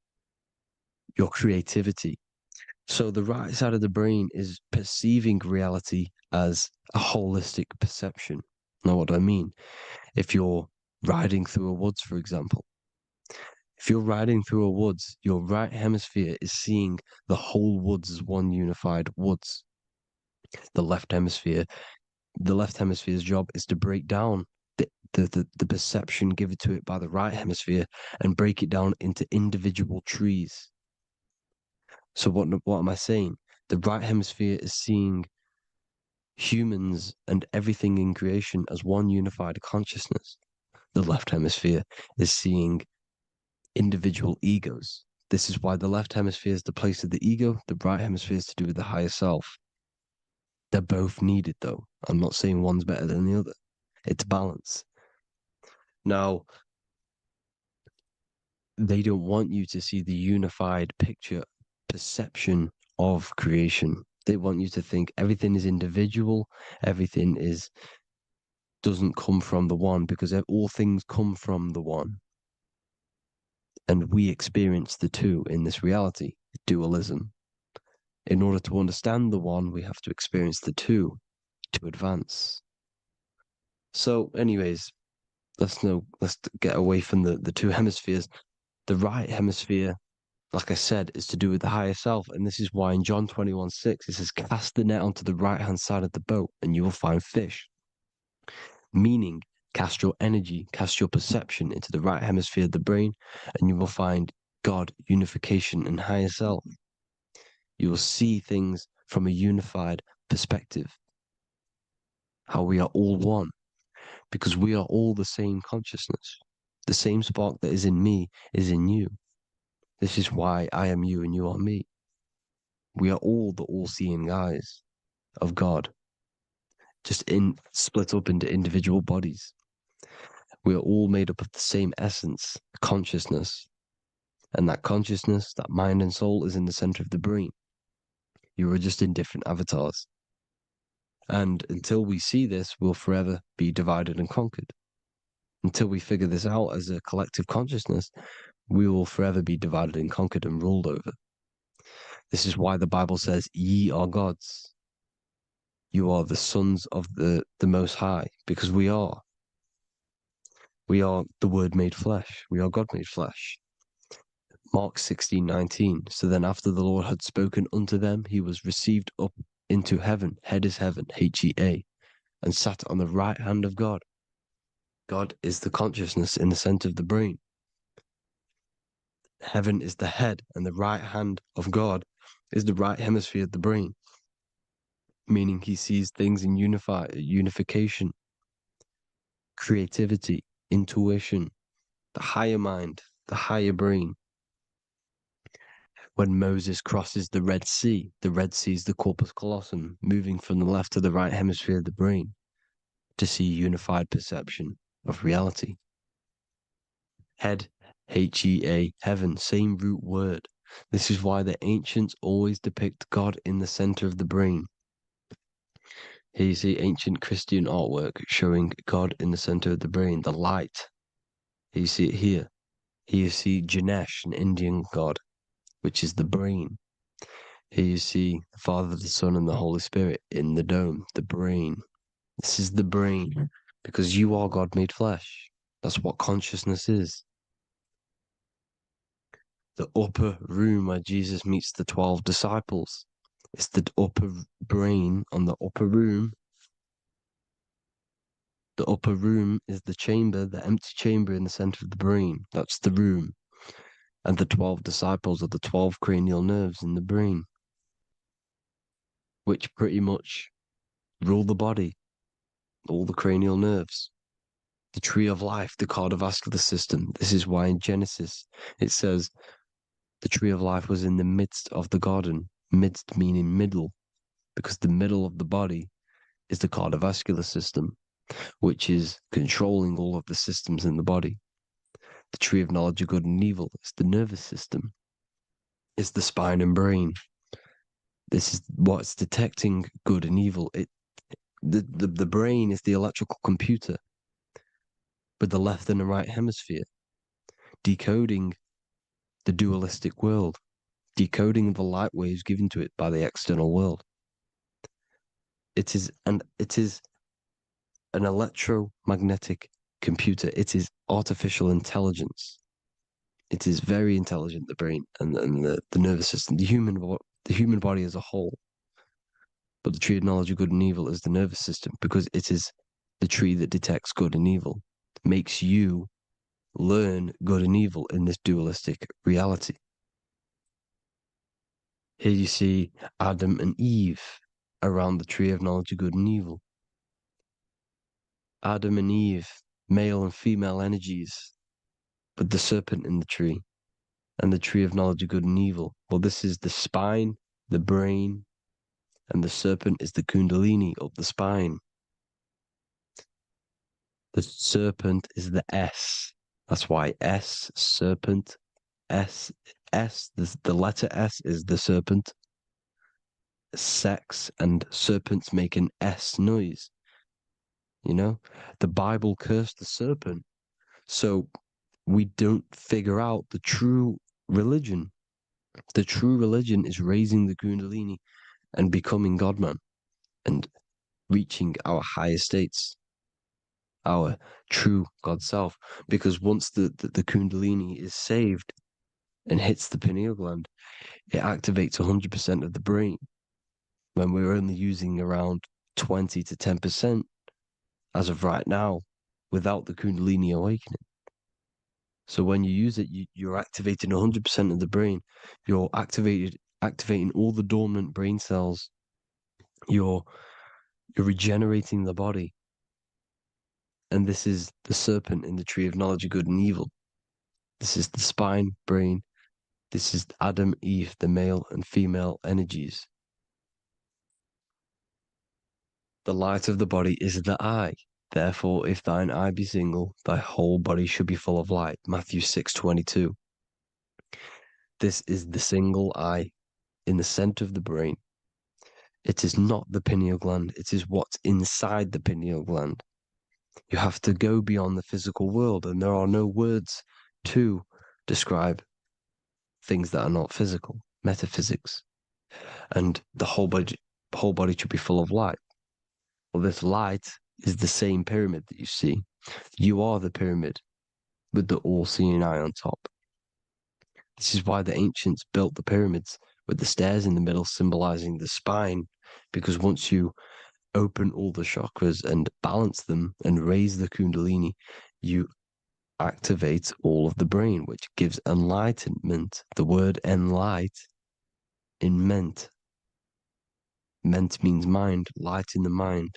your creativity. So the right side of the brain is perceiving reality as a holistic perception. Now, what do I mean? If you're riding through a woods, for example, if you're riding through a woods, your right hemisphere is seeing the whole woods as one unified woods. The left hemisphere's job is to break down the perception given to it by the right hemisphere and break it down into individual trees. So what am I saying? The right hemisphere is seeing humans and everything in creation as one unified consciousness. The left hemisphere is seeing individual egos. This is why the left hemisphere is the place of the ego, the right hemisphere is to do with the higher self. They're both needed, though. I'm not saying one's better than the other. It's balance. Now, they don't want you to see the unified picture, perception of creation. They want you to think everything is individual, everything doesn't come from the one, because all things come from the one. And we experience the two in this reality, dualism. In order to understand the one, we have to experience the two to advance. So, anyways, let's get away from the two hemispheres. The right hemisphere, like I said, is to do with the higher self. And this is why in John 21:6, it says, cast the net onto the right-hand side of the boat and you will find fish. Meaning, cast your energy, cast your perception into the right hemisphere of the brain, and you will find God, unification, and higher self. You will see things from a unified perspective. How we are all one, because we are all the same consciousness. The same spark that is in me is in you. This is why I am you and you are me. We are all the all-seeing eyes of God, just split up into individual bodies. We are all made up of the same essence, consciousness. And that consciousness, that mind and soul, is in the center of the brain. You are just in different avatars. And until we see this, we'll forever be divided and conquered. Until we figure this out as a collective consciousness, we will forever be divided and conquered and ruled over. This is why the Bible says, ye are gods. You are the sons of the Most High, because we are. We are the Word made flesh. We are God made flesh. Mark 16:19. So then after the Lord had spoken unto them, he was received up into heaven, head is heaven, H-E-A, and sat on the right hand of God. God is the consciousness in the center of the brain. Heaven is the head, and the right hand of God is the right hemisphere of the brain, meaning he sees things in unification, creativity, intuition, the higher mind, the higher brain. When Moses crosses the Red Sea is the corpus callosum, moving from the left to the right hemisphere of the brain to see unified perception of reality. Head, H-E-A, heaven, same root word. This is why the ancients always depict God in the center of the brain. Here you see ancient Christian artwork showing God in the center of the brain, the light. Here you see it here. Here you see Ganesh, an Indian god, which is the brain. Here you see the Father, the Son, and the Holy Spirit in the dome, the brain. This is the brain, because you are God made flesh. That's what consciousness is. The upper room where Jesus meets the 12 disciples. It's the upper brain on the upper room. The upper room is the chamber, the empty chamber in the center of the brain. That's the room. And the 12 disciples are the 12 cranial nerves in the brain, which pretty much rule the body, all the cranial nerves. The tree of life, the cardiovascular system. This is why in Genesis it says the tree of life was in the midst of the garden. Midst meaning middle, because the middle of the body is the cardiovascular system, which is controlling all of the systems in the body. The tree of knowledge of good and evil is the nervous system. It's the spine and brain. This is what's detecting good and evil. The brain is the electrical computer with the left and the right hemisphere, decoding the dualistic world, decoding the light waves given to it by the external world. It is an electromagnetic computer. It is artificial intelligence. It is very intelligent, the brain and the nervous system, the human body as a whole. But the tree of knowledge of good and evil is the nervous system, because it is the tree that detects good and evil, makes you learn good and evil in this dualistic reality. Here you see Adam and Eve around the tree of knowledge of good and evil. Adam and Eve, male and female energies, with the serpent in the tree and the tree of knowledge of good and evil. Well, this is the spine, the brain, and the serpent is the kundalini up the spine. The serpent is the S. That's why S, serpent, S, the letter S is the serpent. Sex and serpents make an S noise. You know, the Bible cursed the serpent. So we don't figure out the true religion. The true religion is raising the kundalini and becoming God-man and reaching our higher states, our true God self. Because once the kundalini is saved and hits the pineal gland, it activates 100% of the brain when we're only using around 20 to 10% as of right now without the kundalini awakening. So when you use it, you're activating 100% of the brain. You're activating all the dormant brain cells. You're regenerating the body. And this is the serpent in the tree of knowledge of good and evil. This is the spine, brain. This is Adam, Eve, the male and female energies. The light of the body is the eye. Therefore, if thine eye be single, thy whole body should be full of light. Matthew 6:22. This is the single eye in the center of the brain. It is not the pineal gland. It is what's inside the pineal gland. You have to go beyond the physical world, and there are no words to describe things that are not physical, metaphysics. And the whole body should be full of light. Well, this light is the same pyramid that you see. You are the pyramid with the all-seeing eye on top. This is why the ancients built the pyramids with the stairs in the middle symbolizing the spine, because once you open all the chakras and balance them and raise the kundalini, you activate all of the brain, which gives enlightenment. The word enlight in ment. Ment means mind, light in the mind.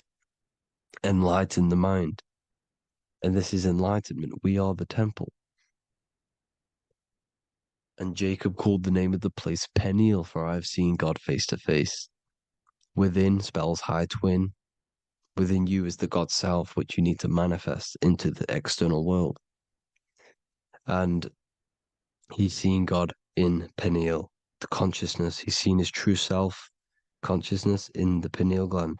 Enlighten the mind. And this is enlightenment. We are the temple. And Jacob called the name of the place Peniel, for I have seen God face to face. Within spells high twin. Within you is the God self, which you need to manifest into the external world. And he's seen God in Peniel, the consciousness. He's seen his true self, consciousness in the pineal gland.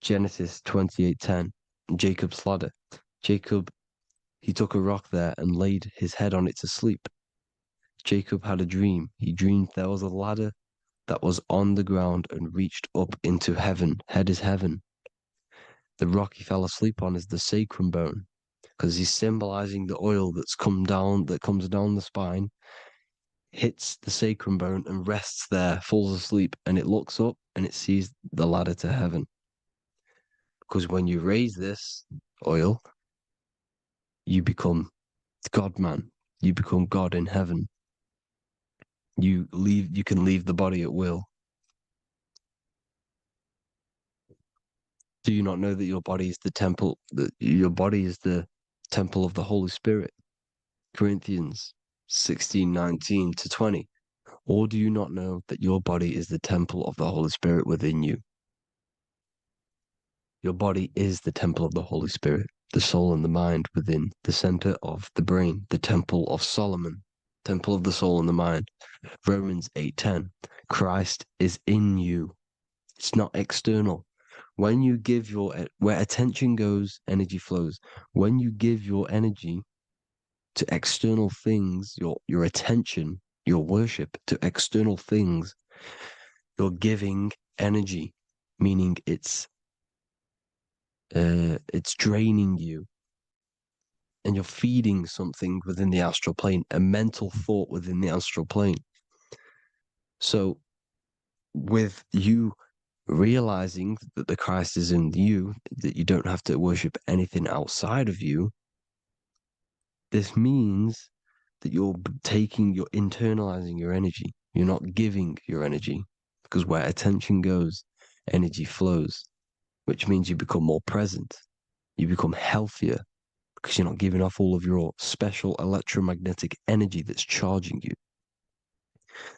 Genesis 28:10, Jacob's ladder. Jacob, he took a rock there and laid his head on it to sleep. Jacob had a dream. He dreamed there was a ladder that was on the ground and reached up into heaven. Head is heaven. The rock he fell asleep on is the sacrum bone, because he's symbolizing the oil that comes down the spine, hits the sacrum bone and rests there, falls asleep, and it looks up and it sees the ladder to heaven. Because when you raise this oil, you become God man. You become God in heaven. You can leave the body at will. Do you not know that your body is the temple, that your body is the temple of the Holy Spirit? Corinthians 16:19-20. Or do you not know that your body is the temple of the Holy Spirit within you? Your body is the temple of the Holy Spirit, the soul and the mind within the center of the brain, the temple of Solomon, temple of the soul and the mind. Romans 8:10. Christ is in you. It's not external. When you give where attention goes, energy flows. When you give your energy to external things, your attention, your worship to external things, you're giving energy, meaning it's draining you, and you're feeding something within the astral plane, a mental thought within the astral plane. So with you realizing that the Christ is in you, that you don't have to worship anything outside of you, this means that you're internalizing your energy. You're not giving your energy, because where attention goes, energy flows, which means you become more present. You become healthier because you're not giving off all of your special electromagnetic energy that's charging you.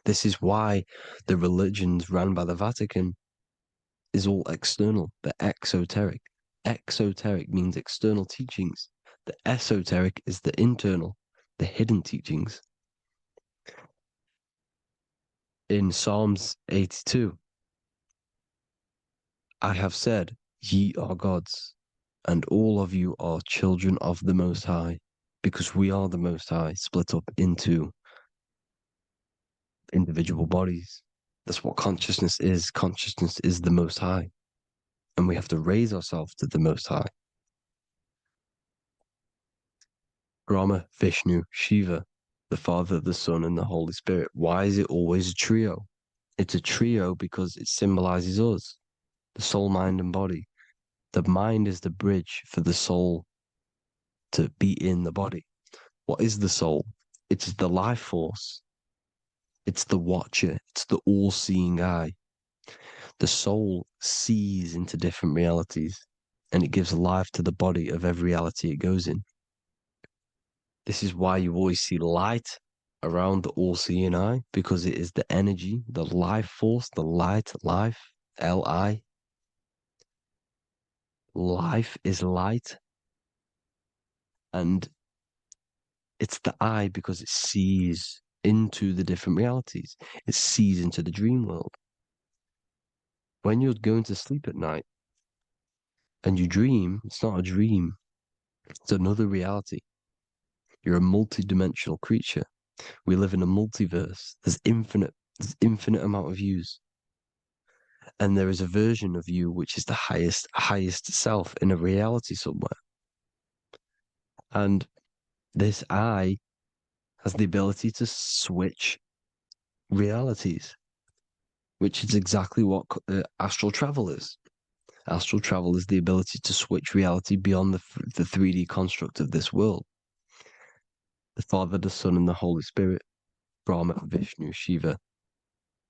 This is why the religions run by the Vatican is all external. They're exoteric. Exoteric means external teachings. The esoteric is the internal, the hidden teachings. In Psalms 82, I have said, ye are gods, and all of you are children of the Most High, because we are the Most High, split up into individual bodies. That's what consciousness is. Consciousness is the Most High, and we have to raise ourselves to the Most High. Brahma, Vishnu, Shiva, the Father, the Son, and the Holy Spirit. Why is it always a trio? It's a trio because it symbolizes us, the soul, mind, and body. The mind is the bridge for the soul to be in the body. What is the soul? It's the life force. It's the watcher. It's the all-seeing eye. The soul sees into different realities, and it gives life to the body of every reality it goes in. This is why you always see light around the all-seeing eye, because it is the energy, the life force, the light, life, L-I. Life is light. And it's the eye because it sees into the different realities. It sees into the dream world. When you're going to sleep at night and you dream, it's not a dream. It's another reality. You're a multi-dimensional creature. We live in a multiverse. There's infinite amount of yous. And there is a version of you which is the highest self in a reality somewhere. And this eye has the ability to switch realities, which is exactly what astral travel is. Astral travel is the ability to switch reality beyond the 3D construct of this world. The Father, the Son, and the Holy Spirit, Brahma, Vishnu, Shiva.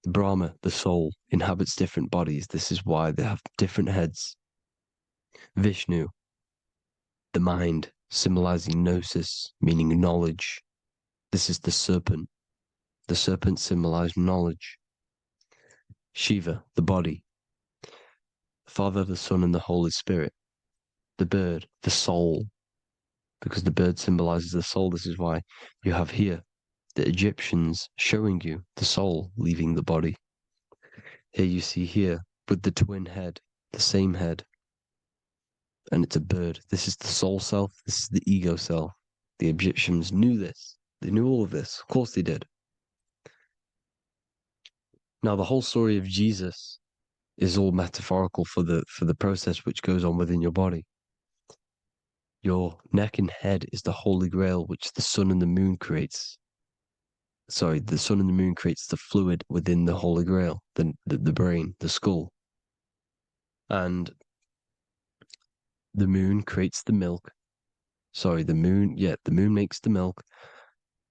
Brahma, the soul, inhabits different bodies. This is why they have different heads. Vishnu, the mind, symbolizing gnosis, meaning knowledge. This is the serpent. The serpent symbolized knowledge. Shiva, the body. The Father, the Son, and the Holy Spirit. The bird, the soul, because the bird symbolizes the soul. This is why you have here the Egyptians showing you the soul leaving the body. Here you see here with the twin head, the same head, and it's a bird. This is the soul self. This is the ego self. The Egyptians knew this. They knew all of this. Of course they did. Now the whole story of Jesus is all metaphorical for the process which goes on within your body. Your neck and head is the holy grail which the sun and the moon creates. Sorry, the sun and the moon creates the fluid within the holy grail, the brain, the skull. And the moon creates the milk. Sorry, the moon makes the milk.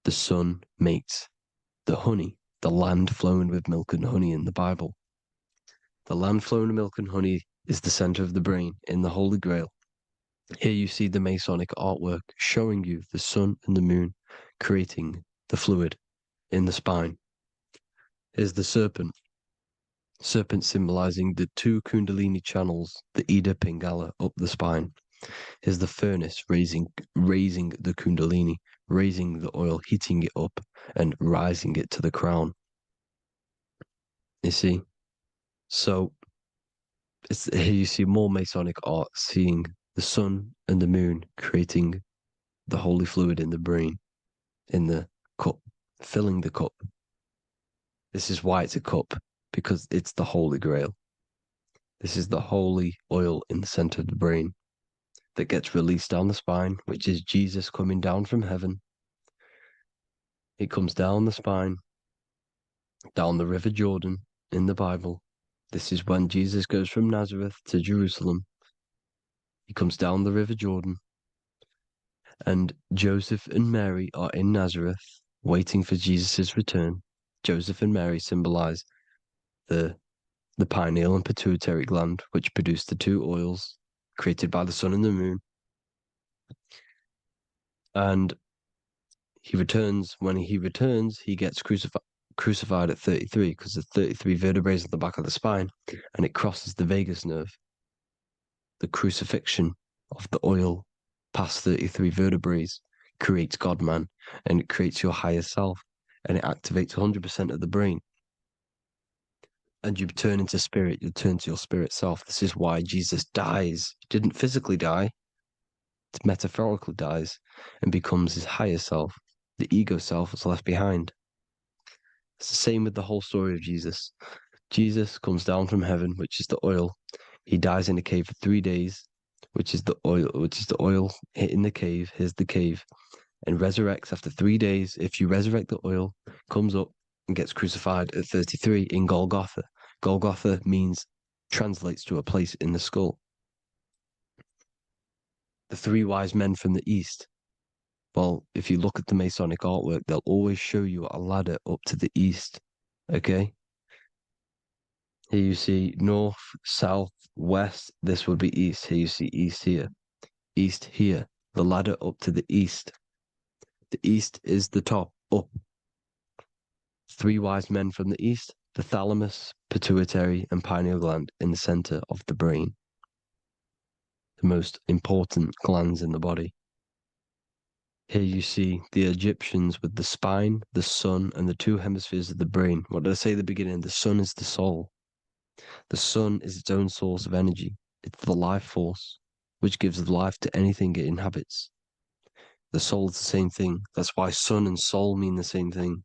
The sun makes the honey, the land flowing with milk and honey in the Bible. The land flowing with milk and honey is the center of the brain in the Holy Grail. Here you see the Masonic artwork showing you the sun and the moon creating the fluid in the spine. Here's the serpent. Serpent symbolizing the two Kundalini channels, the Ida Pingala up the spine. Here's the furnace raising the Kundalini, raising the oil, heating it up, and rising it to the crown. You see? So here you see more Masonic art, seeing the sun and the moon creating the holy fluid in the brain, in the cup, filling the cup. This is why it's a cup, because it's the Holy Grail. This is the holy oil in the center of the brain that gets released down the spine, which is Jesus coming down from heaven. It comes down the spine, down the River Jordan in the Bible. This is when Jesus goes from Nazareth to Jerusalem. He comes down the River Jordan, and Joseph and Mary are in Nazareth waiting for Jesus' return. Joseph and Mary symbolize the pineal and pituitary gland, which produce the two oils created by the sun and the moon. And he returns. When he returns, he gets crucified at 33, because there's 33 vertebrae at the back of the spine, and it crosses the vagus nerve. The crucifixion of the oil past 33 vertebrae creates God-man, and it creates your higher self, and it activates 100% of the brain. And you turn into spirit, you turn to your spirit self. This is why Jesus dies. He didn't physically die, it metaphorically dies and becomes his higher self. The ego self is left behind. It's the same with the whole story of Jesus. Jesus comes down from heaven, which is the oil. He dies in a cave for 3 days, which is the oil hitting the cave. Here's the cave, and resurrects after 3 days. If you resurrect the oil, comes up and gets crucified at 33 in Golgotha. Golgotha translates to a place in the skull. The three wise men from the east. Well, if you look at the Masonic artwork, they'll always show you a ladder up to the east. Okay? Here you see north, south, west. This would be east. Here you see east here. East here. The ladder up to the east. The east is the top, up. Three wise men from the east. The thalamus, pituitary, and pineal gland in the center of the brain. The most important glands in the body. Here you see the Egyptians with the spine, the sun, and the two hemispheres of the brain. What did I say at the beginning? The sun is the soul. The sun is its own source of energy. It's the life force, which gives life to anything it inhabits. The soul is the same thing. That's why sun and soul mean the same thing.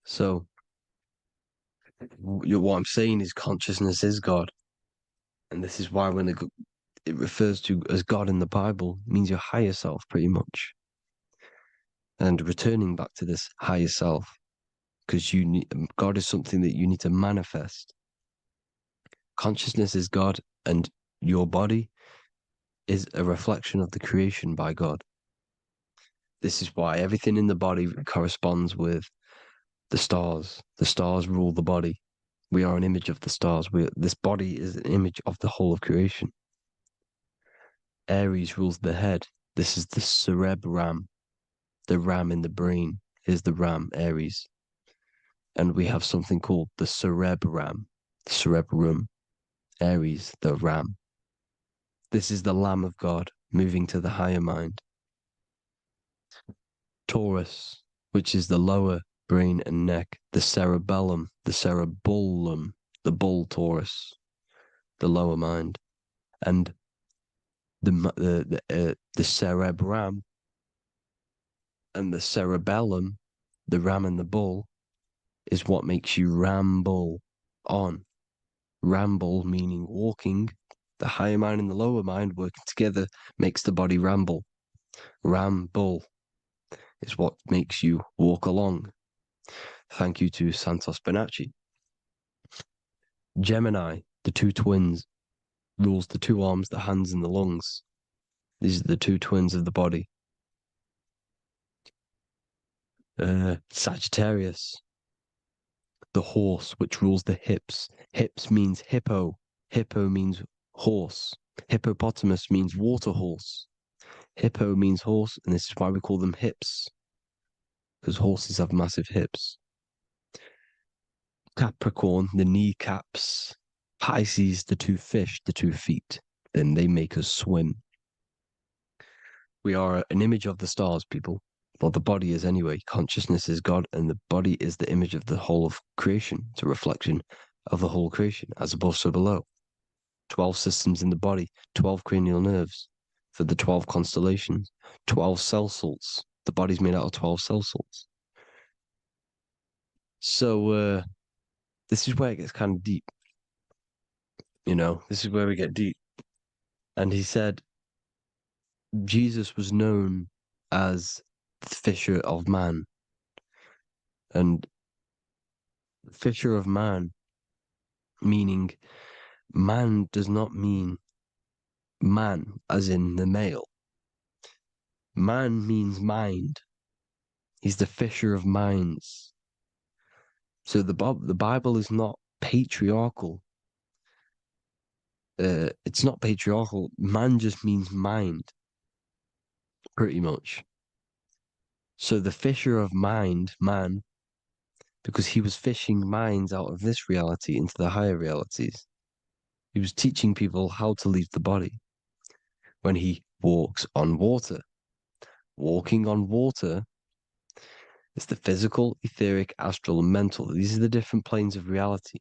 So, what I'm saying is consciousness is God. And this is why when it refers to as God in the Bible, it means your higher self, pretty much. And returning back to this higher self, because God is something that you need to manifest. Consciousness is God, and your body is a reflection of the creation by God. This is why everything in the body corresponds with the stars. The stars rule the body. We are an image of the stars. This body is an image of the whole of creation. Aries rules the head. This is the cerebrum. The ram in the brain is the ram, Aries. And we have something called the cerebrum, Aries, the ram. This is the Lamb of God moving to the higher mind. Taurus, which is the lower brain and neck, the cerebellum, the bull Taurus, the lower mind, and the cerebrum and the cerebellum, the ram and the bull, is what makes you ramble on. Ramble meaning walking. The higher mind and the lower mind working together makes the body ramble. Ramble is what makes you walk along. Thank you to Santos Bonacci. Gemini, the two twins, rules the two arms, the hands, and the lungs. These are the two twins of the body. Sagittarius, the horse, which rules the hips. Hips means hippo. Hippo means horse. Hippopotamus means water horse. Hippo means horse, and this is why we call them hips, because horses have massive hips. Capricorn, the kneecaps. Pisces, the two fish, the 2 feet. Then they make us swim. We are an image of the stars, people. Well, the body is anyway. Consciousness is God, and the body is the image of the whole of creation. It's a reflection of the whole creation, as above, so below. 12 systems in the body, 12 cranial nerves for the 12 constellations, 12 cell salts. The body's made out of 12 cell salts. So, this is where it gets kind of deep. You know, this is where we get deep. And he said Jesus was known as the fisher of man. And fisher of man, meaning man does not mean man as in the male. Man means mind. He's the fisher of minds. So the Bible is not patriarchal. It's not patriarchal. Man just means mind, pretty much. So the fisher of mind, man, because he was fishing minds out of this reality into the higher realities. He was teaching people how to leave the body when he walks on water. Walking on water is the physical, etheric, astral, and mental. These are the different planes of reality.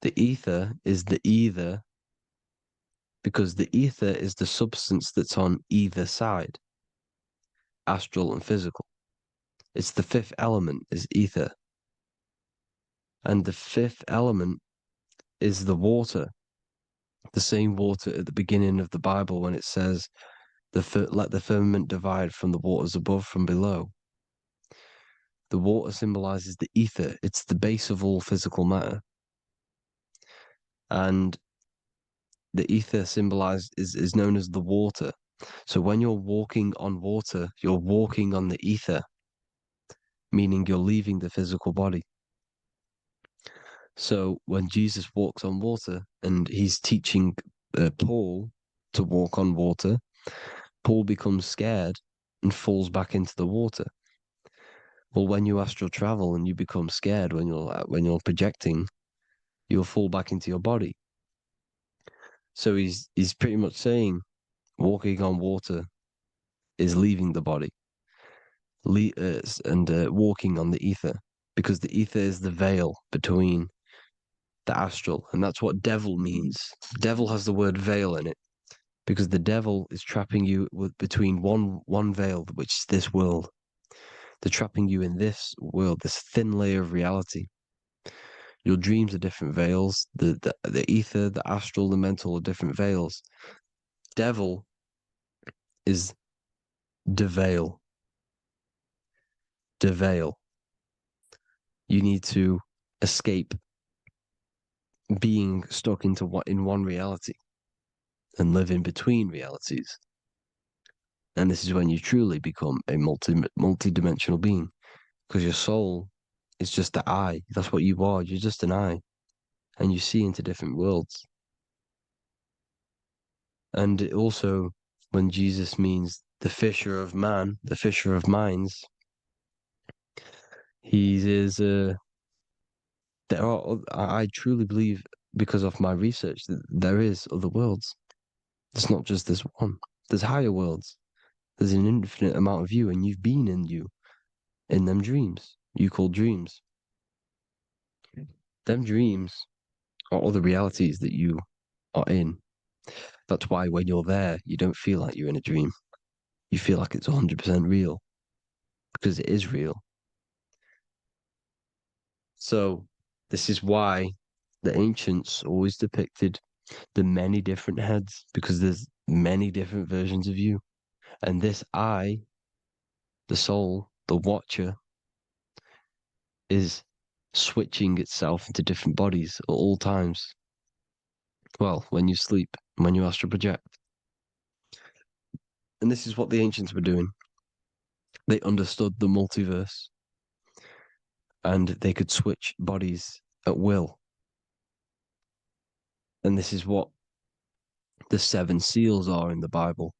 The ether is the either, because the ether is the substance that's on either side, astral and physical. It's the fifth element, is ether. And the fifth element is the water. The same water at the beginning of the Bible when it says, let the firmament divide from the waters above from below. The water symbolizes the ether. It's the base of all physical matter. And the ether symbolized is known as the water. So when you're walking on water, you're walking on the ether, meaning you're leaving the physical body. So when Jesus walks on water and he's teaching Paul to walk on water, Paul becomes scared and falls back into the water. Well, when you astral travel and you become scared when you're projecting, you'll fall back into your body. So he's pretty much saying walking on water is leaving the body, and walking on the ether, because the ether is the veil between the astral, and that's what devil means. Devil has the word veil in it, because the devil is trapping you between one veil, which is this world. They're trapping you in this world, this thin layer of reality. Your dreams are different veils. The ether, the astral, the mental are different veils. Devil is deveil. Deveil. You need to escape being stuck into in one reality and living between realities. And this is when you truly become a multi-dimensional being, because your soul is just the eye. That's what you are. You're just an eye, and you see into different worlds. And it also, when Jesus means the fisher of man, the fisher of minds, he is. There are. I truly believe, because of my research, that there is other worlds. It's not just this one. There's higher worlds. There's an infinite amount of you, and you've been in you, in them dreams you call dreams. Them dreams are other realities that you are in. That's why when you're there, you don't feel like you're in a dream. You feel like it's 100% real, because it is real. So this is why the ancients always depicted the many different heads, because there's many different versions of you. And this I, the soul, the watcher, is switching itself into different bodies at all times. Well, when you sleep, when you astral project. And this is what the ancients were doing. They understood the multiverse, and they could switch bodies at will. And this is what the 7 seals are in the Bible,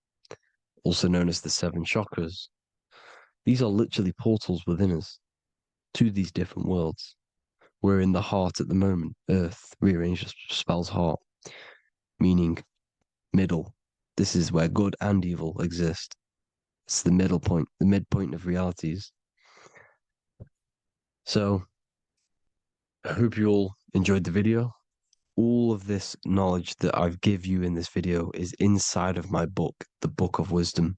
also known as the 7 chakras. These are literally portals within us to these different worlds. We're in the heart at the moment. Earth, rearranged, spells heart, meaning middle. This is where good and evil exist. It's the middle point, the midpoint of realities. So I hope you all enjoyed the video. All of this knowledge that I've give you in this video is inside of my book, the Book of Wisdom.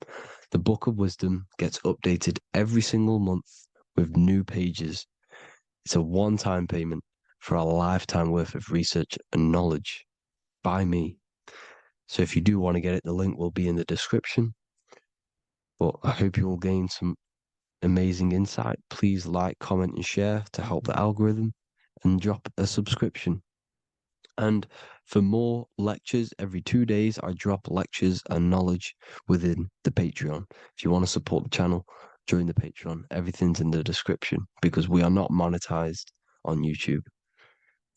The Book of Wisdom gets updated every single month with new pages. It's a one-time payment for a lifetime worth of research and knowledge by me. So if you do want to get it, the link will be in the description. But I hope you will gain some amazing insight. Please like, comment, and share to help the algorithm, and drop a subscription. And for more lectures, every 2 days, I drop lectures and knowledge within the Patreon. If you want to support the channel, join the Patreon. Everything's in the description, because we are not monetized on YouTube.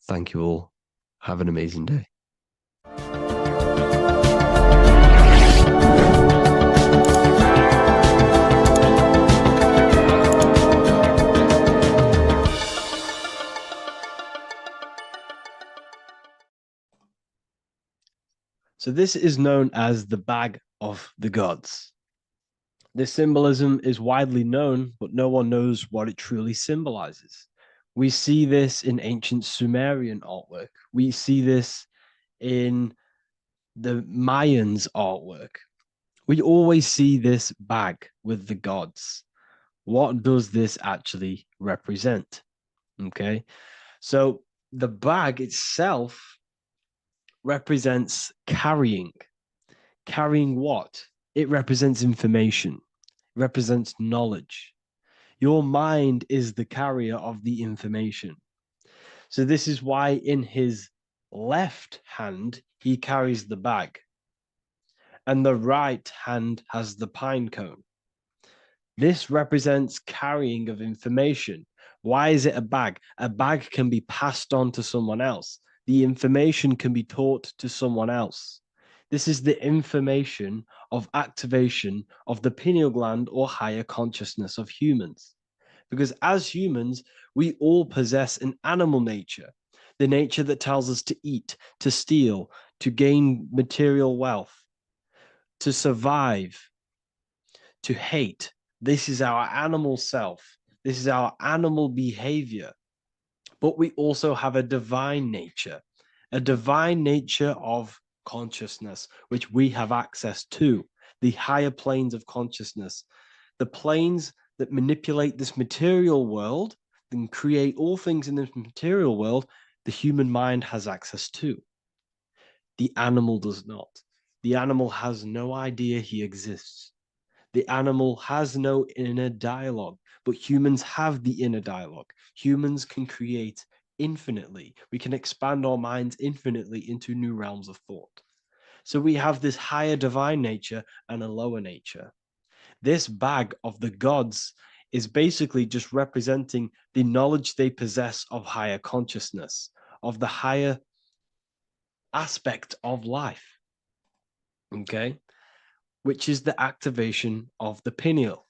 Thank you all. Have an amazing day. So this is known as the Bag of the Gods. This symbolism is widely known, but no one knows what it truly symbolizes. We see this in ancient Sumerian artwork. We see this in the Mayans' artwork. We always see this bag with the gods. What does this actually represent? Okay, so the bag itself represents carrying. Carrying what? It represents information, represents knowledge. Your mind is the carrier of the information. So this is why in his left hand, he carries the bag, and the right hand has the pine cone. This represents carrying of information. Why is it a bag? A bag can be passed on to someone else. The information can be taught to someone else. This is the information of activation of the pineal gland or higher consciousness of humans. Because as humans, we all possess an animal nature, the nature that tells us to eat, to steal, to gain material wealth, to survive, to hate. This is our animal self. This is our animal behavior. But we also have a divine nature of consciousness, which we have access to, the higher planes of consciousness, the planes that manipulate this material world and create all things in this material world. The human mind has access to. The animal does not. The animal has no idea he exists. The animal has no inner dialogue, but humans have the inner dialogue. Humans can create infinitely. We can expand our minds infinitely into new realms of thought. So we have this higher divine nature and a lower nature. This bag of the gods is basically just representing the knowledge they possess of higher consciousness, of the higher aspect of life, okay, which is the activation of the pineal.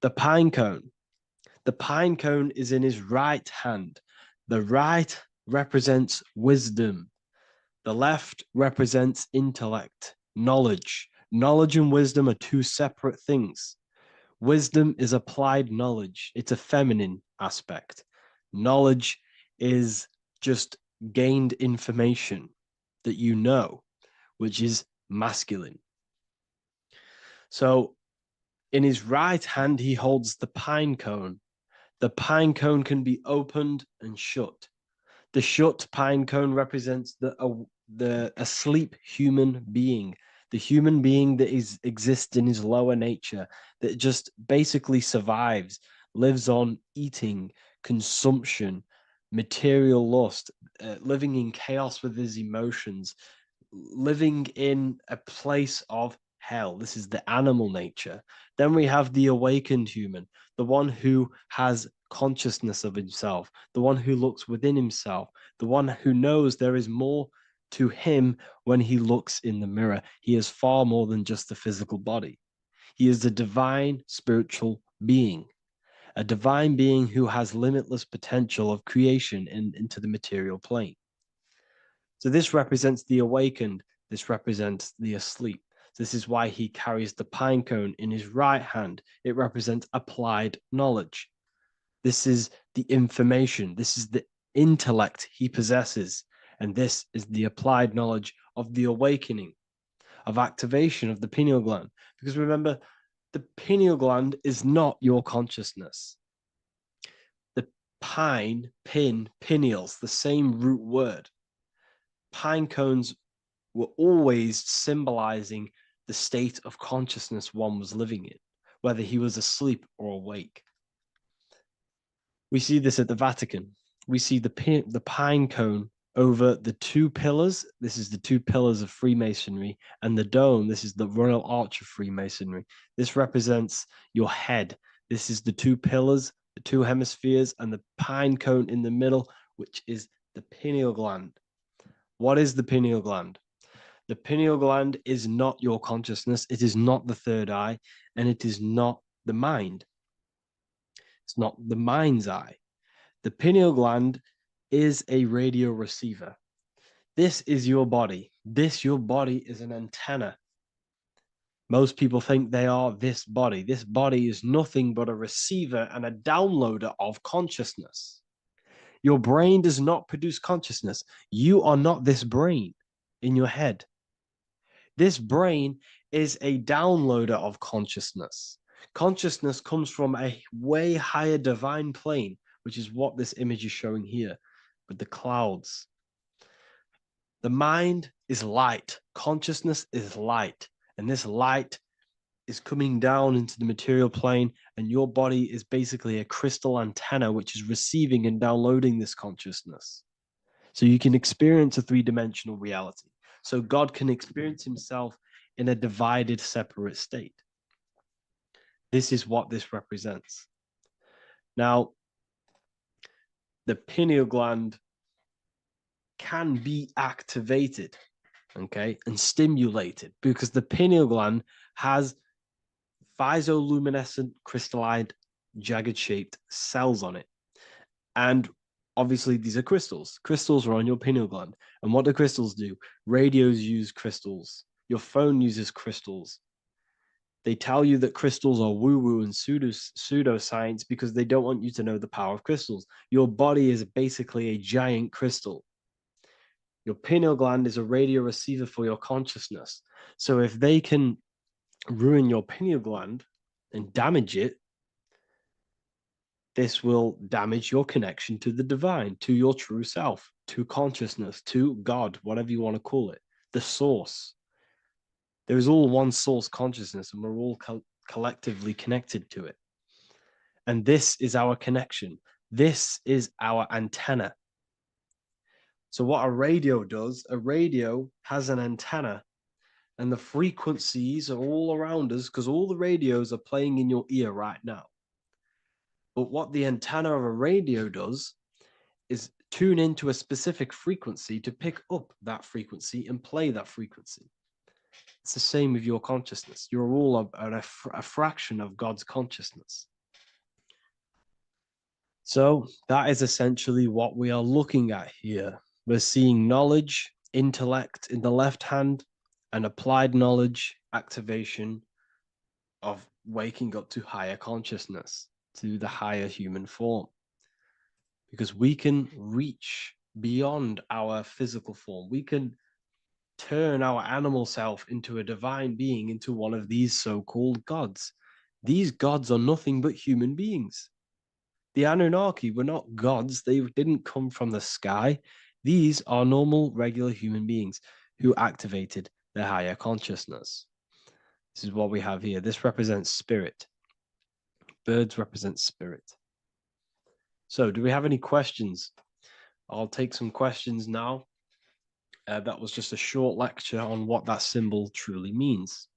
The pine cone. The pine cone is in his right hand. The right represents wisdom. The left represents intellect, knowledge. Knowledge and wisdom are two separate things. Wisdom is applied knowledge. It's a feminine aspect. Knowledge is just gained information that you know, which is masculine. So in his right hand, he holds the pine cone. The pine cone can be opened and shut. The shut pine cone represents the asleep human being, the human being that exists in his lower nature, that just basically survives, lives on eating, consumption, material lust, living in chaos with his emotions, living in a place of hell. This is the animal nature. Then we have the awakened human, the one who has consciousness of himself, the one who looks within himself, the one who knows there is more to him when he looks in the mirror. He is far more than just the physical body. He is a divine spiritual being, a divine being who has limitless potential of creation into the material plane. So this represents the awakened. This represents the asleep. This is why he carries the pine cone in his right hand. It represents applied knowledge. This is the information. This is the intellect he possesses. And this is the applied knowledge of the awakening, of activation of the pineal gland. Because remember, the pineal gland is not your consciousness. The pine, pin, pineals, the same root word. Pine cones were always symbolizing the state of consciousness one was living in, whether he was asleep or awake. We see this at the Vatican. We see the pine cone over the two pillars. This is the two pillars of Freemasonry, and the dome. This is the Royal Arch of Freemasonry. This represents your head. This is the two pillars, the two hemispheres, and the pine cone in the middle, which is the pineal gland. What is the pineal gland? The pineal gland is not your consciousness. It is not the third eye, and it is not the mind. It's not the mind's eye. The pineal gland is a radio receiver. This is your body. Your body is an antenna. Most people think they are this body. This body is nothing but a receiver and a downloader of consciousness. Your brain does not produce consciousness. You are not this brain in your head. This brain is a downloader of consciousness. Consciousness comes from a way higher divine plane, which is what this image is showing here with the clouds. The mind is light. Consciousness is light. And this light is coming down into the material plane, and your body is basically a crystal antenna which is receiving and downloading this consciousness. So you can experience a three-dimensional reality. So God can experience himself in a divided, separate state. This is what this represents. Now, the pineal gland can be activated, okay, and stimulated because the pineal gland has phytoluminescent crystalline jagged-shaped cells on it. And obviously, these are crystals. Crystals are on your pineal gland. And what do crystals do? Radios use crystals. Your phone uses crystals. They tell you that crystals are woo-woo and pseudoscience because they don't want you to know the power of crystals. Your body is basically a giant crystal. Your pineal gland is a radio receiver for your consciousness. So if they can ruin your pineal gland and damage it, this will damage your connection to the divine, to your true self, to consciousness, to God, whatever you want to call it, the source. There is all one source consciousness, and we're all collectively connected to it. And this is our connection. This is our antenna. So what a radio does, a radio has an antenna, and the frequencies are all around us because all the radios are playing in your ear right now. But what the antenna of a radio does is tune into a specific frequency to pick up that frequency and play that frequency. It's the same with your consciousness. You're all a fraction of God's consciousness. So that is essentially what we are looking at here. We're seeing knowledge, intellect in the left hand, and applied knowledge, activation of waking up to higher consciousness, to the higher human form. Because we can reach beyond our physical form. We can turn our animal self into a divine being, into one of these so-called gods. These gods are nothing but human beings. The Anunnaki were not gods. They didn't come from the sky. These are normal, regular human beings who activated their higher consciousness. This is what we have here. This represents spirit. Birds represent spirit. So do we have any questions? I'll take some questions now. That was just a short lecture on what that symbol truly means.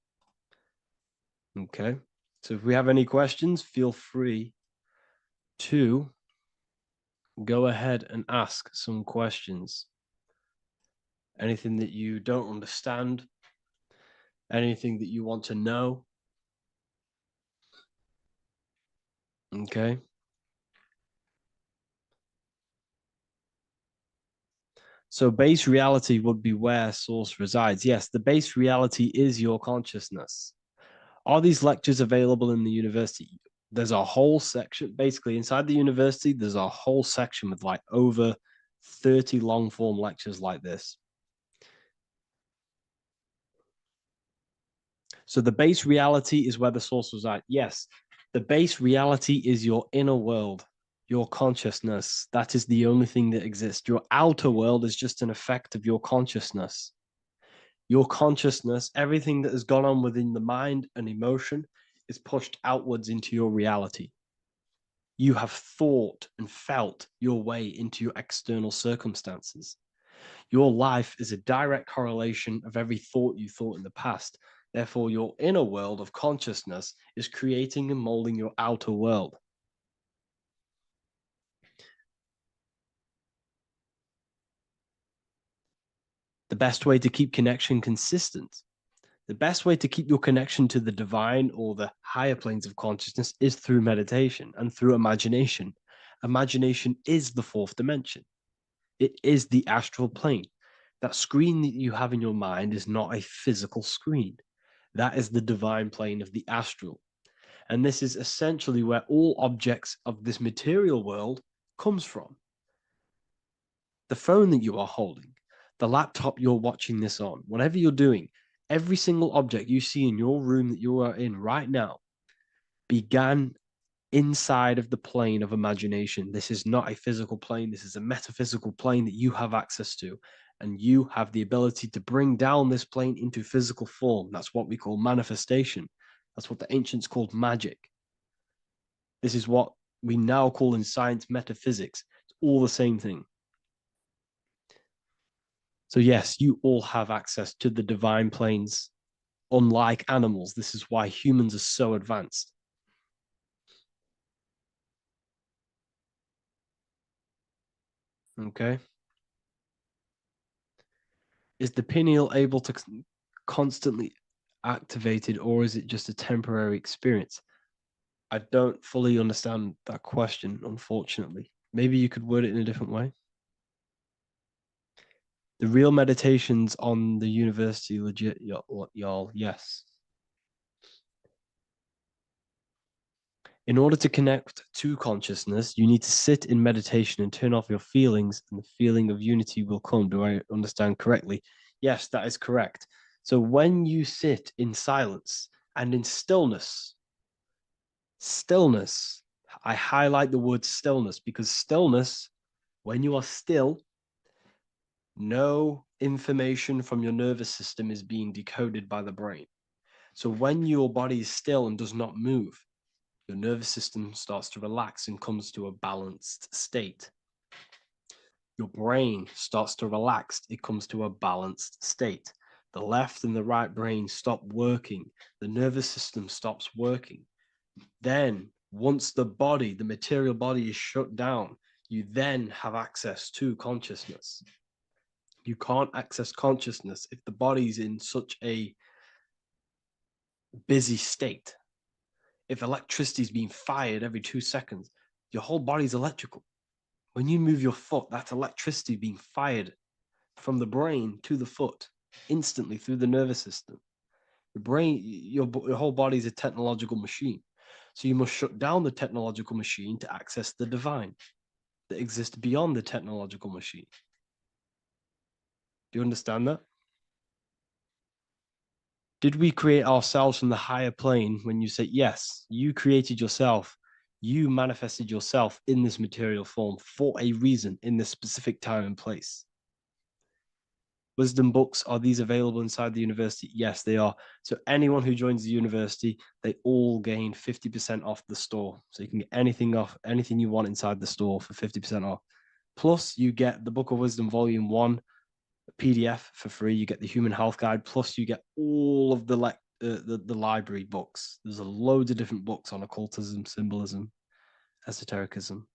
Okay, so if we have any questions, feel free to go ahead and ask some questions. Anything that you don't understand, anything that you want to know. Okay. So base reality would be where source resides. Yes, the base reality is your consciousness. Are these lectures available in the university? There's a whole section, basically inside the university, there's a whole section with like over 30 long form lectures like this. So the base reality is where the source resides. Yes, the base reality is your inner world, your consciousness. That is the only thing that exists. Your outer world is just an effect of your consciousness. Your consciousness, everything that has gone on within the mind and emotion is pushed outwards into your reality. You have thought and felt your way into your external circumstances. Your life is a direct correlation of every thought you thought in the past. Therefore, your inner world of consciousness is creating and molding your outer world. The best way to keep connection consistent, the best way to keep your connection to the divine or the higher planes of consciousness is through meditation and through imagination. Imagination is the fourth dimension. It is the astral plane. That screen that you have in your mind is not a physical screen. That is the divine plane of the astral. And this is essentially where all objects of this material world comes from. The phone that you are holding, the laptop you're watching this on, whatever you're doing, every single object you see in your room that you are in right now began inside of the plane of imagination. This is not a physical plane. This is a metaphysical plane that you have access to. And you have the ability to bring down this plane into physical form. That's what we call manifestation. That's what the ancients called magic. This is what we now call in science metaphysics. It's all the same thing. So yes, you all have access to the divine planes. Unlike animals, this is why humans are so advanced. Okay. Is the pineal able to constantly activated, or is it just a temporary experience? I don't fully understand that question, unfortunately. Maybe you could word it in a different way. The real meditations on the university, legit, y'all, yes. In order to connect to consciousness, you need to sit in meditation and turn off your feelings, and the feeling of unity will come. Do I understand correctly? Yes, that is correct. So when you sit in silence and in stillness, I highlight the word stillness because stillness, when you are still, no information from your nervous system is being decoded by the brain. So when your body is still and does not move, Your nervous system starts to relax and comes to a balanced state. Your brain starts to relax, it comes to a balanced state. The left and the right brain stop working. The nervous system stops working. Then, once the body, the material body is shut down, you then have access to consciousness. You can't access consciousness if the body's in such a busy state. If electricity is being fired every 2 seconds, your whole body's electrical. When you move your foot, that's electricity being fired from the brain to the foot instantly through the nervous system. The brain, your whole body is a technological machine. So you must shut down the technological machine to access the divine that exists beyond the technological machine. Do you understand that? Did we create ourselves from the higher plane? When you say yes, you created yourself, you manifested yourself in this material form for a reason in this specific time and place. Wisdom books, are these available inside the university? Yes, they are. So anyone who joins the university, they all gain 50% off the store. So you can get anything you want inside the store for 50% off. Plus, you get the Book of Wisdom Volume 1 PDF for free. You get the Human Health Guide. Plus, you get all of the library books. There's a load of different books on occultism, symbolism, esotericism.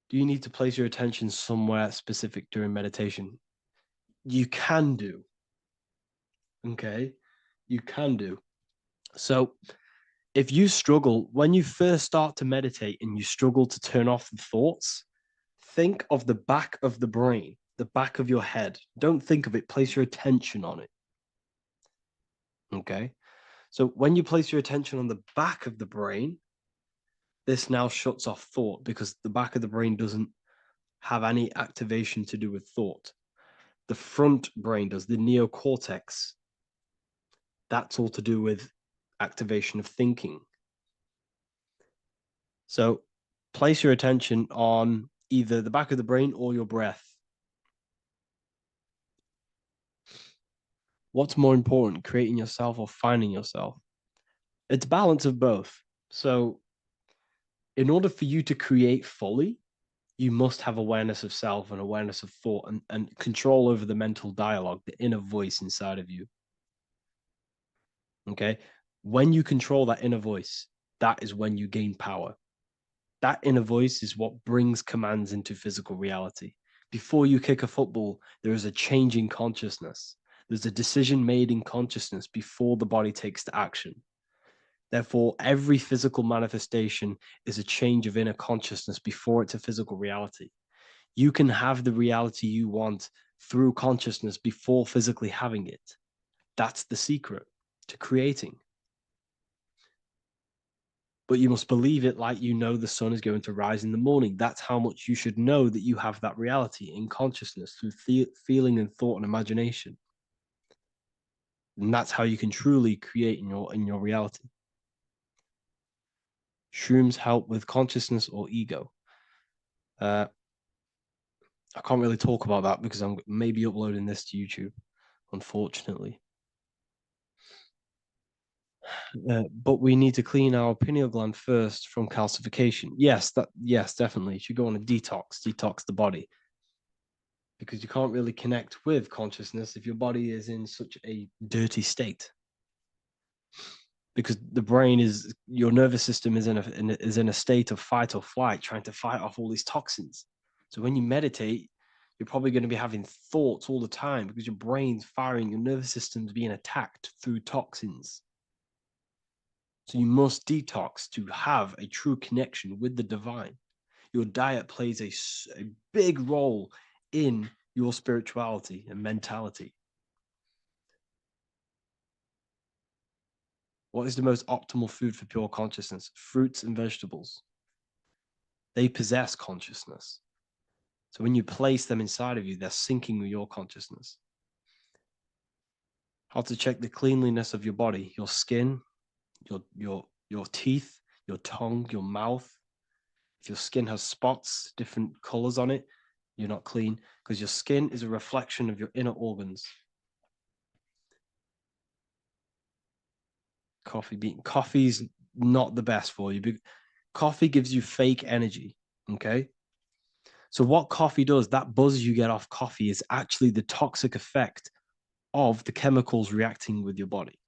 Do you need to place your attention somewhere specific during meditation? You can do. Okay, you can do. So if you struggle, when you first start to meditate and you struggle to turn off the thoughts, think of the back of the brain, the back of your head. Don't think of it, place your attention on it. Okay, so when you place your attention on the back of the brain, this now shuts off thought because the back of the brain doesn't have any activation to do with thought. The front brain does, the neocortex. That's all to do with activation of thinking. So place your attention on either the back of the brain or your breath. What's more important, creating yourself or finding yourself? It's balance of both. So in order for you to create fully, you must have awareness of self and awareness of thought and control over the mental dialogue, the inner voice inside of you. Okay? When you control that inner voice, that is when you gain power. That inner voice is what brings commands into physical reality. Before you kick a football, there is a change in consciousness. There's a decision made in consciousness before the body takes the action. Therefore, every physical manifestation is a change of inner consciousness before it's a physical reality. You can have the reality you want through consciousness before physically having it. That's the secret to creating. But you must believe it like you know the sun is going to rise in the morning. That's how much you should know that you have that reality in consciousness through feeling and thought and imagination. And that's how you can truly create in your reality. Shrooms help with consciousness or ego. I can't really talk about that because I'm maybe uploading this to YouTube, unfortunately. But we need to clean our pineal gland first from calcification. Yes, definitely. You should go on a detox the body. Because you can't really connect with consciousness if your body is in such a dirty state. Because the brain is, your nervous system is in a state of fight or flight, trying to fight off all these toxins. So when you meditate, you're probably going to be having thoughts all the time because your brain's firing, your nervous system's being attacked through toxins. So you must detox to have a true connection with the divine. Your diet plays a big role in your spirituality and mentality. What is the most optimal food for pure consciousness? Fruits and vegetables. They possess consciousness. So when you place them inside of you, they're syncing with your consciousness. How to check the cleanliness of your body, your skin, your teeth, your tongue, your mouth. If your skin has spots, different colors on it, you're not clean because your skin is a reflection of your inner organs. Coffee's not the best for you. Coffee gives you fake energy. Okay. So what coffee does, that buzz you get off coffee is actually the toxic effect of the chemicals reacting with your body.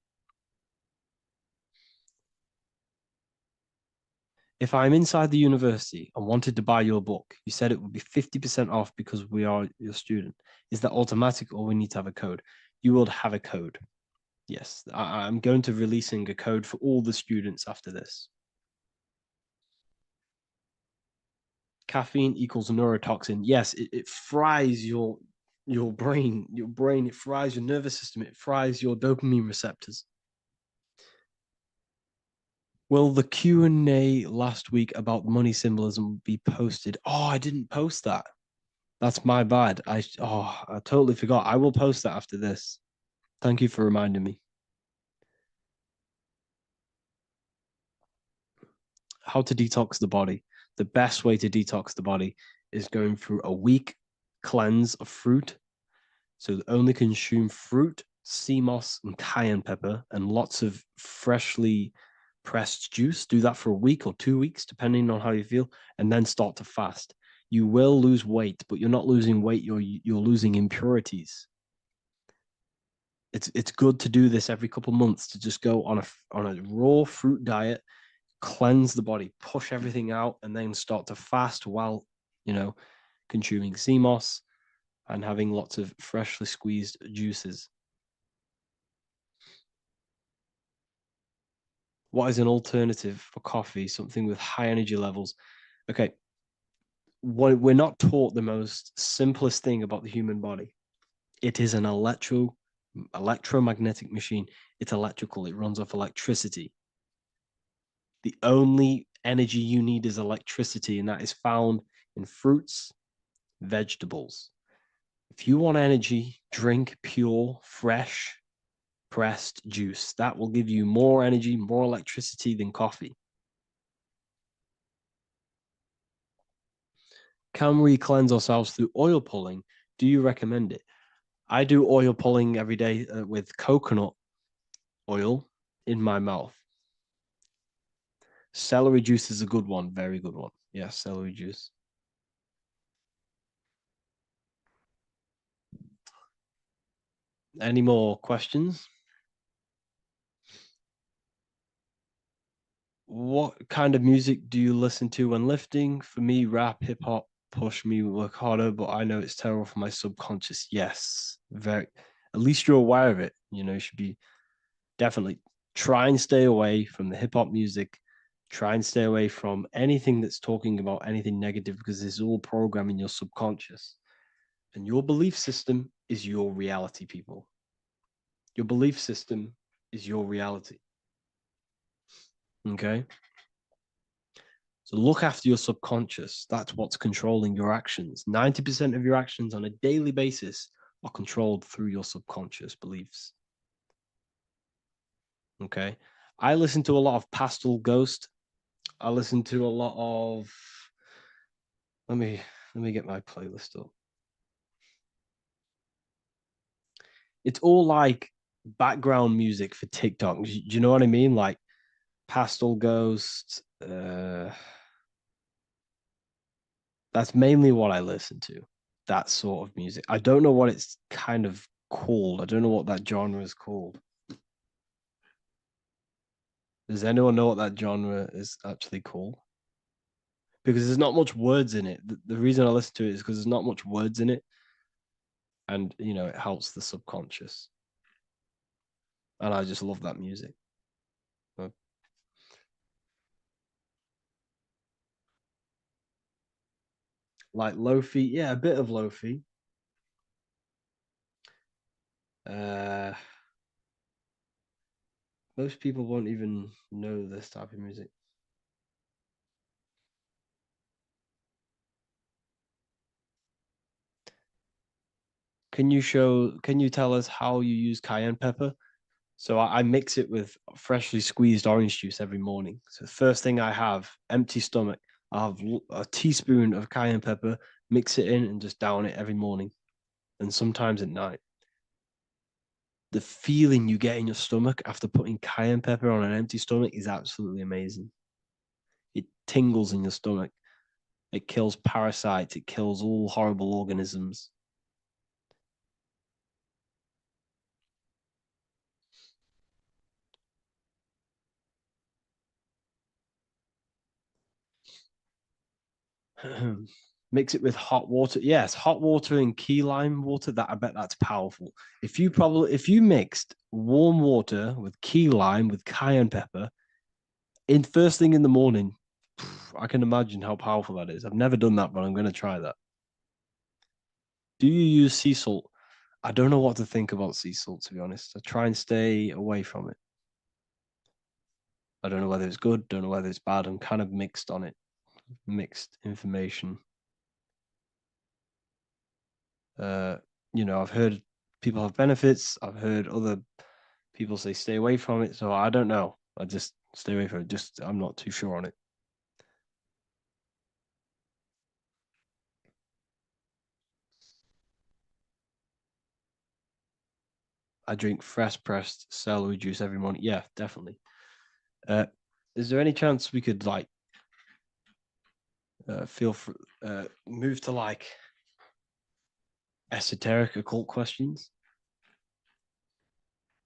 If I'm inside the university and wanted to buy your book, you said it would be 50% off because we are your student. Is that automatic or we need to have a code? You will have a code. Yes, I'm going to releasing a code for all the students after this. Caffeine equals neurotoxin. Yes, it fries your brain. It fries your nervous system. It fries your dopamine receptors. Will the Q&A last week about money symbolism be posted? Oh, I didn't post that. That's my bad. I totally forgot. I will post that after this. Thank you for reminding me. How to detox the body. The best way to detox the body is going through a week cleanse of fruit. So only consume fruit, sea moss, and cayenne pepper, and lots of freshly pressed juice. Do that for a week or 2 weeks, depending on how you feel, and then start to fast. You will lose weight, but you're not losing weight. You're losing impurities. It's good to do this every couple of months to just go on a raw fruit diet, cleanse the body, push everything out, and then start to fast while consuming sea moss and having lots of freshly squeezed juices. What is an alternative for coffee? Something with high energy levels. Okay, we're not taught the most simplest thing about the human body. It is an electromagnetic machine. It's electrical. It runs off electricity. The only energy you need is electricity, and that is found in fruits, vegetables. If you want energy, drink pure, fresh, pressed juice. That will give you more energy, more electricity than coffee. Can we cleanse ourselves through oil pulling? Do you recommend it? I do oil pulling every day with coconut oil in my mouth. Celery juice is a good one, very good one. Yes, celery juice. Any more questions? What kind of music do you listen to when lifting? For me, rap, hip hop, push me, work harder, but I know it's terrible for my subconscious. Yes, very. At least you're aware of it. You should be definitely try and stay away from the hip hop music. Try and stay away from anything that's talking about anything negative because it's all programming your subconscious. And your belief system is your reality, people. Your belief system is your reality. Okay. So look after your subconscious. That's what's controlling your actions. 90% of your actions on a daily basis are controlled through your subconscious beliefs. Okay. I listen to a lot of Pastel Ghost. I listen to a lot of let me get my playlist up. It's all like background music for TikTok. Do you know what I mean? Like Pastel Ghost. That's mainly what I listen to. That sort of music. I don't know what it's kind of called. I don't know what that genre is called. Does anyone know what that genre is actually called? Because there's not much words in it. The reason I listen to it is because there's not much words in it. And, it helps the subconscious. And I just love that music. Like Lofi, yeah, a bit of Lofi. Most people won't even know this type of music. Can you tell us how you use cayenne pepper? So I mix it with freshly squeezed orange juice every morning. So the first thing I have, empty stomach, I have a teaspoon of cayenne pepper, mix it in and just down it every morning and sometimes at night. The feeling you get in your stomach after putting cayenne pepper on an empty stomach is absolutely amazing. It tingles in your stomach. It kills parasites. It kills all horrible organisms. Mix it with hot water. Yes, hot water and key lime water. That I bet that's powerful. If you mixed warm water with key lime with cayenne pepper in first thing in the morning, I can imagine how powerful that is. I've never done that, but I'm going to try that. Do you use sea salt? I don't know what to think about sea salt, to be honest. I try and stay away from it. I don't know whether it's good, don't know whether it's bad. I'm kind of mixed on it. Mixed information. I've heard people have benefits. I've heard other people say stay away from it. So I don't know. I just stay away from it. I'm not too sure on it. I drink fresh pressed celery juice every morning. Yeah, definitely. Is there any chance we could move to esoteric occult questions?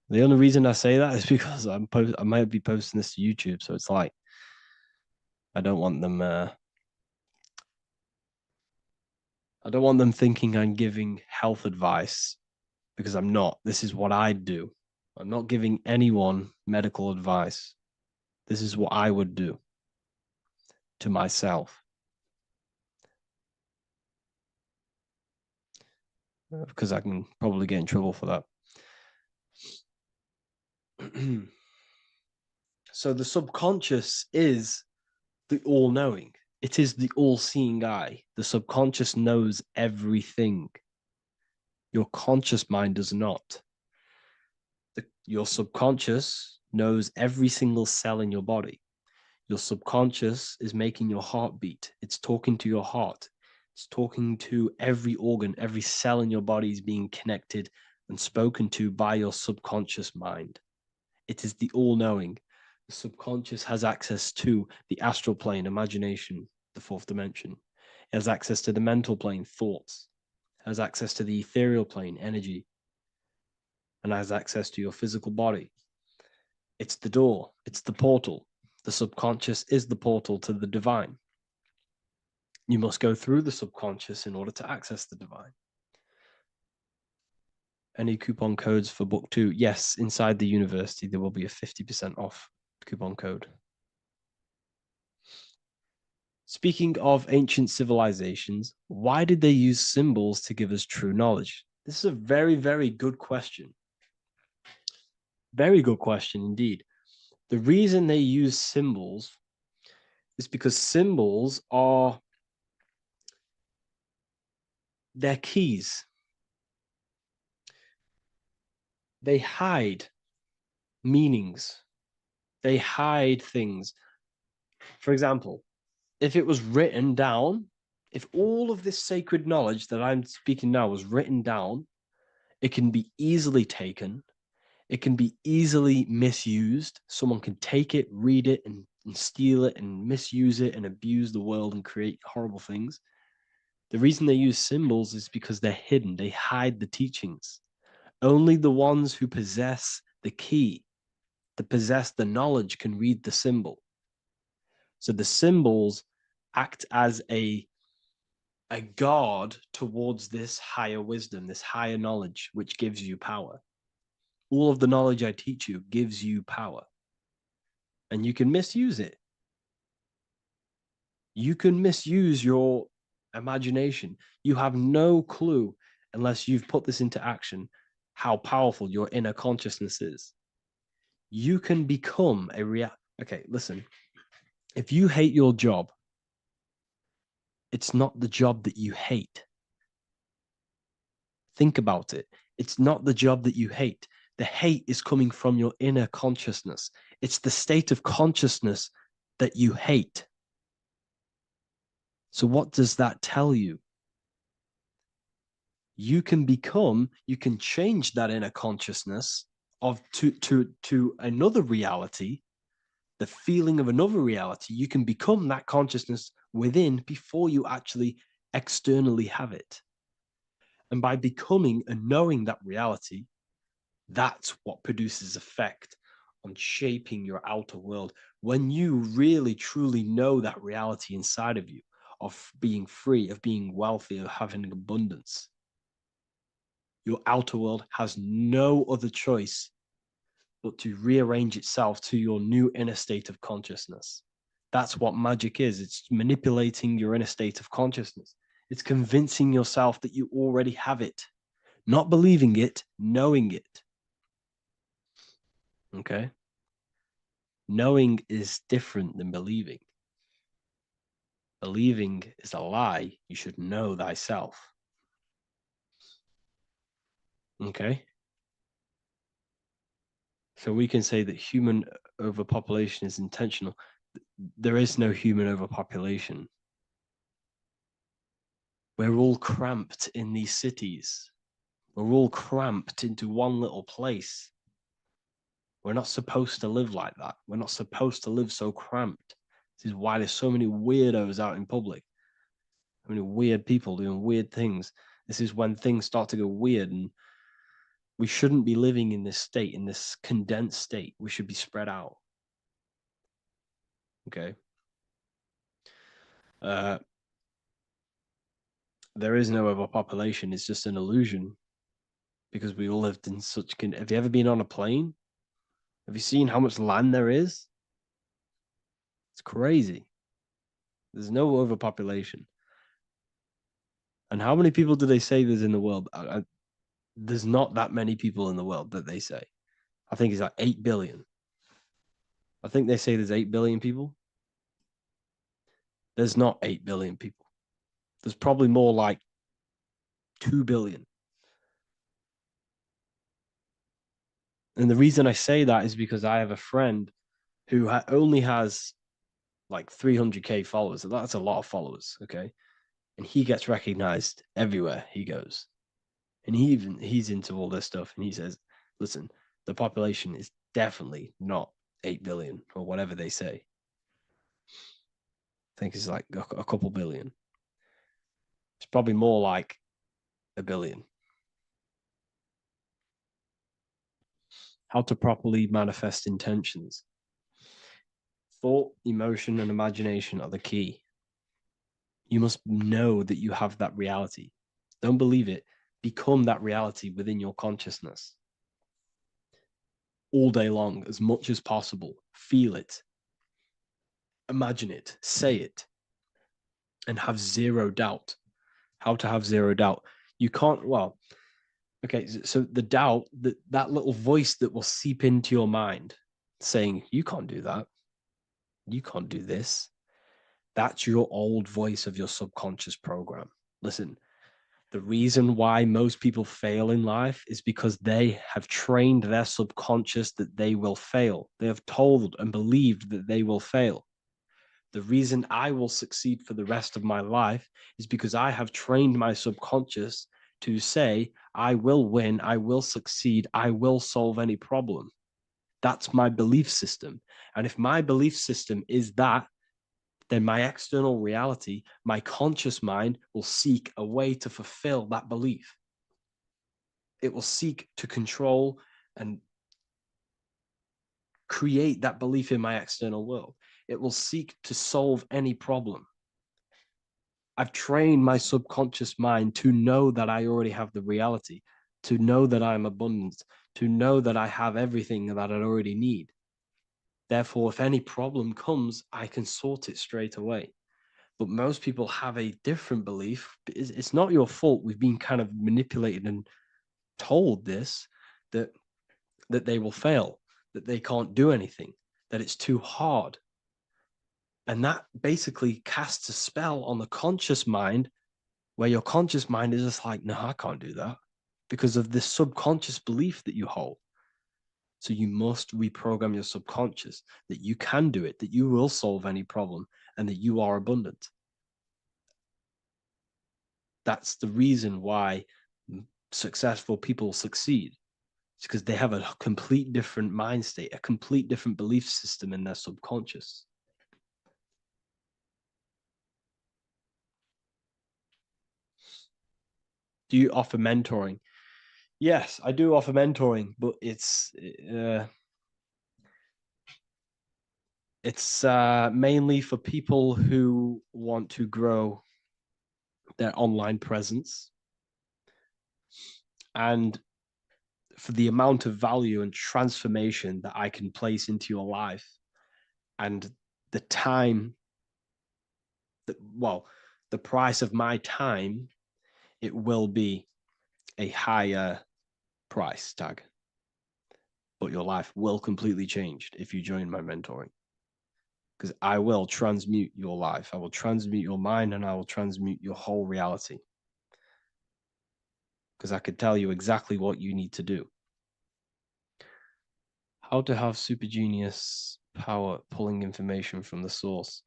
The only reason I say that is because I might be posting this to YouTube, so it's like I don't want them. I don't want them thinking I'm giving health advice because I'm not. This is what I do. I'm not giving anyone medical advice. This is what I would do to myself. Because I can probably get in trouble for that. So the subconscious is the all-knowing. It is the all-seeing eye. The subconscious knows everything. Your conscious mind does not. Your subconscious knows every single cell in your body. Your subconscious is making your heart beat. It's talking to your heart. It's talking to every organ, every cell in your body is being connected and spoken to by your subconscious mind. It is the all-knowing. The subconscious has access to the astral plane, imagination, the fourth dimension. It has access to the mental plane, thoughts. It has access to the ethereal plane, energy. And has access to your physical body. It's the door. It's the portal. The subconscious is the portal to the divine. You must go through the subconscious in order to access the divine. Any coupon codes for book 2? Yes, inside the university, there will be a 50% off coupon code. Speaking of ancient civilizations, why did they use symbols to give us true knowledge? This is a very, very good question. Very good question indeed. The reason they use symbols is because symbols are their keys. They hide meanings. They hide things. For example, if it was written down, if all of this sacred knowledge that I'm speaking now was written down, it can be easily taken. It can be easily misused. Someone can take it, read it, and steal it and misuse it and abuse the world and create horrible things. The reason they use symbols is because they're hidden. They hide the teachings. Only the ones who possess the key, that possess the knowledge, can read the symbol. So the symbols act as a guard towards this higher wisdom, this higher knowledge, which gives you power. All of the knowledge I teach you gives you power. And you can misuse it. You can misuse your imagination. You have no clue, unless you've put this into action, how powerful your inner consciousness is. You can become Okay, listen. If you hate your job, it's not the job that you hate. Think about it. It's not the job that you hate. The hate is coming from your inner consciousness. It's the state of consciousness that you hate. So what does that tell you? You can change that inner consciousness to another reality, the feeling of another reality. You can become that consciousness within before you actually externally have it. And by becoming and knowing that reality, that's what produces effect on shaping your outer world. When you really truly know that reality inside of you, of being free, of being wealthy, of having abundance, your outer world has no other choice but to rearrange itself to your new inner state of consciousness. That's what magic is. It's manipulating your inner state of consciousness. It's convincing yourself that you already have it, not believing it, knowing it. Okay? Knowing is different than believing. Believing is a lie. You should know thyself. Okay? So we can say that human overpopulation is intentional. There is no human overpopulation. We're all cramped in these cities. We're all cramped into one little place. We're not supposed to live like that. We're not supposed to live so cramped. This is why there's so many weirdos out in public. So many weird people doing weird things. This is when things start to go weird, and we shouldn't be living in this state, in this condensed state. We should be spread out. Okay. There is no overpopulation. It's just an illusion because we all lived in such. Have you ever been on a plane? Have you seen how much land there is? It's crazy. There's no overpopulation. And how many people do they say there's in the world? There's not that many people in the world that they say. I think it's like 8 billion. I think they say there's 8 billion people. There's not 8 billion people. There's probably more like 2 billion. And the reason I say that is because I have a friend who only has like 300K followers. That's a lot of followers, okay? And he gets recognized everywhere he goes. And he's into all this stuff. And he says, listen, the population is definitely not 8 billion or whatever they say. I think it's like a couple billion. It's probably more like a billion. How to properly manifest intentions. Thought, emotion, and imagination are the key. You must know that you have that reality. Don't believe it. Become that reality within your consciousness. All day long, as much as possible. Feel it. Imagine it. Say it. And have zero doubt. How to have zero doubt. You can't, well, okay, so the doubt, that little voice that will seep into your mind saying, you can't do that. You can't do this. That's your old voice of your subconscious program. Listen, the reason why most people fail in life is because they have trained their subconscious that they will fail. They have told and believed that they will fail. The reason I will succeed for the rest of my life is because I have trained my subconscious to say, I will win, I will succeed, I will solve any problem. That's my belief system. And if my belief system is that, then my external reality, my conscious mind will seek a way to fulfill that belief. It will seek to control and create that belief in my external world. It will seek to solve any problem. I've trained my subconscious mind to know that I already have the reality, to know that I'm abundant, to know that I have everything that I already need. Therefore, if any problem comes, I can sort it straight away. But most people have a different belief. It's not your fault. We've been kind of manipulated and told this, that they will fail, that they can't do anything, that it's too hard. And that basically casts a spell on the conscious mind, where your conscious mind is just like, no, I can't do that, because of this subconscious belief that you hold. So you must reprogram your subconscious that you can do it, that you will solve any problem, and that you are abundant. That's the reason why successful people succeed? It's because they have a complete different mind state, a complete different belief system in their subconscious. Do you offer mentoring? Yes, I do offer mentoring, but it's mainly for people who want to grow their online presence, and for the amount of value and transformation that I can place into your life, and the time that, well, the price of my time, it will be a higher price tag, but your life will completely change if you join my mentoring, because I will transmute your life, I will transmute your mind, and I will transmute your whole reality, because I could tell you exactly what you need to do. How to have super genius power pulling information from the source.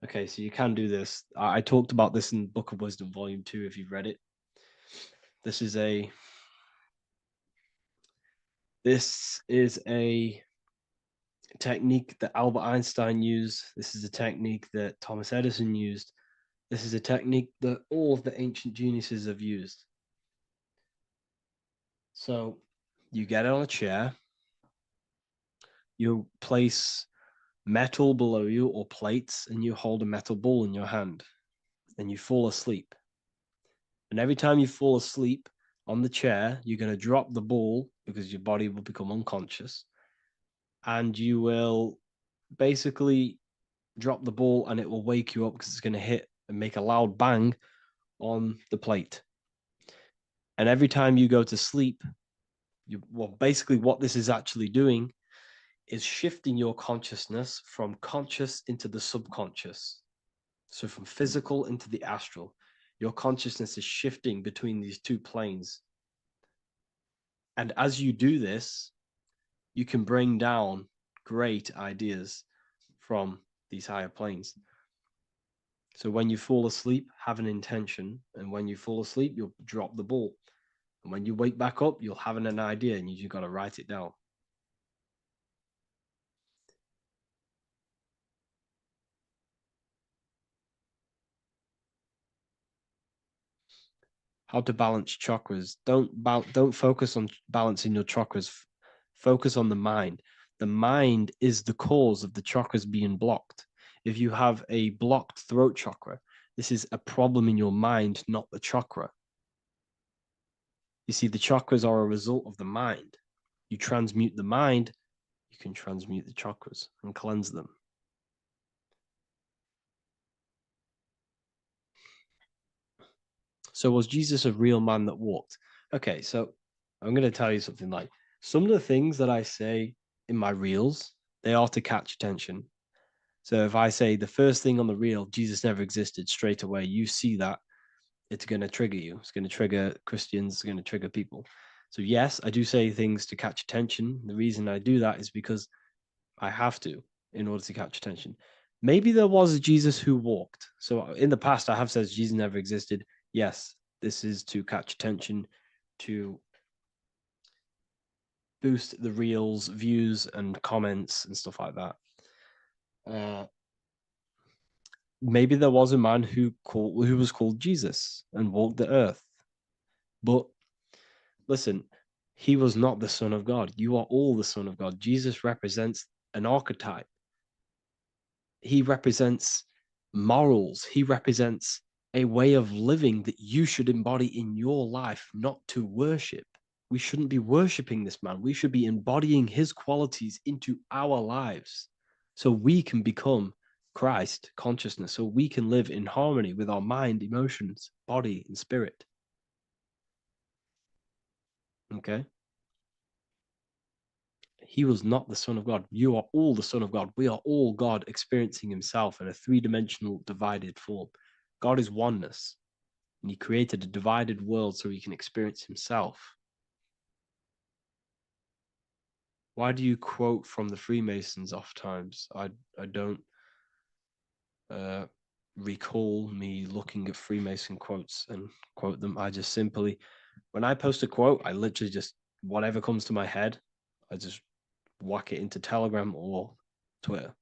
Okay, so you can do this. I talked about this in Book of Wisdom Volume 2 if you've read it. This is a technique that Albert Einstein used. This is a technique that Thomas Edison used. This is a technique that all of the ancient geniuses have used. So you get on a chair, you place metal below you or plates, and you hold a metal ball in your hand, and you fall asleep. And every time you fall asleep on the chair, you're going to drop the ball because your body will become unconscious. And you will basically drop the ball and it will wake you up because it's going to hit and make a loud bang on the plate. And every time you go to sleep, basically what this is actually doing is shifting your consciousness from conscious into the subconscious. So from physical into the astral. Your consciousness is shifting between these two planes. And as you do this, you can bring down great ideas from these higher planes. So when you fall asleep, have an intention. And when you fall asleep, you'll drop the ball. And when you wake back up, you'll have an idea and you just got to write it down. How to balance chakras. Don't focus on balancing your chakras. Focus on the mind. The mind is the cause of the chakras being blocked. If you have a blocked throat chakra, this is a problem in your mind, not the chakra. You see, the chakras are a result of the mind. You transmute the mind, you can transmute the chakras and cleanse them. So was Jesus a real man that walked? Okay, so I'm going to tell you something. Like, some of the things that I say in my reels, they are to catch attention. So if I say the first thing on the reel, Jesus never existed, straight away, you see that, it's going to trigger you. It's going to trigger Christians. It's going to trigger people. So yes, I do say things to catch attention. The reason I do that is because I have to in order to catch attention. Maybe there was a Jesus who walked. So in the past, I have said Jesus never existed. Yes, this is to catch attention, to boost the reels, views, and comments and stuff like that. Maybe there was a man who was called Jesus and walked the earth. But listen, he was not the Son of God. You are all the Son of God. Jesus represents an archetype. He represents morals. He represents a way of living that you should embody in your life, not to worship. We shouldn't be worshiping this man. We should be embodying his qualities into our lives so we can become Christ consciousness, so we can live in harmony with our mind, emotions, body, and spirit. Okay? He was not the Son of God. You are all the Son of God. We are all God experiencing himself in a three-dimensional divided form. God is oneness, and he created a divided world so he can experience himself. Why do you quote from the Freemasons oft times? I don't recall me looking at Freemason quotes and quote them. I just simply When I post a quote, I literally just, whatever comes to my head, I just whack it into Telegram or Twitter.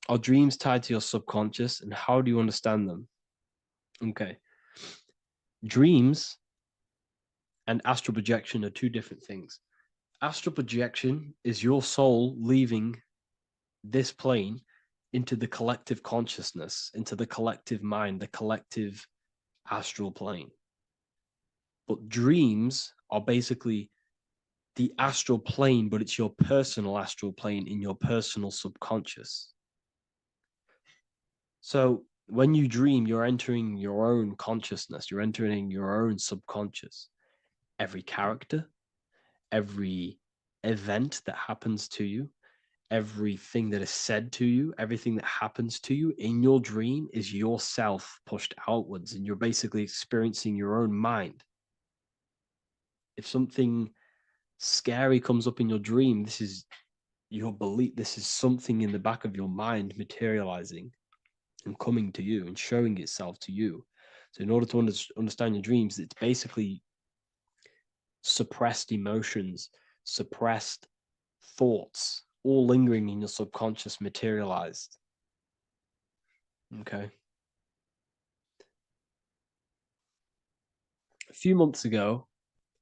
Are dreams tied to your subconscious, and how do you understand them? Okay. Dreams and astral projection are two different things. Astral projection is your soul leaving this plane into the collective consciousness, into the collective mind, the collective astral plane. But dreams are basically the astral plane, but it's your personal astral plane in your personal subconscious. So when you dream, you're entering your own consciousness, you're entering your own subconscious. Every character, every event that happens to you, everything that is said to you, everything that happens to you in your dream is yourself pushed outwards, and you're basically experiencing your own mind. If something scary comes up in your dream, this is your belief, this is something in the back of your mind materializing and coming to you and showing itself to you. So in order to understand your dreams, it's basically suppressed emotions, suppressed thoughts, all lingering in your subconscious materialized. Okay. A few months ago,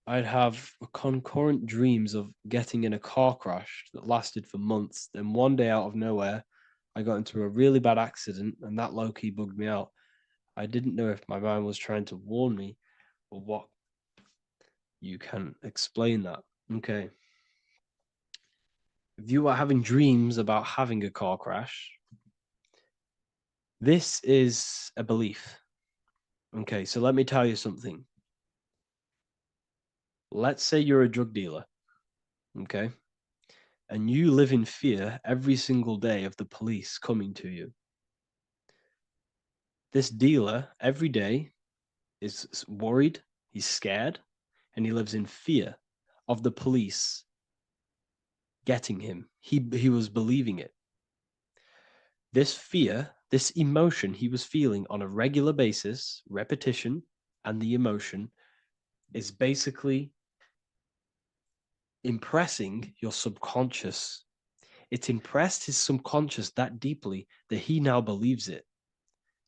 I'd have concurrent dreams of getting in a car crash that lasted for months. Then one day, out of nowhere, I got into a really bad accident, and that low-key bugged me out. I didn't know if my mind was trying to warn me or what. You can explain that. Okay. If you are having dreams about having a car crash, this is a belief. Okay, so let me tell you something. Let's say you're a drug dealer, okay? And you live in fear every single day of the police coming to you. This dealer every day is worried, he's scared, and he lives in fear of the police getting him. He was believing it. This fear, this emotion he was feeling on a regular basis, repetition, and the emotion is basically impressing your subconscious. It's impressed his subconscious that deeply that he now believes it.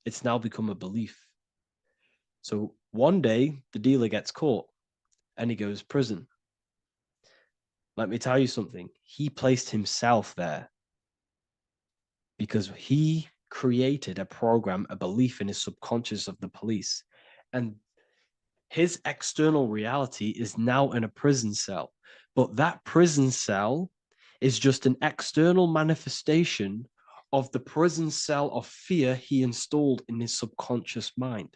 It's now become a belief. So one day the dealer gets caught and he goes to prison. Let me tell you something. He placed himself there because he created a program, a belief in his subconscious of the police. And his external reality is now in a prison cell. But that prison cell is just an external manifestation of the prison cell of fear he installed in his subconscious mind.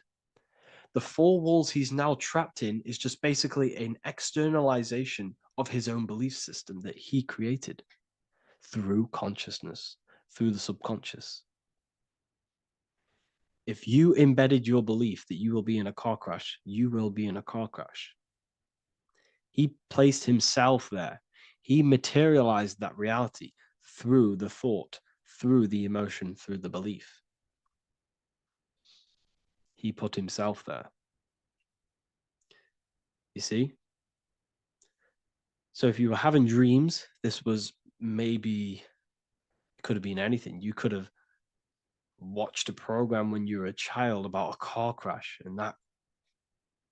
The four walls he's now trapped in is just basically an externalization of his own belief system that he created through consciousness, through the subconscious. If you embedded your belief that you will be in a car crash, you will be in a car crash. He placed himself there. He materialized that reality through the thought, through the emotion, through the belief. He put himself there. You see? So if you were having dreams, this was maybe, it could have been anything. You could have watched a program when you were a child about a car crash and that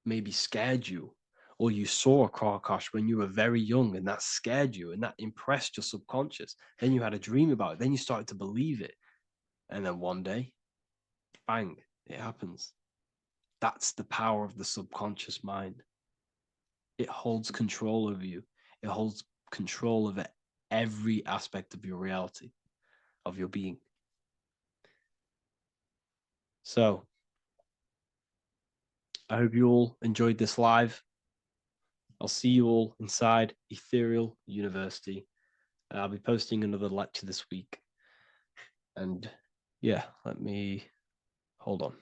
maybe scared you. Or you saw a car crash when you were very young and that scared you and that impressed your subconscious. Then you had a dream about it. Then you started to believe it. And then one day, bang, it happens. That's the power of the subconscious mind. It holds control over you. It holds control over every aspect of your reality, of your being. So, I hope you all enjoyed this live. I'll see you all inside Ethereal University. I'll be posting another lecture this week. And yeah, let me hold on.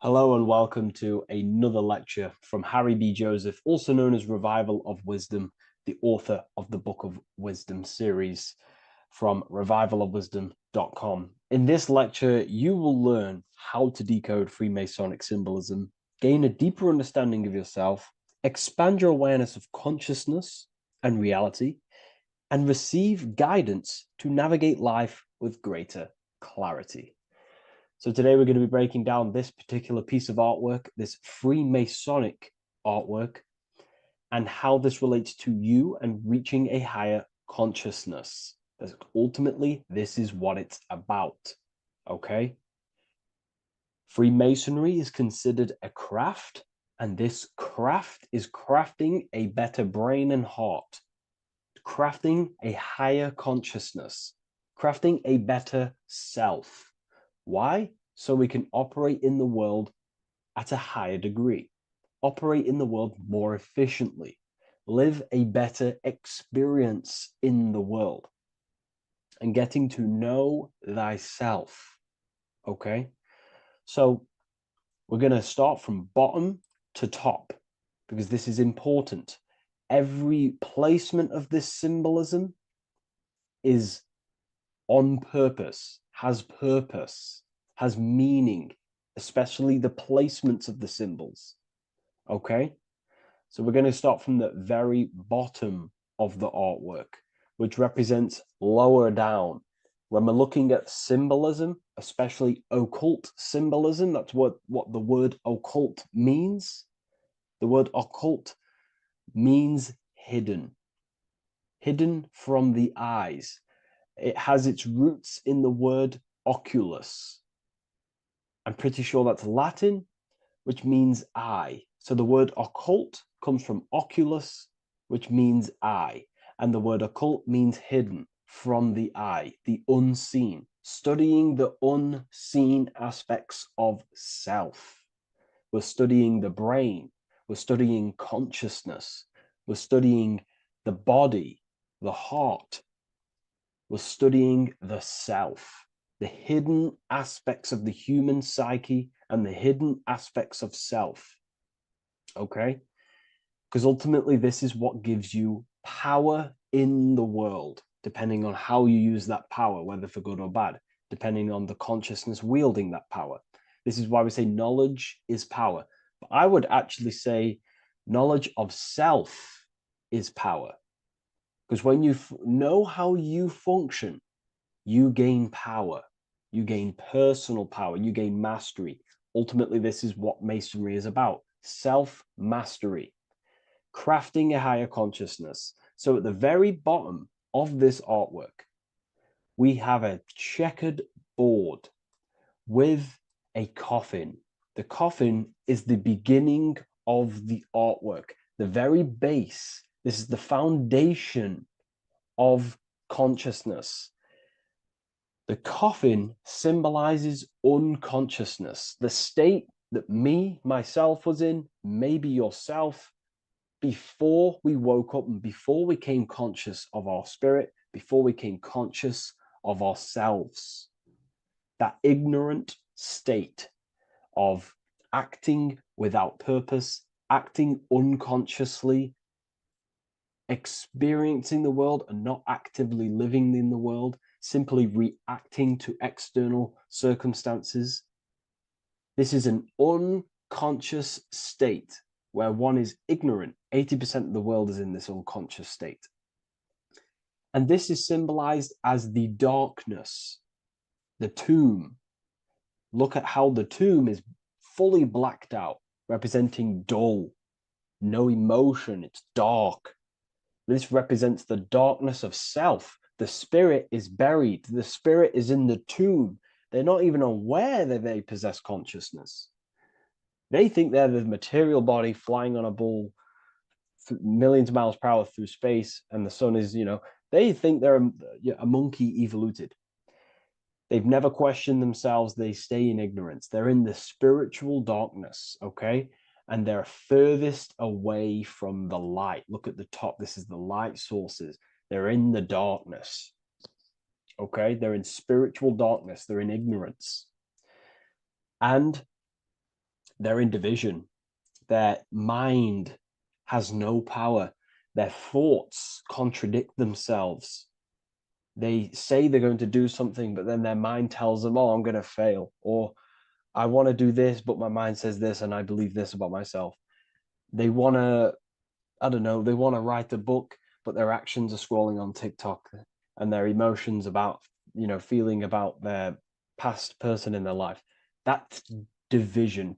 Hello and welcome to another lecture from Harry B. Joseph, also known as Revival of Wisdom, the author of the Book of Wisdom series. from revivalofwisdom.com. In this lecture, you will learn how to decode Freemasonic symbolism, gain a deeper understanding of yourself, expand your awareness of consciousness and reality, and receive guidance to navigate life with greater clarity. So today we're going to be breaking down this particular piece of artwork, this Freemasonic artwork, and how this relates to you and reaching a higher consciousness. Because ultimately, this is what it's about, okay? Freemasonry is considered a craft, and this craft is crafting a better brain and heart, crafting a higher consciousness, crafting a better self. Why? So we can operate in the world at a higher degree, operate in the world more efficiently, live a better experience in the world, and getting to know thyself. Okay? So we're going to start from bottom to top because this is important. Every placement of this symbolism is on purpose, has meaning, especially the placements of the symbols. Okay? So we're going to start from the very bottom of the artwork, which represents lower down. When we're looking at symbolism, especially occult symbolism, that's what the word occult means. The word occult means hidden, hidden from the eyes. It has its roots in the word oculus. I'm pretty sure that's Latin, which means eye. So the word occult comes from oculus, which means eye. And the word occult means hidden from the eye, the unseen, studying the unseen aspects of self. We're studying the brain. We're studying consciousness. We're studying the body, the heart. We're studying the self, the hidden aspects of the human psyche and the hidden aspects of self. Okay? Because ultimately, this is what gives you power in the world, depending on how you use that power, whether for good or bad, depending on the consciousness wielding that power. This is why we say knowledge is power. But I would actually say knowledge of self is power. Because when you know how you function, you gain power. You gain personal power. You gain mastery. Ultimately, this is what Masonry is about. Self-mastery. Crafting a higher consciousness. So at the very bottom of this artwork, we have a checkered board with a coffin. The coffin is the beginning of the artwork, the very base. This is the foundation of consciousness. The coffin symbolizes unconsciousness, the state that myself was in, maybe yourself, before we woke up and before we came conscious of our spirit, before we came conscious of ourselves. That ignorant state of acting without purpose, acting unconsciously, experiencing the world and not actively living in the world, simply reacting to external circumstances. This is an unconscious state where one is ignorant. 80% of the world is in this unconscious state. And this is symbolized as the darkness, the tomb. Look at how the tomb is fully blacked out, representing dull, no emotion, it's dark. This represents the darkness of self. The spirit is buried. The spirit is in the tomb. They're not even aware that they possess consciousness. They think they're the material body flying on a ball millions of miles per hour through space, and the sun is, they think they're a monkey evoluted. They've never questioned themselves. They stay in ignorance. They're in the spiritual darkness, okay? And they're furthest away from the light. Look at the top. This is the light sources. They're in the darkness, okay? They're in spiritual darkness. They're in ignorance. And they're in division. Their mind has no power. Their thoughts contradict themselves. They say they're going to do something, but then their mind tells them, oh, I'm going to fail. Or I want to do this, but my mind says this, and I believe this about myself. They want to, I don't know, they want to write a book, but their actions are scrolling on TikTok, and their emotions about, feeling about their past person in their life. That's division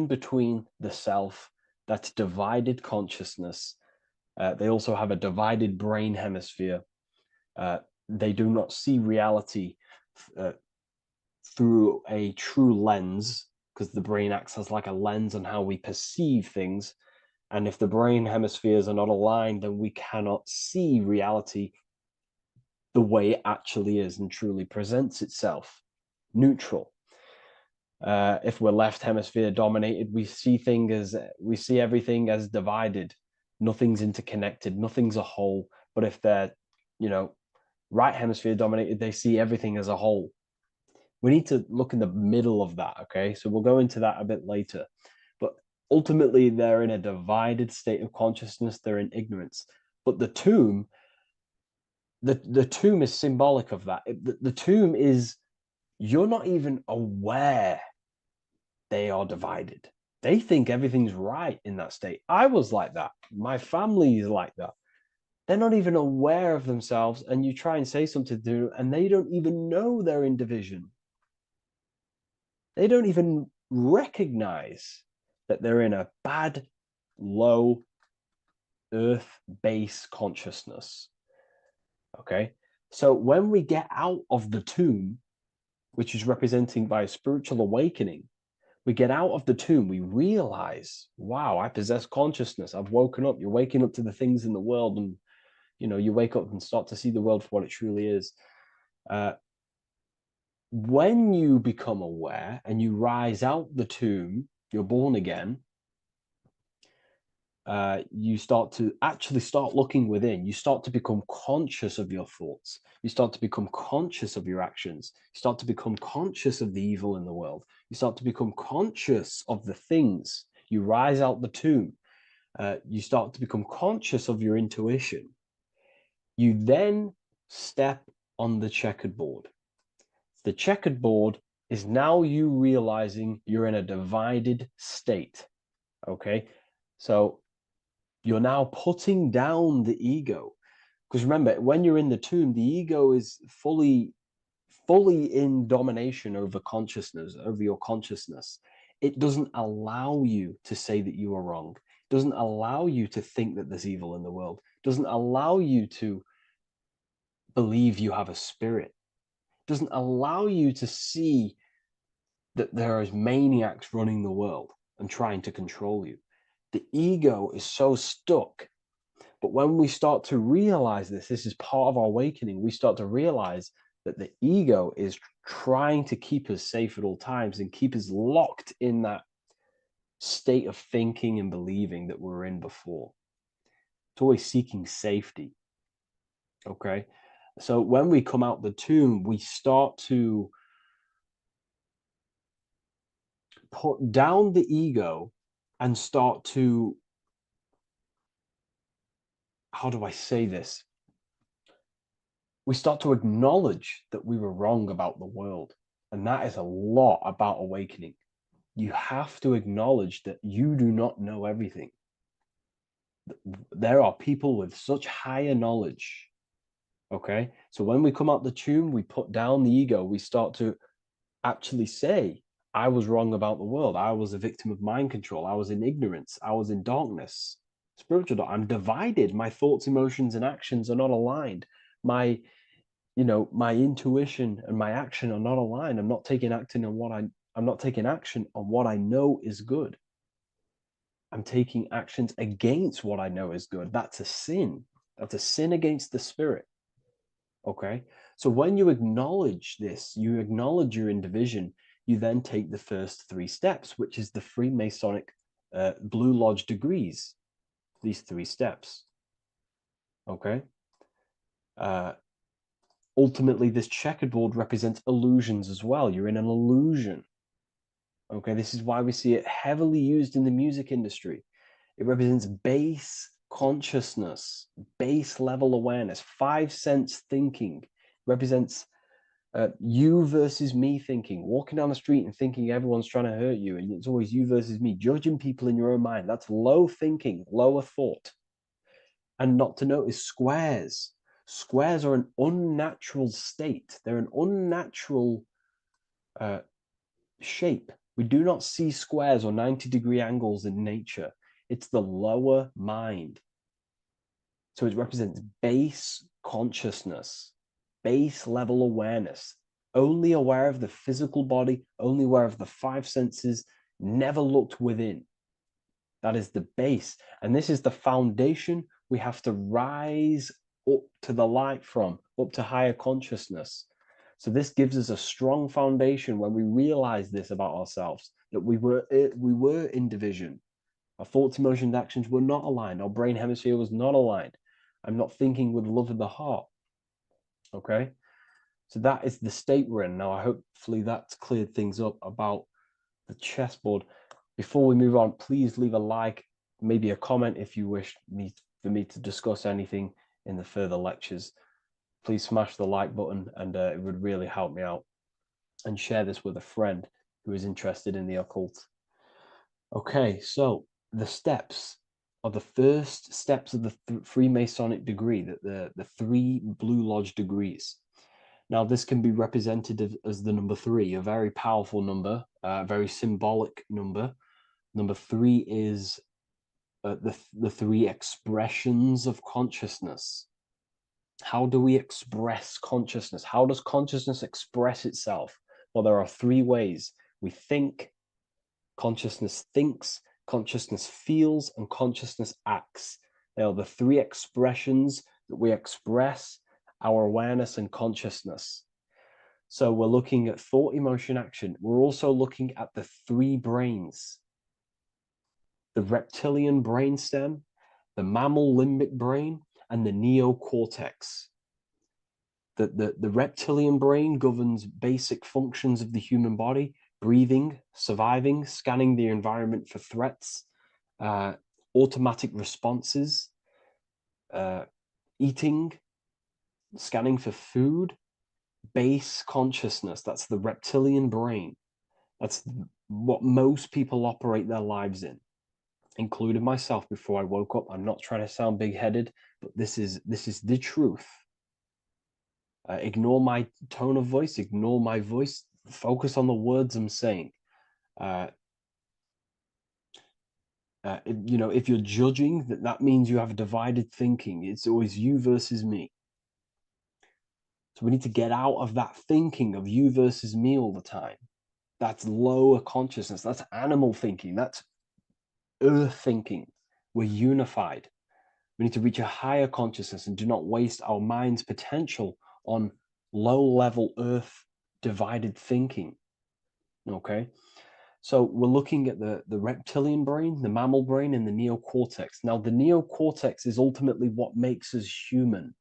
between the self, that's divided consciousness. They also have a divided brain hemisphere. They do not see reality through a true lens, because the brain acts as like a lens on how we perceive things. And if the brain hemispheres are not aligned, then we cannot see reality the way it actually is and truly presents itself, neutral. If we're left hemisphere dominated, we see everything as divided. Nothing's interconnected, nothing's a whole. But if they're, right hemisphere dominated, they see everything as a whole. We need to look in the middle of that, okay? So we'll go into that a bit later. But ultimately, they're in a divided state of consciousness. They're in ignorance. But the tomb is symbolic of that. The tomb is, you're not even aware they are divided. They think everything's right in that state. I was like that. My family is like that. They're not even aware of themselves, and you try and say something to them, and they don't even know they're in division. They don't even recognize that they're in a bad, low earth base consciousness. Okay? So when we get out of the tomb, which is representing by a spiritual awakening, we get out of the tomb, we realize, wow, I possess consciousness. I've woken up. You're waking up to the things in the world, and you wake up and start to see the world for what it truly is. When you become aware and you rise out the tomb, you're born again. You start looking within. You start to become conscious of your thoughts. You start to become conscious of your actions. You start to become conscious of the evil in the world. You start to become conscious of the things. You rise out the tomb. You start to become conscious of your intuition. You then step on the checkered board. The checkered board is now you realizing you're in a divided state. Okay, so you're now putting down the ego, because remember, when you're in the tomb, the ego is fully in domination over consciousness, over your consciousness. It doesn't allow you to say that you are wrong. It doesn't allow you to think that there's evil in the world. It doesn't allow you to believe you have a spirit. It doesn't allow you to see that there is maniacs running the world and trying to control you. The ego is so stuck. But when we start to realize this is part of our awakening, we start to realize that the ego is trying to keep us safe at all times and keep us locked in that state of thinking and believing that we were in before. It's always seeking safety. Okay? So when we come out the tomb, we start to put down the ego and start to, how do I say this? We start to acknowledge that we were wrong about the world. And that is a lot about awakening. You have to acknowledge that you do not know everything. There are people with such higher knowledge. Okay? So when we come out the tomb, we put down the ego. We start to actually say, I was wrong about the world. I was a victim of mind control. I was in ignorance. I was in darkness. Spiritual dark. I'm divided. My thoughts, emotions, and actions are not aligned. My intuition and my action are not aligned. I'm not taking action on what I know is good. I'm taking actions against what I know is good. That's a sin. That's a sin against the spirit. Okay? So when you acknowledge this, you acknowledge you're in division, you then take the first 3 steps, which is the Freemasonic Blue Lodge degrees. These 3 steps. Okay? Ultimately, this checkerboard represents illusions as well. You're in an illusion. Okay, this is why we see it heavily used in the music industry. It represents base consciousness, base level awareness, 5 sense thinking. represents you versus me thinking, walking down the street and thinking everyone's trying to hurt you, and it's always you versus me, judging people in your own mind. That's low thinking, lower thought. And not to notice squares. Squares are an unnatural state. They're an unnatural shape. We do not see squares or 90-degree angles in nature. It's the lower mind. So it represents base consciousness, base level awareness, only aware of the physical body, only aware of the five senses, never looked within. That is the base. And this is the foundation we have to rise up to the light from, up to higher consciousness. So this gives us a strong foundation when we realize this about ourselves, that we were in division. Our thoughts, emotions, actions were not aligned. Our brain hemisphere was not aligned. I'm not thinking with love of the heart. Okay? So that is the state we're in. Now, hopefully that's cleared things up about the chessboard. Before we move on, please leave a like, maybe a comment if you wish for me to discuss anything in the further lectures. Please smash the like button, and it would really help me out. And share this with a friend who is interested in the occult. Okay, so the steps are the first steps of the Freemasonic degree, the 3 Blue Lodge degrees. Now, this can be represented as the number 3, a very powerful number, a very symbolic number. Number 3 is the 3 expressions of consciousness. How do we express consciousness? How does consciousness express itself? Well, there are 3 ways. We think, consciousness thinks, consciousness feels, and consciousness acts. They are the 3 expressions that we express our awareness and consciousness. So we're looking at thought, emotion, action. We're also looking at the 3 brains: the reptilian brainstem, the mammal limbic brain, and the neocortex. The reptilian brain governs basic functions of the human body: breathing, surviving, scanning the environment for threats, automatic responses, eating, scanning for food, base consciousness. That's the reptilian brain. That's what most people operate their lives in, including myself before I woke up. I'm not trying to sound big-headed, but this is the truth. Ignore my tone of voice, ignore my voice, focus on the words I'm saying. If you're judging, that means you have divided thinking. It's always you versus me. So we need to get out of that thinking of you versus me all the time. That's lower consciousness. That's animal thinking. That's earth thinking. We're unified. We need to reach a higher consciousness and do not waste our mind's potential on low-level earth divided thinking. Okay? So we're looking at the reptilian brain, the mammal brain, and the neocortex. Now, the neocortex is ultimately what makes us human.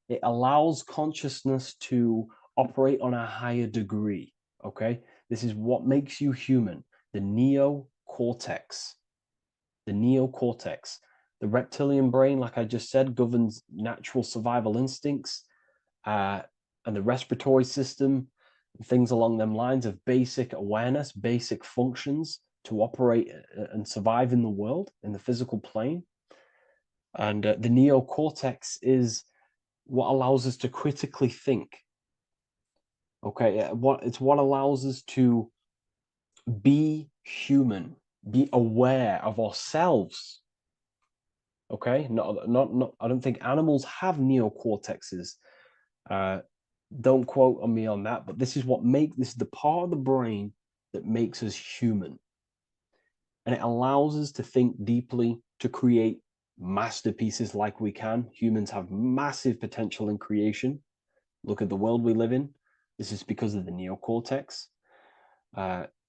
It allows consciousness to operate on a higher degree, okay? This is what makes you human, the neocortex. The neocortex. The reptilian brain, like I just said, governs natural survival instincts, and the respiratory system, things along them lines of basic awareness, basic functions to operate and survive in the world, in the physical plane. And the neocortex is what allows us to critically think. Okay, it's what allows us to be human, be aware of ourselves. Okay, not. I don't think animals have neocortexes. Don't quote on me on that, but this is the part of the brain that makes us human. And it allows us to think deeply, to create masterpieces like we can. Humans have massive potential in creation. Look at the world we live in. This is because of the neocortex.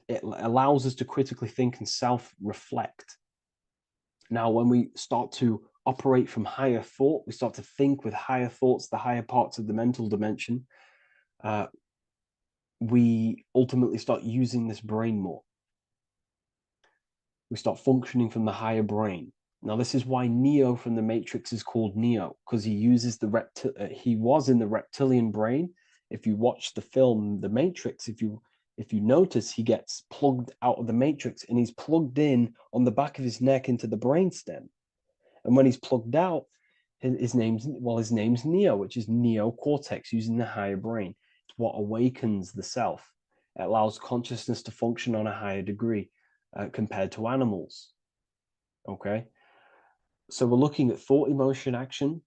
It allows us to critically think and self-reflect. Now, when we start to operate from higher thought, we start to think with higher thoughts, the higher parts of the mental dimension, we ultimately start using this brain more. We start functioning from the higher brain. Now, this is why Neo from the Matrix is called Neo, because he uses he was in the reptilian brain. If you watch the film The Matrix, if you notice, he gets plugged out of the Matrix and he's plugged in on the back of his neck into the brainstem. And when he's plugged out, his name's Neo, which is neocortex, using the higher brain. It's what awakens the self. It allows consciousness to function on a higher degree compared to animals. Okay. So we're looking at thought, emotion, action.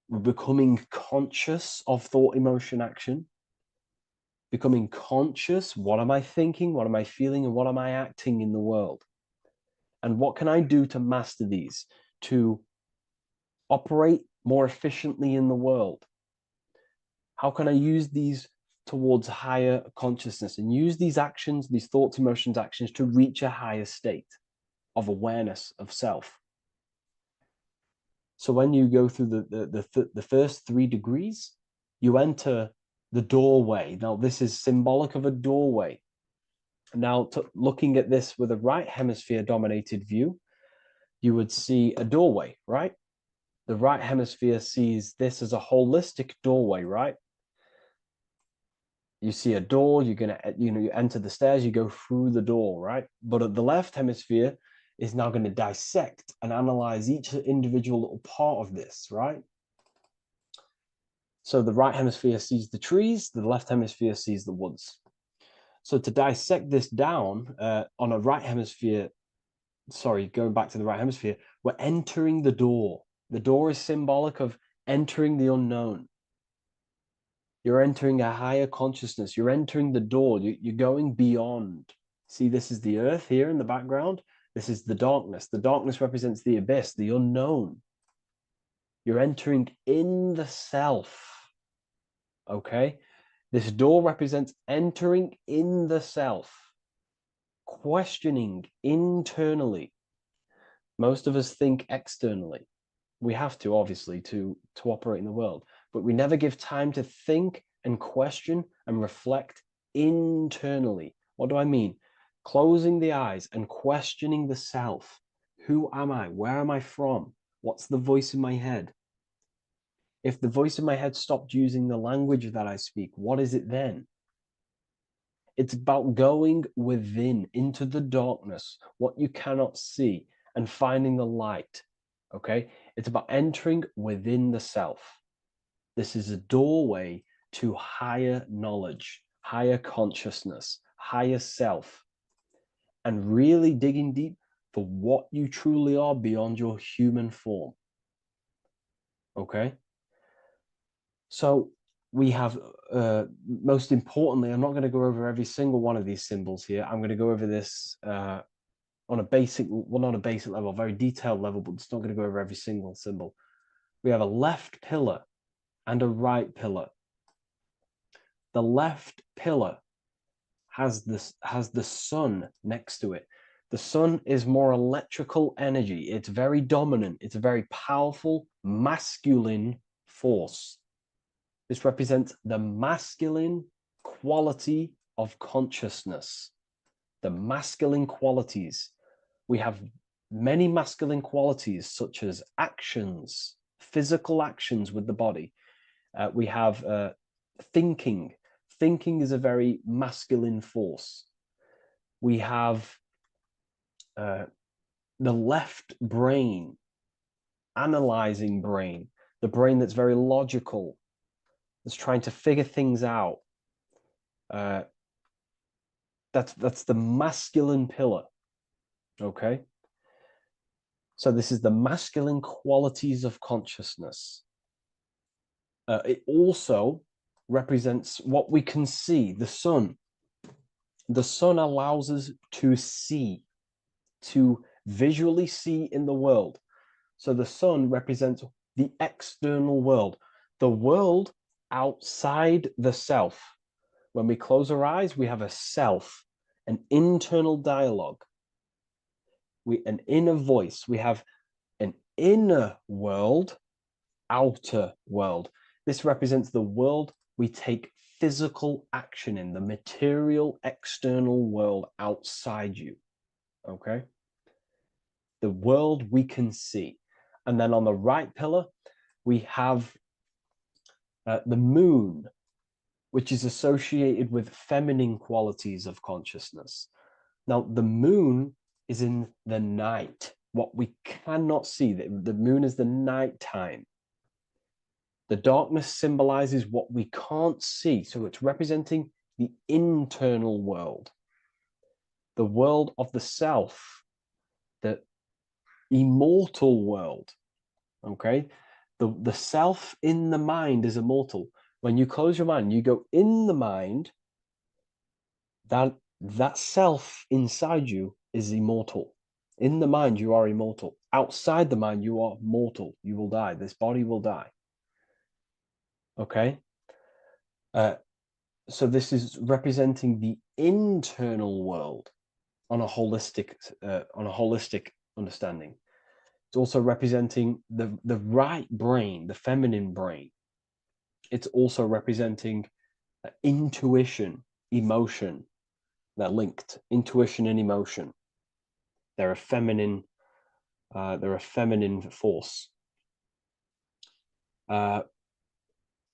We're becoming conscious of thought, emotion, action. Becoming conscious. What am I thinking? What am I feeling? And what am I acting in the world? And what can I do to master these? To operate more efficiently in the world? How can I use these towards higher consciousness and use these actions, these thoughts, emotions, actions to reach a higher state of awareness of self? So when you go through the first 3 degrees, you enter the doorway. Now, this is symbolic of a doorway. Now, looking at this with a right hemisphere dominated view, you would see a doorway, right? The right hemisphere sees this as a holistic doorway, right? You see a door, you're gonna, you enter the stairs, you go through the door, right? But at the left hemisphere is now going to dissect and analyze each individual little part of this, right? So the right hemisphere sees the trees, the left hemisphere sees the woods. So to dissect this down on a right hemisphere, going back to the right hemisphere, we're entering the door. The door is symbolic of entering the unknown. You're entering a higher consciousness. You're entering the door. You're going beyond. See, this is the earth here in the background. This is the darkness. The darkness represents the abyss, the unknown. You're entering in the self. Okay? This door represents entering in the self, questioning internally. Most of us think externally. We have to, obviously, to operate in the world, but we never give time to think and question and reflect internally. What do I mean? Closing the eyes and questioning the self. Who am I? Where am I from? What's the voice in my head? If the voice in my head stopped using the language that I speak, what is it then? It's about going within, into the darkness, what you cannot see, and finding the light. Okay? It's about entering within the self. This is a doorway to higher knowledge, higher consciousness, higher self, and really digging deep for what you truly are beyond your human form. Okay? So we have, most importantly, I'm not going to go over every single one of these symbols here. I'm going to go over this on a basic, well, not a basic level, a very detailed level, but it's not going to go over every single symbol. We have a left pillar and a right pillar. The left pillar has the sun next to it. The sun is more electrical energy. It's very dominant. It's a very powerful, masculine force. This represents the masculine quality of consciousness. The masculine qualities. We have many masculine qualities, such as actions, physical actions with the body. We have thinking. Thinking is a very masculine force. We have the left brain, analyzing brain, the brain that's very logical, that's trying to figure things out. That's the masculine pillar. Okay. So this is the masculine qualities of consciousness. It also represents what we can see, the sun. The sun allows us to see, to visually see in the world. So the sun represents the external world, the world outside the self. When we close our eyes, we have a self, an internal dialogue, an inner voice. We have an inner world, outer world. This represents the world we take physical action in, the material external world outside you. Okay? the world we can see. And then on the right pillar, we have the moon, which is associated with feminine qualities of consciousness. Now, the moon is in the night, what we cannot see. The moon is the nighttime. The darkness symbolizes what we can't see. So it's representing the internal world, the world of the self, the immortal world. Okay? The self in the mind is immortal. When you close your mind, you go in the mind, that self inside you is immortal. In the mind, you are immortal. Outside the mind, you are mortal. You will die. This body will die. Okay? So this is representing the internal world on a holistic understanding. It's also representing the right brain, the feminine brain. It's also representing intuition, emotion. They're linked. Intuition and emotion. They're a feminine force.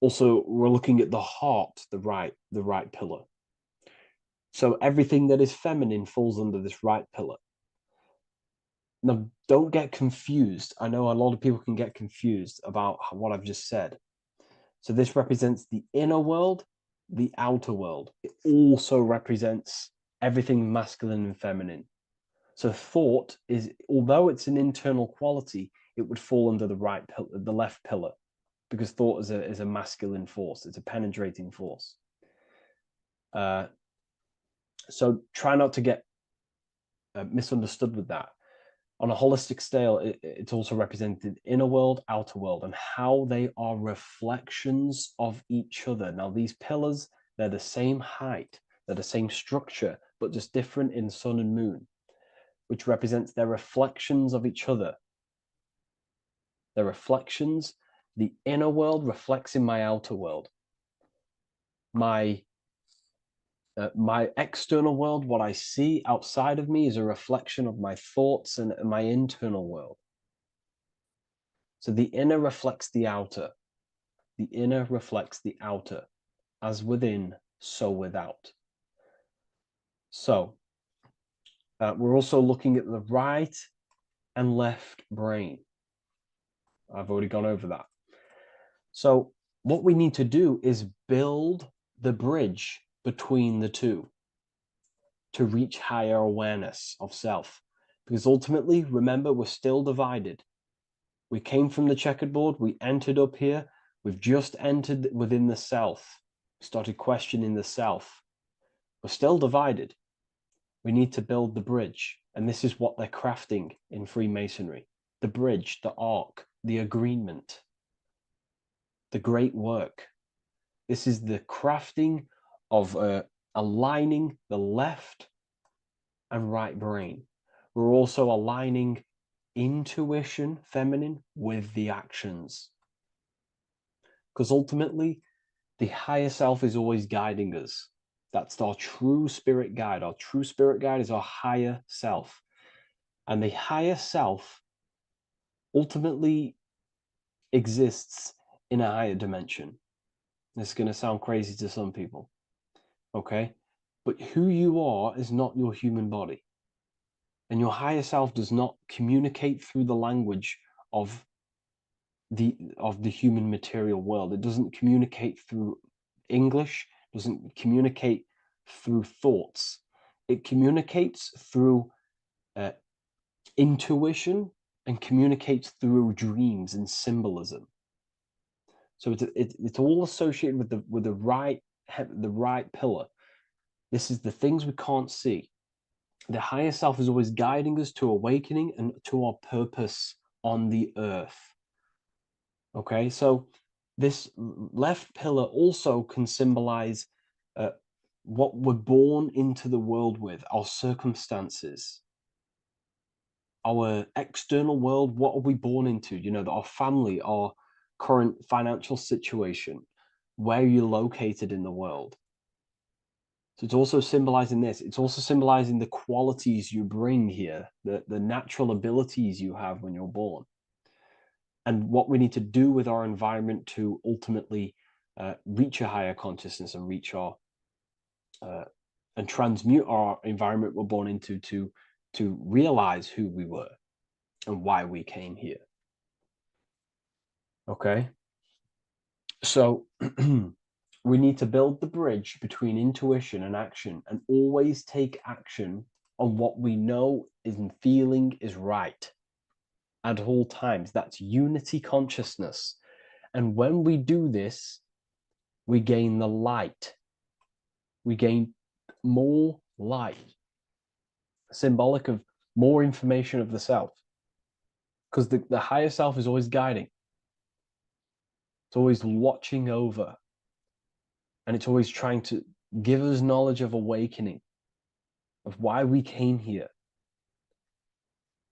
Also, we're looking at the heart, the right pillar. So everything that is feminine falls under this right pillar. Now, don't get confused. I know a lot of people can get confused about what I've just said. So this represents the inner world, the outer world. It also represents everything masculine and feminine. So thought is, although it's an internal quality, it would fall under the left pillar, because thought is a masculine force. It's a penetrating force. So try not to get misunderstood with that. On a holistic scale, it's also represented inner world, outer world, and how they are reflections of each other. Now, these pillars, they're the same height, they're the same structure, but just different in sun and moon, which represents their reflections of each other. Their reflections, the inner world reflects in my outer world. My external world, what I see outside of me, is a reflection of my thoughts and my internal world. So the inner reflects the outer. The inner reflects the outer. As within, so without. So we're also looking at the right and left brain. I've already gone over that. So what we need to do is build the bridge between the two to reach higher awareness of self. Because ultimately, remember, we're still divided. We came from the checkerboard, we entered up here, we've just entered within the self, started questioning the self. We're still divided. We need to build the bridge. And this is what they're crafting in Freemasonry. The bridge, the arc, the agreement, the great work. This is the crafting of aligning the left and right brain. We're also aligning intuition, feminine, with the actions. Because ultimately, the higher self is always guiding us. That's our true spirit guide. Our true spirit guide is our higher self. And the higher self ultimately exists in a higher dimension. This is going to sound crazy to some people, okay? But who you are is not your human body. And your higher self does not communicate through the language of the human material world. It doesn't communicate through English, doesn't communicate through thoughts. It communicates through intuition and communicates through dreams and symbolism. So it's all associated with the right pillar. This is the things we can't see. The higher self is always guiding us to awakening and to our purpose on the earth. Okay, so this left pillar also can symbolize what we're born into the world with, our circumstances, our external world. What are we born into? You know, our family, our current financial situation, where you're located in the world. So it's also symbolizing this. It's also symbolizing the qualities you bring here, the natural abilities you have when you're born, and what we need to do with our environment to ultimately reach a higher consciousness and reach our and transmute our environment we're born into to realize who we were and why we came here. Okay, so we need to build the bridge between intuition and action, and always take action on what we know and feeling is right at all times. That's unity consciousness. And when we do this, we gain the light. We gain more light, symbolic of more information of the self. Because the higher self is always guiding. It's always watching over. And it's always trying to give us knowledge of awakening, of why we came here.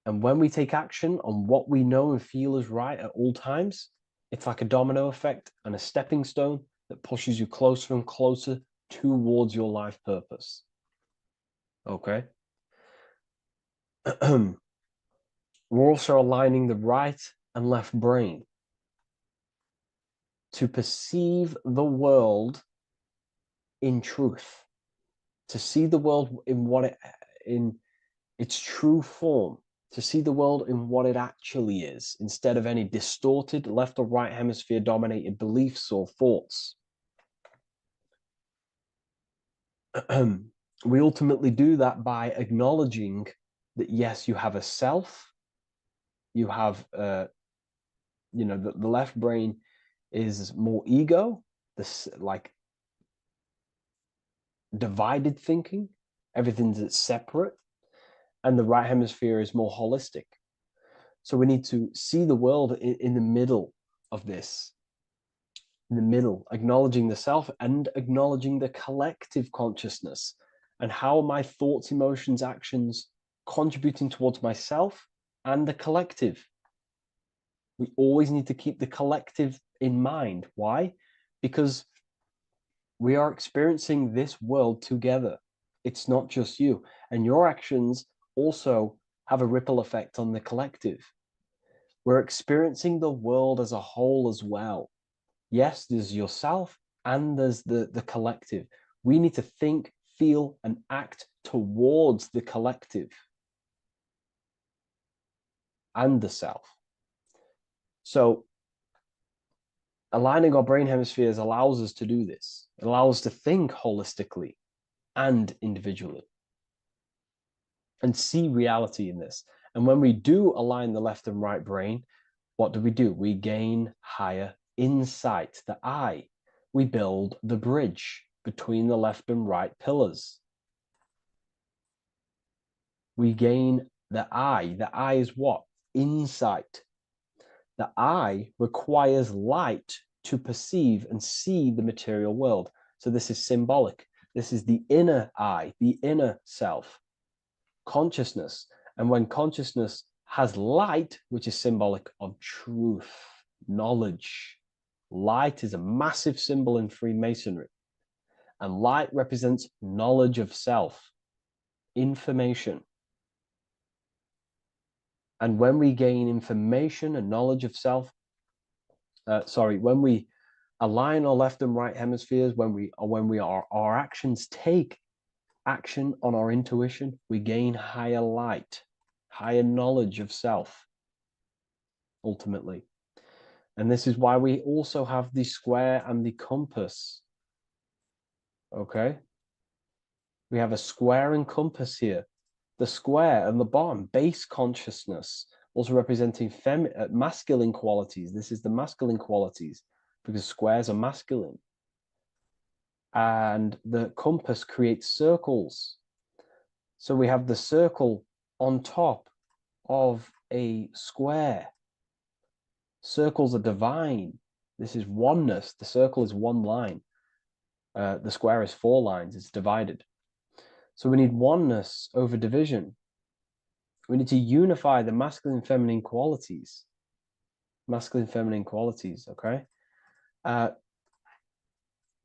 And when we take action on what we know and feel is right at all times, it's like a domino effect and a stepping stone that pushes you closer and closer towards your life purpose. Okay? We're also aligning the right and left brain to perceive the world in truth, to see the world in its true form, to see the world in what it actually is, instead of any distorted left or right hemisphere dominated beliefs or thoughts. We ultimately do that by acknowledging that, yes, you have a self, you have the left brain is more ego, this like divided thinking, everything's separate, and the right hemisphere is more holistic. So we need to see the world in the middle of this, in the middle, acknowledging the self and acknowledging the collective consciousness, and how my thoughts, emotions, actions contributing towards myself and the collective. We always need to keep the collective in mind. Why? Because we are experiencing this world together. It's not just you. And your actions also have a ripple effect on the collective. We're experiencing the world as a whole as well. Yes, there's yourself and there's the collective. We need to think, feel, and act towards the collective and the self. So aligning our brain hemispheres allows us to do this. It allows us to think holistically and individually and see reality in this. And when we do align the left and right brain, what do? We gain higher insight, the eye. We build the bridge between the left and right pillars. We gain the eye. The eye is what? Insight. The eye requires light to perceive and see the material world. So this is symbolic. This is the inner eye, the inner self, consciousness. And when consciousness has light, which is symbolic of truth, knowledge, light is a massive symbol in Freemasonry. And light represents knowledge of self, information. And when we gain information and knowledge of self, when we align our left and right hemispheres, our actions take action on our intuition, we gain higher light, higher knowledge of self, ultimately. And this is why we also have the square and the compass. Okay? We have a square and compass here. The square and the bottom, base consciousness, also representing masculine qualities. This is the masculine qualities because squares are masculine. And the compass creates circles. So we have the circle on top of a square. Circles are divine. This is oneness. The circle is one line. The square is 4 lines. It's divided. So we need oneness over division. We need to unify the masculine and feminine qualities. Masculine, feminine qualities, okay?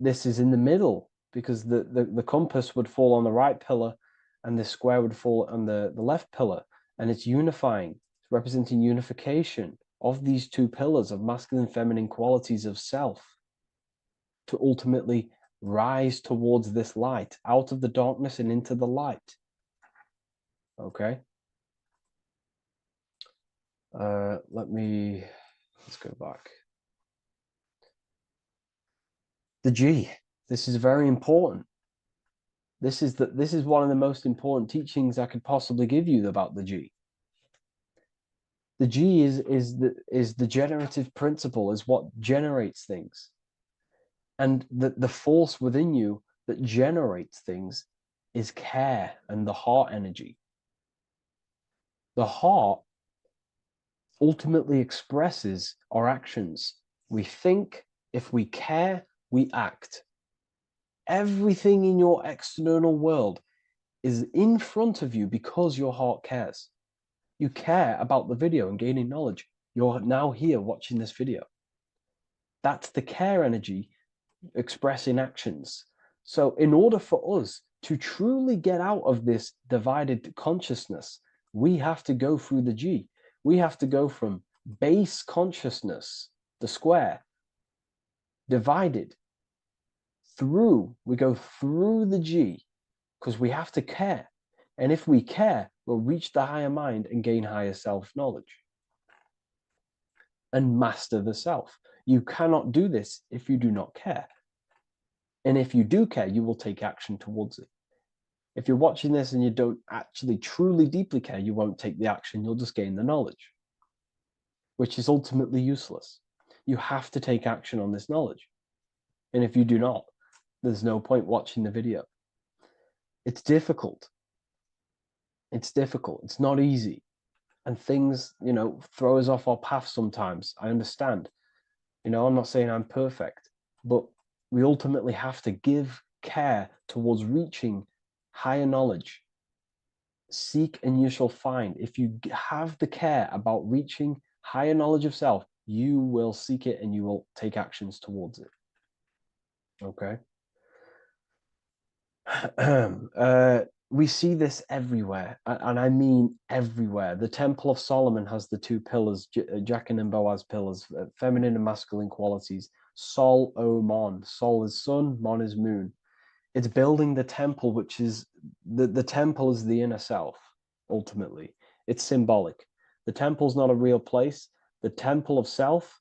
This is in the middle. because the compass would fall on the right pillar and the square would fall on the left pillar, and it's unifying. It's representing unification of these two pillars of masculine and feminine qualities of self to ultimately rise towards this light, out of the darkness and into the light. Okay. Let's go back. The G. This is very important. This is one of the most important teachings I could possibly give you about the G. The G is the generative principle, is what generates things. And the force within you that generates things is care and the heart energy. The heart ultimately expresses our actions. We think, if we care, we act. Everything in your external world is in front of you because your heart cares. You care about the video and gaining knowledge. You're now here watching this video. That's the care energy expressing actions. So in order for us to truly get out of this divided consciousness, we have to go through the G. We have to go from base consciousness, the square, divided, we go through the G, because we have to care. And if we care, we'll reach the higher mind and gain higher self-knowledge and master the self. You cannot do this if you do not care. And if you do care, you will take action towards it. If you're watching this and you don't actually truly deeply care, you won't take the action. You'll just gain the knowledge, which is ultimately useless. You have to take action on this knowledge. And if you do not, there's no point watching the video. It's difficult. It's difficult. It's not easy. And things, throw us off our path sometimes. I understand. I'm not saying I'm perfect, but we ultimately have to give care towards reaching higher knowledge. Seek and you shall find. If you have the care about reaching higher knowledge of self, you will seek it and you will take actions towards it. Okay. We see this everywhere, and I mean everywhere. The Temple of Solomon has the two pillars, Jachin and Boaz pillars, feminine and masculine qualities. Sol, O, Mon. Sol is sun, Mon is moon. It's building the temple, which is the temple is the inner self, ultimately. It's symbolic. The temple's not a real place. The temple of self,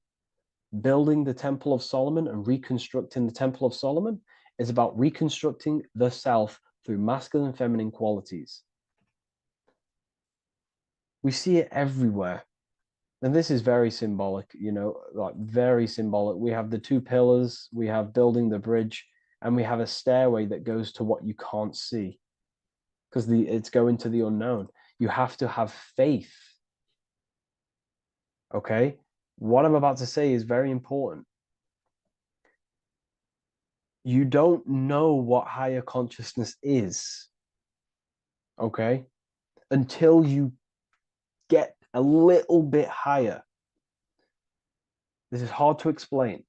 building the Temple of Solomon and reconstructing the Temple of Solomon, is about reconstructing the self through masculine and feminine qualities. We see it everywhere. And this is very symbolic, like very symbolic. We have the two pillars, we have building the bridge, and we have a stairway that goes to what you can't see, because it's going to the unknown. You have to have faith. Okay? What I'm about to say is very important. You don't know what higher consciousness is, okay, until you get a little bit higher. This is hard to explain,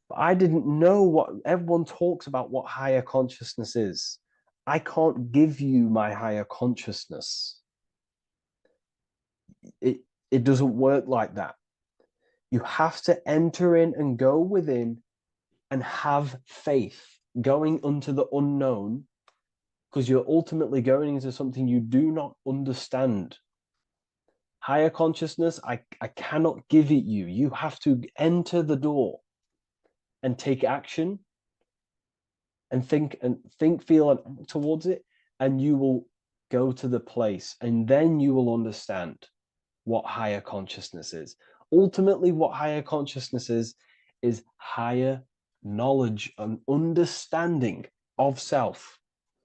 but I didn't know what everyone talks about, what higher consciousness is. I can't give you my higher consciousness. It doesn't work like that. You have to enter in and go within and have faith, going into the unknown, because you're ultimately going into something you do not understand. Higher consciousness, I cannot give it you. You have to enter the door and take action and think, feel, and act towards it, and you will go to the place, and then you will understand what higher consciousness is. Ultimately, what higher consciousness is higher knowledge and understanding of self,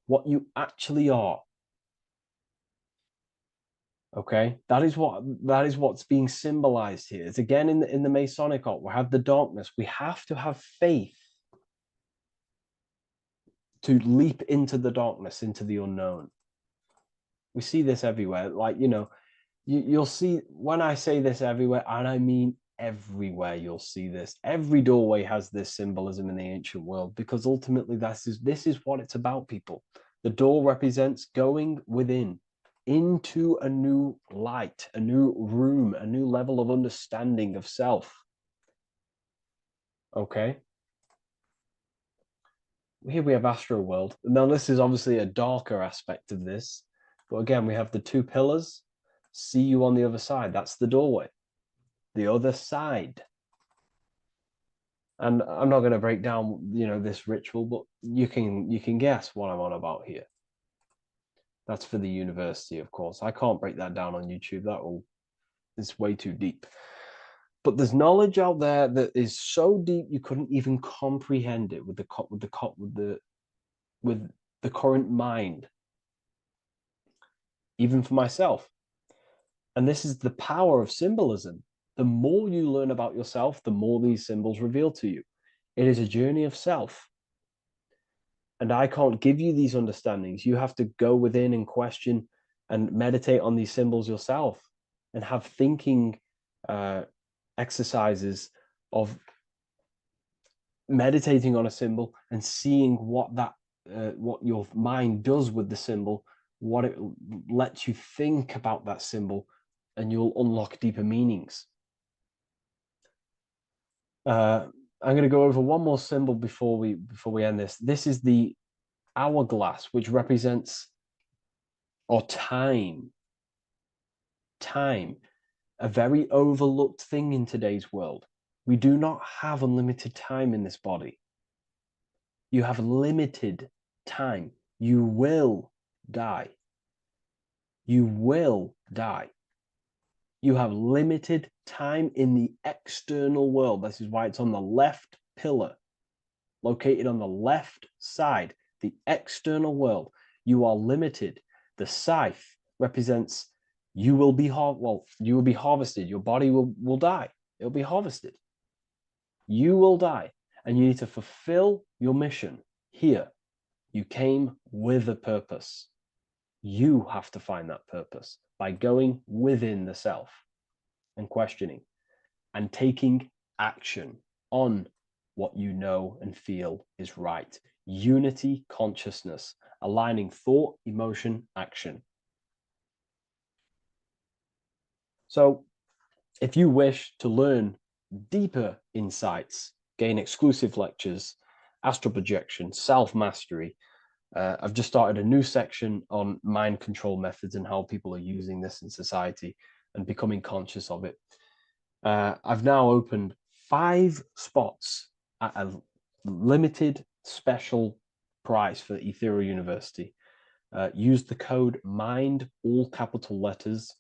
what you actually are. Okay, that is what's being symbolized here. It's again in the Masonic art. We have the darkness. We have to have faith to leap into the darkness, into the unknown. We see this everywhere. Like, you'll see when I say this everywhere, and I mean everywhere you'll see this. Every doorway has this symbolism in the ancient world, because ultimately this is what it's about, people. The door represents going within into a new light, a new room, a new level of understanding of self. Okay. Here we have Astro World. Now this is obviously a darker aspect of this, but again, we have the two pillars. See you on the other side. That's the doorway. The other side. And I'm not going to break down, this ritual, but you can guess what I'm on about here. That's for the university, of course. I can't break that down on YouTube. It's way too deep. But there's knowledge out there that is so deep you couldn't even comprehend it with the current mind, even for myself. And this is the power of symbolism. The more you learn about yourself, the more these symbols reveal to you. It is a journey of self. And I can't give you these understandings. You have to go within and question and meditate on these symbols yourself, and have thinking exercises of meditating on a symbol and seeing what your mind does with the symbol, what it lets you think about that symbol, and you'll unlock deeper meanings. I'm going to go over one more symbol before we end this. This is the hourglass, which represents time. Time, a very overlooked thing in today's world. We do not have unlimited time in this body. You have limited time. You will die. You will die. You have limited time in the external world. This is why it's on the left pillar, located on the left side, the external world. You are limited. The scythe represents you will be harvested. Your body will die. It'll be harvested. You will die, and you need to fulfill your mission here. You came with a purpose. You have to find that purpose by going within the self and questioning and taking action on what you know and feel is right. Unity consciousness, aligning thought, emotion, action. So if you wish to learn deeper insights, gain exclusive lectures, astral projection, self-mastery, I've just started a new section on mind control methods and how people are using this in society and becoming conscious of it. I've now opened 5 spots at a limited special price for Ethereal University. Use the code MIND, all capital letters,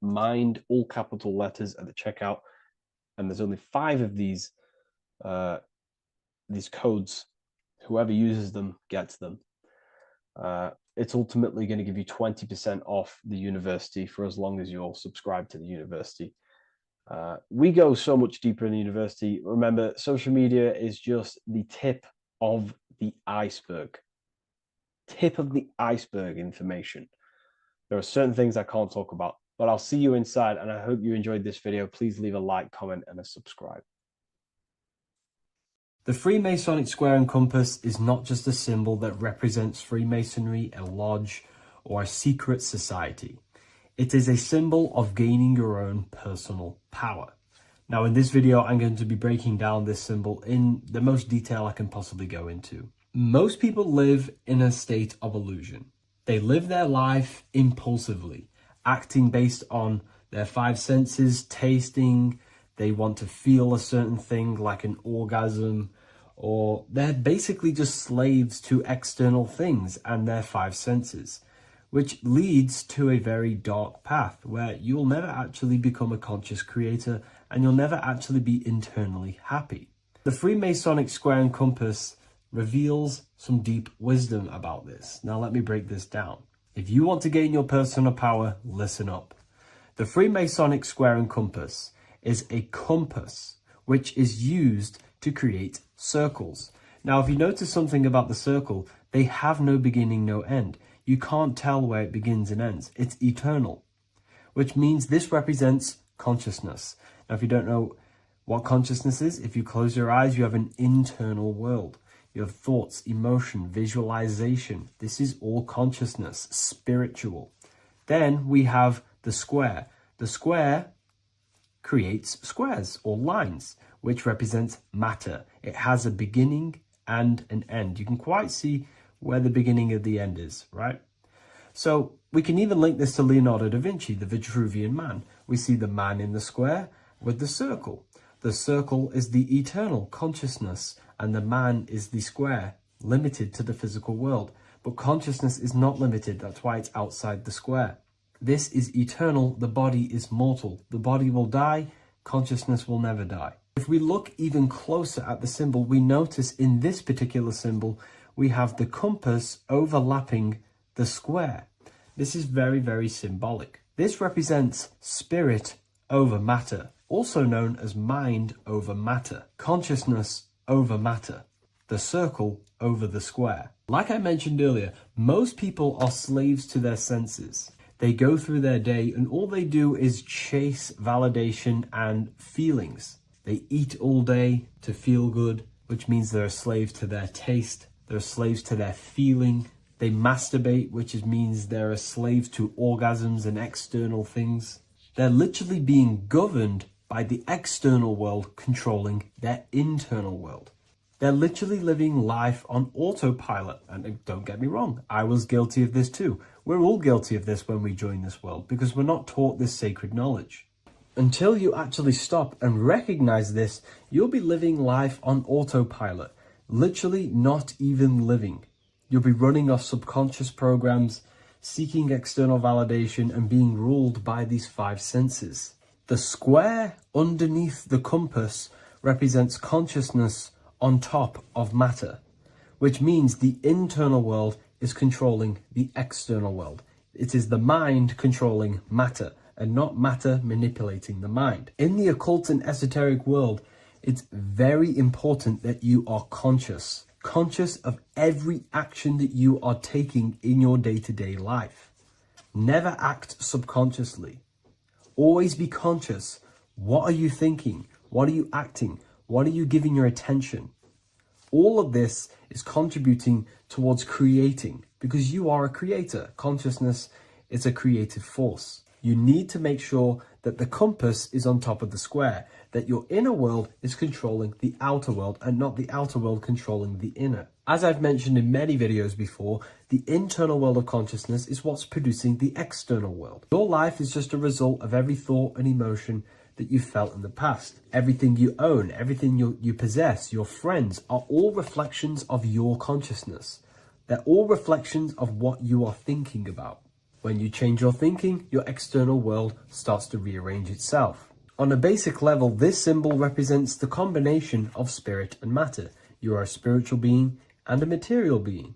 MIND, all capital letters at the checkout. And there's only 5 of these codes. Whoever uses them gets them. It's ultimately going to give you 20% off the university for as long as you're subscribed to the university. We go so much deeper in the university. Remember, social media is just the tip of the iceberg. Tip of the iceberg information. There are certain things I can't talk about, but I'll see you inside, and I hope you enjoyed this video. Please leave a like, comment, and a subscribe. The Freemasonic square and compass is not just a symbol that represents Freemasonry, a lodge, or a secret society. It is a symbol of gaining your own personal power. Now, in this video, I'm going to be breaking down this symbol in the most detail I can possibly go into. Most people live in a state of illusion. They live their life impulsively, acting based on their 5 senses, tasting. They want to feel a certain thing like an orgasm, or they're basically just slaves to external things and their 5 senses, which leads to a very dark path where you'll never actually become a conscious creator and you'll never actually be internally happy. The Freemasonic square and compass reveals some deep wisdom about this. Now let me break this down. If you want to gain your personal power, listen up. The Freemasonic square and compass is a compass which is used to create circles. Now, if you notice something about the circle, they have no beginning, no end. You can't tell where it begins and ends. It's eternal, which means this represents consciousness. Now, if you don't know what consciousness is, if you close your eyes, you have an internal world. You have thoughts, emotion, visualization. This is all consciousness, spiritual. Then we have the square. The square creates squares or lines, which represents matter. It has a beginning and an end. You can quite see where the beginning of the end is, right? So we can even link this to Leonardo da Vinci, the Vitruvian Man. We see the man in the square with the circle. The circle is the eternal consciousness, and the man is the square, limited to the physical world. But consciousness is not limited. That's why it's outside the square. This is eternal. The body is mortal. The body will die. Consciousness will never die. If we look even closer at the symbol, we notice in this particular symbol, we have the compass overlapping the square. This is very, very symbolic. This represents spirit over matter, also known as mind over matter, consciousness over matter, the circle over the square. Like I mentioned earlier, most people are slaves to their senses. They go through their day and all they do is chase validation and feelings. They eat all day to feel good, which means they're a slave to their taste. They're slaves to their feeling. They masturbate, which means they're a slave to orgasms and external things. They're literally being governed by the external world controlling their internal world. They're literally living life on autopilot. And don't get me wrong, I was guilty of this too. We're all guilty of this when we join this world because we're not taught this sacred knowledge. Until you actually stop and recognize this, you'll be living life on autopilot, literally not even living. You'll be running off subconscious programs, seeking external validation and being ruled by these five senses. The square underneath the compass represents consciousness on top of matter, which means the internal world is controlling the external world. It is the mind controlling matter and not matter manipulating the mind. In the occult and esoteric world, it's very important that you are conscious of every action that you are taking in your day-to-day life. Never act subconsciously. Always be conscious. What are you thinking? What are you acting? What are you giving your attention? All of this is contributing towards creating because you are a creator. Consciousness is a creative force. You need to make sure that the compass is on top of the square, that your inner world is controlling the outer world and not the outer world controlling the inner. As I've mentioned in many videos before, the internal world of consciousness is what's producing the external world. Your life is just a result of every thought and emotion that you felt in the past. Everything you own, everything you possess, your friends are all reflections of your consciousness. They're all reflections of what you are thinking about. When you change your thinking, your external world starts to rearrange itself. On a basic level, this symbol represents the combination of spirit and matter. You are a spiritual being and a material being.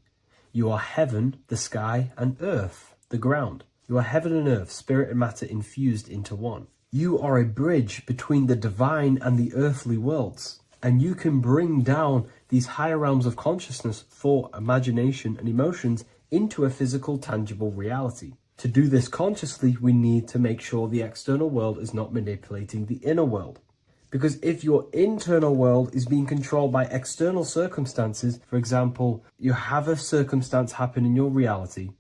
You are heaven, the sky, and earth, the ground. You are heaven and earth, spirit and matter infused into one. You are a bridge between the divine and the earthly worlds. And you can bring down these higher realms of consciousness, thought, imagination, and emotions into a physical, tangible reality. To do this consciously, we need to make sure the external world is not manipulating the inner world. Because if your internal world is being controlled by external circumstances, for example, you have a circumstance happen in your reality,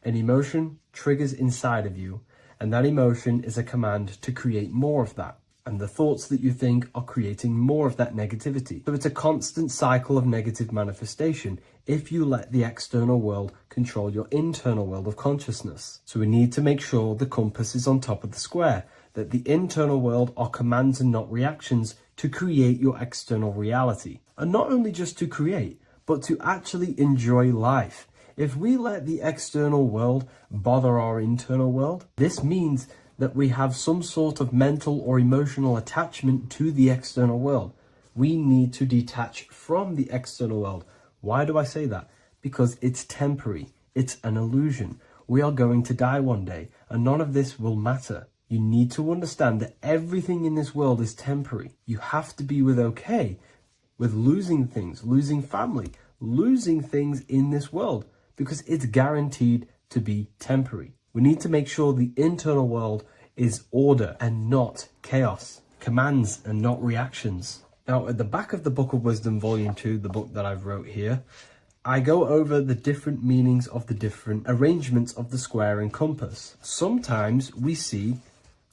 an emotion triggers inside of you, and that emotion is a command to create more of that. And the thoughts that you think are creating more of that negativity. So it's a constant cycle of negative manifestation if you let the external world control your internal world of consciousness. So we need to make sure the compass is on top of the square, that the internal world are commands and not reactions to create your external reality. And not only just to create, but to actually enjoy life. If we let the external world bother our internal world, this means that we have some sort of mental or emotional attachment to the external world. We need to detach from the external world. Why do I say that? Because it's temporary. It's an illusion. We are going to die one day, and none of this will matter. You need to understand that everything in this world is temporary. You have to be okay with losing things, losing family, losing things in this world, because it's guaranteed to be temporary. We need to make sure the internal world is order and not chaos. commands and not reactions. Now, at the back of the Book of Wisdom, Volume 2, the book that I've wrote here, I go over the different meanings of the different arrangements of the square and compass. Sometimes we see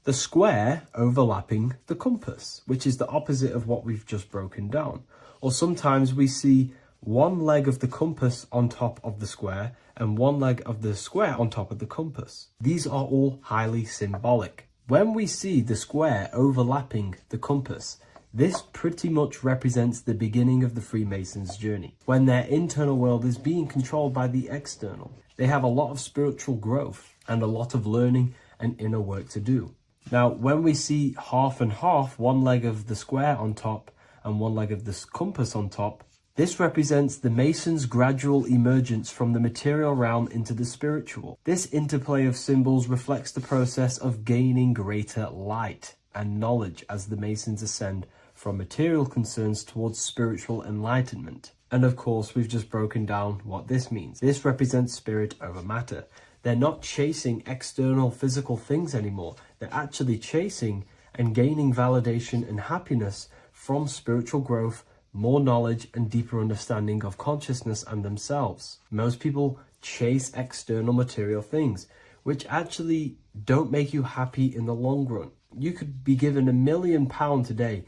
the square overlapping the compass, which is the opposite of what we've just broken down. Or sometimes we see one leg of the compass on top of the square and one leg of the square on top of the compass. These are all highly symbolic. When we see the square overlapping the compass, this pretty much represents the beginning of the Freemasons' journey, when their internal world is being controlled by the external. They have a lot of spiritual growth and a lot of learning and inner work to do. Now, when we see half and half, one leg of the square on top and one leg of the compass on top, this represents the Masons' gradual emergence from the material realm into the spiritual. This interplay of symbols reflects the process of gaining greater light and knowledge as the Masons ascend from material concerns towards spiritual enlightenment. And of course, we've just broken down what this means. This represents spirit over matter. They're not chasing external physical things anymore. They're actually chasing and gaining validation and happiness from spiritual growth, more knowledge, and deeper understanding of consciousness and themselves. Most people chase external material things, which actually don't make you happy in the long run. You could be given £1 million today.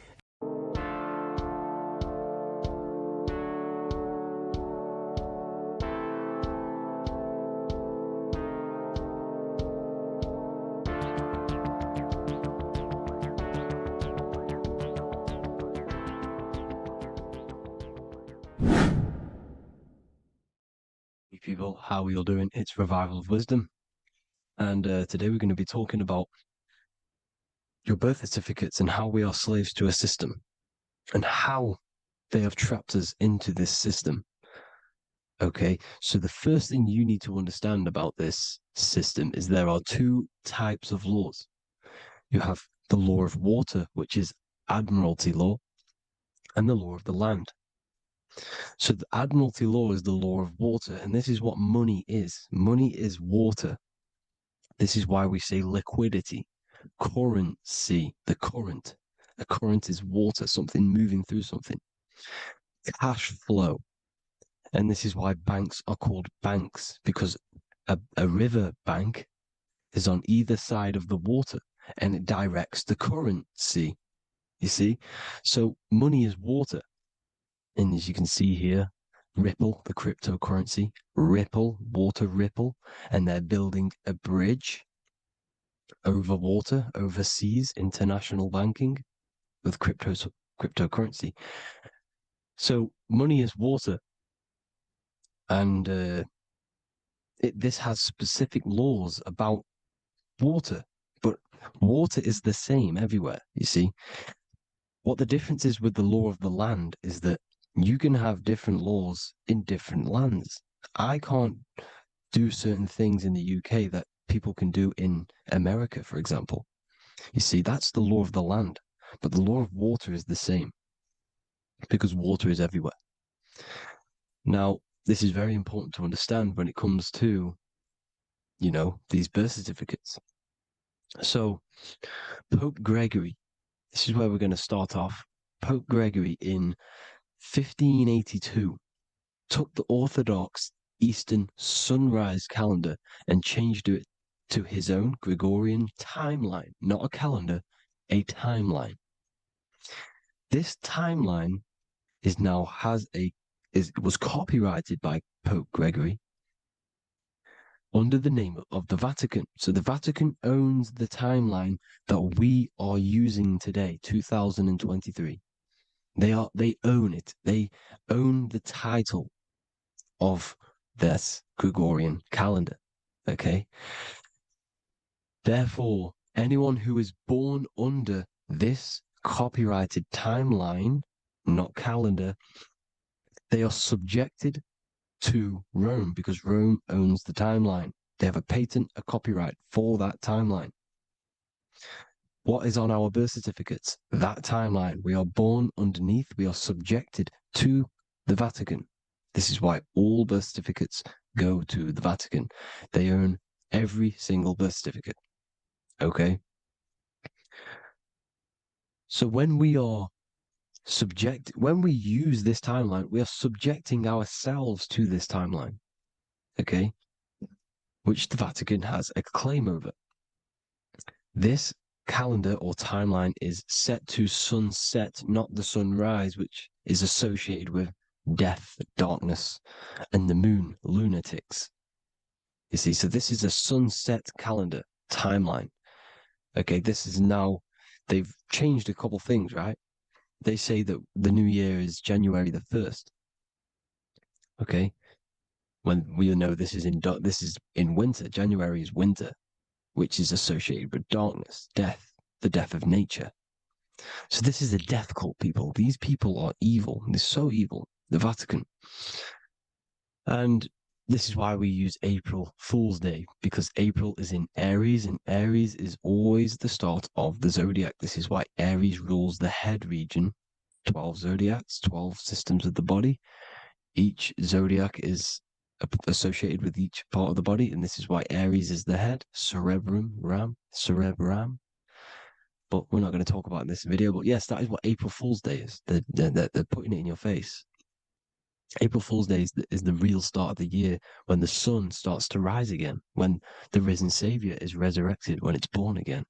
People, how are you all doing? It's Revival of Wisdom, and today we're going to be talking about your birth certificates and how we are slaves to a system and how they have trapped us into this system. Okay, so the first thing you need to understand about this system is there are two types of laws. You have the law of water, which is Admiralty law, and the law of the land. So the Admiralty law is the law of water, and this is what money is. Money is water. This is why we say liquidity, currency, the current. A current is water, something moving through something. Cash flow. And this is why banks are called banks, because a river bank is on either side of the water, and it directs the currency. You see? So money is water. And as you can see here, Ripple, the cryptocurrency, Ripple, water Ripple, and they're building a bridge over water, overseas, international banking with cryptocurrency. So money is water, and this has specific laws about water, but water is the same everywhere, you see. What the difference is with the law of the land is that you can have different laws in different lands. I can't do certain things in the UK that people can do in America, for example. You see, that's the law of the land, but the law of water is the same because water is everywhere. Now, this is very important to understand when it comes to, you know, these birth certificates. So, Pope Gregory, this is where we're going to start off. Pope Gregory in 1582 took the Orthodox Eastern sunrise calendar and changed it to his own Gregorian timeline, not a calendar, a timeline. This timeline was copyrighted by Pope Gregory under the name of the Vatican. So the Vatican owns the timeline that we are using today, 2023. They own it. They own the title of this Gregorian calendar. Okay. Therefore, anyone who is born under this copyrighted timeline, not calendar, they are subjected to Rome because Rome owns the timeline. They have a patent, a copyright for that timeline. What is on our birth certificates? That timeline. We are born underneath, we are subjected to the Vatican. This is why all birth certificates go to the Vatican. They own every single birth certificate. Okay? So when we use this timeline, we are subjecting ourselves to this timeline, okay? Which the Vatican has a claim over. This calendar or timeline is set to sunset, not the sunrise, which is associated with death, darkness, and the moon, lunatics. You see, so this is a sunset calendar timeline. Okay, this is now, they've changed a couple things, right? They say that the new year is January the 1st. Okay, when we know this is in winter. January is winter, which is associated with darkness, death, the death of nature. So this is a death cult, people. These people are evil. They're so evil. The Vatican. And this is why we use April Fool's Day, because April is in Aries, and Aries is always the start of the zodiac. This is why Aries rules the head region. 12 zodiacs, 12 systems of the body. Each zodiac is associated with each part of the body, and this is why Aries is the head, cerebrum, cerebrum. But we're not going to talk about it in this video. But yes, that is what April Fool's Day is. They're putting it in your face. April Fool's Day is the real start of the year, when the sun starts to rise again, when the risen Savior is resurrected, when it's born again.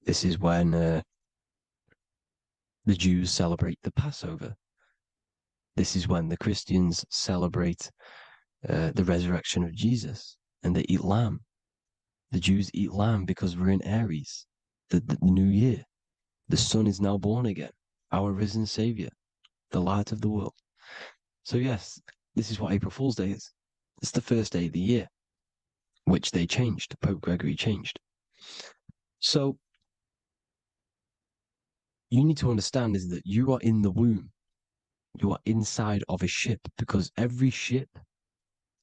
This is when the Jews celebrate the Passover. This is when the Christians celebrate the resurrection of Jesus, and they eat lamb. The Jews eat lamb because we're in Aries, the new year. The sun is now born again, our risen Savior, the light of the world. So yes, this is what April Fool's Day is. It's the first day of the year, which they changed. Pope Gregory changed. So you need to understand is that you are in the womb. You are inside of a ship, because every ship,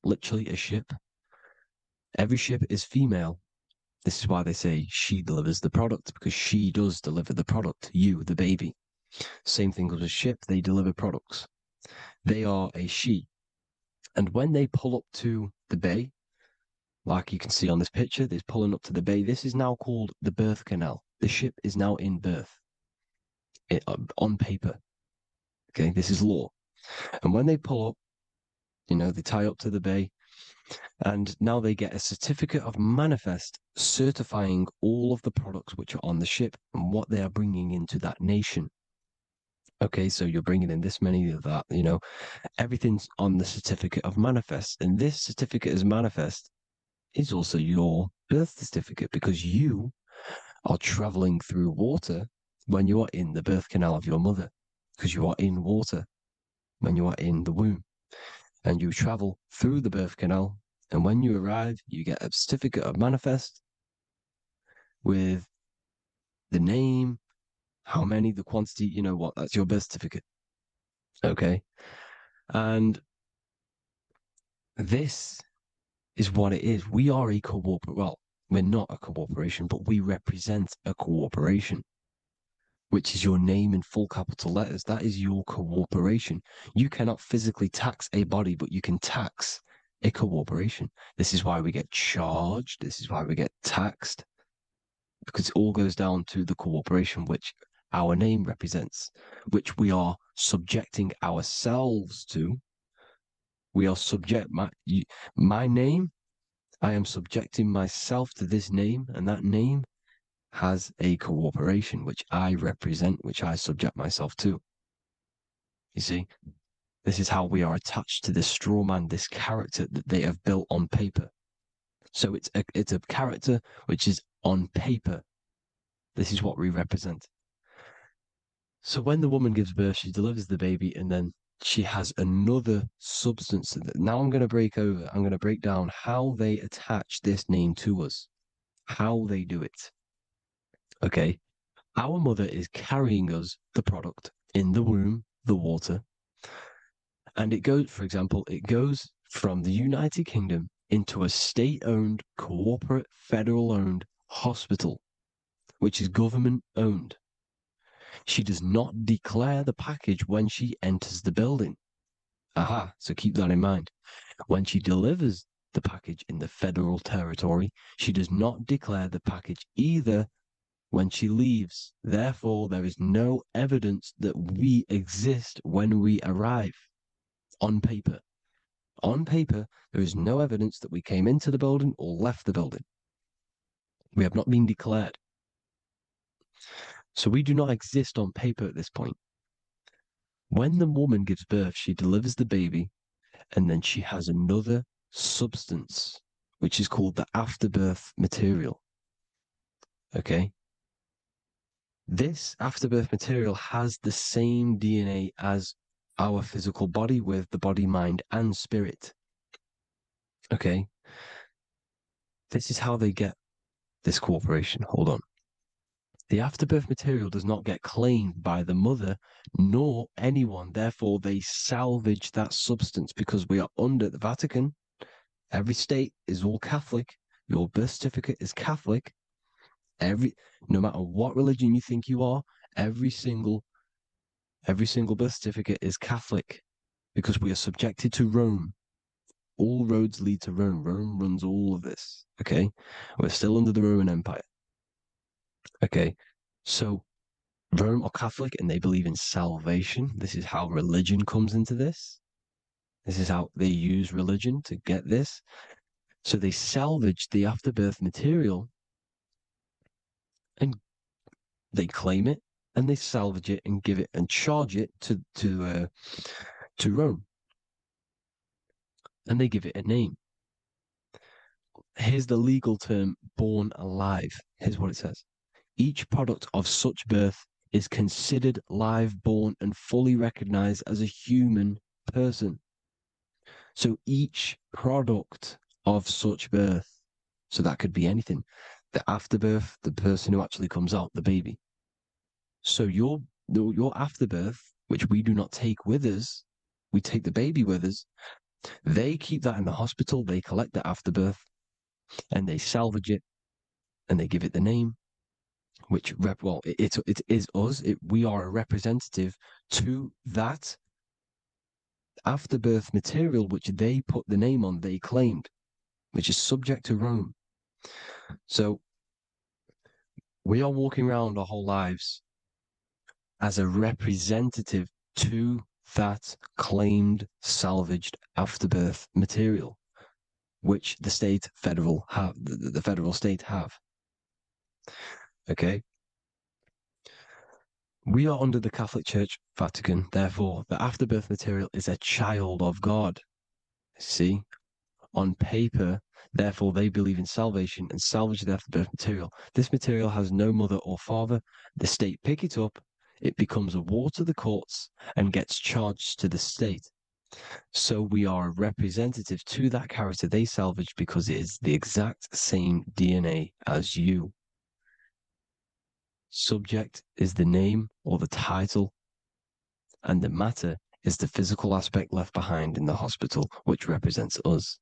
literally a ship, every ship is female. This is why they say she delivers the product, because she does deliver the product, you, the baby. Same thing with a ship, they deliver products. They are a she. And when they pull up to the bay, like you can see on this picture, they're pulling up to the bay. This is now called the birth canal. The ship is now in birth on paper. Okay, this is law. And when they pull up, they tie up to the bay, and now they get a certificate of manifest certifying all of the products which are on the ship and what they are bringing into that nation. Okay, so you're bringing in this many of that, everything's on the certificate of manifest. And this certificate of manifest is also your birth certificate, because you are traveling through water when you are in the birth canal of your mother, because you are in water when you are in the womb, and you travel through the birth canal. And when you arrive, you get a certificate of manifest with the name, how many, the quantity, that's your birth certificate. Okay. And this is what it is. We are a we're not a corporation, but we represent a corporation, which is your name in full capital letters. That is your corporation. You cannot physically tax a body, but you can tax a corporation. This is why we get charged. This is why we get taxed, because it all goes down to the corporation which our name represents, which we are subjecting ourselves to. We are my name. I am subjecting myself to this name, and that name has a corporation which I represent, which I subject myself to. You see, this is how we are attached to this straw man, this character that they have built on paper. So it's a character which is on paper. This is what we represent. So when the woman gives birth, she delivers the baby, and then she has another substance. Now I'm going to break down how they attach this name to us, how they do it. Okay. Our mother is carrying us the product in the womb, the water. And it goes, for example, from the United Kingdom into a state-owned, corporate, federal-owned hospital, which is government-owned. She does not declare the package when she enters the building. Aha, so keep that in mind. When she delivers the package in the federal territory, she does not declare the package either when she leaves. Therefore, there is no evidence that we exist when we arrive on paper. On paper, there is no evidence that we came into the building or left the building. We have not been declared. So we do not exist on paper at this point. When the woman gives birth, she delivers the baby, and then she has another substance, which is called the afterbirth material. Okay? This afterbirth material has the same DNA as our physical body with the body, mind, and spirit. Okay? This is how they get this cooperation. Hold on. The afterbirth material does not get claimed by the mother nor anyone. Therefore, they salvage that substance because we are under the Vatican. Every state is all Catholic. Your birth certificate is Catholic. No matter what religion you think you are, every single birth certificate is Catholic because we are subjected to Rome. All roads lead to Rome. Rome runs all of this. Okay, we're still under the Roman Empire. Okay, so Rome are Catholic and they believe in salvation. This is how religion comes into this. This is how they use religion to get this. So they salvage the afterbirth material and they claim it and they salvage it and give it and charge it to Rome. And they give it a name. Here's the legal term, born alive. Here's what it says. Each product of such birth is considered live, born, and fully recognized as a human person. So each product of such birth, so that could be anything, the afterbirth, the person who actually comes out, the baby. So your afterbirth, which we do not take with us, we take the baby with us, they keep that in the hospital, they collect the afterbirth, and they salvage it, and they give it the name, which, it is us. We are a representative to that afterbirth material, which they put the name on, they claimed, which is subject to Rome. So we are walking around our whole lives as a representative to that claimed salvaged afterbirth material, which the federal state have. Okay. We are under the Catholic Church, Vatican. Therefore, the afterbirth material is a child of God. See, on paper, therefore, they believe in salvation and salvage the afterbirth material. This material has no mother or father. The state pick it up. It becomes a war to the courts and gets charged to the state. So we are a representative to that character they salvaged because it is the exact same DNA as you. Subject is the name or the title, and the matter is the physical aspect left behind in the hospital, which represents us.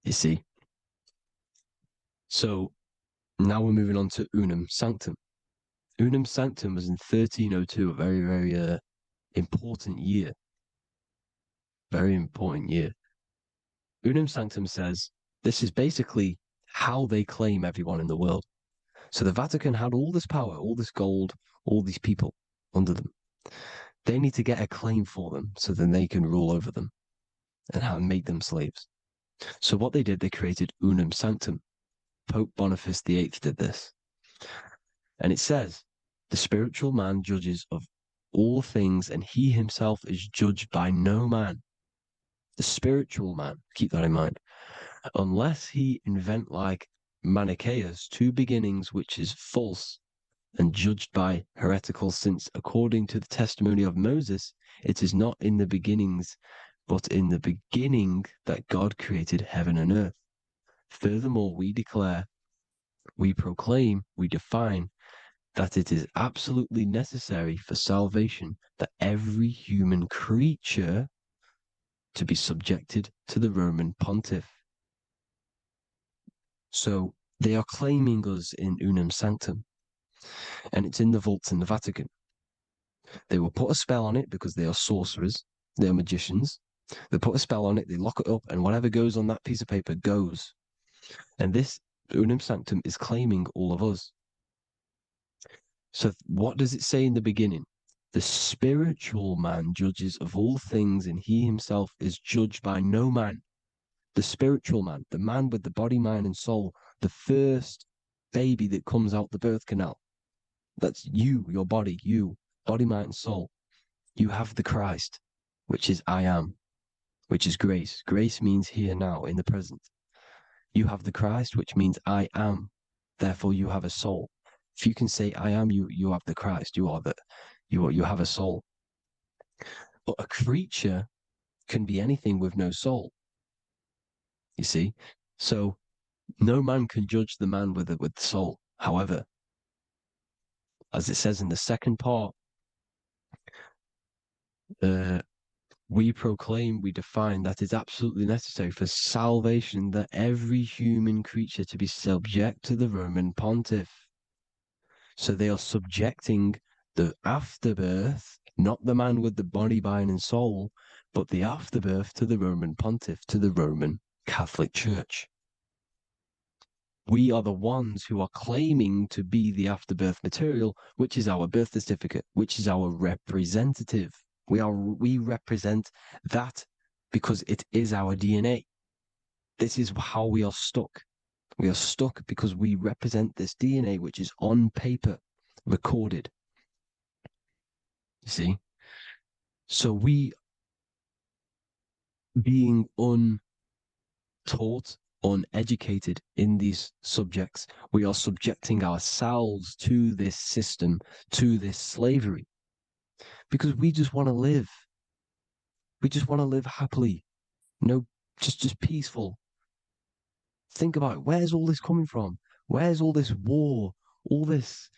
You see? So now we're moving on to Unum Sanctum. Unum Sanctum was in 1302, a very, very important year. Very important year. Unum Sanctum says this is basically how they claim everyone in the world. So the Vatican had all this power, all this gold, all these people under them. They need to get a claim for them so then they can rule over them and make them slaves. So what they did, they created Unum Sanctum. Pope Boniface VIII did this. And it says, the spiritual man judges of all things and he himself is judged by no man. The spiritual man, keep that in mind, unless he invent like Manichaeus, two beginnings, which is false and judged by heretical, since according to the testimony of Moses, it is not in the beginnings, but in the beginning that God created heaven and earth. Furthermore, we declare, we proclaim, we define that it is absolutely necessary for salvation that every human creature to be subjected to the Roman pontiff. So they are claiming us in Unum Sanctum, and it's in the vaults in the Vatican. They will put a spell on it because they are sorcerers, they are magicians. They put a spell on it, they lock it up, and whatever goes on that piece of paper goes. And this Unum Sanctum is claiming all of us. So what does it say in the beginning? The spiritual man judges of all things, and he himself is judged by no man. The spiritual man, the man with the body, mind, and soul, the first baby that comes out the birth canal. That's you, your body, you, body, mind, and soul. You have the Christ, which is I am, which is grace. Grace means here now, in the present. You have the Christ, which means I am. Therefore, you have a soul. If you can say I am, you have the Christ. You have a soul. But a creature can be anything with no soul. You see, so no man can judge the man with the soul. However, as it says in the second part, we proclaim, we define that it's absolutely necessary for salvation that every human creature to be subject to the Roman pontiff. So they are subjecting the afterbirth, not the man with the body, mind, and soul, but the afterbirth to the Roman pontiff, to the Roman Catholic Church. We are the ones who are claiming to be the afterbirth material, which is our birth certificate, which is our representative. We represent that because it is our DNA. This is how we are stuck. We are stuck because we represent this DNA, which is on paper, recorded. You see? So we, being untaught, uneducated in these subjects, we are subjecting ourselves to this system, to this slavery, because we just want to live. We just want to live happily, just peaceful. Think about it. Where's all this coming from? Where's all this war, all this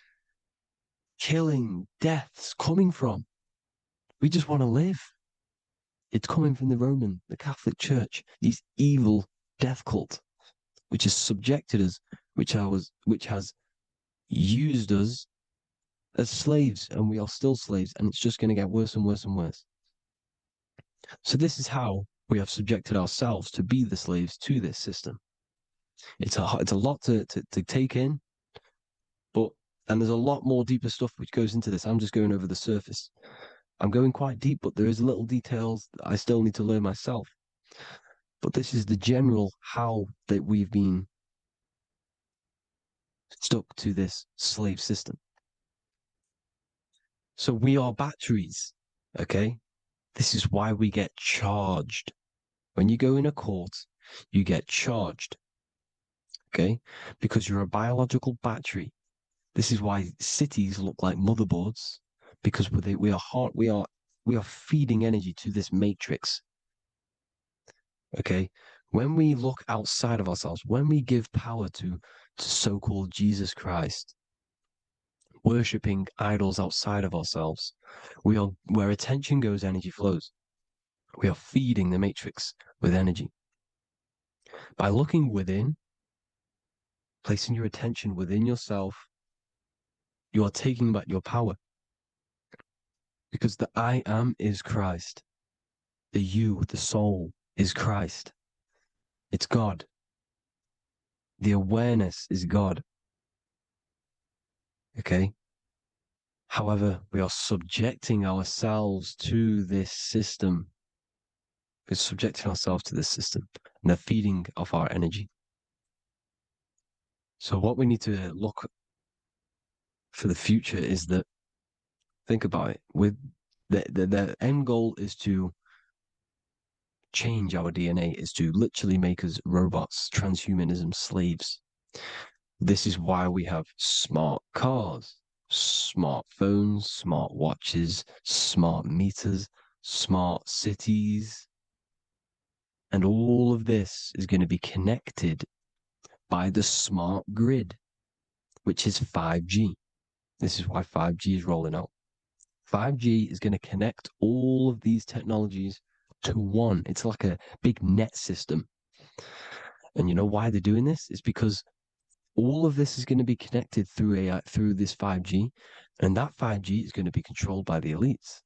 killing, deaths coming from? We just want to live. It's coming from the Catholic Church, these evil death cult, which has subjected us, which has used us as slaves, and we are still slaves, and it's just going to get worse and worse and worse. So this is how we have subjected ourselves to be the slaves to this system. It's a lot to take in, and there's a lot more deeper stuff which goes into this. I'm just going over the surface. I'm going quite deep, but there is little details that I still need to learn myself. But this is the general how that we've been stuck to this slave system. So we are batteries, okay? This is why we get charged. When you go in a court, you get charged, okay? Because you're a biological battery. This is why cities look like motherboards, because we are feeding energy to this matrix. Okay, when we look outside of ourselves, when we give power to so-called Jesus Christ, worshipping idols outside of ourselves, where attention goes, energy flows. We are feeding the matrix with energy. By looking within, placing your attention within yourself, you are taking back your power. Because the I am is Christ. The you, the soul, is Christ. It's God. The awareness is God. Okay? However, we are subjecting ourselves to this system. We're subjecting ourselves to this system and the feeding of our energy. So what we need to look for the future is that, think about it, with the end goal is to change our DNA, is to literally make us robots, transhumanism, slaves. This is why we have smart cars, smartphones, smart watches, smart meters, smart cities. And all of this is going to be connected by the smart grid, which is 5G. This is why 5G is rolling out. 5G is going to connect all of these technologies to one. It's like a big net system. And you know why they're doing this? It's because all of this is going to be connected through this 5G, and that 5G is going to be controlled by the elites.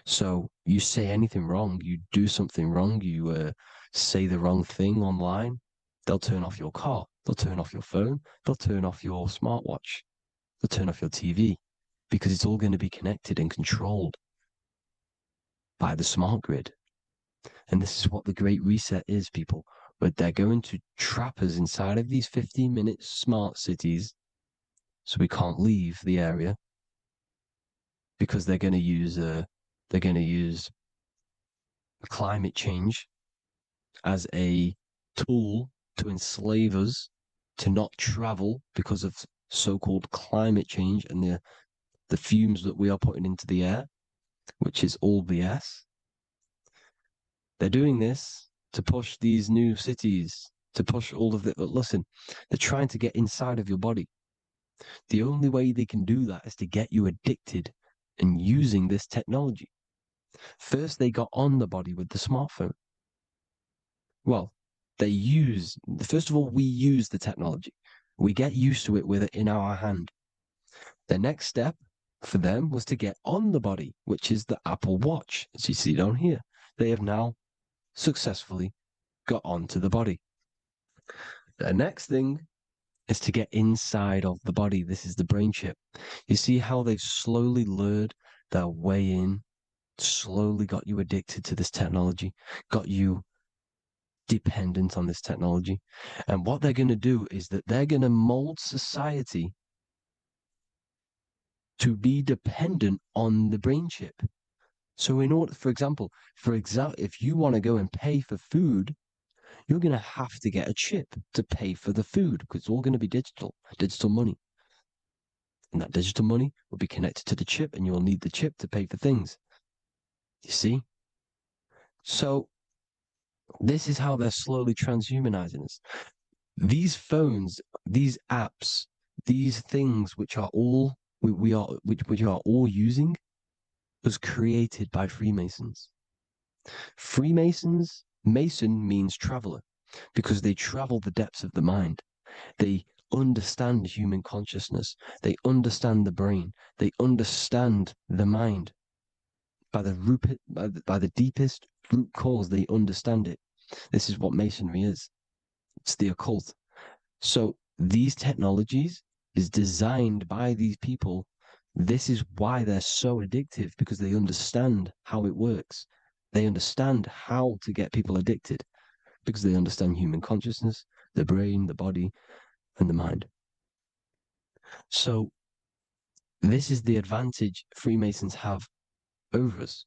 So you say anything wrong, you do something wrong, you say the wrong thing online, they'll turn off your car, they'll turn off your phone, they'll turn off your smartwatch. or turn off your TV, because it's all going to be connected and controlled by the smart grid. And this is what the Great Reset is, people. But they're going to trap us inside of these 15-minute smart cities so we can't leave the area, because they're going to use climate change as a tool to enslave us to not travel because of so-called climate change and the fumes that we are putting into the air, which is all BS. They're doing this to push these new cities, to push all of it. But listen, they're trying to get inside of your body. The only way they can do that is to get you addicted and using this technology. First, they got on the body with the smartphone. Well, first of all, we use the technology. We get used to it with it in our hand. The next step for them was to get on the body, which is the Apple Watch, as you see down here. They have now successfully got onto the body. The next thing is to get inside of the body. This is the brain chip. You see how they've slowly lured their way in, slowly got you addicted to this technology, got you dependent on this technology. And what they're going to do is that they're going to mold society to be dependent on the brain chip. So in order, for example, if you want to go and pay for food, you're going to have to get a chip to pay for the food, because it's all going to be digital money. And that digital money will be connected to the chip, and you'll need the chip to pay for things. You see? So this is how they're slowly transhumanizing us. These phones, these apps, these things which are all which are all using, was created by Freemasons. Mason means traveler, because they travel the depths of the mind. They understand human consciousness. They understand the brain. They understand the mind. By the deepest root cause, they understand it. This is what Masonry is. It's the occult. So these technologies is designed by these people. This is why they're so addictive, because they understand how it works. They understand how to get people addicted, because they understand human consciousness, the brain, the body, and the mind. So this is the advantage Freemasons have over us.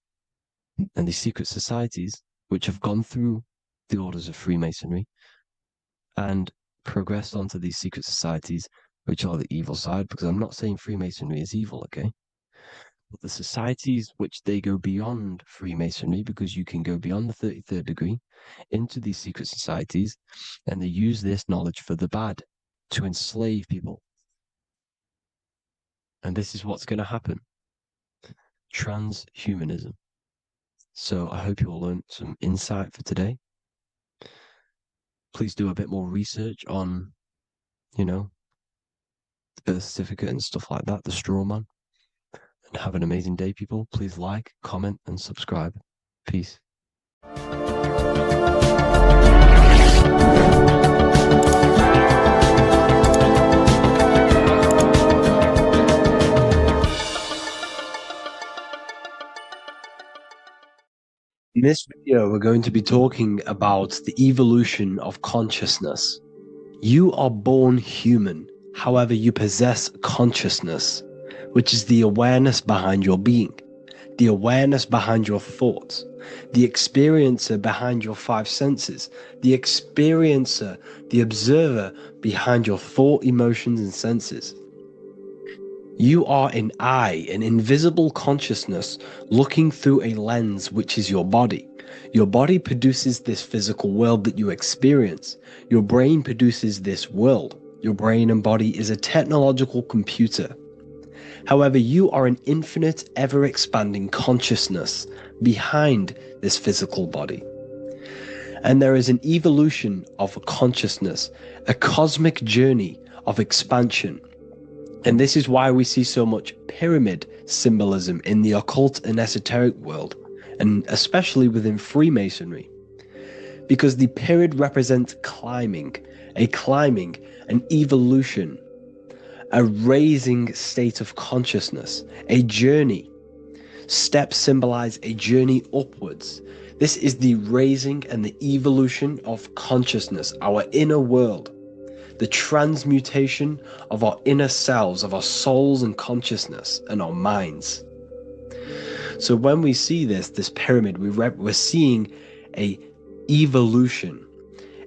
And these secret societies, which have gone through the orders of Freemasonry and progressed onto these secret societies, which are the evil side, because I'm not saying Freemasonry is evil, okay? But the societies which they go beyond Freemasonry, because you can go beyond the 33rd degree into these secret societies, and they use this knowledge for the bad, to enslave people. And this is what's going to happen. Transhumanism. So I hope you all learned some insight for today. Please do a bit more research on, the birth certificate and stuff like that, the straw man. And have an amazing day, people. Please like, comment, and subscribe. Peace. In this video, we're going to be talking about the evolution of consciousness. You are born human, however, you possess consciousness, which is the awareness behind your being, the awareness behind your thoughts, the experiencer behind your five senses, the experiencer, the observer behind your thought, emotions, and senses. You are an eye, an invisible consciousness looking through a lens, which is your body. Your body produces this physical world that you experience. Your brain produces this world. Your brain and body is a technological computer. However, you are an infinite, ever-expanding consciousness behind this physical body. And there is an evolution of consciousness, a cosmic journey of expansion. And this is why we see so much pyramid symbolism in the occult and esoteric world, and especially within Freemasonry. Because the pyramid represents climbing, an evolution, a raising state of consciousness, a journey. Steps symbolize a journey upwards. This is the raising and the evolution of consciousness, our inner world, the transmutation of our inner selves, of our souls and consciousness and our minds. So when we see this pyramid, we're seeing a evolution,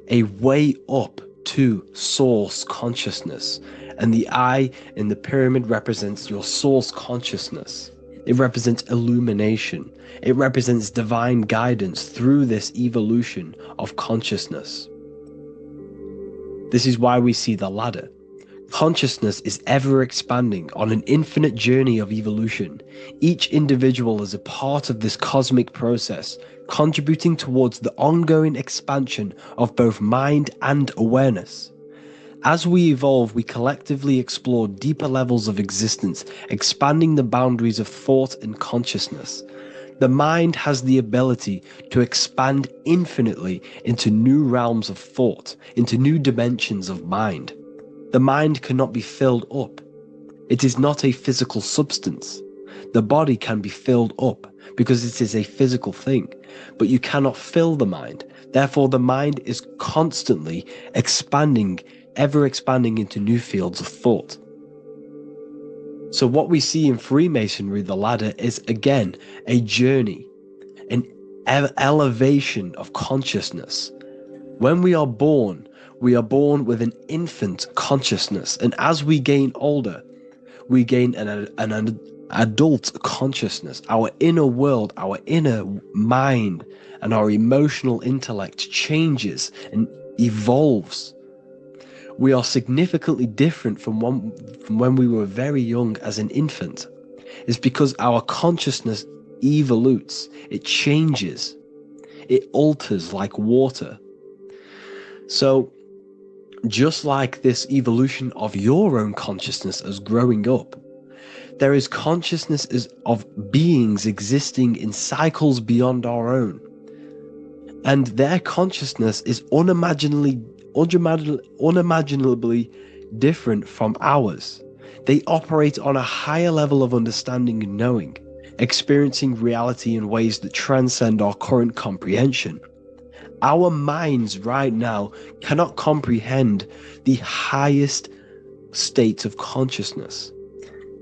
a way up to source consciousness. And the eye in the pyramid represents your source consciousness. It represents illumination. It represents divine guidance through this evolution of consciousness. This is why we see the ladder. Consciousness is ever expanding on an infinite journey of evolution. Each individual is a part of this cosmic process, contributing towards the ongoing expansion of both mind and awareness. As we evolve, we collectively explore deeper levels of existence, expanding the boundaries of thought and consciousness. The mind has the ability to expand infinitely into new realms of thought, into new dimensions of mind. The mind cannot be filled up. It is not a physical substance. The body can be filled up because it is a physical thing, but you cannot fill the mind. Therefore, the mind is constantly expanding, ever expanding into new fields of thought. So what we see in Freemasonry, the ladder, is again a journey, an elevation of consciousness. When we are born with an infant consciousness, and as we gain older, we gain an adult consciousness. Our inner world, our inner mind, and our emotional intellect changes and evolves. We are significantly different from when we were very young as an infant. It's because our consciousness evolutes, it changes, it alters like water. So, just like this evolution of your own consciousness as growing up, there is consciousness of beings existing in cycles beyond our own. And their consciousness is unimaginably different from ours. They operate on a higher level of understanding and knowing, experiencing reality in ways that transcend our current comprehension. Our minds right now cannot comprehend the highest states of consciousness.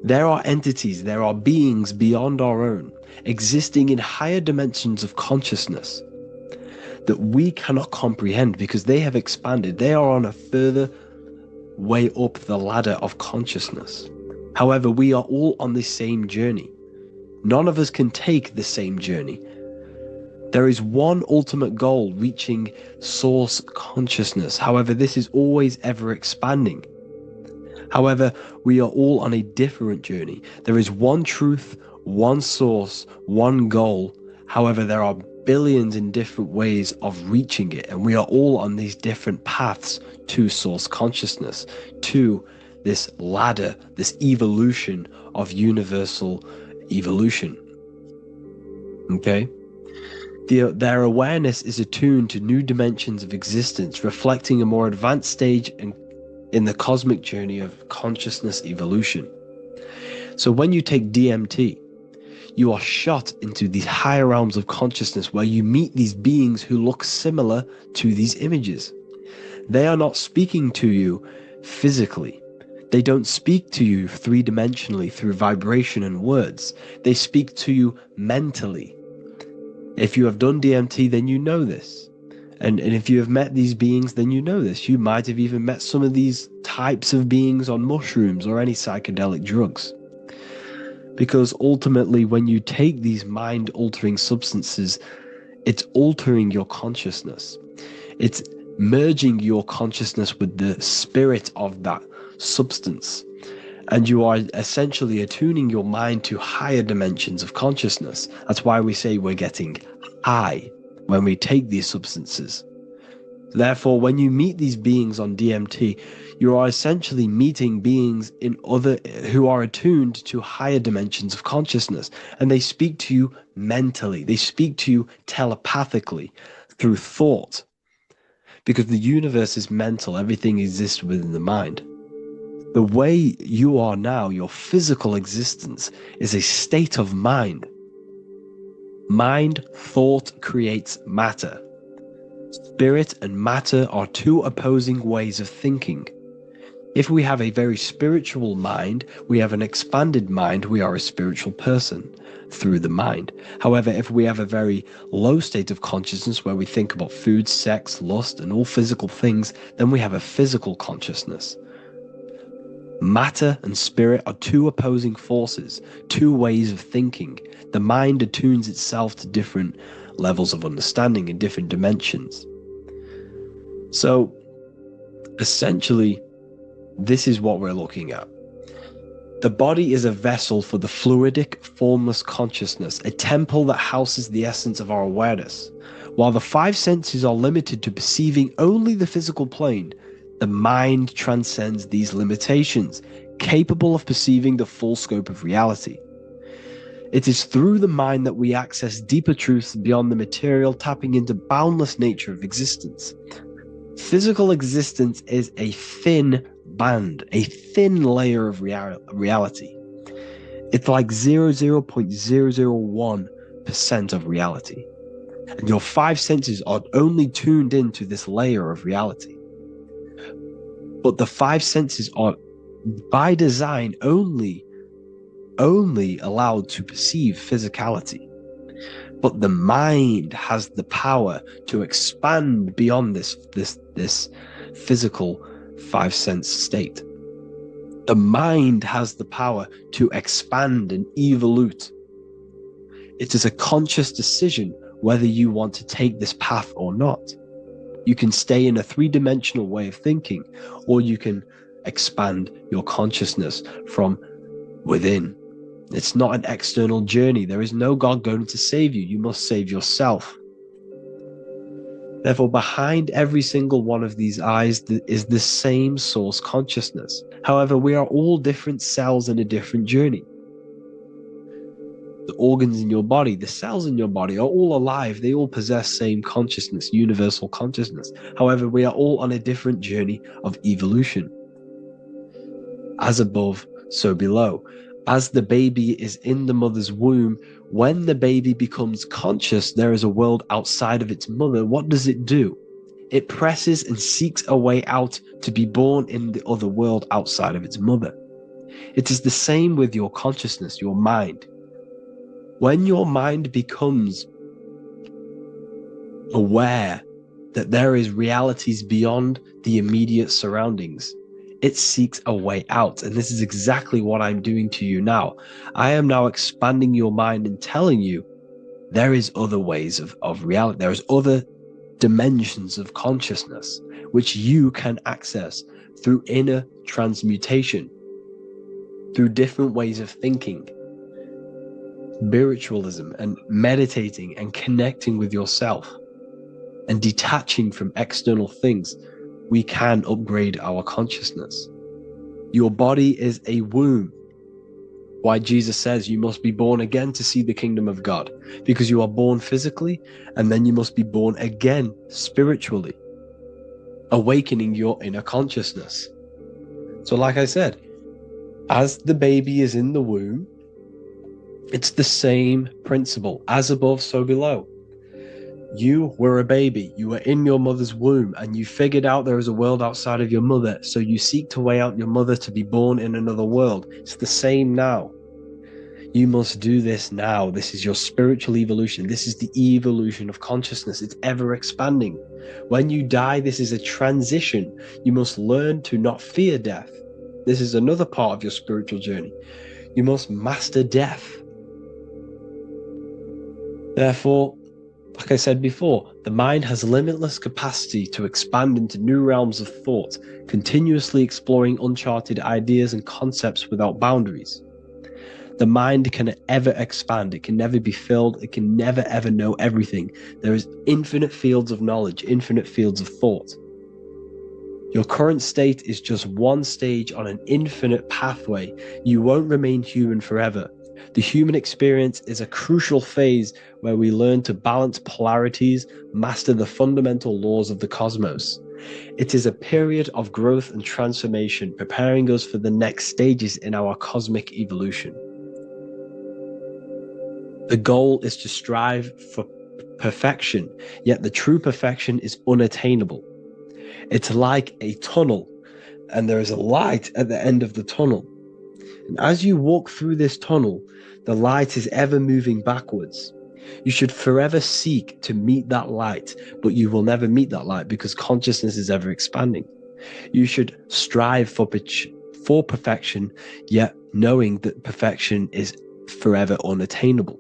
There are entities, there are beings beyond our own, existing in higher dimensions of consciousness that we cannot comprehend because they have expanded. They are on a further way up the ladder of consciousness. However, we are all on the same journey. None of us can take the same journey. There is one ultimate goal, reaching source consciousness. However, this is always ever expanding. However, we are all on a different journey. There is one truth, one source, one goal. However, there are billions in different ways of reaching it, and we are all on these different paths to source consciousness, to this ladder, this evolution of universal evolution. Okay? Their awareness is attuned to new dimensions of existence, reflecting a more advanced stage in the cosmic journey of consciousness evolution. So when you take DMT, you are shot into these higher realms of consciousness where you meet these beings who look similar to these images. They are not speaking to you physically. They don't speak to you three-dimensionally through vibration and words. They speak to you mentally. If you have done DMT, then you know this. And if you have met these beings, then you know this. You might have even met some of these types of beings on mushrooms or any psychedelic drugs. Because ultimately, when you take these mind-altering substances, it's altering your consciousness. It's merging your consciousness with the spirit of that substance. And you are essentially attuning your mind to higher dimensions of consciousness. That's why we say we're getting high when we take these substances. Therefore, when you meet these beings on DMT, you are essentially meeting beings who are attuned to higher dimensions of consciousness, and they speak to you mentally. They speak to you telepathically through thought, because the universe is mental. Everything exists within the mind. The way you are now, your physical existence, is a state of mind. Mind, thought creates matter. Spirit and matter are two opposing ways of thinking. If we have a very spiritual mind, we have an expanded mind, we are a spiritual person through the mind. However, if we have a very low state of consciousness where we think about food, sex, lust, and all physical things, then we have a physical consciousness. Matter and spirit are two opposing forces, two ways of thinking. The mind attunes itself to different levels of understanding in different dimensions. So, essentially, this is what we're looking at. The body is a vessel for the fluidic, formless consciousness, a temple that houses the essence of our awareness. While the five senses are limited to perceiving only the physical plane, the mind transcends these limitations, capable of perceiving the full scope of reality. It is through the mind that we access deeper truths beyond the material, tapping into boundless nature of existence. Physical existence is a thin band, a thin layer of reality. It's like 0.001% of reality. And your five senses are only tuned into this layer of reality. But the five senses are, by design, only allowed to perceive physicality. But the mind has the power to expand beyond this physical five sense state. The mind has the power to expand and evolute. It is a conscious decision whether you want to take this path or not. You can stay in a three-dimensional way of thinking, or you can expand your consciousness from within. It's not an external journey. There is no God going to save you. You must save yourself. Therefore, behind every single one of these eyes is the same source consciousness. However, we are all different cells in a different journey. The organs in your body, the cells in your body are all alive. They all possess same consciousness, universal consciousness. However, we are all on a different journey of evolution. As above, so below. As the baby is in the mother's womb, when the baby becomes conscious, there is a world outside of its mother. What does it do? It presses and seeks a way out to be born in the other world outside of its mother. It is the same with your consciousness, your mind. When your mind becomes aware that there is realities beyond the immediate surroundings, it seeks a way out. And this is exactly what I'm doing to you now. I am now expanding your mind and telling you there is other ways of reality. There is other dimensions of consciousness which you can access through inner transmutation, through different ways of thinking, spiritualism, and meditating and connecting with yourself and detaching from external things. We can upgrade our consciousness. Your body is a womb. Why Jesus says you must be born again to see the kingdom of God, because you are born physically and then you must be born again spiritually, awakening your inner consciousness. So like I said, as the baby is in the womb, it's the same principle. As above, so below. You were a baby, you were in your mother's womb, and you figured out there is a world outside of your mother, so you seek to weigh out your mother to be born in another world. It's the same now. You must do this now. This is your spiritual evolution. This is the evolution of consciousness. It's ever expanding. When you die, this is a transition. You must learn to not fear death. This is another part of your spiritual journey. You must master death. Therefore, like I said before, the mind has limitless capacity to expand into new realms of thought, continuously exploring uncharted ideas and concepts without boundaries. The mind can ever expand. It can never be filled. It can never ever know everything. There is infinite fields of knowledge, infinite fields of thought. Your current state is just one stage on an infinite pathway. You won't remain human forever. The human experience is a crucial phase where we learn to balance polarities, master the fundamental laws of the cosmos. It is a period of growth and transformation, preparing us for the next stages in our cosmic evolution. The goal is to strive for perfection, yet the true perfection is unattainable. It's like a tunnel, and there is a light at the end of the tunnel. And as you walk through this tunnel, the light is ever moving backwards. You should forever seek to meet that light, but you will never meet that light because consciousness is ever expanding. You should strive for perfection, yet knowing that perfection is forever unattainable.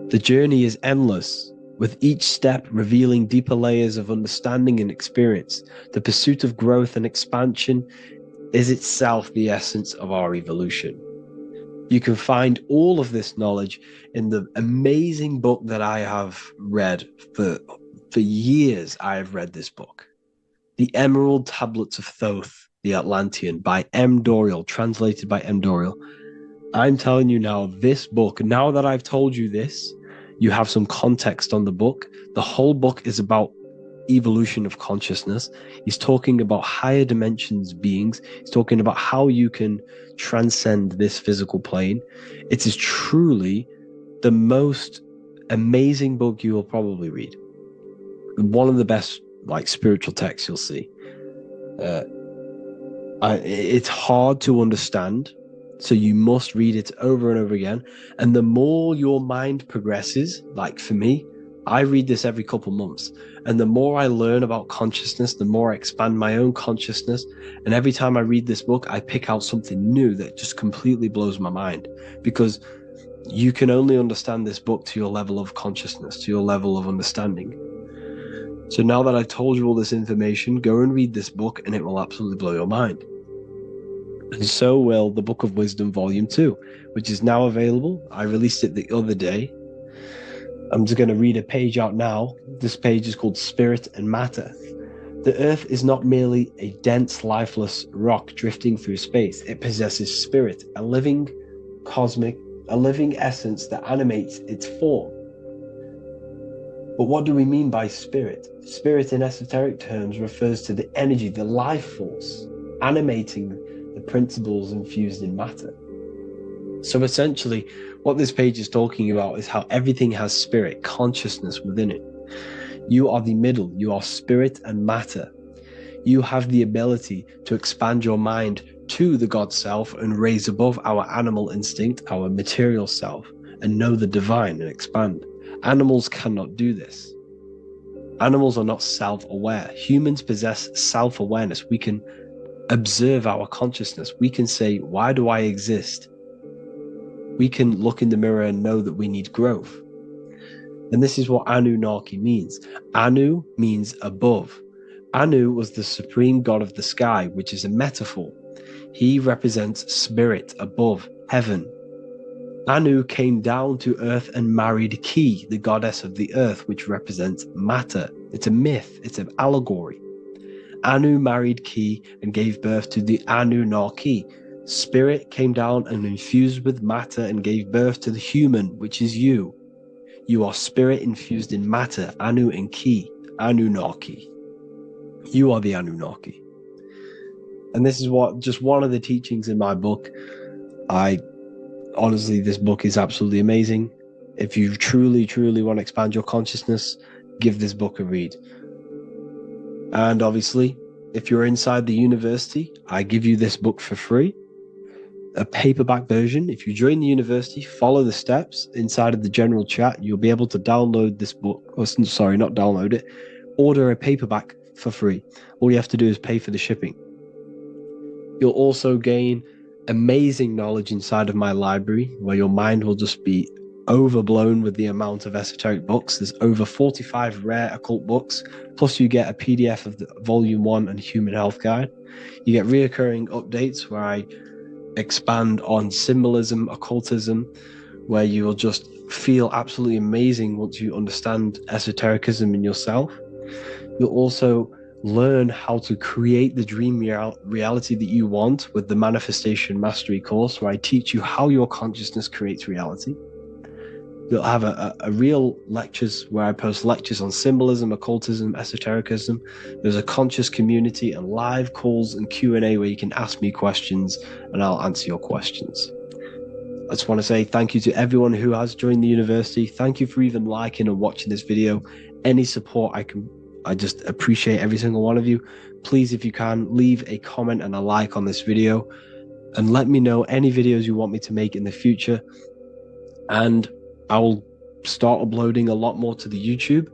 The journey is endless, with each step revealing deeper layers of understanding and experience. The pursuit of growth and expansion is itself the essence of our evolution. You can find all of this knowledge in the amazing book that I have read for years. I have read this book, The Emerald Tablets of Thoth, the Atlantean, by M. Dorial, translated by M. Dorial. I'm telling you now, this book, now that I've told you this, you have some context on the book. The whole book is about evolution of consciousness. He's talking about higher dimensions beings. He's talking about how you can transcend this physical plane. It is truly the most amazing book you will probably read. One of the best spiritual texts you'll see. It's hard to understand, so you must read it over and over again. And the more your mind progresses, like for me, I read this every couple months. And the more I learn about consciousness, the more I expand my own consciousness. And every time I read this book, I pick out something new that just completely blows my mind. Because you can only understand this book to your level of consciousness, to your level of understanding. So now that I've told you all this information, go and read this book and it will absolutely blow your mind. And so will the Book of Wisdom Volume 2, which is now available. I released it the other day. I'm just going to read a page out now. This page is called Spirit and Matter. The Earth is not merely a dense, lifeless rock drifting through space. It possesses spirit, a living essence that animates its form. But what do we mean by spirit? Spirit in esoteric terms refers to the energy, the life force, animating the principles infused in matter. So essentially, what this page is talking about is how everything has spirit, consciousness within it. You are the middle, you are spirit and matter. You have the ability to expand your mind to the God self and raise above our animal instinct, our material self, and know the divine and expand. Animals cannot do this. Animals are not self-aware. Humans possess self-awareness. We can observe our consciousness. We can say, why do I exist? We can look in the mirror and know that we need growth. And this is what Anunnaki means. Anu means above. Anu was the supreme god of the sky, which is a metaphor. He represents spirit above, heaven. Anu came down to earth and married Ki, the goddess of the earth, which represents matter. It's a myth, it's an allegory. Anu married Ki and gave birth to the Anunnaki. Spirit came down and infused with matter and gave birth to the human, which is you. You are spirit infused in matter, Anu and Ki, Anunnaki. You are the Anunnaki. And this is just one of the teachings in my book. Honestly, this book is absolutely amazing. If you truly, truly want to expand your consciousness, give this book a read. And obviously, if you're inside the university, I give you this book for free. A paperback version. If you join the university, follow the steps inside of the general chat, you'll be able to download this book. Not download it. Order a paperback for free. All you have to do is pay for the shipping. You'll also gain amazing knowledge inside of my library, where your mind will just be overblown with the amount of esoteric books. There's over 45 rare occult books, plus you get a PDF of the Volume 1 and Human Health Guide. You get reoccurring updates where I expand on symbolism, occultism, where you will just feel absolutely amazing once you understand esotericism in yourself. You'll also learn how to create the dream reality that you want with the Manifestation Mastery course, where I teach you how your consciousness creates reality. You'll have a real lectures where I post lectures on symbolism, occultism, esotericism. There's a conscious community and live calls and Q&A where you can ask me questions and I'll answer your questions. I just want to say thank you to everyone who has joined the university. Thank you for even liking and watching this video. Any support I just appreciate every single one of you. Please, if you can, leave a comment and a like on this video and let me know any videos you want me to make in the future. And I will start uploading a lot more to the YouTube.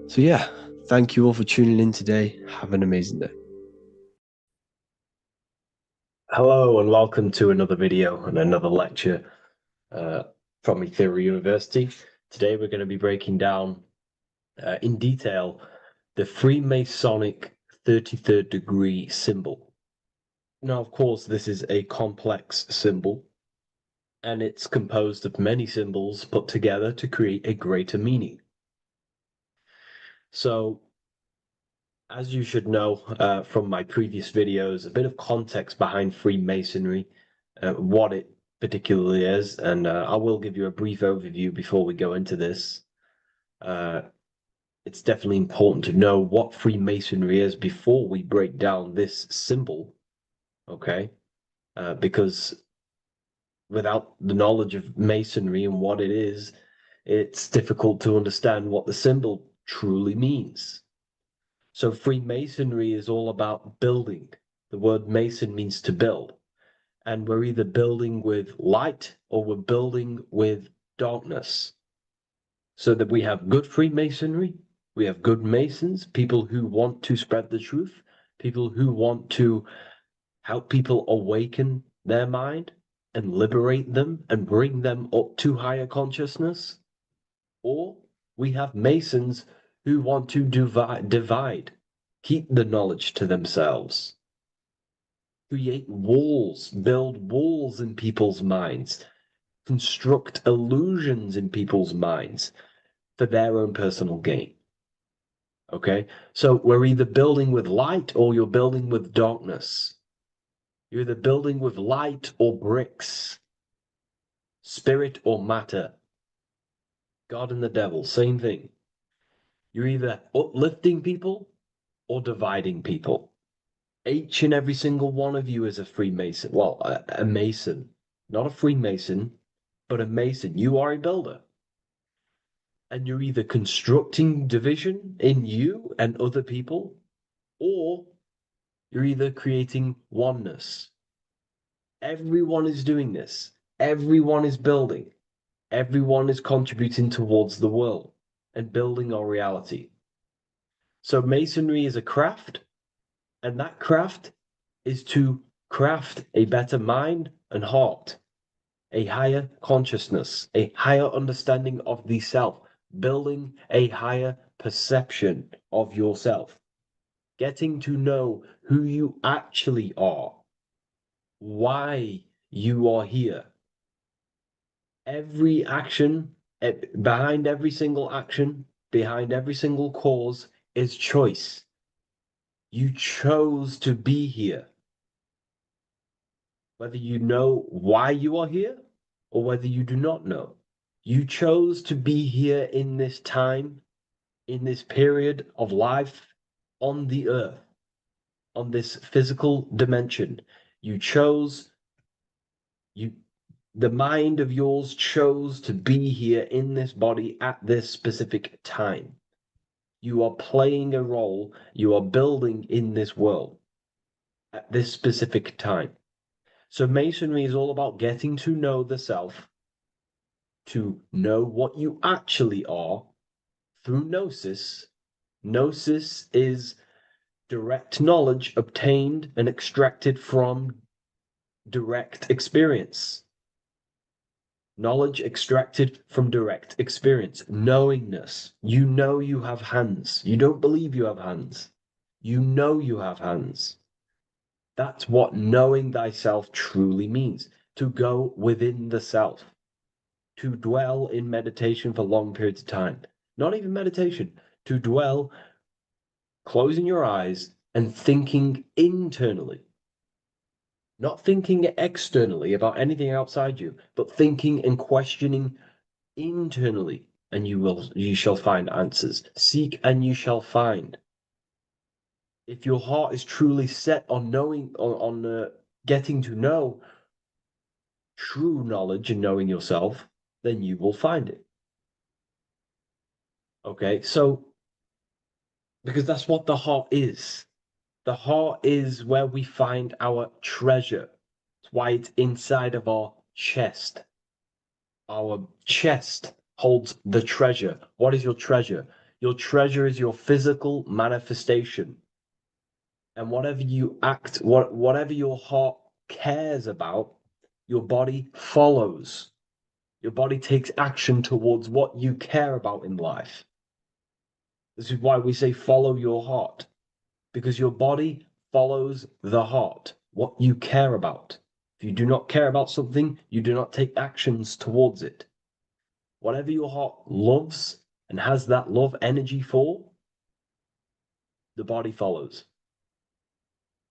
So yeah, thank you all for tuning in today. Have an amazing day. Hello and welcome to another video and another lecture from Ethereum University. Today we're going to be breaking down in detail the Freemasonic 33rd degree symbol. Now, of course, this is a complex symbol, and it's composed of many symbols put together to create a greater meaning. So, as you should know from my previous videos, a bit of context behind Freemasonry, what it particularly is, and I will give you a brief overview before we go into this. It's definitely important to know what Freemasonry is before we break down this symbol, okay? Because without the knowledge of Masonry and what it is, it's difficult to understand what the symbol truly means. So Freemasonry is all about building. The word Mason means to build. And we're either building with light or we're building with darkness. So that we have good Freemasonry, we have good Masons, people who want to spread the truth, people who want to help people awaken their mind and liberate them and bring them up to higher consciousness. Or we have Masons who want to divide, keep the knowledge to themselves, create walls, build walls in people's minds, construct illusions in people's minds for their own personal gain. Okay, so we're either building with light or you're building with darkness. You're either building with light or bricks, spirit or matter. God and the devil, same thing. You're either uplifting people or dividing people. Each and every single one of you is a Freemason. Well, a Mason. Not a Freemason, but a Mason. You are a builder. And you're either constructing division in you and other people, or you're either creating oneness. Everyone is doing this. Everyone is building. Everyone is contributing towards the world and building our reality. So Masonry is a craft, and that craft is to craft a better mind and heart, a higher consciousness, a higher understanding of the self, building a higher perception of yourself, getting to know who you actually are, why you are here. Every action, behind every single action, behind every single cause is choice. You chose to be here. Whether you know why you are here or whether you do not know, you chose to be here in this time, in this period of life on the earth, on this physical dimension. You chose, the mind of yours chose to be here in this body at this specific time. You are playing a role, you are building in this world at this specific time. So Masonry is all about getting to know the self, to know what you actually are through gnosis. Gnosis is direct knowledge obtained and extracted from direct experience. Knowledge extracted from direct experience. Knowingness. You know you have hands. You don't believe you have hands. You know you have hands. That's what knowing thyself truly means. To go within the self. To dwell in meditation for long periods of time. Not even meditation. To dwell, closing your eyes and thinking internally. Not thinking externally about anything outside you, but thinking and questioning internally, and you shall find answers. Seek and you shall find. If your heart is truly set on knowing, on getting to know true knowledge and knowing yourself, then you will find it. Okay, so because that's what the heart is. The heart is where we find our treasure. It's why it's inside of our chest. Our chest holds the treasure. What is your treasure? Your treasure is your physical manifestation. And whatever you act, whatever your heart cares about, your body follows. Your body takes action towards what you care about in life. This is why we say follow your heart, because your body follows the heart, what you care about. If you do not care about something, you do not take actions towards it. Whatever your heart loves and has that love energy for, the body follows.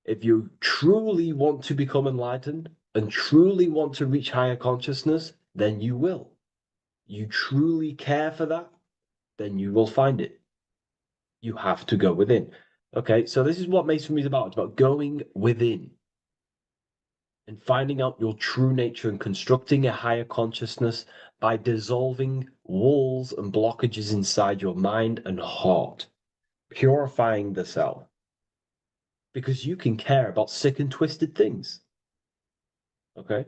If you truly want to become enlightened and truly want to reach higher consciousness, then you will. You truly care for that, then you will find it. You have to go within. Okay, so this is what Masonry is about. It's about going within and finding out your true nature and constructing a higher consciousness by dissolving walls and blockages inside your mind and heart, purifying the self. Because you can care about sick and twisted things. Okay?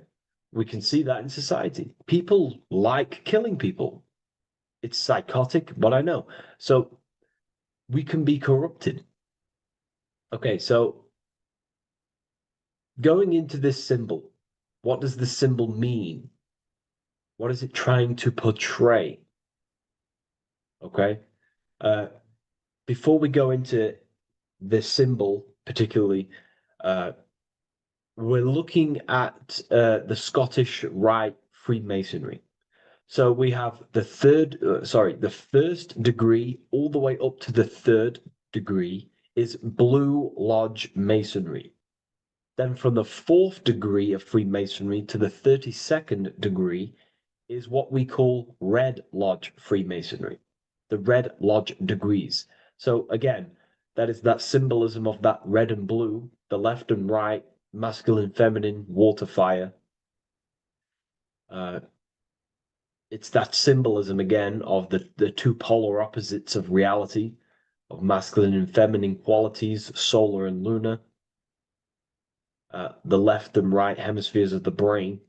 We can see that in society. People like killing people. It's psychotic, but I know. So we can be corrupted. Okay, so going into this symbol, what does this symbol mean? What is it trying to portray? Okay. Before we go into this symbol, particularly, we're looking at the Scottish Rite Freemasonry. So we have the the first degree all the way up to the third degree is Blue Lodge Masonry. Then from the fourth degree of Freemasonry to the 32nd degree is what we call Red Lodge Freemasonry, the Red Lodge degrees. So again, that is that symbolism of that red and blue, the left and right, masculine, feminine, water, fire. It's that symbolism again of the two polar opposites of reality, of masculine and feminine qualities, solar and lunar, the left and right hemispheres of the brain,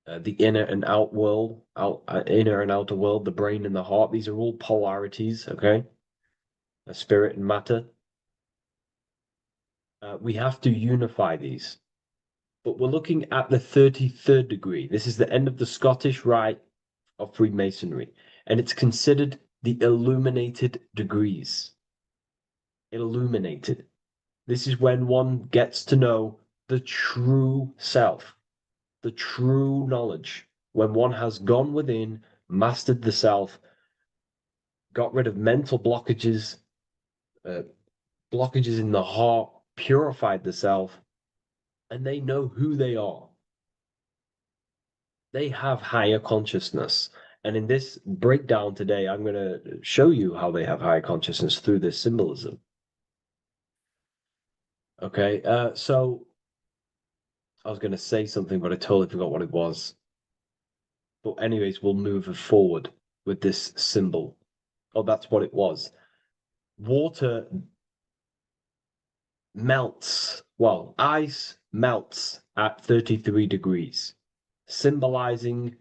the inner and inner and outer world, the brain and the heart. These are all polarities, okay? Spirit and matter. We have to unify these. But we're looking at the 33rd degree. This is the end of the Scottish Rite of Freemasonry, and it's considered the illuminated degrees. Illuminated. This is when one gets to know the true self, the true knowledge, when one has gone within, mastered the self, got rid of mental blockages, blockages in the heart, purified the self, and they know who they are. They have higher consciousness. And in this breakdown today, I'm going to show you how they have higher consciousness through this symbolism. Okay, so I was going to say something, but I totally forgot what it was. But anyways, we'll move forward with this symbol. Oh, that's what it was. Water melts. Well, ice melts at 33 degrees, symbolizing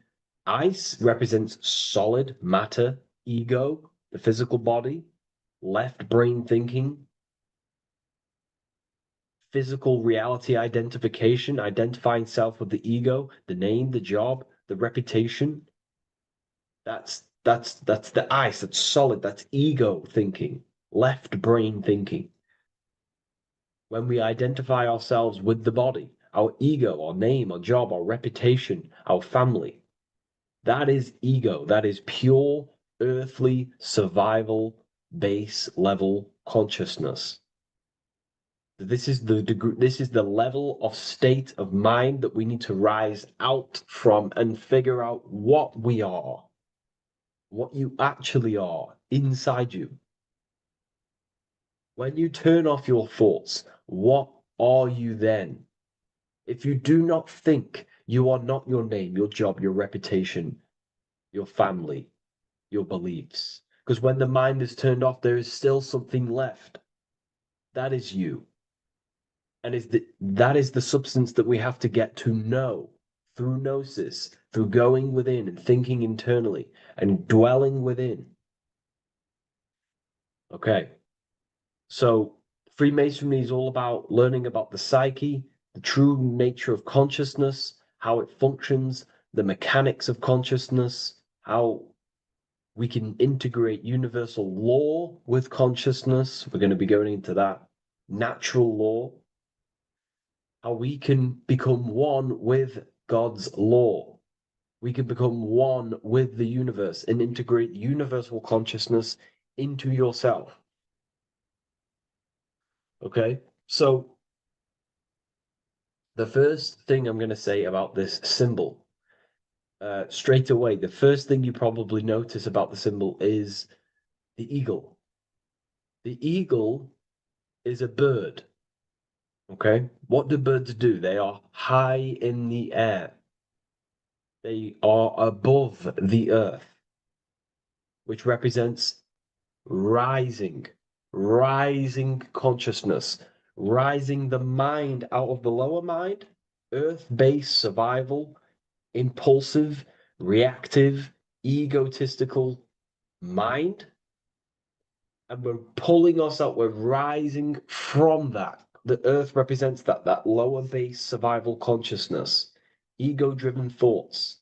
ice represents solid matter, ego, the physical body, left brain thinking, physical reality identification, identifying self with the ego, the name, the job, the reputation. That's the ice, that's solid, that's ego thinking, left brain thinking. When we identify ourselves with the body, our ego, our name, our job, our reputation, our family, that is ego. That is pure earthly survival base level consciousness. This is the degree, this is the level of state of mind that we need to rise out from and figure out what we are, what you actually are inside you. When you turn off your thoughts, what are you then? If you do not think, you are not your name, your job, your reputation, your family, your beliefs. Because when the mind is turned off, there is still something left. That is you. And that is the substance that we have to get to know through gnosis, through going within and thinking internally and dwelling within. Okay. So Freemasonry is all about learning about the psyche, the true nature of consciousness, how it functions, the mechanics of consciousness, how we can integrate universal law with consciousness. We're going to be going into that. Natural law, how we can become one with God's law. We can become one with the universe and integrate universal consciousness into yourself. Okay, so the first thing I'm going to say about this symbol, straight away, the first thing you probably notice about the symbol is the eagle. The eagle is a bird. Okay, what do birds do? They are high in the air. They are above the earth, which represents rising, rising consciousness, rising the mind out of the lower mind, earth-based survival, impulsive, reactive, egotistical mind. And we're pulling us up, we're rising from that. The earth represents that lower base survival consciousness, ego-driven thoughts.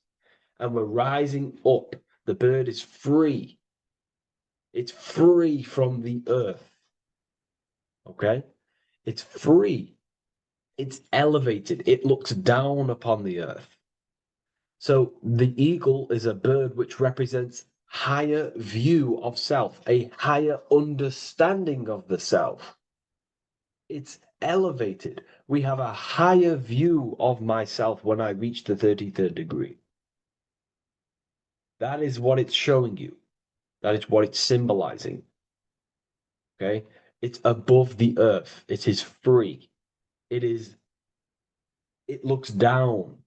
And we're rising up. The bird is free. It's free from the earth. Okay? It's free. It's elevated. It looks down upon the earth. So the eagle is a bird which represents higher view of self, a higher understanding of the self. It's elevated. We have a higher view of myself when I reach the 33rd degree. That is what it's showing you. That is what it's symbolizing. Okay? It's above the earth. It is free. It looks down.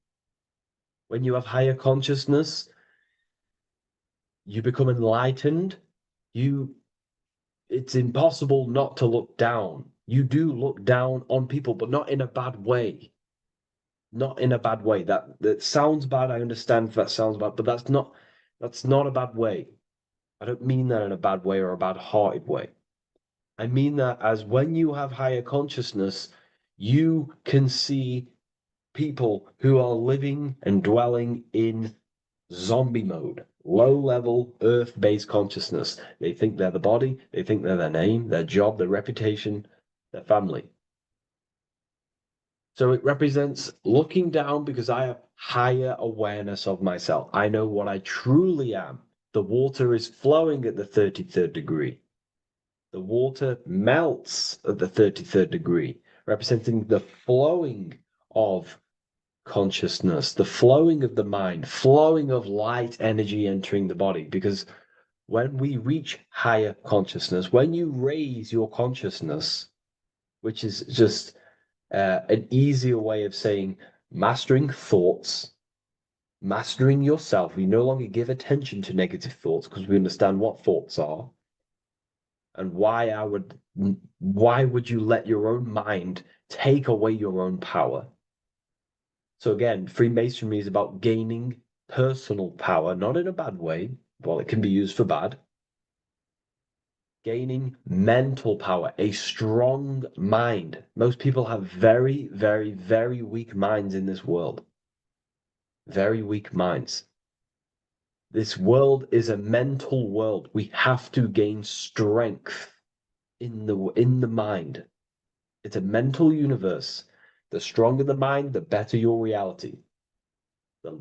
When you have higher consciousness, you become enlightened. It's impossible not to look down. You do look down on people, but not in a bad way. Not in a bad way. That sounds bad. I understand if that sounds bad, but that's not a bad way. I don't mean that in a bad way or a bad-hearted way. I mean that as when you have higher consciousness, you can see people who are living and dwelling in zombie mode, low level earth based consciousness. They think they're the body, they think they're their name, their job, their reputation, their family. So it represents looking down because I have higher awareness of myself. I know what I truly am. The water is flowing at the 33rd degree. The water melts at the 33rd degree, representing the flowing of consciousness, the flowing of the mind, flowing of light energy entering the body. Because when we reach higher consciousness, when you raise your consciousness, which is just an easier way of saying mastering thoughts, mastering yourself, we no longer give attention to negative thoughts because we understand what thoughts are and why would you let your own mind take away your own power? So again, Freemasonry is about gaining personal power, not in a bad way. Well, it can be used for bad. Gaining mental power, a strong mind. Most people have very, very, very weak minds in this world. Very weak minds. This world is a mental world. We have to gain strength in the mind. It's a mental universe. The stronger the mind, the better your reality. The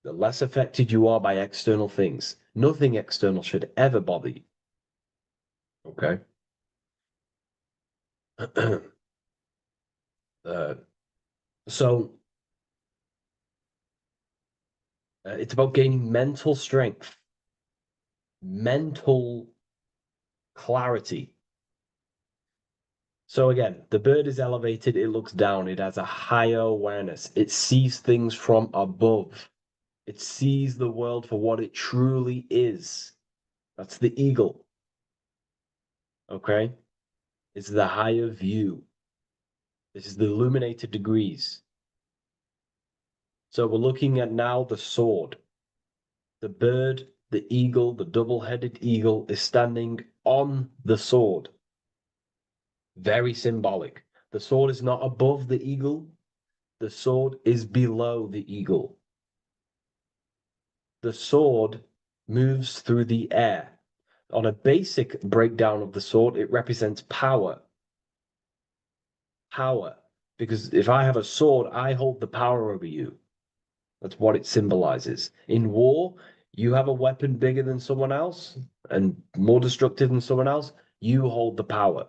less affected you are by external things. Nothing external should ever bother you. Okay? Uh, so it's about gaining mental strength, mental clarity. So again, the bird is elevated, it looks down, it has a higher awareness, it sees things from above, it sees the world for what it truly is. That's the eagle. Okay? It's the higher view. This is the illuminated degrees. So we're looking at now the sword. The bird, the eagle, the double-headed eagle is standing on the sword. Very symbolic. The sword is not above the eagle. The sword is below the eagle. The sword moves through the air. On a basic breakdown of the sword, it represents power. Power. Because if I have a sword, I hold the power over you. That's what it symbolizes. In war, you have a weapon bigger than someone else and more destructive than someone else, you hold the power.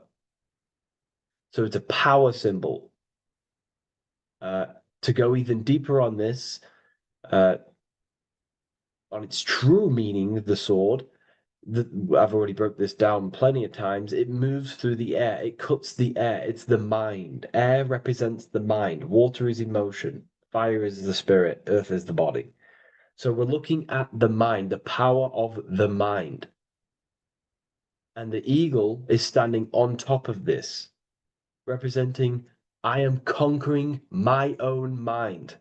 So it's a power symbol. To go even deeper on this, on its true meaning, the sword, I've already broke this down plenty of times. It moves through the air. It cuts the air. It's the mind. Air represents the mind. Water is emotion. Fire is the spirit. Earth is the body. So we're looking at the mind, the power of the mind. And the eagle is standing on top of this, representing, I am conquering my own mind.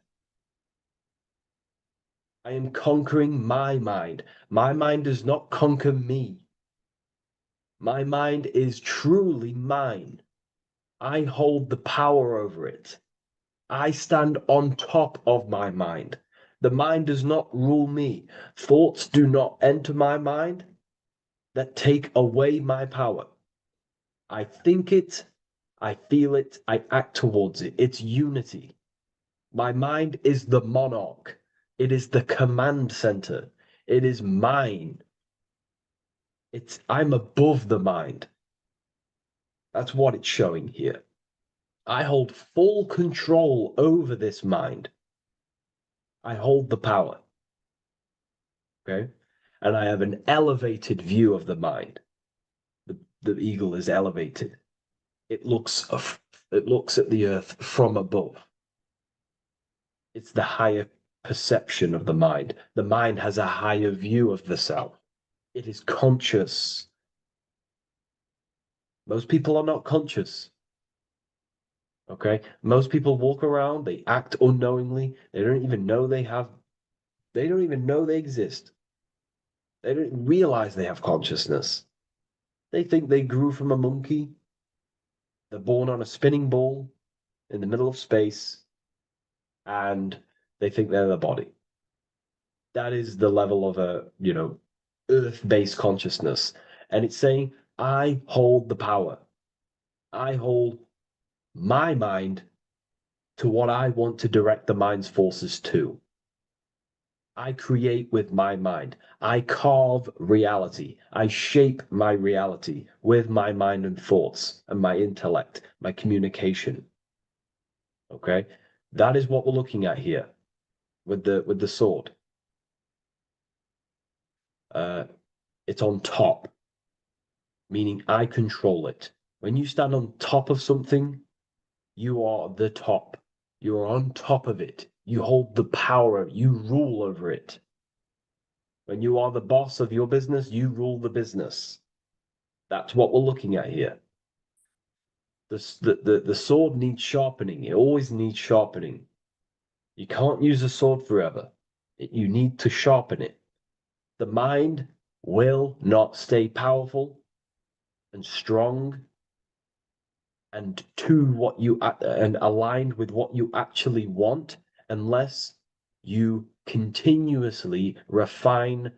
I am conquering my mind. My mind does not conquer me. My mind is truly mine. I hold the power over it. I stand on top of my mind. The mind does not rule me. Thoughts do not enter my mind that take away my power. I think it, I feel it, I act towards it. It's unity. My mind is the monarch. It is the command center. It is mine. I'm above the mind. That's what it's showing here. I hold full control over this mind. I hold the power. Okay? And I have an elevated view of the mind. The eagle is elevated. It looks at the earth from above. It's the higher perception of the mind. The mind has a higher view of the self. It is conscious. Most people are not conscious. Okay? Most people walk around, they act unknowingly, they don't even know they don't even know they exist. They don't realize they have consciousness. They think they grew from a monkey. They're born on a spinning ball in the middle of space, and they think they're the body. That is the level of earth-based consciousness. And it's saying, I hold the power. I hold my mind to what I want to direct the mind's forces to. I create with my mind. I carve reality. I shape my reality with my mind and thoughts and my intellect, my communication. Okay? That is what we're looking at here with the sword. It's on top, meaning I control it. When you stand on top of something, you are the top. You are on top of it. You hold the power. You rule over it. When you are the boss of your business, you rule the business. That's what we're looking at here. The sword needs sharpening. It always needs sharpening. You can't use a sword forever. You need to sharpen it. The mind will not stay powerful and strong and and aligned with what you actually want unless you continuously refine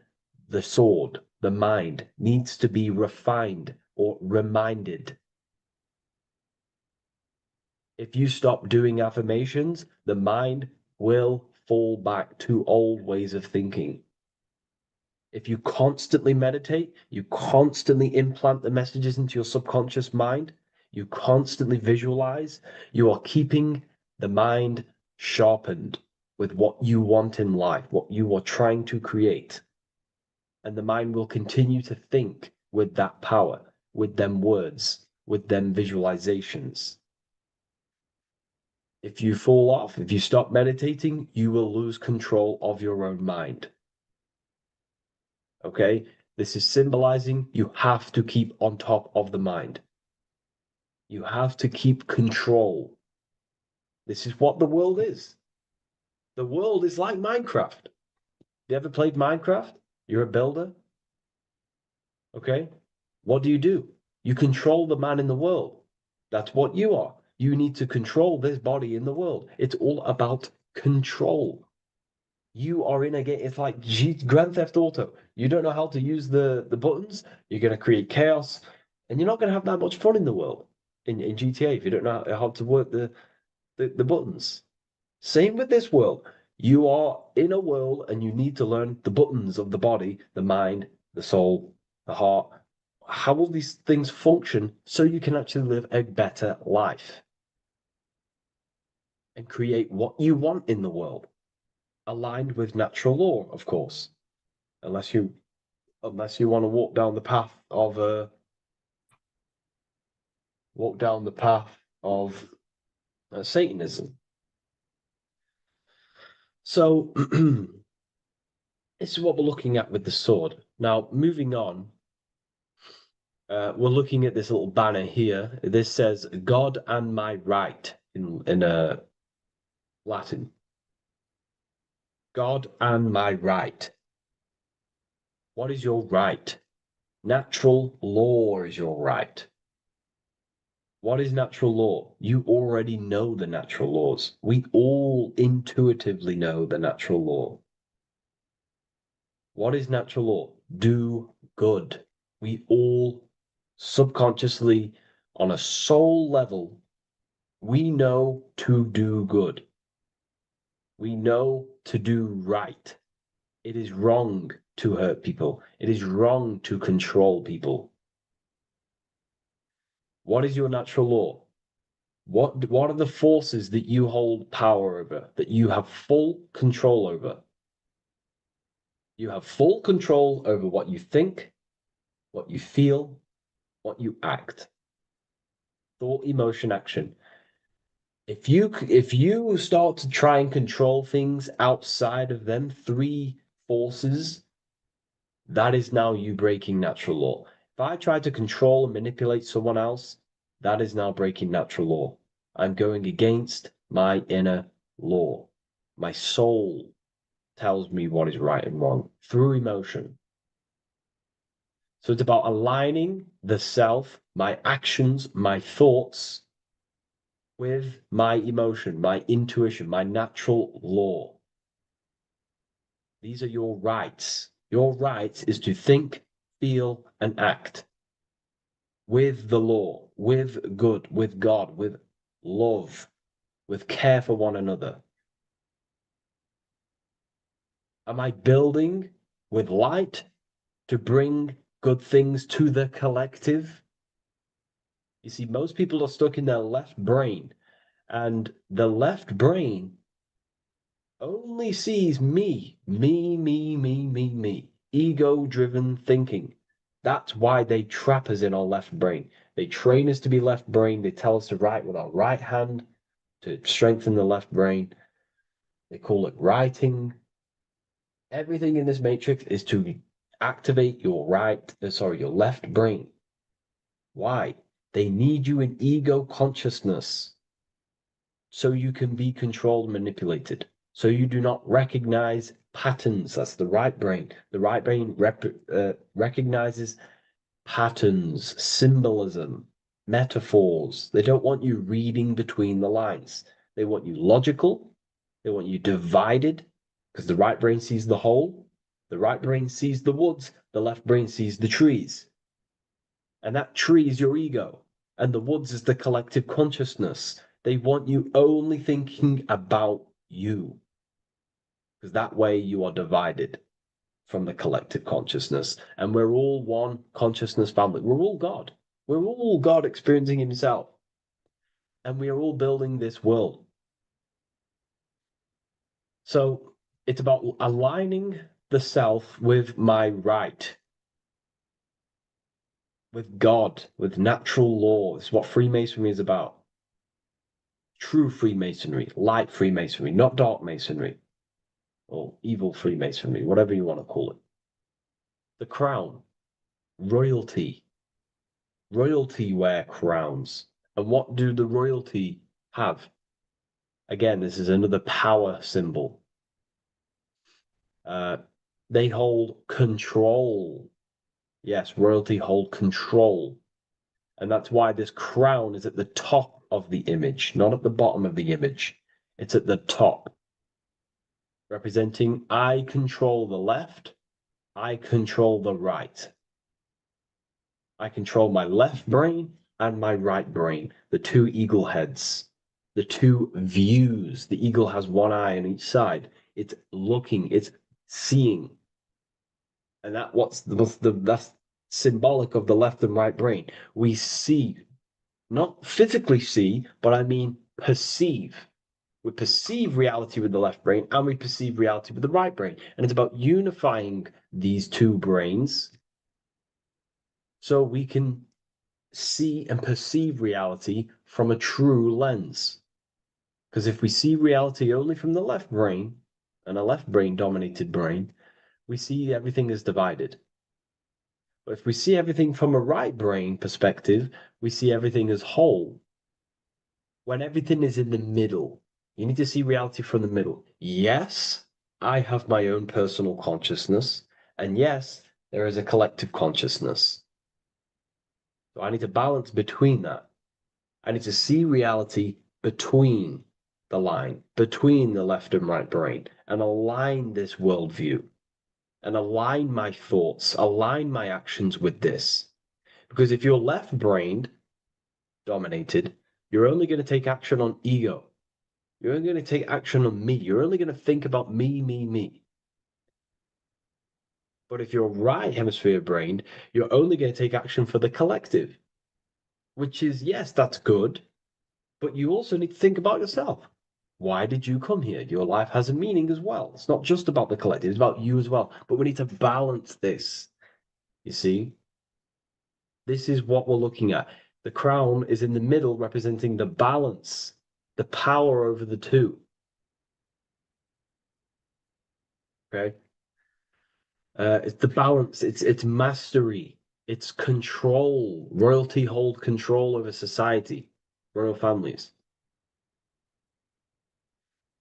the sword. The mind needs to be refined or reminded. If you stop doing affirmations, the mind will fall back to old ways of thinking. If you constantly meditate, you constantly implant the messages into your subconscious mind, You constantly visualize. You are keeping the mind sharpened with what you want in life, what you are trying to create. And the mind will continue to think with that power, with them words, with them visualizations. If you fall off, if you stop meditating, you will lose control of your own mind. Okay? This is symbolizing you have to keep on top of the mind. You have to keep control. This is what the world is. The world is like Minecraft. You ever played Minecraft? You're a builder. Okay? What do? You control the man in the world. That's what you are. You need to control this body in the world. It's all about control. You are in a game. It's like Grand Theft Auto. You don't know how to use the buttons. You're going to create chaos, and you're not going to have that much fun in the world in GTA if you don't know how to work the buttons. Same with this world. You are in a world, and you need to learn the buttons of the body, the mind, the soul, the heart. How will these things function so you can actually live a better life and create what you want in the world, aligned with natural law, of course, unless you want to walk down the path of Satanism. So this is what we're looking at with the sword. Now, moving on, we're looking at this little banner here. This says "God and my right" in Latin. God and my right. What is your right? Natural law is your right. What is natural law? You already know the natural laws. We all intuitively know the natural law. What is natural law? Do good. We all subconsciously, on a soul level, we know to do good. We know to do right. It is wrong to hurt people. It is wrong to control people. What is your natural law? What are the forces that you hold power over, that you have full control over? You have full control over what you think, what you feel, what you act. Thought, emotion, action. If you start to try and control things outside of them three forces, that is now you breaking natural law. If I try to control and manipulate someone else, that is now breaking natural law. I'm going against my inner law. My soul tells me what is right and wrong through emotion. So it's about aligning the self, my actions, my thoughts with my emotion, my intuition, my natural law. These are your rights. Your right is to think, feel, and act with the law, with good, with God, with love, with care for one another. Am I building with light to bring good things to the collective? You see, most people are stuck in their left brain, and the left brain only sees me, me, ego-driven thinking. That's why they trap us in our left brain. They train us to be left brain. They tell us to write with our right hand to strengthen the left brain. They call it writing. Everything in this matrix is to activate your your left brain. Why? They need you in ego consciousness so you can be controlled and manipulated. So you do not recognize patterns. That's the right brain. The right brain recognizes patterns, symbolism, metaphors. They don't want you reading between the lines. They want you logical. They want you divided, because the right brain sees the whole. The right brain sees the woods. The left brain sees the trees. And that tree is your ego. And the woods is the collective consciousness. They want you only thinking about you. Because that way you are divided from the collective consciousness. And we're all one consciousness family. We're all God. We're all God experiencing himself. And we are all building this world. So it's about aligning the self with my right, with God, with natural law. It's what Freemasonry is about. True Freemasonry, light Freemasonry, not dark Masonry or evil Freemasonry, whatever you want to call it. The crown, royalty. Royalty wear crowns. And what do the royalty have? Again, this is another power symbol. They hold control. Yes, royalty hold control. And that's why this crown is at the top of the image, not at the bottom of the image. It's at the top, representing I control the left, I control the right. I control my left brain and my right brain, the two eagle heads, the two views. The eagle has one eye on each side. It's looking, it's seeing. And that's symbolic of the left and right brain. We see, not physically see, but I mean perceive. We perceive reality with the left brain and we perceive reality with the right brain. And it's about unifying these two brains so we can see and perceive reality from a true lens. Because if we see reality only from the left brain, and a left brain dominated brain, we see everything as divided. But if we see everything from a right brain perspective, we see everything as whole. When everything is in the middle, you need to see reality from the middle. Yes, I have my own personal consciousness, and yes, there is a collective consciousness. So I need to balance between that. I need to see reality between the line, between the left and right brain, and align this worldview, and align my thoughts, align my actions with this. Because if you're left-brained dominated, you're only going to take action on ego. You're only going to take action on me. You're only going to think about me, me, me. But if you're right hemisphere brained, you're only going to take action for the collective, which is, yes, that's good, but you also need to think about yourself. Why did you come here? Your life has a meaning as well. It's not just about the collective, it's about you as well. But we need to balance this. You see? This is what we're looking at. The crown is in the middle, representing the balance, the power over the two. Okay? It's the balance, it's mastery, it's control. Royalty hold control over society, royal families.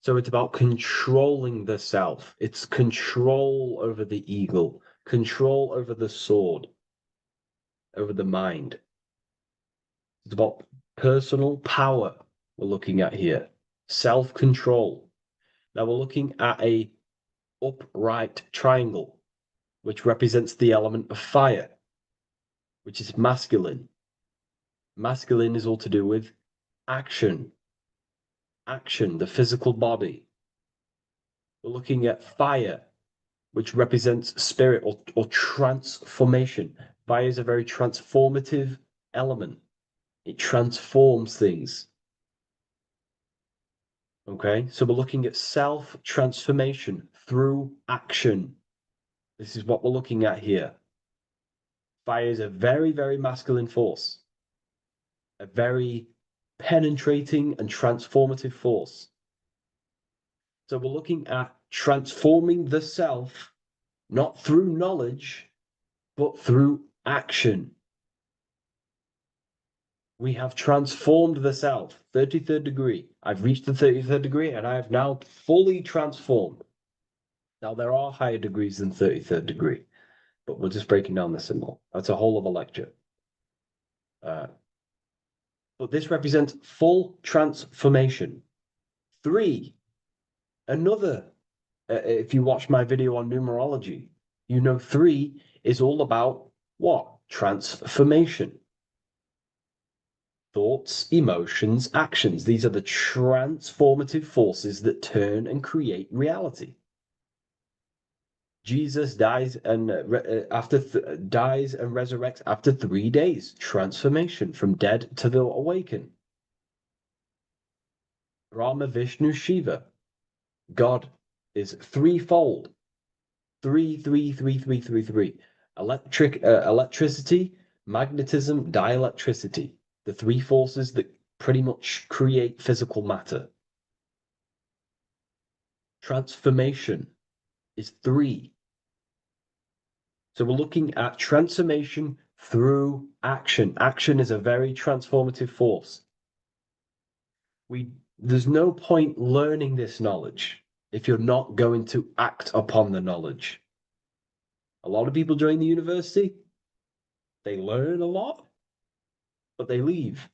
So it's about controlling the self. It's control over the eagle, control over the sword, over the mind. It's about personal power we're looking at here, self-control. Now we're looking at a upright triangle, which represents the element of fire, which is masculine. Masculine is all to do with action, action, the physical body. We're looking at fire, which represents spirit or transformation. Fire is a very transformative element. It transforms things. Okay, so we're looking at self-transformation through action. This is what we're looking at here. Fire is a very, very masculine force, a very penetrating and transformative force. So we're looking at transforming the self, not through knowledge, but through action. We have transformed the self, 33rd degree. I've reached the 33rd degree and I have now fully transformed. Now, there are higher degrees than 33rd degree, but we're just breaking down the symbol. That's a whole of a lecture. But this represents full transformation. 3, another, if you watch my video on numerology, you know 3 is all about what? Transformation. Thoughts, emotions, actions. These are the transformative forces that turn and create reality. Jesus dies and dies and resurrects after 3 days. Transformation from dead to the awaken. Brahma, Vishnu, Shiva. God is threefold. Three, three, three, three, three, three. Electricity, magnetism, dielectricity. The three forces that pretty much create physical matter. Transformation is 3. So we're looking at transformation through action. Action is a very transformative force. There's no point learning this knowledge if you're not going to act upon the knowledge. A lot of people join the university, they learn a lot, but they leave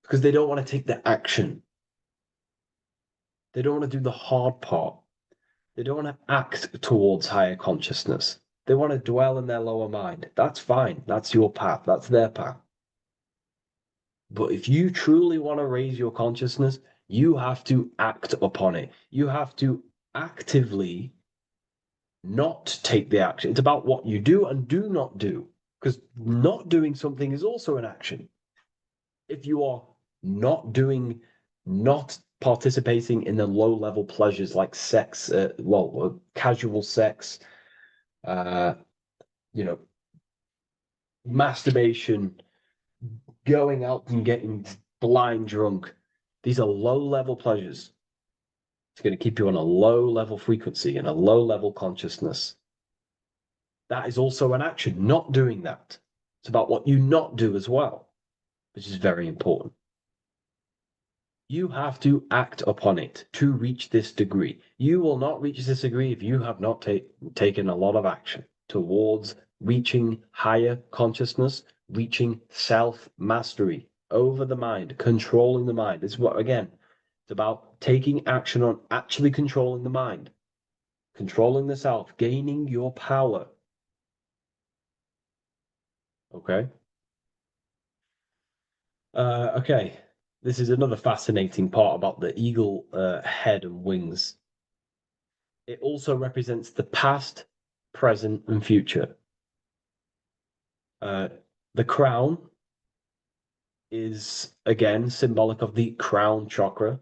because they don't want to take the action. They don't want to do the hard part. They don't want to act towards higher consciousness. They want to dwell in their lower mind. That's fine. That's your path. That's their path. But if you truly want to raise your consciousness, you have to act upon it. You have to actively not take the action. It's about what you do and do not do, because not doing something is also an action. If you are not participating in the low level pleasures like sex, casual sex, masturbation, going out and getting blind drunk. These are low level pleasures. It's going to keep you on a low level frequency and a low level consciousness. That is also an action, not doing that. It's about what you not do as well, which is very important. You have to act upon it to reach this degree. You will not reach this degree if you have not taken a lot of action towards reaching higher consciousness, reaching self-mastery over the mind, controlling the mind. This is what, again, it's about taking action on actually controlling the mind, controlling the self, gaining your power. Okay? Okay. This is another fascinating part about the eagle head and wings. It also represents the past, present, and future. The crown is, again, symbolic of the crown chakra.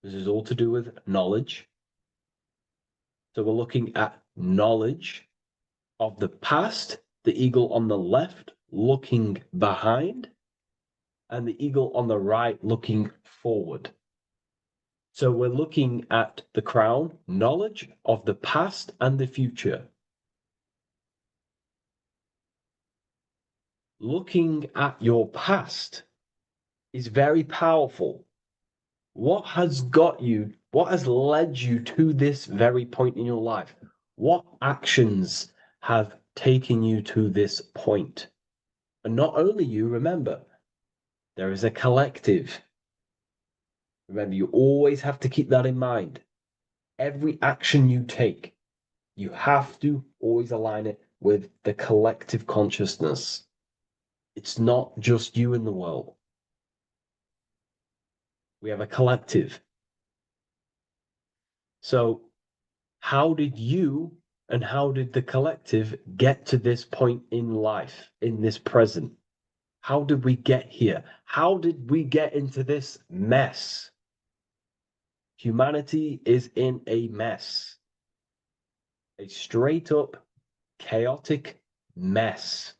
This is all to do with knowledge. So we're looking at knowledge of the past, the eagle on the left looking behind, and the eagle on the right looking forward. So we're looking at the crown, knowledge of the past and the future. Looking at your past is very powerful. What has led you to this very point in your life? What actions have taken you to this point? And not only you, remember, there is a collective. Remember, you always have to keep that in mind. Every action you take, you have to always align it with the collective consciousness. It's not just you in the world. We have a collective. So how did you and how did the collective get to this point in life, in this present? How did we get here? How did we get into this mess? Humanity is in a mess. A straight up chaotic mess.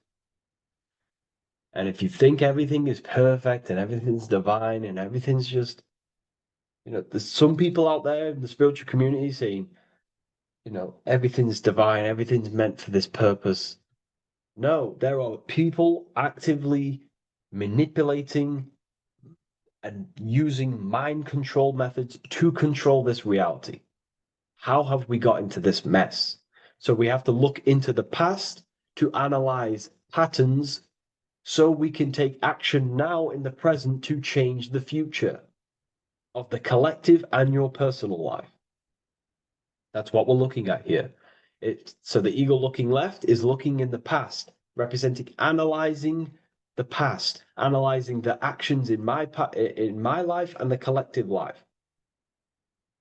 And if you think everything is perfect and everything's divine and everything's just, there's some people out there in the spiritual community saying, everything's divine, everything's meant for this purpose. No, there are people actively manipulating and using mind control methods to control this reality. How have we got into this mess? So we have to look into the past to analyze patterns so we can take action now in the present to change the future of the collective and your personal life. That's what we're looking at here. So the eagle looking left is looking in the past, representing analyzing the past, analyzing the actions in my life and the collective life.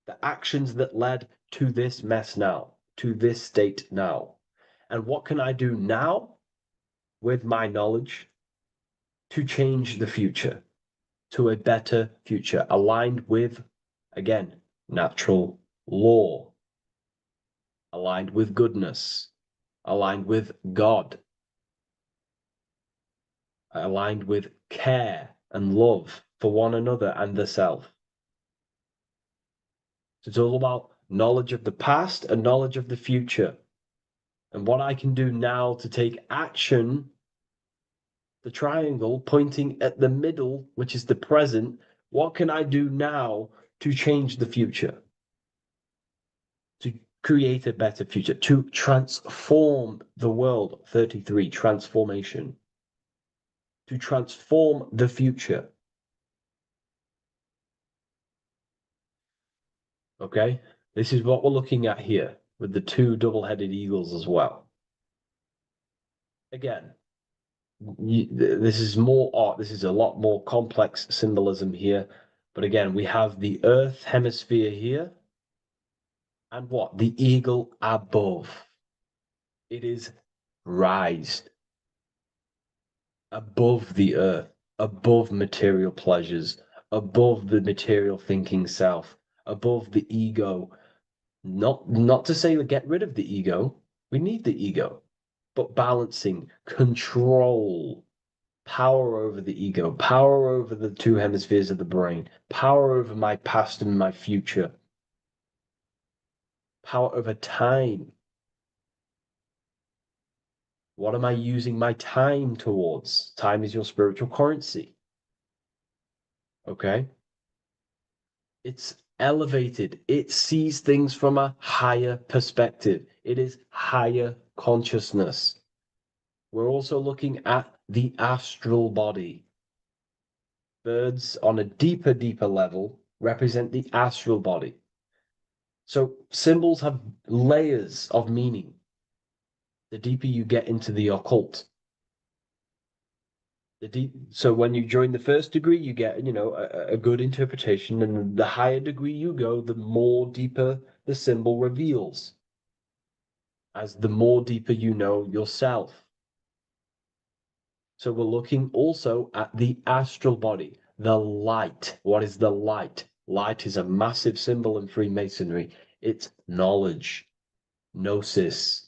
The actions that led to this mess now, to this state now. And what can I do now with my knowledge to change the future to a better future aligned with, again, natural law, aligned with goodness, aligned with God, aligned with care and love for one another and the self. So it's all about knowledge of the past and knowledge of the future. And what I can do now to take action, the triangle pointing at the middle, which is the present, what can I do now to change the future? To create a better future, to transform the world. 33, transformation. To transform the future. Okay, this is what we're looking at here with the two double-headed eagles as well. Again, this is more art. This is a lot more complex symbolism here. But again, we have the Earth hemisphere here. And what? The eagle above. It is raised above the earth, above material pleasures, above the material thinking self, above the ego. Not to say get rid of the ego. We need the ego, but balancing, control, power over the ego, power over the two hemispheres of the brain, power over my past and my future, power over time. What am I using my time towards? Time is your spiritual currency. Okay? It's elevated. It sees things from a higher perspective. It is higher consciousness. We're also looking at the astral body. Birds on a deeper level represent the astral body. So symbols have layers of meaning. The deeper you get into the occult. So when you join the first degree, you get, a good interpretation, and the higher degree you go, the more deeper the symbol reveals. As the more deeper you know yourself. So we're looking also at the astral body, the light. What is the light? Light is a massive symbol in Freemasonry. It's knowledge, gnosis.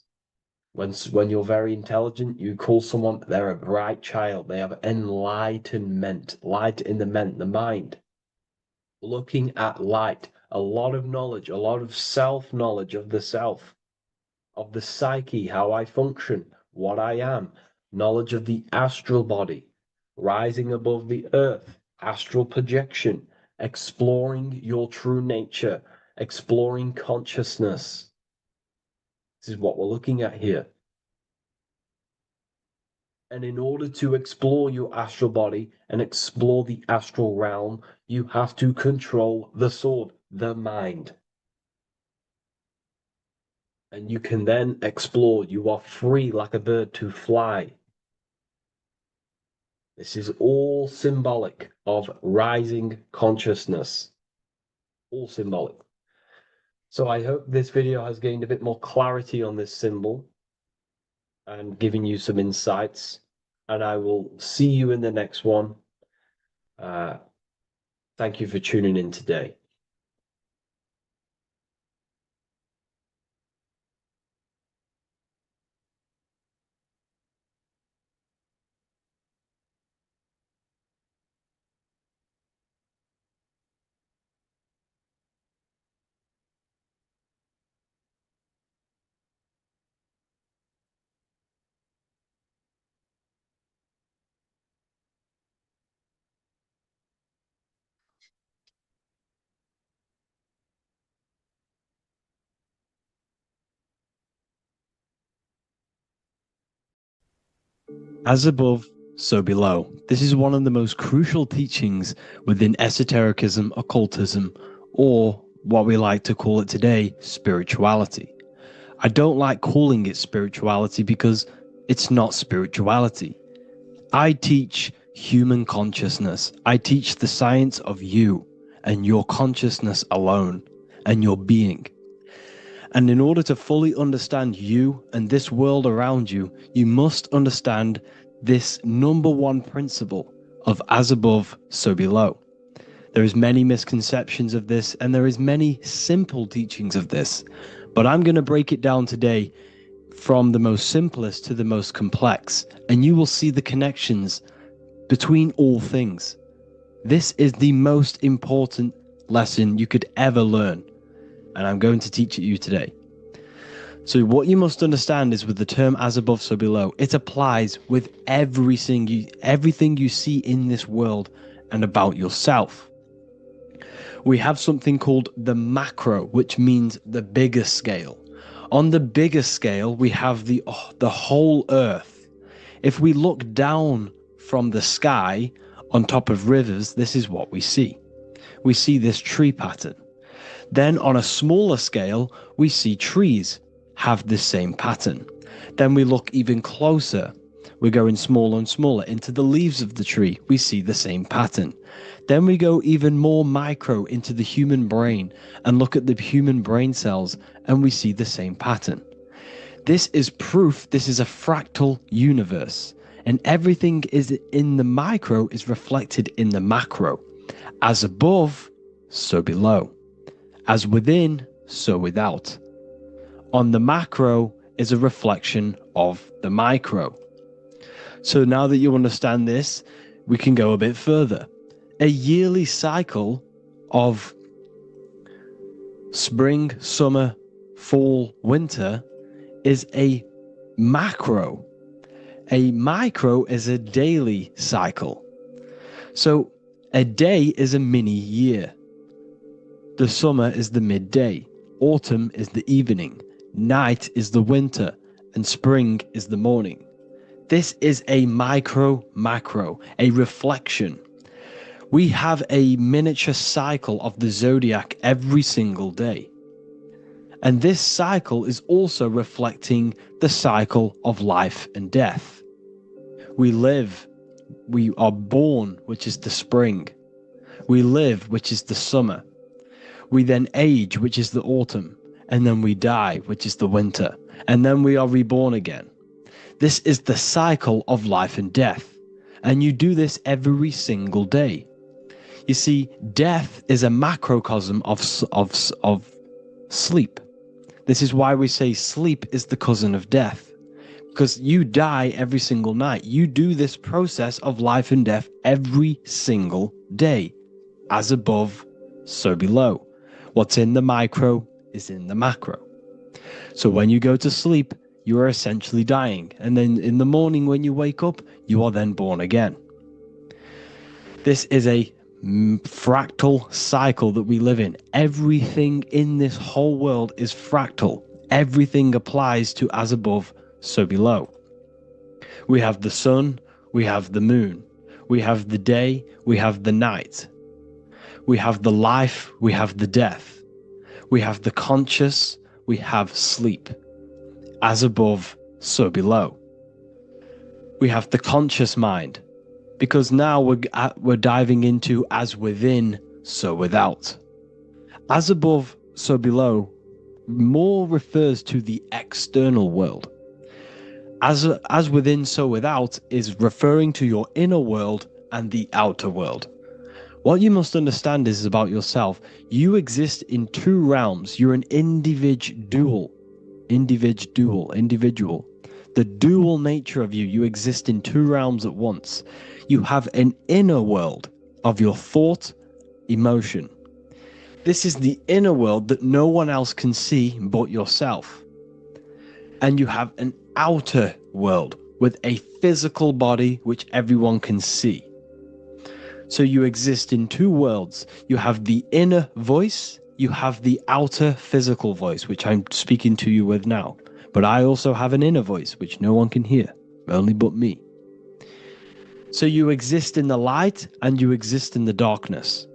When you're very intelligent, you call someone, they're a bright child. They have enlightenment, light in the mind. Looking at light, a lot of knowledge, a lot of self-knowledge of the self, of the psyche, how I function, what I am, knowledge of the astral body, rising above the earth, astral projection, exploring your true nature, exploring consciousness. This is what we're looking at here. And in order to explore your astral body and explore the astral realm, you have to control the sword, the mind. And you can then explore. You are free like a bird to fly. This is all symbolic of rising consciousness. All symbolic. So I hope this video has gained a bit more clarity on this symbol and given you some insights. And I will see you in the next one. Thank you for tuning in today. As above, so below. This is one of the most crucial teachings within esotericism, occultism, or what we like to call it today, spirituality. I don't like calling it spirituality because it's not spirituality. I teach human consciousness. I teach the science of you and your consciousness alone and your being. And in order to fully understand you and this world around you, you must understand this number one principle of as above, so below. There is many misconceptions of this, and there is many simple teachings of this, but I'm going to break it down today from the most simplest to the most complex, and you will see the connections between all things. This is the most important lesson you could ever learn, and I'm going to teach it you today. So what you must understand is with the term as above, so below, it applies with everything you see in this world and about yourself. We have something called the macro, which means the bigger scale. On the bigger scale, we have the whole earth. If we look down from the sky on top of rivers, this is what we see. We see this tree pattern. Then on a smaller scale, we see trees have this same pattern. Then we look even closer. We're going smaller and smaller into the leaves of the tree. We see the same pattern. Then we go even more micro into the human brain and look at the human brain cells, and we see the same pattern. This is proof this is a fractal universe, and everything is in the micro is reflected in the macro. As above, so below. As within, so without. On the macro is a reflection of the micro. So now that you understand this, we can go a bit further. A yearly cycle of spring, summer, fall, winter is a macro. A micro is a daily cycle. So a day is a mini year. The summer is the midday. Autumn is the evening. Night is the winter. And spring is the morning. This is a macro, a reflection. We have a miniature cycle of the zodiac every single day. And this cycle is also reflecting the cycle of life and death. We live, we are born, which is the spring. We live, which is the summer. We then age, which is the autumn. And then we die, which is the winter. And then we are reborn again. This is the cycle of life and death. And you do this every single day. You see, death is a macrocosm of sleep. This is why we say sleep is the cousin of death. Because you die every single night. You do this process of life and death every single day. As above, so below. What's in the micro is in the macro. So when you go to sleep, you are essentially dying. And then in the morning when you wake up, you are then born again. This is a fractal cycle that we live in. Everything in this whole world is fractal. Everything applies to as above, so below. We have the sun, we have the moon, we have the day, we have the night. We have the life, we have the death. We have the conscious, we have sleep. As above, so below. We have the conscious mind, because now we're diving into as within, so without. As above, so below more refers to the external world. As within, so without is referring to your inner world and the outer world. What you must understand is about yourself. You exist in two realms. You're an individual. The dual nature of you. You exist in two realms at once. You have an inner world of your thought, emotion. This is the inner world that no one else can see but yourself. And you have an outer world with a physical body which everyone can see. So you exist in two worlds. You have the inner voice, you have the outer physical voice, which I'm speaking to you with now. But I also have an inner voice, which no one can hear, only but me. So you exist in the light and you exist in the darkness.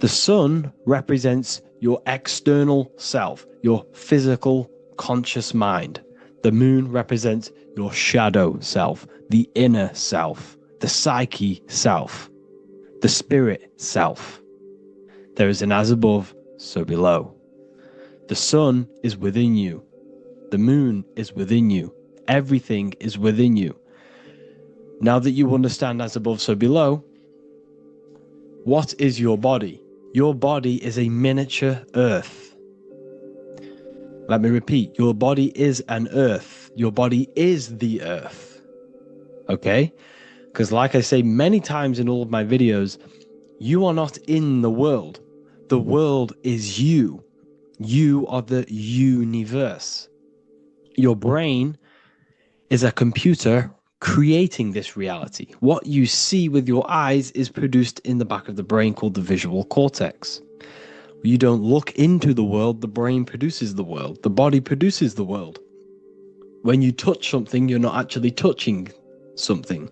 The sun represents your external self, your physical, conscious mind. The moon represents your shadow self, the inner self, the psyche self, the spirit self. There is an as above, so below. The sun is within you. The moon is within you. Everything is within you. Now that you understand as above, so below, what is your body? Your body is a miniature earth. Let me repeat, your body is an earth. Your body is the earth. Okay? Because like I say many times in all of my videos, you are not in the world. The world is you. You are the universe. Your brain is a computer creating this reality. What you see with your eyes is produced in the back of the brain called the visual cortex. You don't look into the world, the brain produces the world. The body produces the world. When you touch something, you're not actually touching something.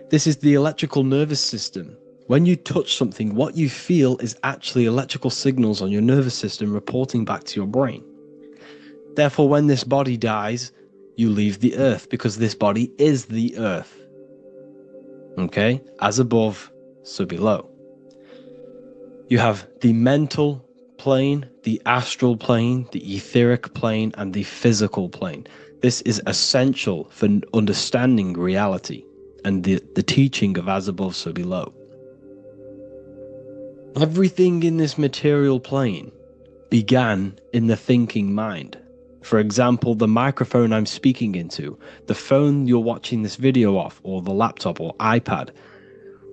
This is the electrical nervous system. When you touch something, what you feel is actually electrical signals on your nervous system reporting back to your brain. Therefore, when this body dies, you leave the earth because this body is the earth. Okay? As above, so below. You have the mental plane, the astral plane, the etheric plane, and the physical plane. This is essential for understanding reality and the teaching of as above, so below. Everything in this material plane began in the thinking mind. For example, the microphone I'm speaking into, the phone you're watching this video off, or the laptop or iPad.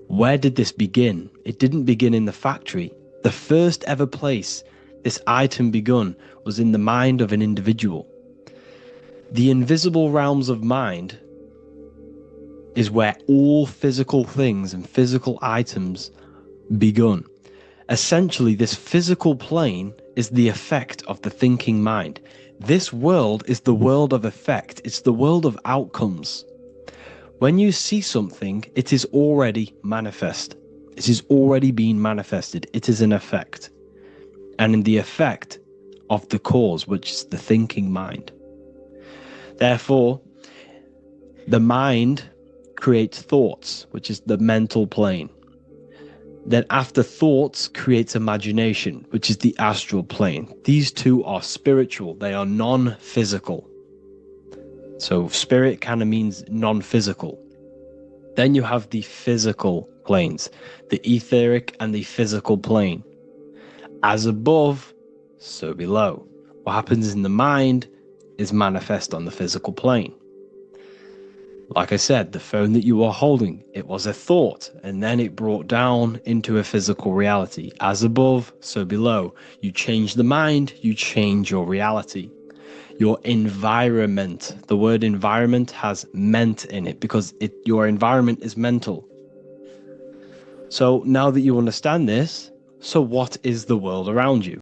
Where did this begin? It didn't begin in the factory. The first ever place this item begun was in the mind of an individual. The invisible realms of mind is where all physical things and physical items begun. Essentially, this physical plane is the effect of the thinking mind. This world is the world of effect. It's the world of outcomes. When you see something, it is already manifest. It is already being manifested. It is an effect. And in the effect of the cause, which is the thinking mind. Therefore, the mind creates thoughts, which is the mental plane. Then after thoughts creates imagination, which is the astral plane. These two are spiritual. They are non-physical. So spirit kind of means non-physical. Then you have the physical planes, the etheric and the physical plane. As above, so below. What happens in the mind is manifest on the physical plane. Like I said, the phone that you are holding, it was a thought, and then it brought down into a physical reality. As above, so below. You change the mind, you change your reality. Your environment, the word environment has ment in it because your environment is mental. So now that you understand this, so what is the world around you?